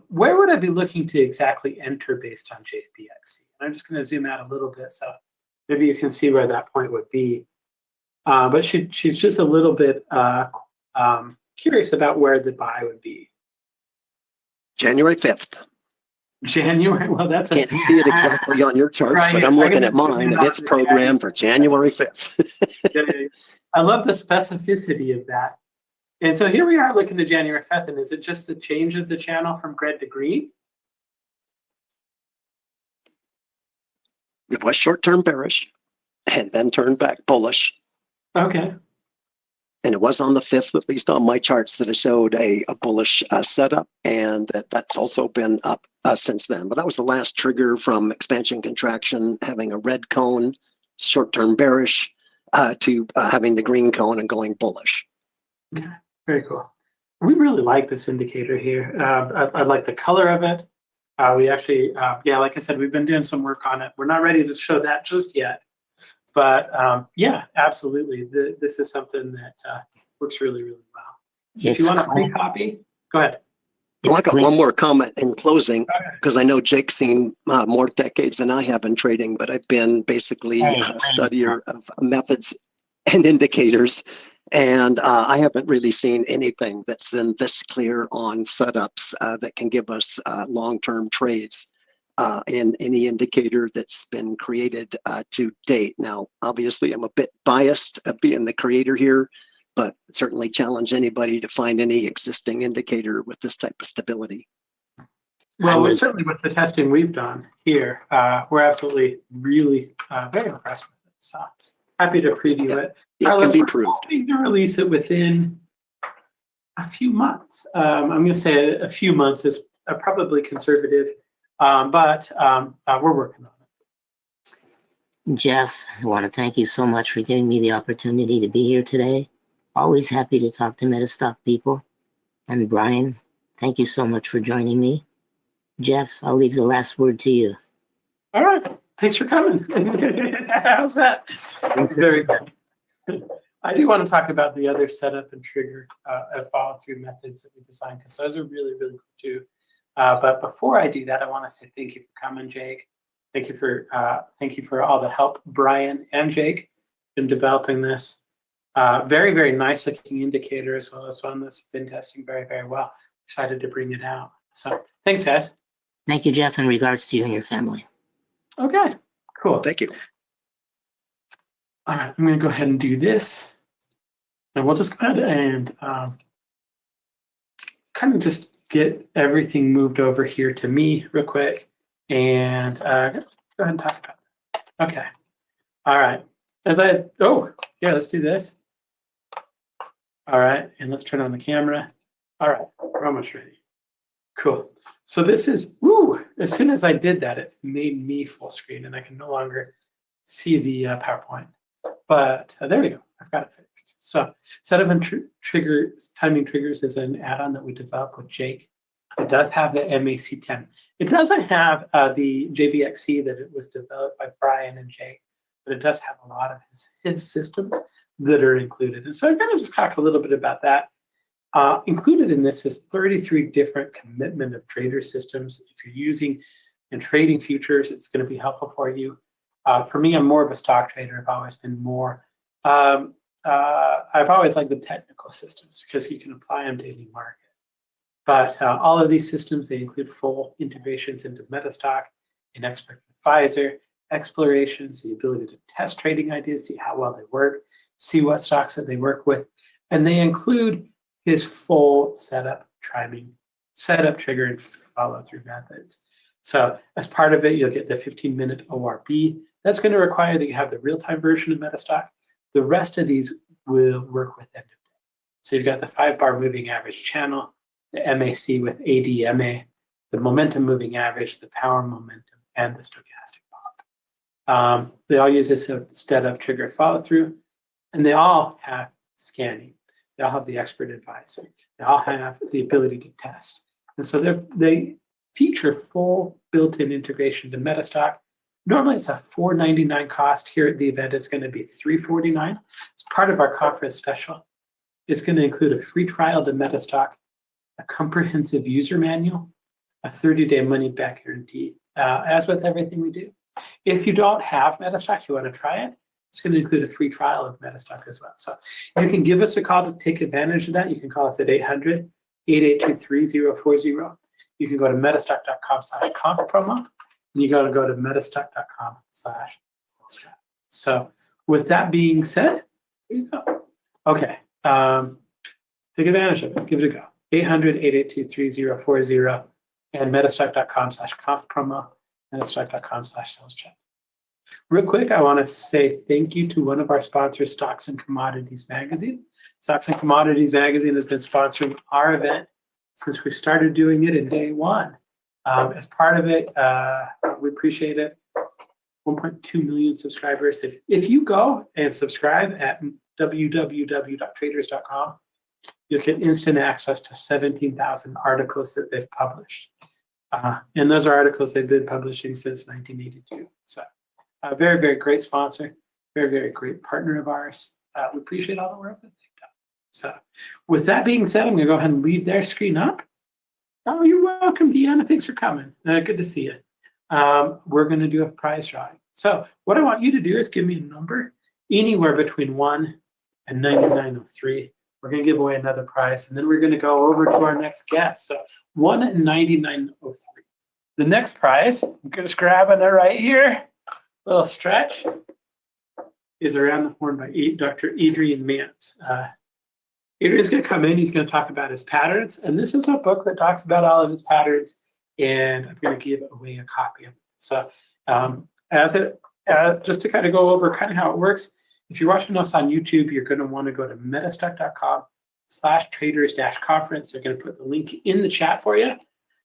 where would I be looking to exactly enter based on JPXC? And I'm just going to zoom out a little bit so maybe you can see where that point would be. But she's just a little bit curious about where the buy would be. January 5th. January, well, that's Can't see it exactly on your charts, Brian, but I'm looking at mine, and it's programmed for January 5th. I love the specificity of that. And so here we are looking at January 5th, and is it just the change of the channel from red to green? It was short-term bearish and then turned back bullish. Okay. And it was on the 5th, at least on my charts, that it showed a bullish setup, and that's also been up since then. But that was the last trigger from expansion contraction, having a red cone, short-term bearish, to having the green cone and going bullish. Okay, very cool. We really like this indicator here. I like the color of it. We actually, yeah, like I said, we've been doing some work on it. We're not ready to show that just yet. But yeah, absolutely. This is something that works really, really well. If you want a free copy, go ahead. Well, I got one more comment in closing, because I know Jake's seen more decades than I have in trading, but I've been basically a studier of methods and indicators. And I haven't really seen anything that's been this clear on setups that can give us long-term trades in any indicator that's been created to date. Now, obviously, I'm a bit biased being the creator here, but certainly challenge anybody to find any existing indicator with this type of stability. Well, certainly with the testing we've done here, we're absolutely really very impressed with it. So happy to preview it. It can be proved. Hoping to release it within a few months. I'm going to say a few months is probably conservative, but we're working on it. Jeff, I want to thank you so much for giving me the opportunity to be here today. Always happy to talk to Metastock people. And Brian, thank you so much for joining me. Jeff, I'll leave the last word to you. All right. Thanks for coming. How's that? Very good. I do want to talk about the other setup and trigger and follow-through methods that we designed, because those are really, really cool too. But before I do that, I want to say thank you for coming, Jake. Thank you for all the help, Brian and Jake, in developing this. Very, very nice looking indicator, as well as one that's been testing very, very well. Excited to bring it out. So thanks, guys. Thank you, Jeff, in regards to you and your family. Okay, cool. Thank you. All right, I'm going to go ahead and do this. And we'll just go ahead and kind of just get everything moved over here to me real quick. And go ahead and talk about that. Okay. All right. Let's do this. All right, and let's turn on the camera. All right, we're almost ready. Cool. So this is, as soon as I did that, it made me full screen and I can no longer see the PowerPoint. But there we go, I've got it fixed. So setup and timing triggers is an add-on that we developed with Jake. It does have the MAC10. It doesn't have the JBXC that it was developed by Brian and Jake, but it does have a lot of his systems that are included. And so I'm going to just talk a little bit about that. Included in this is 33 different commitment of trader systems. If you're using and trading futures, it's going to be helpful for you. For me, I'm more of a stock trader. I've always been more. I've always liked the technical systems because you can apply them to any market. But all of these systems, they include full integrations into Metastock, an expert advisor, explorations, the ability to test trading ideas, see how well they work, see what stocks that they work with, and they include his full setup, trigger, and follow-through methods. So as part of it, you'll get the 15-minute ORB. That's going to require that you have the real-time version of Metastock. The rest of these will work with end of day. So you've got the 5-bar moving average channel, the MAC with ADMA, the momentum moving average, the power momentum, and the stochastic pop. They all use this setup, trigger, follow-through, and they all have scanning. They all have the expert advisor. They all have the ability to test. And so they feature full built-in integration to Metastock. Normally it's a $4.99 cost. Here at the event, it's going to be $3.49. It's part of our conference special. It's going to include a free trial to Metastock, a comprehensive user manual, a 30-day money-back guarantee, as with everything we do. If you don't have Metastock, you want to try it, it's going to include a free trial of Metastock as well. So you can give us a call to take advantage of that. You can call us at 800-882-3040. You can go to metastock.com/conf promo, and you got to go to metastock.com/sales chat. So with that being said, here you go. Okay. Take advantage of it. Give it a go. 800-882-3040 and metastock.com/conf promo, metastock.com/sales chat. Real quick, I want to say thank you to one of our sponsors, Stocks and Commodities Magazine. Stocks and Commodities Magazine has been sponsoring our event since we started doing it in day one. As part of it, we appreciate it. 1.2 million subscribers. If you go and subscribe at www.traders.com, you'll get instant access to 17,000 articles that they've published. And those are articles they've been publishing since 1982. So a very, very great sponsor, very, very great partner of ours. We appreciate all the work that they've done. So with that being said, I'm going to go ahead and leave their screen up. Oh, you're welcome, Deanna. Thanks for coming. Good to see you. We're going to do a prize drawing. So what I want you to do is give me a number anywhere between 1 and 9903. We're going to give away another prize, and then we're going to go over to our next guest. So 1 and 9903. The next prize, I'm just grabbing it right here. Little stretch is Around the Horn by Dr. Adrian Mance. Adrian's going to come in. He's going to talk about his patterns. And this is a book that talks about all of his patterns. And I'm going to give away a copy of it. So just to kind of go over kind of how it works, if you're watching us on YouTube, you're going to want to go to metastock.com/YouTube. /traders-conference. They're going to put the link in the chat for you.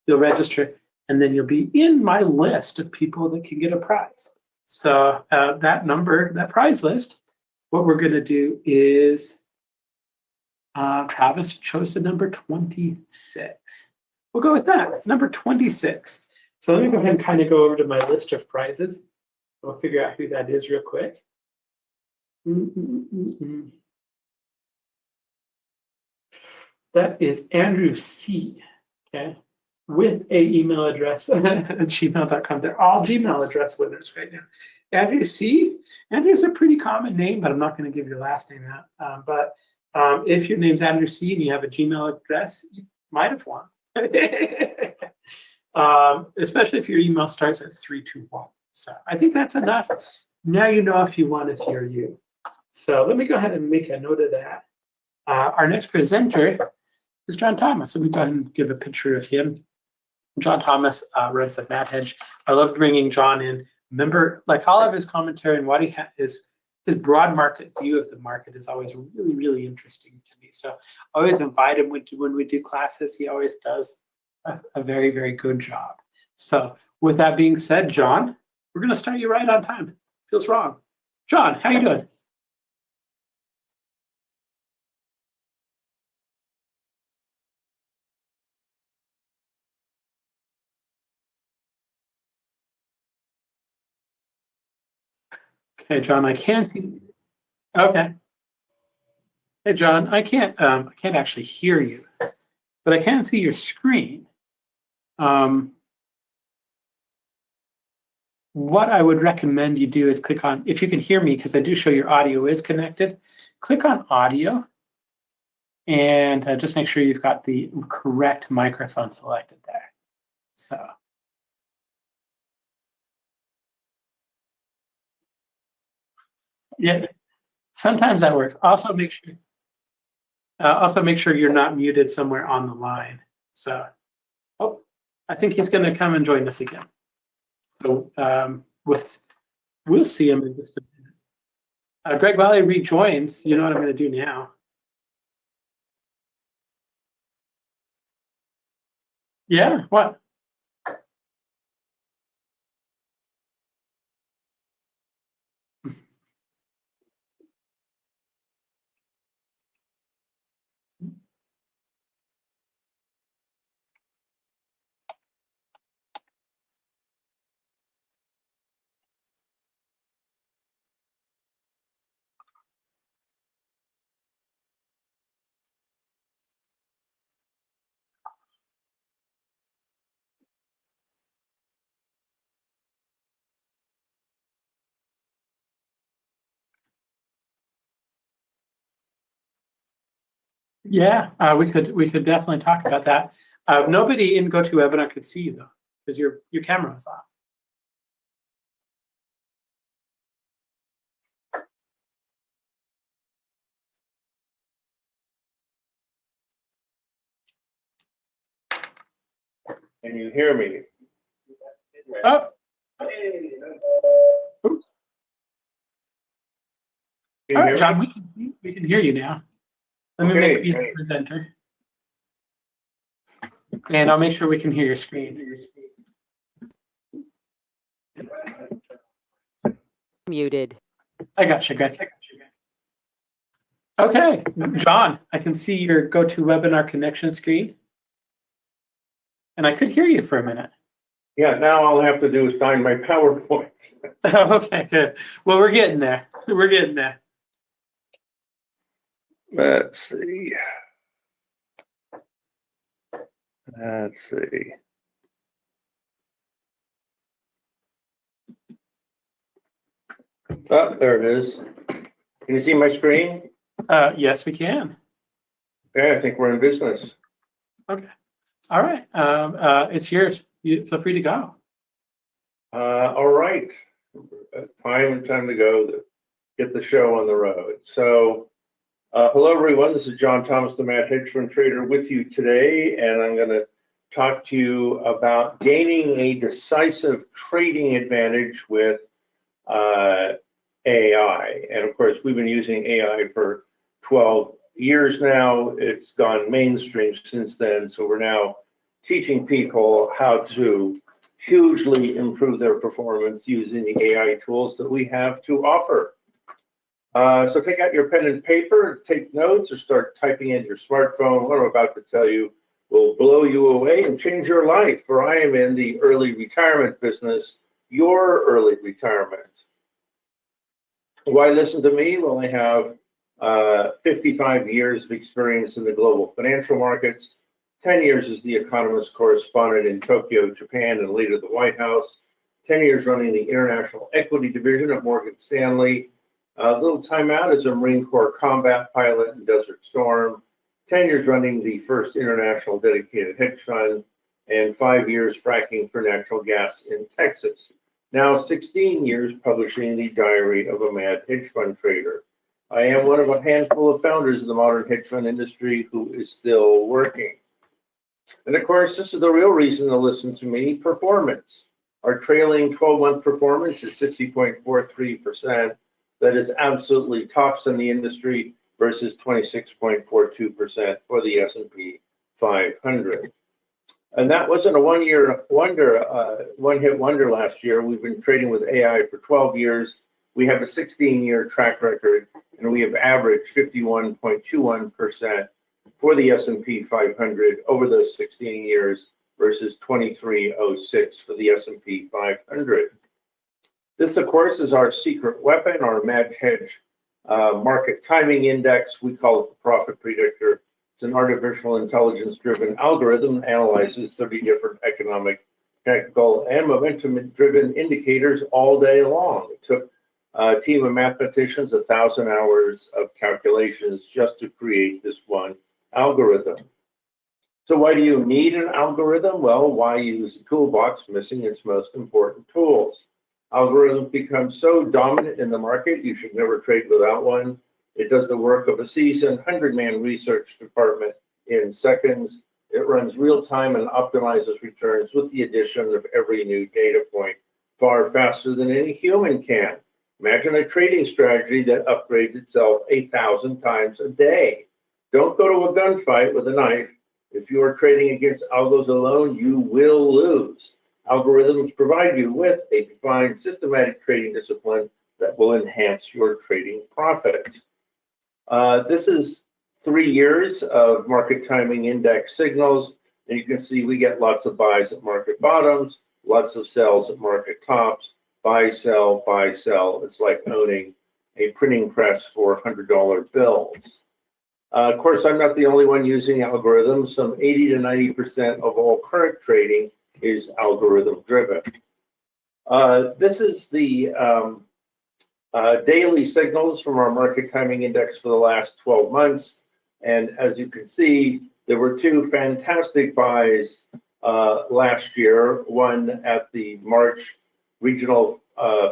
You'll register, and then you'll be in my list of people that can get a prize. So that prize list, what we're going to do is, Travis chose the number 26. We'll go with that, number 26. So let me go ahead and kind of go over to my list of prizes. We'll figure out who that is real quick. That is Andrew C. Okay, with a email address at gmail.com. They're all Gmail address winners right now. Andrew C. Andrew's a pretty common name, but I'm not going to give your last name out. But if your name's Andrew C. and you have a Gmail address, you might have won. Especially if your email starts at 321. So I think that's enough. Now you know if you won, if you're you. So let me go ahead and make a note of that. Our next presenter is John Thomas. Let me go ahead and give a picture of him. John Thomas runs the Mad Hedge. I love bringing John in. Remember, like all of his commentary and what he has, his broad market view of the market is always really, really interesting to me. So I always invite him when we do classes. He always does a very, very good job. So with that being said, John, we're going to start you right on time. Feels wrong. John, how you doing? Okay, John, I can't see. Okay. Hey, John, I can't actually hear you, but I can see your screen. What I would recommend you do is click on, if you can hear me, because I do show your audio is connected, click on audio and just make sure you've got the correct microphone selected there. So. Yeah, sometimes that works. Also make sure you're not muted somewhere on the line. So, oh, I think he's going to come and join us again. So we'll see him in just a minute. Greg Valley rejoins. You know what I'm going to do now? Yeah, what? Yeah, we could definitely talk about that. Nobody in GoToWebinar could see you though, because your camera was off. Can you hear me? Oh. Oops. All right, John, we can hear you now. Let me make you the presenter. And I'll make sure we can hear your screen. Muted. I got you, Greg. Okay, John, I can see your GoToWebinar connection screen. And I could hear you for a minute. Yeah, now all I have to do is find my PowerPoint. Okay, good. Well, we're getting there. We're getting there. Let's see. Let's see. Oh, there it is. Can you see my screen? Yes, we can. Okay, I think we're in business. Okay. All right. It's yours. You feel free to go. All right. Time to go to get the show on the road. So, hello everyone. This is John Thomas, the Mad Hedge Fund Trader, with you today, and I'm going to talk to you about gaining a decisive trading advantage with AI. And of course, we've been using AI for 12 years now. It's gone mainstream since then. So we're now teaching people how to hugely improve their performance using the AI tools that we have to offer. So take out your pen and paper, take notes, or start typing in your smartphone. What I'm about to tell you will blow you away and change your life, for I am in the early retirement business, your early retirement. Why listen to me? Well, I have 55 years of experience in the global financial markets, 10 years as the economist correspondent in Tokyo, Japan, and later the White House, 10 years running the international equity division at Morgan Stanley, a little time out as a Marine Corps combat pilot in Desert Storm, 10 years running the first international dedicated hedge fund, and 5 years fracking for natural gas in Texas. Now 16 years publishing the Diary of a Mad Hedge Fund Trader. I am one of a handful of founders of the modern hedge fund industry who is still working. And of course, this is the real reason to listen to me, performance. Our trailing 12-month performance is 60.43%. That is absolutely tops in the industry versus 26.42% for the S&P 500. And that wasn't a one-hit wonder last year. We've been trading with AI for 12 years. We have a 16-year track record, and we have averaged 51.21% for the S&P 500 over those 16 years versus 23.06 for the S&P 500. This, of course, is our secret weapon, our Mad Hedge market timing index. We call it the profit predictor. It's an artificial intelligence-driven algorithm that analyzes 30 different economic, technical, and momentum-driven indicators all day long. It took a team of mathematicians 1,000 hours of calculations just to create this one algorithm. So why do you need an algorithm? Well, why use a toolbox missing its most important tools? Algorithms become so dominant in the market, you should never trade without one. It does the work of a seasoned 100-man research department in seconds. It runs real time and optimizes returns with the addition of every new data point far faster than any human can. Imagine a trading strategy that upgrades itself 1,000 times a day. Don't go to a gunfight with a knife. If you are trading against algos alone, you will lose. Algorithms provide you with a defined systematic trading discipline that will enhance your trading profits. This is 3 years of market timing index signals, and you can see we get lots of buys at market bottoms, lots of sells at market tops, buy, sell, buy, sell. It's like owning a printing press for $100 bills. Of course, I'm not the only one using algorithms. Some 80 to 90% of all current trading is algorithm driven. This is the daily signals from our market timing index for the last 12 months. And as you can see, there were 2 fantastic buys last year, one at the March regional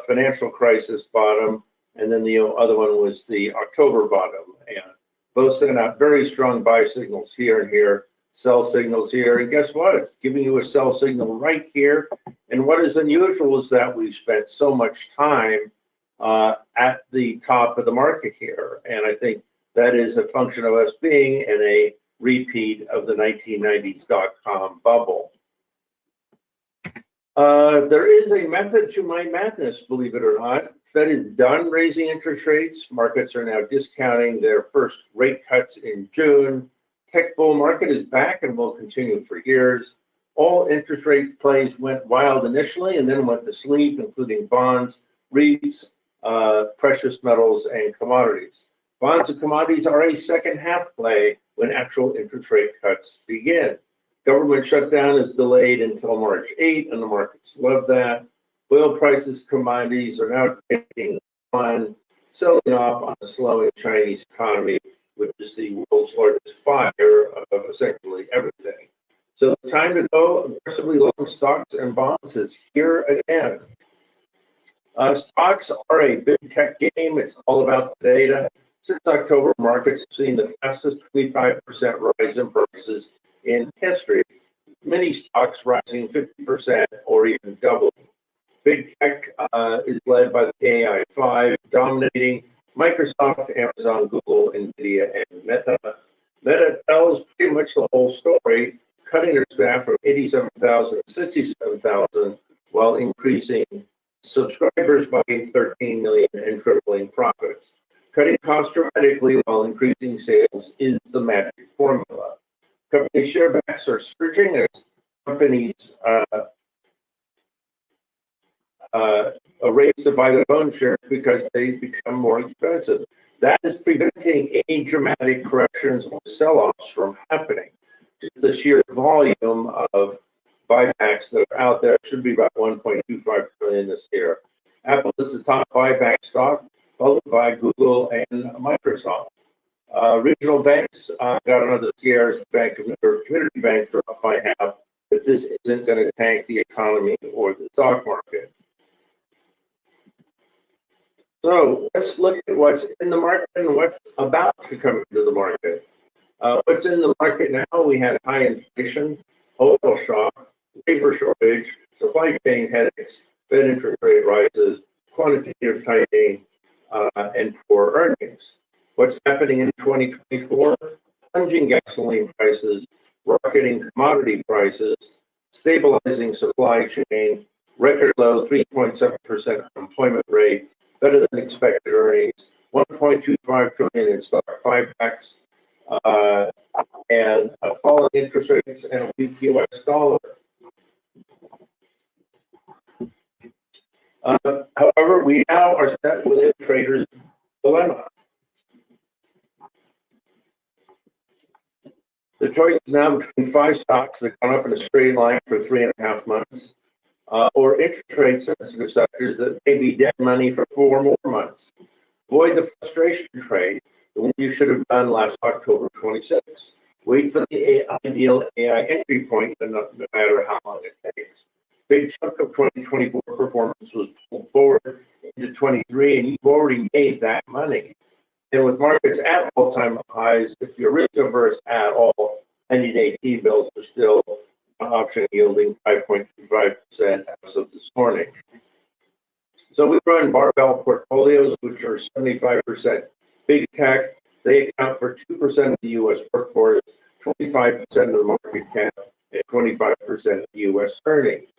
financial crisis bottom, and then the other one was the October bottom. And both sent out very strong buy signals here and here, sell signals here. And guess what? It's giving you a sell signal right here. And what is unusual is that we've spent so much time at the top of the market here. And I think that is a function of us being in a repeat of the 1990s dot-com bubble. There is a method to my madness, believe it or not. Fed is done raising interest rates. Markets are now discounting their first rate cuts in June. Tech bull market is back and will continue for years. All interest rate plays went wild initially and then went to sleep, including bonds, REITs, precious metals, and commodities. Bonds and commodities are a second half play when actual interest rate cuts begin. Government shutdown is delayed until March 8, and the markets love that. Oil prices, commodities are now taking on, selling off on a slowing Chinese economy, which is the world's largest buyer of essentially everything. So the time to go aggressively long stocks and bonds is here again. Stocks are a big tech game. It's all about the data. Since October, markets have seen the fastest 25% rise in prices in history. Many stocks rising 50% or even doubling. Big tech is led by the AI 5, dominating Microsoft, Amazon, Google, NVIDIA, and Meta. Meta tells pretty much the whole story, cutting their staff from 87,000 to 67,000 while increasing subscribers by 13 million and tripling profits. Cutting costs dramatically while increasing sales is the magic formula. Company sharebacks are surging as companies a race to buy their own shares because they become more expensive. That is preventing any dramatic corrections or sell-offs from happening. Just the sheer volume of buybacks that are out there should be about 1.25 trillion this year. Apple is the top buyback stock, followed by Google and Microsoft. Regional banks got another scare as the Bank of or community banks are up by half, but this isn't going to tank the economy or the stock market. So let's look at what's in the market and what's about to come into the market. What's in the market now? We had high inflation, oil shock, labor shortage, supply chain headaches, Fed interest rate rises, quantitative tightening, and poor earnings. What's happening in 2024? Plunging gasoline prices, rocketing commodity prices, stabilizing supply chain, record low 3.7% unemployment rate, better than expected earnings, 1.25 trillion in stock buybacks, and falling interest rates and a weak U.S. dollar. However, we now are set with a trader's dilemma. The choice is now between 5 stocks that have gone up in a straight line for 3.5 months, or interest rate sensitive sectors that may be dead money for 4 more months. Avoid the frustration trade, the one you should have done last October 26. Wait for the ideal AI entry point, no matter how long it takes. Big chunk of 2024 performance was pulled forward into 23, and you've already made that money. And with markets at all-time highs, if you're risk averse at all, 90-day T-bills are still option yielding 5.25% as of this morning. So we run barbell portfolios, which are 75% big tech. They account for 2% of the U.S. workforce, 25% of the market cap, and 25% of the U.S. earnings.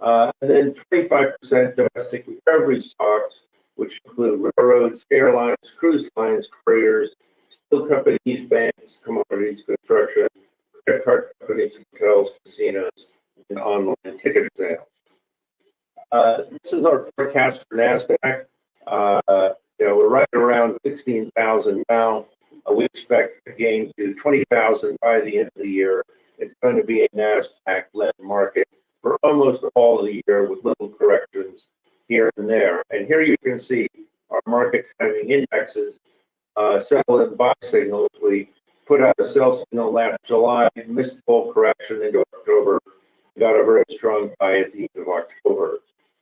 And then 25% domestic recovery stocks, which include railroads, airlines, cruise lines, couriers, steel companies, banks, commodities, construction, credit card companies, hotels, casinos, and online ticket sales. This is our forecast for NASDAQ. We're right around 16,000 now. We expect to gain to 20,000 by the end of the year. It's going to be a NASDAQ-led market for almost all of the year with little corrections here and there. And here you can see our market timing indexes, sell and buy signals. We put out a sell signal last July, missed the full correction into October, got a very strong buy at the end of October.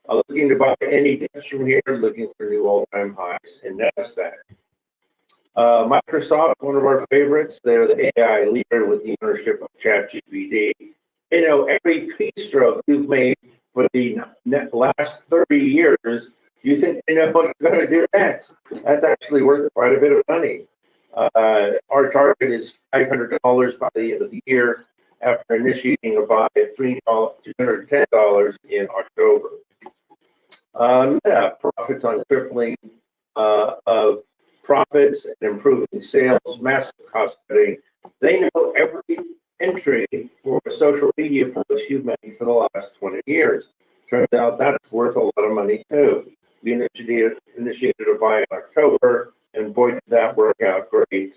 Looking to buy any dips from here, looking for new all-time highs in NASDAQ. Microsoft, one of our favorites, they're the AI leader with the ownership of ChatGPT. Every keystroke you've made for the last 30 years, you think they know what you're going to do next. That's actually worth quite a bit of money. Our target is $500 by the end of the year after initiating a buy at $210 in October. Profits on tripling of profits and improving sales, massive cost cutting. They know every entry for a social media post you've made for the last 20 years. Turns out that's worth a lot of money too. We initiated a buy in October, and boy, did that work out great.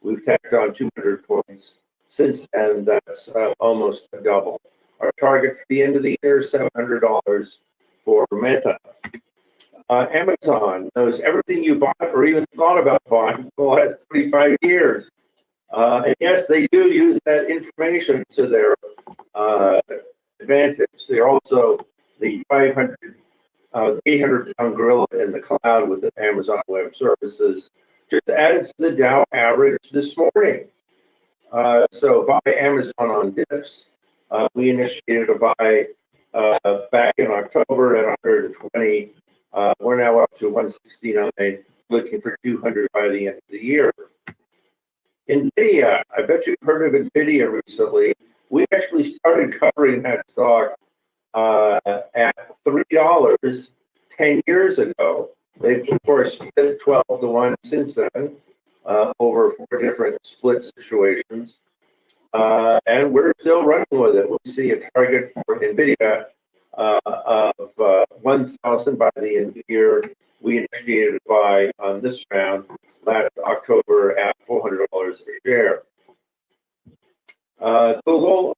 We've tacked on 200 points since then. That's almost a double. Our target for the end of the year is $700 for Meta. Amazon knows everything you bought or even thought about buying for the last 35 years. And yes, they do use that information to their advantage. They're also the 800-pound gorilla in the cloud with the Amazon Web Services, just added to the Dow average this morning. So buy Amazon on dips. We initiated a buy back in October at 120. We're now up to 169. looking for 200 by the end of the year. NVIDIA, I bet you've heard of NVIDIA recently. We actually started covering that stock at $3 10 years ago. They've, of course, been 12-1 since then, over 4 different split situations. And we're still running with it. We see a target for NVIDIA of 1,000 by the end of the year. We initiated a buy on this round last October at $400 a share. Google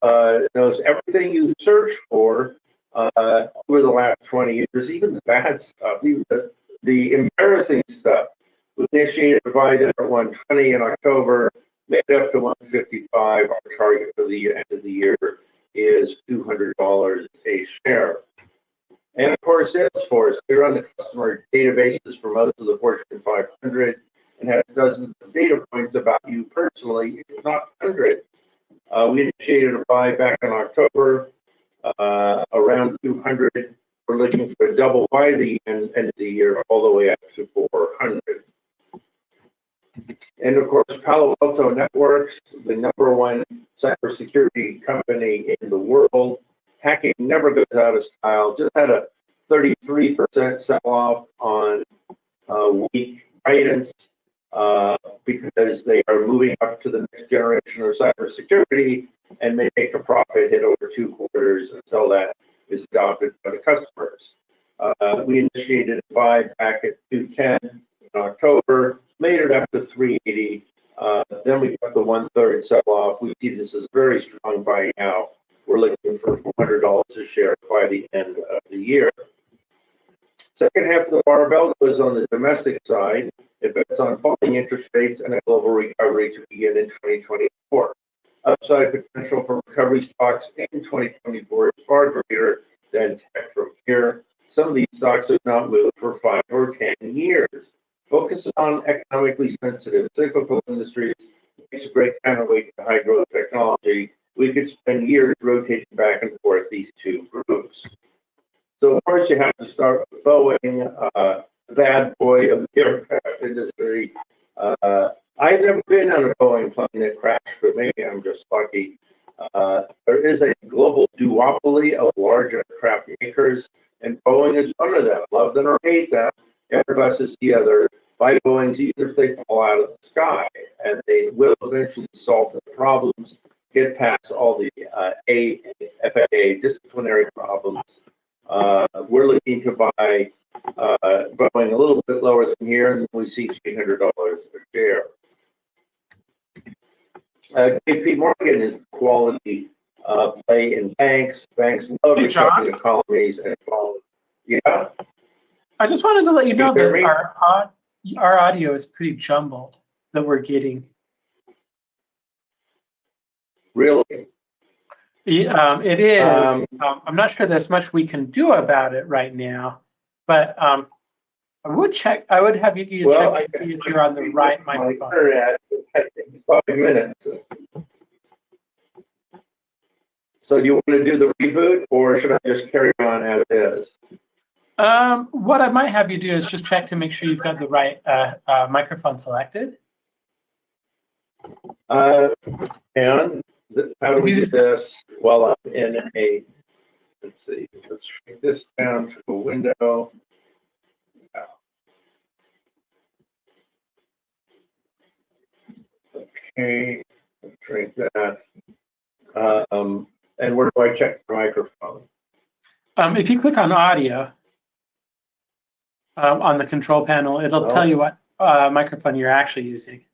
knows everything you search for over the last 20 years, even the bad stuff, even the embarrassing stuff. We initiated a buy at 120 in October, made it up to 155. Our target for the end of the year is $200 a share. And of course, Salesforce, they run the customer databases for most of the Fortune 500 and has dozens of data points about you personally, if not hundreds. We initiated a buy back in October, around 200. We're looking for a double by the end of the year, all the way up to 400. And of course, Palo Alto Networks, the #1 cybersecurity company in the world. Hacking never goes out of style. Just had a 33% sell-off on weak guidance because they are moving up to the next generation of cybersecurity and may take a profit hit over 2 quarters until that is adopted by the customers. We initiated a buy back at 210 in October, made it up to 380. Then we got the 1/3 sell-off. We see this as a very strong buy now. We're looking for $400 a share by the end of the year. Second half of the barbell was on the domestic side. It bets on falling interest rates and a global recovery to begin in 2024. Upside potential for recovery stocks in 2024 is far greater than tech from here. Some of these stocks have not moved for 5 or 10 years. Focus on economically sensitive cyclical industries makes a great counterweight to high growth technology. We could spend years rotating back and forth these two groups. So of course you have to start with Boeing, the bad boy of the aircraft industry. I've never been on a Boeing plane that crashed, but maybe I'm just lucky. There is a global duopoly of large aircraft makers, and Boeing is one of them. Love them or hate them, Airbus is the other. Buy Boeings even if they fall out of the sky, and they will eventually solve the problems, get past all the FAA disciplinary problems. We're looking to buy Boeing a little bit lower than here, and we see $300 a share. JP Morgan is quality play in banks. Banks love recovering economies and follow. Yeah. I just wanted to let you know that our audio is pretty jumbled that we're getting. Really? It is. I'm not sure there's much we can do about it right now, but I would check. I would have you check to see if you're on the right microphone. It's 5 minutes. So do you want to do the reboot, or should I just carry on as is? What I might have you do is just check to make sure you've got the right microphone selected. And how do we do this while I'm in a, let's see, let's shrink this down to a window. Okay, let's shrink that. And where do I check the microphone? If you click on audio on the control panel, it'll tell you what microphone you're actually using.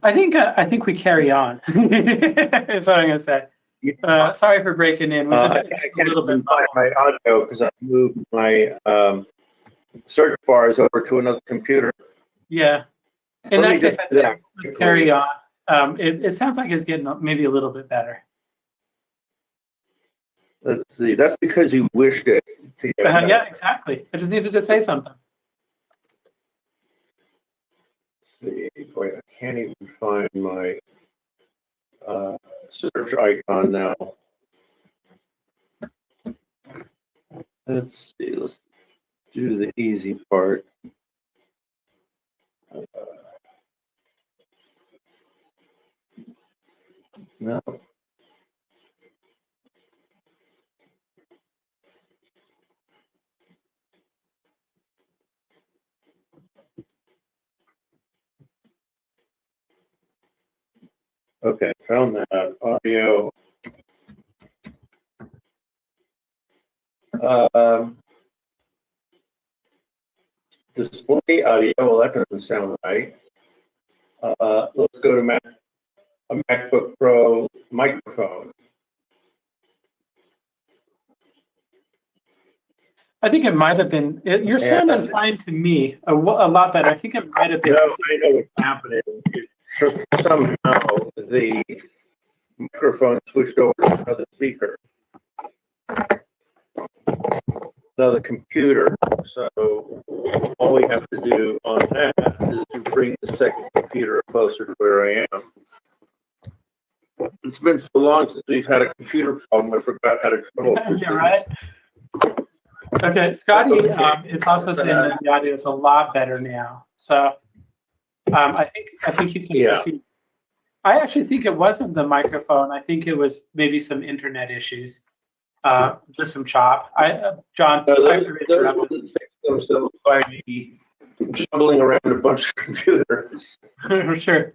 I think we carry on. That's what I'm gonna say. Sorry for breaking in. I can't even find my audio because I moved my search bars over to another computer. Yeah. In that case, I'd say let's carry on. It sounds like it's getting maybe a little bit better. Let's see. That's because you wished it to get better. Yeah, exactly. I just needed to say something. see. Boy, I can't even find my search icon now. Let's see. Let's do the easy part. No. Okay, found that audio. Display audio. Well, that doesn't sound right. Let's go to a MacBook Pro microphone. I think it might have been. You're sounding fine to me. A lot better. I think it might have been. No, I know what's happening. Somehow the microphone switched over to another speaker. Another computer. So all we have to do on that is to bring the second computer closer to where I am. It's been so long since we've had a computer problem, I forgot how to troubleshoot. Yeah, right. Okay, Scotty is also saying that the audio is a lot better now. So I think you can proceed. I actually think it wasn't the microphone. I think it was maybe some internet issues, just some chop. John, sorry for interrupting. So by me jumbling around a bunch of computers. For sure.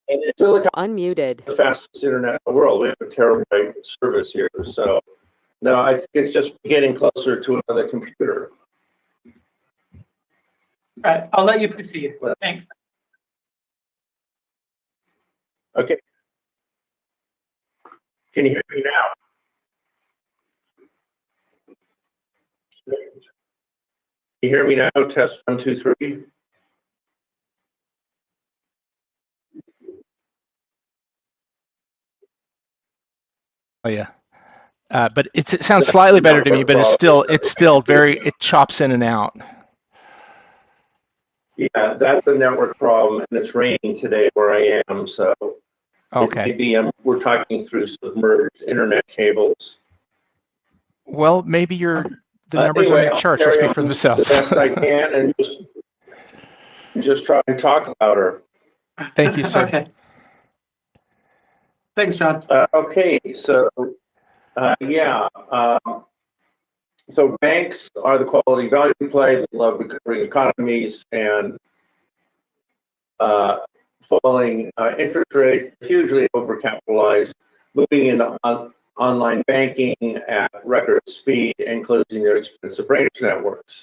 And it's Silicon Unmuted. The fastest internet in the world. We have a terabyte service here. So no, I think it's just getting closer to another computer. All right, I'll let you proceed. Thanks. Okay. Can you hear me now? Can you hear me now? Test 1, 2, 3. Oh yeah. But it sounds slightly better to me, but it's still very, it chops in and out. Yeah, that's a network problem, and it's raining today where I am, so Okay. maybe we're talking through submerged internet cables. Well, maybe the numbers Anyway, on your charts will speak for themselves. The best I can, and just try and talk louder. Thank you, sir. Okay. Thanks, John. Okay, so so banks are the quality value play. They love recovering economies and falling interest rates, hugely overcapitalized, moving into online banking at record speed and closing their expensive branch networks.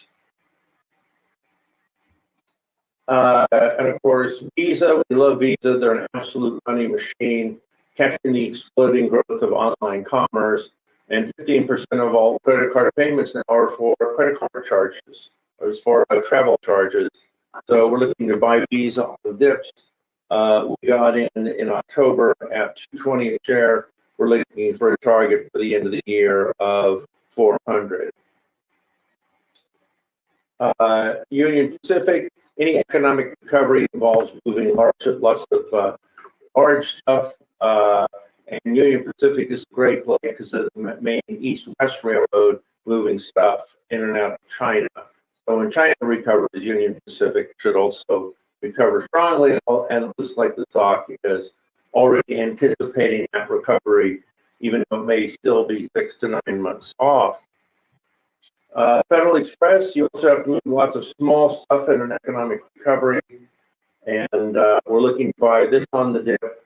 And of course, Visa, we love Visa. They're an absolute money machine, catching the exploding growth of online commerce. And 15% of all credit card payments now are for credit card charges, or as for travel charges. So we're looking to buy Visa on the dips. We got in October at $220 a share. We're looking for a target for the end of the year of 400. Union Pacific, any economic recovery involves moving lots of large stuff. And Union Pacific is a great play because of the main East-West Railroad moving stuff in and out of China. So when China recovers, Union Pacific should also recover strongly, and it looks like the stock is already anticipating that recovery, even though it may still be 6 to 9 months off. Federal Express, you also have to move lots of small stuff in an economic recovery, and we're looking to buy this on the dip.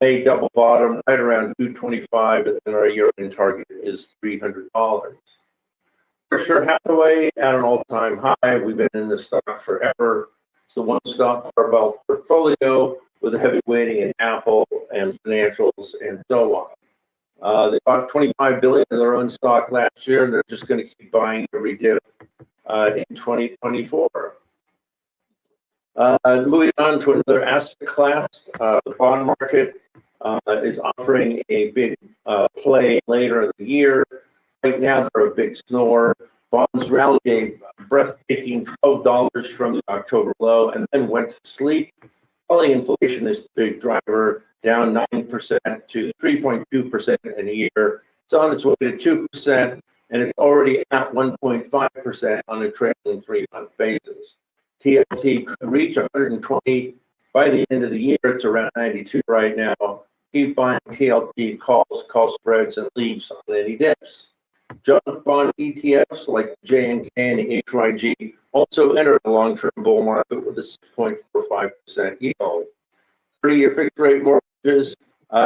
They double bottom right around 225, and then our year-end target is $300. Berkshire Hathaway at an all-time high. We've been in this stock forever. It's the one stock barbell portfolio with a heavy weighting in Apple and financials and so on. They bought $25 billion in their own stock last year, and they're just going to keep buying every dip in 2024. Moving on to another asset class, the bond market is offering a big play later in the year. Right now, they're a big snore. Bonds rallied a breathtaking $12 from the October low and then went to sleep. Falling inflation is the big driver, down 9% to 3.2% in a year. It's on its way to 2%, and it's already at 1.5% on a trailing 3-month basis. TLT could reach 120 by the end of the year. It's around 92 right now. Keep buying TLT calls, call spreads, and leaves on any dips. Junk bond ETFs like JNK and the HYG also entered a long-term bull market with a 6.45% yield. 30-year fixed rate mortgages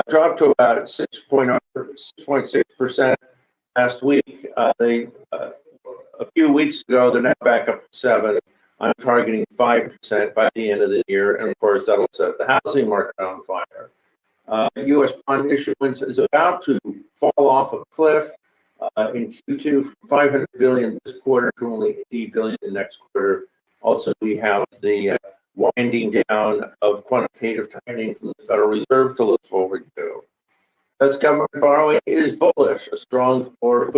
dropped to about 6.6% last week. A few weeks ago, they're now back up to 7%. I'm targeting 5% by the end of the year, and of course, that'll set the housing market on fire. U.S. bond issuance is about to fall off a cliff. In Q2, $500 billion this quarter to only $80 billion next quarter. Also, we have the winding down of quantitative tightening from the Federal Reserve to look forward to. As government borrowing is bullish, a strong floor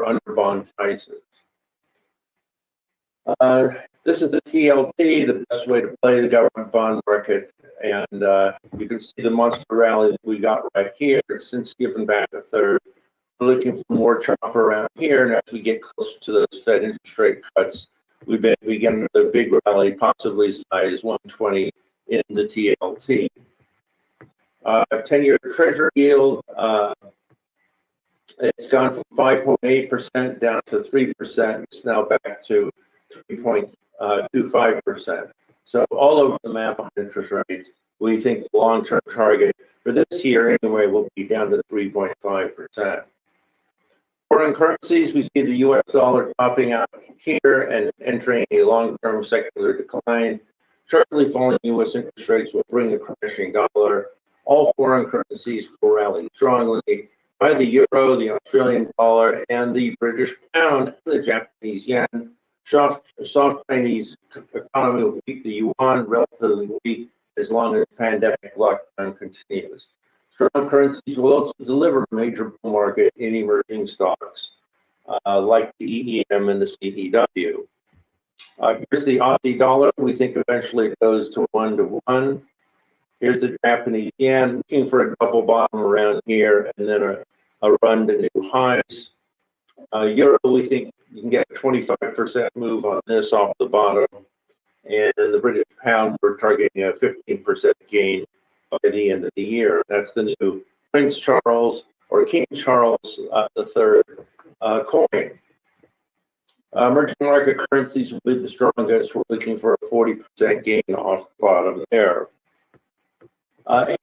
under bond prices. This is the TLT, the best way to play the government bond market, and you can see the monster rally that we got right here since giving back a third. We're looking for more chop around here, and as we get closer to those Fed interest rate cuts, we get another big rally, possibly as high as 120 in the TLT. 10-year Treasury yield, it's gone from 5.8% down to 3%. It's now back to 3.25%. So all over the map on interest rates, we think the long-term target for this year anyway will be down to 3.5%. Foreign currencies, we see the U.S. dollar topping out here and entering a long-term secular decline. Sharply falling U.S. interest rates will bring a crashing dollar. All foreign currencies will rally strongly. By the euro, the Australian dollar, and the British pound, and the Japanese yen. Soft Chinese economy will keep the yuan relatively weak as long as pandemic lockdown continues. Strong currencies will also deliver a major bull market in emerging stocks, like the EEM and the CEW. Here's the Aussie dollar. We think eventually it goes to 1 to 1. Here's the Japanese yen, looking for a double bottom around here, and then a run to new highs. Euro, we think you can get a 25% move on this off the bottom. And the British pound, we're targeting a 15% gain by the end of the year. That's the new Prince Charles or King Charles III coin. Emerging market currencies will be the strongest. We're looking for a 40% gain off the bottom there.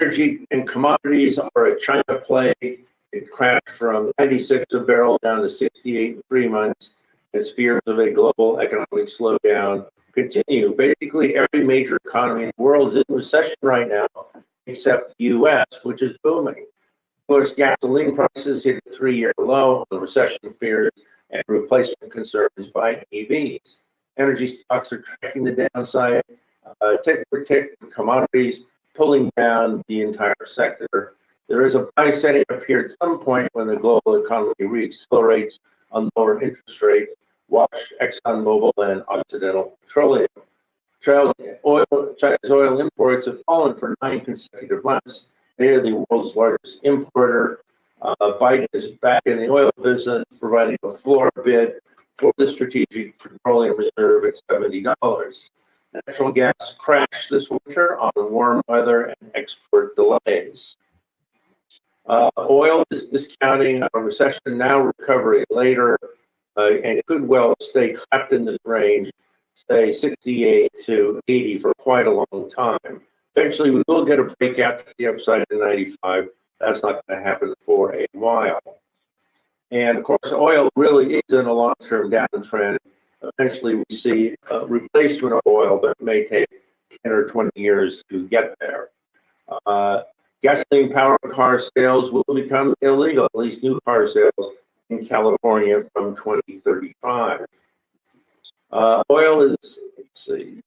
Energy and commodities are a China play. It crashed from 96 a barrel down to 68 in 3 months as fears of a global economic slowdown continue. Basically, every major economy in the world is in recession right now, except the U.S., which is booming. Of course, gasoline prices hit a 3-year low on recession fears and replacement concerns by EVs. Energy stocks are tracking the downside. Commodities pulling down the entire sector. There is a buy setting up here at some point when the global economy reaccelerates on lower interest rates. Watch ExxonMobil and Occidental Petroleum. China's oil imports have fallen for 9 consecutive months. They are the world's largest importer. Biden is back in the oil business, providing a floor bid for the Strategic Petroleum Reserve at $70. Natural gas crashed this winter on warm weather and export delays. Oil is discounting a recession now, recovery later, and it could well stay capped in this range, say 68 to 80 for quite a long time. Eventually, we will get a breakout to the upside to 95. That's not going to happen for a while. And of course, oil really is in a long-term downtrend. Eventually, we see a replacement of oil, but it may take 10 or 20 years to get there. Gasoline-powered car sales will become illegal, at least new car sales in California from 2035. Oil is, let's see,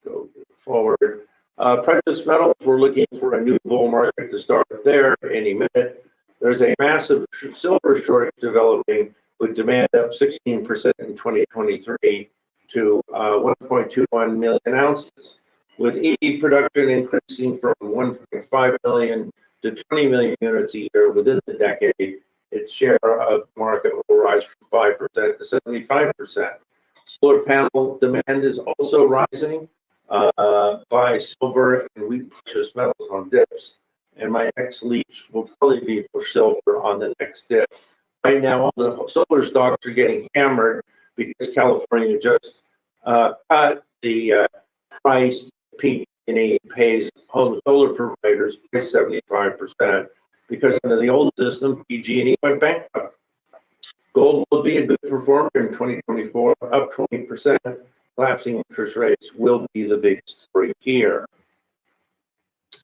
go forward. Precious metals, we're looking for a new bull market to start there any minute. There's a massive silver shortage developing with demand up 16% in 2023 to 1.21 million ounces, with EV production increasing from 1.5 million to 20 million units a year within the decade. Its share of the market will rise from 5% to 75%. Solar panel demand is also rising by silver and wheat precious metals on dips. And my next lead will probably be for silver on the next dip. Right now, all the solar stocks are getting hammered because California just cut the price PG&E pays home solar providers by 75%, because under the old system, PG&E went bankrupt. Gold will be a good performer in 2024, up 20%. Collapsing interest rates will be the big story here.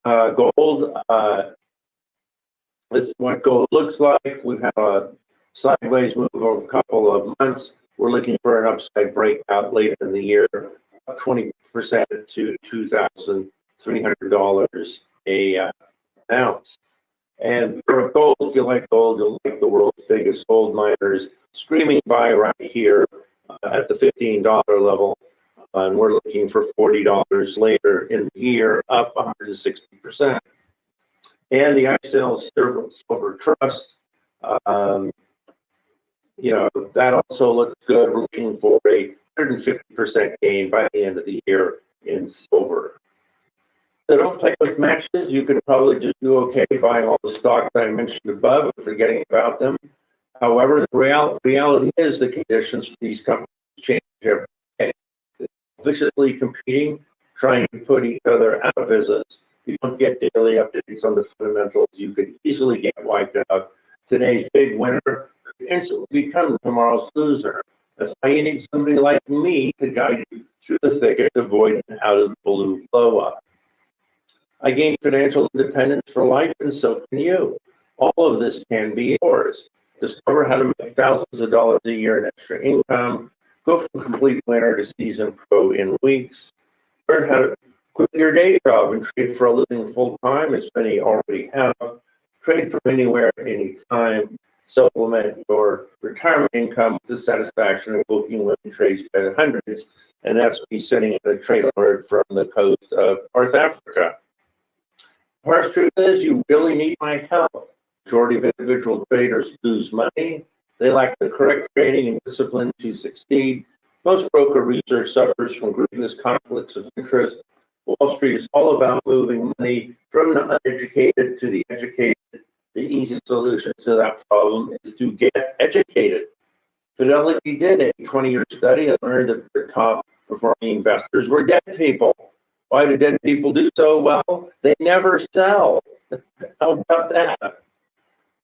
Gold, this is what gold looks like. We've had a sideways move over a couple of months. We're looking for an upside breakout later in the year, up 20% to $2,300 a ounce. And for gold, if you like gold, you'll like the world's biggest gold miners screaming by right here at the $15 level. And we're looking for $40 later in the year, up 160%. And the ICL Silver Trust, that also looks good. We're looking for a 150% gain by the end of the year in silver. So don't play with matches. You could probably just do okay buying all the stocks I mentioned above and forgetting about them. However, the reality is the conditions for these companies change every day. Viciously competing, trying to put each other out of business. You don't get daily updates on the fundamentals. You could easily get wiped out. Today's big winner could instantly become tomorrow's loser. That's why you need somebody like me to guide you through the thicket, avoid out of the blue blow up. I gained financial independence for life, and so can you. All of this can be yours. Discover how to make thousands of dollars a year in extra income. Go from complete winner to seasoned pro in weeks. Learn how to quit your day job and trade for a living full time, as many already have. Trade from anywhere, anytime. Supplement your retirement income with the satisfaction of booking winning trades by the hundreds. And that's me sitting at a trade alert from the coast of North Africa. The harsh truth is, you really need my help. Majority of individual traders lose money. They lack the correct training and discipline to succeed. Most broker research suffers from grievous conflicts of interest. Wall Street is all about moving money from the uneducated to the educated. The easy solution to that problem is to get educated. Fidelity did a 20-year study and learned that the top performing investors were dead people. Why do dead people do so well? They never sell. How about that?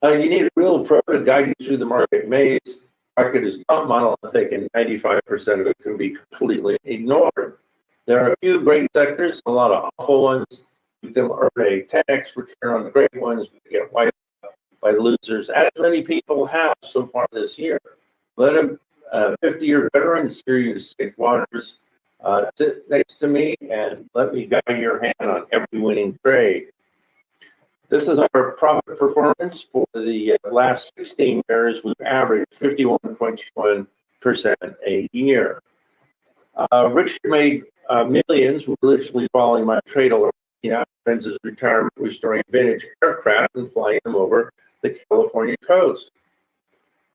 You need a real pro to guide you through the market maze. The market is not monolithic, and 95% of it can be completely ignored. There are a few great sectors, a lot of awful ones. You can earn a 10x return on the great ones, but get wiped out by losers, as many people have so far this year. Let a 50-year veteran steer you to safe waters. Sit next to me and let me guide your hand on every winning trade. This is our profit performance for the last 16 years. We've averaged 51.1% a year. Richard made millions religiously following my trade alert. Spends his retirement restoring vintage aircraft and flying them over the California coast.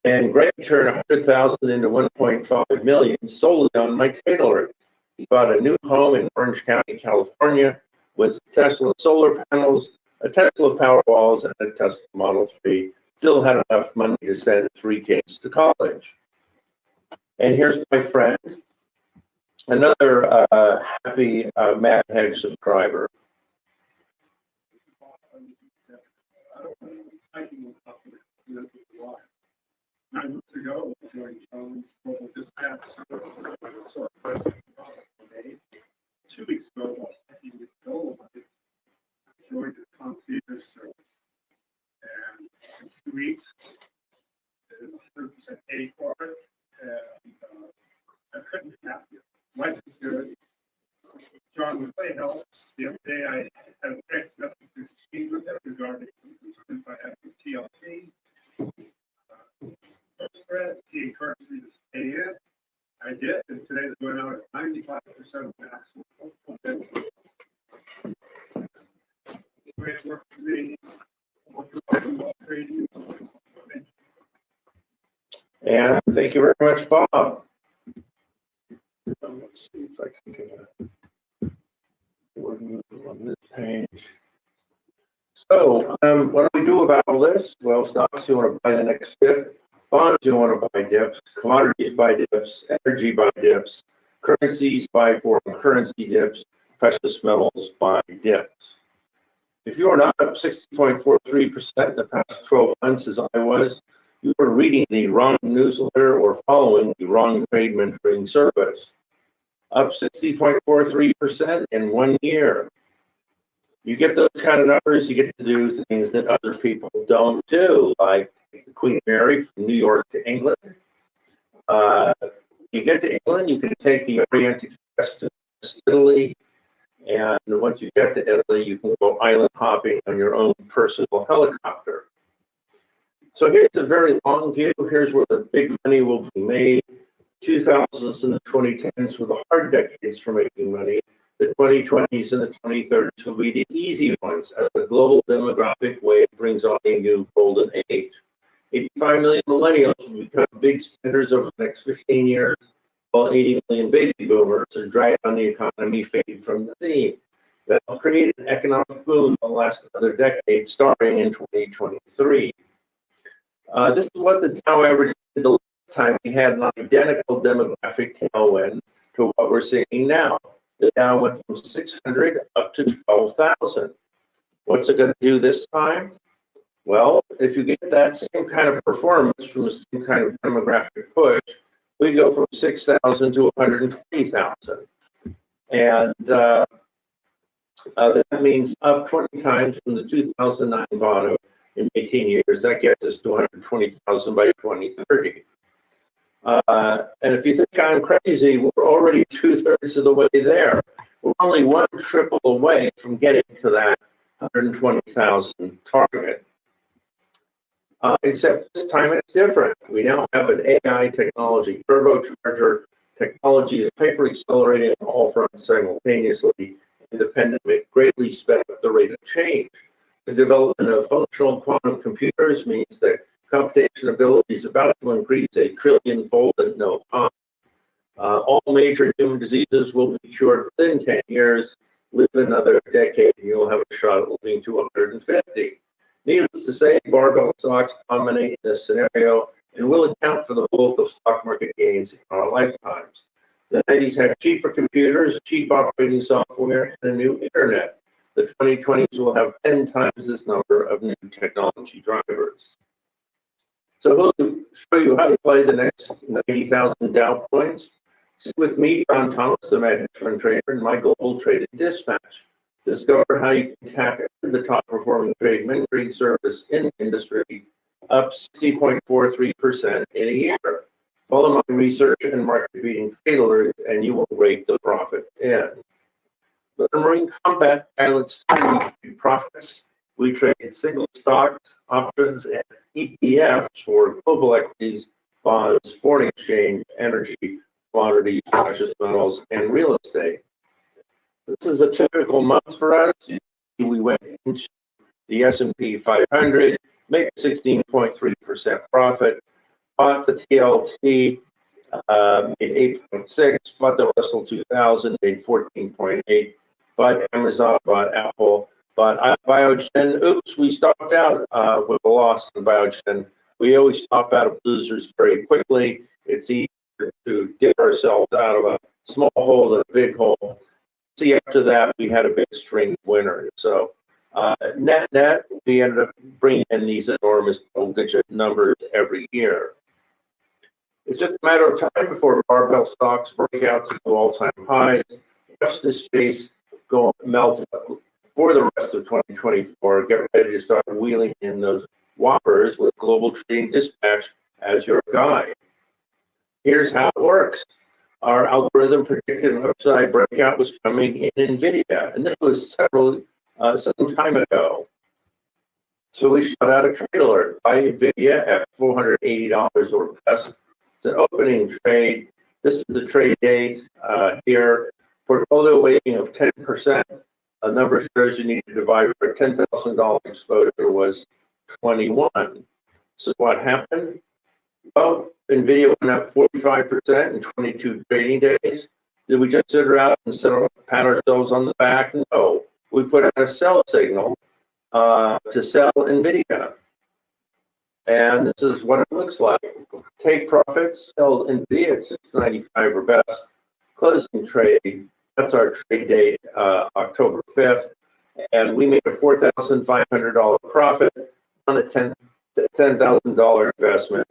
And Greg turned 100,000 into 1.5 million solely on my trade alert. He bought a new home in Orange County, California, with Tesla solar panels, a Tesla Powerwalls, and a Tesla Model 3. Still had enough money to send 3 kids to college. And here's my friend, another happy Mad Hedge subscriber. 9 months ago, Joey Jones global discount. 2 weeks ago, he was gold. Joined the concierge service, and in 2 weeks, it was 100% paid for it, and I couldn't be happier. Life is good. John was playing help. The other day, I had a text message exchange with him regarding some concerns I had with TLC. Spread, nice work today. And thank you very much, Bob. Let's see if I can get a word on this page. So, what do we do about all this? Well, stocks, you want to buy the next dip. Bonds, you want to buy dips. Commodities, buy dips. Energy, buy dips. Currencies, buy foreign currency dips. Precious metals, buy dips. If you are not up 60.43% in the past 12 months, as I was, you are reading the wrong newsletter or following the wrong trade mentoring service. Up 60.43% in 1 year. You get those kind of numbers, you get to do things that other people don't do, like Queen Mary from New York to England. You get to England, you can take the Orient Express to Italy, and once you get to Italy, you can go island hopping on your own personal helicopter. So here's a very long view. Here's where the big money will be made. 2000s and the 2010s were the hard decades for making money. The 2020s and the 2030s will be the easy ones as the global demographic wave brings on a new golden age. 85 million millennials will become big spenders over the next 15 years, while 80 million baby boomers are dragging on the economy fade from the scene. That will create an economic boom that will last another decade, starting in 2023. This is what the Dow average did the last time we had an identical demographic tailwind to what we're seeing now. The Dow went from 600 up to 12,000. What's it going to do this time? Well, if you get that same kind of performance from the same kind of demographic push, we go from 6,000 to 120,000. And that means up 20 times from the 2009 bottom in 18 years. That gets us to 120,000 by 2030. And if you think I'm crazy, we're already 2/3 of the way there. We're only one triple away from getting to that 120,000 target. Except this time it's different. We now have an AI technology, turbocharger technology is hyper accelerating on all fronts simultaneously. And the pandemic greatly sped up the rate of change. The development of functional quantum computers means that computation ability is about to increase a trillion-fold in no time. All major human diseases will be cured within 10 years. Live another decade, and you'll have a shot at living to 150. Needless to say, barbell stocks dominate this scenario and will account for the bulk of stock market gains in our lifetimes. The 90s had cheaper computers, cheap operating software, and a new internet. The 2020s will have 10 times this number of new technology drivers. So we'll show you how to play the next 90,000 Dow points. Sit with me, John Thomas, the Magic Fund Trader, and my Global Trading Dispatch. Discover how you can tap into the top performing trade mentoring service in the industry, up 60.43% in a year. Follow my research and market beating trade alerts, and you will rate the profit in. The Marine Combat Pilots profits. We trade single stocks, options, and ETFs for global equities, bonds, foreign exchange, energy, commodities, precious metals, and real estate. This is a typical month for us. We went into the S&P 500, made 16.3% profit, bought the TLT, made 8.6, bought the Russell 2000, made 14.8, bought Amazon, bought Apple, bought Biogen. Oops, we stopped out with a loss in Biogen. We always stop out of losers very quickly. It's easier to get ourselves out of a small hole than a big hole. See, after that, we had a big string of winners. So net, we ended up bringing in these enormous double-digit numbers every year. It's just a matter of time before barbell stocks break out to all-time highs. Watch this space go melt for the rest of 2024. Get ready to start wheeling in those whoppers with Global Trading Dispatch as your guide. Here's how it works. Our algorithm predicted an upside breakout was coming in NVIDIA, and this was some time ago. So we shot out a trade alert. Buy NVIDIA at $480 or less. It's an opening trade. This is the trade date here. Portfolio weighting of 10%. The number of shares you need to divide for a $10,000 exposure was 21. So what happened? Well, NVIDIA went up 45% in 22 trading days. Did we just sit around and pat ourselves on the back? No. We put out a sell signal to sell NVIDIA. And this is what it looks like. Take profits, sell NVIDIA at 695 or best. Closing trade, that's our trade date, October 5th. And we made a $4,500 profit on a $10,000 investment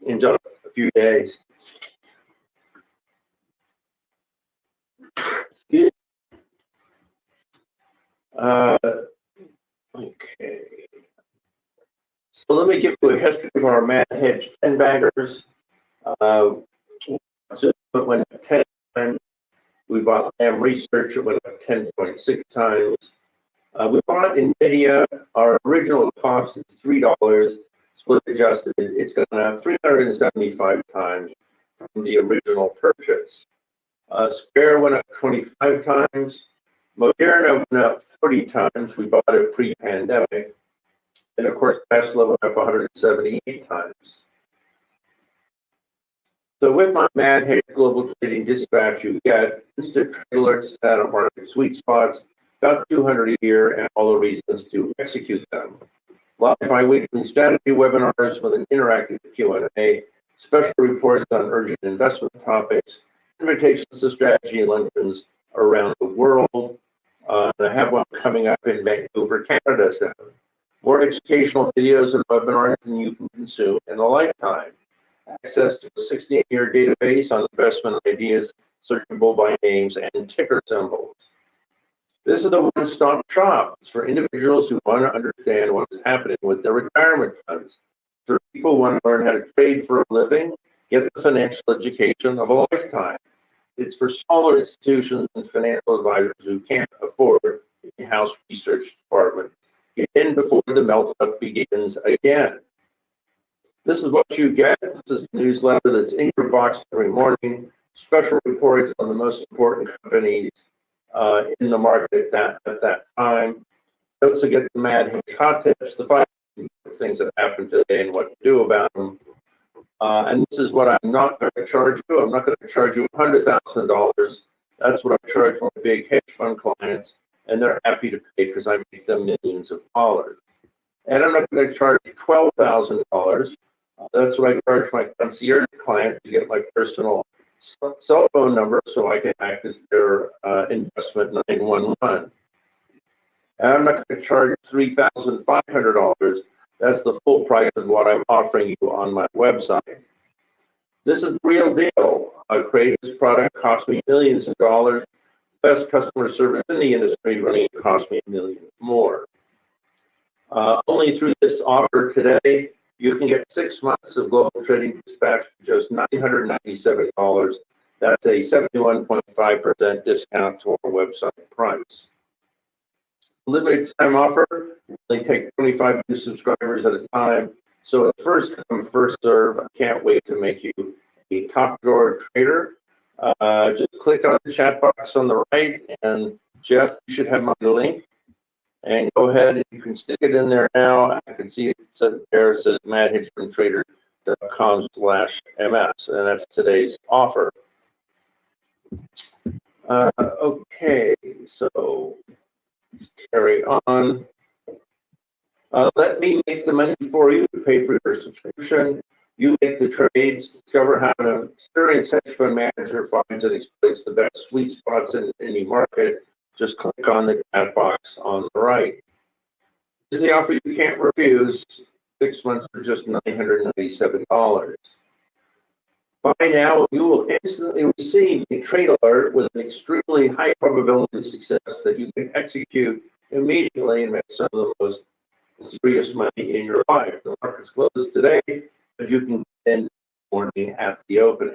in just a few days. Okay. So let me give you a history of our Mad Hedge 10 baggers. So it went up 10 times. We bought Lam Research, it went up 10.6 times. We bought NVIDIA, our original cost is $3, split adjusted, it's going to 375 times from the original purchase. Spare went up 25 times. Moderna went up 40 times. We bought it pre-pandemic. And of course, Tesla went up 178 times. So with my Mad Hedge Global Trading Dispatch, you get instant trade alerts out of market sweet spots, about 200 a year, and all the reasons to execute them. Live bi-weekly strategy webinars with an interactive Q&A, special reports on urgent investment topics, invitations to strategy luncheons around the world. I have one coming up in Vancouver, Canada soon. More educational videos and webinars than you can consume in a lifetime. Access to a 68-year database on investment ideas searchable by names and ticker symbols. This is the one-stop shop. It's for individuals who want to understand what is happening with their retirement funds. For people who want to learn how to trade for a living, get the financial education of a lifetime. It's for smaller institutions and financial advisors who can't afford an in-house research department. Get in before the meltdown begins again. This is what you get. This is a newsletter that's in your box every morning. Special reports on the most important companies in the market at that time. You also get the Mad Hedge hot tips, the 5 things that happened today and what to do about them. And this is what I'm not going to charge you. I'm not going to charge you $100,000. That's what I charge my big hedge fund clients, and they're happy to pay because I make them millions of dollars. And I'm not going to charge $12,000. That's what I charge my concierge client to get my personal cell phone number so I can act as their investment 911. And I'm not going to charge $3,500. That's the full price of what I'm offering you on my website. This is the real deal. I created this product, cost me millions of dollars. Best customer service in the industry, running it cost me $1 million more. Only through this offer today, you can get 6 months of Global Trading Dispatch for just $997. That's a 71.5% discount to our website price. Limited time offer, only take 25 new subscribers at a time. So it's first come, first serve. I can't wait to make you a top drawer trader. Just click on the chat box on the right, and Jeff, you should have my link. And go ahead and you can stick it in there now. I can see it there. It says madhedgetrader.com/MS, and that's today's offer. Okay, so let's carry on. Let me make the money for you to pay for your subscription. You make the trades, discover how an experienced hedge fund manager finds and exploits the best sweet spots in any market. Just click on the chat box on the right. This is the offer you can't refuse. 6 months for just $997. By now, you will instantly receive a trade alert with an extremely high probability of success that you can execute immediately and make some of the most serious money in your life. The market's closed today, but you can end the morning at the opening.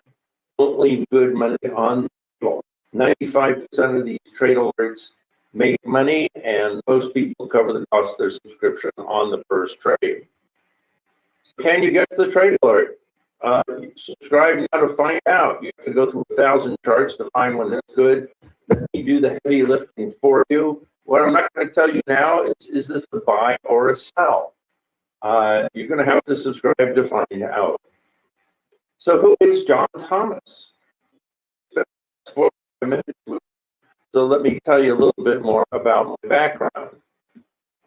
Don't leave good money on the table. 95% of these trade alerts make money, and most people cover the cost of their subscription on the first trade. Can you get the trade alert? Subscribe now to find out. You have to go through 1,000 charts to find one that's good. Let me do the heavy lifting for you. What I'm not going to tell you now is this a buy or a sell? You're going to have to subscribe to find out. So who is John Thomas? So let me tell you a little bit more about my background.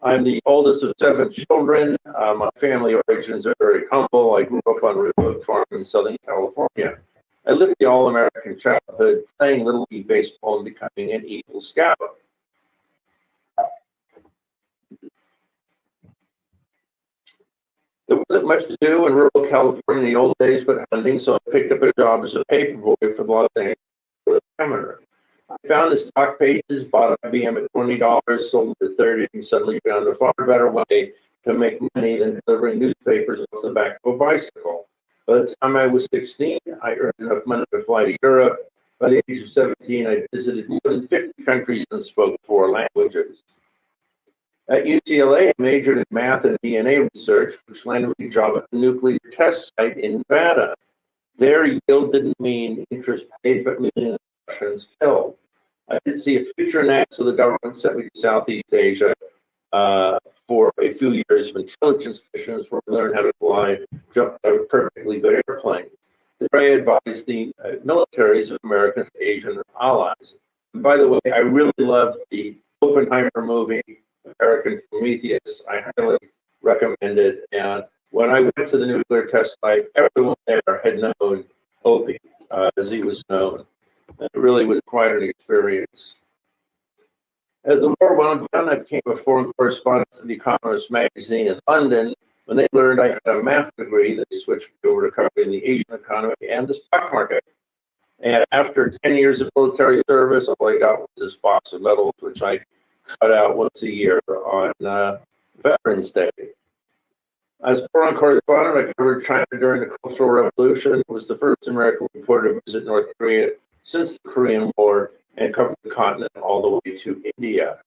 I'm the oldest of 7 children. My family origins are very humble. I grew up on Redwood Farm in Southern California. I lived the all-American childhood, playing Little League baseball and becoming an Eagle Scout. There wasn't much to do in rural California in the old days but hunting, so I picked up a job as a paperboy for the Los Angeles Examiner. I found the stock pages, bought an IBM at $20, sold it at $30, and suddenly found a far better way to make money than delivering newspapers off the back of a bicycle. By the time I was 16, I earned enough money to fly to Europe. By the age of 17, I visited more than 50 countries and spoke 4 languages. At UCLA, I majored in math and DNA research, which landed me a job at the nuclear test site in Nevada. There, yield didn't mean interest paid, but millions of Russians killed. I did see a future in that, so the government sent me to Southeast Asia for a few years of intelligence missions where I learned how to fly, jump out of perfectly good airplanes. There I advised the militaries of American and Asian allies. And by the way, I really loved the Oppenheimer movie, American Prometheus. I highly recommend it. And when I went to the nuclear test site, everyone there had known Opie, as he was known. And it really was quite an experience. As the war wound down, I became a foreign correspondent for The Economist magazine in London. When they learned I had a math degree, they switched me over to covering the Asian economy and the stock market. And after 10 years of military service, all I got was this box of medals, which I cut out once a year on Veterans Day. As a foreign correspondent, I covered China during the Cultural Revolution, was the first American reporter to visit North Korea since the Korean War, and covered the continent all the way to India.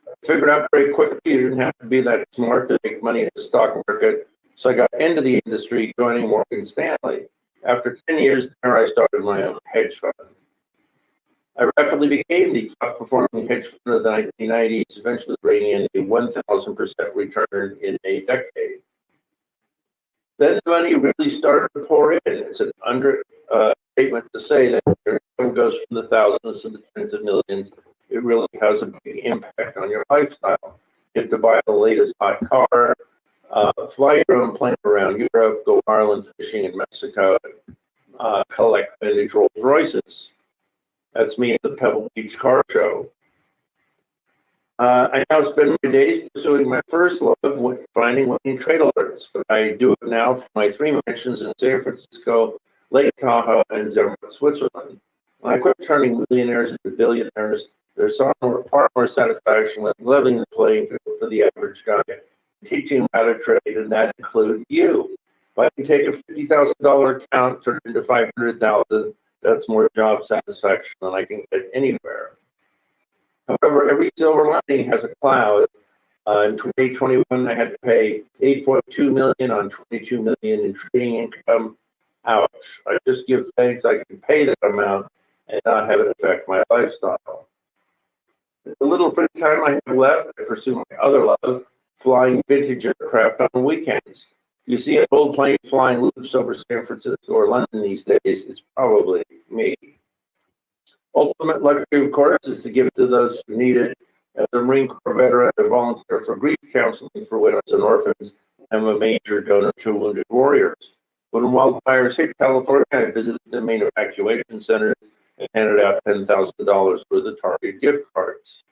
I figured out very quickly you didn't have to be that smart to make money in the stock market, so I got into the industry, joining Morgan Stanley. After 10 years there, I started my own hedge fund. I rapidly became the top performing hedge fund of the 1990s, eventually bringing in a 1,000% return in a decade. Then the money really started to pour in. It's an understatement to say that your income goes from the thousands to the tens of millions. It really has a big impact on your lifestyle. You have to buy the latest hot car, fly your own plane around Europe, go Ireland fishing in Mexico, collect vintage Rolls Royces. That's me at the Pebble Beach Car Show. I now spend my days pursuing my first love, finding winning trade alerts. But I do it now for my 3 mansions in San Francisco, Lake Tahoe, and Zurich, Switzerland. When I quit turning millionaires into billionaires, there's far more satisfaction with leveling the playing field for the average guy, teaching them how to trade, and that includes you. If I can take a $50,000 account, turn it into $500,000, that's more job satisfaction than I can get anywhere. However, every silver lining has a cloud. In 2021, I had to pay $8.2 million on $22 million in trading income. Ouch! I just give thanks I can pay that amount and not have it affect my lifestyle. The little free time I have left, I pursue my other love, flying vintage aircraft on weekends. You see an old plane flying loops over San Francisco or London these days, it's probably me. Ultimate luxury, of course, is to give it to those who need it. As a Marine Corps veteran, I volunteer for grief counseling for widows and orphans. I'm a major donor to Wounded Warriors. When wildfires hit California, I visited the main evacuation centers and handed out $10,000 worth of Target gift cards.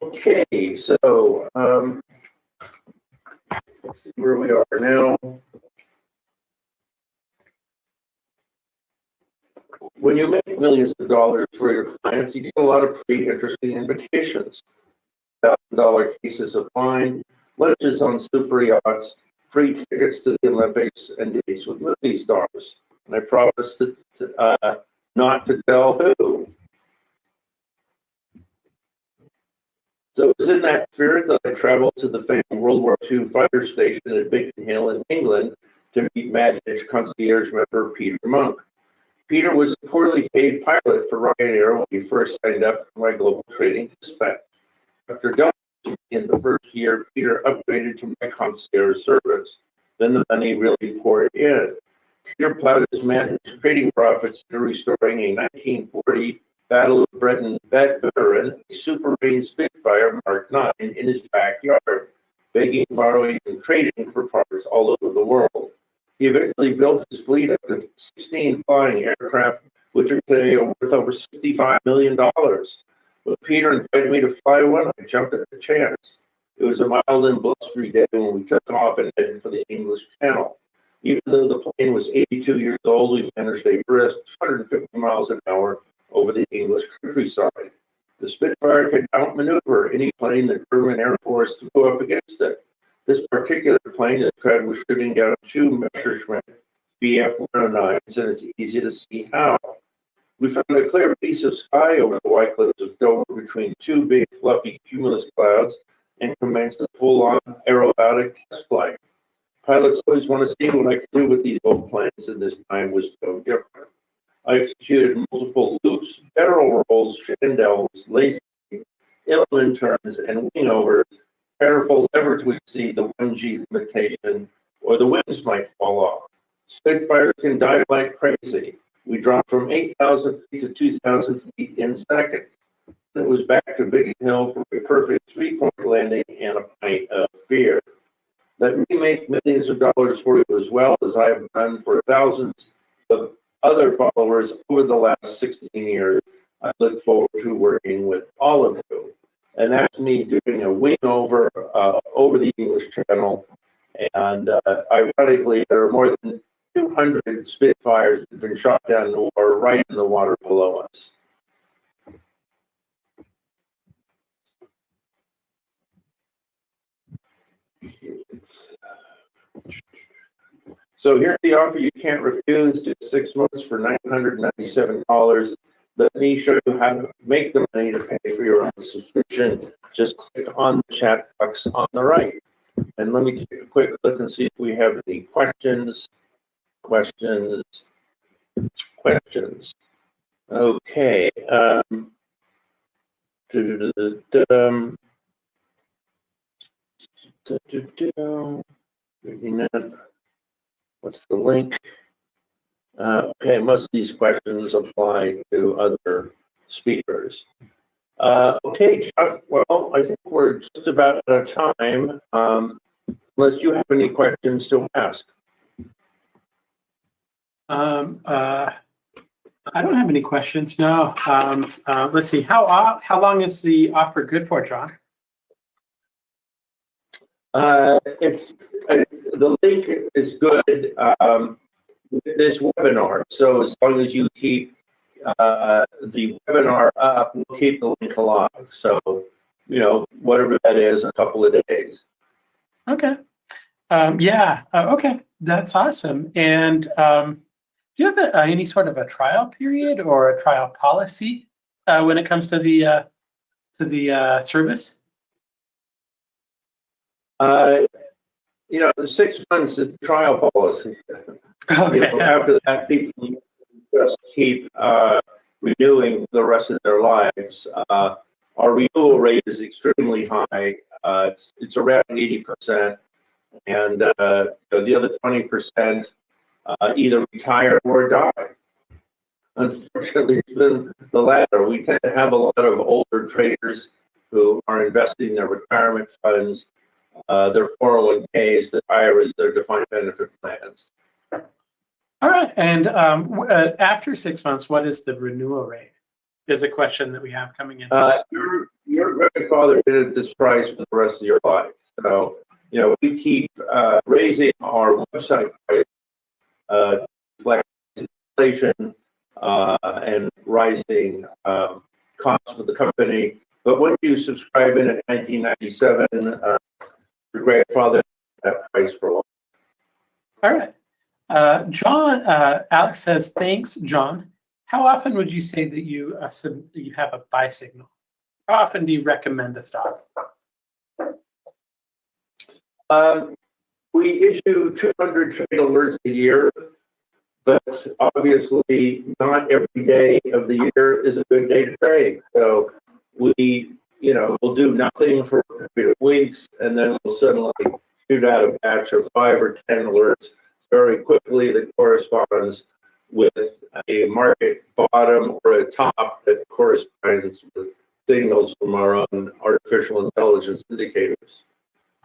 Okay, so let's see where we are now. When you make millions of dollars for your clients, you get a lot of pretty interesting invitations. $1,000 cases of wine, lunches on super yachts, free tickets to the Olympics, and dates with movie stars. And I promise not to tell who. So it was in that spirit that I traveled to the famous World War II fighter station at Biggin Hill in England to meet Mad Ditch concierge member Peter Monk. Peter was a poorly paid pilot for Ryanair when he first signed up for my global trading spec. After delivering in the first year, Peter upgraded to my concierge service. Then the money really poured in. Peter plowed his managed trading profits to restoring a 1940 Battle of Britain veteran, a Super Marine Spitfire Mark IX, in his backyard, begging, borrowing, and trading for parts all over the world. He eventually built his fleet up to 16 flying aircraft, which are today worth over $65 million. When Peter invited me to fly one, I jumped at the chance. It was a mild and blustery day when we took off and headed for the English Channel. Even though the plane was 82 years old, we managed a brisk 250 miles an hour over the English countryside. The Spitfire could outmaneuver any plane the German Air Force threw up against it. This particular plane is crowd was shooting down 2 Messerschmitt BF-109s, and it's easy to see how. We found a clear piece of sky over the white cliffs of Dover between 2 big, fluffy cumulus clouds and commenced a full-on aerobatic test flight. Pilots always want to see what I can do with these old planes, and this time was no different. I executed multiple loops, barrel rolls, chandelles, lacing, element turns, and wing overs, careful never to exceed the 1G limitation, or the wings might fall off. Spitfires can dive like crazy. We dropped from 8,000 feet to 2,000 feet in seconds. It was back to Big Hill for a perfect 3-point landing and a pint of beer. Let me make millions of dollars for you as well as I have done for thousands of other followers over the last 16 years. I look forward to working with all of you. And that's me doing a wing over over the English Channel. And ironically, there are more than 200 Spitfires that have been shot down or right in the water below us. So here's the offer you can't refuse. Do 6 months for $997. Let me show you how to make the money to pay for your own subscription. Just click on the chat box on the right. And let me take a quick look and see if we have any questions. Okay. What's the link? Okay, most of these questions apply to other speakers. Okay, Chuck, well, I think we're just about out of time, unless you have any questions to ask. I don't have any questions, no. Let's see, how long is the offer good for, John? It's the link is good this webinar. So as long as you keep the webinar up, we'll keep the link alive. So, you know, whatever that is, a couple of days. Okay. Yeah. Okay. That's awesome. And do you have any sort of a trial period or a trial policy when it comes to the service? You know, the 6 months is the trial policy. Okay. You know, after that, people just keep renewing the rest of their lives. Our renewal rate is extremely high. It's around 80%, and the other 20% either retire or die. Unfortunately, it's been the latter. We tend to have a lot of older traders who are investing their retirement funds, their 401ks, their IRAs, their defined benefit plans. All right. And after 6 months, what is the renewal rate? Is a question that we have coming in. Your grandfather did this price for the rest of your life. So, you know, we keep raising our website price, reflect inflation and rising costs for the company. But when you subscribe in 1997, your grandfather had that price for a while. All right. John, Alex says, thanks, John. How often would you say that you have a buy signal? How often do you recommend the stock? We issue 200 trade alerts a year, but obviously not every day of the year is a good day to trade. So we, we'll do nothing for a few weeks, and then we'll suddenly shoot out a batch of 5 or 10 alerts very quickly that corresponds with a market bottom or a top that corresponds with signals from our own artificial intelligence indicators.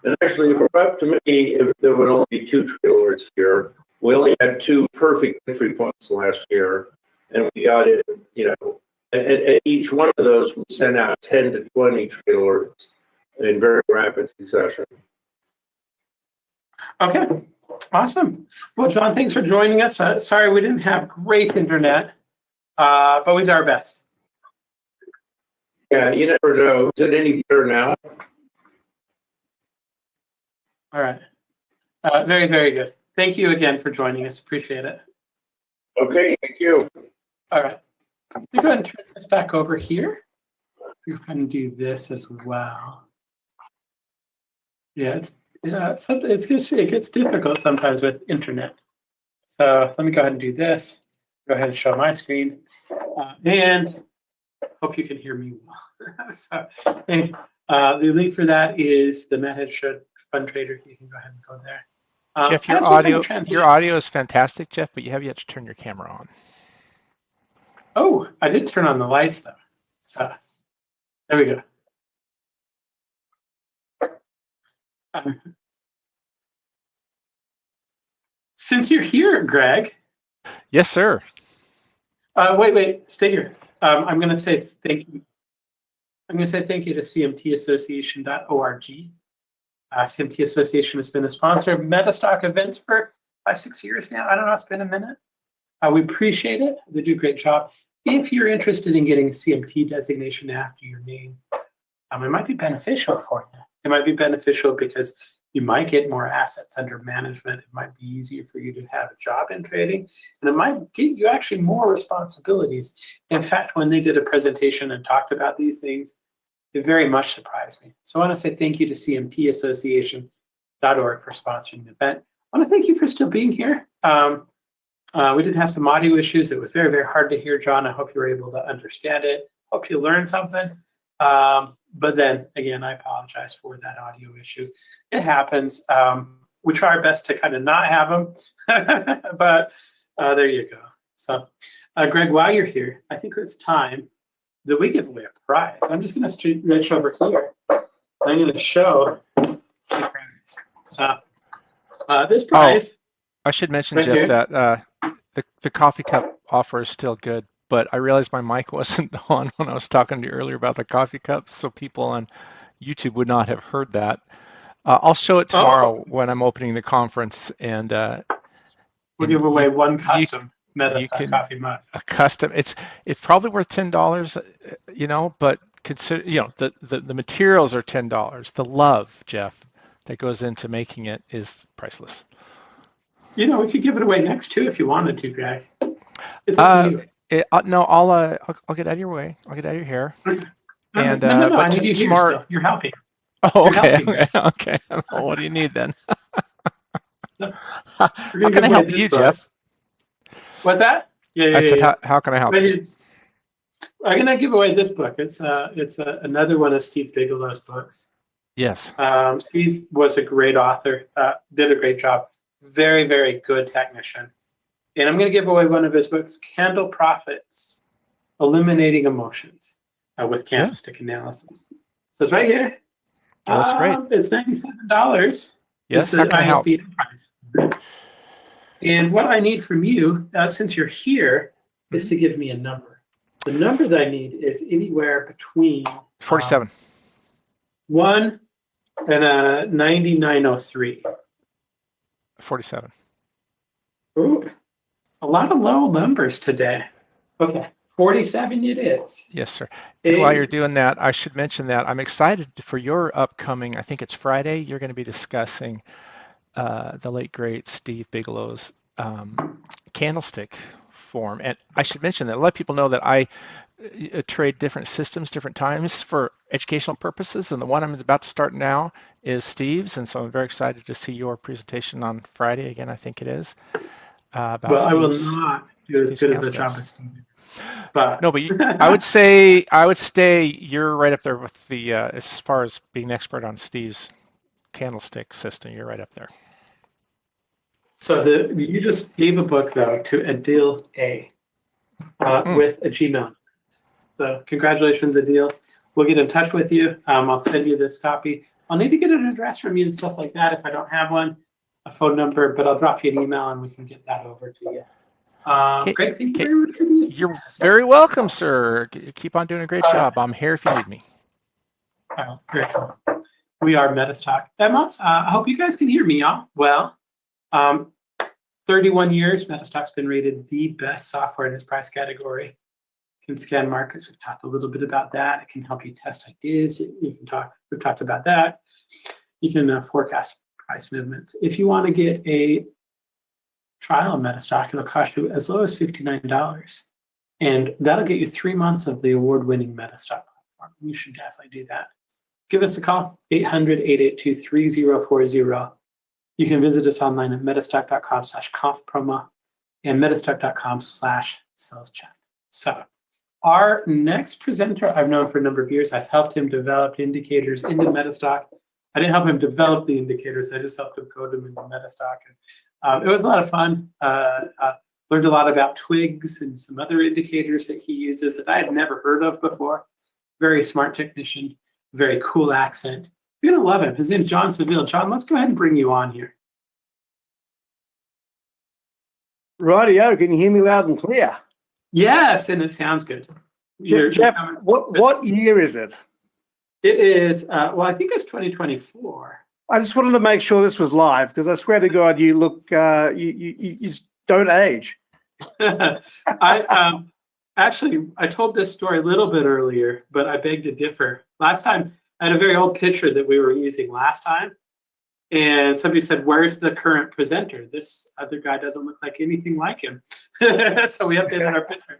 And actually, if we're up to me, if there would only be 2 trade alerts here, we only had 2 perfect entry points last year, and we got it, at each one of those, we sent out 10 to 20 trade alerts in very rapid succession. Okay, awesome. Well, John, thanks for joining us. Sorry we didn't have great internet, but we did our best. Yeah, you never know. Is it any better now? All right. Very, very good. Thank you again for joining us. Appreciate it. Okay, thank you. All right. Let me go ahead and turn this back over here. Go ahead and do this as well. Yeah, it gets difficult sometimes with internet. So let me go ahead and do this. Go ahead and show my screen. And hope you can hear me well. So, the link for that is the MetaHead Fund Trader. You can go ahead and go there. Jeff, your audio is fantastic, Jeff, but you have yet to turn your camera on. Oh, I did turn on the lights though. So there we go. Since you're here, Greg. Yes, sir. Wait, stay here. I'm going to say thank you. I'm going to say thank you to cmtassociation.org. CMT Association has been a sponsor of Metastock events for 5-6 years now. I don't know, it's been a minute. We appreciate it. They do a great job. If you're interested in getting a CMT designation after your name, it might be beneficial for you. It might be beneficial because you might get more assets under management. It might be easier for you to have a job in trading, and it might get you actually more responsibilities. In fact, when they did a presentation and talked about these things, it very much surprised me. So I want to say thank you to cmtassociation.org for sponsoring the event. I want to thank you for still being here. We did have some audio issues. It was very, very hard to hear, John. I hope you were able to understand it. Hope you learned something. But then, again, I apologize for that audio issue. It happens. We try our best to kind of not have them. But there you go. So, Greg, while you're here, I think it's time that we give away a prize. I'm just going to reach over here. I'm going to show the prize. So, this prize. I should mention, right Jeff, here. that the coffee cup offer is still good, but I realized my mic wasn't on when I was talking to you earlier about the coffee cups, so people on YouTube would not have heard that. I'll show it tomorrow when I'm opening the conference, and we'll give away one custom coffee mug. A custom. It's probably worth $10, but consider the materials are $10. The love, Jeff, that goes into making it is priceless. We could give it away next too if you wanted to, Greg. It's up to you. No, I'll get out of your way. I'll get out of your hair. And no, I need you here still. You're helping. Oh, okay. Well, what do you need then? How can I help you, Jeff? What's that? I said, how can I help you? I'm gonna give away this book. It's another one of Steve Bigelow's books. Yes. Steve was a great author. Did a great job. Very, very good technician. And I'm going to give away one of his books, Candle Prophets, Eliminating Emotions with Candlestick Analysis. So it's right here. That's great. It's $97. Yes, how can I help? Price. And what I need from you, since you're here, is to give me a number. The number that I need is anywhere between 47. 1 and 9903. 47. Ooh, a lot of low numbers today. Okay, 47 it is. Yes, sir. And while you're doing that, I should mention that I'm excited for your upcoming, I think it's Friday, you're going to be discussing the late, great Steve Bigelow's candlestick form. And I should mention that a lot of people know that I trade different systems, different times for educational purposes. And the one I'm about to start now is Steve's. And so I'm very excited to see your presentation on Friday again, I think it is. about Well, I will Steve's not do as Steve's good of council a job guys. as Steve. But No, but I would say you're right up there with the as far as being an expert on Steve's candlestick system. You're right up there. so you just gave a book though to Adil A with a Gmail. So congratulations, Adil. We'll get in touch with you. I'll send you this copy. I'll need to get an address from you and stuff like that if I don't have one, a phone number, but I'll drop you an email and we can get that over to you. Greg, thank you very much for this. You're very welcome, sir. Keep on doing a great job. I'm here if you need me. Oh, very cool. We are Metastock. Emma, I hope you guys can hear me, y'all. Well, 31 years, Metastock's been rated the best software in its price category. Can scan markets. We've talked a little bit about that. It can help you test ideas. We've talked about that. You can forecast price movements. If you want to get a trial of Metastock, it'll cost you as low as $59. And that'll get you 3 months of the award-winning Metastock platform. You should definitely do that. Give us a call, 800-882-3040. You can visit us online at metastock.com/conf promo and metastock.com/saleschat. So our next presenter I've known for a number of years. I've helped him develop indicators into Metastock. I didn't help him develop the indicators. I just helped him code them into Metastock. It was a lot of fun. Learned a lot about twigs and some other indicators that he uses that I had never heard of before. Very smart technician, very cool accent. You're gonna love him. His name's John Seville. John, let's go ahead and bring you on here. Rightio, can you hear me loud and clear? Yes, and it sounds good. Jeff, what year is it? It is, well, I think it's 2024. I just wanted to make sure this was live because I swear to God, you look, you just don't age. Actually, I told this story a little bit earlier, but I beg to differ. Last time, I had a very old picture that we were using last time, and somebody said, "Where's the current presenter? This other guy doesn't look like anything like him." So we updated our picture.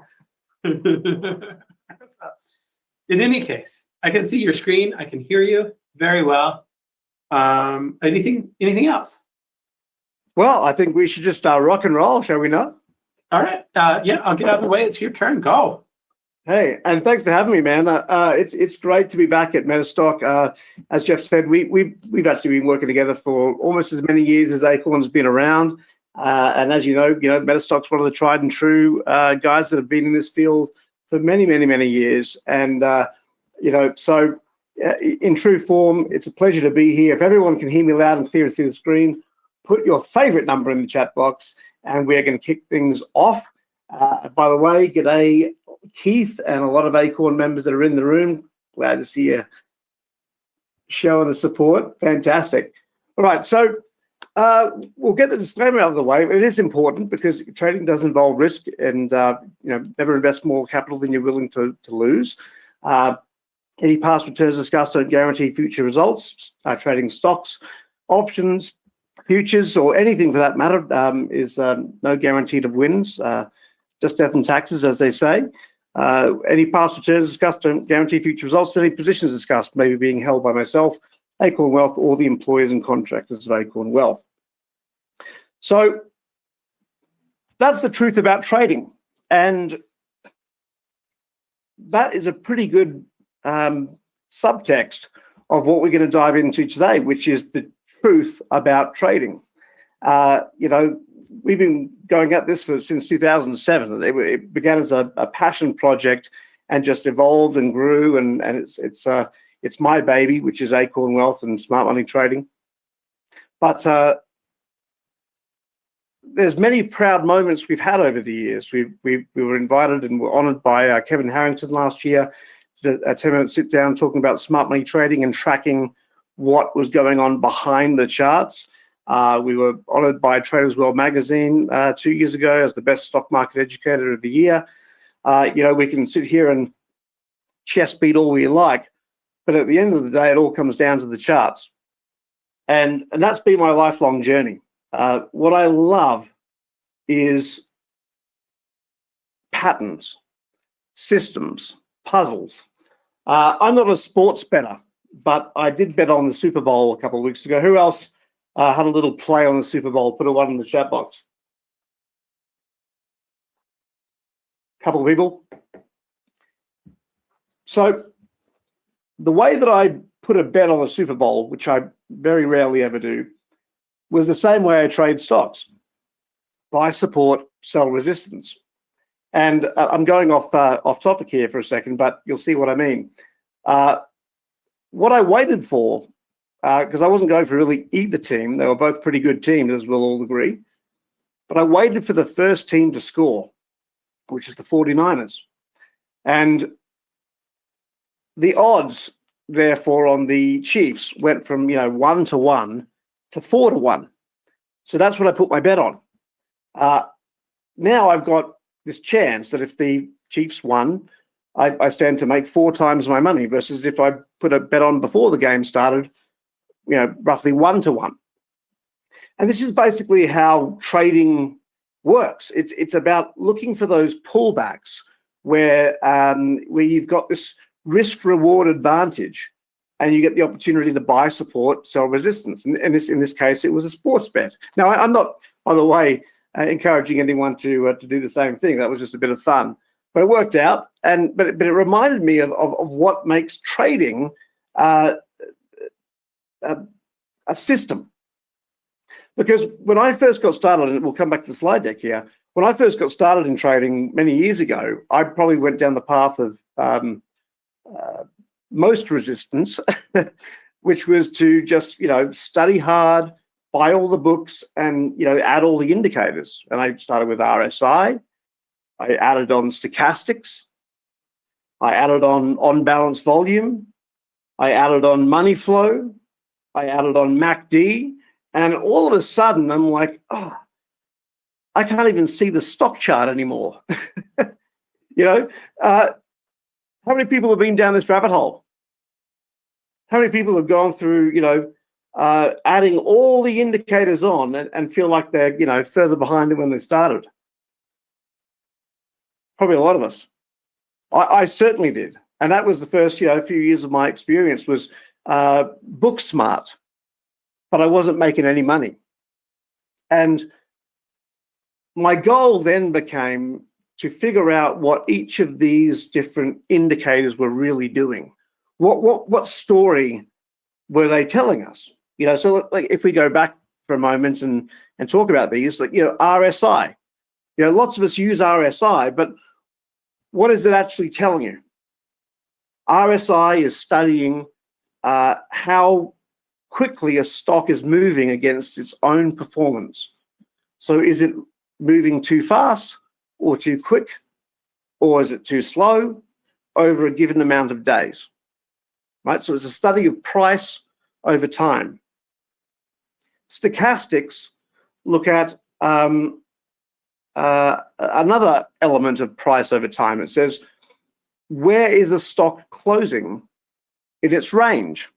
So, in any case, I can see your screen. I can hear you very well. Anything else? Well, I think we should just rock and roll, shall we not? All right. Yeah, I'll get out of the way. It's your turn. Go. Hey, and thanks for having me, man. It's great to be back at Metastock. As Jeff said, we've actually been working together for almost as many years as Acorn's been around. And as you know, Metastock's one of the tried and true guys that have been in this field for many, many, many years. And so in true form, it's a pleasure to be here. If everyone can hear me loud and clear and see the screen, put your favorite number in the chat box, and we're going to kick things off. By the way, g'day, Keith, and a lot of Acorn members that are in the room. Glad to see you showing the support. Fantastic. All right, so we'll get the disclaimer out of the way. It is important because trading does involve risk, and never invest more capital than you're willing to lose. Any past returns discussed don't guarantee future results. Trading stocks, options, futures, or anything for that matter is no guarantee of wins. Just death and taxes, as they say. Any past returns discussed don't guarantee future results. Any positions discussed may be being held by myself, Acorn Wealth, or the employers and contractors of Acorn Wealth. So that's the truth about trading. And that is a pretty good subtext of what we're going to dive into today, which is the truth about trading. We've been going at this since 2007. It began as a passion project and just evolved and grew, and it's my baby, which is Acorn Wealth and smart money trading. But there's many proud moments we've had over the years. We were invited and were honored by Kevin Harrington last year to a 10-minute sit down talking about smart money trading and tracking what was going on behind the charts. We were honored by Traders World magazine 2 years ago as the best stock market educator of the year. We can sit here and chest beat all we like, but at the end of the day, it all comes down to the charts. And that's been my lifelong journey. What I love is patterns, systems, puzzles. I'm not a sports bettor, but I did bet on the Super Bowl a couple of weeks ago. Who else had a little play on the Super Bowl? Put a one in the chat box. couple of people. So the way that I put a bet on a Super Bowl, which I very rarely ever do, was the same way I trade stocks: buy support, sell resistance. And I'm going off topic here for a second, but you'll see what I mean. What I waited for, because I wasn't going for really either team, they were both pretty good teams, as we'll all agree, but I waited for the first team to score, which is the 49ers. And the odds, therefore, on the Chiefs went from 1-1 to 4-1. So that's what I put my bet on. Now I've got this chance that if the Chiefs won, I stand to make 4 times my money, versus if I put a bet on before the game started, roughly 1-1. And this is basically how trading works. It's about looking for those pullbacks where you've got this risk-reward advantage, and you get the opportunity to buy support, sell resistance. And in this case, it was a sports bet. Now, I'm not, by the way, encouraging anyone to do the same thing. That was just a bit of fun, but it worked out. But it reminded me of what makes trading a system. Because when I first got started, and we'll come back to the slide deck here, when I first got started in trading many years ago, I probably went down the path of most resistance, which was to just study hard, buy all the books, and add all the indicators. And I started with RSI. I added on stochastics. I added on balance volume. I added on money flow. I added on MACD. And all of a sudden, I'm like, oh, I can't even see the stock chart anymore. How many people have been down this rabbit hole? How many people have gone through, adding all the indicators on and feel like they're, further behind than when they started? Probably a lot of us. I certainly did. And that was the first, few years of my experience was book smart, but I wasn't making any money. And my goal then became to figure out what each of these different indicators were really doing. What story were they telling us? So like if we go back for a moment and talk about these, RSI. Lots of us use RSI, but what is it actually telling you? RSI is studying how quickly a stock is moving against its own performance. So is it moving too fast or too quick, or is it too slow over a given amount of days? Right? So it's a study of price over time. Stochastics look at another element of price over time. It says, where is a stock closing in its range?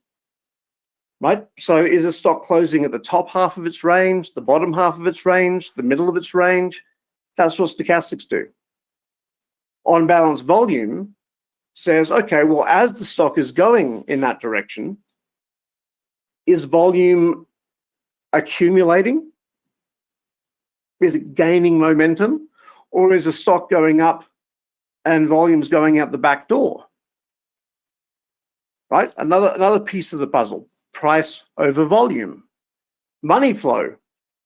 Right? So is a stock closing at the top half of its range, the bottom half of its range, the middle of its range? That's what stochastics do. On balance volume says, okay, well, as the stock is going in that direction, is volume accumulating? Is it gaining momentum? Or is the stock going up and volume's going out the back door? Right? Another piece of the puzzle. Price over volume. Money flow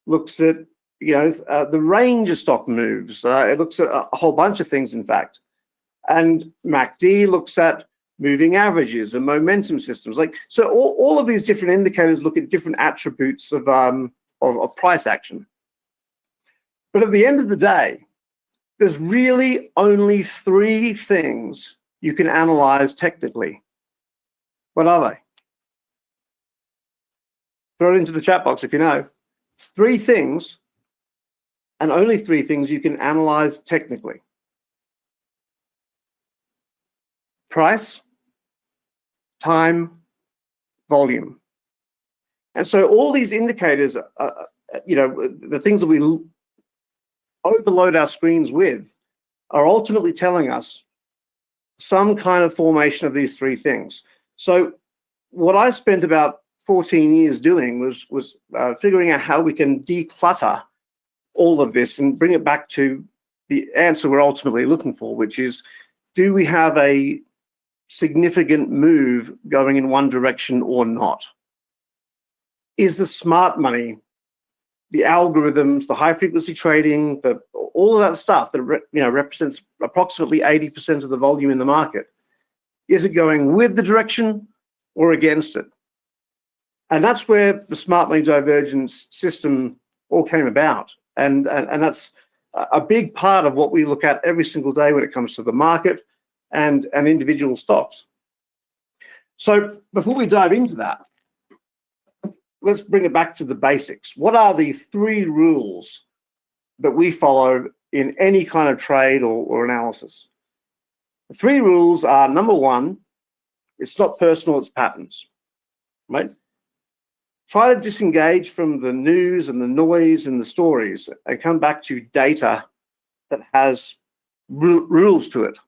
looks at the range of stock moves. It looks at a whole bunch of things, in fact. And MACD looks at moving averages and momentum systems. So all of these different indicators look at different attributes of price action. But at the end of the day, there's really only 3 things you can analyze technically. What are they? Throw it into the chat box if you know. 3 things, and only 3 things you can analyze technically. Price, time, volume. And so all these indicators, the things that we overload our screens with are ultimately telling us some kind of formation of these 3 things. So what I spent about 14 years doing was figuring out how we can declutter all of this and bring it back to the answer we're ultimately looking for, which is, do we have a significant move going in one direction or not? Is the smart money, the algorithms, the high frequency trading, all of that stuff that represents approximately 80% of the volume in the market, is it going with the direction or against it? And that's where the smart money divergence system all came about. And that's a big part of what we look at every single day when it comes to the market and individual stocks. So before we dive into that, let's bring it back to the basics. What are the 3 rules that we follow in any kind of trade or analysis? The 3 rules are, number 1, it's not personal, it's patterns, right? Try to disengage from the news and the noise and the stories and come back to data that has rules to it.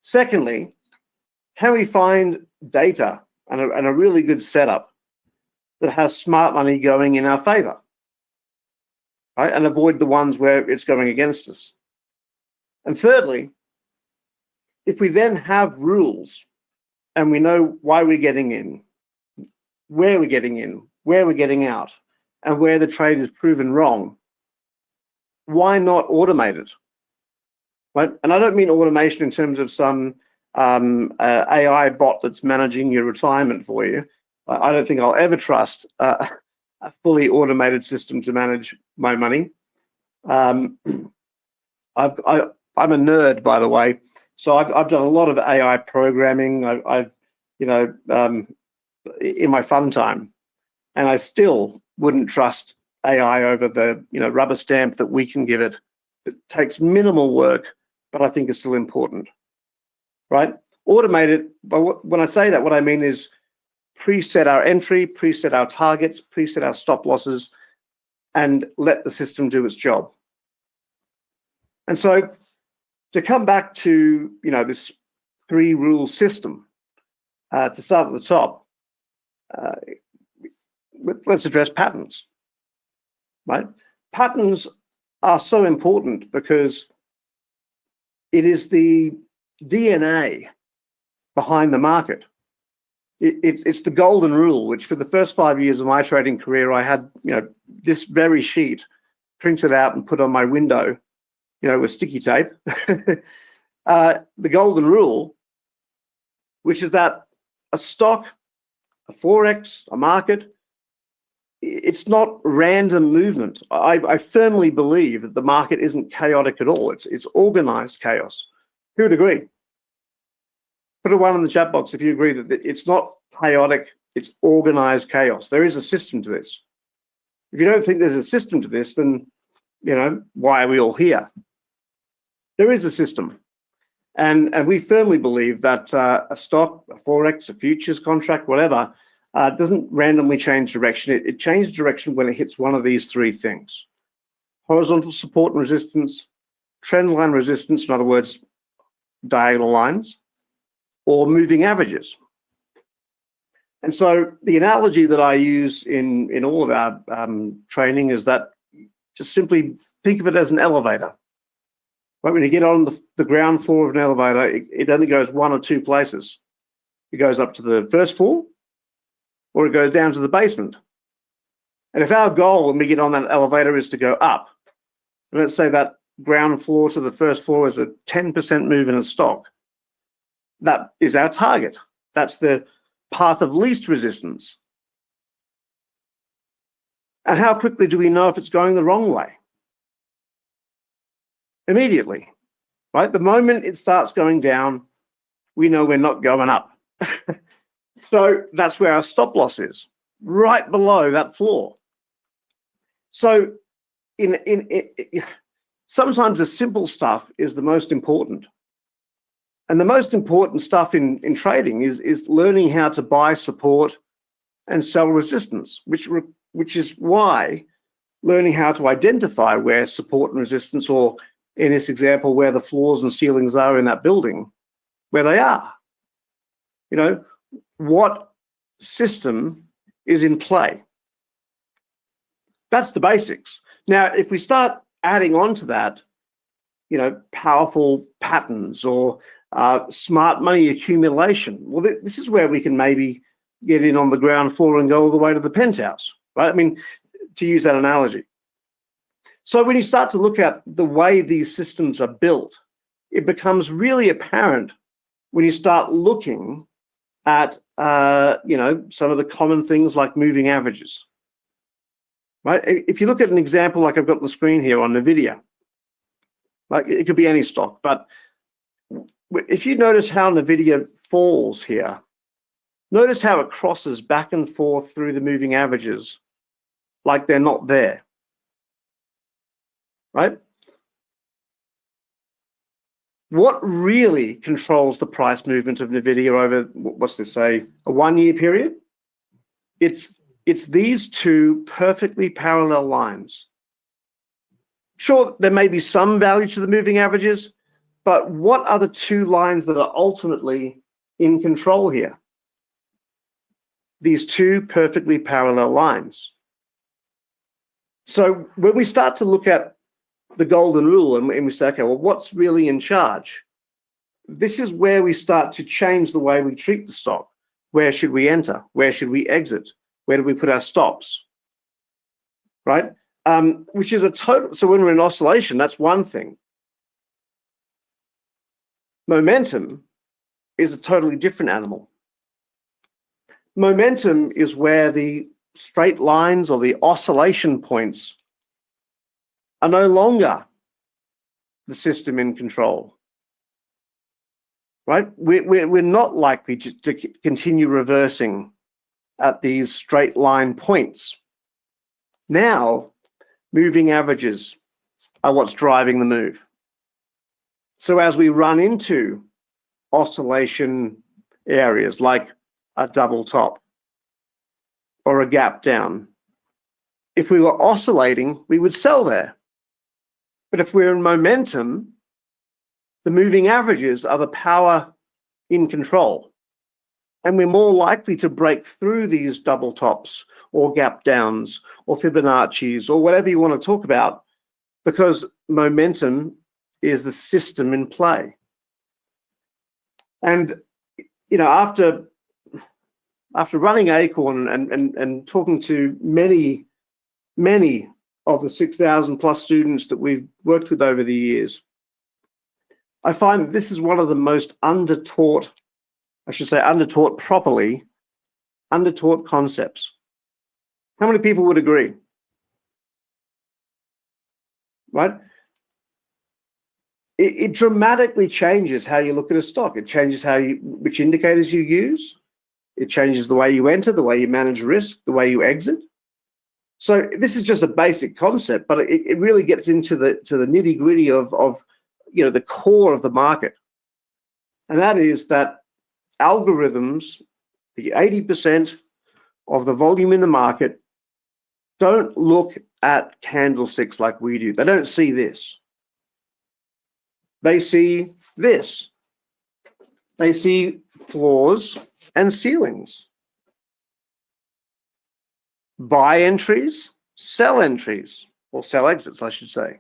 Secondly, can we find data and a really good setup that has smart money going in our favor, right? And avoid the ones where it's going against us. And thirdly, if we then have rules and we know why we're getting in, where we're getting in, where we're getting out, and where the trade is proven wrong, why not automate it, right? And I don't mean automation in terms of some AI bot that's managing your retirement for you. I don't think I'll ever trust a fully automated system to manage my money. I'm a nerd, by the way, so I've done a lot of AI programming. I've in my fun time, and I still wouldn't trust AI over the rubber stamp that we can give it. It takes minimal work, but I think it's still important, right? Automate it. But when I say that, what I mean is preset our entry, preset our targets, preset our stop losses, and let the system do its job. And so to come back to this 3-rule system, to start at the top, let's address patterns, right? Patterns are so important because it is the DNA behind the market. It's the golden rule, which for the first 5 years of my trading career, I had this very sheet printed out and put on my window, with sticky tape. The golden rule, which is that a stock, a forex, a market, it's not random movement. I firmly believe that the market isn't chaotic at all. It's organized chaos. Who would agree? Put a 1 in the chat box if you agree that it's not chaotic, it's organized chaos. There is a system to this. If you don't think there's a system to this, then why are we all here? There is a system. And we firmly believe that a stock, a forex, a futures contract, whatever, doesn't randomly change direction. It changes direction when it hits one of these 3 things: horizontal support and resistance, trend line resistance, in other words, diagonal lines, or moving averages. And so the analogy that I use in all of our training is that just simply think of it as an elevator. Right? When you get on the ground floor of an elevator, it only goes 1 or 2 places. It goes up to the first floor, or it goes down to the basement. And if our goal when we get on that elevator is to go up, let's say that ground floor to the first floor is a 10% move in a stock, that is our target. That's the path of least resistance. And how quickly do we know if it's going the wrong way? Immediately, right? The moment it starts going down, we know we're not going up. So that's where our stop loss is, right below that floor. So sometimes the simple stuff is the most important. And the most important stuff in trading is learning how to buy support and sell resistance, which is why learning how to identify where support and resistance, or in this example, where the floors and ceilings are in that building, where they are. What system is in play? That's the basics. Now, if we start adding on to that, powerful patterns or smart money accumulation. Well, this is where we can maybe get in on the ground floor and go all the way to the penthouse, right? I mean, to use that analogy. So when you start to look at the way these systems are built, it becomes really apparent when you start looking at, some of the common things like moving averages, right? If you look at an example like I've got on the screen here on NVIDIA, like it could be any stock, but if you notice how NVIDIA falls here, notice how it crosses back and forth through the moving averages like they're not there, right? What really controls the price movement of NVIDIA over, what's this say, a 1 year period? It's these two perfectly parallel lines. Sure, there may be some value to the moving averages, but what are the two lines that are ultimately in control here? These two perfectly parallel lines. So when we start to look at the golden rule and we say, okay, well, what's really in charge? This is where we start to change the way we treat the stock. Where should we enter? Where should we exit? Where do we put our stops? Right? Which is a total, so when we're in oscillation, that's one thing. Momentum is a totally different animal. Momentum is where the straight lines or the oscillation points are no longer the system in control, right? We're not likely to continue reversing at these straight line points. Now, moving averages are what's driving the move. So as we run into oscillation areas like a double top or a gap down, if we were oscillating, we would sell there. But if we're in momentum, the moving averages are the power in control. And we're more likely to break through these double tops or gap downs or Fibonacci's or whatever you want to talk about, because momentum is the system in play. And, after running Acorn and talking to many of the 6,000 plus students that we've worked with over the years, I find that this is one of the most undertaught properly, undertaught concepts. How many people would agree? Right? It dramatically changes how you look at a stock. It changes which indicators you use. It changes the way you enter, the way you manage risk, the way you exit. So this is just a basic concept, but it really gets into the nitty gritty of the core of the market. And that is that algorithms, the 80% of the volume in the market, don't look at candlesticks like we do. They don't see this. They see this. They see floors and ceilings. Buy entries, sell entries, or sell exits, I should say.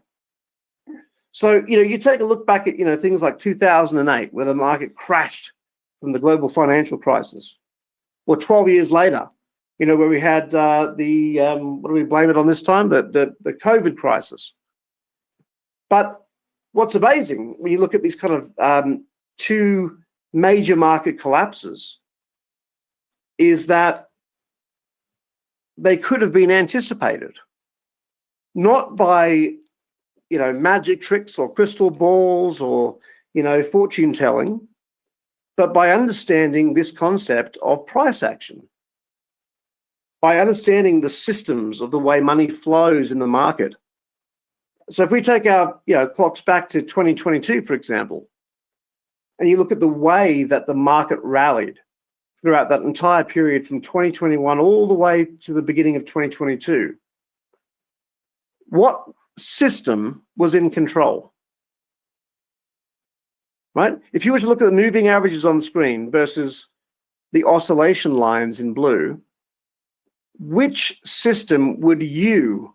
So, you take a look back at, things like 2008, where the market crashed from the global financial crisis, or 12 years later, where we had what do we blame it on this time? The COVID crisis. But what's amazing when you look at these kind of two major market collapses is that they could have been anticipated, not by magic tricks or crystal balls or fortune telling, but by understanding this concept of price action, by understanding the systems of the way money flows in the market. So if we take our clocks back to 2022, for example, and you look at the way that the market rallied throughout that entire period from 2021 all the way to the beginning of 2022, what system was in control? Right? If you were to look at the moving averages on the screen versus the oscillation lines in blue, which system would you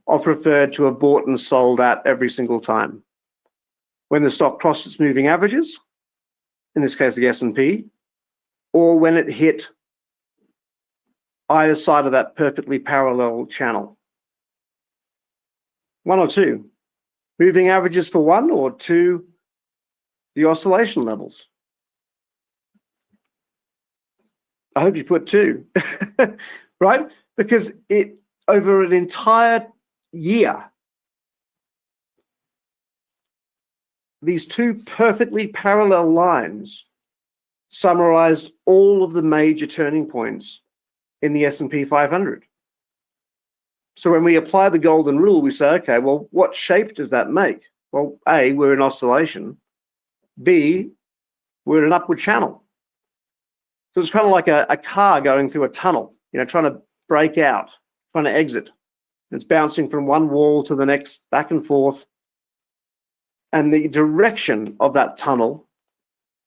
have preferred to have bought and sold at every single time? when the stock crossed its moving averages, in this case the S&P, or when it hit either side of that perfectly parallel channel. One or two. Moving averages for one, or two, the oscillation levels. I hope you put two, right? Because it, over an entire year, these two perfectly parallel lines summarized all of the major turning points in the S&P 500. So when we apply the golden rule, we say, okay, well, what shape does that make? Well, A, we're in oscillation. B, we're in an upward channel. So it's kind of like a car going through a tunnel, trying to break out, trying to exit. It's bouncing from one wall to the next, back and forth. And the direction of that tunnel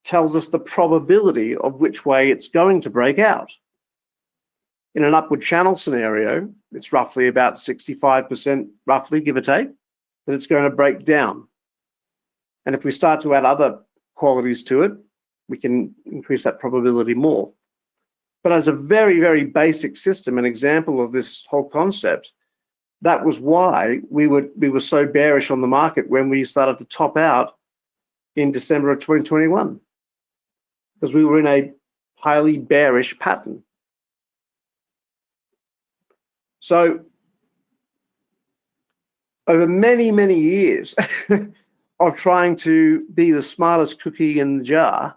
tells us the probability of which way it's going to break out. In an upward channel scenario, it's roughly about 65%, roughly, give or take, that it's going to break down. And if we start to add other qualities to it, we can increase that probability more. But as a very, very basic system, an example of this whole concept, that was why we were so bearish on the market when we started to top out in December of 2021, because we were in a highly bearish pattern. So over many, many years of trying to be the smartest cookie in the jar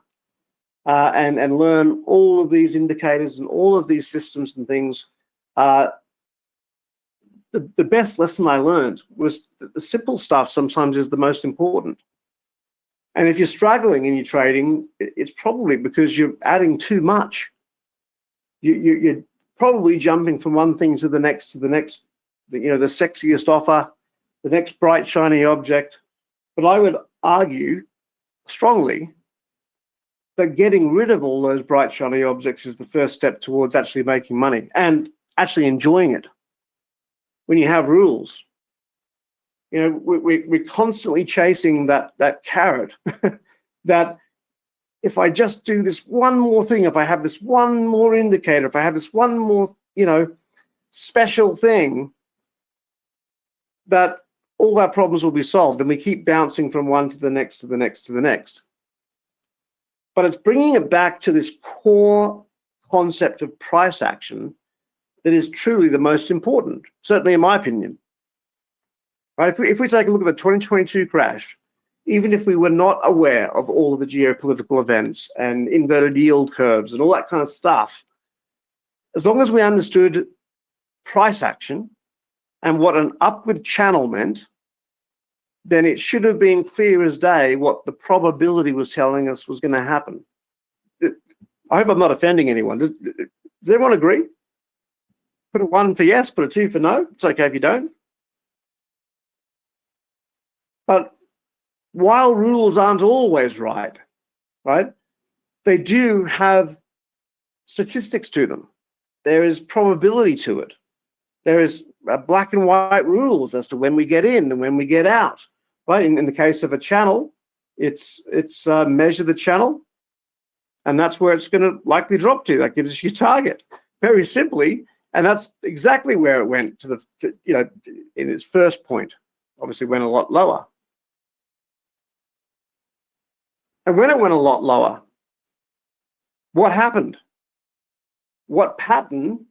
and learn all of these indicators and all of these systems and things, the best lesson I learned was that the simple stuff sometimes is the most important. And if you're struggling in your trading, it's probably because you're adding too much. You're probably jumping from one thing to the next, the sexiest offer, the next bright, shiny object. But I would argue strongly that getting rid of all those bright, shiny objects is the first step towards actually making money and actually enjoying it. When you have rules, we're constantly chasing that carrot that if I just do this one more thing, if I have this one more indicator, if I have this one more, special thing, that all our problems will be solved, and we keep bouncing from one to the next, to the next, to the next. But it's bringing it back to this core concept of price action that is truly the most important, certainly in my opinion. Right? If we take a look at the 2022 crash, even if we were not aware of all of the geopolitical events and inverted yield curves and all that kind of stuff, as long as we understood price action and what an upward channel meant, then it should have been clear as day what the probability was telling us was going to happen. I hope I'm not offending anyone. Does everyone agree? Put a 1 for yes, put a 2 for no. It's okay if you don't. But while rules aren't always right, they do have statistics to them. There is probability to it. There is black and white rules as to when we get in and when we get out. Right? In the case of a channel, it's measure the channel, and that's where it's going to likely drop to. That gives us your target, very simply, and that's exactly where it went to in its first point. Obviously, went a lot lower. And when it went a lot lower, what happened? What pattern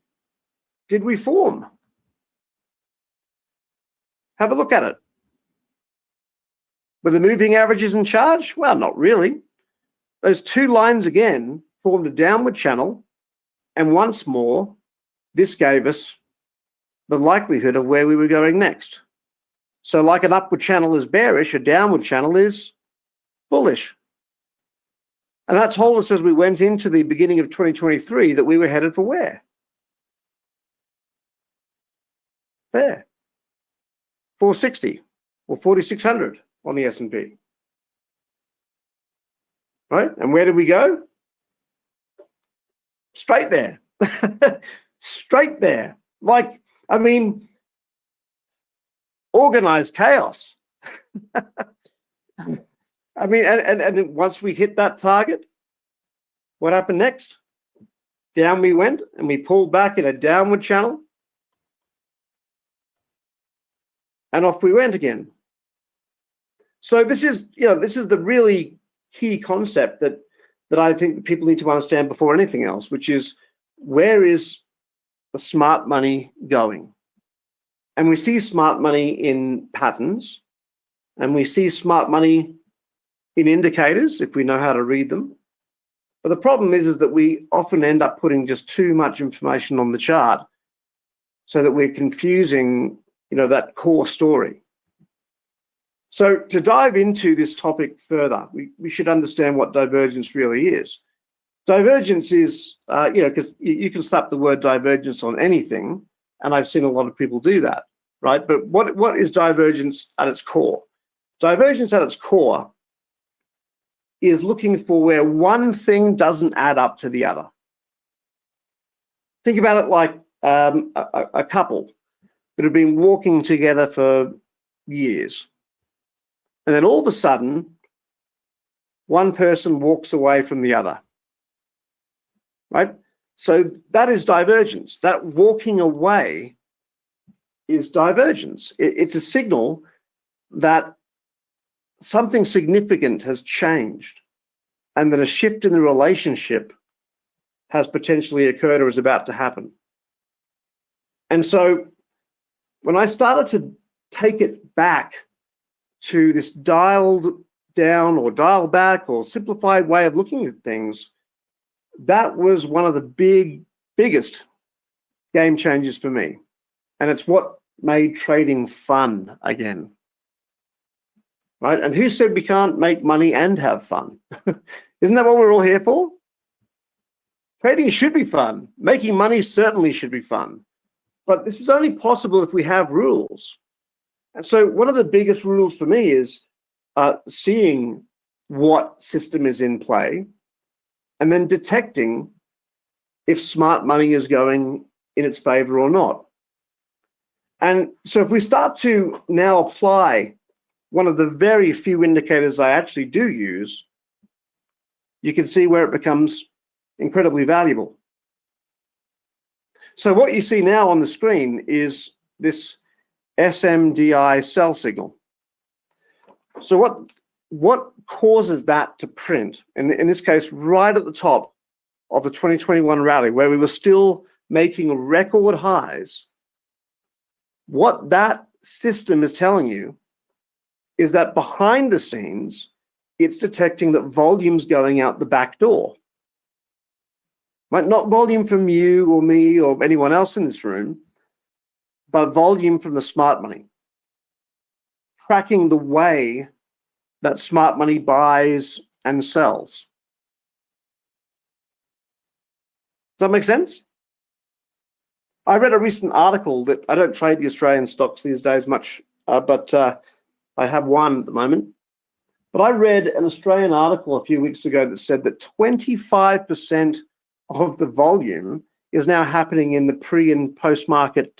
did we form? Have a look at it. Were the moving averages in charge? Well, not really. Those two lines again formed a downward channel, and once more, this gave us the likelihood of where we were going next. So like an upward channel is bearish, a downward channel is bullish. And that told us as we went into the beginning of 2023 that we were headed for where? There. 460 or 4,600 on the S&P. Right? And where did we go? Straight there. Straight there. Like, I mean, organized chaos. I mean, and once we hit that target, what happened next? Down we went, and we pulled back in a downward channel, and off we went again. So this is, this is the really key concept that I think that people need to understand before anything else, which is, where is the smart money going? And we see smart money in patterns, and we see smart money in indicators if we know how to read them. But the problem is that we often end up putting just too much information on the chart, so that we're confusing, that core story. So to dive into this topic further, we should understand what divergence really is. Divergence is, because you can slap the word divergence on anything, and I've seen a lot of people do that, right? But what is divergence at its core? Divergence at its core is looking for where one thing doesn't add up to the other. Think about it like a couple that have been walking together for years. And then all of a sudden, one person walks away from the other, right? So that is divergence. That walking away is divergence. It's a signal that something significant has changed, and that a shift in the relationship has potentially occurred or is about to happen. And so when I started to take it back to this dialed down or dialed back or simplified way of looking at things, that was one of the biggest game changers for me. And it's what made trading fun again. Right? And who said we can't make money and have fun? Isn't that what we're all here for? Trading should be fun. Making money certainly should be fun. But this is only possible if we have rules. And so one of the biggest rules for me is seeing what system is in play, and then detecting if smart money is going in its favor or not. And so if we start to now apply one of the very few indicators I actually do use, you can see where it becomes incredibly valuable. So what you see now on the screen is this SMDI sell signal. So what causes that to print? In this case, right at the top of the 2021 rally, where we were still making record highs, what that system is telling you is that behind the scenes, it's detecting that volume's going out the back door. Right? Not volume from you or me or anyone else in this room, but volume from the smart money. Tracking the way that smart money buys and sells. Does that make sense? I read a recent article that I don't trade the Australian stocks these days much, but I have one at the moment. But I read an Australian article a few weeks ago that said that 25% of the volume is now happening in the pre and post-market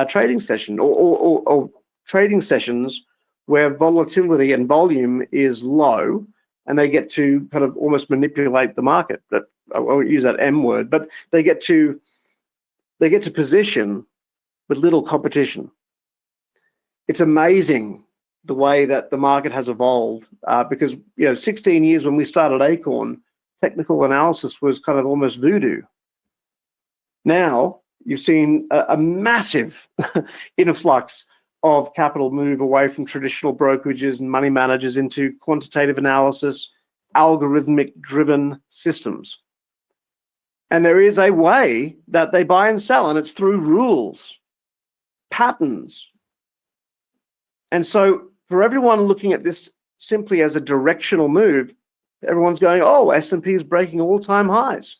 trading session, or trading sessions where volatility and volume is low, and they get to kind of almost manipulate the market. But I won't use that M word, but they get to position with little competition. It's amazing the way that the market has evolved, because 16 years when we started Acorn, technical analysis was kind of almost voodoo. Now you've seen a massive influx of capital move away from traditional brokerages and money managers into quantitative analysis, algorithmic driven systems. And there is a way that they buy and sell, and it's through rules, patterns. And so for everyone looking at this simply as a directional move, everyone's going, oh, S&P is breaking all-time highs.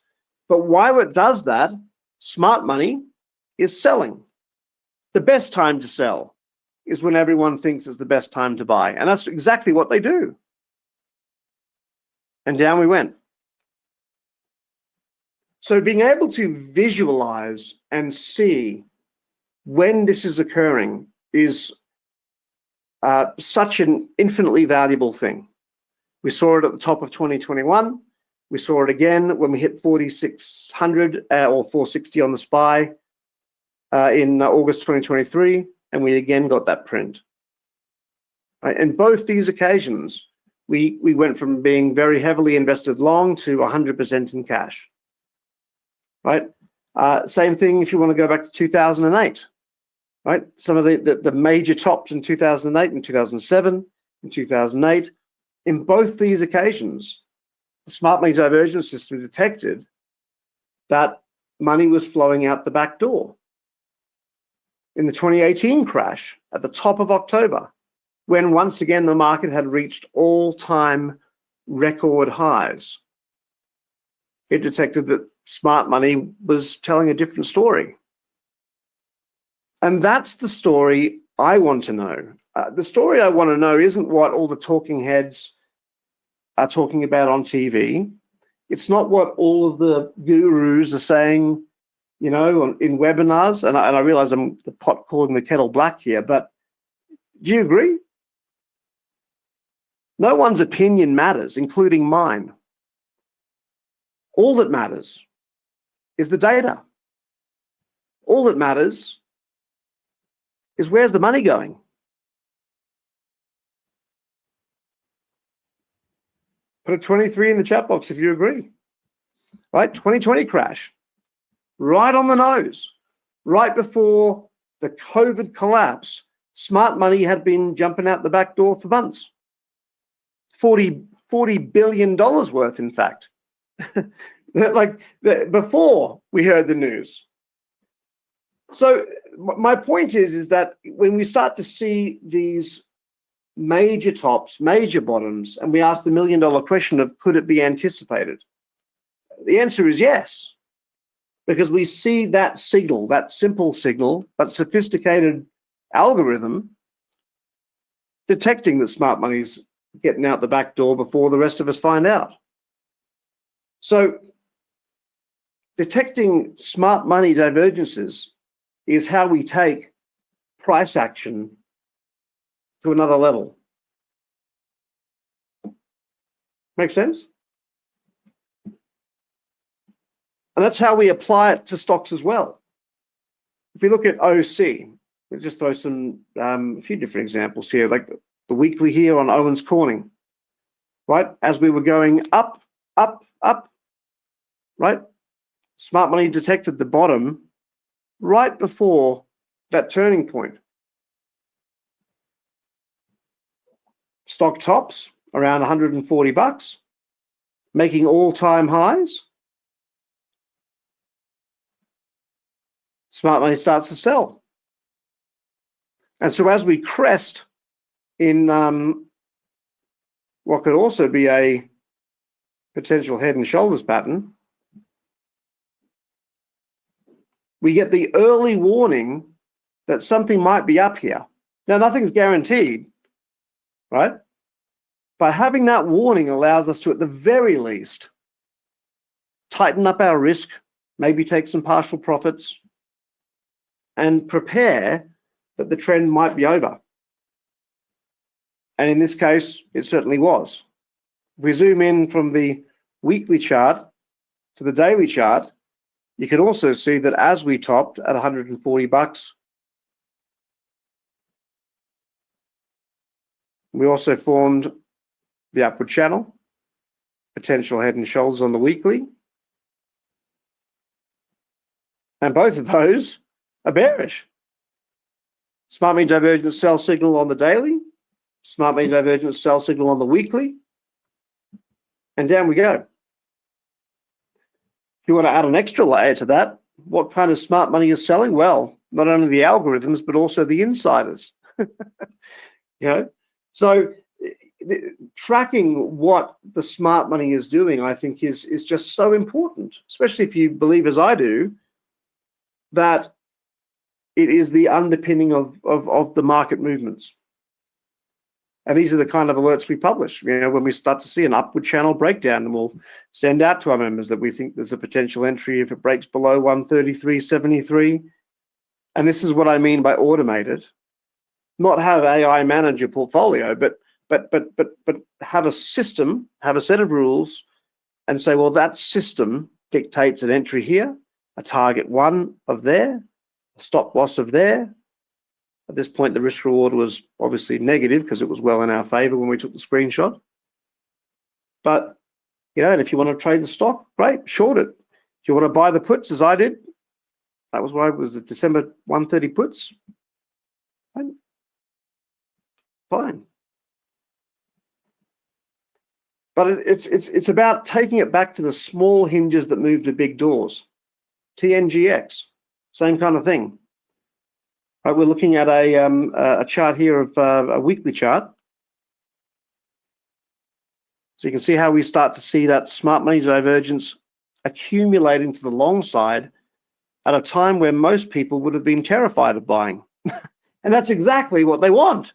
But while it does that, smart money is selling. The best time to sell is when everyone thinks it's the best time to buy. And that's exactly what they do. And down we went. So being able to visualize and see when this is occurring is such an infinitely valuable thing. We saw it at the top of 2021. We saw it again when we hit 4,600 or 460 on the SPY in August 2023, and we again got that print. Right? In both these occasions, we went from being very heavily invested long to 100% in cash. Right? Same thing if you want to go back to 2008. Right? Some of the major tops in 2008 and 2007 and 2008. In both these occasions, the smart money divergence system detected that money was flowing out the back door. In the 2018 crash at the top of October, when once again the market had reached all-time record highs, it detected that smart money was telling a different story. And that's the story I want to know. The story I want to know isn't what all the talking heads are talking about on TV. It's not what all of the gurus are saying, you know, in webinars. And I realize I'm the pot calling the kettle black here, but do you agree? No one's opinion matters, including mine. All that matters is the data. All that matters is where's the money going? Put a 23 in the chat box if you agree. Right? 2020 crash. Right on the nose. Right before the COVID collapse, smart money had been jumping out the back door for months. $40 billion worth, in fact. Before we heard the news. So my point is that when we start to see these major tops, major bottoms, and we ask the $1 million question of could it be anticipated? The answer is yes, because we see that signal, that simple signal, but sophisticated algorithm detecting that smart money's getting out the back door before the rest of us find out. So detecting smart money divergences is how we take price action to another level. Make sense? And that's how we apply it to stocks as well. If we look at OC, we'll just throw some a few different examples here, like the weekly here on Owens Corning, right? As we were going up, up, up, right? Smart money detected the bottom right before that turning point. Stock tops around 140 bucks, making all-time highs. Smart money starts to sell. And so as we crest in what could also be a potential head and shoulders pattern, we get the early warning that something might be up here. Now, nothing's guaranteed, right? But having that warning allows us to, at the very least, tighten up our risk, maybe take some partial profits, and prepare that the trend might be over. And in this case, it certainly was. If we zoom in from the weekly chart to the daily chart, you can also see that as we topped at 140 bucks, we also formed the upward channel, potential head and shoulders on the weekly. And both of those are bearish. Smart money divergent sell signal on the daily, smart money divergent sell signal on the weekly, and down we go. If you want to add an extra layer to that, what kind of smart money is selling? Well, not only the algorithms, but also the insiders. So tracking what the smart money is doing, I think, is just so important, especially if you believe, as I do, that it is the underpinning of the market movements. And these are the kind of alerts we publish. When we start to see an upward channel breakdown, and we'll send out to our members that we think there's a potential entry if it breaks below 133.73. And this is what I mean by automated. Not have AI manage your portfolio, but but have a system, have a set of rules, and say, well, that system dictates an entry here, a target one of there, a stop loss of there. At this point, the risk reward was obviously negative because it was well in our favor when we took the screenshot. But, you know, and if you want to trade the stock, great, short it. If you want to buy the puts, as I did, that was why it was the December 130 puts. Fine. But it's about taking it back to the small hinges that move to big doors. TNGX, same kind of thing. Right, we're looking at a chart here of a weekly chart. So you can see how we start to see that smart money divergence accumulating to the long side at a time where most people would have been terrified of buying. And that's exactly what they want,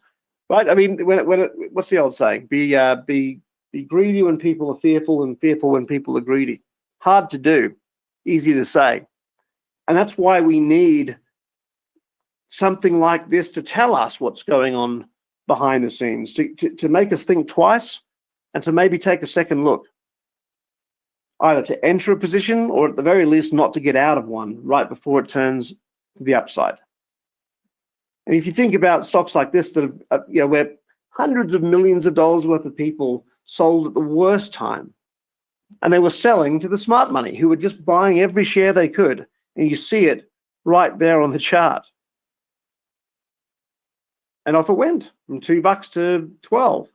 right? I mean, what's the old saying? Be greedy when people are fearful and fearful when people are greedy. Hard to do, easy to say. And that's why we need something like this to tell us what's going on behind the scenes, to make us think twice and to maybe take a second look, either to enter a position or at the very least not to get out of one right before it turns to the upside. And if you think about stocks like this that have, you know, where hundreds of millions of dollars worth of people sold at the worst time, and they were selling to the smart money who were just buying every share they could, and you see it right there on the chart. And off it went from $2 to 12,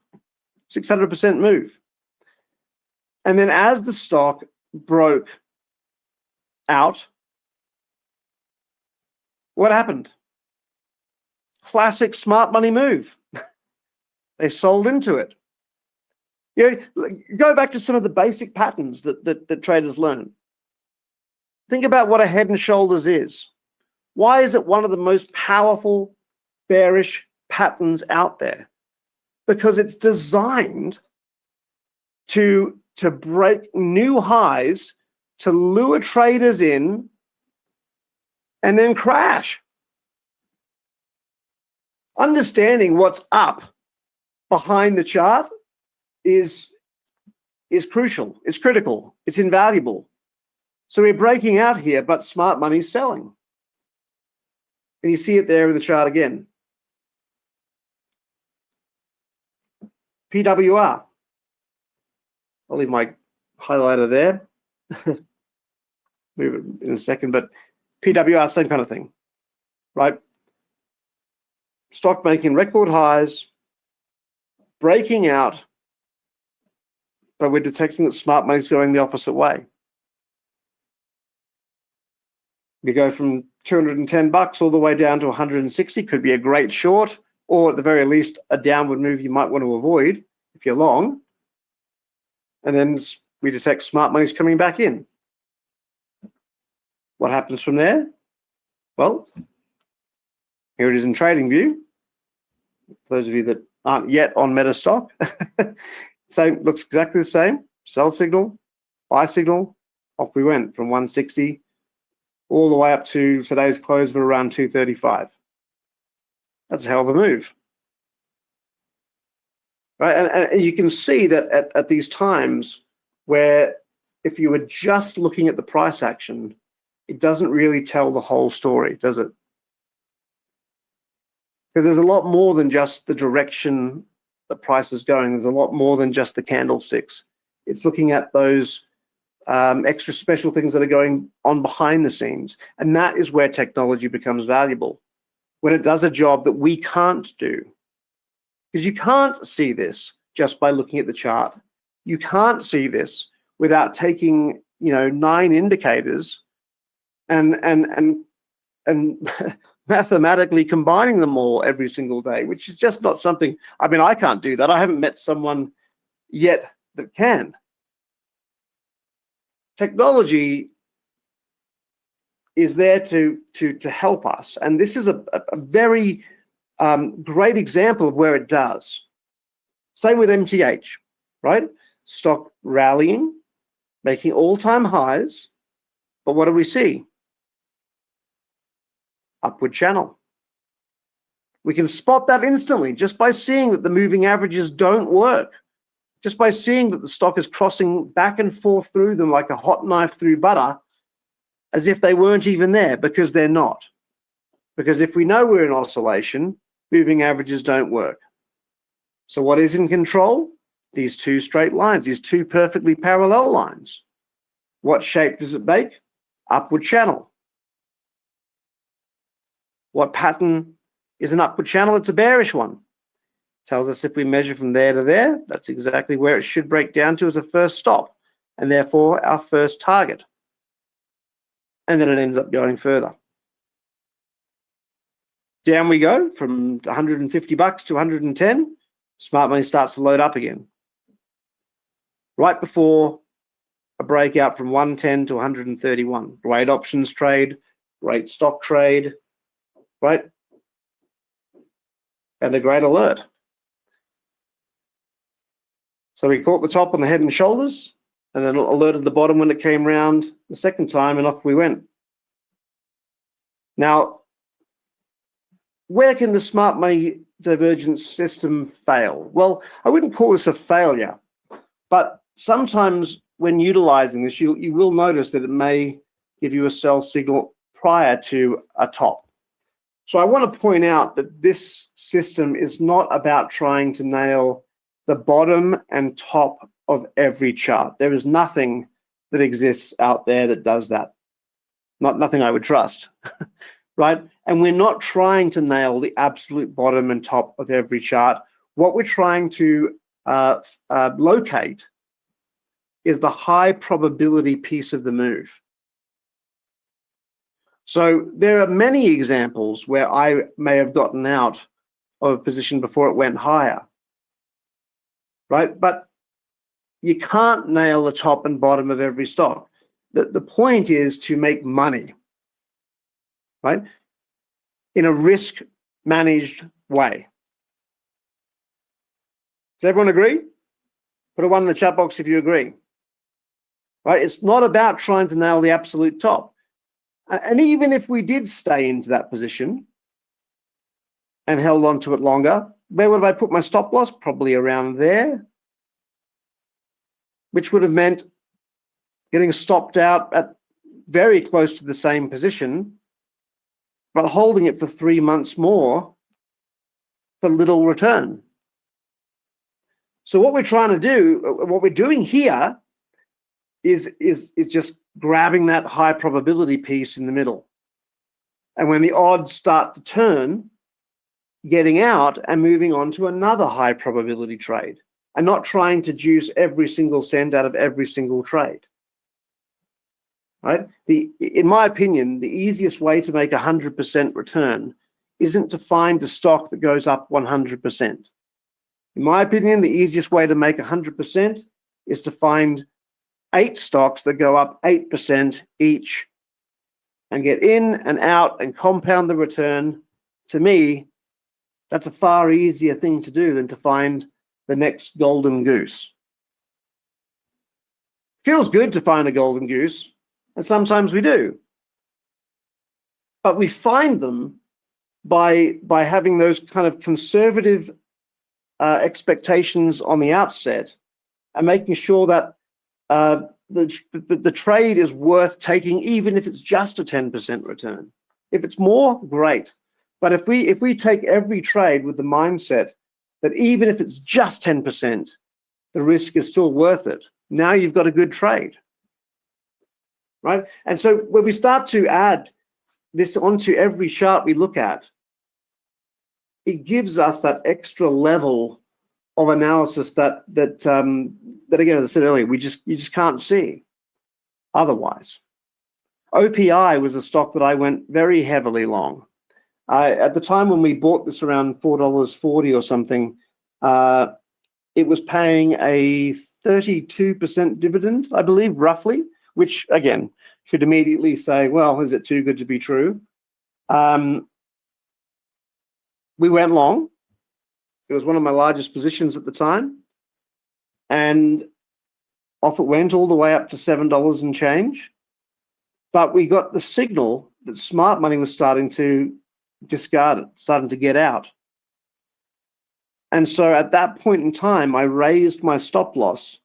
600% move. And then as the stock broke out, what happened? Classic smart money move. They sold into it. You know, go back to some of the basic patterns that traders learn. Think about what a head and shoulders is. Why is it one of the most powerful bearish patterns out there? Because it's designed to break new highs, to lure traders in, and then crash. Understanding what's up behind the chart is crucial, it's critical, it's invaluable. So we're breaking out here, but smart money's selling. And you see it there in the chart again. PWR. I'll leave my highlighter there. Move it in a second, but PWR, same kind of thing, right? Stock making record highs, breaking out, but we're detecting that smart money's going the opposite way. We go from $210 all the way down to 160, could be a great short, or at the very least, a downward move you might want to avoid if you're long. And then we detect smart money's coming back in. What happens from there? Well, here it is in TradingView. For those of you that aren't yet on MetaStock, same, looks exactly the same. Sell signal, buy signal, off we went from 160 all the way up to today's close of around 235. That's a hell of a move. Right? And you can see that at these times where if you were just looking at the price action, it doesn't really tell the whole story, does it? Because there's a lot more than just the direction the price is going. There's a lot more than just the candlesticks. It's looking at those extra special things that are going on behind the scenes. And that is where technology becomes valuable, when it does a job that we can't do. Because you can't see this just by looking at the chart. You can't see this without taking, 9 indicators and mathematically combining them all every single day, which is just not something, I can't do that. I haven't met someone yet that can. Technology is there to help us. And this is a very great example of where it does. Same with MTH, right? Stock rallying, making all-time highs. But what do we see? Upward channel. We can spot that instantly just by seeing that the moving averages don't work, just by seeing that the stock is crossing back and forth through them like a hot knife through butter, as if they weren't even there, because they're not. Because if we know we're in oscillation, moving averages don't work. So what is in control? These two straight lines, these two perfectly parallel lines. What shape does it make? Upward channel. What pattern is an upward channel? It's a bearish one. Tells us if we measure from there to there, that's exactly where it should break down to as a first stop, and therefore our first target. And then it ends up going further. Down we go from 150 bucks to 110. Smart money starts to load up again. Right before a breakout from 110 to 131. Great options trade, great stock trade, right? And a great alert. So we caught the top on the head and shoulders, and then alerted the bottom when it came round the second time, and off we went. Now, where can the smart money divergence system fail? Well, I wouldn't call this a failure, but sometimes when utilizing this, you will notice that it may give you a sell signal prior to a top. So I want to point out that this system is not about trying to nail the bottom and top of every chart. There is nothing that exists out there that does that. Nothing I would trust, right? And we're not trying to nail the absolute bottom and top of every chart. What we're trying to locate is the high probability piece of the move. So there are many examples where I may have gotten out of a position before it went higher, right? But you can't nail the top and bottom of every stock. The point is to make money, right? In a risk-managed way. Does everyone agree? Put a 1 in the chat box if you agree. Right? It's not about trying to nail the absolute top. And even if we did stay into that position and held on to it longer, where would I put my stop loss? Probably around there, which would have meant getting stopped out at very close to the same position, but holding it for 3 months more for little return. So what we're trying to do, what we're doing here is just grabbing that high probability piece in the middle. And when the odds start to turn, getting out and moving on to another high probability trade, and not trying to juice every single cent out of every single trade. Right? In my opinion, the easiest way to make 100% return isn't to find a stock that goes up 100%. In my opinion, the easiest way to make 100% is to find 8 stocks that go up 8% each and get in and out and compound the return. To me, that's a far easier thing to do than to find the next golden goose. Feels good to find a golden goose, and sometimes we do. But we find them by having those kind of conservative expectations on the outset and making sure that the trade is worth taking, even if it's just a 10% return. If it's more, great. But if we take every trade with the mindset that even if it's just 10%, the risk is still worth it, now you've got a good trade, right? And so when we start to add this onto every chart we look at, it gives us that extra level of analysis that again, as I said earlier, you just can't see otherwise. OPI was a stock that I went very heavily long. At the time when we bought this around $4.40 or something, it was paying a 32% dividend, I believe, roughly, which again should immediately say, well, is it too good to be true? We went long. It was one of my largest positions at the time, and off it went all the way up to $7 and change. But we got the signal that smart money was starting to discarded, starting to get out. And so at that point in time, I raised my stop loss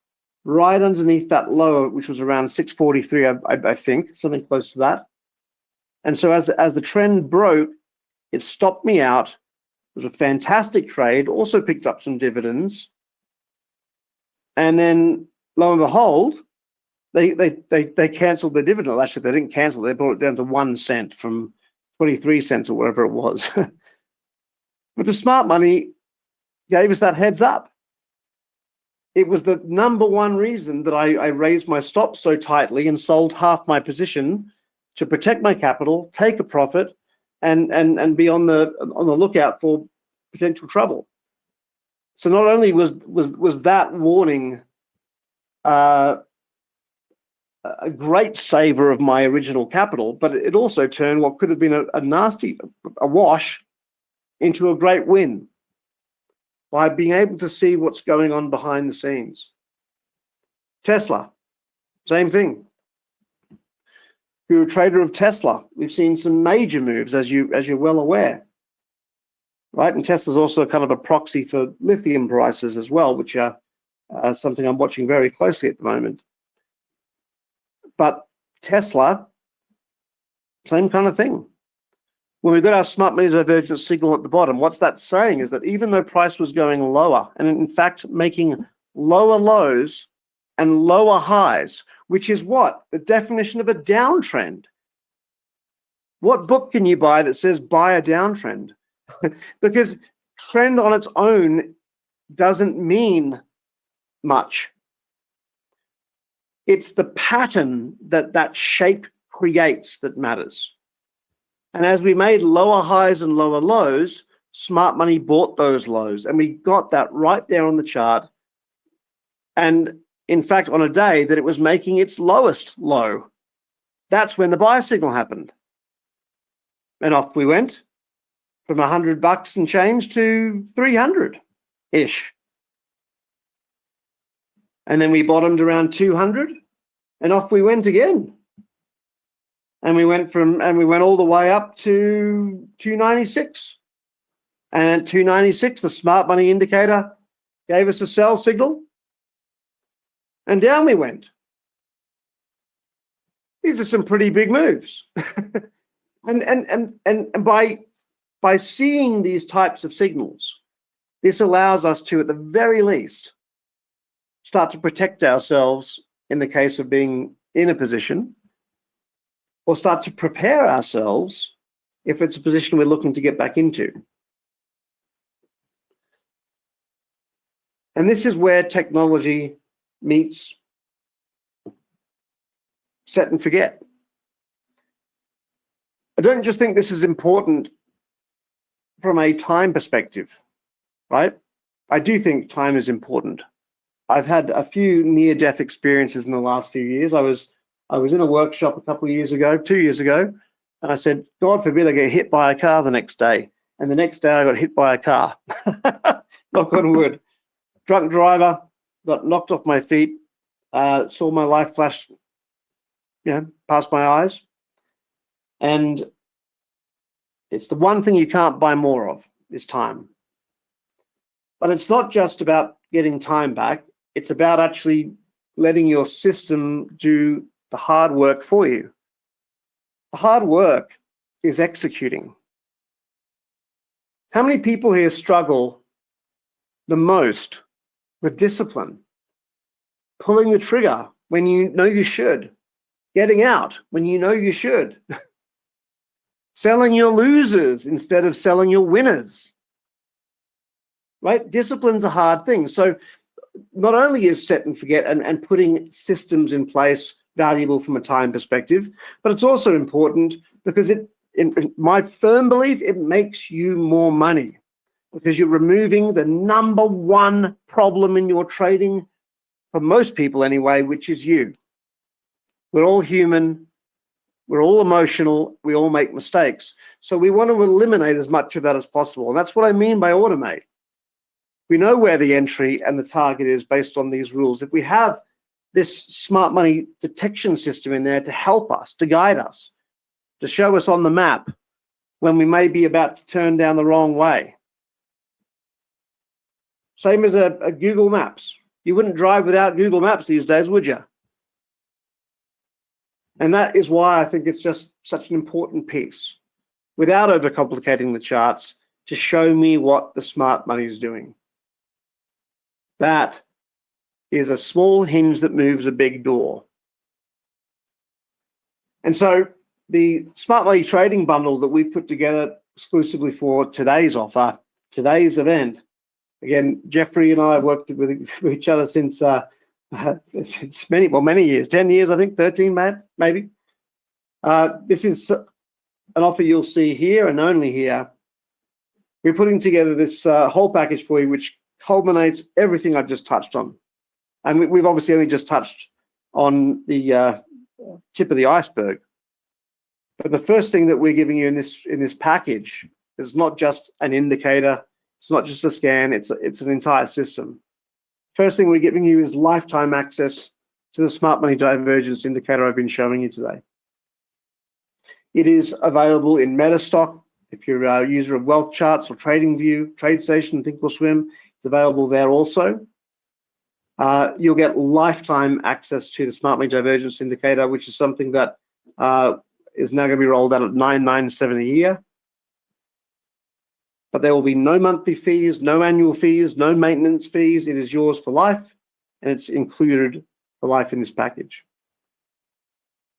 right underneath that low, which was around 643, I think, something close to that. And so as the trend broke, it stopped me out. It was a fantastic trade, also picked up some dividends. And then lo and behold, they canceled the dividend. Actually, they didn't cancel, they brought it down to 1 cent from 23 cents or whatever it was. But the smart money gave us that heads up. It was the number one reason that I raised my stop so tightly and sold half my position to protect my capital, take a profit, and be on the lookout for potential trouble. So not only was that warning a great saver of my original capital, but it also turned what could have been a nasty wash into a great win by being able to see what's going on behind the scenes. Tesla, same thing. If you're a trader of Tesla, we've seen some major moves, as you're well aware, right? And Tesla's also kind of a proxy for lithium prices as well, which are something I'm watching very closely at the moment. But Tesla, same kind of thing. When we got our smart money divergence signal at the bottom, what's that saying is that even though price was going lower, and in fact making lower lows and lower highs, which is what? The definition of a downtrend. What book can you buy that says buy a downtrend? Because trend on its own doesn't mean much. It's the pattern that shape creates that matters. And as we made lower highs and lower lows, smart money bought those lows, and we got that right there on the chart. And in fact, on a day that it was making its lowest low, that's when the buy signal happened. And off we went from $100 and change to 300-ish. And then we bottomed around 200, and off we went again. And we went all the way up to 296. And at 296, the smart money indicator gave us a sell signal, and down we went. These are some pretty big moves. and by seeing these types of signals, this allows us to, at the very least, start to protect ourselves in the case of being in a position, or start to prepare ourselves if it's a position we're looking to get back into. And this is where technology meets set and forget. I don't just think this is important from a time perspective, right? I do think time is important. I've had a few near-death experiences in the last few years. I was in a workshop a couple of years ago, 2 years ago, and I said, God forbid I get hit by a car the next day. And the next day I got hit by a car. Knock on wood. Drunk driver, got knocked off my feet, saw my life flash, past my eyes. And it's the one thing you can't buy more of, is time. But it's not just about getting time back. It's about actually letting your system do the hard work for you. The hard work is executing. How many people here struggle the most with discipline? Pulling the trigger when you know you should. Getting out when you know you should. Selling your losers instead of selling your winners. Right? Discipline's a hard thing. So not only is set and forget and putting systems in place valuable from a time perspective, but it's also important because in my firm belief, it makes you more money because you're removing the number one problem in your trading, for most people anyway, which is you. We're all human. We're all emotional. We all make mistakes. So we want to eliminate as much of that as possible. And that's what I mean by automate. We know where the entry and the target is based on these rules. If we have this smart money detection system in there to help us, to guide us, to show us on the map when we may be about to turn down the wrong way. Same as a Google Maps. You wouldn't drive without Google Maps these days, would you? And that is why I think it's just such an important piece, without overcomplicating the charts, to show me what the smart money is doing. That is a small hinge that moves a big door. And so the smart money trading bundle that we've put together exclusively for today's offer, today's event. Again, Jeffrey and I have worked with each other since many years, 10 years, I think, 13, maybe. This is an offer you'll see here and only here. We're putting together this whole package for you, which culminates everything I've just touched on. And we've obviously only just touched on the tip of the iceberg. But the first thing that we're giving you in this package is not just an indicator, it's not just a scan, it's an entire system. First thing we're giving you is lifetime access to the smart money divergence indicator I've been showing you today. It is available in Metastock. If you're a user of Wealth Charts or TradingView, TradeStation, Thinkorswim, it's available there also. You'll get lifetime access to the smart money divergence indicator, which is something that is now going to be rolled out at $997 a year. But there will be no monthly fees, no annual fees, no maintenance fees. It is yours for life, and it's included for life in this package.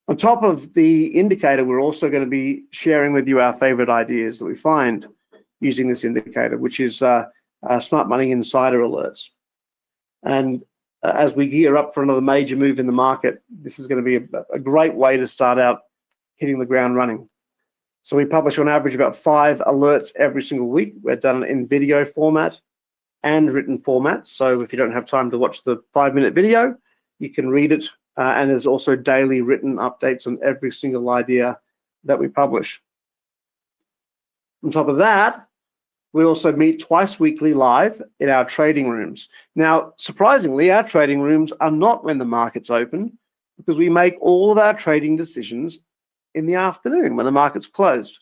On top of the indicator, we're also going to be sharing with you our favorite ideas that we find using this indicator, which is smart money insider alerts. And as we gear up for another major move in the market, this is going to be a great way to start out hitting the ground running. So we publish on average about 5 alerts every single week. We're done in video format and written format. So if you don't have time to watch the 5-minute video, you can read it. And there's also daily written updates on every single idea that we publish. On top of that, we also meet twice weekly live in our trading rooms. Now, surprisingly, our trading rooms are not when the market's open, because we make all of our trading decisions in the afternoon when the market's closed.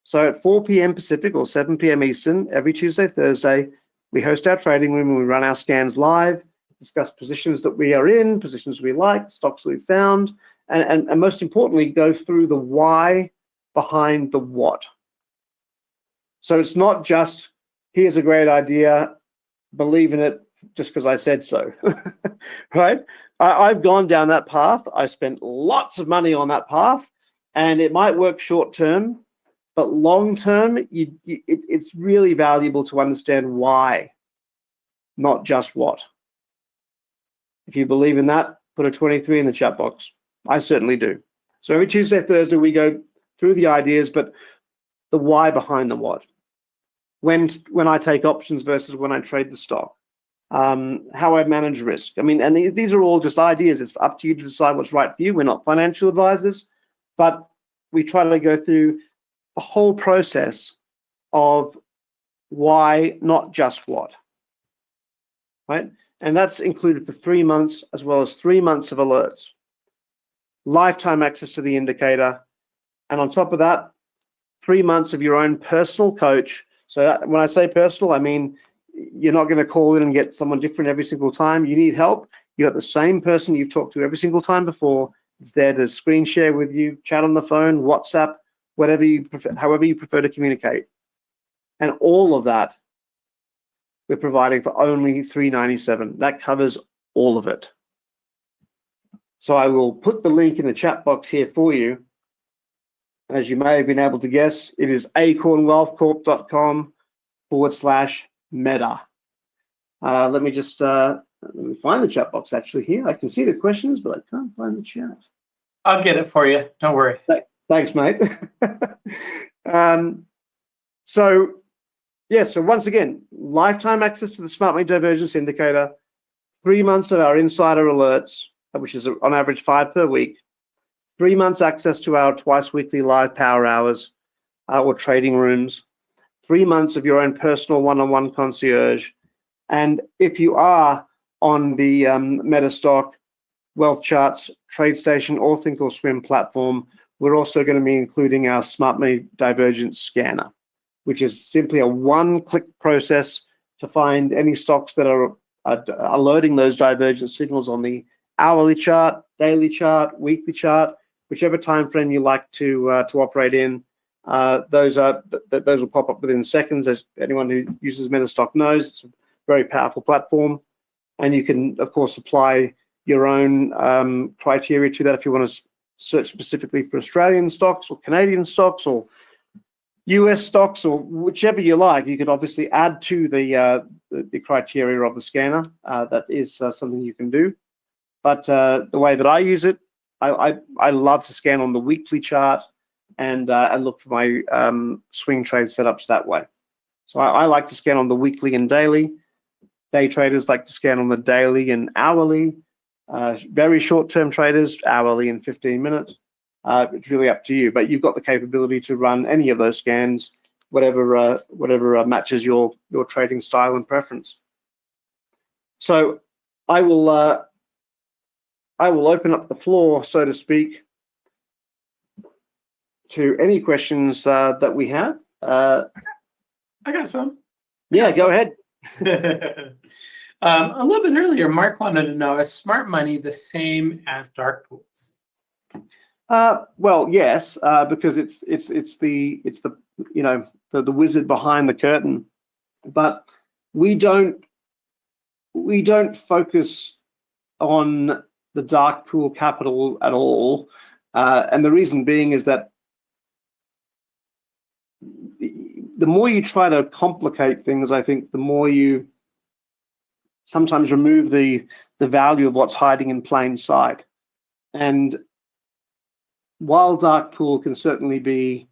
So at 4 p.m. Pacific or 7 p.m. Eastern, every Tuesday, Thursday, we host our trading room and we run our scans live, discuss positions that we are in, positions we like, stocks we found, and most importantly, go through the why behind the what. So it's not just, here's a great idea, believe in it just because I said so, right? I've gone down that path. I spent lots of money on that path, and it might work short term, but long term, it's really valuable to understand why, not just what. If you believe in that, put a 23 in the chat box. I certainly do. So every Tuesday, Thursday, we go through the ideas, but the why behind the what. When I take options versus when I trade the stock. How I manage risk. I mean, and these are all just ideas. It's up to you to decide what's right for you. We're not financial advisors, but we try to go through the whole process of why, not just what, right? And that's included for 3 months, as well as 3 months of alerts, lifetime access to the indicator, and on top of that, 3 months of your own personal coach. So when I say personal, I mean, you're not going to call in and get someone different every single time. You need help. You got the same person you've talked to every single time before. It's there to screen share with you, chat on the phone, WhatsApp, whatever you prefer, however you prefer to communicate. And all of that we're providing for only $397. That covers all of it. So I will put the link in the chat box here for you. As you may have been able to guess, it is acornwealthcorp.com/meta. Let me just let me find the chat box actually here. I can see the questions, but I can't find the chat. I'll get it for you. Don't worry. Thanks, mate. So once again, lifetime access to the Smart Money Divergence Indicator, 3 months of our insider alerts, which is on average 5 per week, 3 months access to our twice weekly live power hours or trading rooms, 3 months of your own personal one-on-one concierge. And if you are on the Metastock, Wealth Charts, TradeStation, or Thinkorswim platform, we're also going to be including our smart money divergence scanner, which is simply a one-click process to find any stocks that are alerting those divergence signals on the hourly chart, daily chart, weekly chart, whichever time frame you like to operate in. Those will pop up within seconds. As anyone who uses Metastock knows, it's a very powerful platform, and you can, of course, apply your own criteria to that if you want to search specifically for Australian stocks or Canadian stocks or US stocks or whichever you like. You could obviously add to the criteria of the scanner. That is something you can do. But the way that I use it, I love to scan on the weekly chart and look for my swing trade setups that way. So I like to scan on the weekly and daily. Day traders like to scan on the daily and hourly. Very short-term traders, hourly and 15 minutes. It's really up to you, but you've got the capability to run any of those scans, whatever matches your trading style and preference. So I will open up the floor, so to speak, to any questions that we have. I got some. Yeah, go ahead. A little bit earlier, Mark wanted to know, is smart money the same as dark pools? Well, yes, because it's the the wizard behind the curtain, but we don't focus on the dark pool capital at all, and the reason being is that the more you try to complicate things, I think the more you sometimes remove the value of what's hiding in plain sight. And while dark pool can certainly be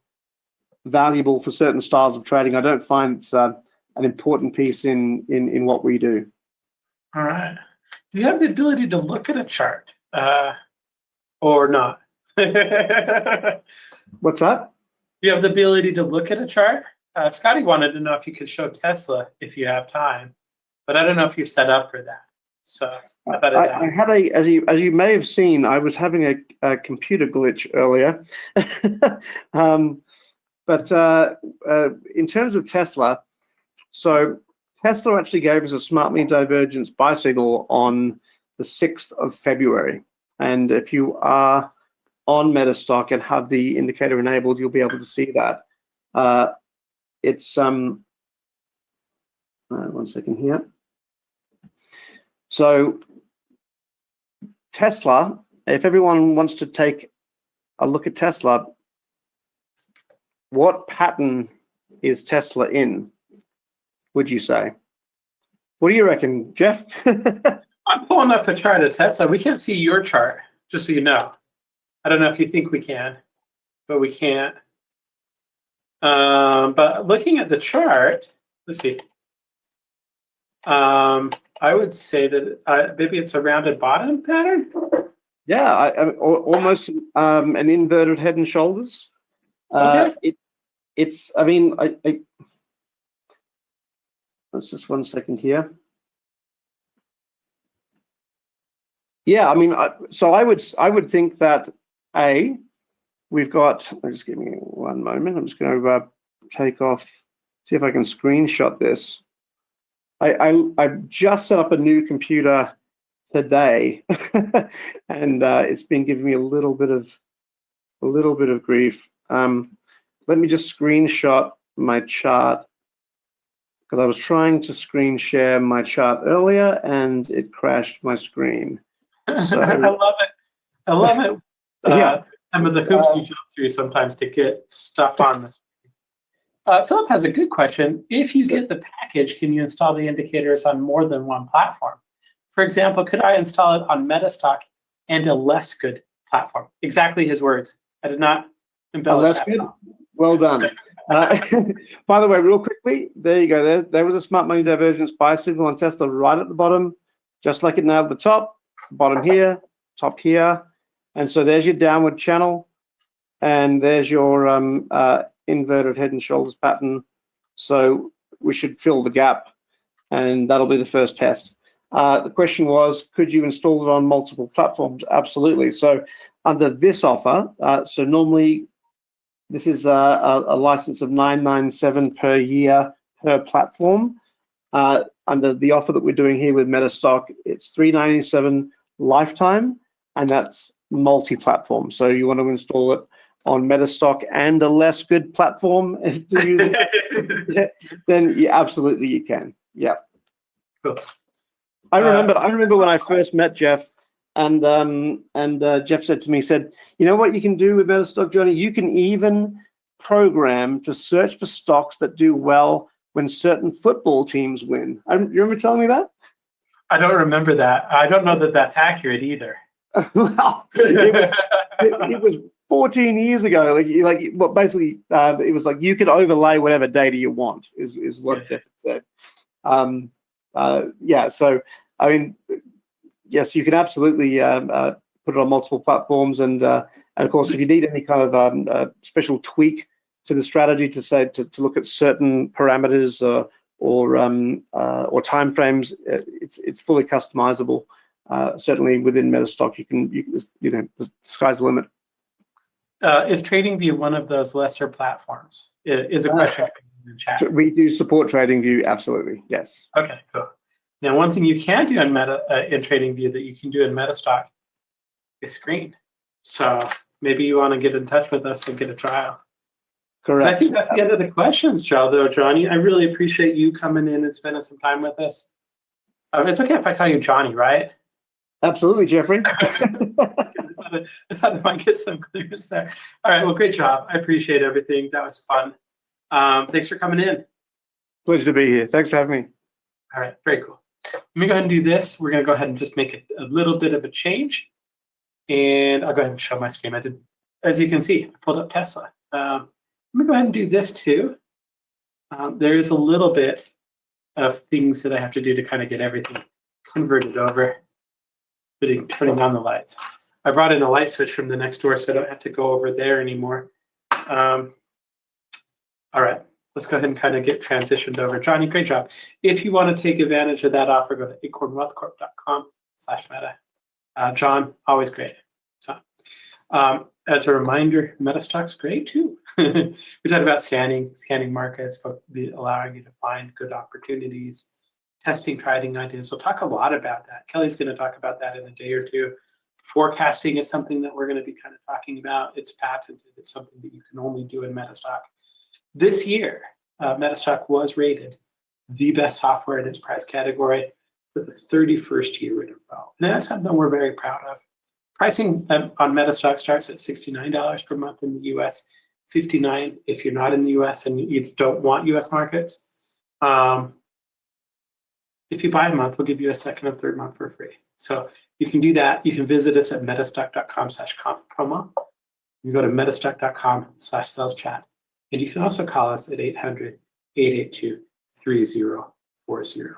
valuable for certain styles of trading, I don't find it's an important piece in what we do. All right. Do you have the ability to look at a chart or not? What's that? Do you have the ability to look at a chart? Scotty wanted to know if you could show Tesla if you have time, but I don't know if you're set up for that. So I thought I had as you may have seen, I was having a computer glitch earlier. But in terms of Tesla, so Tesla actually gave us a smart money divergence buy signal on the 6th of February. And if you are on Metastock and have the indicator enabled, you'll be able to see that. It's one second here. So Tesla, if everyone wants to take a look at Tesla, what pattern is Tesla in, would you say? What do you reckon, Jeff? I'm pulling up a chart of Tesla. We can't see your chart, just so you know. I don't know if you think we can, but we can't. But looking at the chart, let's see. I would say that maybe it's a rounded bottom pattern. Yeah, almost an inverted head and shoulders. Okay. It's. I mean, let's just 1 second here. Yeah, I mean, so I would think that we've got. Just give me 1 moment. I'm just going to take off. See if I can screenshot this. I just set up a new computer today, and it's been giving me a little bit of grief. Let me just screenshot my chart because I was trying to screen share my chart earlier and it crashed my screen. So, I love it. I love it. Yeah. Some of the hoops you jump through sometimes to get stuff on this. Philip has a good question. If you get the package, can you install the indicators on more than one platform? For example, could I install it on Metastock and a less good platform? Exactly his words. I did not embellish that. Good. Well done. By the way, real quickly, there you go. There was a smart money divergence buy signal on Tesla right at the bottom, just like it now at the top, bottom here, top here. And so there's your downward channel, and there's your inverted head and shoulders pattern. So we should fill the gap, and that'll be the first test. The question was, could you install it on multiple platforms? Absolutely. So under this offer, so normally this is a license of $997 per year per platform. Under the offer that we're doing here with Metastock, it's $397 lifetime, and that's multi-platform. So you want to install it on Metastock and a less good platform to use it, then absolutely you can. Yeah. Cool. I remember when I first met Jeff, and Jeff said to me, you know what you can do with Metastock, Johnny? You can even program to search for stocks that do well when certain football teams win. You remember telling me that? I don't remember that. I don't know that that's accurate either. Well, it was 14 years ago. Basically, it was like you could overlay whatever data you want. Is what Jeff said. So I mean, yes, you can absolutely put it on multiple platforms, and of course, if you need any kind of special tweak to the strategy to look at certain parameters or timeframes, it's fully customizable. Certainly within Metastock, you can the sky's the limit. Is TradingView one of those lesser platforms? Is a question in the chat. We do support TradingView, absolutely, yes. Okay, cool. Now, one thing you can do in TradingView that you can do in Metastock is screen. So maybe you want to get in touch with us and get a trial. Correct. I think that's the end of the questions, Johnny. I really appreciate you coming in and spending some time with us. It's okay if I call you Johnny, right? Absolutely, Jeffrey. I thought I might get some clearance there. All right, well, great job. I appreciate everything. That was fun. Thanks for coming in. Pleasure to be here. Thanks for having me. All right, very cool. Let me go ahead and do this. We're going to go ahead and just make a little bit of a change. And I'll go ahead and show my screen. I did, as you can see, I pulled up Tesla. Let me go ahead and do this too. There is a little bit of things that I have to do to kind of get everything converted over, turning on the lights. I brought in a light switch from the next door, so I don't have to go over there anymore. All right, let's go ahead and kind of get transitioned over. Johnny, great job. If you want to take advantage of that offer, go to acornwealthcorp.com/meta. John, always great. So, as a reminder, Metastock's great too. We talked about scanning markets, allowing you to find good opportunities, testing, trading ideas. We'll talk a lot about that. Kelly's going to talk about that in a day or two. Forecasting is something that we're going to be kind of talking about. It's patented. It's something that you can only do in Metastock. This year, Metastock was rated the best software in its price category for the 31st year in a row. And that's something we're very proud of. Pricing on Metastock starts at $69 per month in the US, $59 if you're not in the US and you don't want US markets. If you buy a month, we'll give you a second and third month for free. So you can do that. You can visit us at metastock.com/conf-promo. You go to metastock.com/sales-chat. And you can also call us at 800-882-3040.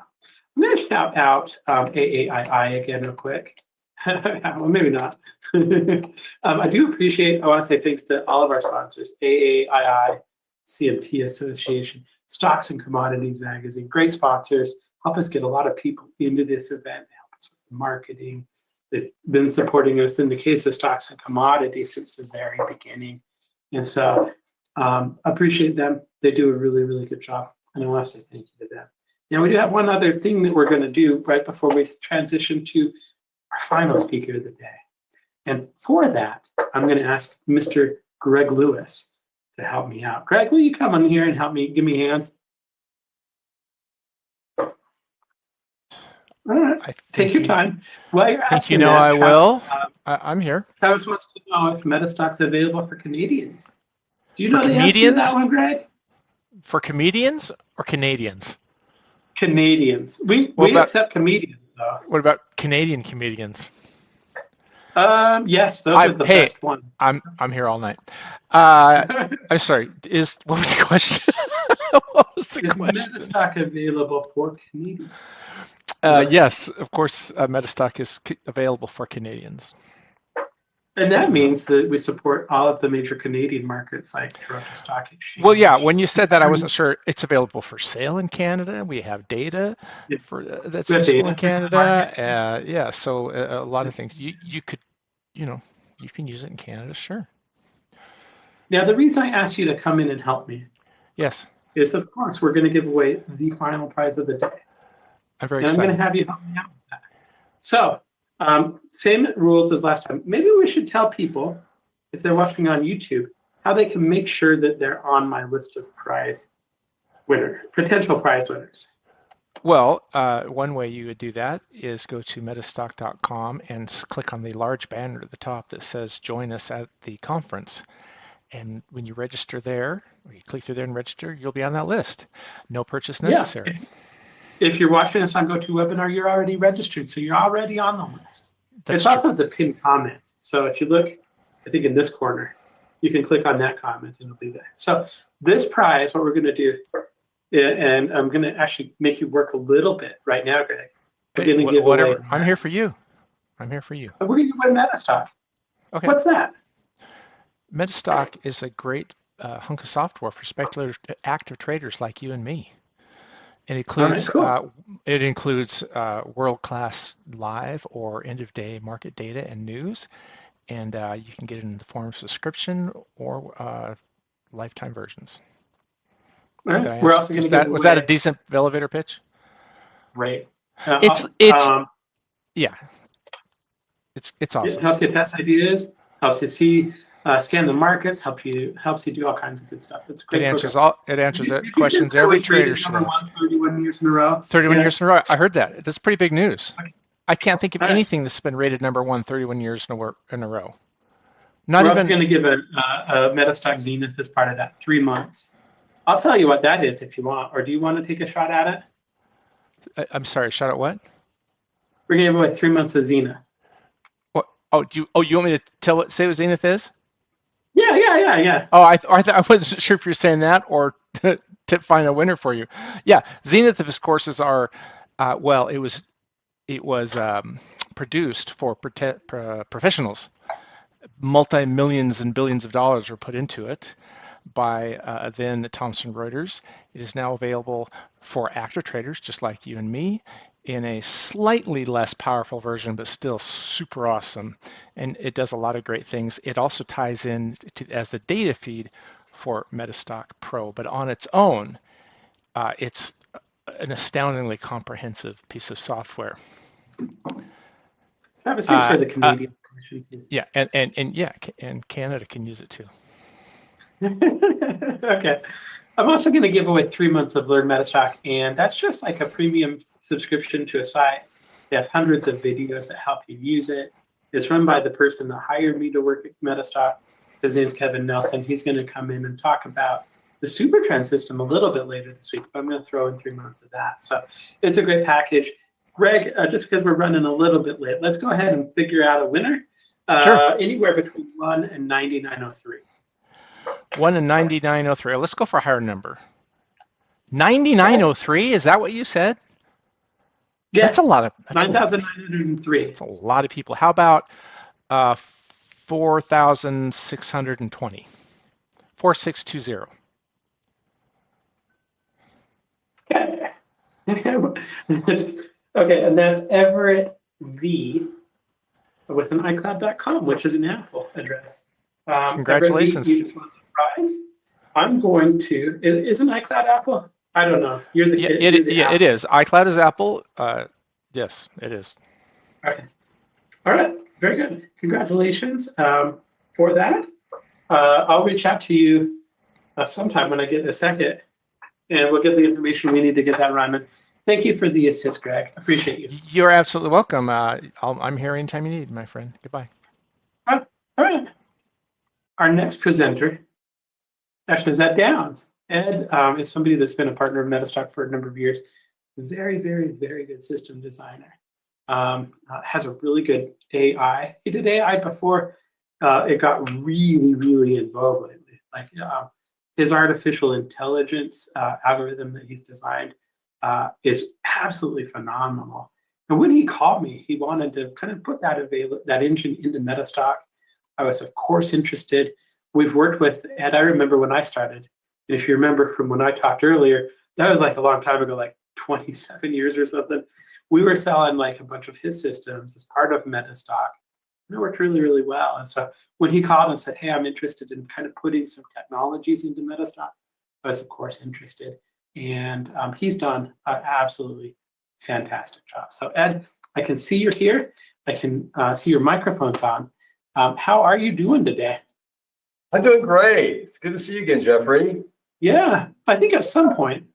I'm going to shout out AAII again real quick. Well, maybe not. I do appreciate, I want to say thanks to all of our sponsors, AAII, CMT Association, Stocks and Commodities Magazine, great sponsors, help us get a lot of people into this event, help us with the marketing. They've been supporting us in the case of Stocks and Commodities since the very beginning. And so appreciate them. They do a really, really good job. And I want to say thank you to them. Now, we do have one other thing that we're going to do right before we transition to our final speaker of the day. And for that, I'm going to ask Mr. Greg Lewis to help me out. Greg, will you come on here and help me, give me a hand? All right, take your time. While you're asking that, I will. I'm here. Travis wants to know if Metastock's available for Canadians. Do you know the answer to that one, Greg? For comedians or Canadians? Canadians. We accept comedians, though. What about Canadian comedians? Yes, those are the best ones. I'm here all night. I'm sorry. What was the question? What was the question? Is Metastock available for Canadians? Yes, of course. Metastock is available for Canadians. And that means that we support all of the major Canadian markets like Toronto Stock Exchange. Well, yeah, when you said that, I wasn't sure. It's available for sale in Canada. We have data that's useful in Canada. Yeah, so a lot of things. You could, you can use it in Canada, sure. Now, the reason I asked you to come in and help me Yes, is, of course, we're going to give away the final prize of the day. I'm very And I'm going excited. to have you help me out with that. So, same rules as last time. Maybe we should tell people, if they're watching on YouTube, how they can make sure that they're on my list of potential prize winners. Well, one way you would do that is go to metastock.com and click on the large banner at the top that says join us at the conference. And when you register there, or you click through there and register, you'll be on that list. No purchase necessary. Yeah. If you're watching us on GoToWebinar, you're already registered, so you're already on the list. That's it's also the pinned comment. So if you look, I think in this corner, you can click on that comment and it'll be there. So this prize, what we're going to do, and I'm going to actually make you work a little bit right now, Greg. We're going to give whatever. away. I'm here for you. I'm here for you. We're going to give away Metastock. Okay. What's that? Metastock is a great hunk of software for speculative active traders like you and me. It includes world-class live or end-of-day market data and news, and you can get it in the form of subscription or lifetime versions. All right. We're also going to was that a decent elevator pitch? Right. It's awesome. It helps you test ideas, helps you see, scan the markets, helps you do all kinds of good stuff. It's a great. It answers questions every trader should ask. 31 years in a row. 31 years in a row. I heard that. That's pretty big news. I can't think of anything that's been rated number one 31 years in a row. We're also going to give a Metastock Zenith as part of that, 3 months. I'll tell you what that is if you want, or do you want to take a shot at it? I'm sorry, shot at what? We're going to give away 3 months of Zenith. What? Oh, you want me to say what Zenith is? Yeah. Oh, I wasn't sure if you're saying that or to find a winner for you. Yeah, Zenith, of course, is our. It was produced for professionals. Multi-millions and billions of dollars were put into it by then Thomson Reuters. It is now available for active traders just like you and me in a slightly less powerful version, but still super awesome. And it does a lot of great things. It also ties in as the data feed for Metastock Pro, but on its own, it's an astoundingly comprehensive piece of software. Have a seat for the Canadian Commission. Yeah, and Canada can use it too. Okay. I'm also going to give away 3 months of Learn Metastock, and that's just like a premium subscription to a site. They have hundreds of videos that help you use it. It's run by the person that hired me to work at Metastock. His name's Kevin Nelson. He's going to come in and talk about the Supertrend system a little bit later this week, but I'm going to throw in 3 months of that. So it's a great package. Greg, just because we're running a little bit late, let's go ahead and figure out a winner. Sure. Anywhere between 1 and 99.03. 1 and 99.03. Let's go for a higher number. 99.03. Is that what you said? Yeah. That's a lot of. 9,903. That's a lot of people. How about 4,620? 4620. Okay. Okay, and that's Everett V with an iCloud.com, which is an Apple address. Congratulations. Everett V, you just won the prize. I'm going to. Isn't iCloud Apple? I don't know. You're the kid. It is. iCloud is Apple. Yes, it is. All right. Very good. Congratulations for that. I'll reach out to you sometime when I get a second, and we'll get the information we need to get that running. Thank you for the assist, Greg. Appreciate you. You're absolutely welcome. I'm here anytime you need, my friend. Goodbye. All right. Our next presenter actually is Ed Downs. Ed is somebody that's been a partner of Metastock for a number of years. Very, very, very good system designer. Has a really good AI. He did AI before it got really, really in vogue lately. Like his artificial intelligence algorithm that he's designed is absolutely phenomenal. And when he called me, he wanted to kind of put that engine into Metastock. I was, of course, interested. We've worked with Ed. I remember when I started. And if you remember from when I talked earlier, that was like a long time ago, like 27 years or something. We were selling like a bunch of his systems as part of Metastock. And it worked really, really well. And so when he called and said, hey, I'm interested in kind of putting some technologies into Metastock, I was, of course, interested. And he's done an absolutely fantastic job. So Ed, I can see you're here. I can see your microphone's on. How are you doing today? I'm doing great. It's good to see you again, Jeffrey. Yeah, I think at some point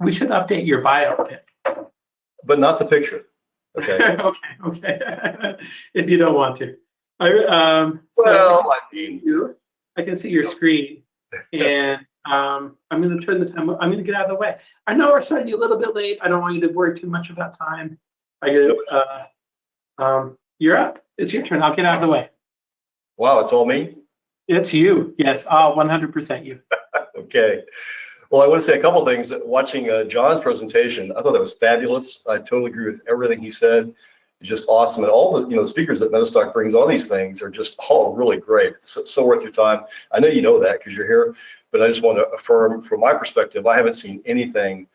we should update your bio pic. But not the picture. Okay. Okay. If you don't want to. I mean, I can see your screen, and I'm going to turn the time. I'm going to get out of the way. I know we're starting you a little bit late. I don't want you to worry too much about time. You're up. It's your turn. I'll get out of the way. Wow, it's all me? It's you. Yes, 100% you. Okay. Well, I want to say a couple of things. Watching John's presentation, I thought that was fabulous. I totally agree with everything he said. It's just awesome. And all the speakers that Metastock brings on these things are just all really great. It's so worth your time. I know you know that because you're here, but I just want to affirm from my perspective, I haven't seen anything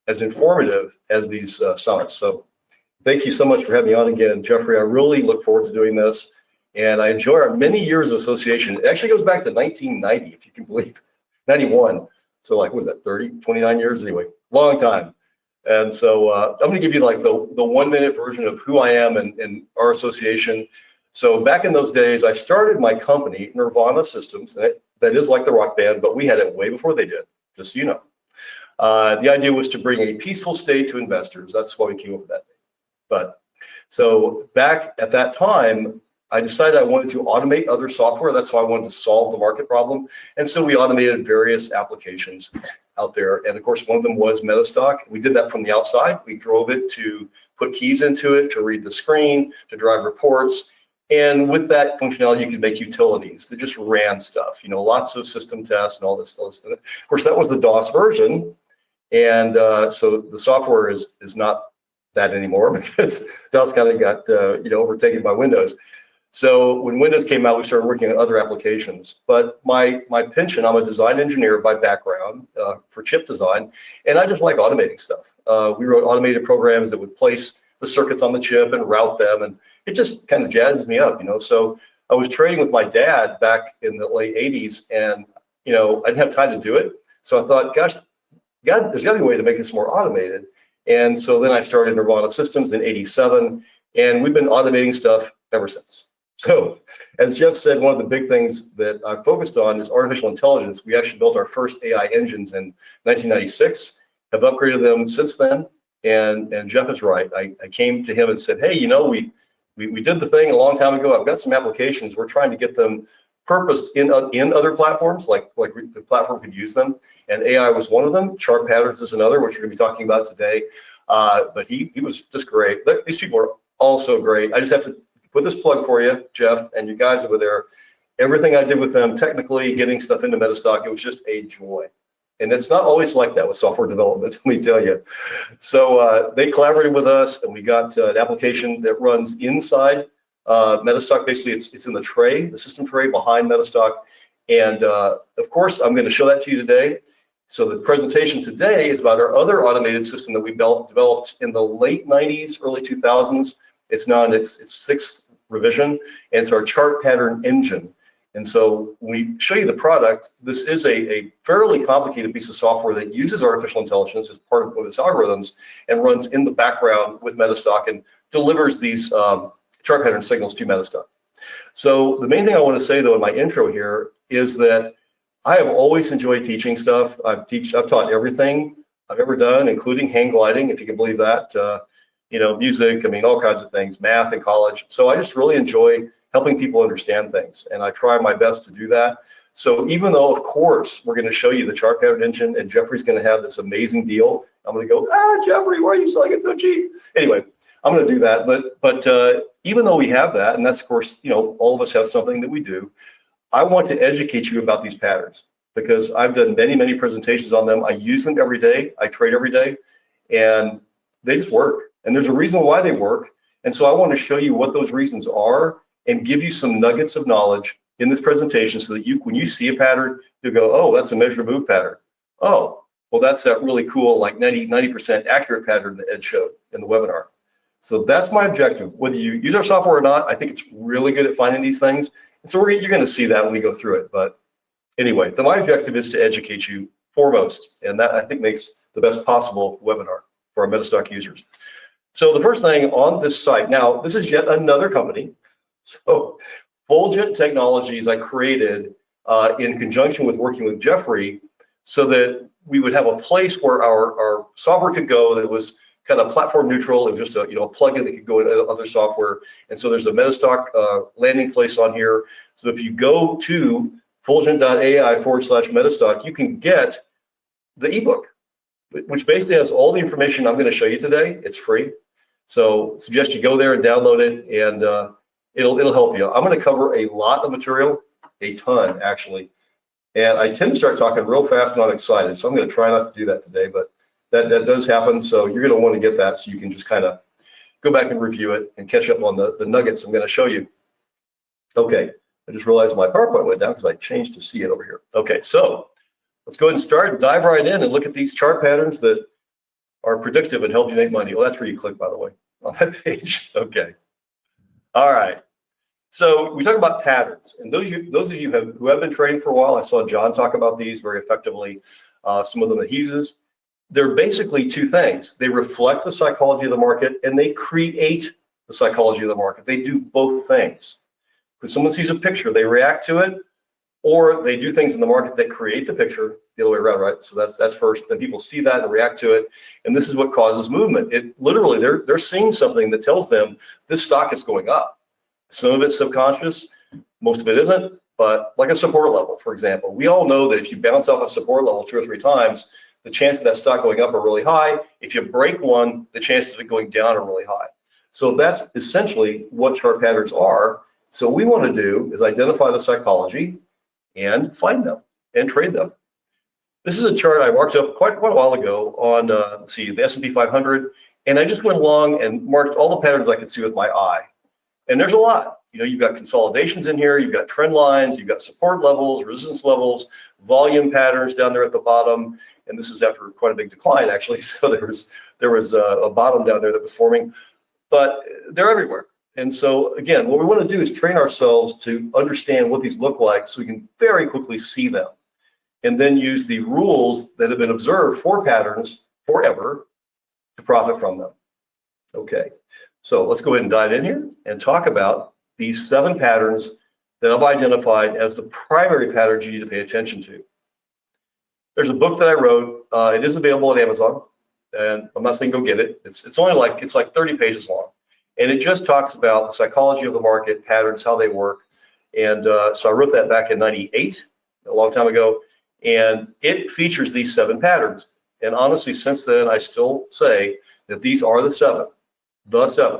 as informative as these summits. So thank you so much for having me on again, Jeffrey. I really look forward to doing this. And I enjoy our many years of association. It actually goes back to 1990, if you can believe it, 91. So like, what is that, 29 years? Anyway, long time. And so I'm going to give you like the 1 minute version of who I am and our association. So back in those days, I started my company, Nirvana Systems. That is like the rock band, but we had it way before they did, just so you know. The idea was to bring a peaceful state to investors. That's why we came up with that name. But so back at that time, I decided I wanted to automate other software. That's why I wanted to solve the market problem. And so we automated various applications out there. And of course, one of them was Metastock. We did that from the outside. We drove it to put keys into it, to read the screen, to drive reports. And with that functionality, you could make utilities that just ran stuff, lots of system tests and all this. And of course, that was the DOS version. And so the software is not that anymore because DOS kind of got overtaken by Windows. So when Windows came out, we started working on other applications. But my penchant, I'm a design engineer by background for chip design, and I just like automating stuff. We wrote automated programs that would place the circuits on the chip and route them, and it just kind of jazzes me up, So I was trading with my dad back in the late 80s, and I didn't have time to do it. So I thought, gosh, there's got to be a way to make this more automated. And so then I started Nirvana Systems in '87, and we've been automating stuff ever since. So as Jeff said, one of the big things that I focused on is artificial intelligence. We actually built our first AI engines in 1996, have upgraded them since then. And Jeff is right. I came to him and said, hey, we did the thing a long time ago. I've got some applications. We're trying to get them purposed in other platforms, like the platform could use them. And AI was one of them. Chart patterns is another, which we're going to be talking about today. But he was just great. These people are all so great. I just have to put this plug for you, Jeff, and you guys over there. Everything I did with them, technically getting stuff into Metastock, it was just a joy. And it's not always like that with software development, let me tell you. So they collaborated with us, and we got an application that runs inside Metastock. Basically, it's in the tray, the system tray behind Metastock. And of course, I'm going to show that to you today. So the presentation today is about our other automated system that we developed in the late 90s, early 2000s. It's now in its sixth revision, and it's our chart pattern engine. And so when we show you the product, this is a fairly complicated piece of software that uses artificial intelligence as part of its algorithms and runs in the background with Metastock and delivers these chart pattern signals to Metastock. So the main thing I want to say, though, in my intro here is that I have always enjoyed teaching stuff. I've taught everything I've ever done, including hang gliding, if you can believe that. Music, all kinds of things, math in college. So I just really enjoy helping people understand things, and I try my best to do that. So even though, of course, we're going to show you the chart pattern engine, and Jeffrey's going to have this amazing deal, I'm going to go, Jeffrey, why are you selling it so cheap? Anyway, I'm going to do that. But even though we have that, and that's, of course, all of us have something that we do, I want to educate you about these patterns because I've done many, many presentations on them. I use them every day. I trade every day, and they just work. And there's a reason why they work. And so I want to show you what those reasons are and give you some nuggets of knowledge in this presentation so that when you see a pattern, you'll go, oh, that's a measure move pattern. Oh, well, that's that really cool, like 90% accurate pattern that Ed showed in the webinar. So that's my objective. Whether you use our software or not, I think it's really good at finding these things. And so you're going to see that when we go through it. But anyway, my objective is to educate you foremost. And that, I think, makes the best possible webinar for our Metastock users. So the first thing on this site, now, this is yet another company. So Fulgent Technologies I created in conjunction with working with Jeffrey so that we would have a place where our software could go that was kind of platform neutral. It was just a plugin that could go into other software. And so there's a Metastock landing place on here. So if you go to fulgent.ai/Metastock, you can get the ebook, which basically has all the information I'm going to show you today. It's free. So suggest you go there and download it, and it'll help you. I'm going to cover a lot of material, a ton actually. And I tend to start talking real fast and I'm excited. So I'm going to try not to do that today, but that does happen. So you're going to want to get that so you can just kind of go back and review it and catch up on the nuggets I'm going to show you. Okay, I just realized my PowerPoint went down because I changed to see it over here. Okay, so let's go ahead and start, dive right in and look at these chart patterns that are predictive and help you make money. Well, that's where you click, by the way, on that page. Okay. All right. So we talk about patterns, and those of you who have been trading for a while, I saw John talk about these very effectively, some of them that he uses. They're basically two things. They reflect the psychology of the market, and they create the psychology of the market. They do both things. When someone sees a picture, they react to it, or they do things in the market that create the picture, the other way around, right? So that's first. Then people see that and react to it, and this is what causes movement. It literally, they're seeing something that tells them this stock is going up. Some of it's subconscious, most of it isn't, but like a support level, for example. We all know that if you bounce off a support level 2 or 3 times, the chances of that stock going up are really high. If you break one, the chances of it going down are really high. So that's essentially what chart patterns are. So what we want to do is identify the psychology and find them and trade them. This is a chart I marked up quite a while ago on, let's see, the S&P 500, and I just went along and marked all the patterns I could see with my eye. And there's a lot. You've got consolidations in here, you've got trend lines, you've got support levels, resistance levels, volume patterns down there at the bottom. And this is after quite a big decline, actually. So there was a bottom down there that was forming, but they're everywhere. And so again, what we want to do is train ourselves to understand what these look like so we can very quickly see them, and then use the rules that have been observed for patterns forever to profit from them. Okay, so let's go ahead and dive in here and talk about these 7 patterns that I've identified as the primary patterns you need to pay attention to. There's a book that I wrote. It is available on Amazon, and I'm not saying go get it. It's only like 30 pages long, and it just talks about the psychology of the market, patterns, how they work. And so I wrote that back in '98, a long time ago, and it features these 7 patterns. And honestly, since then, I still say that these are the 7. The 7.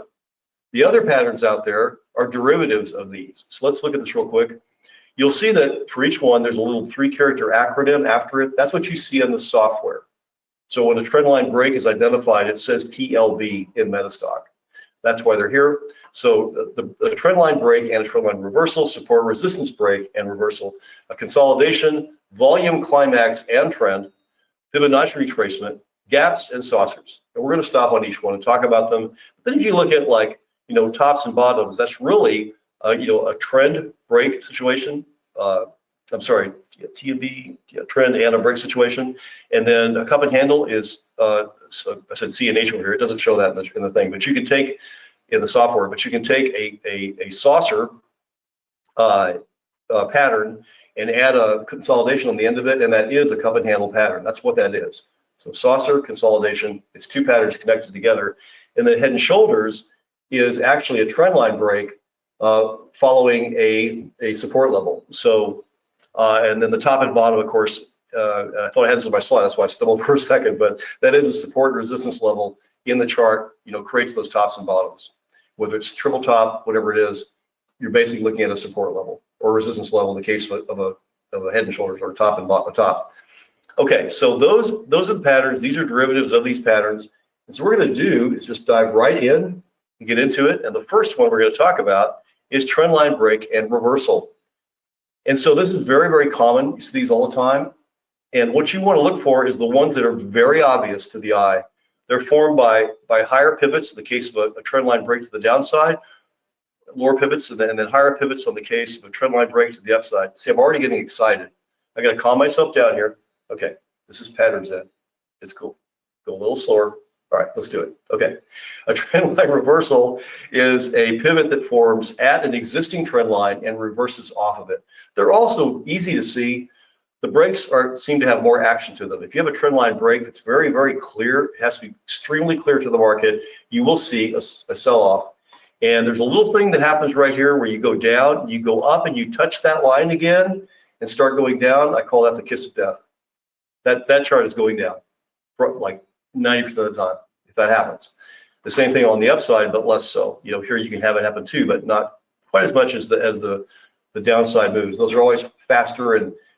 The other patterns out there are derivatives of these. So let's look at this real quick. You'll see that for each one, there's a little 3-character acronym after it. That's what you see in the software. So when a trend line break is identified, it says TLB in Metastock. That's why they're here. So the trend line break and a trend line reversal, support resistance break and reversal, a consolidation, volume climax and trend, Fibonacci retracement, gaps and saucers. And we're going to stop on each one and talk about them. But then if you look at tops and bottoms, that's really a trend break situation. I'm sorry, TB, trend and a break situation. And then a cup and handle is, so I said C and H over here. It doesn't show that in the thing, but you can take in the software, but you can take a saucer pattern and add a consolidation on the end of it. And that is a cup and handle pattern. That's what that is. So saucer, consolidation, it's 2 patterns connected together. And then head and shoulders is actually a trend line break following a support level. So, and then the top and bottom, of course, I thought I had this on my slide, that's why I stumbled for a second, but that is a support and resistance level in the chart, creates those tops and bottoms. Whether it's triple top, whatever it is, you're basically looking at a support level or resistance level in the case of a head and shoulders, or top and bottom, top. Okay, so those are the patterns. These are derivatives of these patterns. And so what we're going to do is just dive right in and get into it. And the first one we're going to talk about is trend line break and reversal. And so this is very, very common. You see these all the time. And what you want to look for is the ones that are very obvious to the eye. They're formed by higher pivots in the case of a trend line break to the downside, lower pivots, and then higher pivots on the case of a trend line break to the upside. See, I'm already getting excited. I got to calm myself down here. Okay, this is patterns in. It's cool. Go a little slower. All right, let's do it. Okay, a trend line reversal is a pivot that forms at an existing trend line and reverses off of it. They're also easy to see. The breaks seem to have more action to them. If you have a trend line break that's very, very clear, it has to be extremely clear to the market, you will see a sell-off. And there's a little thing that happens right here where you go down, you go up, and you touch that line again and start going down. I call that the kiss of death. That chart is going down like 90% of the time, if that happens. The same thing on the upside, but less so. You know, here you can have it happen too, but not quite as much as the downside moves. Those are always faster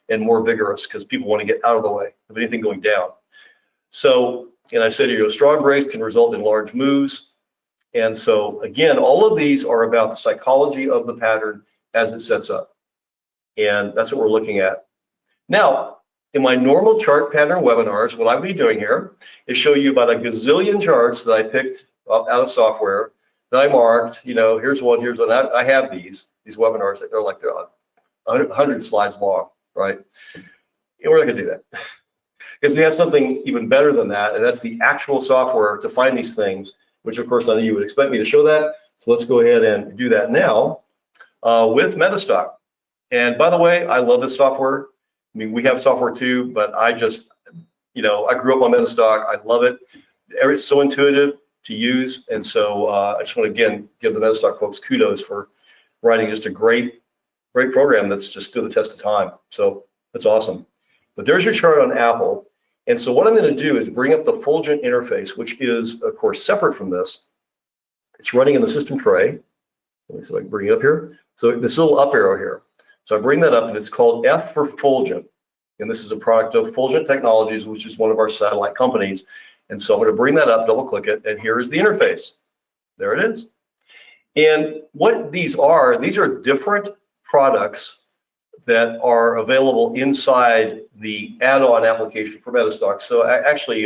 and more vigorous because people want to get out of the way of anything going down. So, and I said, strong breaks can result in large moves. And so again, all of these are about the psychology of the pattern as it sets up. And that's what we're looking at. Now, in my normal chart pattern webinars, what I'll be doing here is show you about a gazillion charts that I picked out of software that I marked, here's one. I have these webinars that are like they're 100 slides long, right? And we're not gonna do that because we have something even better than that. And that's the actual software to find these things, which of course I know you would expect me to show that. So let's go ahead and do that now with Metastock. And by the way, I love this software. I mean, we have software too, but I just, I grew up on Metastock. I love it. It's so intuitive to use. And so I just want to, again, give the Metastock folks kudos for writing just a great program that's just stood the test of time. So that's awesome. But there's your chart on Apple. And so what I'm going to do is bring up the Fulgent interface, which is, of course, separate from this. It's running in the system tray. Let me see if I can bring it up here. So this little up arrow here. So I bring that up, and it's called F for Fulgent. And this is a product of Fulgent Technologies, which is one of our satellite companies. And so I'm going to bring that up, double click it, and here is the interface. There it is. And what these are different products that are available inside the add-on application for Metastock. So actually,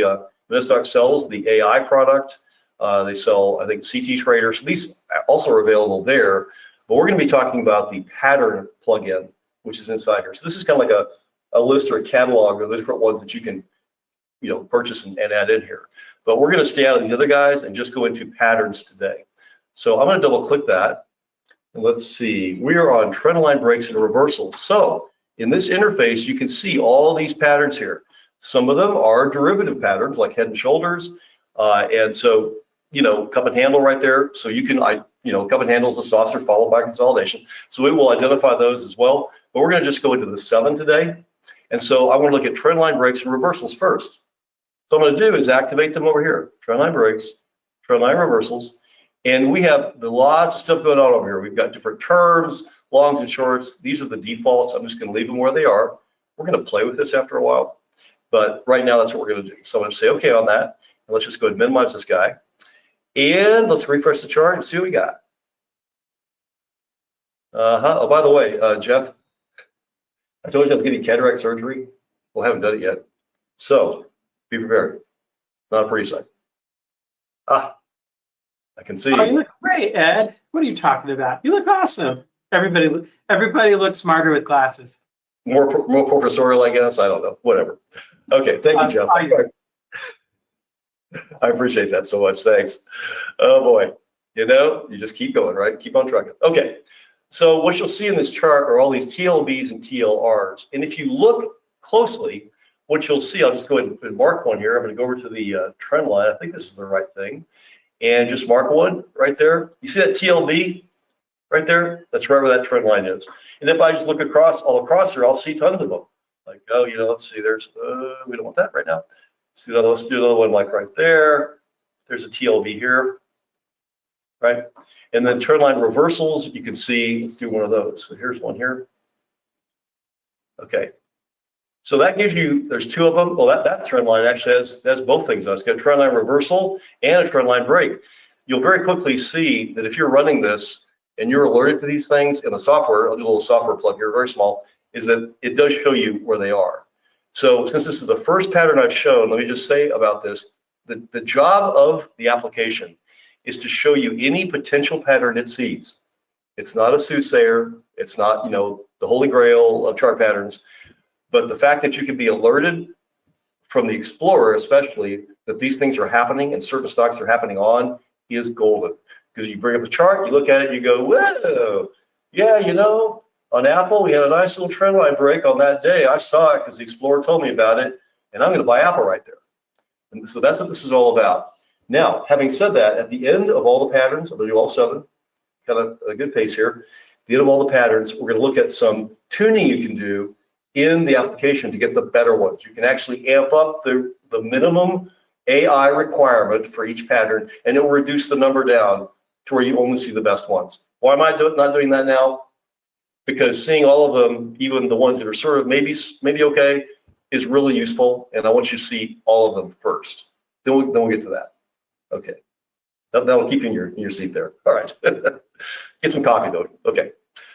Metastock sells the AI product. They sell, I think, CT Trader. So these also are available there. But we're going to be talking about the pattern plugin, which is inside here. So this is kind of like a list or a catalog of the different ones that you can, purchase and add in here. But we're going to stay out of the other guys and just go into patterns today. So I'm going to double click that. And let's see, we are on trend line breaks and reversals. So in this interface, you can see all these patterns here. Some of them are derivative patterns like head and shoulders. And so, cup and handle right there. So you can, cup and handle is a saucer followed by consolidation. So it will identify those as well. But we're going to just go into the 7 today. And so I want to look at trend line breaks and reversals first. So what I'm going to do is activate them over here. Trend line breaks, trend line reversals. And we have lots of stuff going on over here. We've got different terms, longs and shorts. These are the defaults. I'm just going to leave them where they are. We're going to play with this after a while. But right now, that's what we're going to do. So I'm going to say OK on that. And let's just go ahead and minimize this guy. And let's refresh the chart and see what we got. Oh, by the way, Jeff, I told you I was getting cataract surgery. Well, I haven't done it yet. So be prepared. Not a pretty sight. I can see. Oh, you look great, Ed. What are you talking about? You look awesome. Everybody looks smarter with glasses. More professorial, I guess. I don't know. Whatever. Okay. Thank you, Jeff. I appreciate that so much. Thanks. Oh boy. You just keep going, right? Keep on trucking. Okay. So what you'll see in this chart are all these TLBs and TLRs. And if you look closely, what you'll see, I'll just go ahead and mark one here. I'm going to go over to the trend line. I think this is the right thing. And just mark one right there. You see that TLB right there? That's right where that trend line is. And if I just look all across there, I'll see tons of them. Like, let's see, there's, we don't want that right now. Let's do another one like right there. There's a TLB here, right? And then trend line reversals, you can see, let's do one of those. So here's one here. Okay. So that gives you, there's 2 of them. Well, that trend line actually has both things. It's got a trend line reversal and a trend line break. You'll very quickly see that if you're running this and you're alerted to these things in the software, I'll do a little software plug here, very small, is that it does show you where they are. So since this is the first pattern I've shown, let me just say about this, the job of the application is to show you any potential pattern it sees. It's not a soothsayer. It's not, the holy grail of chart patterns. But the fact that you can be alerted from the Explorer, especially, that these things are happening and certain stocks are happening on is golden. Because you bring up a chart, you look at it, and you go, whoa, yeah, on Apple, we had a nice little trend line break on that day. I saw it because the Explorer told me about it, and I'm going to buy Apple right there. And so that's what this is all about. Now, having said that, at the end of all the patterns, I'm going to do all 7, kind of a good pace here. At the end of all the patterns, we're going to look at some tuning you can do in the application to get the better ones. You can actually amp up the minimum AI requirement for each pattern, and it will reduce the number down to where you only see the best ones. Why am I not doing that now? Because seeing all of them, even the ones that are sort of maybe okay, is really useful, and I want you to see all of them first. Then we'll get to that. Okay. That will keep you in your seat there. All right. Get some coffee though. Okay.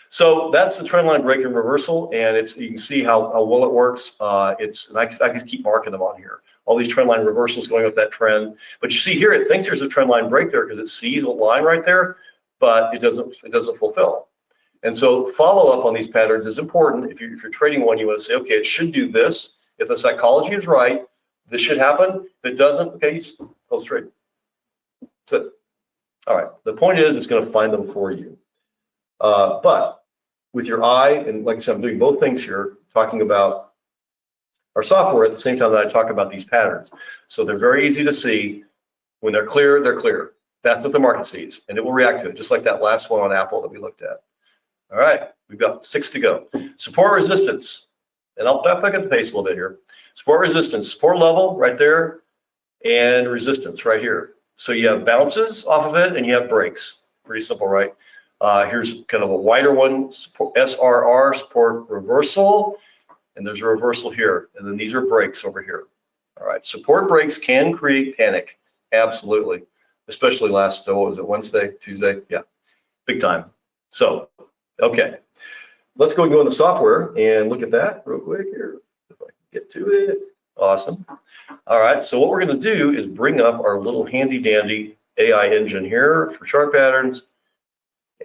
So that's the trend line break and reversal, and you can see how well it works. I can keep marking them on here. All these trend line reversals going up that trend. But you see here, it thinks there's a trend line break there because it sees a line right there, but it doesn't fulfill. And so follow up on these patterns is important. If you're trading one, you want to say, okay, it should do this. If the psychology is right, this should happen. If it doesn't, okay, you just close trade. That's it. All right. The point is, it's going to find them for you. But with your eye, and like I said, I'm doing both things here, talking about our software at the same time that I talk about these patterns. So they're very easy to see. When they're clear, they're clear. That's what the market sees, and it will react to it, just like that last one on Apple that we looked at. All right, we've got 6 to go. Support resistance, and I'll pick up the pace a little bit here. Support resistance, support level right there, and resistance right here. So you have bounces off of it, and you have breaks. Pretty simple, right? Here's kind of a wider one, support, SRR, support reversal, and there's a reversal here, and then these are breaks over here. All right, support breaks can create panic, absolutely, especially last, what was it, Wednesday, Tuesday? Yeah, big time. So, okay, let's go in the software and look at that real quick here, if I can get to it. Awesome. All right, so what we're going to do is bring up our little handy dandy AI engine here for chart patterns,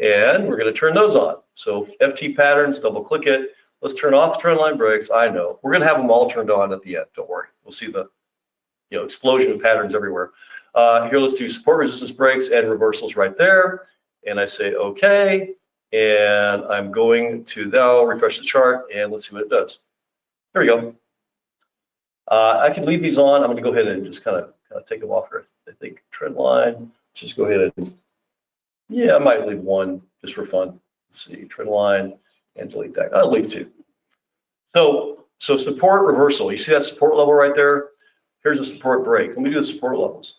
and we're going to turn those on. So FT patterns, double click it. Let's turn off trend line breaks. I know we're going to have them all turned on at the end. Don't worry. We'll see the explosion of patterns everywhere. Here, let's do support resistance breaks and reversals right there. And I say okay, and I'm going to now refresh the chart, and let's see what it does. There we go. I can leave these on. I'm going to go ahead and just kind of take them off here. I think trend line. Just go ahead and, yeah, I might leave one just for fun. Let's see, trend line, and delete that. I'll leave 2. So support reversal. You see that support level right there? Here's a support break. Let me do the support levels.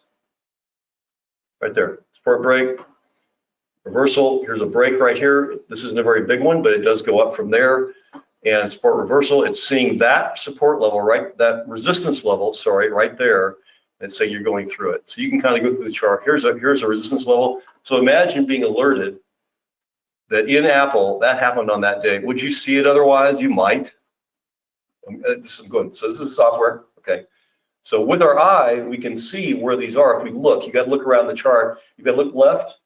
Right there. Support break, reversal. Here's a break right here. This isn't a very big one, but it does go up from there. And support reversal, it's seeing that support level, right? That resistance level, sorry, right there. And say you're going through it. So you can kind of go through the chart. Here's a resistance level. So imagine being alerted that in Apple, that happened on that day. Would you see it otherwise? You might. This is good. So this is software. Okay. So with our eye, we can see where these are. If we look, you got to look around the chart. You got to look left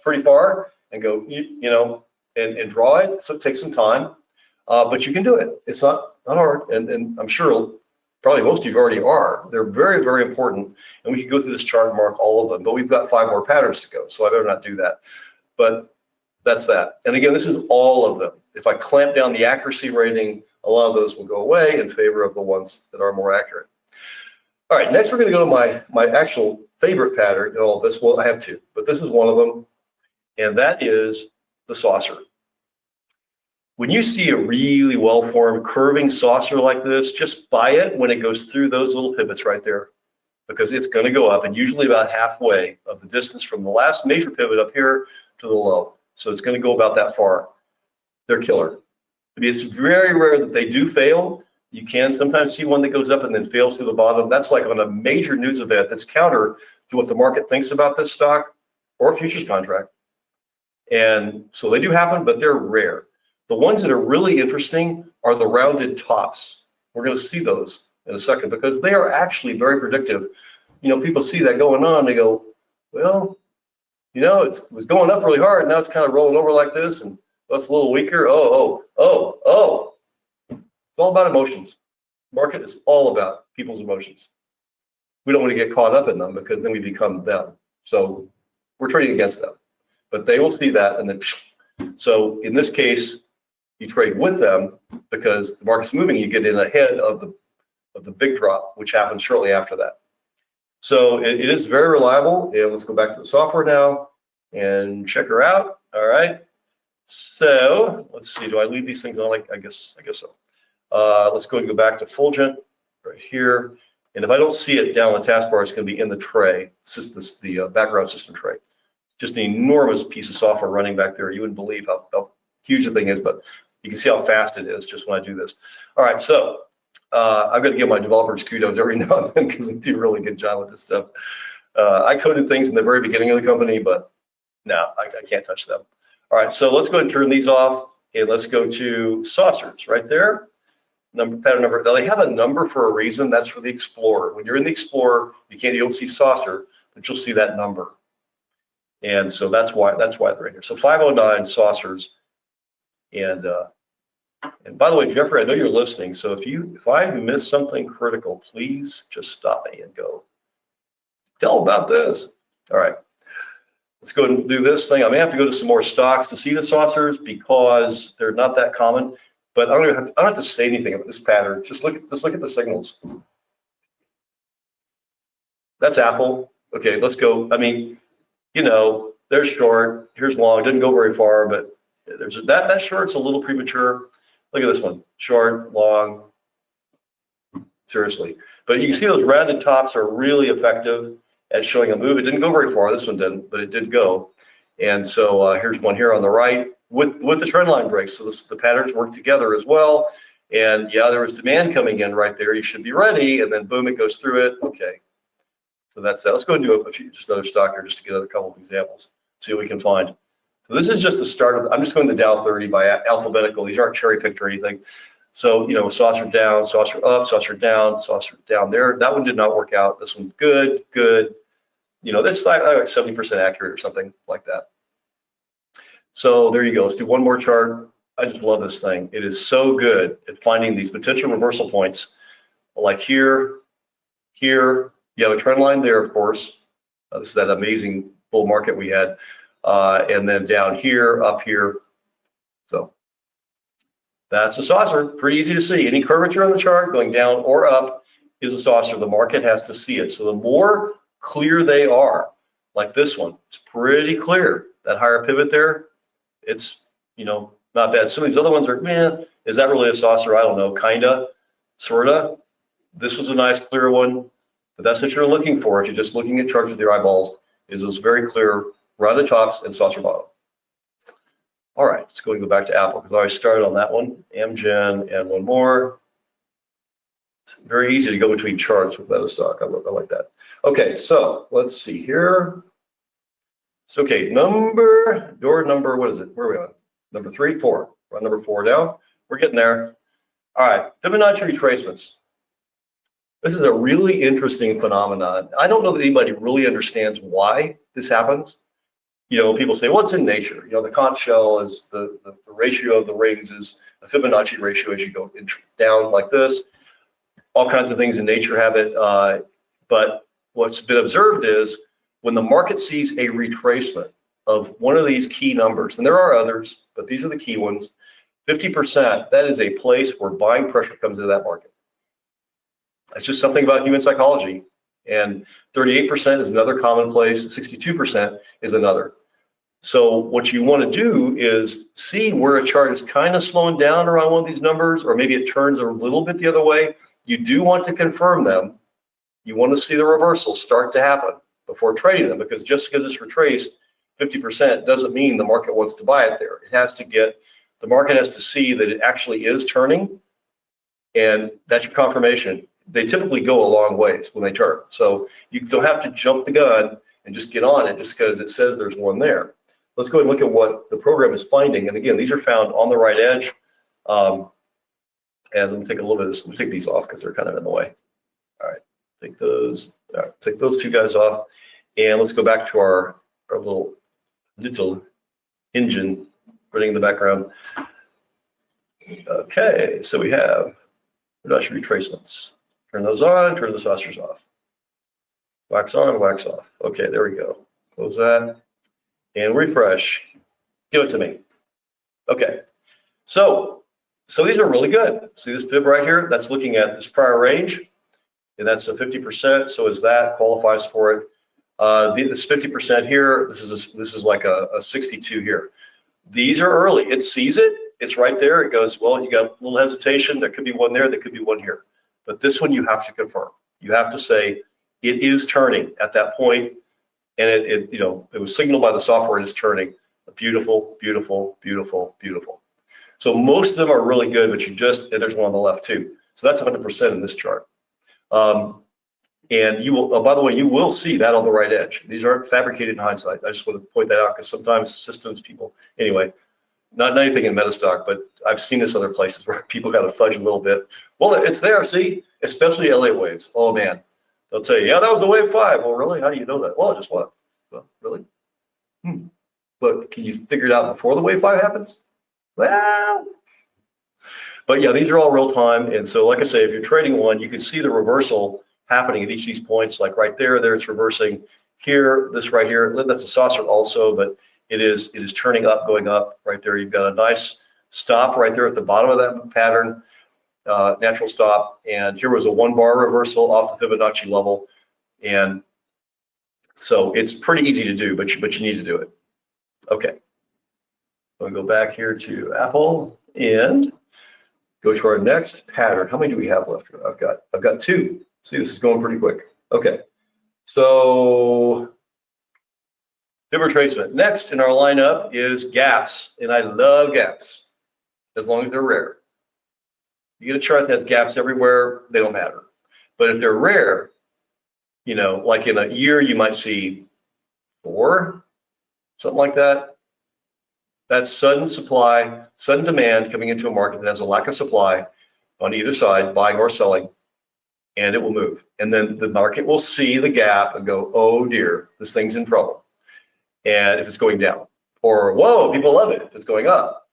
pretty far and go, and draw it. So it takes some time, but you can do it. It's not hard. And I'm sure probably most of you already are. They're very, very important. And we can go through this chart and mark all of them, but we've got 5 more patterns to go. So I better not do that. But that's that. And again, this is all of them. If I clamp down the accuracy rating, a lot of those will go away in favor of the ones that are more accurate. All right, next we're going to go to my actual favorite pattern in all of this. Well, I have 2, but this is one of them, and that is the saucer. When you see a really well-formed curving saucer like this, just buy it when it goes through those little pivots right there, because it's going to go up, and usually about halfway of the distance from the last major pivot up here to the low. So it's going to go about that far. They're killer. I mean, it's very rare that they do fail. You can sometimes see one that goes up and then fails to the bottom. That's like on a major news event that's counter to what the market thinks about this stock or futures contract. And so they do happen, but they're rare. The ones that are really interesting are the rounded tops. We're going to see those in a second, because they are actually very predictive. You know, people see that going on, they go, well, you know, it was going up really hard, now it's kind of rolling over like this, and it's a little weaker. Oh. It's all about emotions. Market is all about people's emotions. We don't want to get caught up in them because then we become them. So we're trading against them. But they will see that, and then so in this case, you trade with them because the market's moving. You get in ahead of the big drop, which happens shortly after that. So it is very reliable. And let's go back to the software now and check her out. All right. So let's see. Do I leave these things on? I guess so. Let's go and go back to Fulgent right here. And if I don't see it down the taskbar, it's going to be in the tray. It's just the background system tray. Just an enormous piece of software running back there. You wouldn't believe how huge the thing is, but you can see how fast it is just when I do this. All right, so I've got to give my developers kudos every now and then because they do a really good job with this stuff. I coded things in the very beginning of the company, but no, I can't touch them. All right, so let's go ahead and turn these off, and let's go to saucers right there. Pattern number. Now they have a number for a reason. That's for the Explorer. When you're in the Explorer, you don't see saucer, but you'll see that number. And so that's why they're in here. So 509 saucers. And by the way, Jeffrey, I know you're listening. So if I miss something critical, please just stop me and go tell about this. All right. Let's go and do this thing. I may have to go to some more stocks to see the saucers because they're not that common. But I don't have to say anything about this pattern. Just look at the signals. That's Apple. Okay, let's go. I mean, you know, there's short. Here's long. Didn't go very far, but there's that short's a little premature. Look at this one. Short, long. Seriously. But you can see those rounded tops are really effective at showing a move. It didn't go very far. This one didn't, but it did go. And so here's one here on the right. With the trend line breaks, so the patterns work together as well. And yeah, there was demand coming in right there. You should be ready, and then boom, it goes through it. Okay, so that's that. Let's go and do just another stock here, just to get a couple of examples. See what we can find. So this is just the start of. I'm just going to Dow 30 by alphabetical. These aren't cherry picked or anything. So you know, saucer down, saucer up, saucer down there. That one did not work out. This one good. You know, this like 70% accurate or something like that. So there you go. Let's do one more chart. I just love this thing. It is so good at finding these potential reversal points. Like here. You have a trend line there, of course. This is that amazing bull market we had. And then down here, up here. So that's a saucer. Pretty easy to see. Any curvature on the chart going down or up is a saucer. The market has to see it. So the more clear they are, like this one, it's pretty clear. That higher pivot there, it's, you know, not bad. Some of these other ones are, man, is that really a saucer? I don't know, kinda, sorta. This was a nice clear one, but that's what you're looking for if you're just looking at charts with your eyeballs, is those very clear rounded tops and saucer bottom. All right, let's go and go back to Apple because I already started on that one. Amgen and one more. It's very easy to go between charts with that stock. I like that. Okay, so let's see here. So, okay, door number, what is it? Where are we on? Number 3, 4. We're on number 4 now. We're getting there. All right, Fibonacci retracements. This is a really interesting phenomenon. I don't know that anybody really understands why this happens. You know, people say, well, it's in nature. You know, the conch shell is the ratio of the rings is the Fibonacci ratio as you go down like this. All kinds of things in nature have it. But what's been observed is when the market sees a retracement of one of these key numbers, and there are others, but these are the key ones, 50%, that is a place where buying pressure comes into that market. It's just something about human psychology. And 38% is another common place, 62% is another. So what you want to do is see where a chart is kind of slowing down around one of these numbers, or maybe it turns a little bit the other way. You do want to confirm them. You want to see the reversal start to happen before trading them, because just because it's retraced 50% doesn't mean the market wants to buy it there. It has to the market has to see that it actually is turning, and that's your confirmation. They typically go a long ways when they turn. So you don't have to jump the gun and just get on it just because it says there's one there. Let's go and look at what the program is finding. And again, these are found on the right edge. And I'm gonna take a little bit of this. Let me take these off because they're kind of in the way. All right, take those. All right, take those two guys off, and let's go back to our little engine running in the background. Okay, so we have production retracements. Turn those on, turn the saucers off. Wax on, wax off. Okay, there we go. Close that and refresh. Give it to me. Okay, so these are really good. See this fib right here? That's looking at this prior range, and that's a 50%. So is that qualifies for it? This 50% here. This is like a 62 here. These are early. It sees it. It's right there. It goes, well, you got a little hesitation. There could be one there. There could be one here. But this one you have to confirm. You have to say it is turning at that point, and it was signaled by the software it is turning. Beautiful, beautiful, beautiful, beautiful. So most of them are really good, but and there's one on the left too. So that's 100% in this chart. And you will, by the way, you will see that on the right edge. These aren't fabricated in hindsight. I just want to point that out because sometimes systems people, anyway, not anything in Metastock, but I've seen this other places where people got to fudge a little bit. Well, it's there, see, especially L8 waves. Oh man, they'll tell you, yeah, that was the wave 5. Well, really? How do you know that? Well, just what? Well, really? But can you figure it out before the wave 5 happens? Well, but yeah, these are all real time. And so, like I say, if you're trading one, you can see the reversal happening at each of these points, like right there it's reversing here, this right here, that's a saucer also, but it is turning up, going up right there. You've got a nice stop right there at the bottom of that pattern, natural stop. And here was a 1 bar reversal off the Fibonacci level. And so it's pretty easy to do, but you need to do it. Okay. I'll go back here to Apple and go to our next pattern. How many do we have left? I've got 2. See, this is going pretty quick. Okay, so fib retracement. Next in our lineup is gaps, and I love gaps as long as they're rare. You get a chart that has gaps everywhere, they don't matter. But if they're rare, like in a year, you might see 4, something like that. That's sudden supply, sudden demand coming into a market that has a lack of supply on either side, buying or selling. And it will move. And then the market will see the gap and go, oh dear, this thing's in trouble. And if it's going down, or whoa, people love it if it's going up.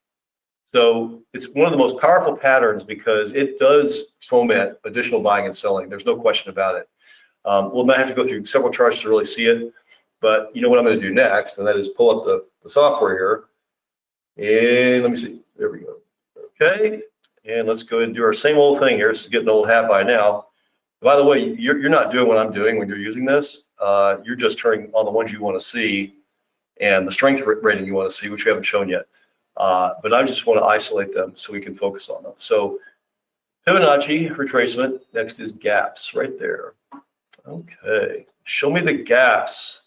So it's one of the most powerful patterns because it does foment additional buying and selling. There's no question about it. We'll might have to go through several charts to really see it. But you know what I'm going to do next, and that is pull up the software here. And let me see. There we go. Okay. And let's go ahead and do our same old thing here. This is getting an old hat by now. By the way, you're not doing what I'm doing when you're using this. You're just turning on the ones you want to see and the strength rating you want to see, which we haven't shown yet. But I just want to isolate them so we can focus on them. So Fibonacci retracement. Next is gaps right there. Okay, show me the gaps.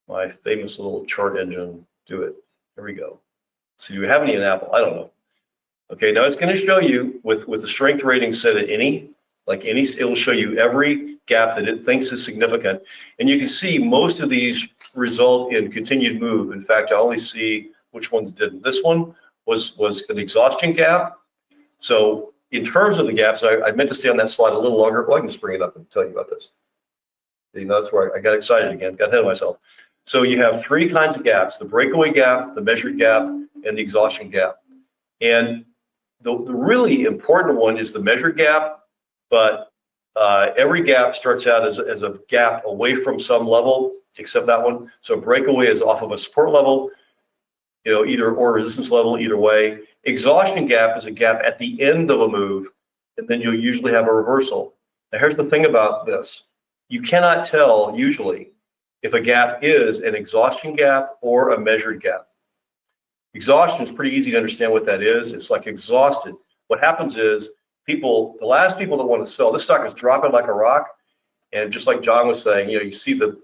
My famous little chart engine. Do it. Here we go. So do we have any in Apple? I don't know. Okay, now it's going to show you with the strength rating set at any. Like any, it will show you every gap that it thinks is significant. And you can see most of these result in continued move. In fact, I only see which ones didn't. This one was an exhaustion gap. So in terms of the gaps, I meant to stay on that slide a little longer. Well, I can just bring it up and tell you about this. That's where I got excited again, got ahead of myself. So you have 3 kinds of gaps: the breakaway gap, the measured gap, and the exhaustion gap. And the really important one is the measured gap. But every gap starts out as a gap away from some level, except that one. So breakaway is off of a support level, either or resistance level, either way. Exhaustion gap is a gap at the end of a move, and then you'll usually have a reversal. Now, here's the thing about this. You cannot tell usually if a gap is an exhaustion gap or a measured gap. Exhaustion is pretty easy to understand what that is. It's like exhausted. What happens is the last people that want to sell, this stock is dropping like a rock. And just like John was saying, you see the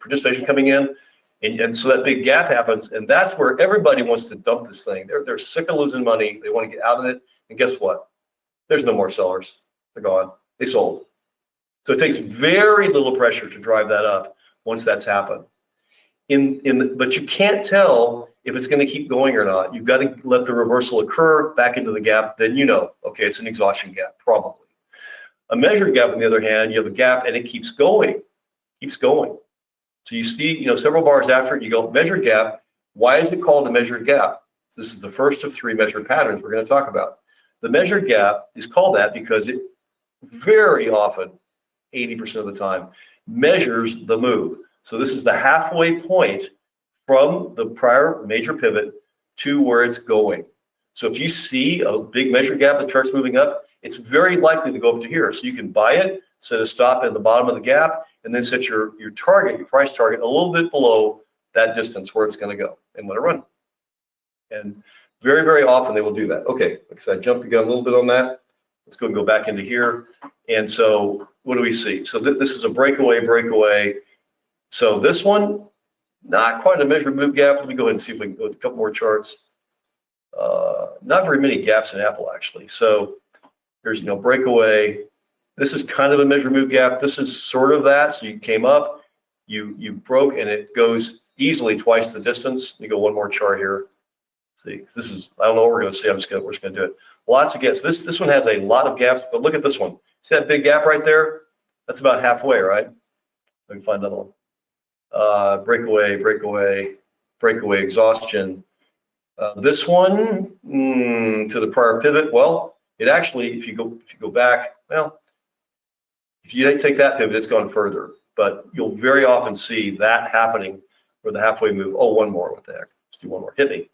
participation coming in. And so that big gap happens. And that's where everybody wants to dump this thing. They're sick of losing money. They want to get out of it. And guess what? There's no more sellers. They're gone. They sold. So it takes very little pressure to drive that up once that's happened. But you can't tell if it's going to keep going or not. You've got to let the reversal occur back into the gap. Then you know, okay, it's an exhaustion gap, probably. A measured gap, on the other hand, you have a gap and it keeps going, keeps going. So you see, you know, several bars after it, you go measured gap. Why is it called a measured gap? This is the first of 3 measured patterns we're going to talk about. The measured gap is called that because it very often, 80% of the time, measures the move. So this is the halfway point from the prior major pivot to where it's going. So if you see a big measured gap, the chart's moving up, it's very likely to go up to here. So you can buy it, set a stop at the bottom of the gap, and then set your target, your price target, a little bit below that distance where it's going to go and let it run. And very, very often they will do that. Okay, like I said, I jumped the gun a little bit on that. Let's go and go back into here. And so what do we see? So this is a breakaway. So this one, not quite a measured move gap. Let me go ahead and see if we can go to a couple more charts. Not very many gaps in Apple, actually. So here's, you know, breakaway. This is kind of a measured move gap. This is sort of that. So you came up, you broke, and it goes easily twice the distance. Let me go one more chart here. See, this is, I don't know what we're going to see. We're just going to do it. Lots of gaps. This one has a lot of gaps, but look at this one. See that big gap right there? That's about halfway, right? Let me find another one. Breakaway, exhaustion. This one to the prior pivot. Well, it actually, if you go back, well, if you didn't take that pivot, it's gone further. But you'll very often see that happening where the halfway move. Oh, one more. What the heck? Let's do one more. Hit me.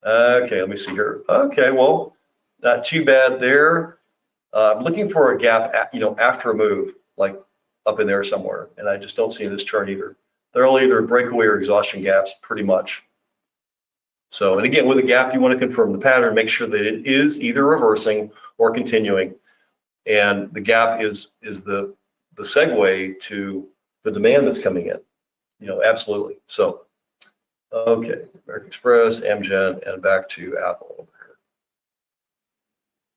Okay, let me see here. Okay, well, not too bad there. I'm looking for a gap, you know, after a move, like up in there somewhere, and I just don't see this chart either. They're all either breakaway or exhaustion gaps, pretty much. So, and again, with a gap, you want to confirm the pattern, make sure that it is either reversing or continuing, and the gap is the segue to the demand that's coming in. You know, absolutely. So. Okay, American Express, Amgen, and back to Apple over here.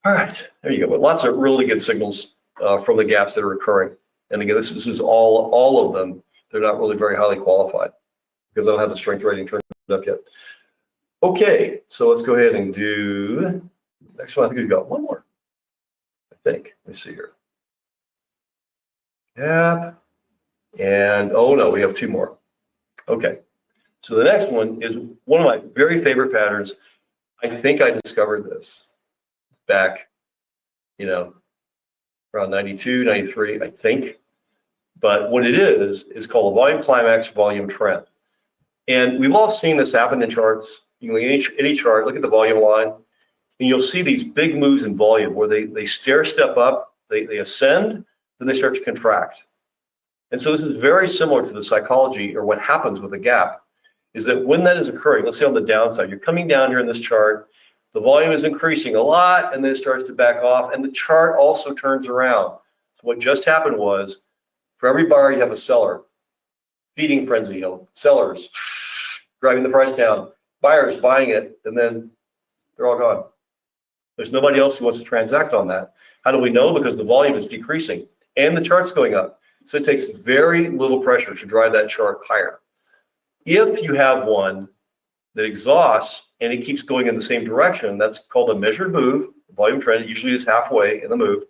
All right, there you go. But lots of really good signals from the gaps that are occurring. And again, this is all of them. They're not really very highly qualified because I don't have the strength rating turned up yet. Okay, so let's go ahead and do next one. I think we've got one more. I think. Let me see here. Gap, and oh no, we have 2 more. Okay. So the next one is one of my very favorite patterns. I think I discovered this back, you know, around 92, 93, I think. But what it is called a volume climax, volume trend. And we've all seen this happen in charts. You can look at any chart, look at the volume line, and you'll see these big moves in volume where they stair step up, they ascend, then they start to contract. And so this is very similar to the psychology or what happens with a gap. Is that when that is occurring, let's say on the downside, you're coming down here in this chart, the volume is increasing a lot, and then it starts to back off, and the chart also turns around. So what just happened was, for every buyer, you have a seller, feeding frenzy, you know, sellers driving the price down, buyers buying it, and then they're all gone. There's nobody else who wants to transact on that. How do we know? Because the volume is decreasing, and the chart's going up. So it takes very little pressure to drive that chart higher. If you have one that exhausts and it keeps going in the same direction, that's called a measured move. The volume trend usually is halfway in the move.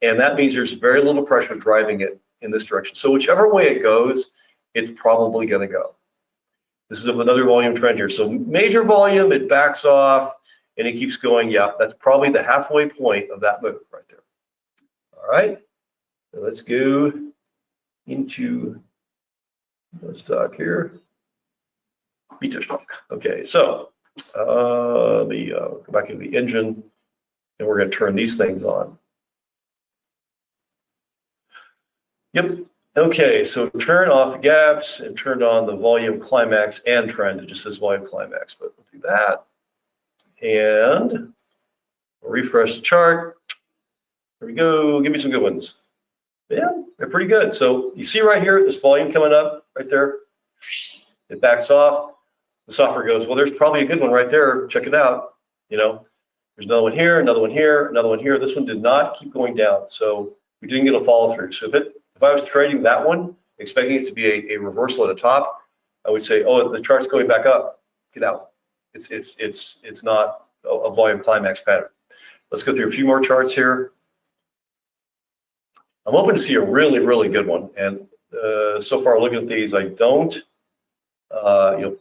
And that means there's very little pressure driving it in this direction. So whichever way it goes, it's probably going to go. This is another volume trend here. So major volume, it backs off and it keeps going. Yeah, that's probably the halfway point of that move right there. All right. So let's go into, let's talk here. Beta stock. Okay, so let me go back into the engine, and we're going to turn these things on. Yep. Okay, so turn off the gaps and turned on the volume climax and trend. It just says volume climax, but we'll do that. And we'll refresh the chart. There we go. Give me some good ones. Yeah, they're pretty good. So you see right here, this volume coming up right there. It backs off. The software goes, well, there's probably a good one right there. Check it out. You know, there's another one here, another one here, another one here. This one did not keep going down. So we didn't get a follow through. So if I was trading that one, expecting it to be a reversal at the top, I would say, oh, the chart's going back up. Get out. It's not a volume climax pattern. Let's go through a few more charts here. I'm hoping to see a really, really good one. And so far, looking at these, I don't.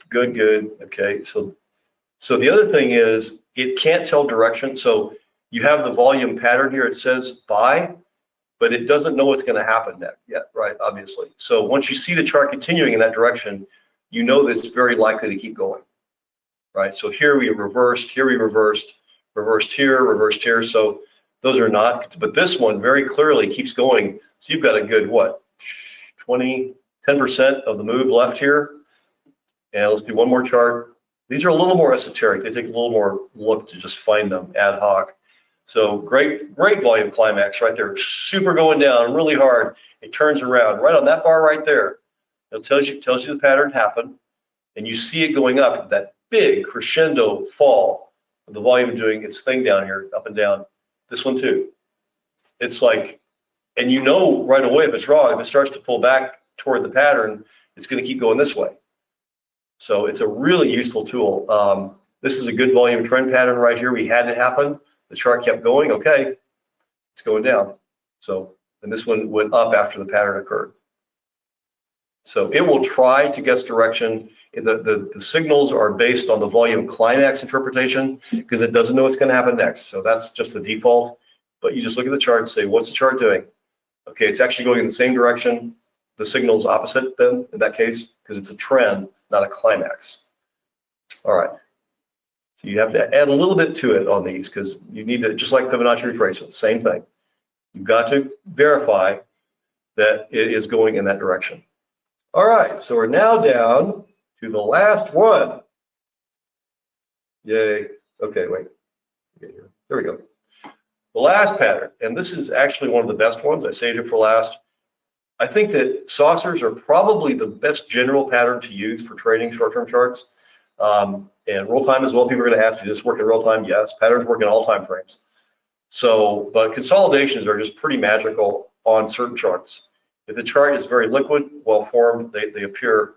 Good. Okay. So the other thing is it can't tell direction. So you have the volume pattern here. It says buy, but it doesn't know what's going to happen next yet, right? Obviously. So once you see the chart continuing in that direction, you know that it's very likely to keep going, right? So here we reversed, here we reversed, reversed here. So those are not, but this one very clearly keeps going. So you've got a good, what, 10% of the move left here. And let's do one more chart. These are a little more esoteric. They take a little more look to just find them ad hoc. So great volume climax right there. Super going down really hard. It turns around right on that bar right there. It tells you the pattern happened. And you see it going up, that big crescendo fall of the volume doing its thing down here, up and down. This one too. It's like, and you know right away if it's wrong, if it starts to pull back toward the pattern, it's going to keep going this way. So it's a really useful tool. This is a good volume trend pattern right here. We had it happen. The chart kept going. Okay, it's going down. So, and this one went up after the pattern occurred. So it will try to guess direction. The signals are based on the volume climax interpretation because it doesn't know what's going to happen next. So that's just the default. But you just look at the chart and say, what's the chart doing? Okay, it's actually going in the same direction. The signal is opposite then in that case because it's a trend, not a climax. All right. So you have to add a little bit to it on these because you need to, just like Fibonacci retracement, same thing. You've got to verify that it is going in that direction. All right, so we're now down to the last one. Yay. Okay, wait. There we go. The last pattern, and this is actually one of the best ones. I saved it for last. I think that saucers are probably the best general pattern to use for trading short-term charts. And real time as well. People are going to ask, does this work in real time? Yes. Patterns work in all time frames. So, but consolidations are just pretty magical on certain charts. If the chart is very liquid, well formed, they appear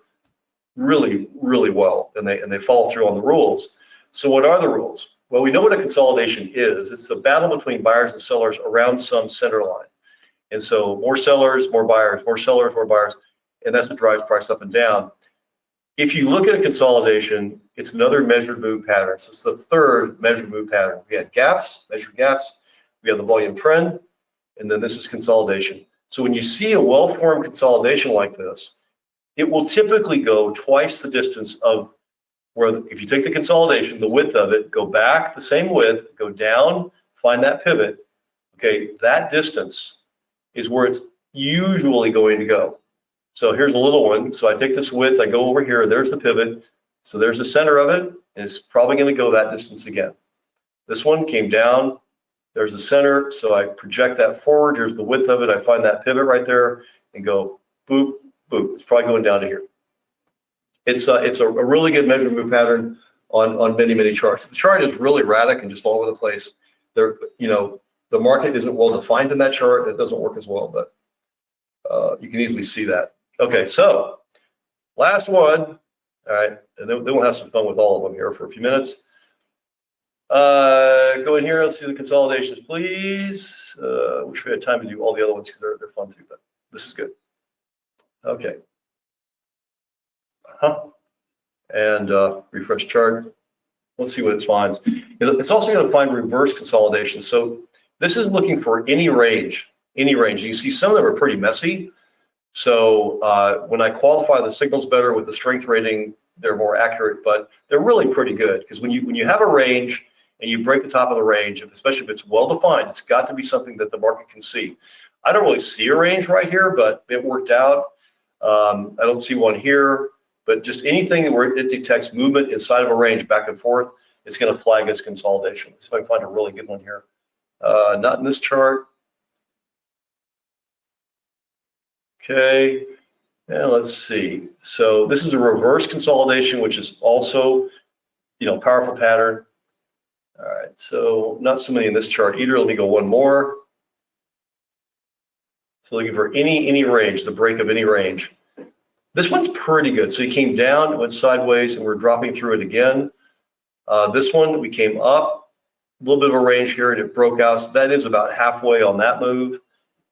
really, really well, and they follow through on the rules. So what are the rules? Well, we know what a consolidation is. It's the battle between buyers and sellers around some center line. And so more sellers, more buyers, more sellers, more buyers, and that's what drives price up and down. If you look at a consolidation, it's another measured move pattern. So it's the third measured move pattern. We had gaps, measured gaps. We have the volume trend, and then this is consolidation. So when you see a well-formed consolidation like this, it will typically go twice the distance of where, if you take the consolidation, the width of it, go back the same width, go down, find that pivot. Okay, that distance is where it's usually going to go. So here's a little one. So I take this width, I go over here, there's the pivot. So there's the center of it, and it's probably going to go that distance again. This one came down, there's the center, so I project that forward, here's the width of it, I find that pivot right there, and go boop, boop. It's probably going down to here. It's a really good measured move pattern on many, many charts. If the chart is really erratic and just all over the place, the market isn't well defined in that chart, it doesn't work as well, but you can easily see that. Okay, so last one. All right, and then we'll have some fun with all of them here for a few minutes. Go in here, let's see the consolidations, please. Wish we had time to do all the other ones because they're fun too, but this is good. Okay. And refresh chart. Let's see what it finds. It's also going to find reverse consolidation. So this is looking for any range, any range. You see some of them are pretty messy. So when I qualify the signals better with the strength rating, they're more accurate, but they're really pretty good because when you have a range and you break the top of the range, especially if it's well defined, it's got to be something that the market can see. I don't really see a range right here, but it worked out. I don't see one here, but just anything where it detects movement inside of a range back and forth, it's going to flag as consolidation. So I can find a really good one here. Not in this chart. Okay, and let's see. So this is a reverse consolidation, which is also, powerful pattern. All right, so not so many in this chart either. Let me go one more. So looking for any range, the break of any range. This one's pretty good. So he came down, went sideways, and we're dropping through it again. This one, we came up, a little bit of a range here, and it broke out. So that is about halfway on that move.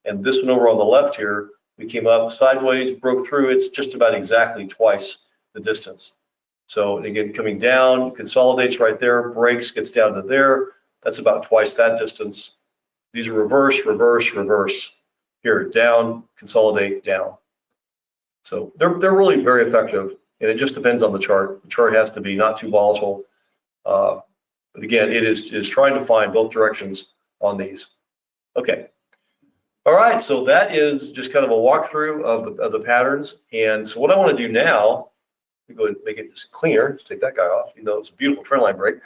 And this one over on the left here, we came up sideways, broke through. It's just about exactly twice the distance. So again, coming down, consolidates right there, breaks, gets down to there. That's about twice that distance. These are reverse, reverse, reverse. Here, down, consolidate, down. So they're really very effective, and it just depends on the chart. The chart has to be not too volatile. But again, it is trying to find both directions on these. Okay. All right, so that is just kind of a walkthrough of the patterns. And so what I want to do now, let me go ahead and make it just cleaner, just take that guy off, even though it's a beautiful trend line break,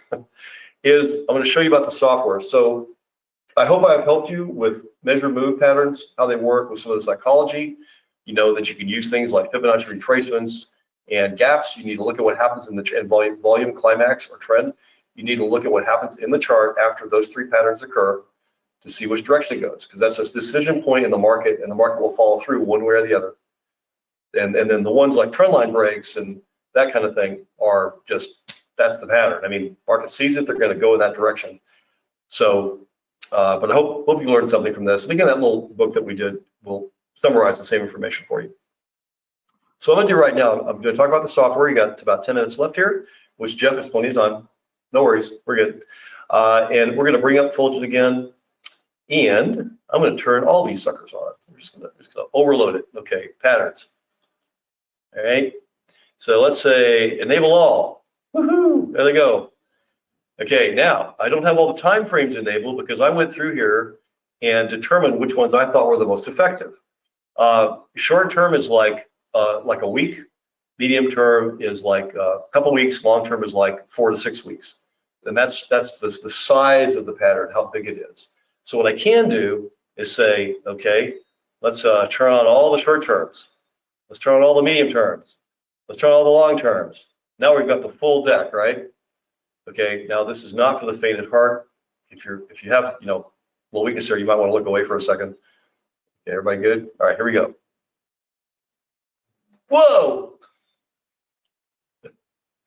is I'm going to show you about the software. So I hope I've helped you with measure move patterns, how they work with some of the psychology. You know that you can use things like Fibonacci retracements and gaps. You need to look at what happens in the volume, climax, or trend. You need to look at what happens in the chart after those three patterns occur to see which direction it goes, because that's a decision point in the market, and the market will follow through one way or the other. And then the ones like trend line breaks and that kind of thing are just, that's the pattern. I mean, market sees it, they're going to go in that direction. So, but I hope you learned something from this. And again, that little book that we did will summarize the same information for you. So what I'm going to do right now, I'm going to talk about the software. You got about 10 minutes left here, which Jeff has plenty of time. No worries, we're good. And we're going to bring up Fulgent again. And I'm going to turn all these suckers on. We're just going to overload it. Okay, patterns. All right. So let's say enable all. Woohoo! There they go. Okay, now I don't have all the time frames enabled because I went through here and determined which ones I thought were the most effective. Short term is like a week. Medium term is like a couple weeks. Long term is like 4 to 6 weeks. And that's the size of the pattern, how big it is. So what I can do is say, okay, let's turn on all the short terms. Let's turn on all the medium terms. Let's turn on all the long terms. Now we've got the full deck, right? Okay, now this is not for the faint at heart. If you have, a little weakness here, you might want to look away for a second. Okay, everybody good? All right, here we go. Whoa!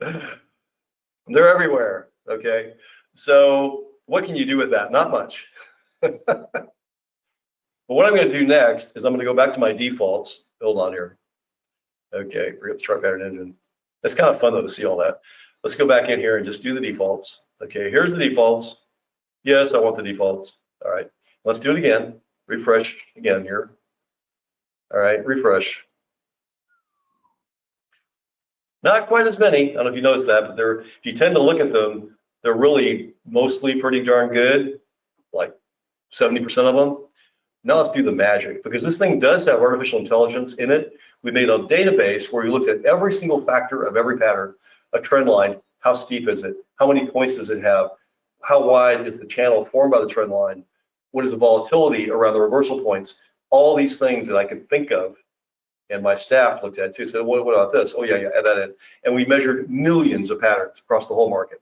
They're everywhere, okay? So what can you do with that? Not much. But what I'm going to do next is I'm going to go back to my defaults. Hold on here. Okay, forget the chart pattern engine. It's kind of fun though to see all that. Let's go back in here and just do the defaults. Okay, here's the defaults. Yes, I want the defaults. All right, let's do it again. Refresh again here. All right, refresh. Not quite as many. I don't know if you noticed that, but if you tend to look at them, they're really mostly pretty darn good, like 70% of them. Now let's do the magic, because this thing does have artificial intelligence in it. We made a database where we looked at every single factor of every pattern, a trend line, how steep is it? How many points does it have? How wide is the channel formed by the trend line? What is the volatility around the reversal points? All these things that I could think of, and my staff looked at too, said, what about this? Oh yeah, add that in. And we measured millions of patterns across the whole market,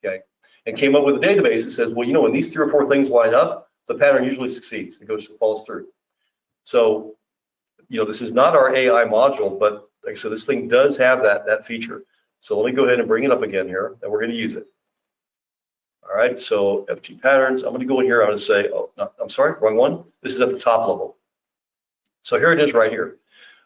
okay? And came up with a database that says, well, when these 3 or 4 things line up, the pattern usually succeeds. It follows through. So, this is not our AI module, but like I said, this thing does have that feature. So let me go ahead and bring it up again here, and we're going to use it. All right, so FT patterns. I'm going to go in here. I'm going to say, oh, no, I'm sorry, wrong one. This is at the top level. So here it is right here.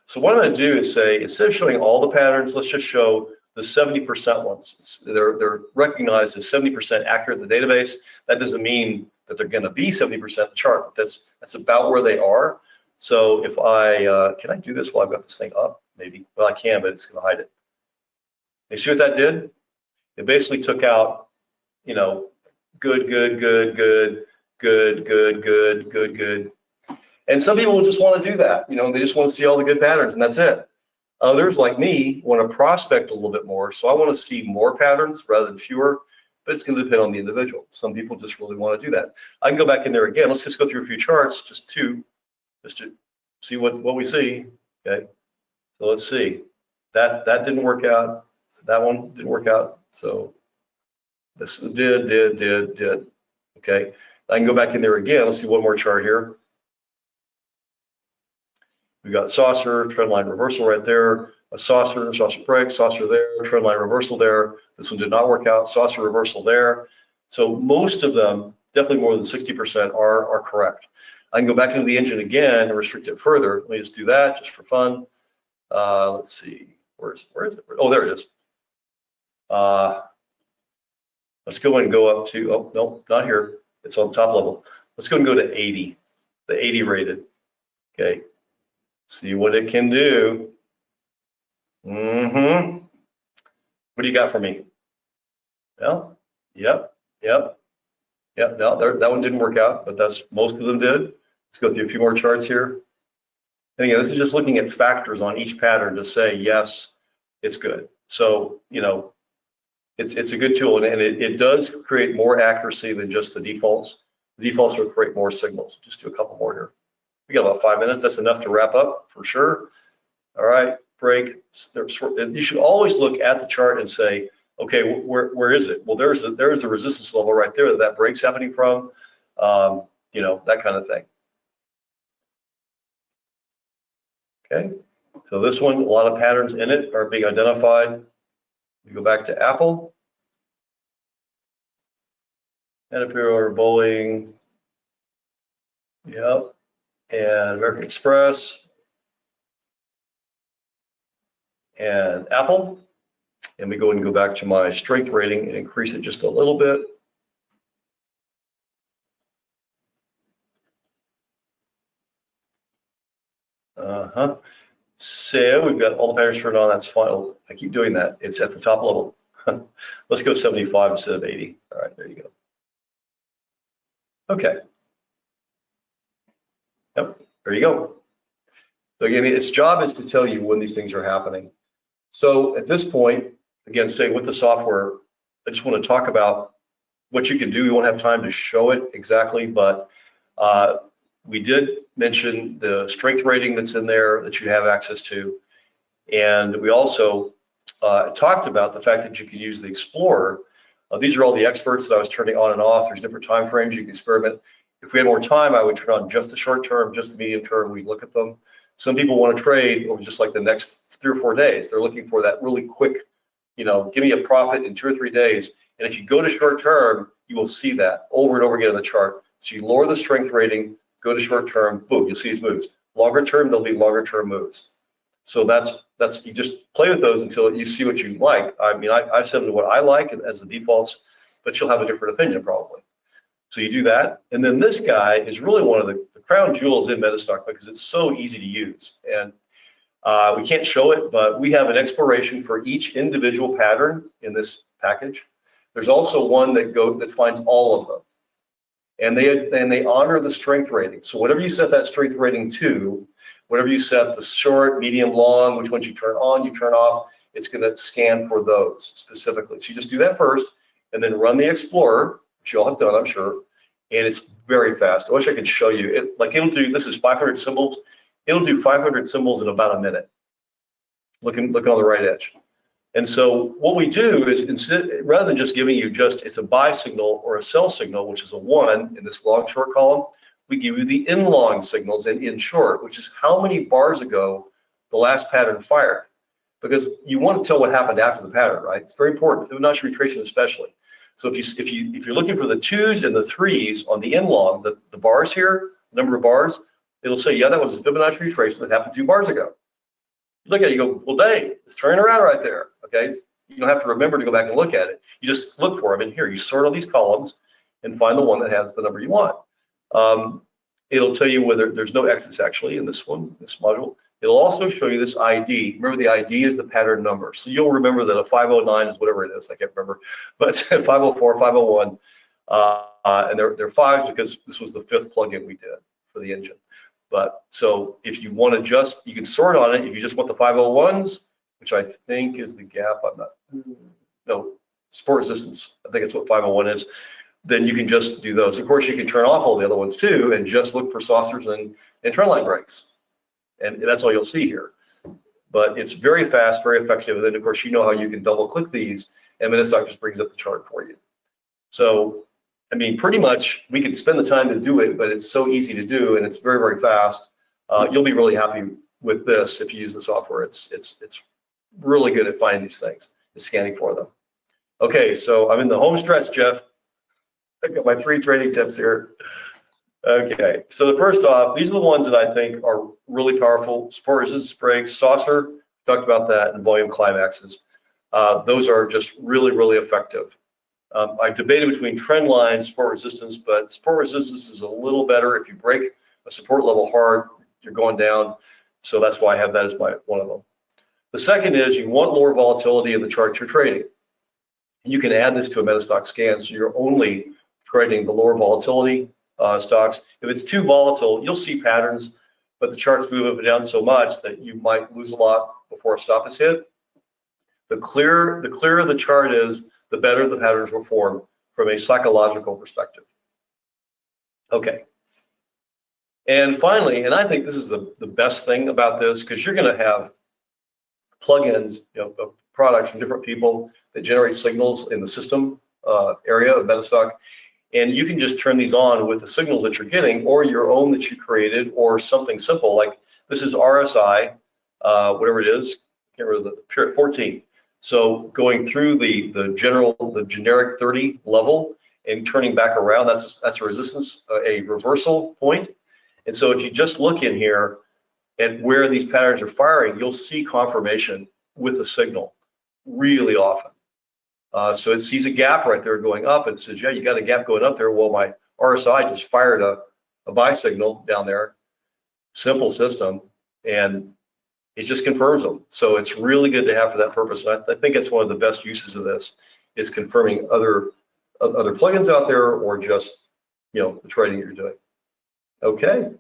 So what I'm going to do is say, instead of showing all the patterns, let's just show the 70% ones. They're recognized as 70% accurate in the database. That doesn't mean that they're going to be 70% the chart, but that's about where they are. So if I, can I do this while I've got this thing up? Maybe. Well, I can, but it's going to hide it. You see what that did? It basically took out, good, good, good, good, good, good, good, good, good. And some people will just want to do that. They just want to see all the good patterns, and that's it. Others, like me, want to prospect a little bit more. So I want to see more patterns rather than fewer, but it's going to depend on the individual. Some people just really want to do that. I can go back in there again. Let's just go through a few charts, just to see what we see. Okay, so let's see. That didn't work out. That one didn't work out. So this did. Okay, I can go back in there again. Let's see one more chart here. We've got saucer, trend line reversal right there, a saucer, saucer break, saucer there, trend line reversal there. This one did not work out, saucer reversal there. So most of them, definitely more than 60% are correct. I can go back into the engine again and restrict it further. Let me just do that just for fun. Let's see, where is it? Oh, there it is. Let's go and go up to, oh, no, not here. It's on top level. Let's go and go to 80, the 80 rated. Okay, see what it can do. What do you got for me? Well, yep. No, that one didn't work out, but that's most of them did. Let's go through a few more charts here. And again, this is just looking at factors on each pattern to say, yes, it's good. So, you know, it's a good tool, and it does create more accuracy than just the defaults. The defaults will create more signals. Just do a couple more here. We got about 5 minutes. That's enough to wrap up for sure. All right, break. You should always look at the chart and say, okay, where is it? Well, there's a resistance level right there that break's happening from, you know, that kind of thing. Okay, so this one, a lot of patterns in it are being identified. We go back to Apple, Caterpillar, Bowling, yep, and American Express, and Apple. And we go and go back to my strength rating and increase it just a little bit. So we've got all the patterns turned on. That's fine. I keep doing that. It's at the top level. Let's go 75 instead of 80. All right, there you go. Okay. Yep, there you go. So again, its job is to tell you when these things are happening. So at this point, again, staying with the software, I just want to talk about what you can do. We won't have time to show it exactly, but we did mention the strength rating that's in there that you have access to. And we also talked about the fact that you can use the Explorer. These are all the experts that I was turning on and off. There's different time frames you can experiment. If we had more time, I would turn on just the short term, just the medium term. We'd look at them. Some people want to trade over just like the next 3 or 4 days. They're looking for that really quick, you know, give me a profit in 2 or 3 days. And if you go to short term, you will see that over and over again on the chart. So you lower the strength rating, go to short term, boom, you'll see these moves. Longer term, there'll be longer term moves. So that's you just play with those until you see what you like. I mean, I've set them to what I like as the defaults, but you'll have a different opinion probably. So you do that. And then this guy is really one of the crown jewels in Metastock because it's so easy to use. And we can't show it, but we have an exploration for each individual pattern in this package. There's also one that finds all of them. And they honor the strength rating. So whatever you set that strength rating to, whatever you set the short, medium, long, which ones you turn on, you turn off, it's going to scan for those specifically. So you just do that first and then run the Explorer, which you all have done, I'm sure. And it's very fast. I wish I could show you it. Like it'll do, this is 500 symbols. It'll do 500 symbols in about a minute. Look on the right edge. And so what we do is instead, rather than just giving you it's a buy signal or a sell signal, which is a 1 in this long short column, we give you the in long signals and in short, which is how many bars ago the last pattern fired. Because you want to tell what happened after the pattern, right? It's very important, Fibonacci retracement especially. So if you're looking for the 2s and the 3s on the in long, the bars here, the number of bars, it'll say, yeah, that was a Fibonacci retracement that happened 2 bars ago. You look at it, you go, well, dang, it's turning around right there. Okay, you don't have to remember to go back and look at it. You just look for them in here. You sort all these columns and find the one that has the number you want. It'll tell you whether there's no exits actually in this one, this module. It'll also show you this ID. Remember, the ID is the pattern number. So you'll remember that a 509 is whatever it is. I can't remember, but 504, 501, and they're 5s because this was the 5th plugin we did for the engine. But so if you want to you can sort on it. If you just want the 501s, which I think is the gap, no, support resistance. I think it's what 501 is. Then you can just do those. Of course, you can turn off all the other ones too and just look for saucers and trend line breaks. And that's all you'll see here. But it's very fast, very effective. And then, of course, you know how you can double click these and Metastock just brings up the chart for you. So, I mean, pretty much we can spend the time to do it, but it's so easy to do and it's very, very fast. You'll be really happy with this, if you use the software, it's really good at finding these things and scanning for them. Okay, so I'm in the home stretch, Jeff. I got my 3 trading tips here. Okay, so the first off, these are the ones that I think are really powerful. Support resistance breaks, saucer, talked about that, and volume climaxes. Those are just really, really effective. I've debated between trend line, support resistance, but support resistance is a little better. If you break a support level hard, you're going down. So that's why I have that as one of them. The second is you want lower volatility in the chart you're trading. You can add this to a Metastock scan, so you're only trading the lower volatility stocks. If it's too volatile, you'll see patterns, but the charts move up and down so much that you might lose a lot before a stop is hit. The clearer the chart is, the better the patterns will form from a psychological perspective. Okay. And finally, and I think this is the best thing about this, because you're going to have plugins, of products from different people that generate signals in the system area of Metastock. And you can just turn these on with the signals that you're getting, or your own that you created, or something simple like this is RSI, whatever it is, can't remember the period 14. So going through the generic 30 level and turning back around, that's a resistance, a reversal point. And so if you just look in here at where these patterns are firing, you'll see confirmation with the signal really often. So it sees a gap right there going up and says, yeah, you got a gap going up there. Well, my RSI just fired a buy signal down there, simple system, and it just confirms them. So it's really good to have for that purpose. And I think it's one of the best uses of this is confirming other plugins out there, or just, the trading that you're doing. Okay,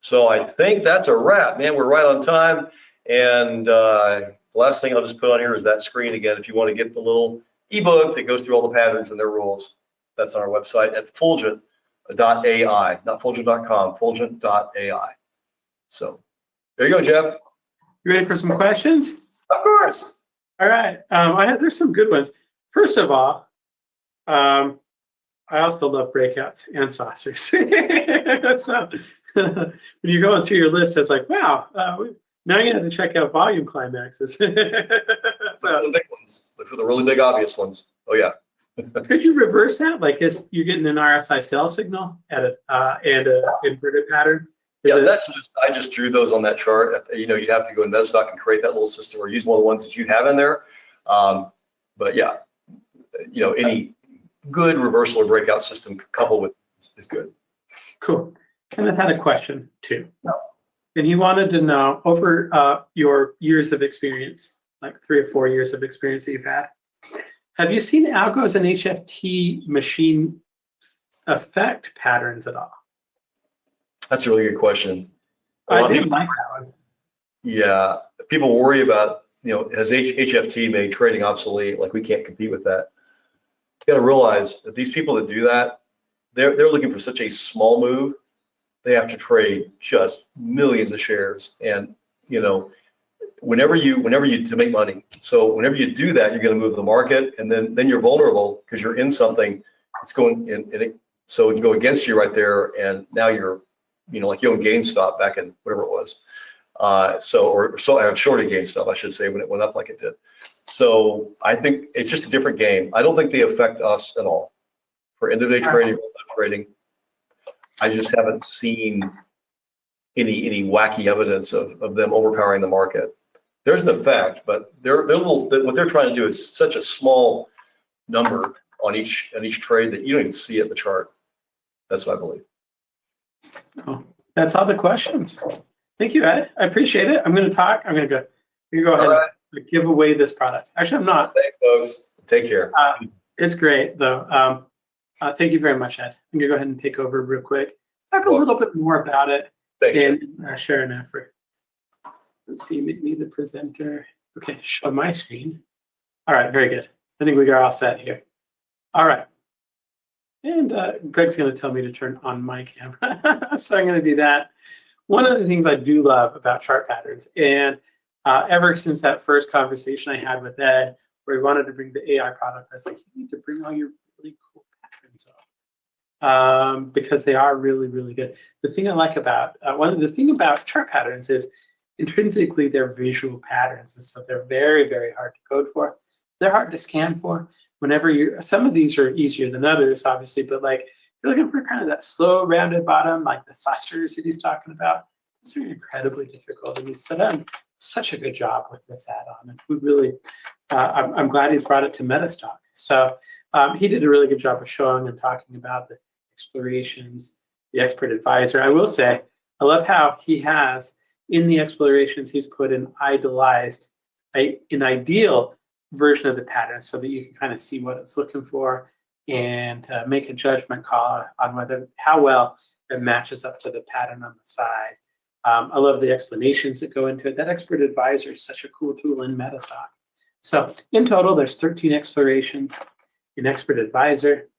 so I think that's a wrap, man. We're right on time. And the last thing I'll just put on here is that screen again. If you want to get the little ebook that goes through all the patterns and their rules, that's on our website at fulgent.ai, not fulgent.com, fulgent.ai. So there you go, Jeff. You ready for some questions? Of course. All right. There's some good ones. First of all, I also love breakouts and saucers. So when you're going through your list, it's like, wow, now you have to check out volume climaxes. Look for the big ones. Look for the really big, obvious ones. Oh, yeah. Could you reverse that? Like if you're getting an RSI sell signal and an inverted pattern? I just drew those on that chart. You'd have to go in Metastock and create that little system, or use one of the ones that you have in there. But yeah, any good reversal or breakout system coupled with is good. Cool. Kenneth had a question too. No. And he wanted to know, over your years of experience, like 3 or 4 years of experience that you've had, have you seen algos and HFT machine affect patterns at all? That's a really good question. I didn't like that one. Yeah, people worry about, has HFT made trading obsolete? Like we can't compete with that. You got to realize that these people that do that, they're looking for such a small move. They have to trade just millions of shares, and whenever you to make money. So whenever you do that, you're going to move the market, and then you're vulnerable because you're in something that's going in, so it can go against you right there, and now you're like you own GameStop back in whatever it was. So I have shorted GameStop, I should say, when it went up like it did. So I think it's just a different game. I don't think they affect us at all. For end-of-day trading, I just haven't seen any wacky evidence of them overpowering the market. There's an effect, but what they're trying to do is such a small number on each trade that you don't even see it in the chart. That's what I believe. Cool. That's all the questions. Thank you, Ed. I appreciate it. I'm going to talk. I'm going to go ahead and give away this product. Actually, I'm not. Thanks, folks. Take care. It's great, though. Thank you very much, Ed. I'm going to go ahead and take over real quick. Talk a little bit more about it. Thanks, and share an effort. Let's see, make me the presenter. Okay, show my screen. All right, very good. I think we got all set here. All right. And Greg's going to tell me to turn on my camera. So I'm going to do that. One of the things I do love about chart patterns, and ever since that first conversation I had with Ed, where he wanted to bring the AI product, I was like, you need to bring all your really cool patterns up. Because they are really, really good. The thing I like about, the thing about chart patterns is intrinsically they're visual patterns, and so they're very, very hard to code for. They're hard to scan for. Some of these are easier than others, obviously, but like if you're looking for kind of that slow rounded bottom, like the saucers that he's talking about, those are incredibly difficult. And he's done such a good job with this add-on. And we really, I'm glad he's brought it to Metastock. So he did a really good job of showing and talking about the explorations, the expert advisor. I will say, I love how he has in the explorations, he's put an ideal version of the pattern so that you can kind of see what it's looking for and make a judgment call on how well it matches up to the pattern on the side. I love the explanations that go into it. That expert advisor is such a cool tool in Metastock. So in total, there's 13 explorations in expert advisor,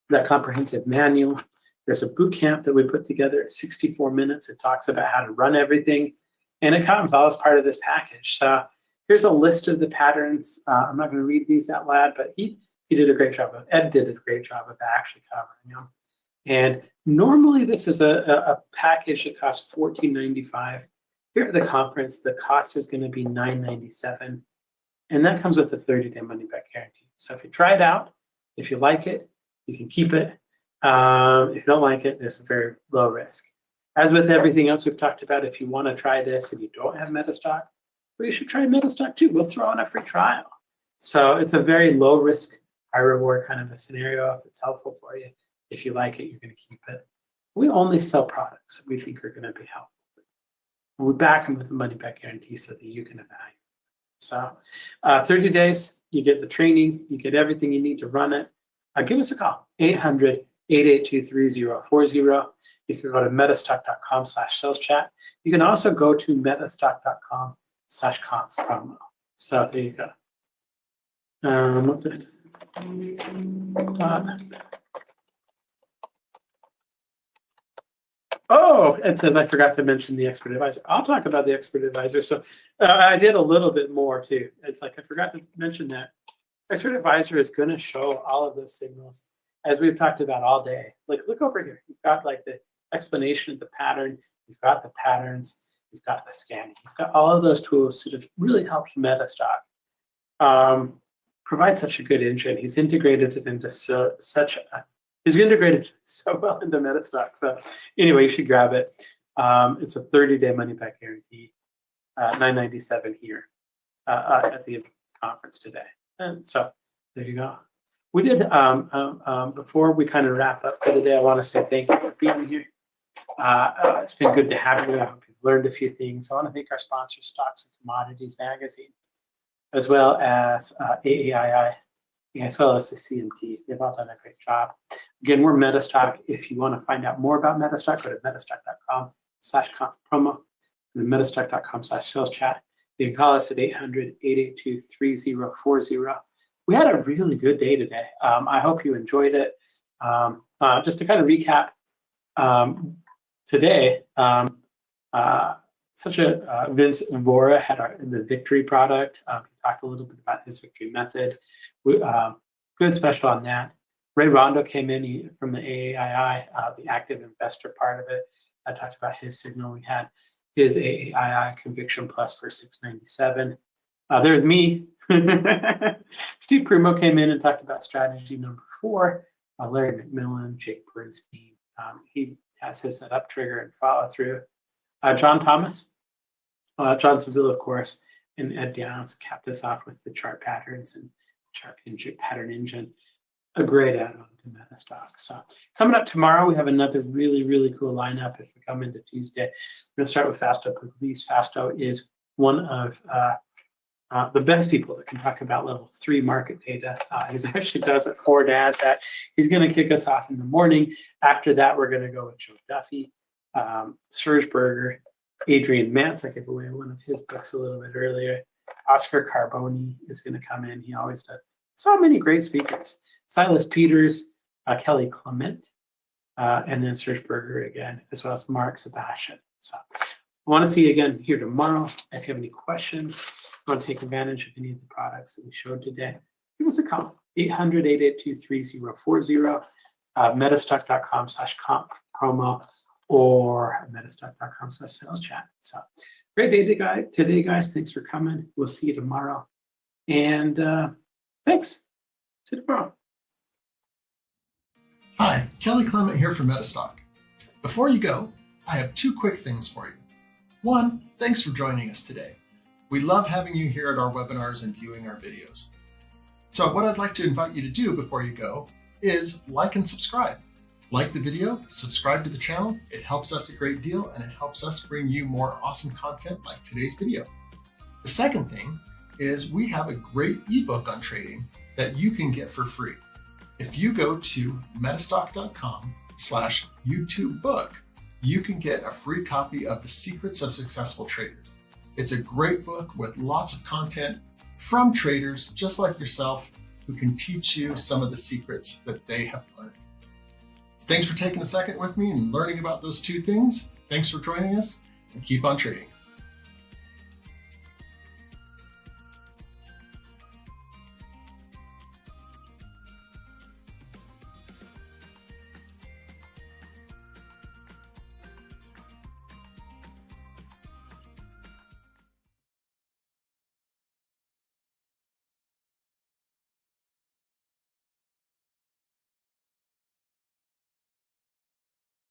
that comprehensive manual. There's a boot camp that we put together at 64 minutes. It talks about how to run everything, and it comes all as part of this package. So here's a list of the patterns. I'm not going to read these out loud, but Ed did a great job of actually covering them. And normally this is a package that costs $14.95. Here at the conference, the cost is going to be $9.97, and that comes with a 30-day money-back guarantee. So if you try it out, if you like it, you can keep it. If you don't like it, there's a very low risk. As with everything else we've talked about, if you want to try this and you don't have Metastock, well, you should try Metastock too. We'll throw in a free trial. So it's a very low risk, high reward kind of a scenario. If it's helpful for you, if you like it, you're going to keep it. We only sell products that we think are going to be helpful. And we back them with a money back guarantee so that you can evaluate. So 30 days, you get the training, you get everything you need to run it. Give us a call, 800-882-3040. You can go to metastock.com/sales chat. You can also go to metastock.com/conf promo. So there you go. Oh, it says I forgot to mention the expert advisor. I'll talk about the expert advisor. So I did a little bit more too. It's like I forgot to mention that. Expert advisor is going to show all of those signals as we've talked about all day. Like look over here. You've got like the explanation of the pattern. You've got the patterns. You've got the scanning. You've got all of those tools that have really helped Metastock provide such a good engine. He's integrated it into He's integrated so well into Metastock. So anyway, you should grab it. It's a 30-day money-back guarantee, $9.97 here at the conference today. And so there you go. We did, before we kind of wrap up for the day, I want to say thank you for being here. It's been good to have you. I hope you've learned a few things. I want to thank our sponsor, Stocks and Commodities Magazine, as well as AAII, as well as the CMT. They've all done a great job. Again, we're Metastock. If you want to find out more about Metastock, go to metastock.com/promo and metastock.com/sales chat. You can call us at 800-882-3040. We had a really good day today. I hope you enjoyed it. Just to kind of recap, today, Vince Vora had the Victory product. He talked a little bit about his Victory method. Good special on that. Rondeau came in from the AAII, the active investor part of it. I talked about his signal. We had his AAII Conviction Plus for $6.97. There's me. Steve Primo came in and talked about strategy number 4. Larry McMillan, Jake Bernstein. He has his setup trigger and follow through. John Thomas, John Seville, of course, and Ed Downs capped us off with the chart patterns and chart pattern engine. A great add-on to Metastock. So coming up tomorrow, we have another really, really cool lineup. If we come into Tuesday, we're going to start with Fausto Pugliese. Fausto is one of the best people that can talk about level 3 market data. He actually does it for NASDAQ. He's going to kick us off in the morning. After that, we're going to go with Joe Duffy, Serge Berger, Adrian Mantz. I gave away one of his books a little bit earlier. Oscar Carboni is going to come in. He always does. So many great speakers. Silas Peters, Kelly Clement, and then Serge Berger again, as well as Mark Sebastian. So I want to see you again here tomorrow. If you have any questions, want to take advantage of any of the products that we showed today, give us a call, 800-882-3040, metastock.com/comp promo, or metastock.com/sales chat. So Great day today, guys. Thanks for coming. We'll see you tomorrow. And thanks. See you tomorrow. Hi, Kelly Clement here from Metastock. Before you go, I have two quick things for you. One, thanks for joining us today. We love having you here at our webinars and viewing our videos. So what I'd like to invite you to do before you go is like and subscribe. Like the video, subscribe to the channel. It helps us a great deal and it helps us bring you more awesome content like today's video. The second thing is we have a great ebook on trading that you can get for free. If you go to metastock.com/YouTube book, you can get a free copy of The Secrets of Successful Traders. It's a great book with lots of content from traders just like yourself who can teach you some of the secrets that they have learned. Thanks for taking a second with me and learning about those two things. Thanks for joining us and keep on trading.